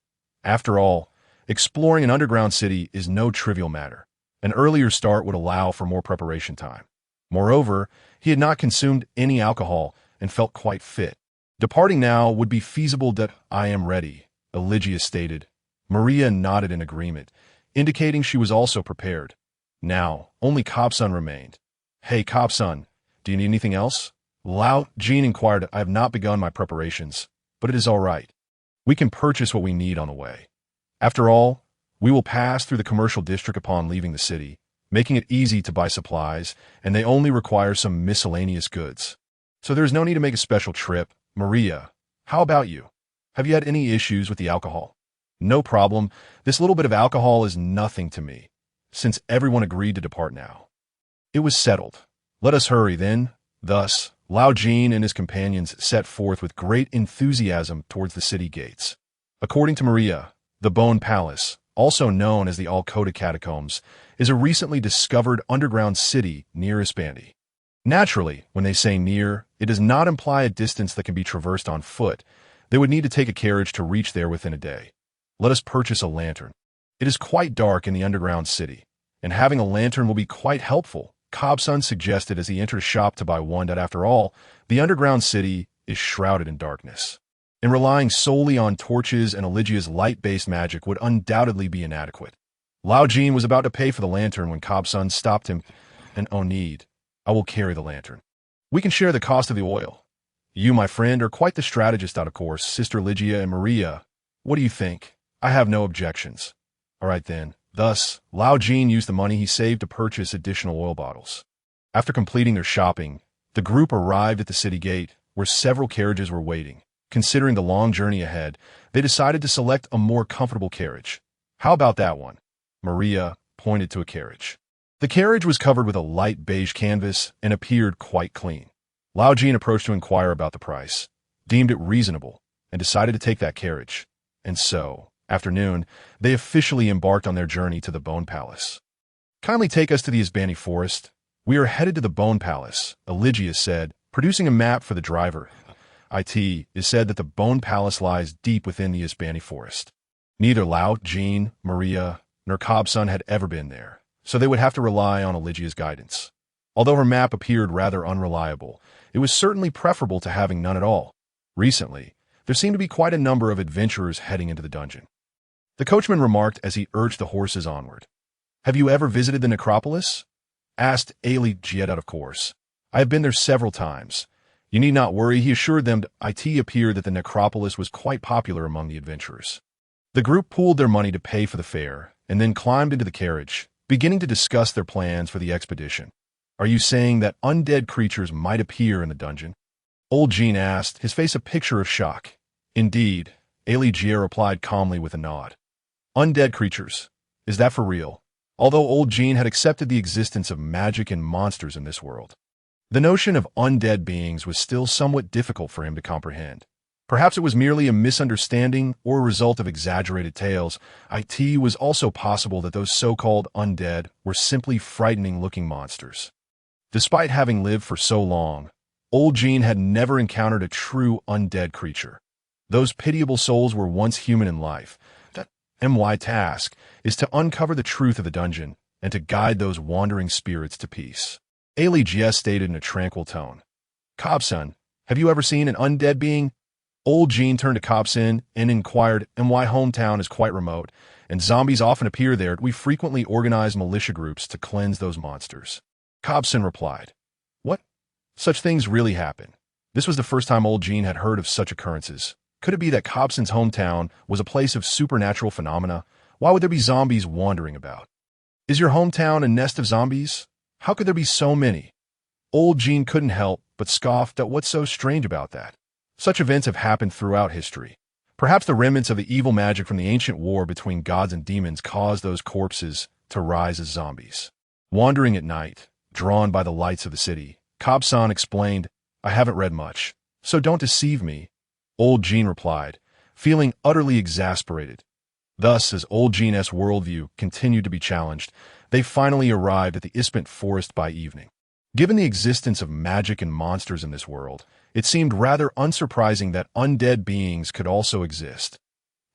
After all, exploring an underground city is no trivial matter. An earlier start would allow for more preparation time. Moreover, he had not consumed any alcohol and felt quite fit. Departing now would be feasible. I am ready, Eligia stated. Maria nodded in agreement, indicating she was also prepared. Now, only Cobb-san remained. Hey, Cobb-san, do you need anything else? Lao Jin inquired. I have not begun my preparations, but it is all right. We can purchase what we need on the way. After all, we will pass through the commercial district upon leaving the city, making it easy to buy supplies, and they only require some miscellaneous goods. So there is no need to make a special trip. Maria, how about you? Have you had any issues with the alcohol? No problem. This little bit of alcohol is nothing to me, since everyone agreed to depart now. It was settled. Let us hurry, then. Thus, Lao Jin and his companions set forth with great enthusiasm towards the city gates. According to Maria, the Bone Palace, also known as the Al-Kota Catacombs, is a recently discovered underground city near Ispandi. Naturally, when they say near, it does not imply a distance that can be traversed on foot. They would need to take a carriage to reach there within a day. Let us purchase a lantern. It is quite dark in the underground city, and having a lantern will be quite helpful, Cobb-san suggested as he entered a shop to buy one. After all, the underground city is shrouded in darkness, and relying solely on torches and Eligia's light-based magic would undoubtedly be inadequate. Lao Jin was about to pay for the lantern when Cobb-san stopped him. And oh need, I will carry the lantern. We can share the cost of the oil. You, my friend, are quite the strategist, of course, Sister Eligia and Maria. What do you think? I have no objections. All right then. Thus, Lao Jin used the money he saved to purchase additional oil bottles. After completing their shopping, the group arrived at the city gate, where several carriages were waiting. Considering the long journey ahead, they decided to select a more comfortable carriage. How about that one? Maria pointed to a carriage. The carriage was covered with a light beige canvas and appeared quite clean. Lao Jin approached to inquire about the price, deemed it reasonable, and decided to take that carriage. And so, after noon, they officially embarked on their journey to the Bone Palace. Kindly take us to the Ispandi Forest. We are headed to the Bone Palace, Eligius said, producing a map for the driver. It is said that the Bone Palace lies deep within the Ispandi Forest. Neither Lao Jin, Maria, nor Cobb-san had ever been there, so they would have to rely on Eligia's guidance. Although her map appeared rather unreliable, it was certainly preferable to having none at all. Recently, there seemed to be quite a number of adventurers heading into the dungeon. The coachman remarked as he urged the horses onward. Have you ever visited the necropolis? Asked Eligia. Of course. I have been there several times. You need not worry, he assured them. It appeared that the necropolis was quite popular among the adventurers. The group pooled their money to pay for the fare, and then climbed into the carriage, beginning to discuss their plans for the expedition. Are you saying that undead creatures might appear in the dungeon? Old Jin asked, his face a picture of shock. Indeed, Eligia replied calmly with a nod. Undead creatures. Is that for real? Although Old Jin had accepted the existence of magic and monsters in this world, the notion of undead beings was still somewhat difficult for him to comprehend. Perhaps it was merely a misunderstanding or a result of exaggerated tales. It was also possible that those so-called undead were simply frightening-looking monsters. Despite having lived for so long, Old Jin had never encountered a true undead creature. Those pitiable souls were once human in life. That my task is to uncover the truth of the dungeon and to guide those wandering spirits to peace. Eligia stated in a tranquil tone. Cobb-san, have you ever seen an undead being? Old Jean turned to Cobson and inquired, "And why hometown is quite remote, and zombies often appear there. We frequently organize militia groups to cleanse those monsters." Cobson replied, "What? Such things really happen?" This was the first time Old Jean had heard of such occurrences. Could it be that Cobson's hometown was a place of supernatural phenomena? Why would there be zombies wandering about? "Is your hometown a nest of zombies? How could there be so many?" Old Jean couldn't help but scoffed at what's so strange about that. Such events have happened throughout history. Perhaps the remnants of the evil magic from the ancient war between gods and demons caused those corpses to rise as zombies. Wandering at night, drawn by the lights of the city, Cobson explained, "I haven't read much, so don't deceive me." Old Jean replied, feeling utterly exasperated. Thus, as Old Jean's worldview continued to be challenged, they finally arrived at the Ispent forest by evening. Given the existence of magic and monsters in this world, it seemed rather unsurprising that undead beings could also exist.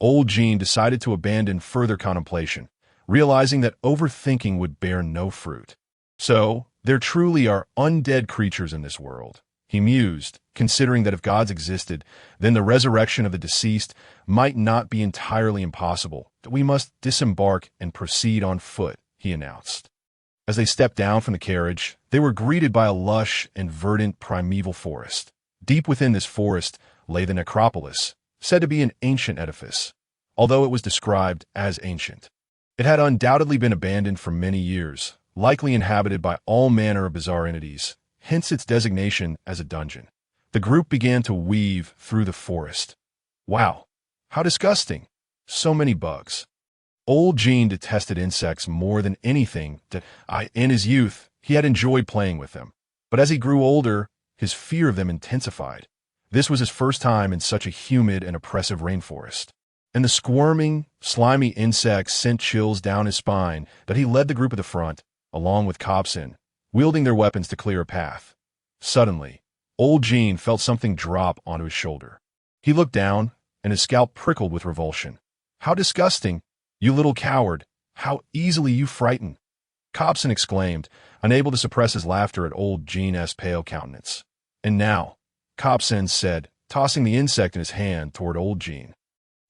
Old Jean decided to abandon further contemplation, realizing that overthinking would bear no fruit. So, there truly are undead creatures in this world, he mused, considering that if gods existed, then the resurrection of the deceased might not be entirely impossible. "We must disembark and proceed on foot," he announced. As they stepped down from the carriage, they were greeted by a lush and verdant primeval forest. Deep within this forest lay the necropolis, said to be an ancient edifice. Although it was described as ancient, it had undoubtedly been abandoned for many years, likely inhabited by all manner of bizarre entities, hence its designation as a dungeon. The group began to weave through the forest. Wow, how disgusting! So many bugs. Old Jean detested insects more than anything. In his youth, he had enjoyed playing with them. But as he grew older, his fear of them intensified. This was his first time in such a humid and oppressive rainforest. And the squirming, slimy insects sent chills down his spine that he led the group at the front, along with Cobson, wielding their weapons to clear a path. Suddenly, Old Jean felt something drop onto his shoulder. He looked down, and his scalp prickled with revulsion. "How disgusting! You little coward! How easily you frighten!" Cobson exclaimed, unable to suppress his laughter at Old Jean's pale countenance. "And now," Cobson said, tossing the insect in his hand toward Old Jean.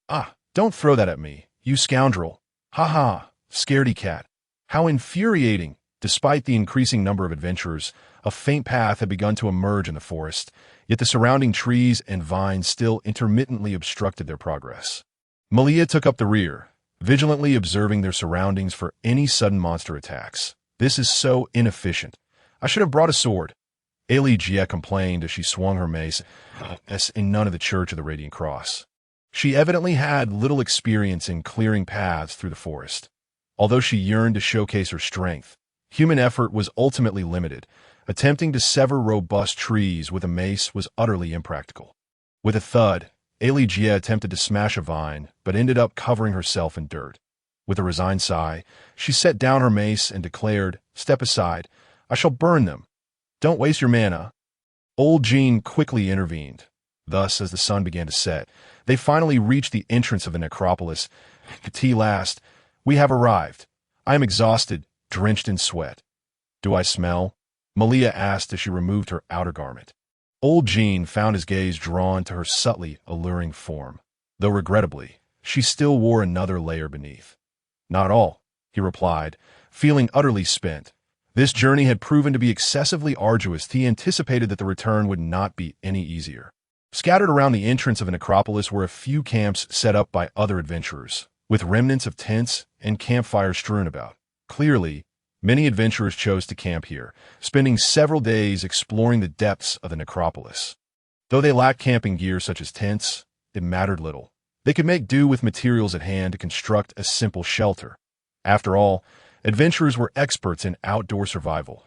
"Ah, don't throw that at me, you scoundrel! Ha ha, scaredy cat! How infuriating!" Despite the increasing number of adventurers, a faint path had begun to emerge in the forest, yet the surrounding trees and vines still intermittently obstructed their progress. Malia took up the rear, vigilantly observing their surroundings for any sudden monster attacks. "This is so inefficient. I should have brought a sword," Jia complained as she swung her mace in none of the Church of the Radiant Cross. She evidently had little experience in clearing paths through the forest. Although she yearned to showcase her strength, human effort was ultimately limited. Attempting to sever robust trees with a mace was utterly impractical. With a thud, Jia attempted to smash a vine, but ended up covering herself in dirt. With a resigned sigh, she set down her mace and declared, "Step aside. I shall burn them. Don't waste your mana." Old Jean quickly intervened. Thus, as the sun began to set, they finally reached the entrance of the necropolis. "At last, we have arrived. I am exhausted, drenched in sweat." "Do I smell?" Malia asked as she removed her outer garment. Old Jean found his gaze drawn to her subtly alluring form, though regrettably, she still wore another layer beneath. "Not at all," he replied, feeling utterly spent. This journey had proven to be excessively arduous. He anticipated that the return would not be any easier. Scattered around the entrance of the necropolis were a few camps set up by other adventurers, with remnants of tents and campfires strewn about. Clearly, many adventurers chose to camp here, spending several days exploring the depths of the necropolis. Though they lacked camping gear such as tents, it mattered little. They could make do with materials at hand to construct a simple shelter. After all, adventurers were experts in outdoor survival.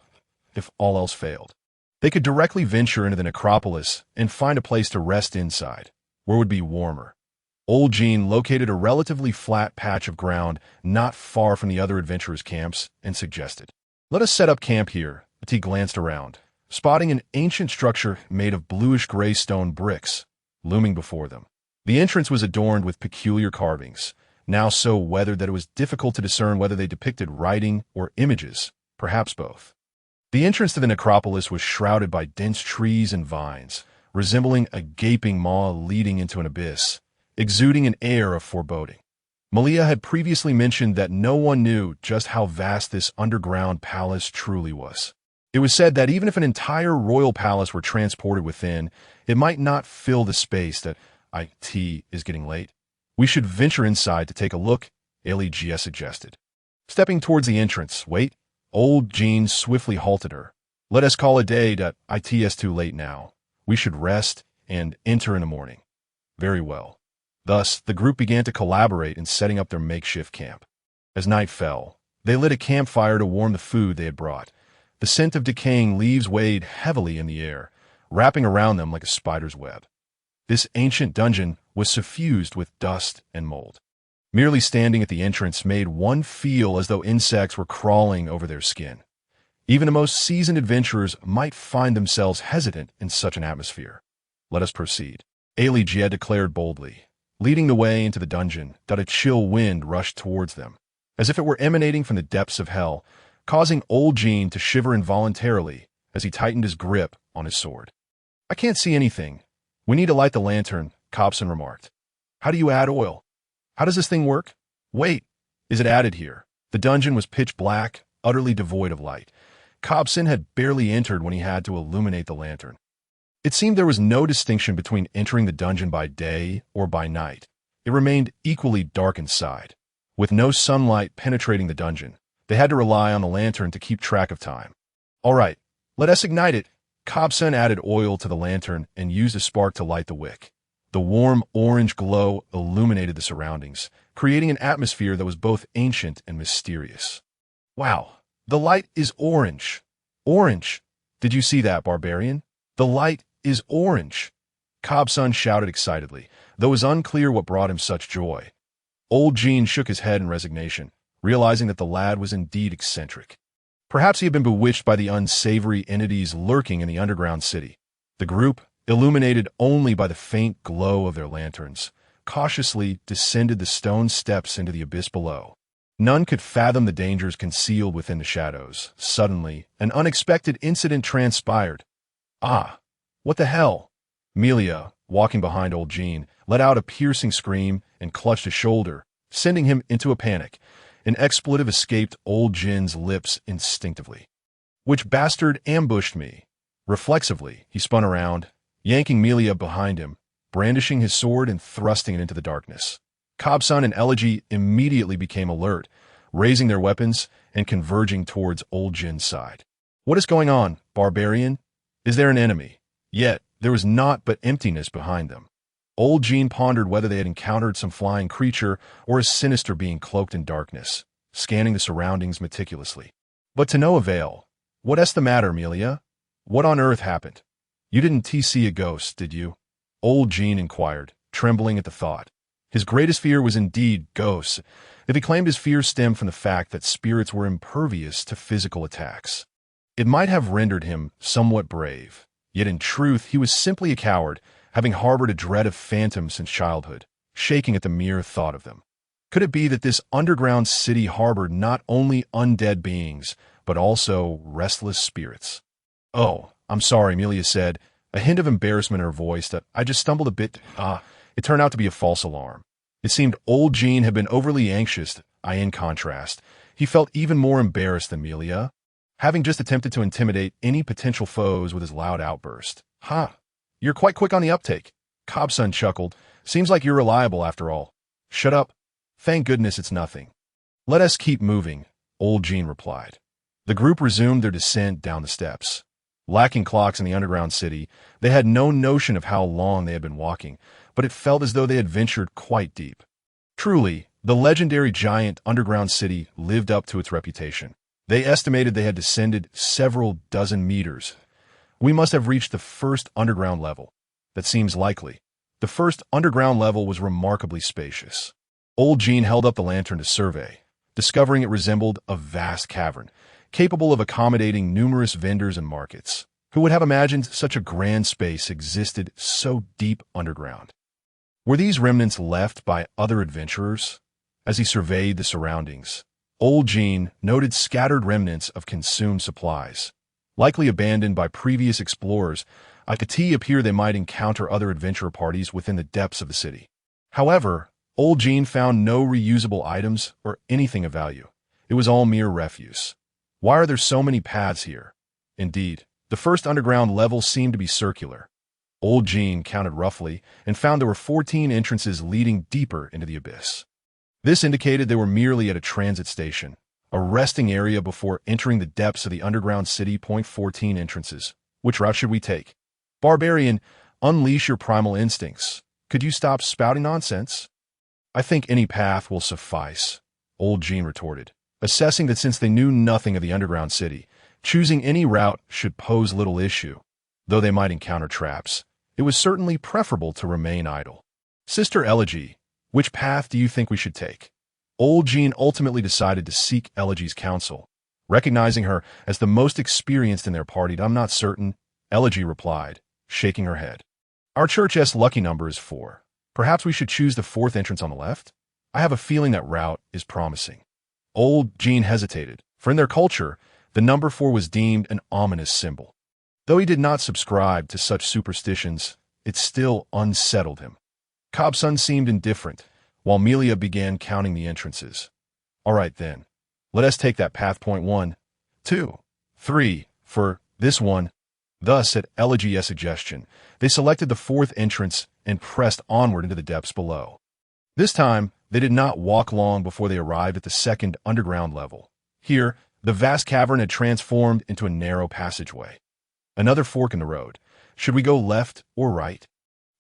If all else failed, they could directly venture into the necropolis and find a place to rest inside, where it would be warmer. Old Jean located a relatively flat patch of ground not far from the other adventurers' camps and suggested, "Let us set up camp here." He glanced around, spotting an ancient structure made of bluish-gray stone bricks looming before them. The entrance was adorned with peculiar carvings, now so weathered that it was difficult to discern whether they depicted writing or images, perhaps both. The entrance to the necropolis was shrouded by dense trees and vines, resembling a gaping maw leading into an abyss, exuding an air of foreboding. Malia had previously mentioned that no one knew just how vast this underground palace truly was. It was said that even if an entire royal palace were transported within, it might not fill the space that it is getting late. We should venture inside to take a look, Jia suggested. Stepping towards the entrance, wait, old Jin swiftly halted her. Let us call a day that it is too late now. We should rest and enter in the morning. Very well. Thus, the group began to collaborate in setting up their makeshift camp. As night fell, they lit a campfire to warm the food they had brought. The scent of decaying leaves weighed heavily in the air, wrapping around them like a spider's web. This ancient dungeon was suffused with dust and mold. Merely standing at the entrance made one feel as though insects were crawling over their skin. Even the most seasoned adventurers might find themselves hesitant in such an atmosphere. Let us proceed, Jia declared boldly. Leading the way into the dungeon, a chill wind rushed towards them, as if it were emanating from the depths of hell, causing old Jin to shiver involuntarily as he tightened his grip on his sword. I can't see anything. We need to light the lantern, Cobson remarked. How do you add oil? How does this thing work? Wait, is it added here? The dungeon was pitch black, utterly devoid of light. Cobson had barely entered when he had to illuminate the lantern. It seemed there was no distinction between entering the dungeon by day or by night. It remained equally dark inside. With no sunlight penetrating the dungeon, they had to rely on the lantern to keep track of time. All right, let us ignite it. Cobson added oil to the lantern and used a spark to light the wick. The warm orange glow illuminated the surroundings, creating an atmosphere that was both ancient and mysterious. Wow, the light is orange. Orange! Did you see that, barbarian? The light is orange. Cobson shouted excitedly, though it was unclear what brought him such joy. Old Jin shook his head in resignation, realizing that the lad was indeed eccentric. Perhaps he had been bewitched by the unsavory entities lurking in the underground city. The group, illuminated only by the faint glow of their lanterns, cautiously descended the stone steps into the abyss below. None could fathom the dangers concealed within the shadows. Suddenly, an unexpected incident transpired. Ah, what the hell? Melia, walking behind old Jin, let out a piercing scream and clutched his shoulder, sending him into a panic. An expletive escaped old Jin's lips instinctively. Which bastard ambushed me? Reflexively, he spun around, yanking Melia behind him, brandishing his sword and thrusting it into the darkness. Cobson and Elegy immediately became alert, raising their weapons and converging towards old Jin's side. What is going on, barbarian? Is there an enemy? Yet, there was naught but emptiness behind them. Old Jin pondered whether they had encountered some flying creature or a sinister being cloaked in darkness, scanning the surroundings meticulously. But to no avail. What's the matter, Melia? What on earth happened? You didn't see a ghost, did you? Old Jin inquired, trembling at the thought. His greatest fear was indeed ghosts, if he claimed his fear stemmed from the fact that spirits were impervious to physical attacks. It might have rendered him somewhat brave, yet in truth he was simply a coward, having harbored a dread of phantoms since childhood, shaking at the mere thought of them. Could it be that this underground city harbored not only undead beings, but also restless spirits? Oh, I'm sorry, Melia said, a hint of embarrassment in her voice that I just stumbled a bit. It turned out to be a false alarm. It seemed old Jin had been overly anxious. In contrast, he felt even more embarrassed than Melia, having just attempted to intimidate any potential foes with his loud outburst. You're quite quick on the uptake. Cobson chuckled. Seems like you're reliable after all. Shut up. Thank goodness it's nothing. Let us keep moving, old Jin replied. The group resumed their descent down the steps. Lacking clocks in the underground city, they had no notion of how long they had been walking, but it felt as though they had ventured quite deep. Truly, the legendary giant underground city lived up to its reputation. They estimated they had descended several dozen meters. We must have reached the first underground level. That seems likely. The first underground level was remarkably spacious. Old Jin held up the lantern to survey, discovering it resembled a vast cavern, capable of accommodating numerous vendors and markets. Who would have imagined such a grand space existed so deep underground? Were these remnants left by other adventurers? As he surveyed the surroundings, old Jin noted scattered remnants of consumed supplies. Likely abandoned by previous explorers, it appear they might encounter other adventurer parties within the depths of the city. However, old Jin found no reusable items or anything of value. It was all mere refuse. Why are there so many paths here? Indeed, the first underground level seemed to be circular. Old Jin counted roughly and found there were 14 entrances leading deeper into the abyss. This indicated they were merely at a transit station, a resting area before entering the depths of the underground city. 14 entrances. Which route should we take? Barbarian, unleash your primal instincts. Could you stop spouting nonsense? I think any path will suffice, old Jin retorted, assessing that since they knew nothing of the underground city, choosing any route should pose little issue. Though they might encounter traps, it was certainly preferable to remain idle. Sister Elegy, which path do you think we should take? Old Jin ultimately decided to seek Elegy's counsel. Recognizing her as the most experienced in their party, I'm not certain, Elegy replied, shaking her head. Our church's lucky number is 4. Perhaps we should choose the 4th entrance on the left? I have a feeling that route is promising. Old Jin hesitated, for in their culture, the number 4 was deemed an ominous symbol. Though he did not subscribe to such superstitions, it still unsettled him. Cobsun seemed indifferent, while Melia began counting the entrances. All right then, let us take that path. 1, 2, 3, for this one. Thus, at Elegy's suggestion, they selected the 4th entrance and pressed onward into the depths below. This time, they did not walk long before they arrived at the 2nd underground level. Here, the vast cavern had transformed into a narrow passageway. Another fork in the road. Should we go left or right?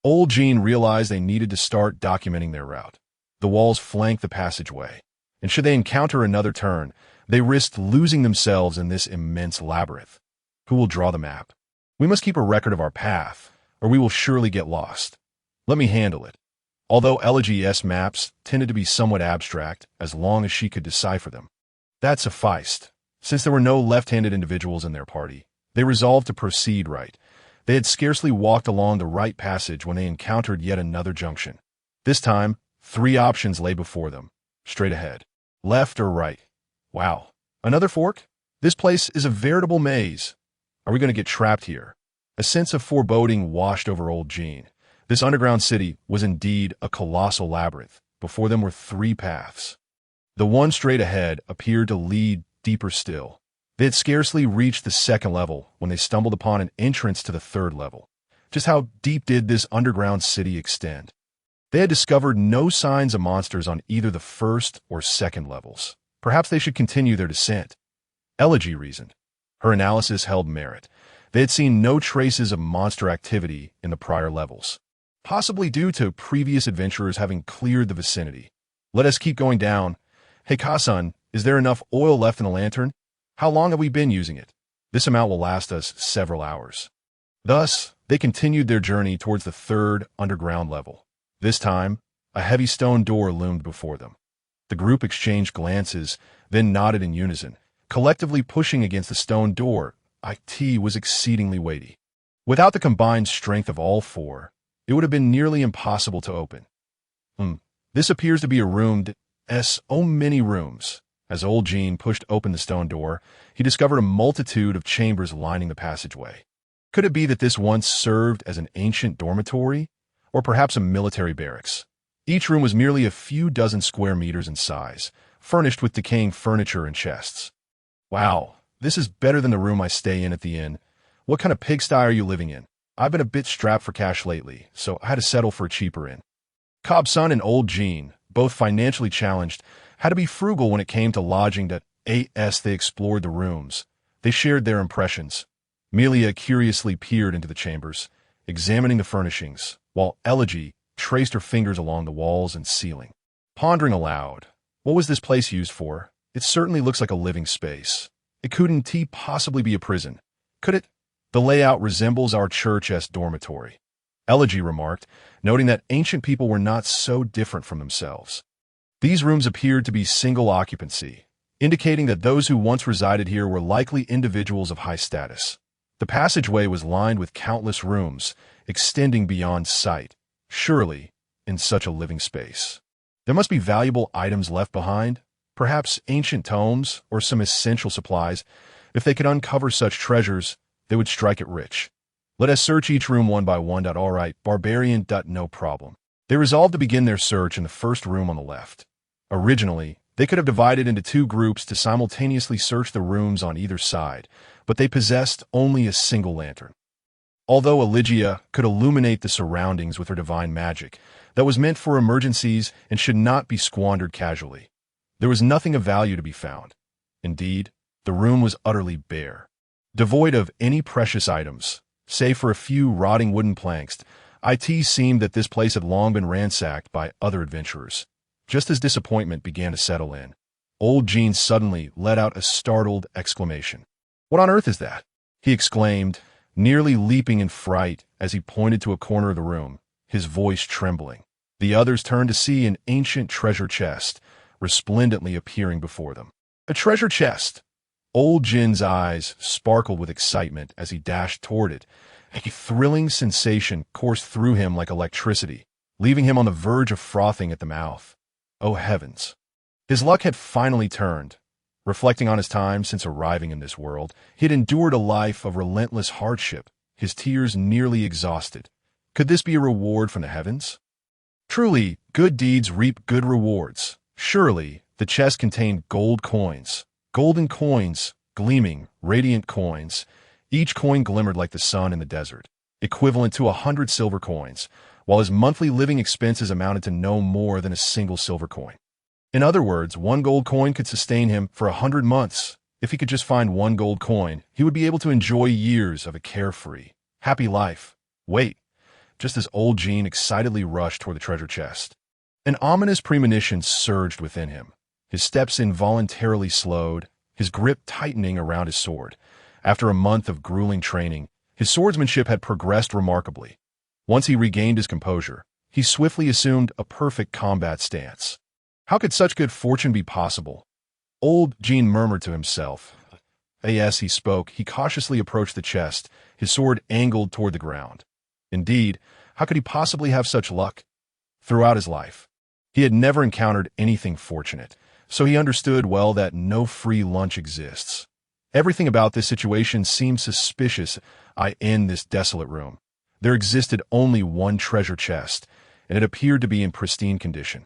Old Jin realized they needed to start documenting their route. The walls flanked the passageway, and should they encounter another turn, they risked losing themselves in this immense labyrinth. Who will draw the map? We must keep a record of our path, or we will surely get lost. Let me handle it. Although Elegy's maps tended to be somewhat abstract, as long as she could decipher them. That sufficed. Since there were no left-handed individuals in their party, they resolved to proceed right. They had scarcely walked along the right passage when they encountered yet another junction. This time, 3 options lay before them, straight ahead. Left or right? Wow. Another fork? This place is a veritable maze. Are we going to get trapped here? A sense of foreboding washed over old Jin. This underground city was indeed a colossal labyrinth. Before them were 3 paths. The one straight ahead appeared to lead deeper still. They had scarcely reached the 2nd level when they stumbled upon an entrance to the 3rd level. Just how deep did this underground city extend? They had discovered no signs of monsters on either the 1st or 2nd levels. Perhaps they should continue their descent. Elegy reasoned. Her analysis held merit. They had seen no traces of monster activity in the prior levels, possibly due to previous adventurers having cleared the vicinity. Let us keep going down. Hey Kasan, is there enough oil left in the lantern? How long have we been using it? This amount will last us several hours. Thus, they continued their journey towards the 3rd underground level. This time, a heavy stone door loomed before them. The group exchanged glances, then nodded in unison, collectively pushing against the stone door. It was exceedingly weighty. Without the combined strength of all 4, it would have been nearly impossible to open. This appears to be a room that has so many rooms. As old Jin pushed open the stone door, he discovered a multitude of chambers lining the passageway. Could it be that this once served as an ancient dormitory, or perhaps a military barracks? Each room was merely a few dozen square meters in size, furnished with decaying furniture and chests. Wow, this is better than the room I stay in at the inn. What kind of pigsty are you living in? I've been a bit strapped for cash lately, so I had to settle for a cheaper inn. Cobsun and old Jin, both financially challenged, had to be frugal when it came to lodging. As they explored the rooms, they shared their impressions. Melia curiously peered into the chambers, examining the furnishings, while Elegy traced her fingers along the walls and ceiling. Pondering aloud, what was this place used for? It certainly looks like a living space. It couldn't possibly be a prison, could it? The layout resembles our church's dormitory, Elegy remarked, noting that ancient people were not so different from themselves. These rooms appeared to be single occupancy, indicating that those who once resided here were likely individuals of high status. The passageway was lined with countless rooms, extending beyond sight. Surely, in such a living space, there must be valuable items left behind, perhaps ancient tomes or some essential supplies. If they could uncover such treasures, they would strike it rich. Let us search each room one by one. All right, barbarian. No problem. They resolved to begin their search in the first room on the left. Originally, they could have divided into two groups to simultaneously search the rooms on either side, but they possessed only a single lantern. Although Eligia could illuminate the surroundings with her divine magic, that was meant for emergencies and should not be squandered casually. There was nothing of value to be found. Indeed, the room was utterly bare. Devoid of any precious items, save for a few rotting wooden planks, it seemed that this place had long been ransacked by other adventurers. Just as disappointment began to settle in, old Jin suddenly let out a startled exclamation. "What on earth is that?" he exclaimed, nearly leaping in fright as he pointed to a corner of the room, his voice trembling. The others turned to see an ancient treasure chest resplendently appearing before them. A treasure chest! Old Jin's eyes sparkled with excitement as he dashed toward it. A thrilling sensation coursed through him like electricity, leaving him on the verge of frothing at the mouth. Oh heavens! His luck had finally turned. Reflecting on his time since arriving in this world, he had endured a life of relentless hardship, his tears nearly exhausted. Could this be a reward from the heavens? Truly, good deeds reap good rewards. Surely, the chest contained gold coins. Golden coins, gleaming, radiant coins. Each coin glimmered like the sun in the desert, equivalent to 100 silver coins, while his monthly living expenses amounted to no more than a single silver coin. In other words, one gold coin could sustain him for 100 months. If he could just find one gold coin, he would be able to enjoy years of a carefree, happy life. Wait, just as old Jin excitedly rushed toward the treasure chest, an ominous premonition surged within him. His steps involuntarily slowed, his grip tightening around his sword. After a month of grueling training, his swordsmanship had progressed remarkably. Once he regained his composure, he swiftly assumed a perfect combat stance. How could such good fortune be possible? Old Jin murmured to himself. As he spoke, he cautiously approached the chest, his sword angled toward the ground. Indeed, how could he possibly have such luck? Throughout his life, he had never encountered anything fortunate, so he understood well that no free lunch exists. Everything about this situation seemed suspicious. In this desolate room, there existed only one treasure chest, and it appeared to be in pristine condition.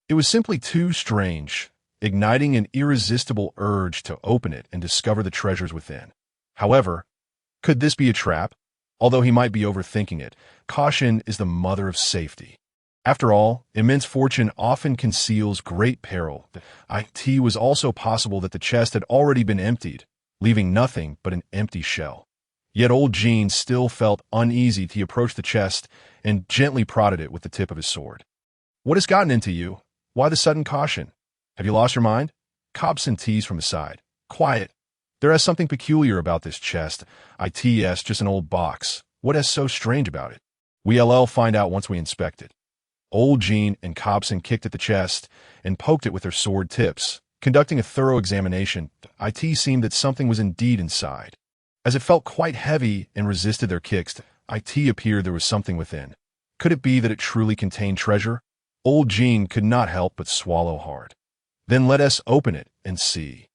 It was simply too strange, igniting an irresistible urge to open it and discover the treasures within. However, could this be a trap? Although he might be overthinking it, caution is the mother of safety. After all, immense fortune often conceals great peril. It was also possible that the chest had already been emptied, leaving nothing but an empty shell. Yet old Jin still felt uneasy. He approached the chest and gently prodded it with the tip of his sword. "What has gotten into you? Why the sudden caution? Have you lost your mind?" Cobson teased from his side. "Quiet. There is something peculiar about this chest. It's just an old box. What is so strange about it? We'll find out once we inspect it." Old Jin and Cobson kicked at the chest and poked it with their sword tips. Conducting a thorough examination, it seemed that something was indeed inside. As it felt quite heavy and resisted their kicks, it appeared there was something within. Could it be that it truly contained treasure? Old Jin could not help but swallow hard. "Then let us open it and see."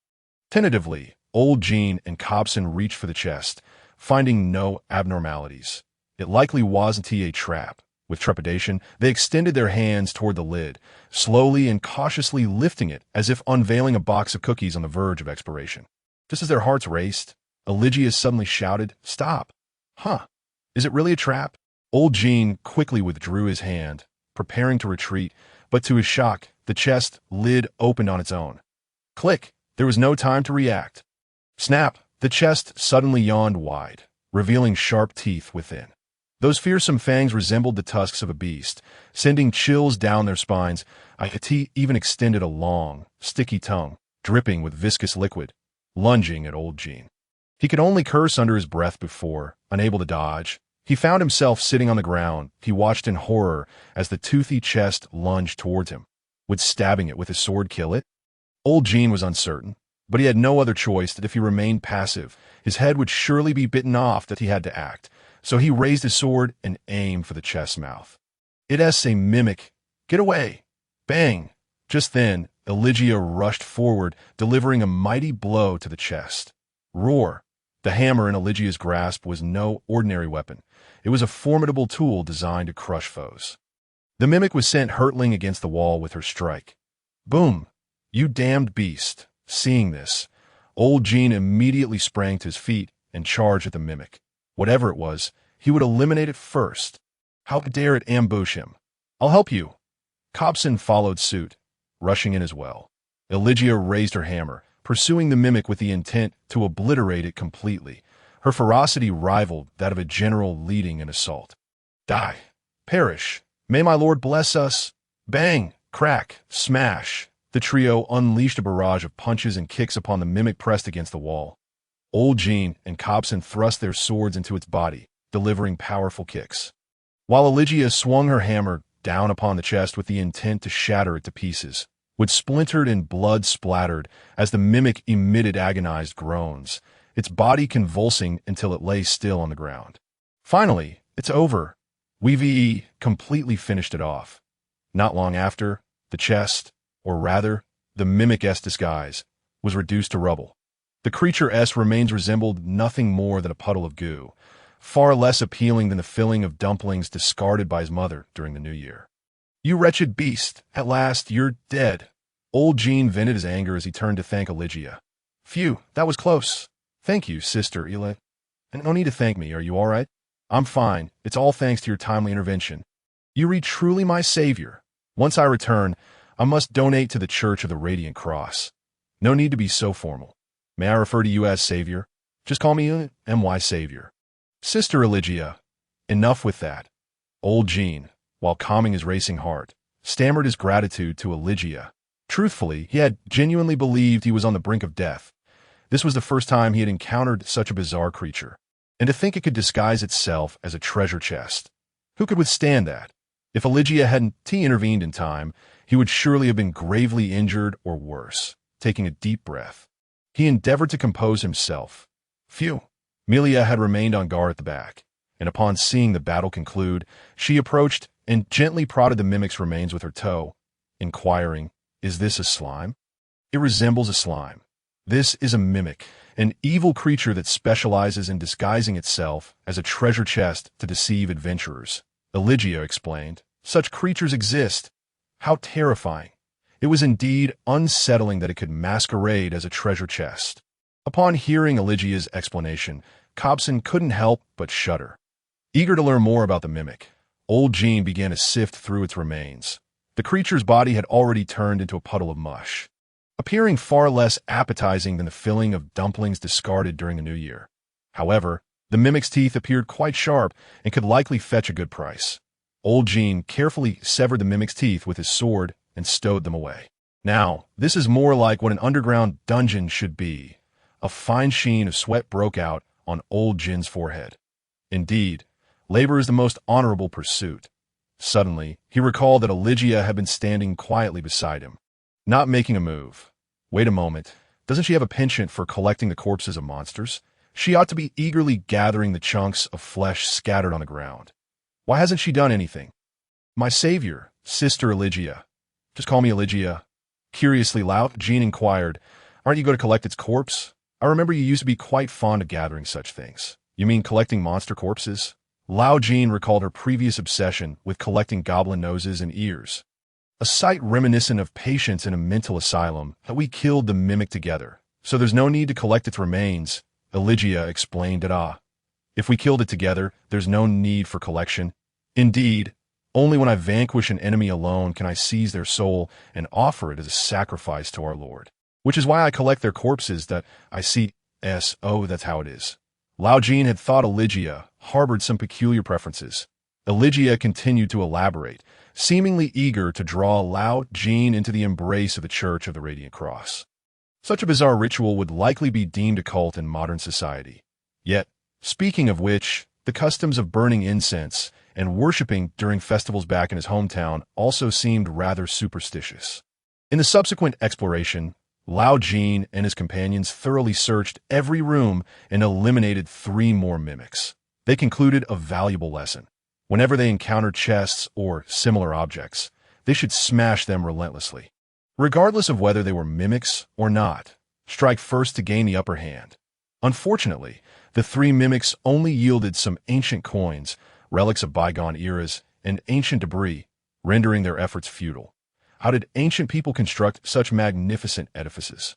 Tentatively, old Jin and Cobson reached for the chest, finding no abnormalities. It likely wasn't a trap. With trepidation, they extended their hands toward the lid, slowly and cautiously lifting it as if unveiling a box of cookies on the verge of expiration. Just as their hearts raced, Eligia suddenly shouted, "Stop! Is it really a trap?" Old Jin quickly withdrew his hand, preparing to retreat, but to his shock, the chest lid opened on its own. Click! There was no time to react. Snap! The chest suddenly yawned wide, revealing sharp teeth within. Those fearsome fangs resembled the tusks of a beast, sending chills down their spines. It even extended a long, sticky tongue, dripping with viscous liquid, lunging at old Jin. He could only curse under his breath before, unable to dodge. He found himself sitting on the ground. He watched in horror as the toothy chest lunged towards him. Would stabbing it with his sword kill it? Old Jin was uncertain, but he had no other choice. That if he remained passive, his head would surely be bitten off. That he had to act. So he raised his sword and aimed for the chest's mouth. It's a mimic. Get away! Bang! Just then, Eligia rushed forward, delivering a mighty blow to the chest. Roar! The hammer in Eligia's grasp was no ordinary weapon. It was a formidable tool designed to crush foes. The mimic was sent hurtling against the wall with her strike. Boom! You damned beast! Seeing this, old Jin immediately sprang to his feet and charged at the mimic. Whatever it was, he would eliminate it first. How dare it ambush him? I'll help you. Cobson followed suit, rushing in as well. Eligia raised her hammer, pursuing the mimic with the intent to obliterate it completely. Her ferocity rivaled that of a general leading an assault. Die! Perish! May my lord bless us! Bang! Crack! Smash! The trio unleashed a barrage of punches and kicks upon the mimic pressed against the wall. Old Jin and Cobson thrust their swords into its body, delivering powerful kicks, while Eligia swung her hammer down upon the chest with the intent to shatter it to pieces, which splintered and blood splattered as the mimic emitted agonized groans, its body convulsing until it lay still on the ground. Finally, it's over. We completely finished it off. Not long after, the chest, or rather, the mimic-s disguise, was reduced to rubble. The creature-s remains resembled nothing more than a puddle of goo, far less appealing than the filling of dumplings discarded by his mother during the New Year. You wretched beast, at last you're dead. Old Jin vented his anger as he turned to thank Eligia. Phew, that was close. Thank you, Sister Eli. And no need to thank me, are you all right? I'm fine, it's all thanks to your timely intervention. You read truly my savior. Once I return, I must donate to the Church of the Radiant Cross. No need to be so formal. May I refer to you as Savior? Just call me M.Y. Savior. Sister Eligia, enough with that. Old Jin, while calming his racing heart, stammered his gratitude to Eligia. Truthfully, he had genuinely believed he was on the brink of death. This was the first time he had encountered such a bizarre creature. And to think it could disguise itself as a treasure chest. Who could withstand that? If Eligia hadn't intervened in time, he would surely have been gravely injured or worse. Taking a deep breath, he endeavored to compose himself. Phew! Melia had remained on guard at the back, and upon seeing the battle conclude, she approached and gently prodded the mimic's remains with her toe, inquiring, Is this a slime? It resembles a slime. This is a mimic, an evil creature that specializes in disguising itself as a treasure chest to deceive adventurers. Eligia explained, Such creatures exist. How terrifying. It was indeed unsettling that it could masquerade as a treasure chest. Upon hearing Eligia's explanation, Cobson couldn't help but shudder. Eager to learn more about the mimic, old Jin began to sift through its remains. The creature's body had already turned into a puddle of mush, appearing far less appetizing than the filling of dumplings discarded during the New Year. However, the mimic's teeth appeared quite sharp and could likely fetch a good price. Old Jin carefully severed the mimic's teeth with his sword and stowed them away. Now, this is more like what an underground dungeon should be. A fine sheen of sweat broke out on old Jin's forehead. Indeed, labor is the most honorable pursuit. Suddenly, he recalled that Eligia had been standing quietly beside him, not making a move. Wait a moment, doesn't she have a penchant for collecting the corpses of monsters? She ought to be eagerly gathering the chunks of flesh scattered on the ground. Why hasn't she done anything? My savior, Sister Eligia. Just call me Eligia. Curiously loud, Jin inquired, Aren't you going to collect its corpse? I remember you used to be quite fond of gathering such things. You mean collecting monster corpses? Lao Jin recalled her previous obsession with collecting goblin noses and ears. A sight reminiscent of patients in a mental asylum that we killed the mimic together, so there's no need to collect its remains, Eligia explained it. If we killed it together, there's no need for collection. Indeed, only when I vanquish an enemy alone can I seize their soul and offer it as a sacrifice to our Lord. Which is why I collect their corpses that I see. Oh, that's how it is. Lao Jin had thought Eligia harbored some peculiar preferences. Eligia continued to elaborate, seemingly eager to draw Lao Jin into the embrace of the Church of the Radiant Cross. Such a bizarre ritual would likely be deemed a cult in modern society. Yet, speaking of which, the customs of burning incense and worshipping during festivals back in his hometown also seemed rather superstitious. In the subsequent exploration, Lao Jin and his companions thoroughly searched every room and eliminated 3 more mimics. They concluded a valuable lesson. Whenever they encountered chests or similar objects, they should smash them relentlessly. Regardless of whether they were mimics or not, strike first to gain the upper hand. Unfortunately, the three mimics only yielded some ancient coins, relics of bygone eras, and ancient debris, rendering their efforts futile. How did ancient people construct such magnificent edifices?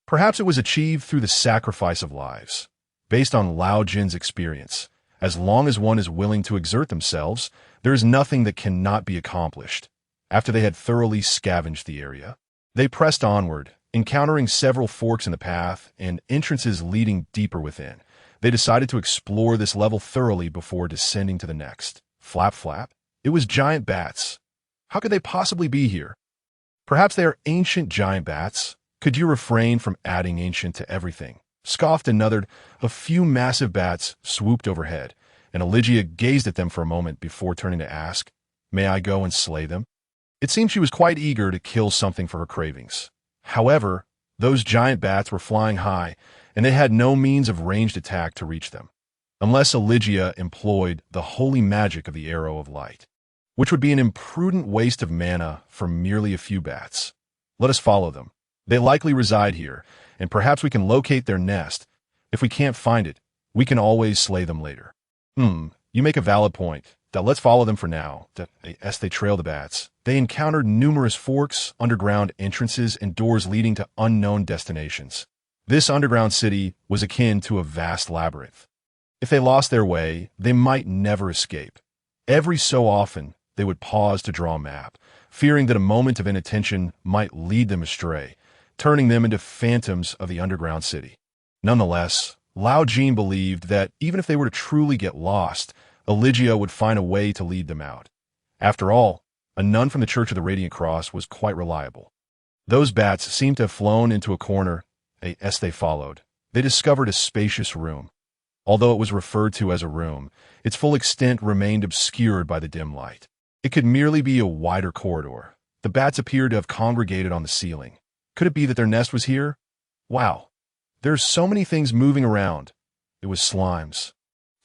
Perhaps it was achieved through the sacrifice of lives. Based on Lao Jin's experience, as long as one is willing to exert themselves, there is nothing that cannot be accomplished. After they had thoroughly scavenged the area, they pressed onward, encountering several forks in the path and entrances leading deeper within. They decided to explore this level thoroughly before descending to the next. Flap, flap. It was giant bats. How could they possibly be here? Perhaps they are ancient giant bats. Could you refrain from adding ancient to everything? Scoffed another. A few massive bats swooped overhead, and Eligia gazed at them for a moment before turning to ask, "May I go and slay them?" It seemed she was quite eager to kill something for her cravings. However, those giant bats were flying high, and they had no means of ranged attack to reach them, unless Eligia employed the holy magic of the arrow of light, which would be an imprudent waste of mana for merely a few bats. Let us follow them. They likely reside here, and perhaps we can locate their nest. If we can't find it, we can always slay them later. You make a valid point. Let's follow them for now. As they trail the bats, they encountered numerous forks, underground entrances, and doors leading to unknown destinations. This underground city was akin to a vast labyrinth. If they lost their way, they might never escape. Every so often, they would pause to draw a map, fearing that a moment of inattention might lead them astray, turning them into phantoms of the underground city. Nonetheless, Lao Jin believed that even if they were to truly get lost, Eligia would find a way to lead them out. After all, a nun from the Church of the Radiant Cross was quite reliable. Those bats seemed to have flown into a corner. As they followed, they discovered a spacious room. Although it was referred to as a room, its full extent remained obscured by the dim light. It could merely be a wider corridor. The bats appeared to have congregated on the ceiling. Could it be that their nest was here? Wow, there's so many things moving around. It was slimes.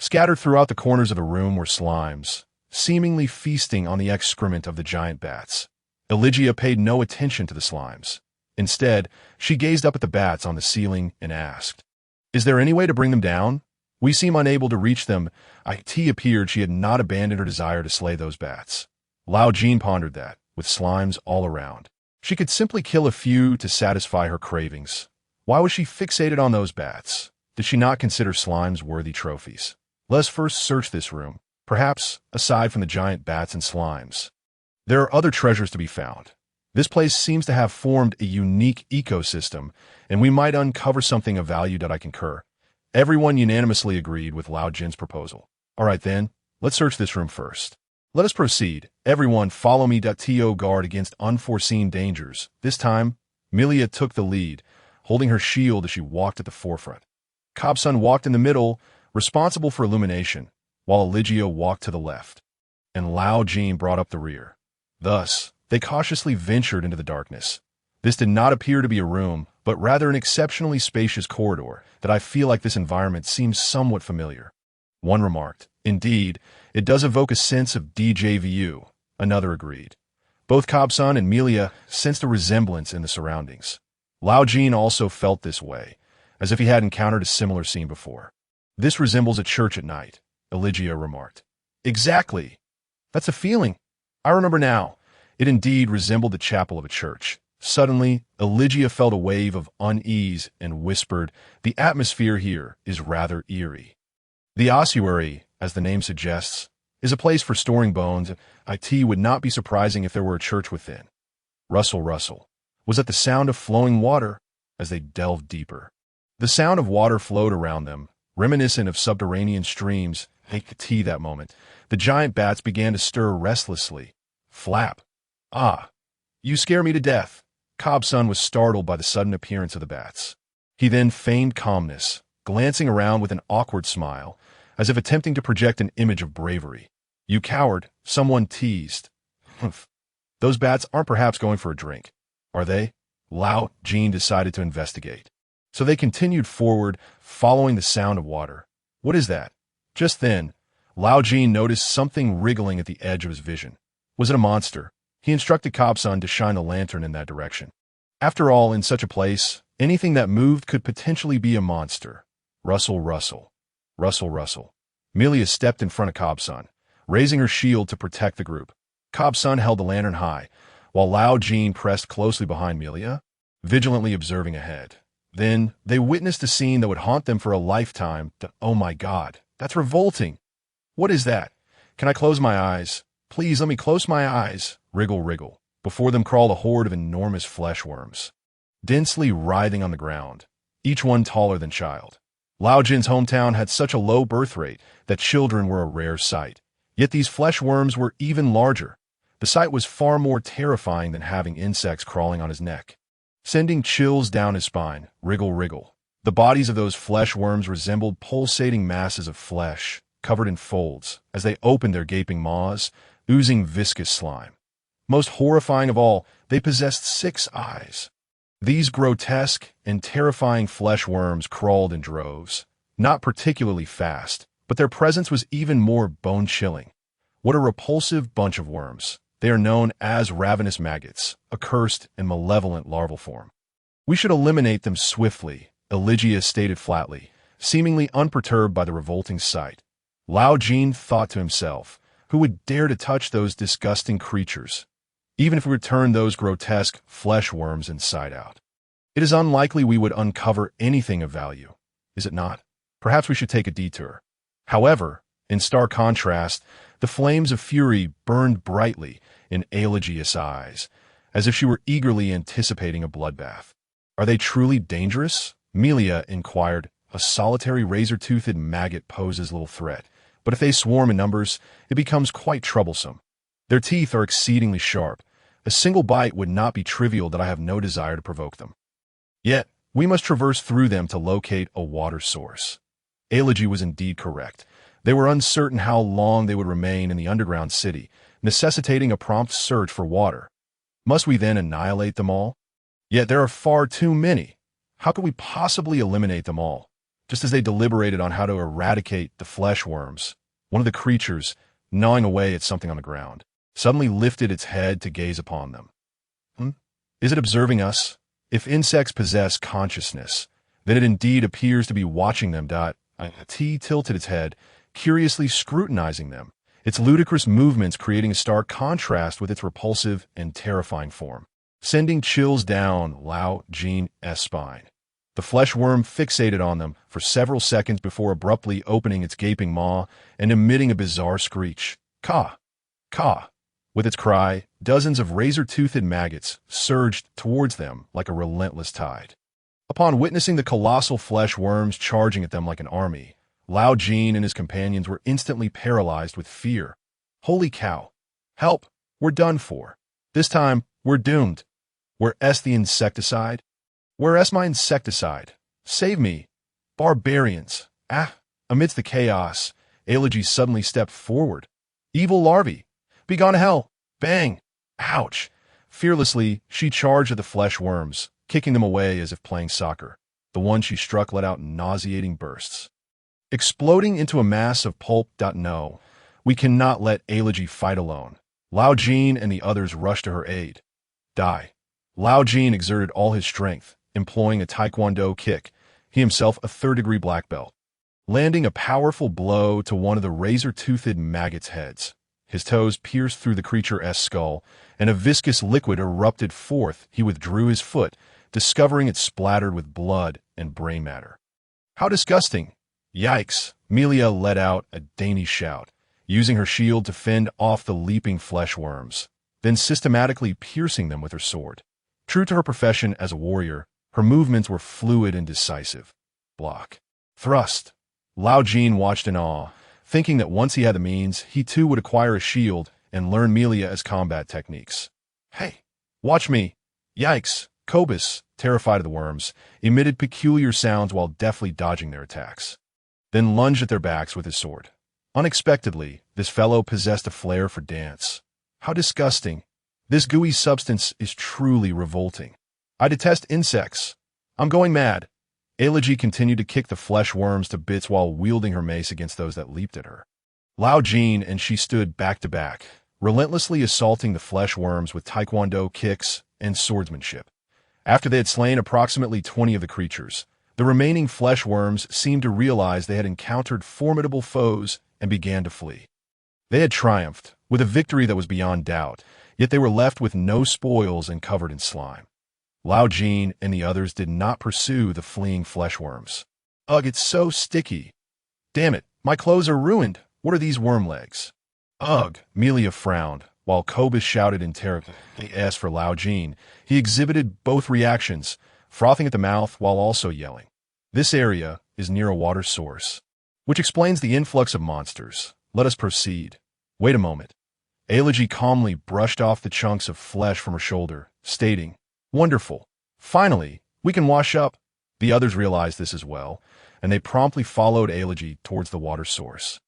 Scattered throughout the corners of the room were slimes, seemingly feasting on the excrement of the giant bats. Eligia paid no attention to the slimes. Instead, she gazed up at the bats on the ceiling and asked, "Is there any way to bring them down? We seem unable to reach them." It appeared she had not abandoned her desire to slay those bats. Lao Jin pondered that, with slimes all around, she could simply kill a few to satisfy her cravings. Why was she fixated on those bats? Did she not consider slimes worthy trophies? Let us first search this room, perhaps aside from the giant bats and slimes. There are other treasures to be found. This place seems to have formed a unique ecosystem, and we might uncover something of value. I concur. Everyone unanimously agreed with Lao Jin's proposal. All right then, let's search this room first. Let us proceed. Everyone follow me. To guard against unforeseen dangers. This time, Milia took the lead, holding her shield as she walked at the forefront. Cobsun walked in the middle, responsible for illumination, while Eligia walked to the left, and Lao Jin brought up the rear. Thus, they cautiously ventured into the darkness. This did not appear to be a room, but rather an exceptionally spacious corridor. That I feel like this environment seems somewhat familiar. One remarked. Indeed, it does evoke a sense of déjà vu. Another agreed. Both Cobsun and Milia sensed a resemblance in the surroundings. Lao Jin also felt this way, as if he had encountered a similar scene before. "This resembles a church at night," Eligia remarked. "Exactly. That's a feeling. I remember now. It indeed resembled the chapel of a church." Suddenly, Eligia felt a wave of unease and whispered, "The atmosphere here is rather eerie." The ossuary, as the name suggests, is a place for storing bones. It would not be surprising if there were a church within. Rustle, rustle. Was that the sound of flowing water? As they delved deeper, the sound of water flowed around them, reminiscent of subterranean streams. That moment, the giant bats began to stir restlessly. Flap. "Ah, you scare me to death." Cobsun was startled by the sudden appearance of the bats. He then feigned calmness, glancing around with an awkward smile, as if attempting to project an image of bravery. "You coward," someone teased. "Humph. Those bats aren't perhaps going for a drink, are they?" Lao Jin decided to investigate. So they continued forward, following the sound of water. "What is that?" Just then, Lao Jin noticed something wriggling at the edge of his vision. Was it a monster? He instructed Cobsun to shine the lantern in that direction. After all, in such a place, anything that moved could potentially be a monster. Rustle, rustle. Rustle, rustle. Melia stepped in front of Cobb's raising her shield to protect the group. Cobb's held the lantern high, while Lao Jin pressed closely behind Melia, vigilantly observing ahead. Then, they witnessed a scene that would haunt them for a lifetime. Oh my God, that's revolting. What is that? Can I close my eyes? Please let me close my eyes. Wriggle, wriggle. Before them crawled a horde of enormous flesh worms, densely writhing on the ground, each one taller than child. Lao Jin's hometown had such a low birth rate that children were a rare sight. Yet these flesh worms were even larger. The sight was far more terrifying than having insects crawling on his neck, sending chills down his spine. Wriggle, wriggle. The bodies of those flesh worms resembled pulsating masses of flesh, covered in folds, as they opened their gaping maws, oozing viscous slime. Most horrifying of all, they possessed 6 eyes. These grotesque and terrifying flesh worms crawled in droves, not particularly fast, but their presence was even more bone-chilling. What a repulsive bunch of worms. They are known as ravenous maggots, a cursed and malevolent larval form. We should eliminate them swiftly, Eligia stated flatly, seemingly unperturbed by the revolting sight. Lao Jin thought to himself, who would dare to touch those disgusting creatures, even if we returned those grotesque flesh worms inside out? It is unlikely we would uncover anything of value, is it not? Perhaps we should take a detour. However, in stark contrast, the flames of fury burned brightly in Eligia's eyes, as if she were eagerly anticipating a bloodbath. Are they truly dangerous? Melia inquired. A solitary razor-toothed maggot poses little threat, but if they swarm in numbers, it becomes quite troublesome. Their teeth are exceedingly sharp. A single bite would not be trivial that I have no desire to provoke them. Yet, we must traverse through them to locate a water source. Eligia was indeed correct. They were uncertain how long they would remain in the underground city, necessitating a prompt search for water. Must we then annihilate them all? Yet there are far too many. How could we possibly eliminate them all? Just as they deliberated on how to eradicate the flesh worms, one of the creatures, gnawing away at something on the ground, suddenly lifted its head to gaze upon them. Is it observing us? If insects possess consciousness, then it indeed appears to be watching them. T tilted its head, curiously scrutinizing them, its ludicrous movements creating a stark contrast with its repulsive and terrifying form, sending chills down Lao Jin's spine. The flesh worm fixated on them for several seconds before abruptly opening its gaping maw and emitting a bizarre screech. Caw! Caw! With its cry, dozens of razor-toothed maggots surged towards them like a relentless tide. Upon witnessing the colossal flesh worms charging at them like an army, Lao Jin and his companions were instantly paralyzed with fear. Holy cow! Help! We're done for. This time, we're doomed. Where's the insecticide? Where's my insecticide? Save me! Barbarians! Amidst the chaos, Eligia suddenly stepped forward. Evil larvae! Begone hell! Bang! Ouch! Fearlessly, she charged at the flesh worms, kicking them away as if playing soccer. The one she struck let out nauseating bursts, exploding into a mass of pulp. No, we cannot let Eligia fight alone. Lao Jin and the others rushed to her aid. Die. Lao Jin exerted all his strength, employing a taekwondo kick, he himself a third-degree black belt, landing a powerful blow to one of the razor-toothed maggot's heads. His toes pierced through the creature's skull, and a viscous liquid erupted forth. He withdrew his foot, discovering it splattered with blood and brain matter. How disgusting! Yikes! Melia let out a Danish shout, using her shield to fend off the leaping flesh worms, then systematically piercing them with her sword. True to her profession as a warrior, her movements were fluid and decisive. Block. Thrust. Lao Jin watched in awe, thinking that once he had the means, he too would acquire a shield and learn Melia's combat techniques. Hey, watch me! Yikes! Cobus, terrified of the worms, emitted peculiar sounds while deftly dodging their attacks, then lunged at their backs with his sword. Unexpectedly, this fellow possessed a flair for dance. How disgusting! This gooey substance is truly revolting. I detest insects. I'm going mad. Eligia continued to kick the flesh worms to bits while wielding her mace against those that leaped at her. Lao Jin and she stood back to back, relentlessly assaulting the flesh worms with taekwondo kicks and swordsmanship. After they had slain approximately 20 of the creatures, The remaining flesh worms seemed to realize they had encountered formidable foes and began to flee. They had triumphed, with a victory that was beyond doubt, yet they were left with no spoils and covered in slime. Lao Jin and the others did not pursue the fleeing flesh worms. Ugh, it's so sticky. Damn it, my clothes are ruined. What are these worm legs? Ugh, Melia frowned, while Cobus shouted in terror. As for Lao Jin, he exhibited both reactions, frothing at the mouth while also yelling. This area is near a water source, which explains the influx of monsters. Let us proceed. Wait a moment. Elegy calmly brushed off the chunks of flesh from her shoulder, stating, "Wonderful. Finally, we can wash up." The others realized this as well, and they promptly followed Elegy towards the water source.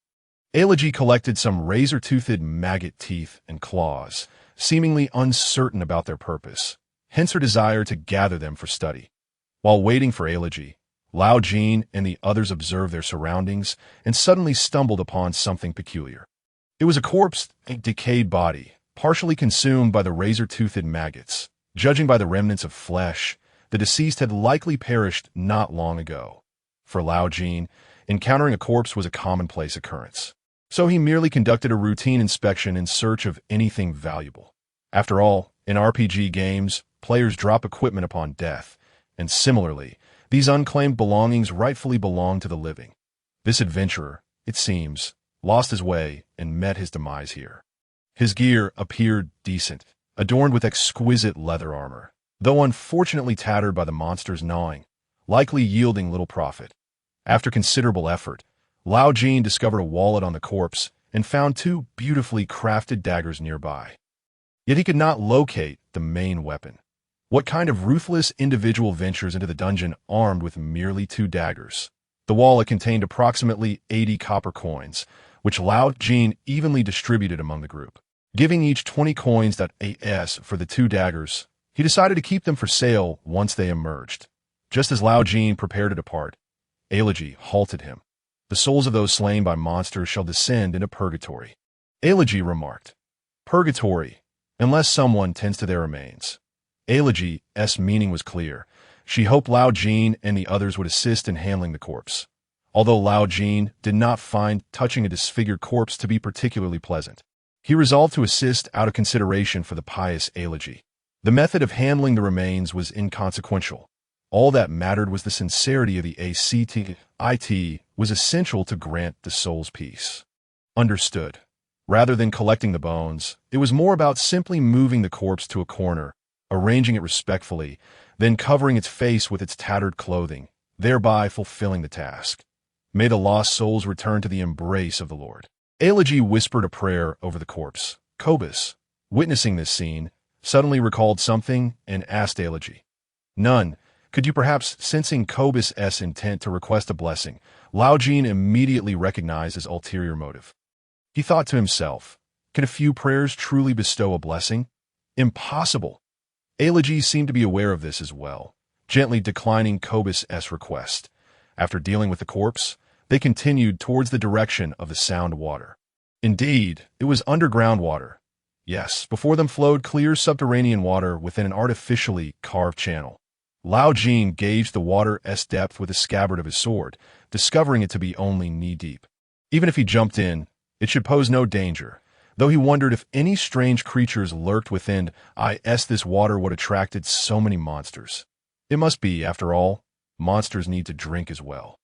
Elegy collected some razor-toothed maggot teeth and claws, seemingly uncertain about their purpose, hence her desire to gather them for study. While waiting for Elegy, Lao Jin and the others observed their surroundings and suddenly stumbled upon something peculiar. It was a corpse, a decayed body, partially consumed by the razor-toothed maggots. Judging by the remnants of flesh, the deceased had likely perished not long ago. For Lao Jin, encountering a corpse was a commonplace occurrence, so he merely conducted a routine inspection in search of anything valuable. After all, in RPG games, players drop equipment upon death, and similarly, these unclaimed belongings rightfully belong to the living. This adventurer, it seems, lost his way and met his demise here. His gear appeared decent, adorned with exquisite leather armor, though unfortunately tattered by the monster's gnawing, likely yielding little profit. After considerable effort, Lao Jin discovered a wallet on the corpse and found two beautifully crafted daggers nearby. Yet he could not locate the main weapon. What kind of ruthless individual ventures into the dungeon armed with merely two daggers? The wallet contained approximately 80 copper coins, which Lao Jin evenly distributed among the group. Giving each 20 coins as for the two daggers, he decided to keep them for sale once they emerged. Just as Lao Jin prepared to depart, Elegy halted him. "The souls of those slain by monsters shall descend into purgatory," Elegy remarked. Purgatory, unless someone tends to their remains. Elegy's meaning was clear. She hoped Lao Jin and the others would assist in handling the corpse. Although Lao Jin did not find touching a disfigured corpse to be particularly pleasant, he resolved to assist out of consideration for the pious Elegy. The method of handling the remains was inconsequential. All that mattered was the sincerity of the act. It was essential to grant the soul's peace. Understood. Rather than collecting the bones, it was more about simply moving the corpse to a corner, arranging it respectfully, then covering its face with its tattered clothing, thereby fulfilling the task. May the lost souls return to the embrace of the Lord. Elegy whispered a prayer over the corpse. Cobus, witnessing this scene, suddenly recalled something and asked Elegy, "None, could you perhaps," sensing Cobus' intent to request a blessing, Lao Jin immediately recognized his ulterior motive. He thought to himself, can a few prayers truly bestow a blessing? Impossible. Elegy seemed to be aware of this as well, gently declining Cobus' request. After dealing with the corpse, they continued towards the direction of the sound water. Indeed, it was underground water. Yes, before them flowed clear subterranean water within an artificially carved channel. Lao Jin gauged the water's depth with the scabbard of his sword, discovering it to be only knee-deep. Even if he jumped in, it should pose no danger, though he wondered if any strange creatures lurked within this water what attracted so many monsters. It must be, after all, monsters need to drink as well.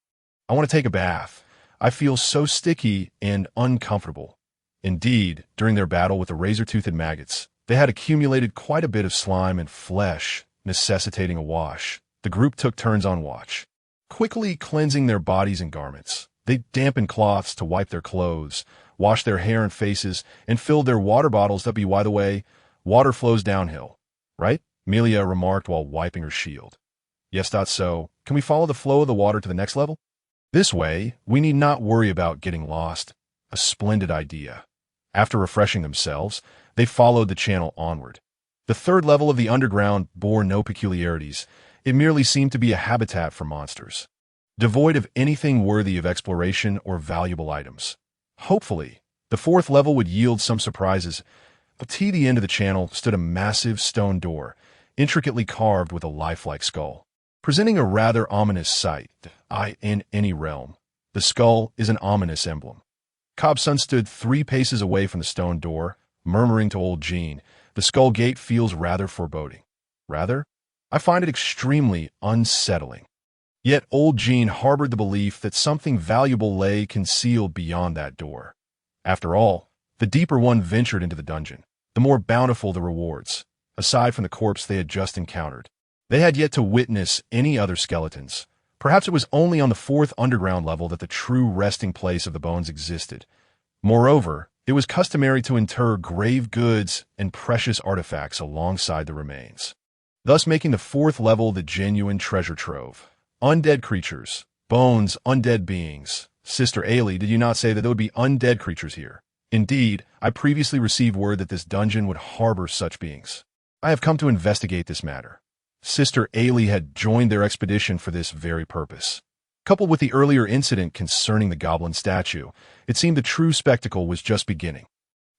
I want to take a bath. I feel so sticky and uncomfortable. Indeed, during their battle with the razor-toothed maggots, they had accumulated quite a bit of slime and flesh, necessitating a wash. The group took turns on watch, quickly cleansing their bodies and garments. They dampened cloths to wipe their clothes, washed their hair and faces, and filled their water bottles up. By the way, water flows downhill, right? Melia remarked while wiping her shield. Yes, so. Can we follow the flow of the water to the next level? This way, we need not worry about getting lost. A splendid idea. After refreshing themselves, they followed the channel onward. The third level of the underground bore no peculiarities. It merely seemed to be a habitat for monsters, devoid of anything worthy of exploration or valuable items. Hopefully, the fourth level would yield some surprises. At the end of the channel stood a massive stone door, intricately carved with a lifelike skull. presenting a rather ominous sight. In any realm, the skull is an ominous emblem. Cobsun stood 3 paces away from the stone door, murmuring to old Jin, "The skull gate feels rather foreboding. Rather? I find it extremely unsettling." Yet old Jin harbored the belief that something valuable lay concealed beyond that door. After all, the deeper one ventured into the dungeon, the more bountiful the rewards, aside from the corpse they had just encountered. They had yet to witness any other skeletons. Perhaps it was only on the 4th underground level that the true resting place of the bones existed. Moreover, it was customary to inter grave goods and precious artifacts alongside the remains, thus making the 4th level the genuine treasure trove. Undead creatures, bones, undead beings. Sister Ailey, did you not say that there would be undead creatures here? Indeed, I previously received word that this dungeon would harbor such beings. I have come to investigate this matter. Sister Ailey had joined their expedition for this very purpose. Coupled with the earlier incident concerning the goblin statue, it seemed the true spectacle was just beginning.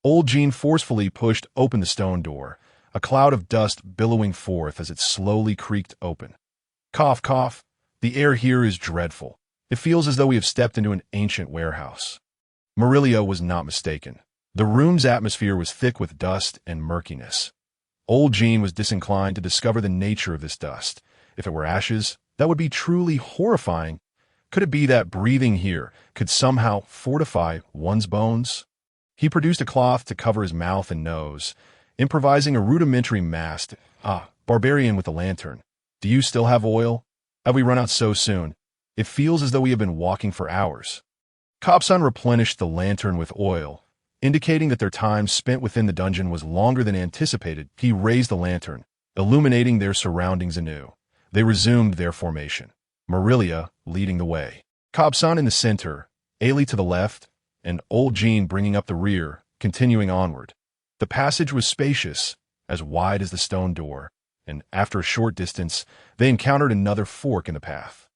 Old Jin forcefully pushed open the stone door, a cloud of dust billowing forth as it slowly creaked open. Cough, cough. The air here is dreadful. It feels as though we have stepped into an ancient warehouse. Marilia was not mistaken. The room's atmosphere was thick with dust and murkiness. Old Jin was disinclined to discover the nature of this dust. If it were ashes, that would be truly horrifying. Could it be that breathing here could somehow fortify one's bones? He produced a cloth to cover his mouth and nose, improvising a rudimentary mask. Barbarian with a lantern. Do you still have oil? Have we run out so soon? It feels as though we have been walking for hours. Cobsun replenished the lantern with oil, indicating that their time spent within the dungeon was longer than anticipated. He raised the lantern, illuminating their surroundings anew. They resumed their formation, Marilia leading the way. Cobsun in the center, Ailey to the left, and old Jin bringing up the rear, continuing onward. The passage was spacious, as wide as the stone door, and after a short distance, they encountered another fork in the path.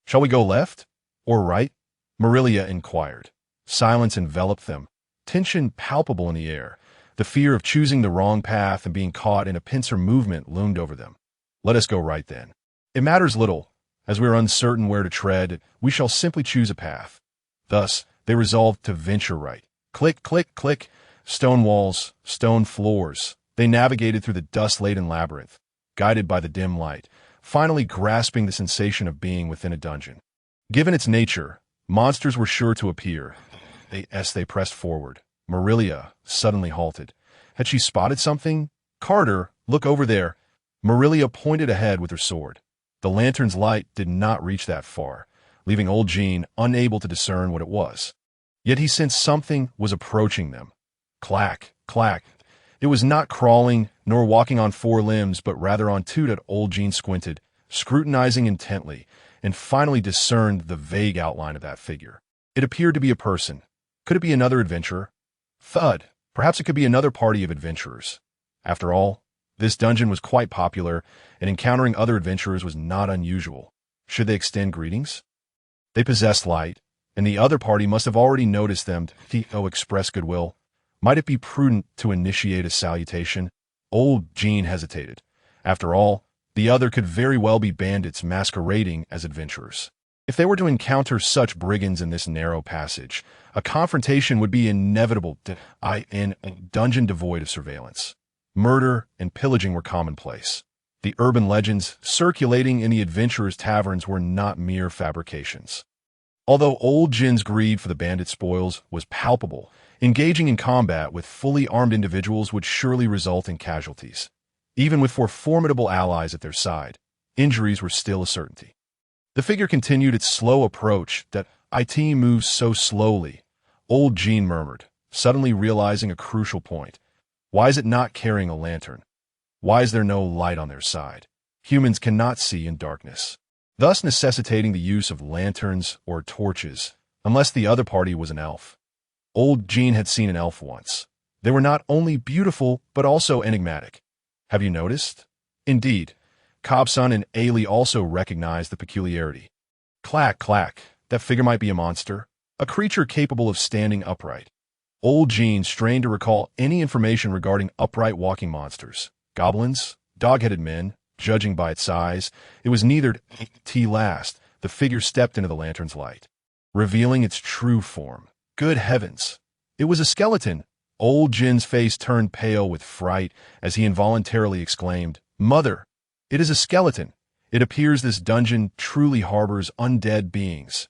"Shall we go left or right?" Marilia inquired. Silence enveloped them, tension palpable in the air. The fear of choosing the wrong path and being caught in a pincer movement loomed over them. "Let us go right then. It matters little. As we are uncertain where to tread, we shall simply choose a path." Thus, they resolved to venture right. Click, click, click. Stone walls, stone floors. They navigated through the dust-laden labyrinth, guided by the dim light, finally grasping the sensation of being within a dungeon. Given its nature, monsters were sure to appear. As they pressed forward, Marilia suddenly halted. Had she spotted something? "Carter, look over there." Marilia pointed ahead with her sword. The lantern's light did not reach that far, leaving old Jin unable to discern what it was. Yet he sensed something was approaching them. Clack, clack. It was not crawling, nor walking on 4 limbs, but rather on 2. That old Jin squinted, scrutinizing intently, and finally discerned the vague outline of that figure. It appeared to be a person. Could it be another adventurer? Thud. Perhaps it could be another party of adventurers. After all, this dungeon was quite popular, and encountering other adventurers was not unusual. Should they extend greetings? They possessed light, and the other party must have already noticed them to express goodwill. Might it be prudent to initiate a salutation? Old Jin hesitated. After all, the other could very well be bandits masquerading as adventurers. If they were to encounter such brigands in this narrow passage, a confrontation would be inevitable in a dungeon devoid of surveillance. Murder and pillaging were commonplace. The urban legends circulating in the adventurers' taverns were not mere fabrications. Although old Jin's greed for the bandit spoils was palpable, engaging in combat with fully armed individuals would surely result in casualties. Even with 4 formidable allies at their side, injuries were still a certainty. The figure continued its slow approach. "That it moves so slowly," old Jin murmured, suddenly realizing a crucial point. Why is it not carrying a lantern? Why is there no light on their side? Humans cannot see in darkness, thus necessitating the use of lanterns or torches, unless the other party was an elf. Old Jin had seen an elf once. They were not only beautiful, but also enigmatic. Have you noticed? Indeed, Cobsun and Ailey also recognized the peculiarity. Clack, clack. That figure might be a monster, a creature capable of standing upright. Old Jin strained to recall any information regarding upright walking monsters. Goblins, dog-headed men, judging by its size, it was neither to last. The figure stepped into the lantern's light, revealing its true form. Good heavens! It was a skeleton! Old Jin's face turned pale with fright as he involuntarily exclaimed, "Mother! It is a skeleton! It appears this dungeon truly harbors undead beings,"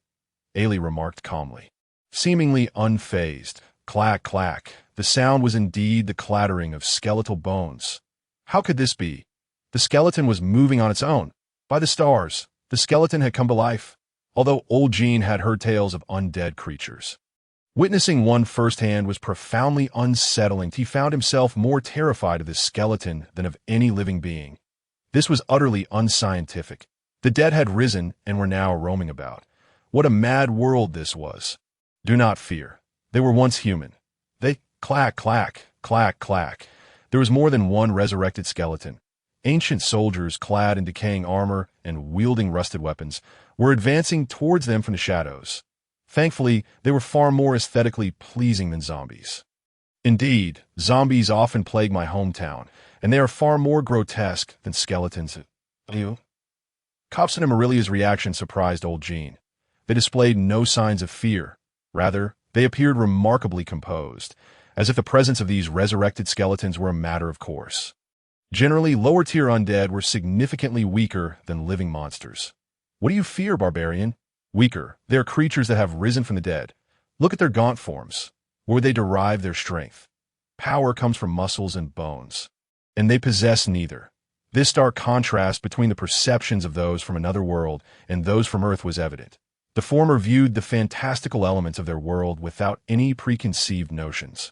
Ailey remarked calmly. Seemingly unfazed, clack, clack, the sound was indeed the clattering of skeletal bones. How could this be? The skeleton was moving on its own. By the stars, the skeleton had come to life, although old Jin had heard tales of undead creatures. Witnessing one firsthand was profoundly unsettling. He found himself more terrified of this skeleton than of any living being. This was utterly unscientific. The dead had risen and were now roaming about. What a mad world this was. Do not fear. They were once human. They clack, clack, clack, clack. There was more than one resurrected skeleton. Ancient soldiers clad in decaying armor and wielding rusted weapons were advancing towards them from the shadows. Thankfully, they were far more aesthetically pleasing than zombies. Indeed, zombies often plague my hometown, and they are far more grotesque than skeletons. Copson and Marilia's reaction surprised old Jin. They displayed no signs of fear. Rather, they appeared remarkably composed, as if the presence of these resurrected skeletons were a matter of course. Generally, lower-tier undead were significantly weaker than living monsters. What do you fear, barbarian? Weaker. They are creatures that have risen from the dead. Look at their gaunt forms. Where would they derive their strength? Power comes from muscles and bones, and they possess neither. This stark contrast between the perceptions of those from another world and those from Earth was evident. The former viewed the fantastical elements of their world without any preconceived notions.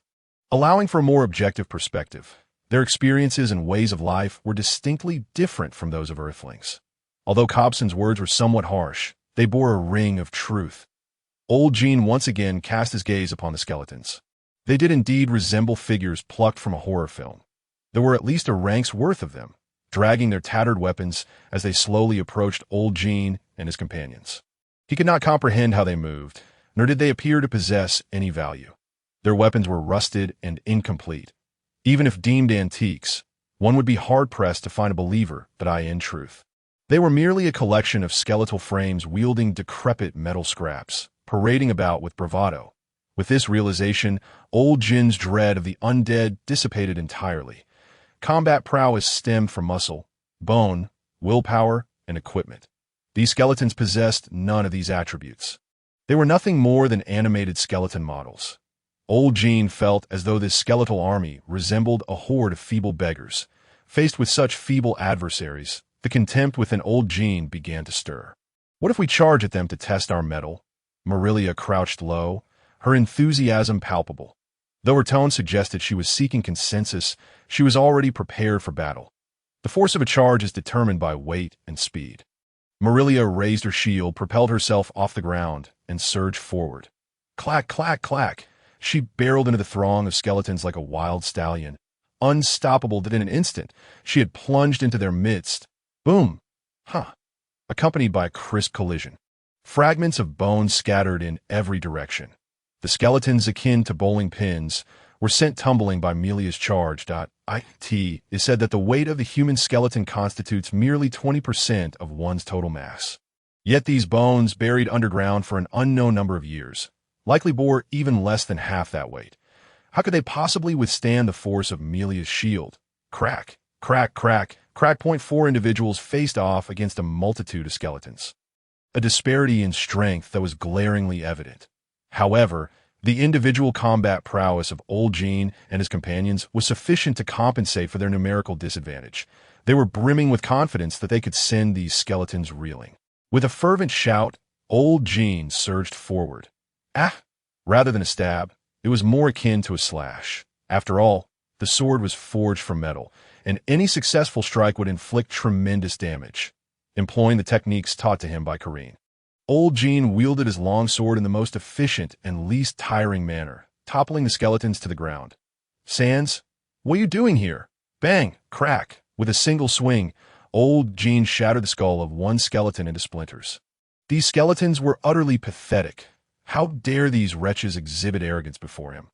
Allowing for a more objective perspective, their experiences and ways of life were distinctly different from those of Earthlings. Although Cobson's words were somewhat harsh, they bore a ring of truth. Old Jin once again cast his gaze upon the skeletons. They did indeed resemble figures plucked from a horror film. There were at least a rank's worth of them, dragging their tattered weapons as they slowly approached old Jin and his companions. He could not comprehend how they moved, nor did they appear to possess any value. Their weapons were rusted and incomplete. Even if deemed antiques, one would be hard-pressed to find a believer that in truth. They were merely a collection of skeletal frames wielding decrepit metal scraps, parading about with bravado. With this realization, old Jin's dread of the undead dissipated entirely. Combat prowess stemmed from muscle, bone, willpower, and equipment. These skeletons possessed none of these attributes. They were nothing more than animated skeleton models. Old Jin felt as though this skeletal army resembled a horde of feeble beggars. Faced with such feeble adversaries, the contempt within old Jin began to stir. What if we charge at them to test our mettle? Marilia crouched low, her enthusiasm palpable. Though her tone suggested she was seeking consensus, she was already prepared for battle. The force of a charge is determined by weight and speed. Marilia raised her shield, propelled herself off the ground, and surged forward. Clack, clack, clack. She barreled into the throng of skeletons like a wild stallion. Unstoppable that in an instant, she had plunged into their midst. Boom! Accompanied by a crisp collision. Fragments of bone scattered in every direction. The skeletons, akin to bowling pins, were sent tumbling by Melia's charge. It is said that the weight of the human skeleton constitutes merely 20% of one's total mass. Yet these bones, buried underground for an unknown number of years, likely bore even less than half that weight. How could they possibly withstand the force of Melia's shield? Crack, crack, crack, crack. 4 individuals faced off against a multitude of skeletons. A disparity in strength that was glaringly evident. However, the individual combat prowess of old Jin and his companions was sufficient to compensate for their numerical disadvantage. They were brimming with confidence that they could send these skeletons reeling. With a fervent shout, old Jin surged forward. Rather than a stab, it was more akin to a slash. After all, the sword was forged from metal, and any successful strike would inflict tremendous damage. Employing the techniques taught to him by Kareen, old Jin wielded his long sword in the most efficient and least tiring manner, toppling the skeletons to the ground. Sans, what are you doing here? Bang! Crack! With a single swing, old Jin shattered the skull of one skeleton into splinters. These skeletons were utterly pathetic. How dare these wretches exhibit arrogance before him?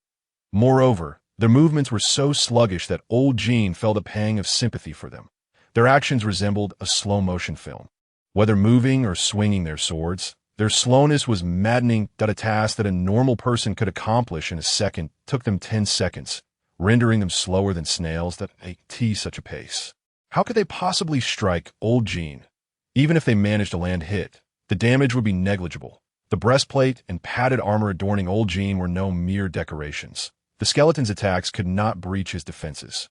Moreover, their movements were so sluggish that old Jin felt a pang of sympathy for them. Their actions resembled a slow-motion film. Whether moving or swinging their swords, their slowness was maddening. A task that a normal person could accomplish in a second took them 10 seconds, rendering them slower than snails that at such a pace. How could they possibly strike old Jin? Even if they managed to land hit, the damage would be negligible. The breastplate and padded armor adorning old Jin were no mere decorations. The skeleton's attacks could not breach his defenses.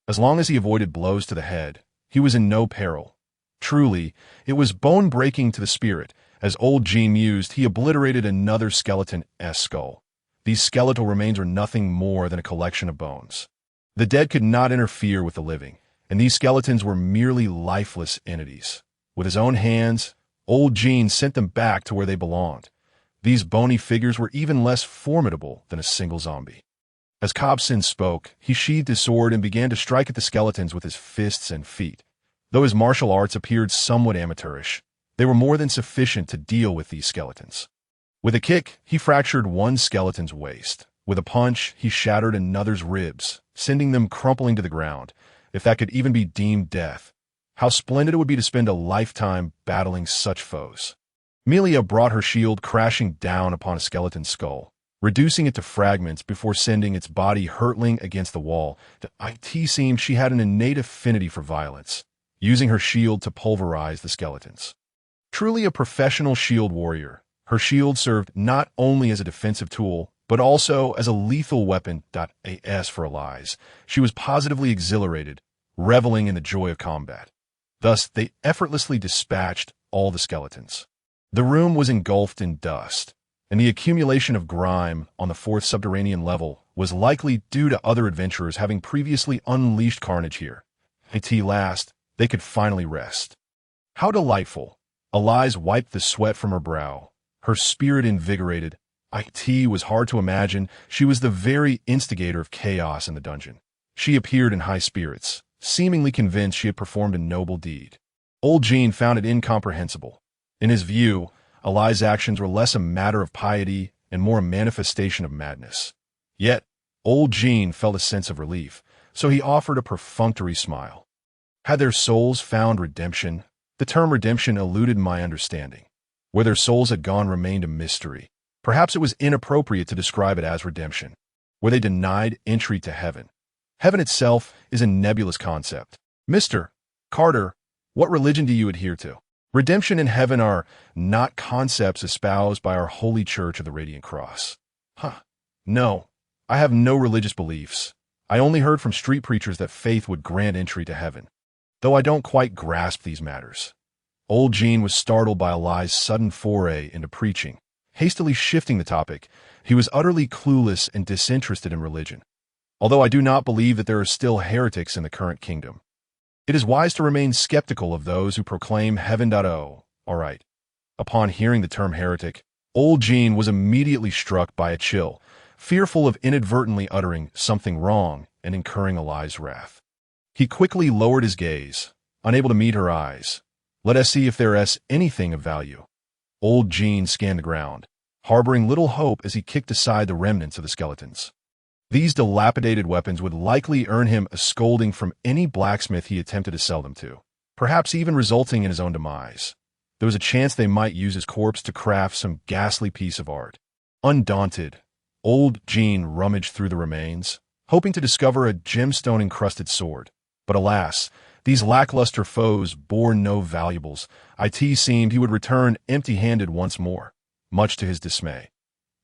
As long as he avoided blows to the head, he was in no peril. Truly, it was bone-breaking to the spirit. As old Jin mused, he obliterated another skeleton's skull. These skeletal remains were nothing more than a collection of bones. The dead could not interfere with the living, and these skeletons were merely lifeless entities. With his own hands, old Jin sent them back to where they belonged. These bony figures were even less formidable than a single zombie. As Kobson spoke, he sheathed his sword and began to strike at the skeletons with his fists and feet. Though his martial arts appeared somewhat amateurish, they were more than sufficient to deal with these skeletons. With a kick, he fractured one skeleton's waist. With a punch, he shattered another's ribs, sending them crumpling to the ground. If that could even be deemed death, how splendid it would be to spend a lifetime battling such foes. Melia brought her shield crashing down upon a skeleton's skull, reducing it to fragments before sending its body hurtling against the wall. It seemed she had an innate affinity for violence, using her shield to pulverize the skeletons. Truly a professional shield warrior, her shield served not only as a defensive tool, but also as a lethal weapon. As for allies, she was positively exhilarated, reveling in the joy of combat. Thus, they effortlessly dispatched all the skeletons. The room was engulfed in dust, and the accumulation of grime on the fourth subterranean level was likely due to other adventurers having previously unleashed carnage here. At last, they could finally rest. How delightful! Elise wiped the sweat from her brow, her spirit invigorated. It was hard to imagine she was the very instigator of chaos in the dungeon. She appeared in high spirits, seemingly convinced she had performed a noble deed. Old Jin found it incomprehensible. In his view, Eli's actions were less a matter of piety and more a manifestation of madness. Yet, old Jin felt a sense of relief, so he offered a perfunctory smile. Had their souls found redemption? The term redemption eluded my understanding. Where their souls had gone remained a mystery. Perhaps it was inappropriate to describe it as redemption. Were they denied entry to heaven? Heaven itself is a nebulous concept. Mr. Carter, what religion do you adhere to? Redemption and heaven are not concepts espoused by our Holy Church of the Radiant Cross. No, I have no religious beliefs. I only heard from street preachers that faith would grant entry to heaven, though I don't quite grasp these matters. Old Jin was startled by Eli's sudden foray into preaching. Hastily shifting the topic, he was utterly clueless and disinterested in religion. Although I do not believe that there are still heretics in the current kingdom, it is wise to remain skeptical of those who proclaim heaven. All right. Upon hearing the term heretic, old Jin was immediately struck by a chill, fearful of inadvertently uttering something wrong and incurring Eli's wrath. He quickly lowered his gaze, unable to meet her eyes. Let us see if there is anything of value. Old Jin scanned the ground, harboring little hope as he kicked aside the remnants of the skeletons. These dilapidated weapons would likely earn him a scolding from any blacksmith he attempted to sell them to, perhaps even resulting in his own demise. There was a chance they might use his corpse to craft some ghastly piece of art. Undaunted, old Jin rummaged through the remains, hoping to discover a gemstone-encrusted sword. But alas, these lackluster foes bore no valuables. It seemed he would return empty-handed once more, much to his dismay.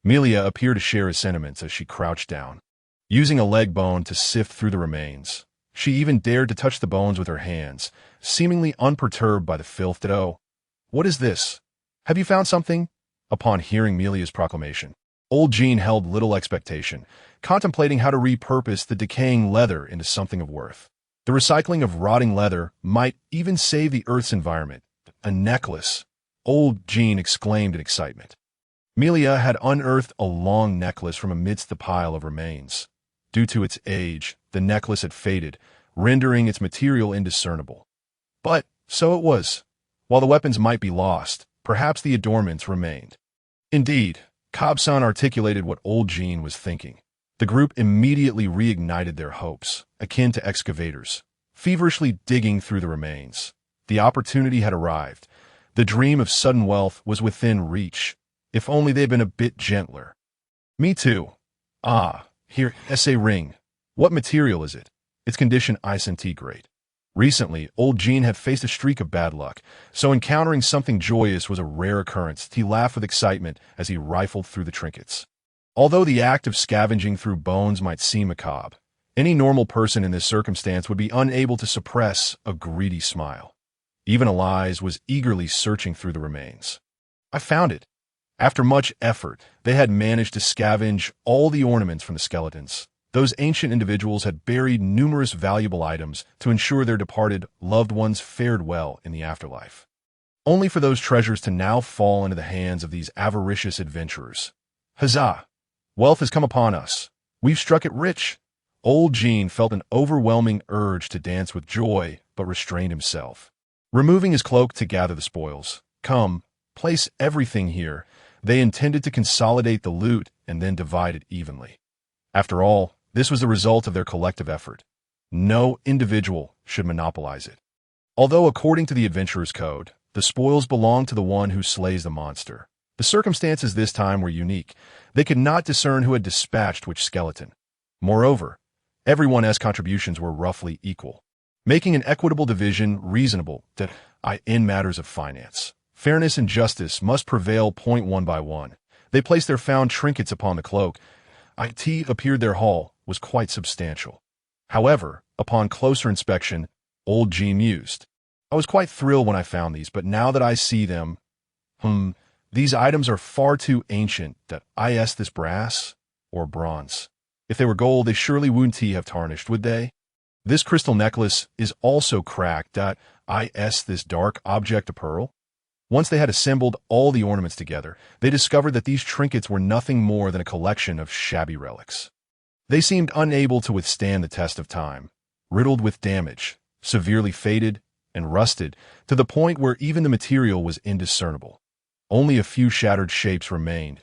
Melia appeared to share his sentiments as she crouched down, using a leg bone to sift through the remains. She even dared to touch the bones with her hands, seemingly unperturbed by the filth. What is this? Have you found something? Upon hearing Melia's proclamation, old Jin held little expectation, contemplating how to repurpose the decaying leather into something of worth. The recycling of rotting leather might even save the Earth's environment. A necklace, old Jin exclaimed in excitement. Melia had unearthed a long necklace from amidst the pile of remains. Due to its age, the necklace had faded, rendering its material indiscernible. But so it was. While the weapons might be lost, perhaps the adornments remained. Indeed, Kobson articulated what old Jin was thinking. The group immediately reignited their hopes, akin to excavators. feverishly digging through the remains. The opportunity had arrived. The dream of sudden wealth was within reach. If only they'd been a bit gentler. Me too. Ah, here, essay ring. What material is it? Its condition incentigrate. Recently, old Jin had faced a streak of bad luck, so encountering something joyous was a rare occurrence. He laughed with excitement as he rifled through the trinkets. Although the act of scavenging through bones might seem macabre, any normal person in this circumstance would be unable to suppress a greedy smile. Even Elias was eagerly searching through the remains. I found it. After much effort, they had managed to scavenge all the ornaments from the skeletons. Those ancient individuals had buried numerous valuable items to ensure their departed loved ones fared well in the afterlife. Only for those treasures to now fall into the hands of these avaricious adventurers. Huzzah! Wealth has come upon us. We've struck it rich. Old Jin felt an overwhelming urge to dance with joy, but restrained himself. Removing his cloak to gather the spoils. Come, place everything here. They intended to consolidate the loot and then divide it evenly. After all, this was the result of their collective effort. No individual should monopolize it. Although according to the adventurer's code, the spoils belong to the one who slays the monster, the circumstances this time were unique. They could not discern who had dispatched which skeleton. Moreover, everyone's contributions were roughly equal, making an equitable division reasonable in matters of finance. Fairness and justice must prevail. One by one, they placed their found trinkets upon the cloak. It appeared their haul was quite substantial. However, upon closer inspection, old Jin mused. I was quite thrilled when I found these, but now that I see them, these items are far too ancient that this brass or bronze. If they were gold, they surely wouldn't have tarnished, would they? This crystal necklace is also cracked. This dark object a pearl? Once they had assembled all the ornaments together, they discovered that these trinkets were nothing more than a collection of shabby relics. They seemed unable to withstand the test of time, riddled with damage, severely faded and rusted to the point where even the material was indiscernible. Only a few shattered shapes remained.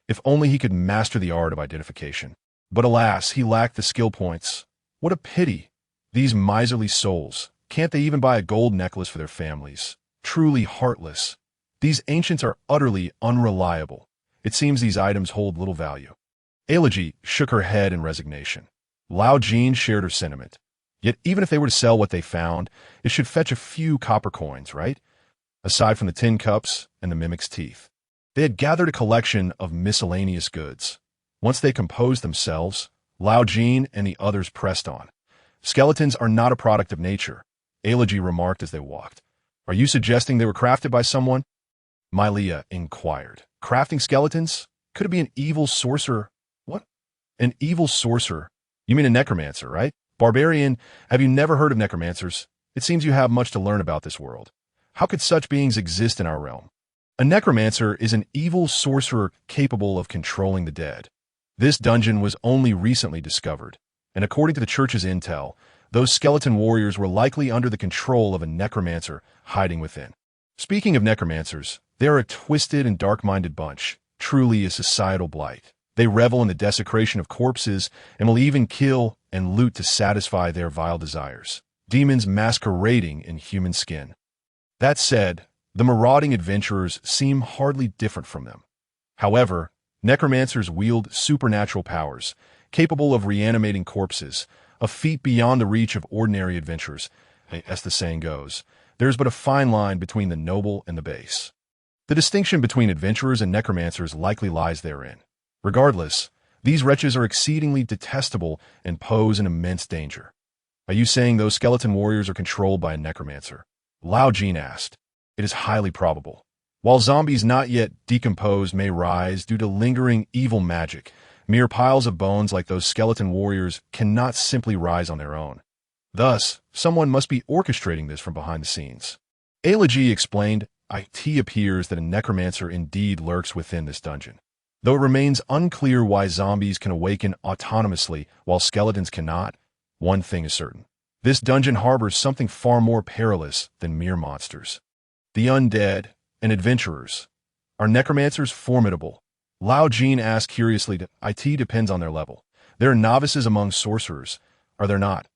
If only he could master the art of identification. But alas, he lacked the skill points. What a pity! These miserly souls, can't they even buy a gold necklace for their families? Truly heartless. These ancients are utterly unreliable. It seems these items hold little value. Elegy shook her head in resignation. Lao Jin shared her sentiment. Yet even if they were to sell what they found, it should fetch a few copper coins, right? Aside from the tin cups and the mimic's teeth. They had gathered a collection of miscellaneous goods. Once they composed themselves, Lao Jin and the others pressed on. Skeletons are not a product of nature, Elegy remarked as they walked. Are you suggesting they were crafted by someone? Mylia inquired. Crafting skeletons? Could it be an evil sorcerer? What? An evil sorcerer? You mean a necromancer, right? Barbarian, have you never heard of necromancers? It seems you have much to learn about this world. How could such beings exist in our realm? A necromancer is an evil sorcerer capable of controlling the dead. This dungeon was only recently discovered, and according to the church's intel, those skeleton warriors were likely under the control of a necromancer hiding within. Speaking of necromancers, they are a twisted and dark-minded bunch, truly a societal blight. They revel in the desecration of corpses and will even kill and loot to satisfy their vile desires. Demons masquerading in human skin. That said, the marauding adventurers seem hardly different from them. However, necromancers wield supernatural powers, capable of reanimating corpses, a feat beyond the reach of ordinary adventurers. As the saying goes, there is but a fine line between the noble and the base. The distinction between adventurers and necromancers likely lies therein. Regardless, these wretches are exceedingly detestable and pose an immense danger. Are you saying those skeleton warriors are controlled by a necromancer? Lao Jin asked. It is highly probable. While zombies not yet decomposed may rise due to lingering evil magic, mere piles of bones like those skeleton warriors cannot simply rise on their own. Thus, someone must be orchestrating this from behind the scenes. Elegy explained, it appears that a necromancer indeed lurks within this dungeon. Though it remains unclear why zombies can awaken autonomously while skeletons cannot, one thing is certain. This dungeon harbors something far more perilous than mere monsters. The undead and adventurers. Are necromancers formidable? Lao Jin asked curiously. It depends on their level. There are novices among sorcerers, are there not?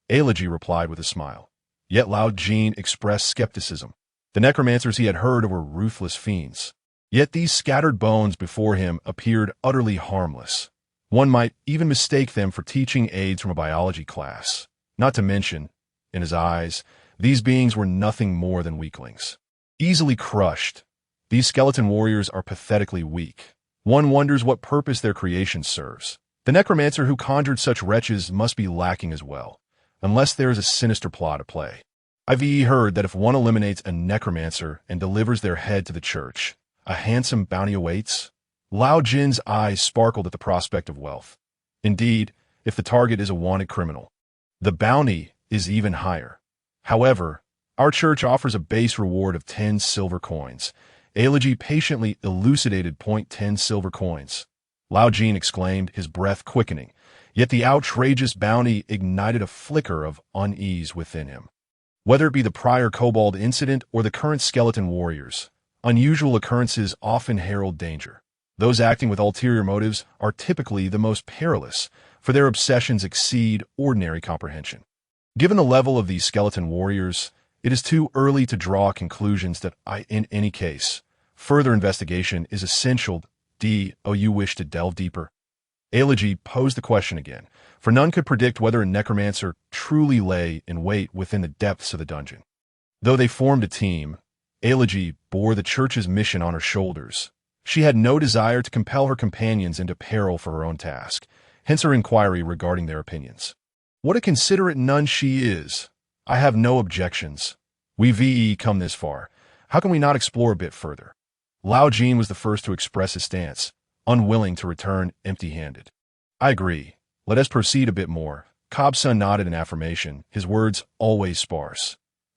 Elegy replied with a smile. Yet Lao Jin expressed skepticism. The necromancers he had heard of were ruthless fiends. Yet these scattered bones before him appeared utterly harmless. One might even mistake them for teaching aids from a biology class. Not to mention, in his eyes, these beings were nothing more than weaklings. Easily crushed, these skeleton warriors are pathetically weak. One wonders what purpose their creation serves. The necromancer who conjured such wretches must be lacking as well, unless there is a sinister plot at play. I've heard that if one eliminates a necromancer and delivers their head to the church, a handsome bounty awaits. Lao Jin's eyes sparkled at the prospect of wealth. Indeed, if the target is a wanted criminal, the bounty is even higher. However, our church offers a base reward of 10 silver coins. Elegy patiently elucidated 10 silver coins. Lao Jin exclaimed, his breath quickening, yet the outrageous bounty ignited a flicker of unease within him. Whether it be the prior kobold incident or the current skeleton warriors, unusual occurrences often herald danger. Those acting with ulterior motives are typically the most perilous, for their obsessions exceed ordinary comprehension. Given the level of these skeleton warriors, it is too early to draw conclusions that in any case, further investigation is essential. Do you wish to delve deeper? Elegy posed the question again, for none could predict whether a necromancer truly lay in wait within the depths of the dungeon. Though they formed a team, Elegy bore the church's mission on her shoulders. She had no desire to compel her companions into peril for her own task, hence her inquiry regarding their opinions. What a considerate nun she is. I have no objections. We've come this far. How can we not explore a bit further? Lao Jin was the first to express his stance, unwilling to return empty-handed. I agree. Let us proceed a bit more. Cobson nodded in affirmation, his words always sparse.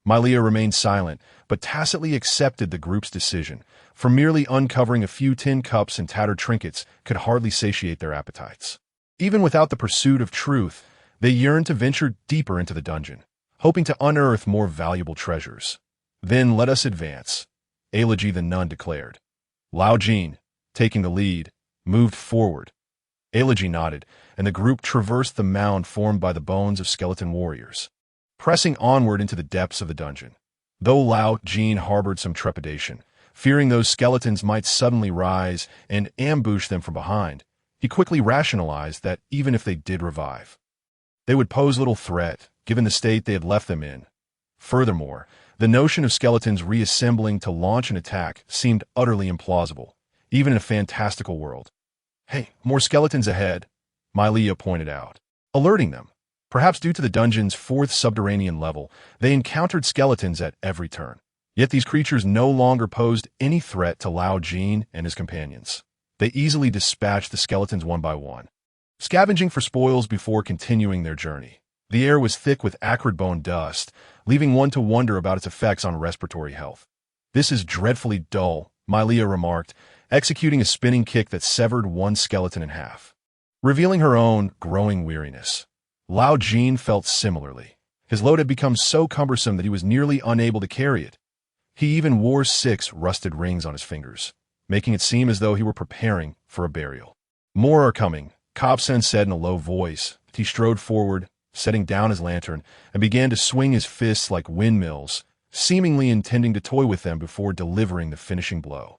Mylea remained silent, but tacitly accepted the group's decision, for merely uncovering a few tin cups and tattered trinkets could hardly satiate their appetites. Even without the pursuit of truth, they yearned to venture deeper into the dungeon, hoping to unearth more valuable treasures. Then let us advance, Elegy the nun declared. Lao Jin, taking the lead, moved forward. Elegy nodded, and the group traversed the mound formed by the bones of skeleton warriors, pressing onward into the depths of the dungeon. Though Lao Jin harbored some trepidation, fearing those skeletons might suddenly rise and ambush them from behind, he quickly rationalized that even if they did revive, they would pose little threat, given the state they had left them in. Furthermore, the notion of skeletons reassembling to launch an attack seemed utterly implausible, even in a fantastical world. Hey, more skeletons ahead, Mylea pointed out, alerting them. Perhaps due to the dungeon's fourth subterranean level, they encountered skeletons at every turn. Yet these creatures no longer posed any threat to Lao Jin and his companions. They easily dispatched the skeletons one by one, scavenging for spoils before continuing their journey. The air was thick with acrid bone dust, leaving one to wonder about its effects on respiratory health. This is dreadfully dull, Mylea remarked, executing a spinning kick that severed one skeleton in half, revealing her own growing weariness. Lao Jin felt similarly. His load had become so cumbersome that he was nearly unable to carry it. He even wore 6 rusted rings on his fingers, making it seem as though he were preparing for a burial. More are coming, Cobson said in a low voice. He strode forward, setting down his lantern, and began to swing his fists like windmills, seemingly intending to toy with them before delivering the finishing blow.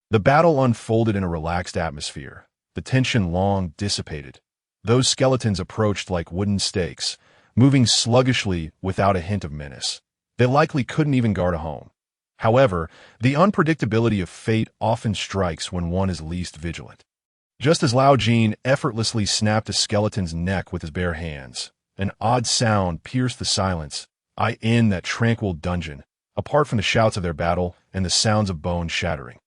The battle unfolded in a relaxed atmosphere, the tension long dissipated. Those skeletons approached like wooden stakes, moving sluggishly without a hint of menace. They likely couldn't even guard a home. However, the unpredictability of fate often strikes when one is least vigilant. Just as Lao Jin effortlessly snapped a skeleton's neck with his bare hands, an odd sound pierced the silence. In that tranquil dungeon, apart from the shouts of their battle and the sounds of bone shattering.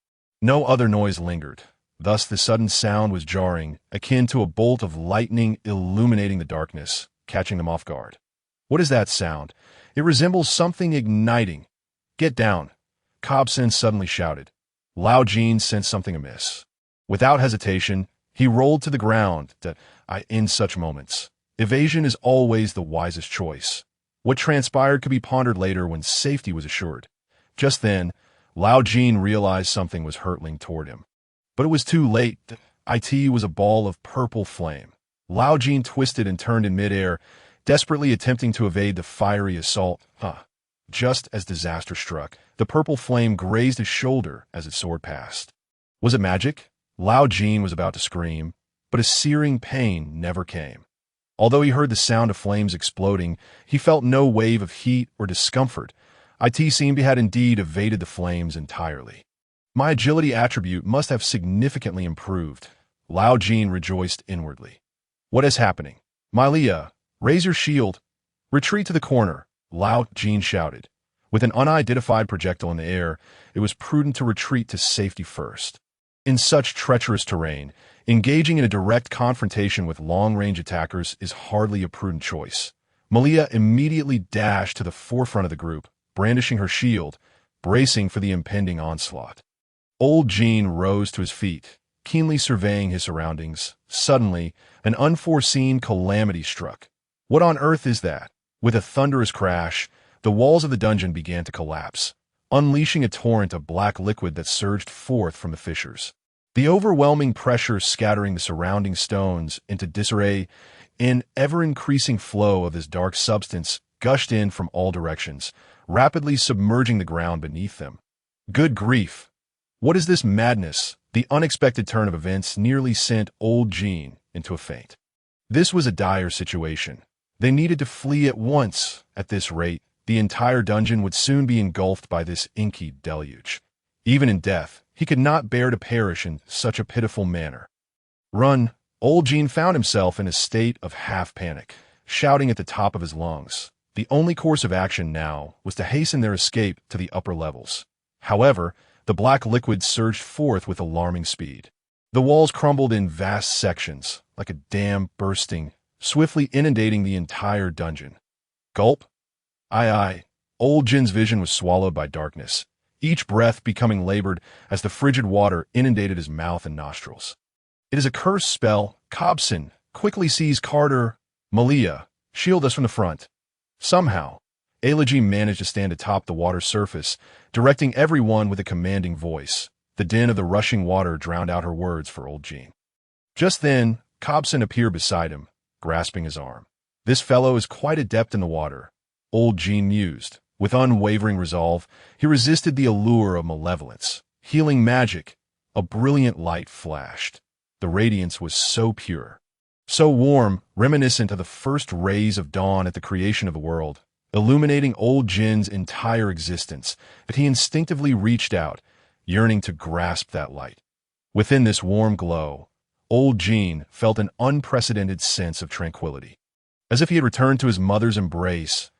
No other noise lingered. Thus the sudden sound was jarring, akin to a bolt of lightning illuminating the darkness, catching them off guard. What is that sound? It resembles something igniting. Get down, Cobson suddenly shouted. Lao Jin sensed something amiss. Without hesitation, he rolled to the ground. In such moments, evasion is always the wisest choice. What transpired could be pondered later when safety was assured. Just then, Lao Jin realized something was hurtling toward him. But it was too late. It was a ball of purple flame. Lao Jin twisted and turned in midair, desperately attempting to evade the fiery assault. Just as disaster struck, the purple flame grazed his shoulder as it soared past. Was it magic? Lao Jin was about to scream, but a searing pain never came. Although he heard the sound of flames exploding, he felt no wave of heat or discomfort. It seemed he had indeed evaded the flames entirely. My agility attribute must have significantly improved. Lao Jin rejoiced inwardly. What is happening? Malia, raise your shield. Retreat to the corner, Lao Jin shouted. With an unidentified projectile in the air, it was prudent to retreat to safety first. In such treacherous terrain, engaging in a direct confrontation with long-range attackers is hardly a prudent choice. Malia immediately dashed to the forefront of the group, brandishing her shield, bracing for the impending onslaught. Old Jin rose to his feet, keenly surveying his surroundings. Suddenly, an unforeseen calamity struck. What on earth is that? With a thunderous crash, the walls of the dungeon began to collapse, unleashing a torrent of black liquid that surged forth from the fissures. The overwhelming pressure scattering the surrounding stones into disarray, an ever-increasing flow of this dark substance gushed in from all directions, rapidly submerging the ground beneath them. Good grief! What is this madness? The unexpected turn of events nearly sent Old Jin into a faint. This was a dire situation. They needed to flee at once. At this rate, the entire dungeon would soon be engulfed by this inky deluge. Even in death, he could not bear to perish in such a pitiful manner. Run! Old Jin found himself in a state of half-panic, shouting at the top of his lungs. The only course of action now was to hasten their escape to the upper levels. However, the black liquid surged forth with alarming speed. The walls crumbled in vast sections, like a dam bursting, swiftly inundating the entire dungeon. Gulp! Aye. Old Jin's vision was swallowed by darkness, each breath becoming labored as the frigid water inundated his mouth and nostrils. It is a cursed spell. Cobson, quickly seize Carter. Malia, shield us from the front. Somehow, Ailiji managed to stand atop the water's surface, directing everyone with a commanding voice. The din of the rushing water drowned out her words for Old Jin. Just then, Cobson appeared beside him, grasping his arm. This fellow is quite adept in the water, Old Jin mused. With unwavering resolve, he resisted the allure of malevolence. Healing magic. A brilliant light flashed. The radiance was so pure, so warm, reminiscent of the first rays of dawn at the creation of the world, illuminating Old Jin's entire existence, that he instinctively reached out, yearning to grasp that light. Within this warm glow, Old Jin felt an unprecedented sense of tranquility. As if he had returned to his mother's embrace,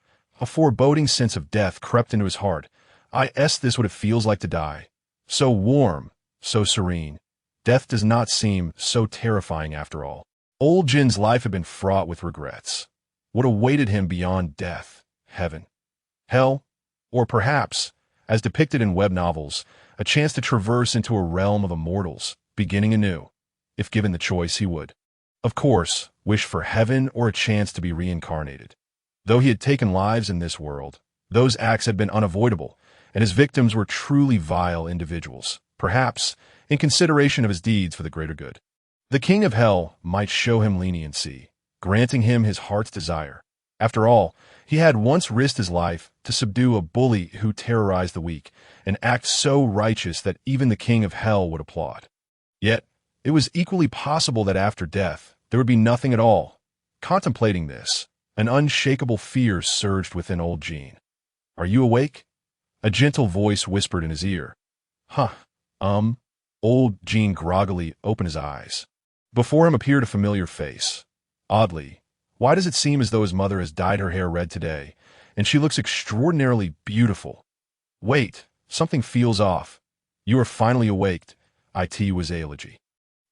a foreboding sense of death crept into his heart. This what it feels like to die. So warm, so serene. Death does not seem so terrifying after all. Old Jin's life had been fraught with regrets. What awaited him beyond death? Heaven? Hell? Or perhaps, as depicted in web novels, a chance to traverse into a realm of immortals, beginning anew. If given the choice, he would, of course, wish for heaven or a chance to be reincarnated. Though he had taken lives in this world, those acts had been unavoidable, and his victims were truly vile individuals, perhaps in consideration of his deeds for the greater good. The king of hell might show him leniency, granting him his heart's desire. After all, he had once risked his life to subdue a bully who terrorized the weak, an act so righteous that even the king of hell would applaud. Yet, it was equally possible that after death, there would be nothing at all. Contemplating this, an unshakable fear surged within Old Jin. Are you awake? A gentle voice whispered in his ear. Old Jin groggily opened his eyes. Before him appeared a familiar face. Oddly, why does it seem as though his mother has dyed her hair red today, and she looks extraordinarily beautiful? Wait, something feels off. You are finally awaked. It was Ailiji.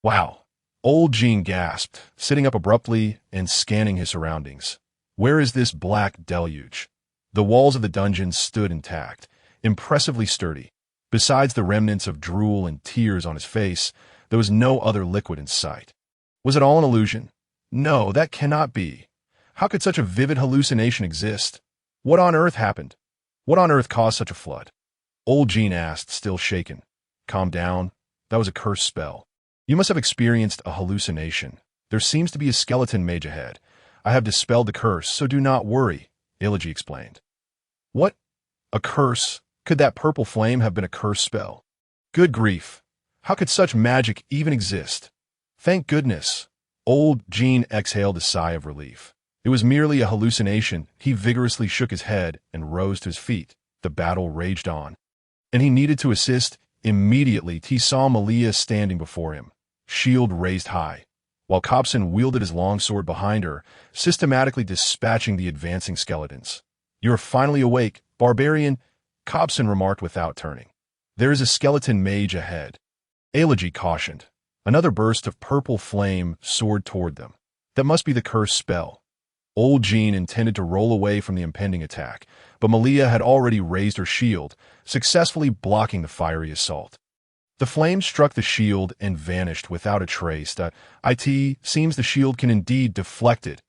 Wow. Old Jin gasped, sitting up abruptly and scanning his surroundings. Where is this black deluge? The walls of the dungeon stood intact, impressively sturdy. Besides the remnants of drool and tears on his face, there was no other liquid in sight. Was it all an illusion? No, that cannot be. How could such a vivid hallucination exist? What on earth happened? What on earth caused such a flood? Old Jin asked, still shaken. Calm down. That was a cursed spell. You must have experienced a hallucination. There seems to be a skeleton mage ahead. I have dispelled the curse, so do not worry, Elegy explained. What? A curse? Could that purple flame have been a curse spell? Good grief. How could such magic even exist? Thank goodness. Old Jin exhaled a sigh of relief. It was merely a hallucination. He vigorously shook his head and rose to his feet. The battle raged on. And he needed to assist. Immediately, he saw Malia standing before him, shield raised high, while Kobson wielded his longsword behind her, systematically dispatching the advancing skeletons. You are finally awake, barbarian, Kobson remarked without turning. There is a skeleton mage ahead. Elegy cautioned. Another burst of purple flame soared toward them. That must be the cursed spell. Old Jin intended to roll away from the impending attack, but Malia had already raised her shield, successfully blocking the fiery assault. The flame struck the shield and vanished without a trace. It seems the shield can indeed deflect it.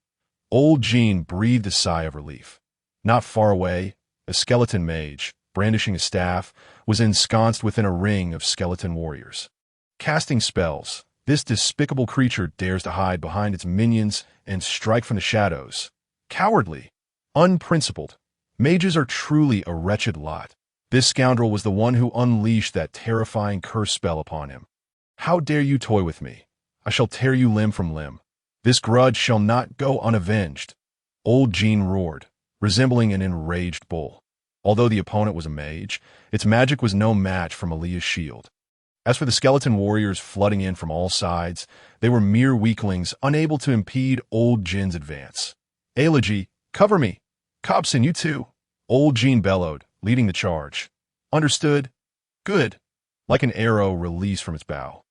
Old Jin breathed a sigh of relief. Not far away, a skeleton mage, brandishing a staff, was ensconced within a ring of skeleton warriors. Casting spells, this despicable creature dares to hide behind its minions and strike from the shadows. Cowardly, unprincipled. Mages are truly a wretched lot. This scoundrel was the one who unleashed that terrifying curse spell upon him. How dare you toy with me? I shall tear you limb from limb. This grudge shall not go unavenged. Old Jin roared, resembling an enraged bull. Although the opponent was a mage, its magic was no match for Malia's shield. As for the skeleton warriors flooding in from all sides, they were mere weaklings, unable to impede Old Jin's advance. Elegy, cover me! Kobson, you too! Old Jin bellowed, leading the charge. Understood? Good. Like an arrow released from its bow.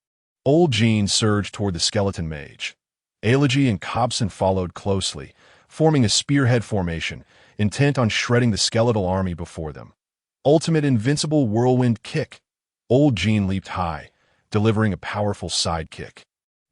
Old Jin surged toward the skeleton mage. Elegy and Kobson followed closely, forming a spearhead formation, intent on shredding the skeletal army before them. Ultimate invincible whirlwind kick. Old Jin leaped high, delivering a powerful side kick.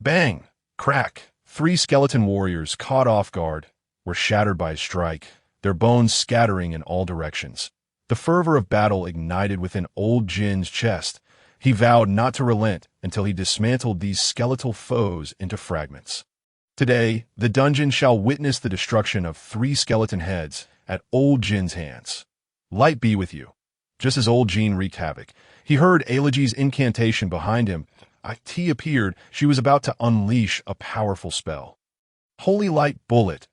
Bang! Crack! 3 skeleton warriors, caught off guard, were shattered by a strike, their bones scattering in all directions. The fervor of battle ignited within Old Jin's chest. He vowed not to relent until he dismantled these skeletal foes into fragments. Today, the dungeon shall witness the destruction of 3 skeleton heads at Old Jin's hands. Light be with you. Just as Old Jin wreaked havoc, he heard Elegy's incantation behind him. It appeared she was about to unleash a powerful spell. Holy Light Bullet.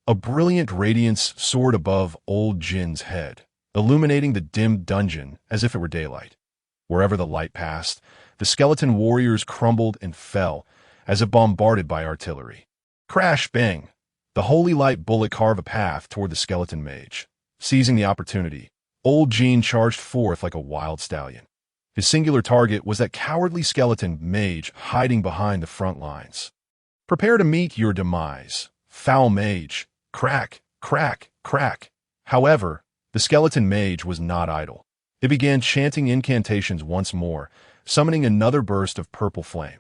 A brilliant radiance soared above Old Jin's head, illuminating the dim dungeon as if it were daylight. Wherever the light passed, the skeleton warriors crumbled and fell, as if bombarded by artillery. Crash, bang! The Holy Light Bullet carved a path toward the skeleton mage. Seizing the opportunity, Old Jin charged forth like a wild stallion. His singular target was that cowardly skeleton mage hiding behind the front lines. Prepare to meet your demise, foul mage. Crack, crack, crack. However, the skeleton mage was not idle. It began chanting incantations once more, summoning another burst of purple flame.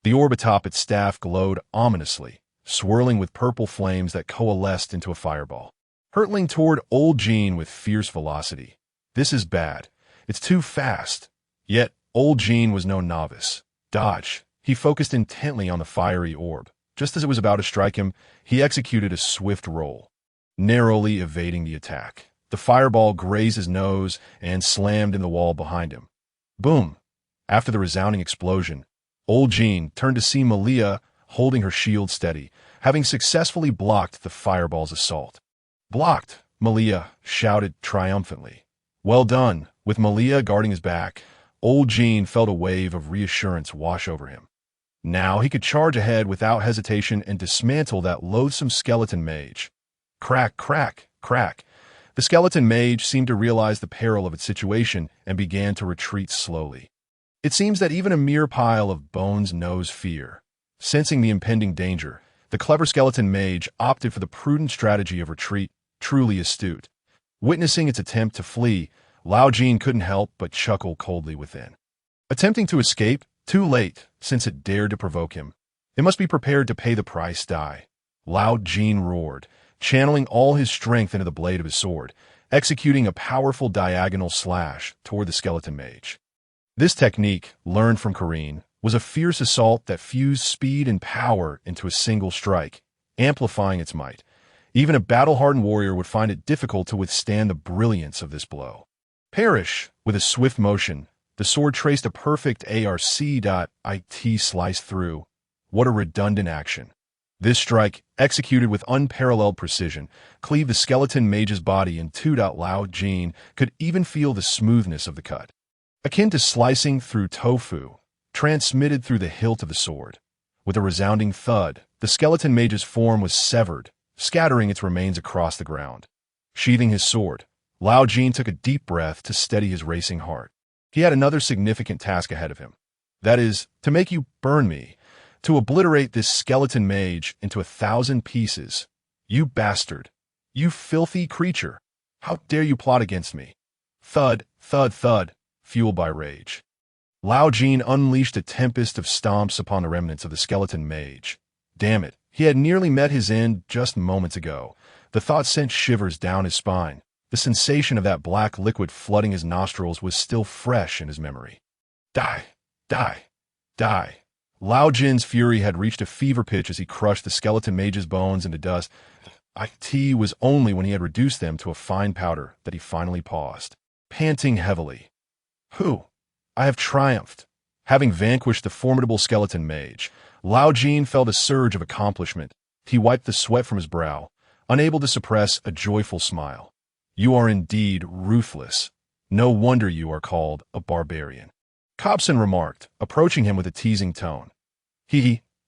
The orb atop its staff glowed ominously, swirling with purple flames that coalesced into a fireball, hurtling toward Old Jin with fierce velocity. This is bad. It's too fast. Yet, Old Jin was no novice. Dodge. He focused intently on the fiery orb. Just as it was about to strike him, he executed a swift roll, narrowly evading the attack. The fireball grazed his nose and slammed in the wall behind him. Boom! After the resounding explosion, Old Jin turned to see Malia holding her shield steady, having successfully blocked the fireball's assault. Blocked, Malia shouted triumphantly. Well done. With Malia guarding his back, Old Jin felt a wave of reassurance wash over him. Now he could charge ahead without hesitation and dismantle that loathsome skeleton mage. Crack, crack, crack. The skeleton mage seemed to realize the peril of its situation and began to retreat slowly. It seems that even a mere pile of bones knows fear. Sensing the impending danger, the clever skeleton mage opted for the prudent strategy of retreat, truly astute. Witnessing its attempt to flee, Lao Jin couldn't help but chuckle coldly within. Attempting to escape, too late, since it dared to provoke him. It must be prepared to pay the price die. Lao Jin roared, channeling all his strength into the blade of his sword, executing a powerful diagonal slash toward the skeleton mage. This technique, learned from Kareen, was a fierce assault that fused speed and power into a single strike. amplifying its might. Even a battle-hardened warrior would find it difficult to withstand the brilliance of this blow. Perish! With a swift motion, the sword traced a perfect arc.it slice through. What a redundant action. This strike, executed with unparalleled precision, cleaved the skeleton mage's body in two. Lao Jin could even feel the smoothness of the cut, akin to slicing through tofu, transmitted through the hilt of the sword. With a resounding thud, the skeleton mage's form was severed, scattering its remains across the ground. Sheathing his sword, Lao Jin took a deep breath to steady his racing heart. He had another significant task ahead of him. That is, to make you burn me, to obliterate this skeleton mage into 1,000 pieces. You bastard! You filthy creature! How dare you plot against me? Thud, thud, thud, fueled by rage. Lao Jin unleashed a tempest of stomps upon the remnants of the skeleton mage. Damn it, he had nearly met his end just moments ago. The thought sent shivers down his spine. The sensation of that black liquid flooding his nostrils was still fresh in his memory. Die! Die! Die! Lao Jin's fury had reached a fever pitch as he crushed the skeleton mage's bones into dust. It was only when he had reduced them to a fine powder that he finally paused, panting heavily. Who? I have triumphed. Having vanquished the formidable skeleton mage, Lao Jin felt a surge of accomplishment. He wiped the sweat from his brow, unable to suppress a joyful smile. You are indeed ruthless. No wonder you are called a barbarian. Cobson remarked, approaching him with a teasing tone.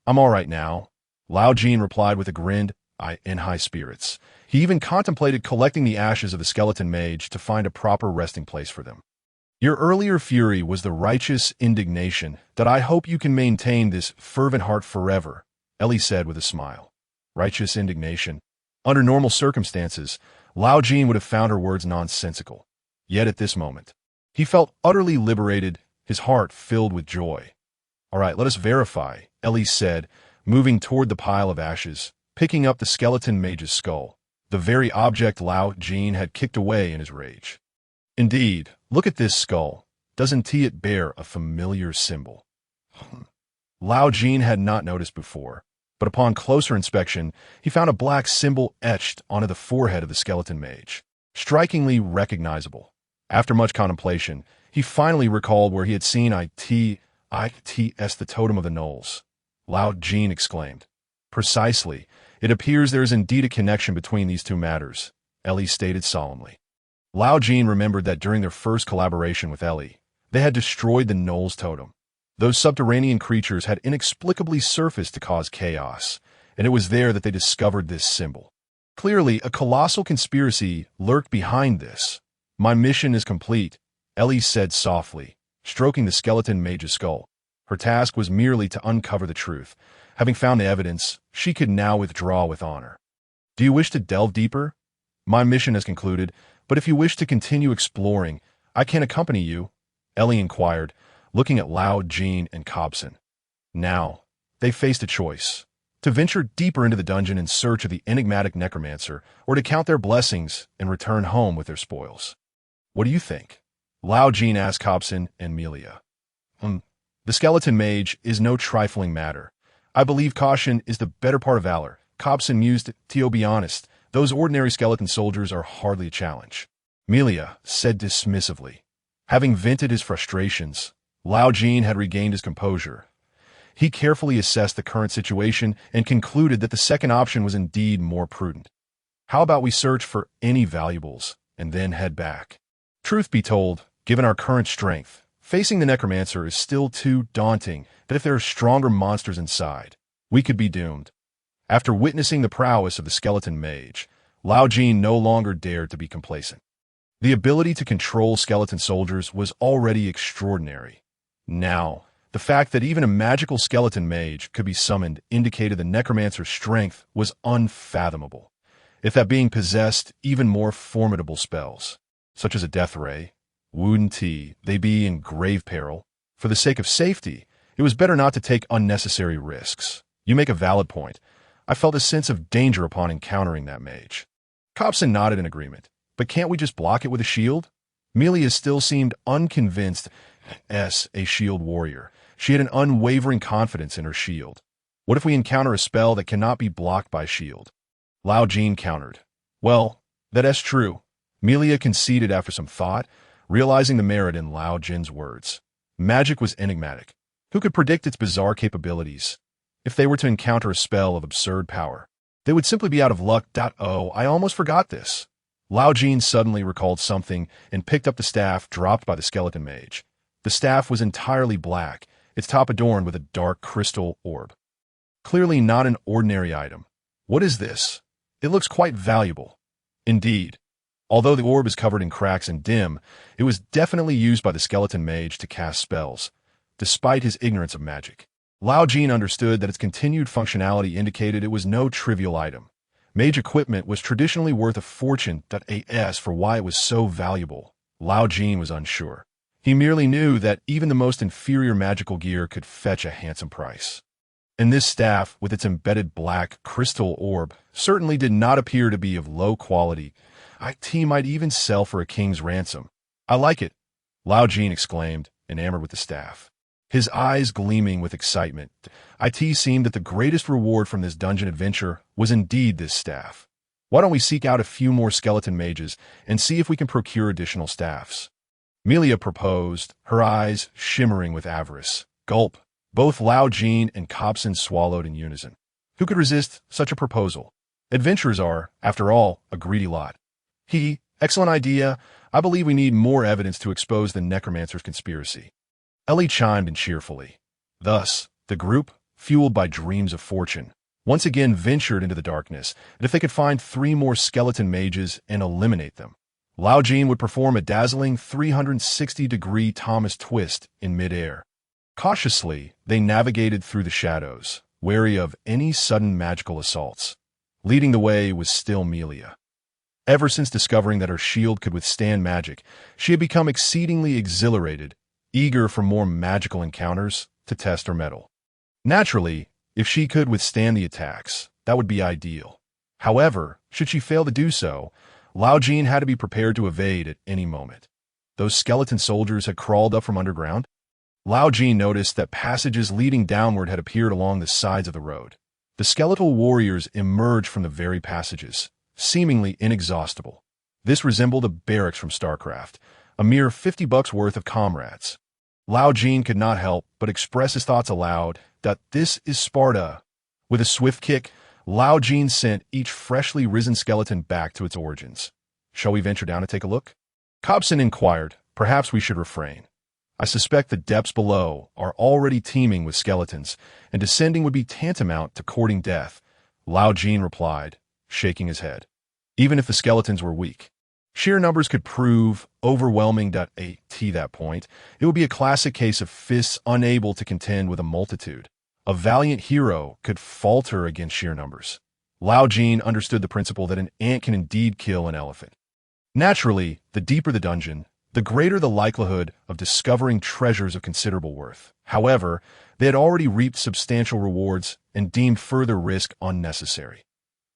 I'm all right now. Lao Jin replied with a grin, in high spirits. He even contemplated collecting the ashes of the skeleton mage to find a proper resting place for them. Your earlier fury was the righteous indignation that I hope you can maintain this fervent heart forever, Ellie said with a smile. Righteous indignation. Under normal circumstances, Lao Jin would have found her words nonsensical. Yet at this moment, he felt utterly liberated, his heart filled with joy. All right, let us verify, Ellie said, moving toward the pile of ashes, picking up the skeleton mage's skull, the very object Lao Jin had kicked away in his rage. Indeed, look at this skull. Doesn't it bear a familiar symbol? Lao Jin had not noticed before, but upon closer inspection, he found a black symbol etched onto the forehead of the skeleton mage, strikingly recognizable. After much contemplation, he finally recalled where he had seen the totem of the gnolls. Lao Jin exclaimed. Precisely. It appears there is indeed a connection between these two matters, Ellie stated solemnly. Lao Jin remembered that during their first collaboration with Ellie, they had destroyed the gnolls totem. Those subterranean creatures had inexplicably surfaced to cause chaos, and it was there that they discovered this symbol. Clearly, a colossal conspiracy lurked behind this. My mission is complete, Ellie said softly, stroking the skeleton mage's skull. Her task was merely to uncover the truth. Having found the evidence, she could now withdraw with honor. Do you wish to delve deeper? My mission has concluded, but if you wish to continue exploring, I can accompany you, Ellie inquired, looking at Lao Jin and Cobson. Now, they faced a choice: to venture deeper into the dungeon in search of the enigmatic necromancer, or to count their blessings and return home with their spoils. What do you think? Lao Jin asked Cobson and Melia. The skeleton mage is no trifling matter. I believe caution is the better part of valor, Cobson mused. To be honest, those ordinary skeleton soldiers are hardly a challenge, Melia said dismissively. Having vented his frustrations, Lao Jin had regained his composure. He carefully assessed the current situation and concluded that the second option was indeed more prudent. How about we search for any valuables and then head back? Truth be told, given our current strength, facing the necromancer is still too daunting that if there are stronger monsters inside, we could be doomed. After witnessing the prowess of the skeleton mage, Lao Jin no longer dared to be complacent. The ability to control skeleton soldiers was already extraordinary. Now, the fact that even a magical skeleton mage could be summoned indicated the necromancer's strength was unfathomable. If that being possessed even more formidable spells, such as a death ray, wouldn't they be in grave peril? For the sake of safety, it was better not to take unnecessary risks. You make a valid point. I felt a sense of danger upon encountering that mage. Cobson nodded in agreement. But can't we just block it with a shield? Melia still seemed unconvinced as a shield warrior. She had an unwavering confidence in her shield. What if we encounter a spell that cannot be blocked by shield? Lao Jin countered. Well, that's true. Melia conceded after some thought, realizing the merit in Lao Jin's words. Magic was enigmatic. Who could predict its bizarre capabilities? If they were to encounter a spell of absurd power, they would simply be out of luck. Oh, I almost forgot this. Lao Jin suddenly recalled something and picked up the staff dropped by the skeleton mage. The staff was entirely black, its top adorned with a dark crystal orb. Clearly not an ordinary item. What is this? It looks quite valuable. Indeed. Although the orb is covered in cracks and dim, it was definitely used by the skeleton mage to cast spells. Despite his ignorance of magic, Lao Jin understood that its continued functionality indicated it was no trivial item. Mage equipment was traditionally worth a fortune. As for why it was so valuable, Lao Jin was unsure. He merely knew that even the most inferior magical gear could fetch a handsome price. And this staff, with its embedded black crystal orb, certainly did not appear to be of low quality. It might even sell for a king's ransom. I like it, Lao Jin exclaimed, enamored with the staff. His eyes gleaming with excitement. It seemed that the greatest reward from this dungeon adventure was indeed this staff. Why don't we seek out a few more skeleton mages and see if we can procure additional staffs? Melia proposed, her eyes shimmering with avarice. Gulp. Both Lao Jin and Cobson swallowed in unison. Who could resist such a proposal? Adventurers are, after all, a greedy lot. Excellent idea. I believe we need more evidence to expose the necromancer's conspiracy. Ellie chimed in cheerfully. Thus, the group, fueled by dreams of fortune, once again ventured into the darkness, and if they could find 3 more skeleton mages and eliminate them, Lao Jin would perform a dazzling 360-degree Thomas twist in midair. Cautiously, they navigated through the shadows, wary of any sudden magical assaults. Leading the way was still Melia. Ever since discovering that her shield could withstand magic, she had become exceedingly exhilarated, eager for more magical encounters to test her mettle. Naturally, if she could withstand the attacks, that would be ideal. However, should she fail to do so, Lao Jin had to be prepared to evade at any moment. Those skeleton soldiers had crawled up from underground. Lao Jin noticed that passages leading downward had appeared along the sides of the road. The skeletal warriors emerged from the very passages, seemingly inexhaustible. This resembled a barracks from StarCraft, a mere $50 worth of comrades. Lao Jin could not help but express his thoughts aloud. This is Sparta. With a swift kick, Lao Jin sent each freshly risen skeleton back to its origins. Shall we venture down to take a look? Cobson inquired. Perhaps we should refrain. I suspect the depths below are already teeming with skeletons, and descending would be tantamount to courting death, Lao Jin replied, shaking his head. Even if the skeletons were weak, sheer numbers could prove overwhelming. At that point, it would be a classic case of fists unable to contend with a multitude. A valiant hero could falter against sheer numbers. Lao Jin understood the principle that an ant can indeed kill an elephant. Naturally, the deeper the dungeon, the greater the likelihood of discovering treasures of considerable worth. However, they had already reaped substantial rewards and deemed further risk unnecessary.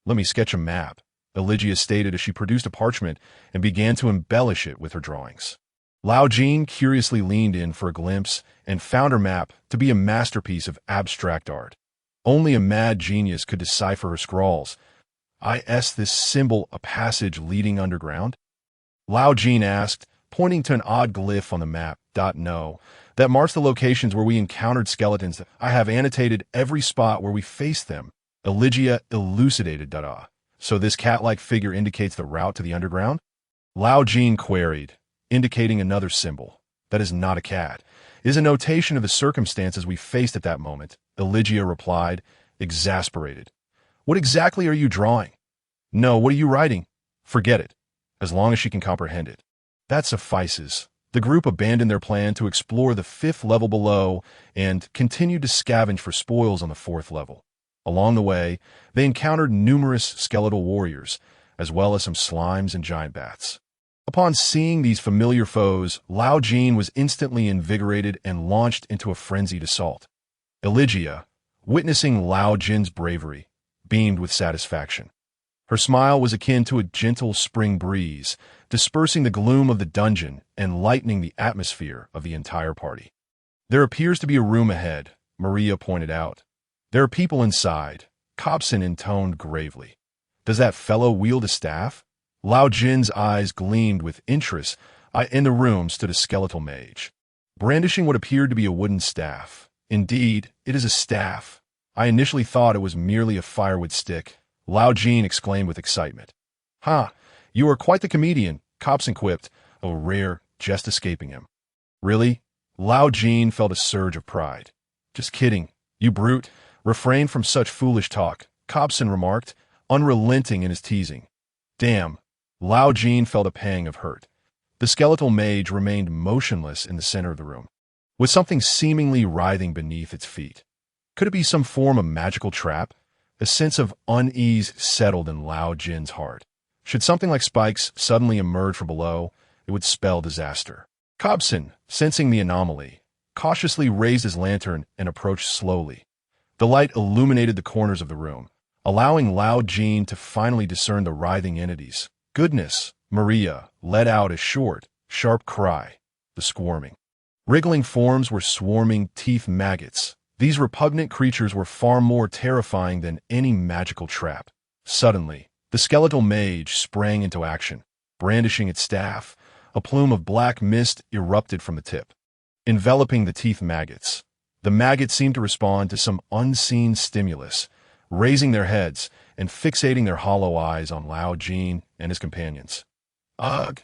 Let me sketch a map, Eligia stated as she produced a parchment and began to embellish it with her drawings. Lao Jin curiously leaned in for a glimpse and found her map to be a masterpiece of abstract art. Only a mad genius could decipher her scrawls. Is this symbol a passage leading underground? Lao Jin asked, pointing to an odd glyph on the map. No, that marks the locations where we encountered skeletons. I have annotated every spot where we faced them. Eligia elucidated. So this cat-like figure indicates the route to the underground? Lao Jin queried, indicating another symbol. That is not a cat. It is a notation of the circumstances we faced at that moment, Eligia replied, exasperated. What exactly are you drawing? No, what are you writing? Forget it, as long as she can comprehend it. That suffices. The group abandoned their plan to explore the 5th level below and continued to scavenge for spoils on the 4th level. Along the way, they encountered numerous skeletal warriors, as well as some slimes and giant bats. Upon seeing these familiar foes, Lao Jin was instantly invigorated and launched into a frenzied assault. Eligia, witnessing Lao Jin's bravery, beamed with satisfaction. Her smile was akin to a gentle spring breeze, dispersing the gloom of the dungeon and lightening the atmosphere of the entire party. There appears to be a room ahead, Maria pointed out. There are people inside, Cobson intoned gravely. Does that fellow wield a staff? Lao Jin's eyes gleamed with interest. In the room stood a skeletal mage, brandishing what appeared to be a wooden staff. Indeed, it is a staff. I initially thought it was merely a firewood stick, Lao Jin exclaimed with excitement. Ha! You are quite the comedian, Cobson quipped, a rare jest escaping him. Really? Lao Jin felt a surge of pride. Just kidding, you brute. Refrain from such foolish talk, Cobson remarked, unrelenting in his teasing. Damn. Lao Jin felt a pang of hurt. The skeletal mage remained motionless in the center of the room, with something seemingly writhing beneath its feet. Could it be some form of magical trap? A sense of unease settled in Lao Jin's heart. Should something like spikes suddenly emerge from below, it would spell disaster. Cobson, sensing the anomaly, cautiously raised his lantern and approached slowly. The light illuminated the corners of the room, allowing Lao Jin to finally discern the writhing entities. Goodness! Maria let out a short, sharp cry. The squirming, wriggling forms were swarming teeth maggots. These repugnant creatures were far more terrifying than any magical trap. Suddenly, the skeletal mage sprang into action, brandishing its staff. A plume of black mist erupted from the tip, enveloping the teeth maggots. The maggots seemed to respond to some unseen stimulus, raising their heads and fixating their hollow eyes on Lao Jin and his companions. Ugh!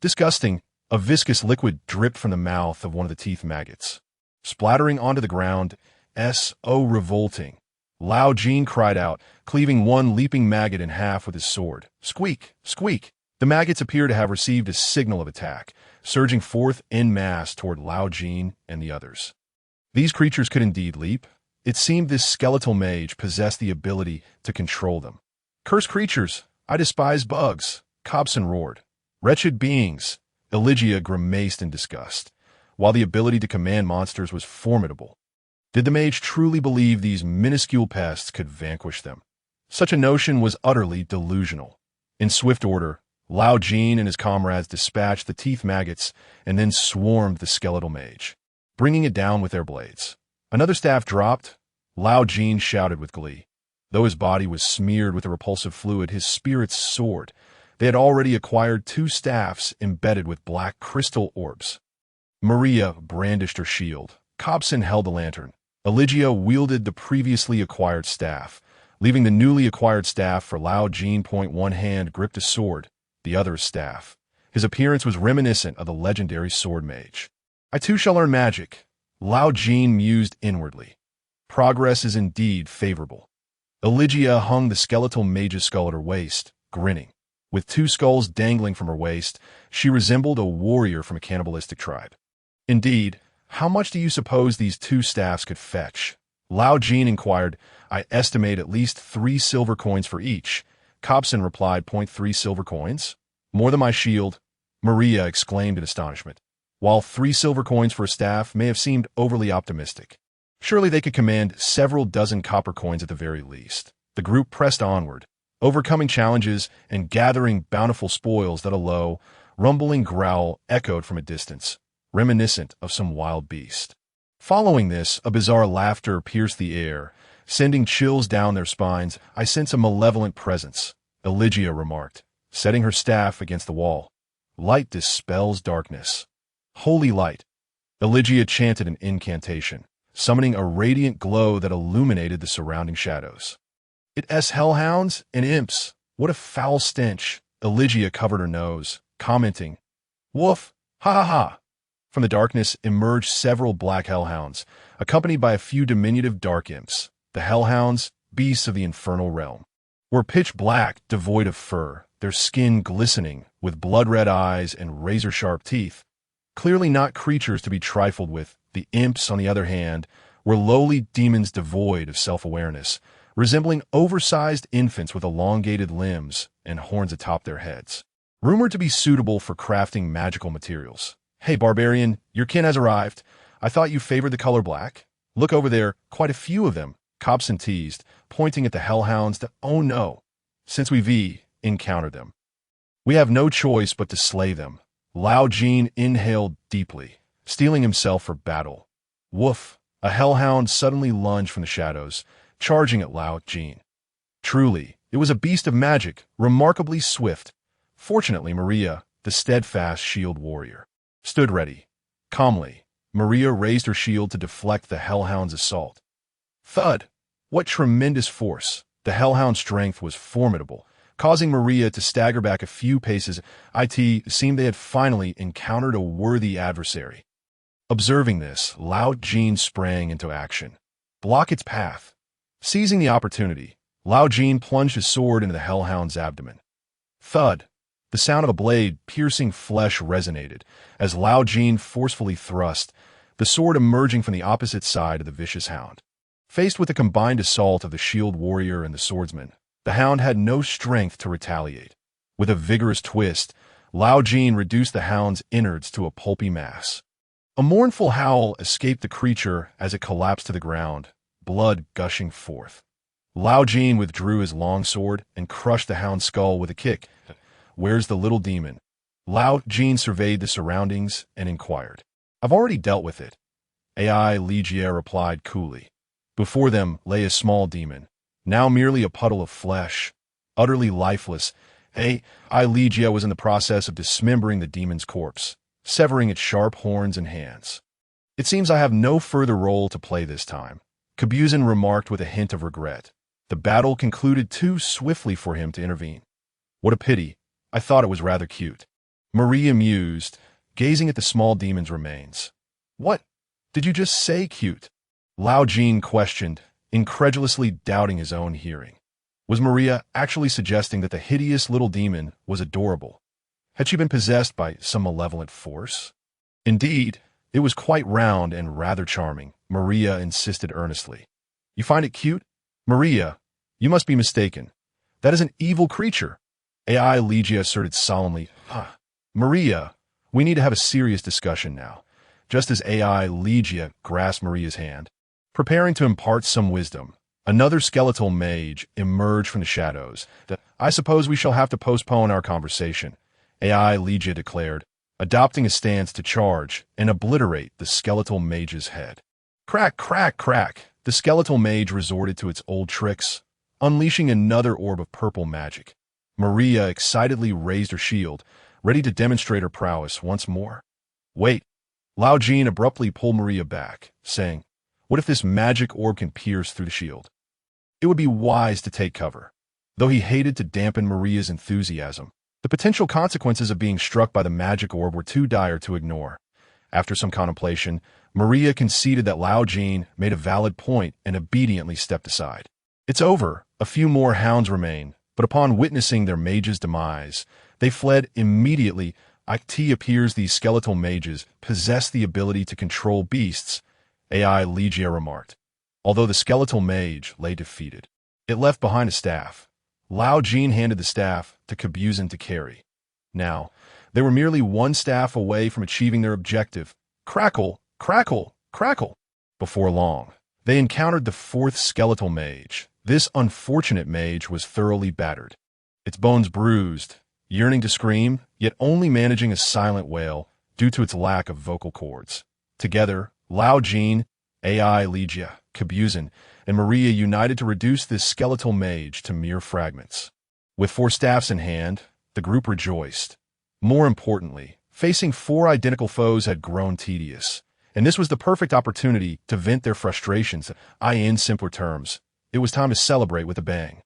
Disgusting! A viscous liquid dripped from the mouth of one of the teeth maggots, splattering onto the ground. So revolting! Lao Jin cried out, cleaving one leaping maggot in half with his sword. Squeak! Squeak! The maggots appear to have received a signal of attack, surging forth en masse toward Lao Jin and the others. These creatures could indeed leap. It seemed this skeletal mage possessed the ability to control them. Cursed creatures! I despise bugs! Cobson roared. Wretched beings! Eligia grimaced in disgust, while the ability to command monsters was formidable. Did the mage truly believe these minuscule pests could vanquish them? Such a notion was utterly delusional. In swift order, Lao Jin and his comrades dispatched the teeth maggots and then swarmed the skeletal mage, bringing it down with their blades. Another staff dropped. Lao Jin shouted with glee. Though his body was smeared with the repulsive fluid, his spirits soared. They had already acquired 2 staffs embedded with black crystal orbs. Maria brandished her shield. Cobson held the lantern. Eligia wielded the previously acquired staff, leaving the newly acquired staff for Lao Jin. One hand gripped a sword, the other a staff. His appearance was reminiscent of the legendary sword mage. I too shall learn magic, Lao Jin mused inwardly. Progress is indeed favorable. Eligia hung the skeletal mage's skull at her waist, grinning. With 2 skulls dangling from her waist, she resembled a warrior from a cannibalistic tribe. Indeed, how much do you suppose these 2 staffs could fetch? Lao Jin inquired. I estimate at least 3 silver coins for each. Cobson replied. 3 silver coins? More than my shield, Maria exclaimed in astonishment. While 3 silver coins for a staff may have seemed overly optimistic, surely they could command several dozen copper coins at the very least. The group pressed onward, overcoming challenges and gathering bountiful spoils that a low, rumbling growl echoed from a distance, reminiscent of some wild beast. Following this, a bizarre laughter pierced the air, sending chills down their spines. I sense a malevolent presence, Eligia remarked, setting her staff against the wall. Light dispels darkness. Holy light. Eligia chanted an incantation, summoning a radiant glow that illuminated the surrounding shadows. It's hellhounds and imps. What a foul stench. Eligia covered her nose, commenting, Woof! Ha ha ha! From the darkness emerged several black hellhounds, accompanied by a few diminutive dark imps. The hellhounds, beasts of the infernal realm, were pitch black, devoid of fur, their skin glistening, with blood-red eyes and razor-sharp teeth. Clearly not creatures to be trifled with. The imps, on the other hand, were lowly demons devoid of self-awareness, resembling oversized infants with elongated limbs and horns atop their heads, rumored to be suitable for crafting magical materials. Hey, barbarian, your kin has arrived. I thought you favored the color black. Look over there, quite a few of them, Cobson teased, pointing at the hellhounds to, oh no, since we've encountered them, we have no choice but to slay them. Lao Jin inhaled deeply, steeling himself for battle. Woof! A hellhound suddenly lunged from the shadows, charging at Lao Jin. Truly, it was a beast of magic, remarkably swift. Fortunately, Maria, the steadfast shield warrior, stood ready. Calmly, Maria raised her shield to deflect the hellhound's assault. Thud! What tremendous force! The hellhound's strength was formidable, causing Maria to stagger back a few paces. It seemed they had finally encountered a worthy adversary. Observing this, Lao Jin sprang into action. Block its path. Seizing the opportunity, Lao Jin plunged his sword into the hellhound's abdomen. Thud! The sound of a blade piercing flesh resonated as Lao Jin forcefully thrust, the sword emerging from the opposite side of the vicious hound. Faced with the combined assault of the shield warrior and the swordsman, the hound had no strength to retaliate. With a vigorous twist, Lao Jin reduced the hound's innards to a pulpy mass. A mournful howl escaped the creature as it collapsed to the ground, blood gushing forth. Lao Jin withdrew his longsword and crushed the hound's skull with a kick. "Where's the little demon?" Lao Jin surveyed the surroundings and inquired. "I've already dealt with it," AI Ligia replied coolly. Before them lay a small demon, now merely a puddle of flesh, utterly lifeless. AI Ligia was in the process of dismembering the demon's corpse, severing its sharp horns and hands. "It seems I have no further role to play this time," Kabuzin remarked with a hint of regret. The battle concluded too swiftly for him to intervene. "What a pity. I thought it was rather cute." Maria mused, gazing at the small demon's remains. "What? Did you just say cute?" Lao Jin questioned, incredulously doubting his own hearing. Was Maria actually suggesting that the hideous little demon was adorable? Had she been possessed by some malevolent force? Indeed, it was quite round and rather charming, Maria insisted earnestly. "You find it cute? Maria, you must be mistaken. That is an evil creature," AI Ligia asserted solemnly. "Maria, we need to have a serious discussion now." Just as AI Ligia grasped Maria's hand, preparing to impart some wisdom, another skeletal mage emerged from the shadows. "I suppose we shall have to postpone our conversation," AI Ligia declared, adopting a stance to charge and obliterate the skeletal mage's head. Crack, crack, crack! The skeletal mage resorted to its old tricks, unleashing another orb of purple magic. Maria excitedly raised her shield, ready to demonstrate her prowess once more. "Wait!" Lao Jin abruptly pulled Maria back, saying, "What if this magic orb can pierce through the shield?" It would be wise to take cover. Though he hated to dampen Maria's enthusiasm, the potential consequences of being struck by the magic orb were too dire to ignore. After some contemplation, Maria conceded that Lao Jin made a valid point and obediently stepped aside. "It's over. A few more hounds remain, but upon witnessing their mage's demise, they fled immediately. It appears these skeletal mages possess the ability to control beasts," AI Ligia remarked. Although the skeletal mage lay defeated, it left behind a staff. Lao Jin handed the staff to Kabuzin to carry. Now, they were merely one staff away from achieving their objective. Crackle, crackle, crackle. Before long, they encountered the fourth skeletal mage. This unfortunate mage was thoroughly battered, its bones bruised, yearning to scream, yet only managing a silent wail due to its lack of vocal cords. Together, Lao Jin, AI Ligia, Kabuzin, and Maria united to reduce this skeletal mage to mere fragments. With 4 staffs in hand, the group rejoiced. More importantly, facing 4 identical foes had grown tedious, and this was the perfect opportunity to vent their frustrations. In simpler terms, it was time to celebrate with a bang.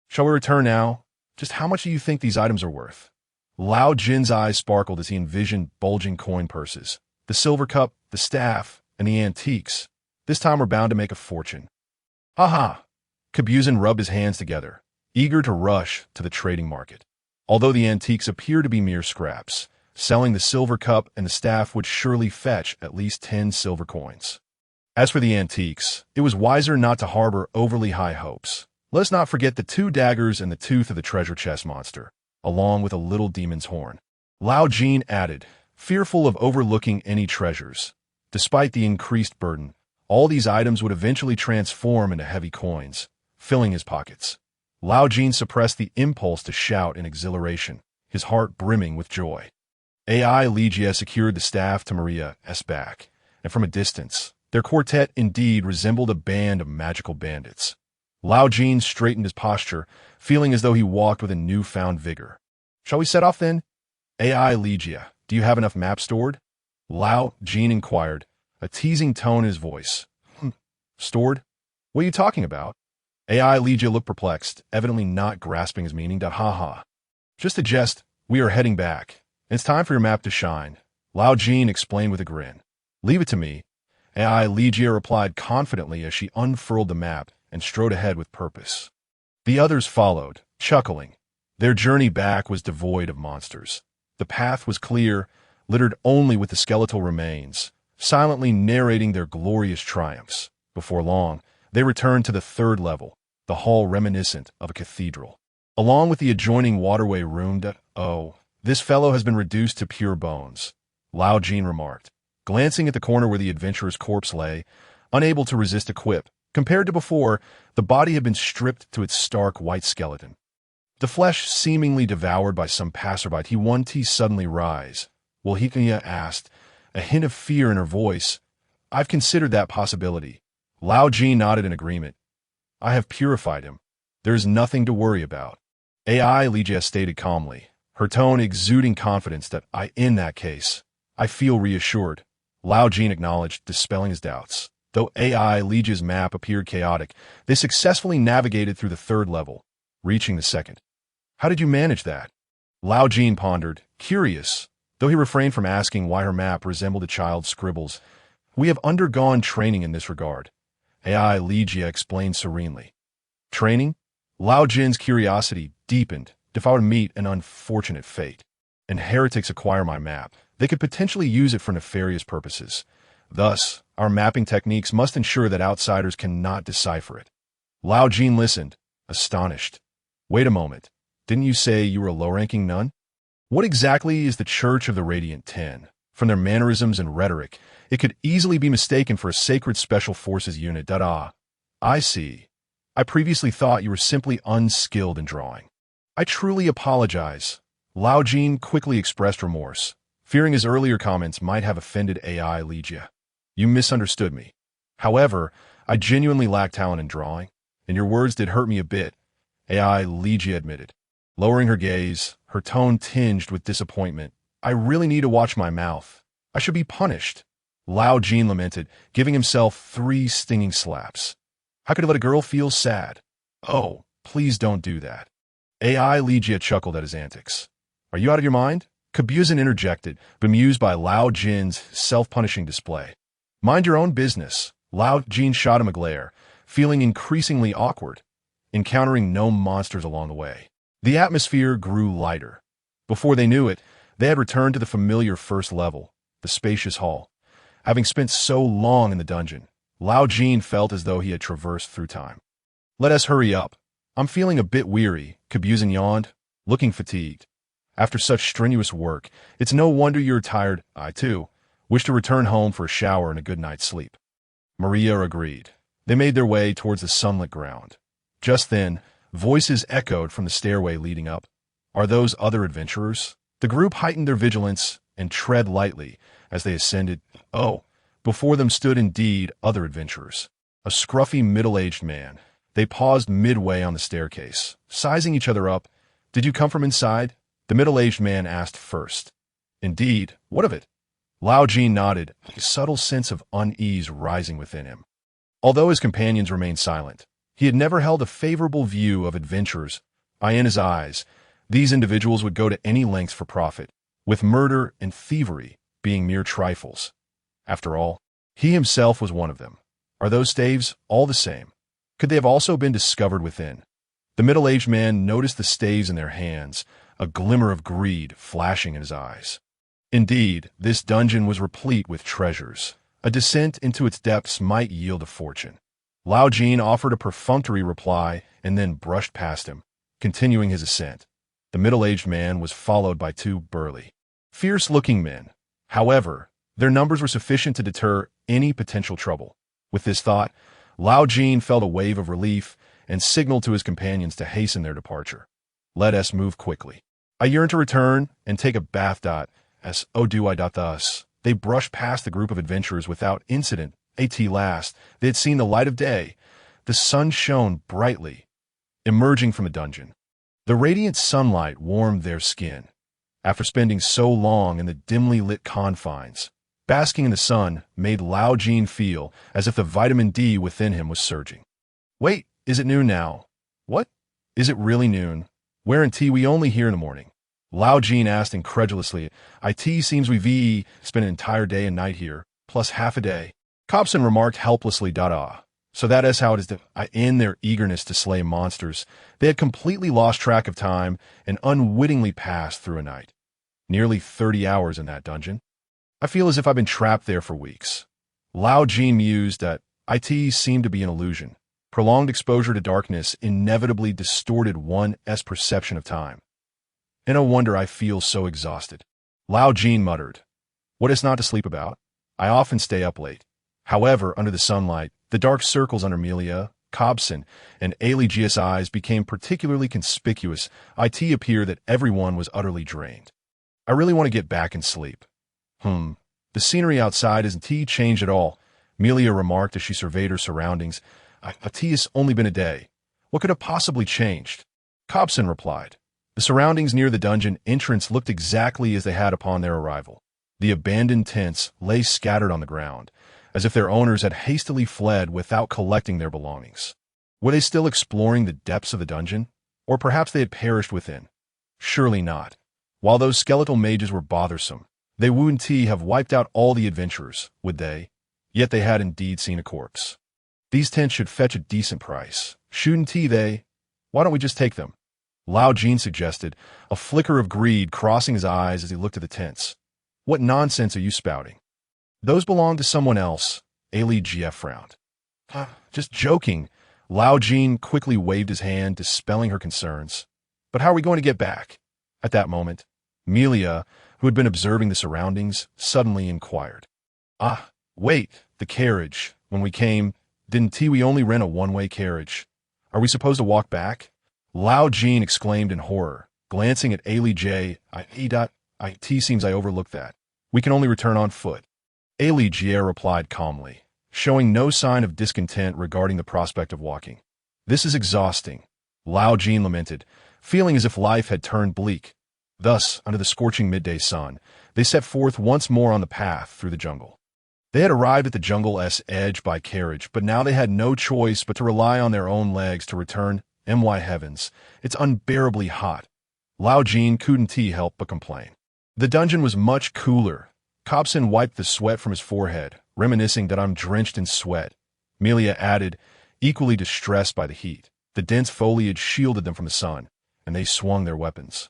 "Shall we return now? Just how much do you think these items are worth?" Lao Jin's eyes sparkled as he envisioned bulging coin purses, the silver cup, the staff, and the antiques. This time we're bound to make a fortune. "Ha ha!" Kabuzin rubbed his hands together, eager to rush to the trading market. Although the antiques appear to be mere scraps, selling the silver cup and the staff would surely fetch at least 10 silver coins. As for the antiques, it was wiser not to harbor overly high hopes. Let's not forget the 2 daggers and the tooth of the treasure chest monster, along with a little demon's horn. Lao Jin added, fearful of overlooking any treasures. Despite the increased burden, all these items would eventually transform into heavy coins, filling his pockets. Lao Jin suppressed the impulse to shout in exhilaration, his heart brimming with joy. AI Ligia secured the staff to Maria's back, and from a distance, their quartet indeed resembled a band of magical bandits. Lao Jin straightened his posture, feeling as though he walked with a newfound vigor. Shall we set off then? AI Legia, do you have enough maps stored? Lao Jin inquired, a teasing tone in his voice. Stored? What are you talking about? AI Legia looked perplexed, evidently not grasping his meaning. Ha ha. Just a jest, we are heading back. It's time for your map to shine. Lao Jin explained with a grin. Leave it to me. AI Legia replied confidently as she unfurled the map and strode ahead with purpose. The others followed, chuckling. Their journey back was devoid of monsters. The path was clear, littered only with the skeletal remains, silently narrating their glorious triumphs. Before long, they returned to the third level, the hall reminiscent of a cathedral. Along with the adjoining waterway roomed, "Oh, this fellow has been reduced to pure bones," Lao Jin remarked, glancing at the corner where the adventurer's corpse lay, unable to resist a quip. Compared to before, the body had been stripped to its stark white skeleton. The flesh seemingly devoured by some passerby. He one tea suddenly rise. Well, Hikaya asked, a hint of fear in her voice. I've considered that possibility. Lao Jin nodded in agreement. I have purified him. There is nothing to worry about. AI Legia stated calmly, her tone exuding confidence that in that case, I feel reassured. Lao Jin acknowledged, dispelling his doubts. Though AI Legia's map appeared chaotic, they successfully navigated through the third level, reaching the second. How did you manage that? Lao Jin pondered, curious, though he refrained from asking why her map resembled a child's scribbles. We have undergone training in this regard. AI Legia explained serenely. Training? Lao Jin's curiosity deepened. If I were to meet an unfortunate fate, and heretics acquire my map, they could potentially use it for nefarious purposes. Thus, our mapping techniques must ensure that outsiders cannot decipher it. Lao Jin listened, astonished. Wait a moment. Didn't you say you were a low-ranking nun? What exactly is the Church of the Radiant Ten? From their mannerisms and rhetoric, it could easily be mistaken for a sacred special forces unit. I see. I previously thought you were simply unskilled in drawing. I truly apologize. Lao Jin quickly expressed remorse, fearing his earlier comments might have offended AI Legia. You misunderstood me. However, I genuinely lack talent in drawing, and your words did hurt me a bit, AI Legia admitted. Lowering her gaze, her tone tinged with disappointment. I really need to watch my mouth. I should be punished. Lao Jin lamented, giving himself 3 stinging slaps. How could I let a girl feel sad? Oh, please don't do that. AI Legia chuckled at his antics. Are you out of your mind? Kabuzin interjected, bemused by Lao Jin's self-punishing display. Mind your own business. Lao Jin shot him a glare, feeling increasingly awkward, encountering no monsters along the way. The atmosphere grew lighter. Before they knew it, they had returned to the familiar first level, the spacious hall. Having spent so long in the dungeon, Lao Jin felt as though he had traversed through time. Let us hurry up. I'm feeling a bit weary, Kabuzin yawned, looking fatigued. After such strenuous work, it's no wonder you're tired. I, too, wish to return home for a shower and a good night's sleep. Maria agreed. They made their way towards the sunlit ground. Just then, voices echoed from the stairway leading up. Are those other adventurers? The group heightened their vigilance and tread lightly as they ascended. Oh, before them stood indeed other adventurers. A scruffy middle-aged man. They paused midway on the staircase, sizing each other up. Did you come from inside? The middle-aged man asked first. Indeed, what of it? Lao Jin nodded, a subtle sense of unease rising within him. Although his companions remained silent, he had never held a favorable view of adventurers. In his eyes, these individuals would go to any lengths for profit, with murder and thievery being mere trifles. After all, he himself was one of them. Are those staves all the same? Could they have also been discovered within? The middle-aged man noticed the staves in their hands, a glimmer of greed flashing in his eyes. Indeed, this dungeon was replete with treasures. A descent into its depths might yield a fortune. Lao Jin offered a perfunctory reply and then brushed past him, continuing his ascent. The middle-aged man was followed by 2 burly, fierce-looking men. However, their numbers were sufficient to deter any potential trouble. With this thought, Lao Jin felt a wave of relief and signaled to his companions to hasten their departure. Let us move quickly. I yearn to return and take a bath. As do I. Thus, they brushed past the group of adventurers without incident. At last, they had seen the light of day. the sun shone brightly, emerging from the dungeon. The radiant sunlight warmed their skin. After spending so long in the dimly lit confines, basking in the sun made Lao Jin feel as if the vitamin D within him was surging. Wait, is it noon now? What? Is it really noon? Wherein tea we only here in the morning? Lao Jin asked incredulously. It seems we've spent an entire day and night here, plus half a day. Cobson remarked helplessly. So that is how it is that in their eagerness to slay monsters, they had completely lost track of time and unwittingly passed through a night. Nearly 30 hours in that dungeon. I feel as if I've been trapped there for weeks. Lao Jin mused that it seemed to be an illusion. Prolonged exposure to darkness inevitably distorted one's perception of time. And no wonder I feel so exhausted. Lao Jin muttered. What is not to sleep about? I often stay up late. However, under the sunlight, the dark circles under Melia, Cobson, and Aligia's eyes became particularly conspicuous. It appeared that everyone was utterly drained. I really want to get back and sleep. The scenery outside isn't changed at all, Melia remarked as she surveyed her surroundings. It's only been a day. What could have possibly changed? Cobson replied. The surroundings near the dungeon entrance looked exactly as they had upon their arrival. The abandoned tents lay scattered on the ground, as if their owners had hastily fled without collecting their belongings. Were they still exploring the depths of the dungeon? Or perhaps they had perished within? Surely not. While those skeletal mages were bothersome, they wouldn't have wiped out all the adventurers, would they? Yet they had indeed seen a corpse. These tents should fetch a decent price. Shouldn't they? Why don't we just take them? Lao Jin suggested, a flicker of greed crossing his eyes as he looked at the tents. What nonsense are you spouting? Those belong to someone else, Aligia frowned. Just joking. Lao Jin quickly waved his hand, dispelling her concerns. But how are we going to get back? At that moment, Melia, who had been observing the surroundings, suddenly inquired. Wait, the carriage. When we came, didn't we only rent a one-way carriage? Are we supposed to walk back? Lao Jin exclaimed in horror, glancing at Aligia. It seems I overlooked that. We can only return on foot. Aligia replied calmly, showing no sign of discontent regarding the prospect of walking. This is exhausting, Lao Jin lamented, feeling as if life had turned bleak. Thus, under the scorching midday sun, they set forth once more on the path through the jungle. They had arrived at the jungle's edge by carriage, but now they had no choice but to rely on their own legs to return. My heavens, it's unbearably hot. Lao Jin couldn't help but complain. The dungeon was much cooler. Cobson wiped the sweat from his forehead, reminiscing that I'm drenched in sweat. Melia added, equally distressed by the heat. The dense foliage shielded them from the sun, and they swung their weapons,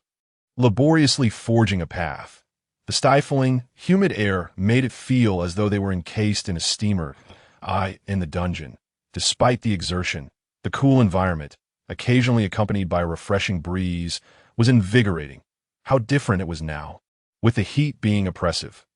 laboriously forging a path. The stifling, humid air made it feel as though they were encased in a steamer. In the dungeon. Despite the exertion, the cool environment, occasionally accompanied by a refreshing breeze, was invigorating. How different it was now, with the heat being oppressive.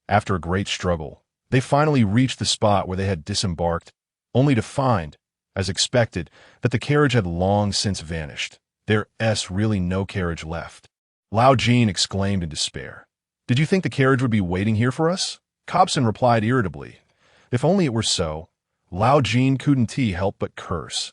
After a great struggle, they finally reached the spot where they had disembarked, only to find, as expected, that the carriage had long since vanished. There's really no carriage left. Lao Jin exclaimed in despair. Did you think the carriage would be waiting here for us? Cobson replied irritably. If only it were so. Lao Jin couldn't help but curse.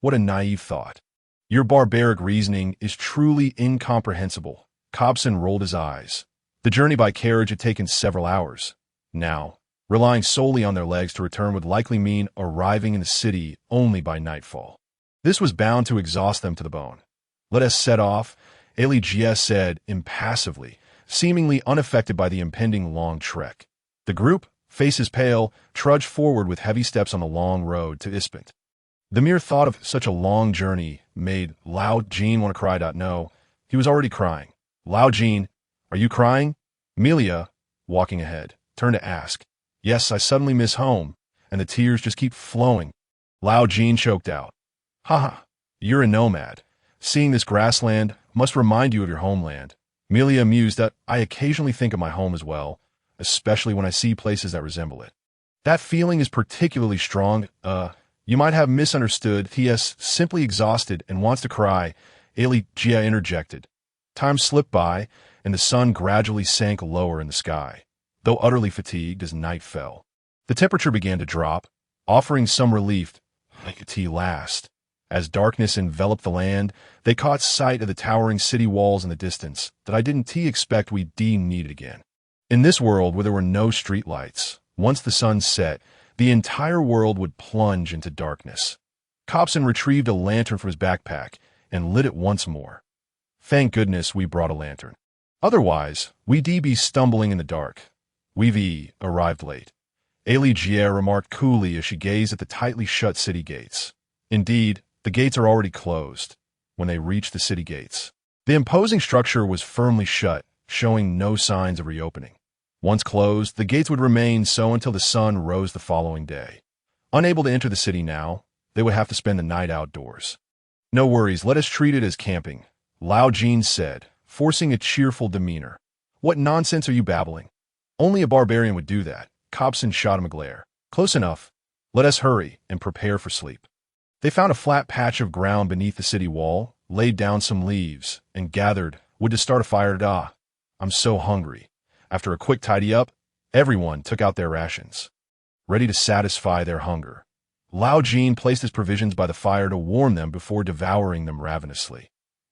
What a naive thought. Your barbaric reasoning is truly incomprehensible. Cobson rolled his eyes. The journey by carriage had taken several hours. Now, relying solely on their legs to return would likely mean arriving in the city only by nightfall. This was bound to exhaust them to the bone. Let us set off, Aligia said impassively, seemingly unaffected by the impending long trek. The group, faces pale, trudged forward with heavy steps on the long road to Ispent. The mere thought of such a long journey made Lao Jin want to cry. No, he was already crying. Lao Jin, are you crying? Melia, walking ahead, turned to ask. Yes, I suddenly miss home, and the tears just keep flowing. Lao Jin choked out. You're a nomad. Seeing this grassland must remind you of your homeland. Melia mused that I occasionally think of my home as well, especially when I see places that resemble it. That feeling is particularly strong. You might have misunderstood. T.S. simply exhausted and wants to cry, Aligia interjected. Time slipped by, and the sun gradually sank lower in the sky, though utterly fatigued as night fell. The temperature began to drop, offering some relief. T last. As darkness enveloped the land, they caught sight of the towering city walls in the distance that I didn't expect we'd need again. In this world where there were no streetlights, once the sun set, the entire world would plunge into darkness. Cobson retrieved a lantern from his backpack and lit it once more. Thank goodness we brought a lantern. Otherwise, we'd be stumbling in the dark. We've arrived late. Aligier remarked coolly as she gazed at the tightly shut city gates. Indeed, the gates are already closed. When they reached the city gates, the imposing structure was firmly shut, showing no signs of reopening. Once closed, the gates would remain so until the sun rose the following day. Unable to enter the city now, they would have to spend the night outdoors. No worries, let us treat it as camping, Lao Jin said, forcing a cheerful demeanor. What nonsense are you babbling? Only a barbarian would do that. Cobson shot him a glare. Close enough. Let us hurry and prepare for sleep. They found a flat patch of ground beneath the city wall, laid down some leaves, and gathered wood to start a fire. I'm so hungry. After a quick tidy-up, everyone took out their rations. Ready to satisfy their hunger, Lao Jin placed his provisions by the fire to warm them before devouring them ravenously.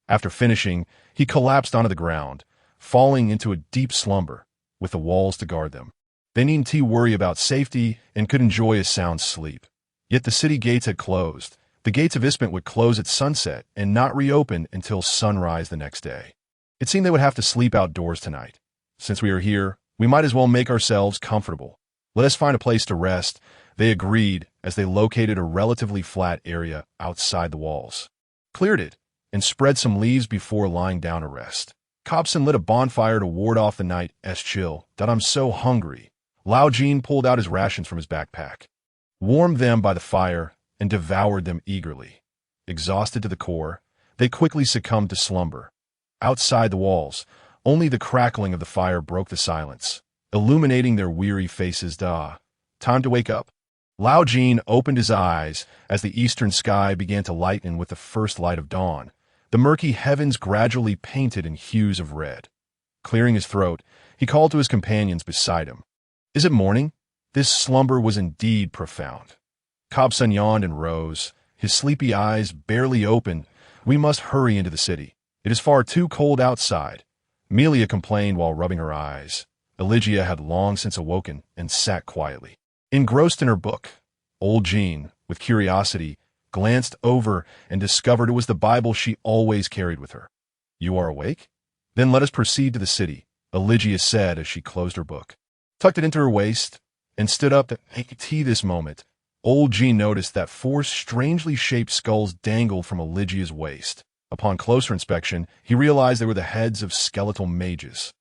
After finishing, he collapsed onto the ground, falling into a deep slumber, with the walls to guard them. They needn't worry about safety and could enjoy a sound sleep. Yet the city gates had closed. The gates of Ispent would close at sunset and not reopen until sunrise the next day. It seemed they would have to sleep outdoors tonight. Since we are here, we might as well make ourselves comfortable. Let us find a place to rest, they agreed as they located a relatively flat area outside the walls, cleared it, and spread some leaves before lying down to rest. Cobson lit a bonfire to ward off the night's chill. I'm so hungry. Lao Jin pulled out his rations from his backpack, warmed them by the fire, and devoured them eagerly. Exhausted to the core, they quickly succumbed to slumber. Outside the walls, only the crackling of the fire broke the silence, illuminating their weary faces. Time to wake up. Lao Jin opened his eyes as the eastern sky began to lighten with the first light of dawn. The murky heavens gradually painted in hues of red. Clearing his throat, he called to his companions beside him. Is it morning? This slumber was indeed profound. Cobson yawned and rose, his sleepy eyes barely open. We must hurry into the city. It is far too cold outside. Melia complained while rubbing her eyes. Eligia had long since awoken and sat quietly, engrossed in her book. Old Jean, with curiosity, glanced over and discovered it was the Bible she always carried with her. You are awake? Then let us proceed to the city, Eligia said as she closed her book, tucked it into her waist, and stood up to take tea. This moment, Old Jean noticed that four strangely shaped skulls dangled from Eligia's waist. Upon closer inspection, he realized they were the heads of skeletal mages,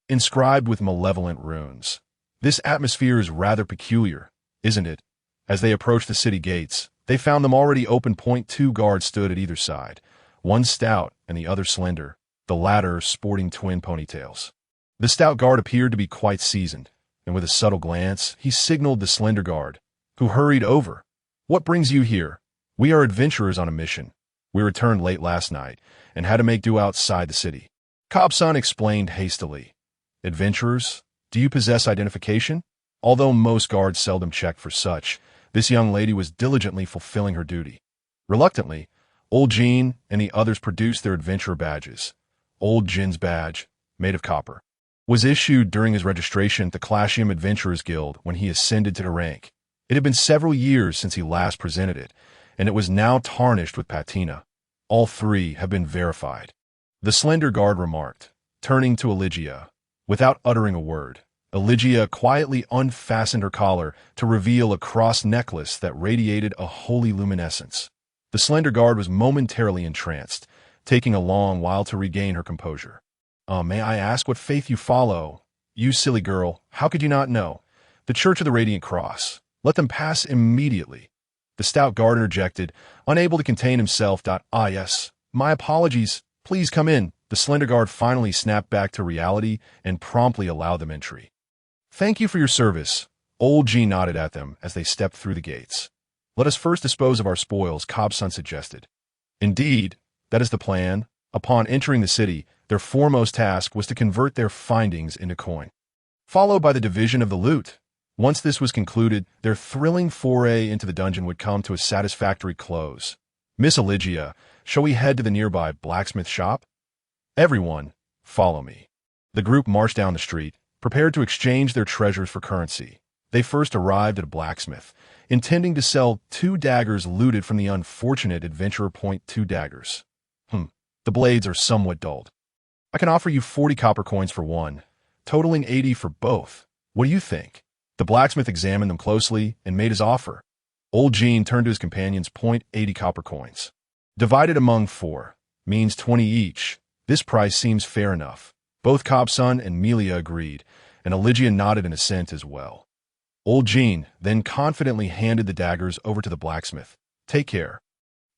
inscribed with malevolent runes. This atmosphere is rather peculiar, isn't it? As they approached the city gates, they found them already open. 2 guards stood at either side, one stout and the other slender, the latter sporting twin ponytails. The stout guard appeared to be quite seasoned, and with a subtle glance, he signaled the slender guard, who hurried over. What brings you here? We are adventurers on a mission. We returned late last night and had to make do outside the city. Cobson explained hastily. Adventurers? Do you possess identification? Although most guards seldom check for such, this young lady was diligently fulfilling her duty. Reluctantly, Old Jean and the others produced their adventurer badges. Old Jin's badge, made of copper, was issued during his registration at the Clashium Adventurers Guild when he ascended to the rank. It had been several years since he last presented it, and it was now tarnished with patina. All 3 have been verified, the slender guard remarked, turning to Eligia. Without uttering a word, Eligia quietly unfastened her collar to reveal a cross necklace that radiated a holy luminescence. The slender guard was momentarily entranced, taking a long while to regain her composure. May I ask what faith you follow? You silly girl, how could you not know? The Church of the Radiant Cross. Let them pass immediately. The stout guard interjected, unable to contain himself. Yes, my apologies. Please come in. The slender guard finally snapped back to reality and promptly allowed them entry. Thank you for your service. Old Jean nodded at them as they stepped through the gates. Let us first dispose of our spoils, Cobson suggested. Indeed, that is the plan. Upon entering the city, their foremost task was to convert their findings into coin, followed by the division of the loot. Once this was concluded, their thrilling foray into the dungeon would come to a satisfactory close. Miss Eligia, shall we head to the nearby blacksmith shop? Everyone, follow me. The group marched down the street, prepared to exchange their treasures for currency. They first arrived at a blacksmith, intending to sell 2 daggers looted from the unfortunate adventurer. 2 daggers. The blades are somewhat dulled. I can offer you 40 copper coins for one, totaling 80 for both. What do you think? The blacksmith examined them closely and made his offer. Old Jin turned to his companions. 80 copper coins. Divided among 4, means 20 each. This price seems fair enough. Both Kobsun and Melia agreed, and Eligia nodded in assent as well. Old Jin then confidently handed the daggers over to the blacksmith. Take care.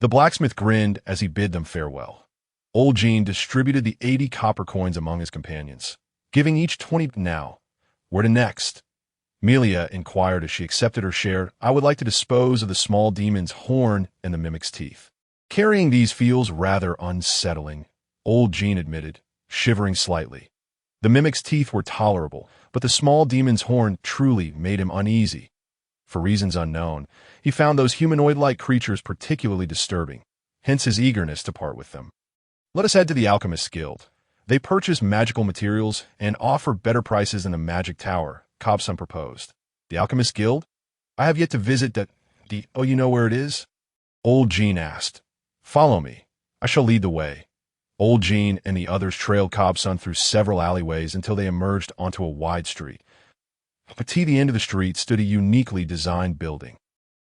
The blacksmith grinned as he bid them farewell. Old Jin distributed the 80 copper coins among his companions, giving each 20. Now, where to next? Melia inquired as she accepted her share. I would like to dispose of the small demon's horn and the mimic's teeth. Carrying these feels rather unsettling, Old Jin admitted, shivering slightly. The mimic's teeth were tolerable, but the small demon's horn truly made him uneasy. For reasons unknown, he found those humanoid-like creatures particularly disturbing, hence his eagerness to part with them. Let us head to the Alchemist's Guild. They purchase magical materials and offer better prices than the Magic Tower, Kobsun proposed. The Alchemist's Guild? I have yet to visit Oh, you know where it is? Old Jin asked. Follow me. I shall lead the way. Old Jin and the others trailed Kobsun through several alleyways until they emerged onto a wide street. At the end of the street stood a uniquely designed building,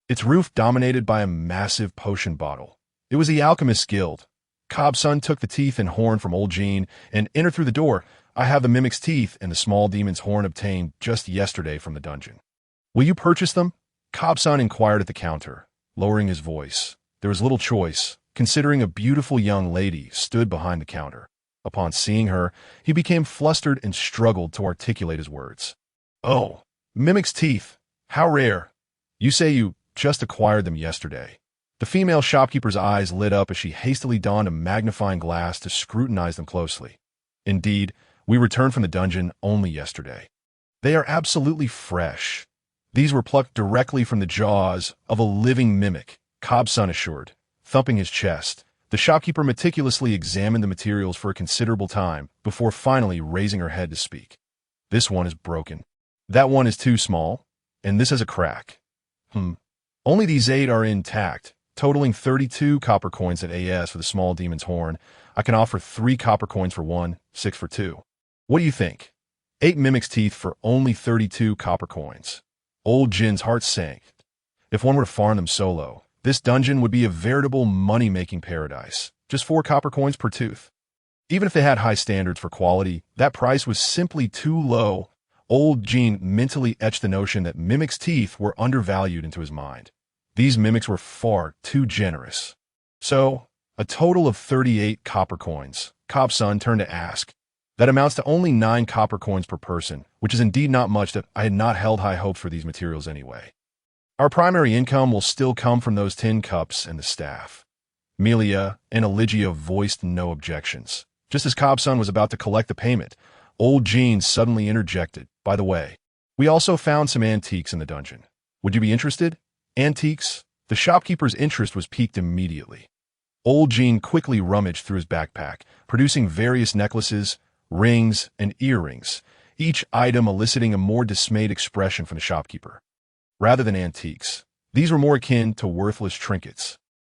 its roof dominated by a massive potion bottle. It was the Alchemist's Guild. Kobsun took the teeth and horn from Old Jin and entered through the door. I have the mimic's teeth and the small demon's horn obtained just yesterday from the dungeon. Will you purchase them? Kobsun inquired at the counter, lowering his voice. There was little choice, considering a beautiful young lady stood behind the counter. Upon seeing her, he became flustered and struggled to articulate his words. Oh, mimic's teeth. How rare. You say you just acquired them yesterday. The female shopkeeper's eyes lit up as she hastily donned a magnifying glass to scrutinize them closely. Indeed, we returned from the dungeon only yesterday. They are absolutely fresh. These were plucked directly from the jaws of a living mimic, Kobsun assured, thumping his chest. The shopkeeper meticulously examined the materials for a considerable time before finally raising her head to speak. This one is broken. That one is too small, and this has a crack. Only these 8 are intact, totaling 32 copper coins at AS for the small demon's horn. I can offer 3 copper coins for one, 6 for 2. What do you think? 8 mimic's teeth for only 32 copper coins. Old Jin's heart sank. If one were to farm them solo, this dungeon would be a veritable money-making paradise. Just 4 copper coins per tooth. Even if they had high standards for quality, that price was simply too low. Old Jin mentally etched the notion that mimic's teeth were undervalued into his mind. These mimics were far too generous. So, a total of 38 copper coins. Kobsun turned to ask. That amounts to only 9 copper coins per person, which is indeed not much. That I had not held high hopes for these materials anyway. Our primary income will still come from those tin cups and the staff. Melia and Eligia voiced no objections. Just as Kobsun was about to collect the payment, Old Jin suddenly interjected. By the way, we also found some antiques in the dungeon. Would you be interested? Antiques? The shopkeeper's interest was piqued immediately. Old Jin quickly rummaged through his backpack, producing various necklaces, rings, and earrings, each item eliciting a more dismayed expression from the shopkeeper. Rather than antiques, these were more akin to worthless trinkets.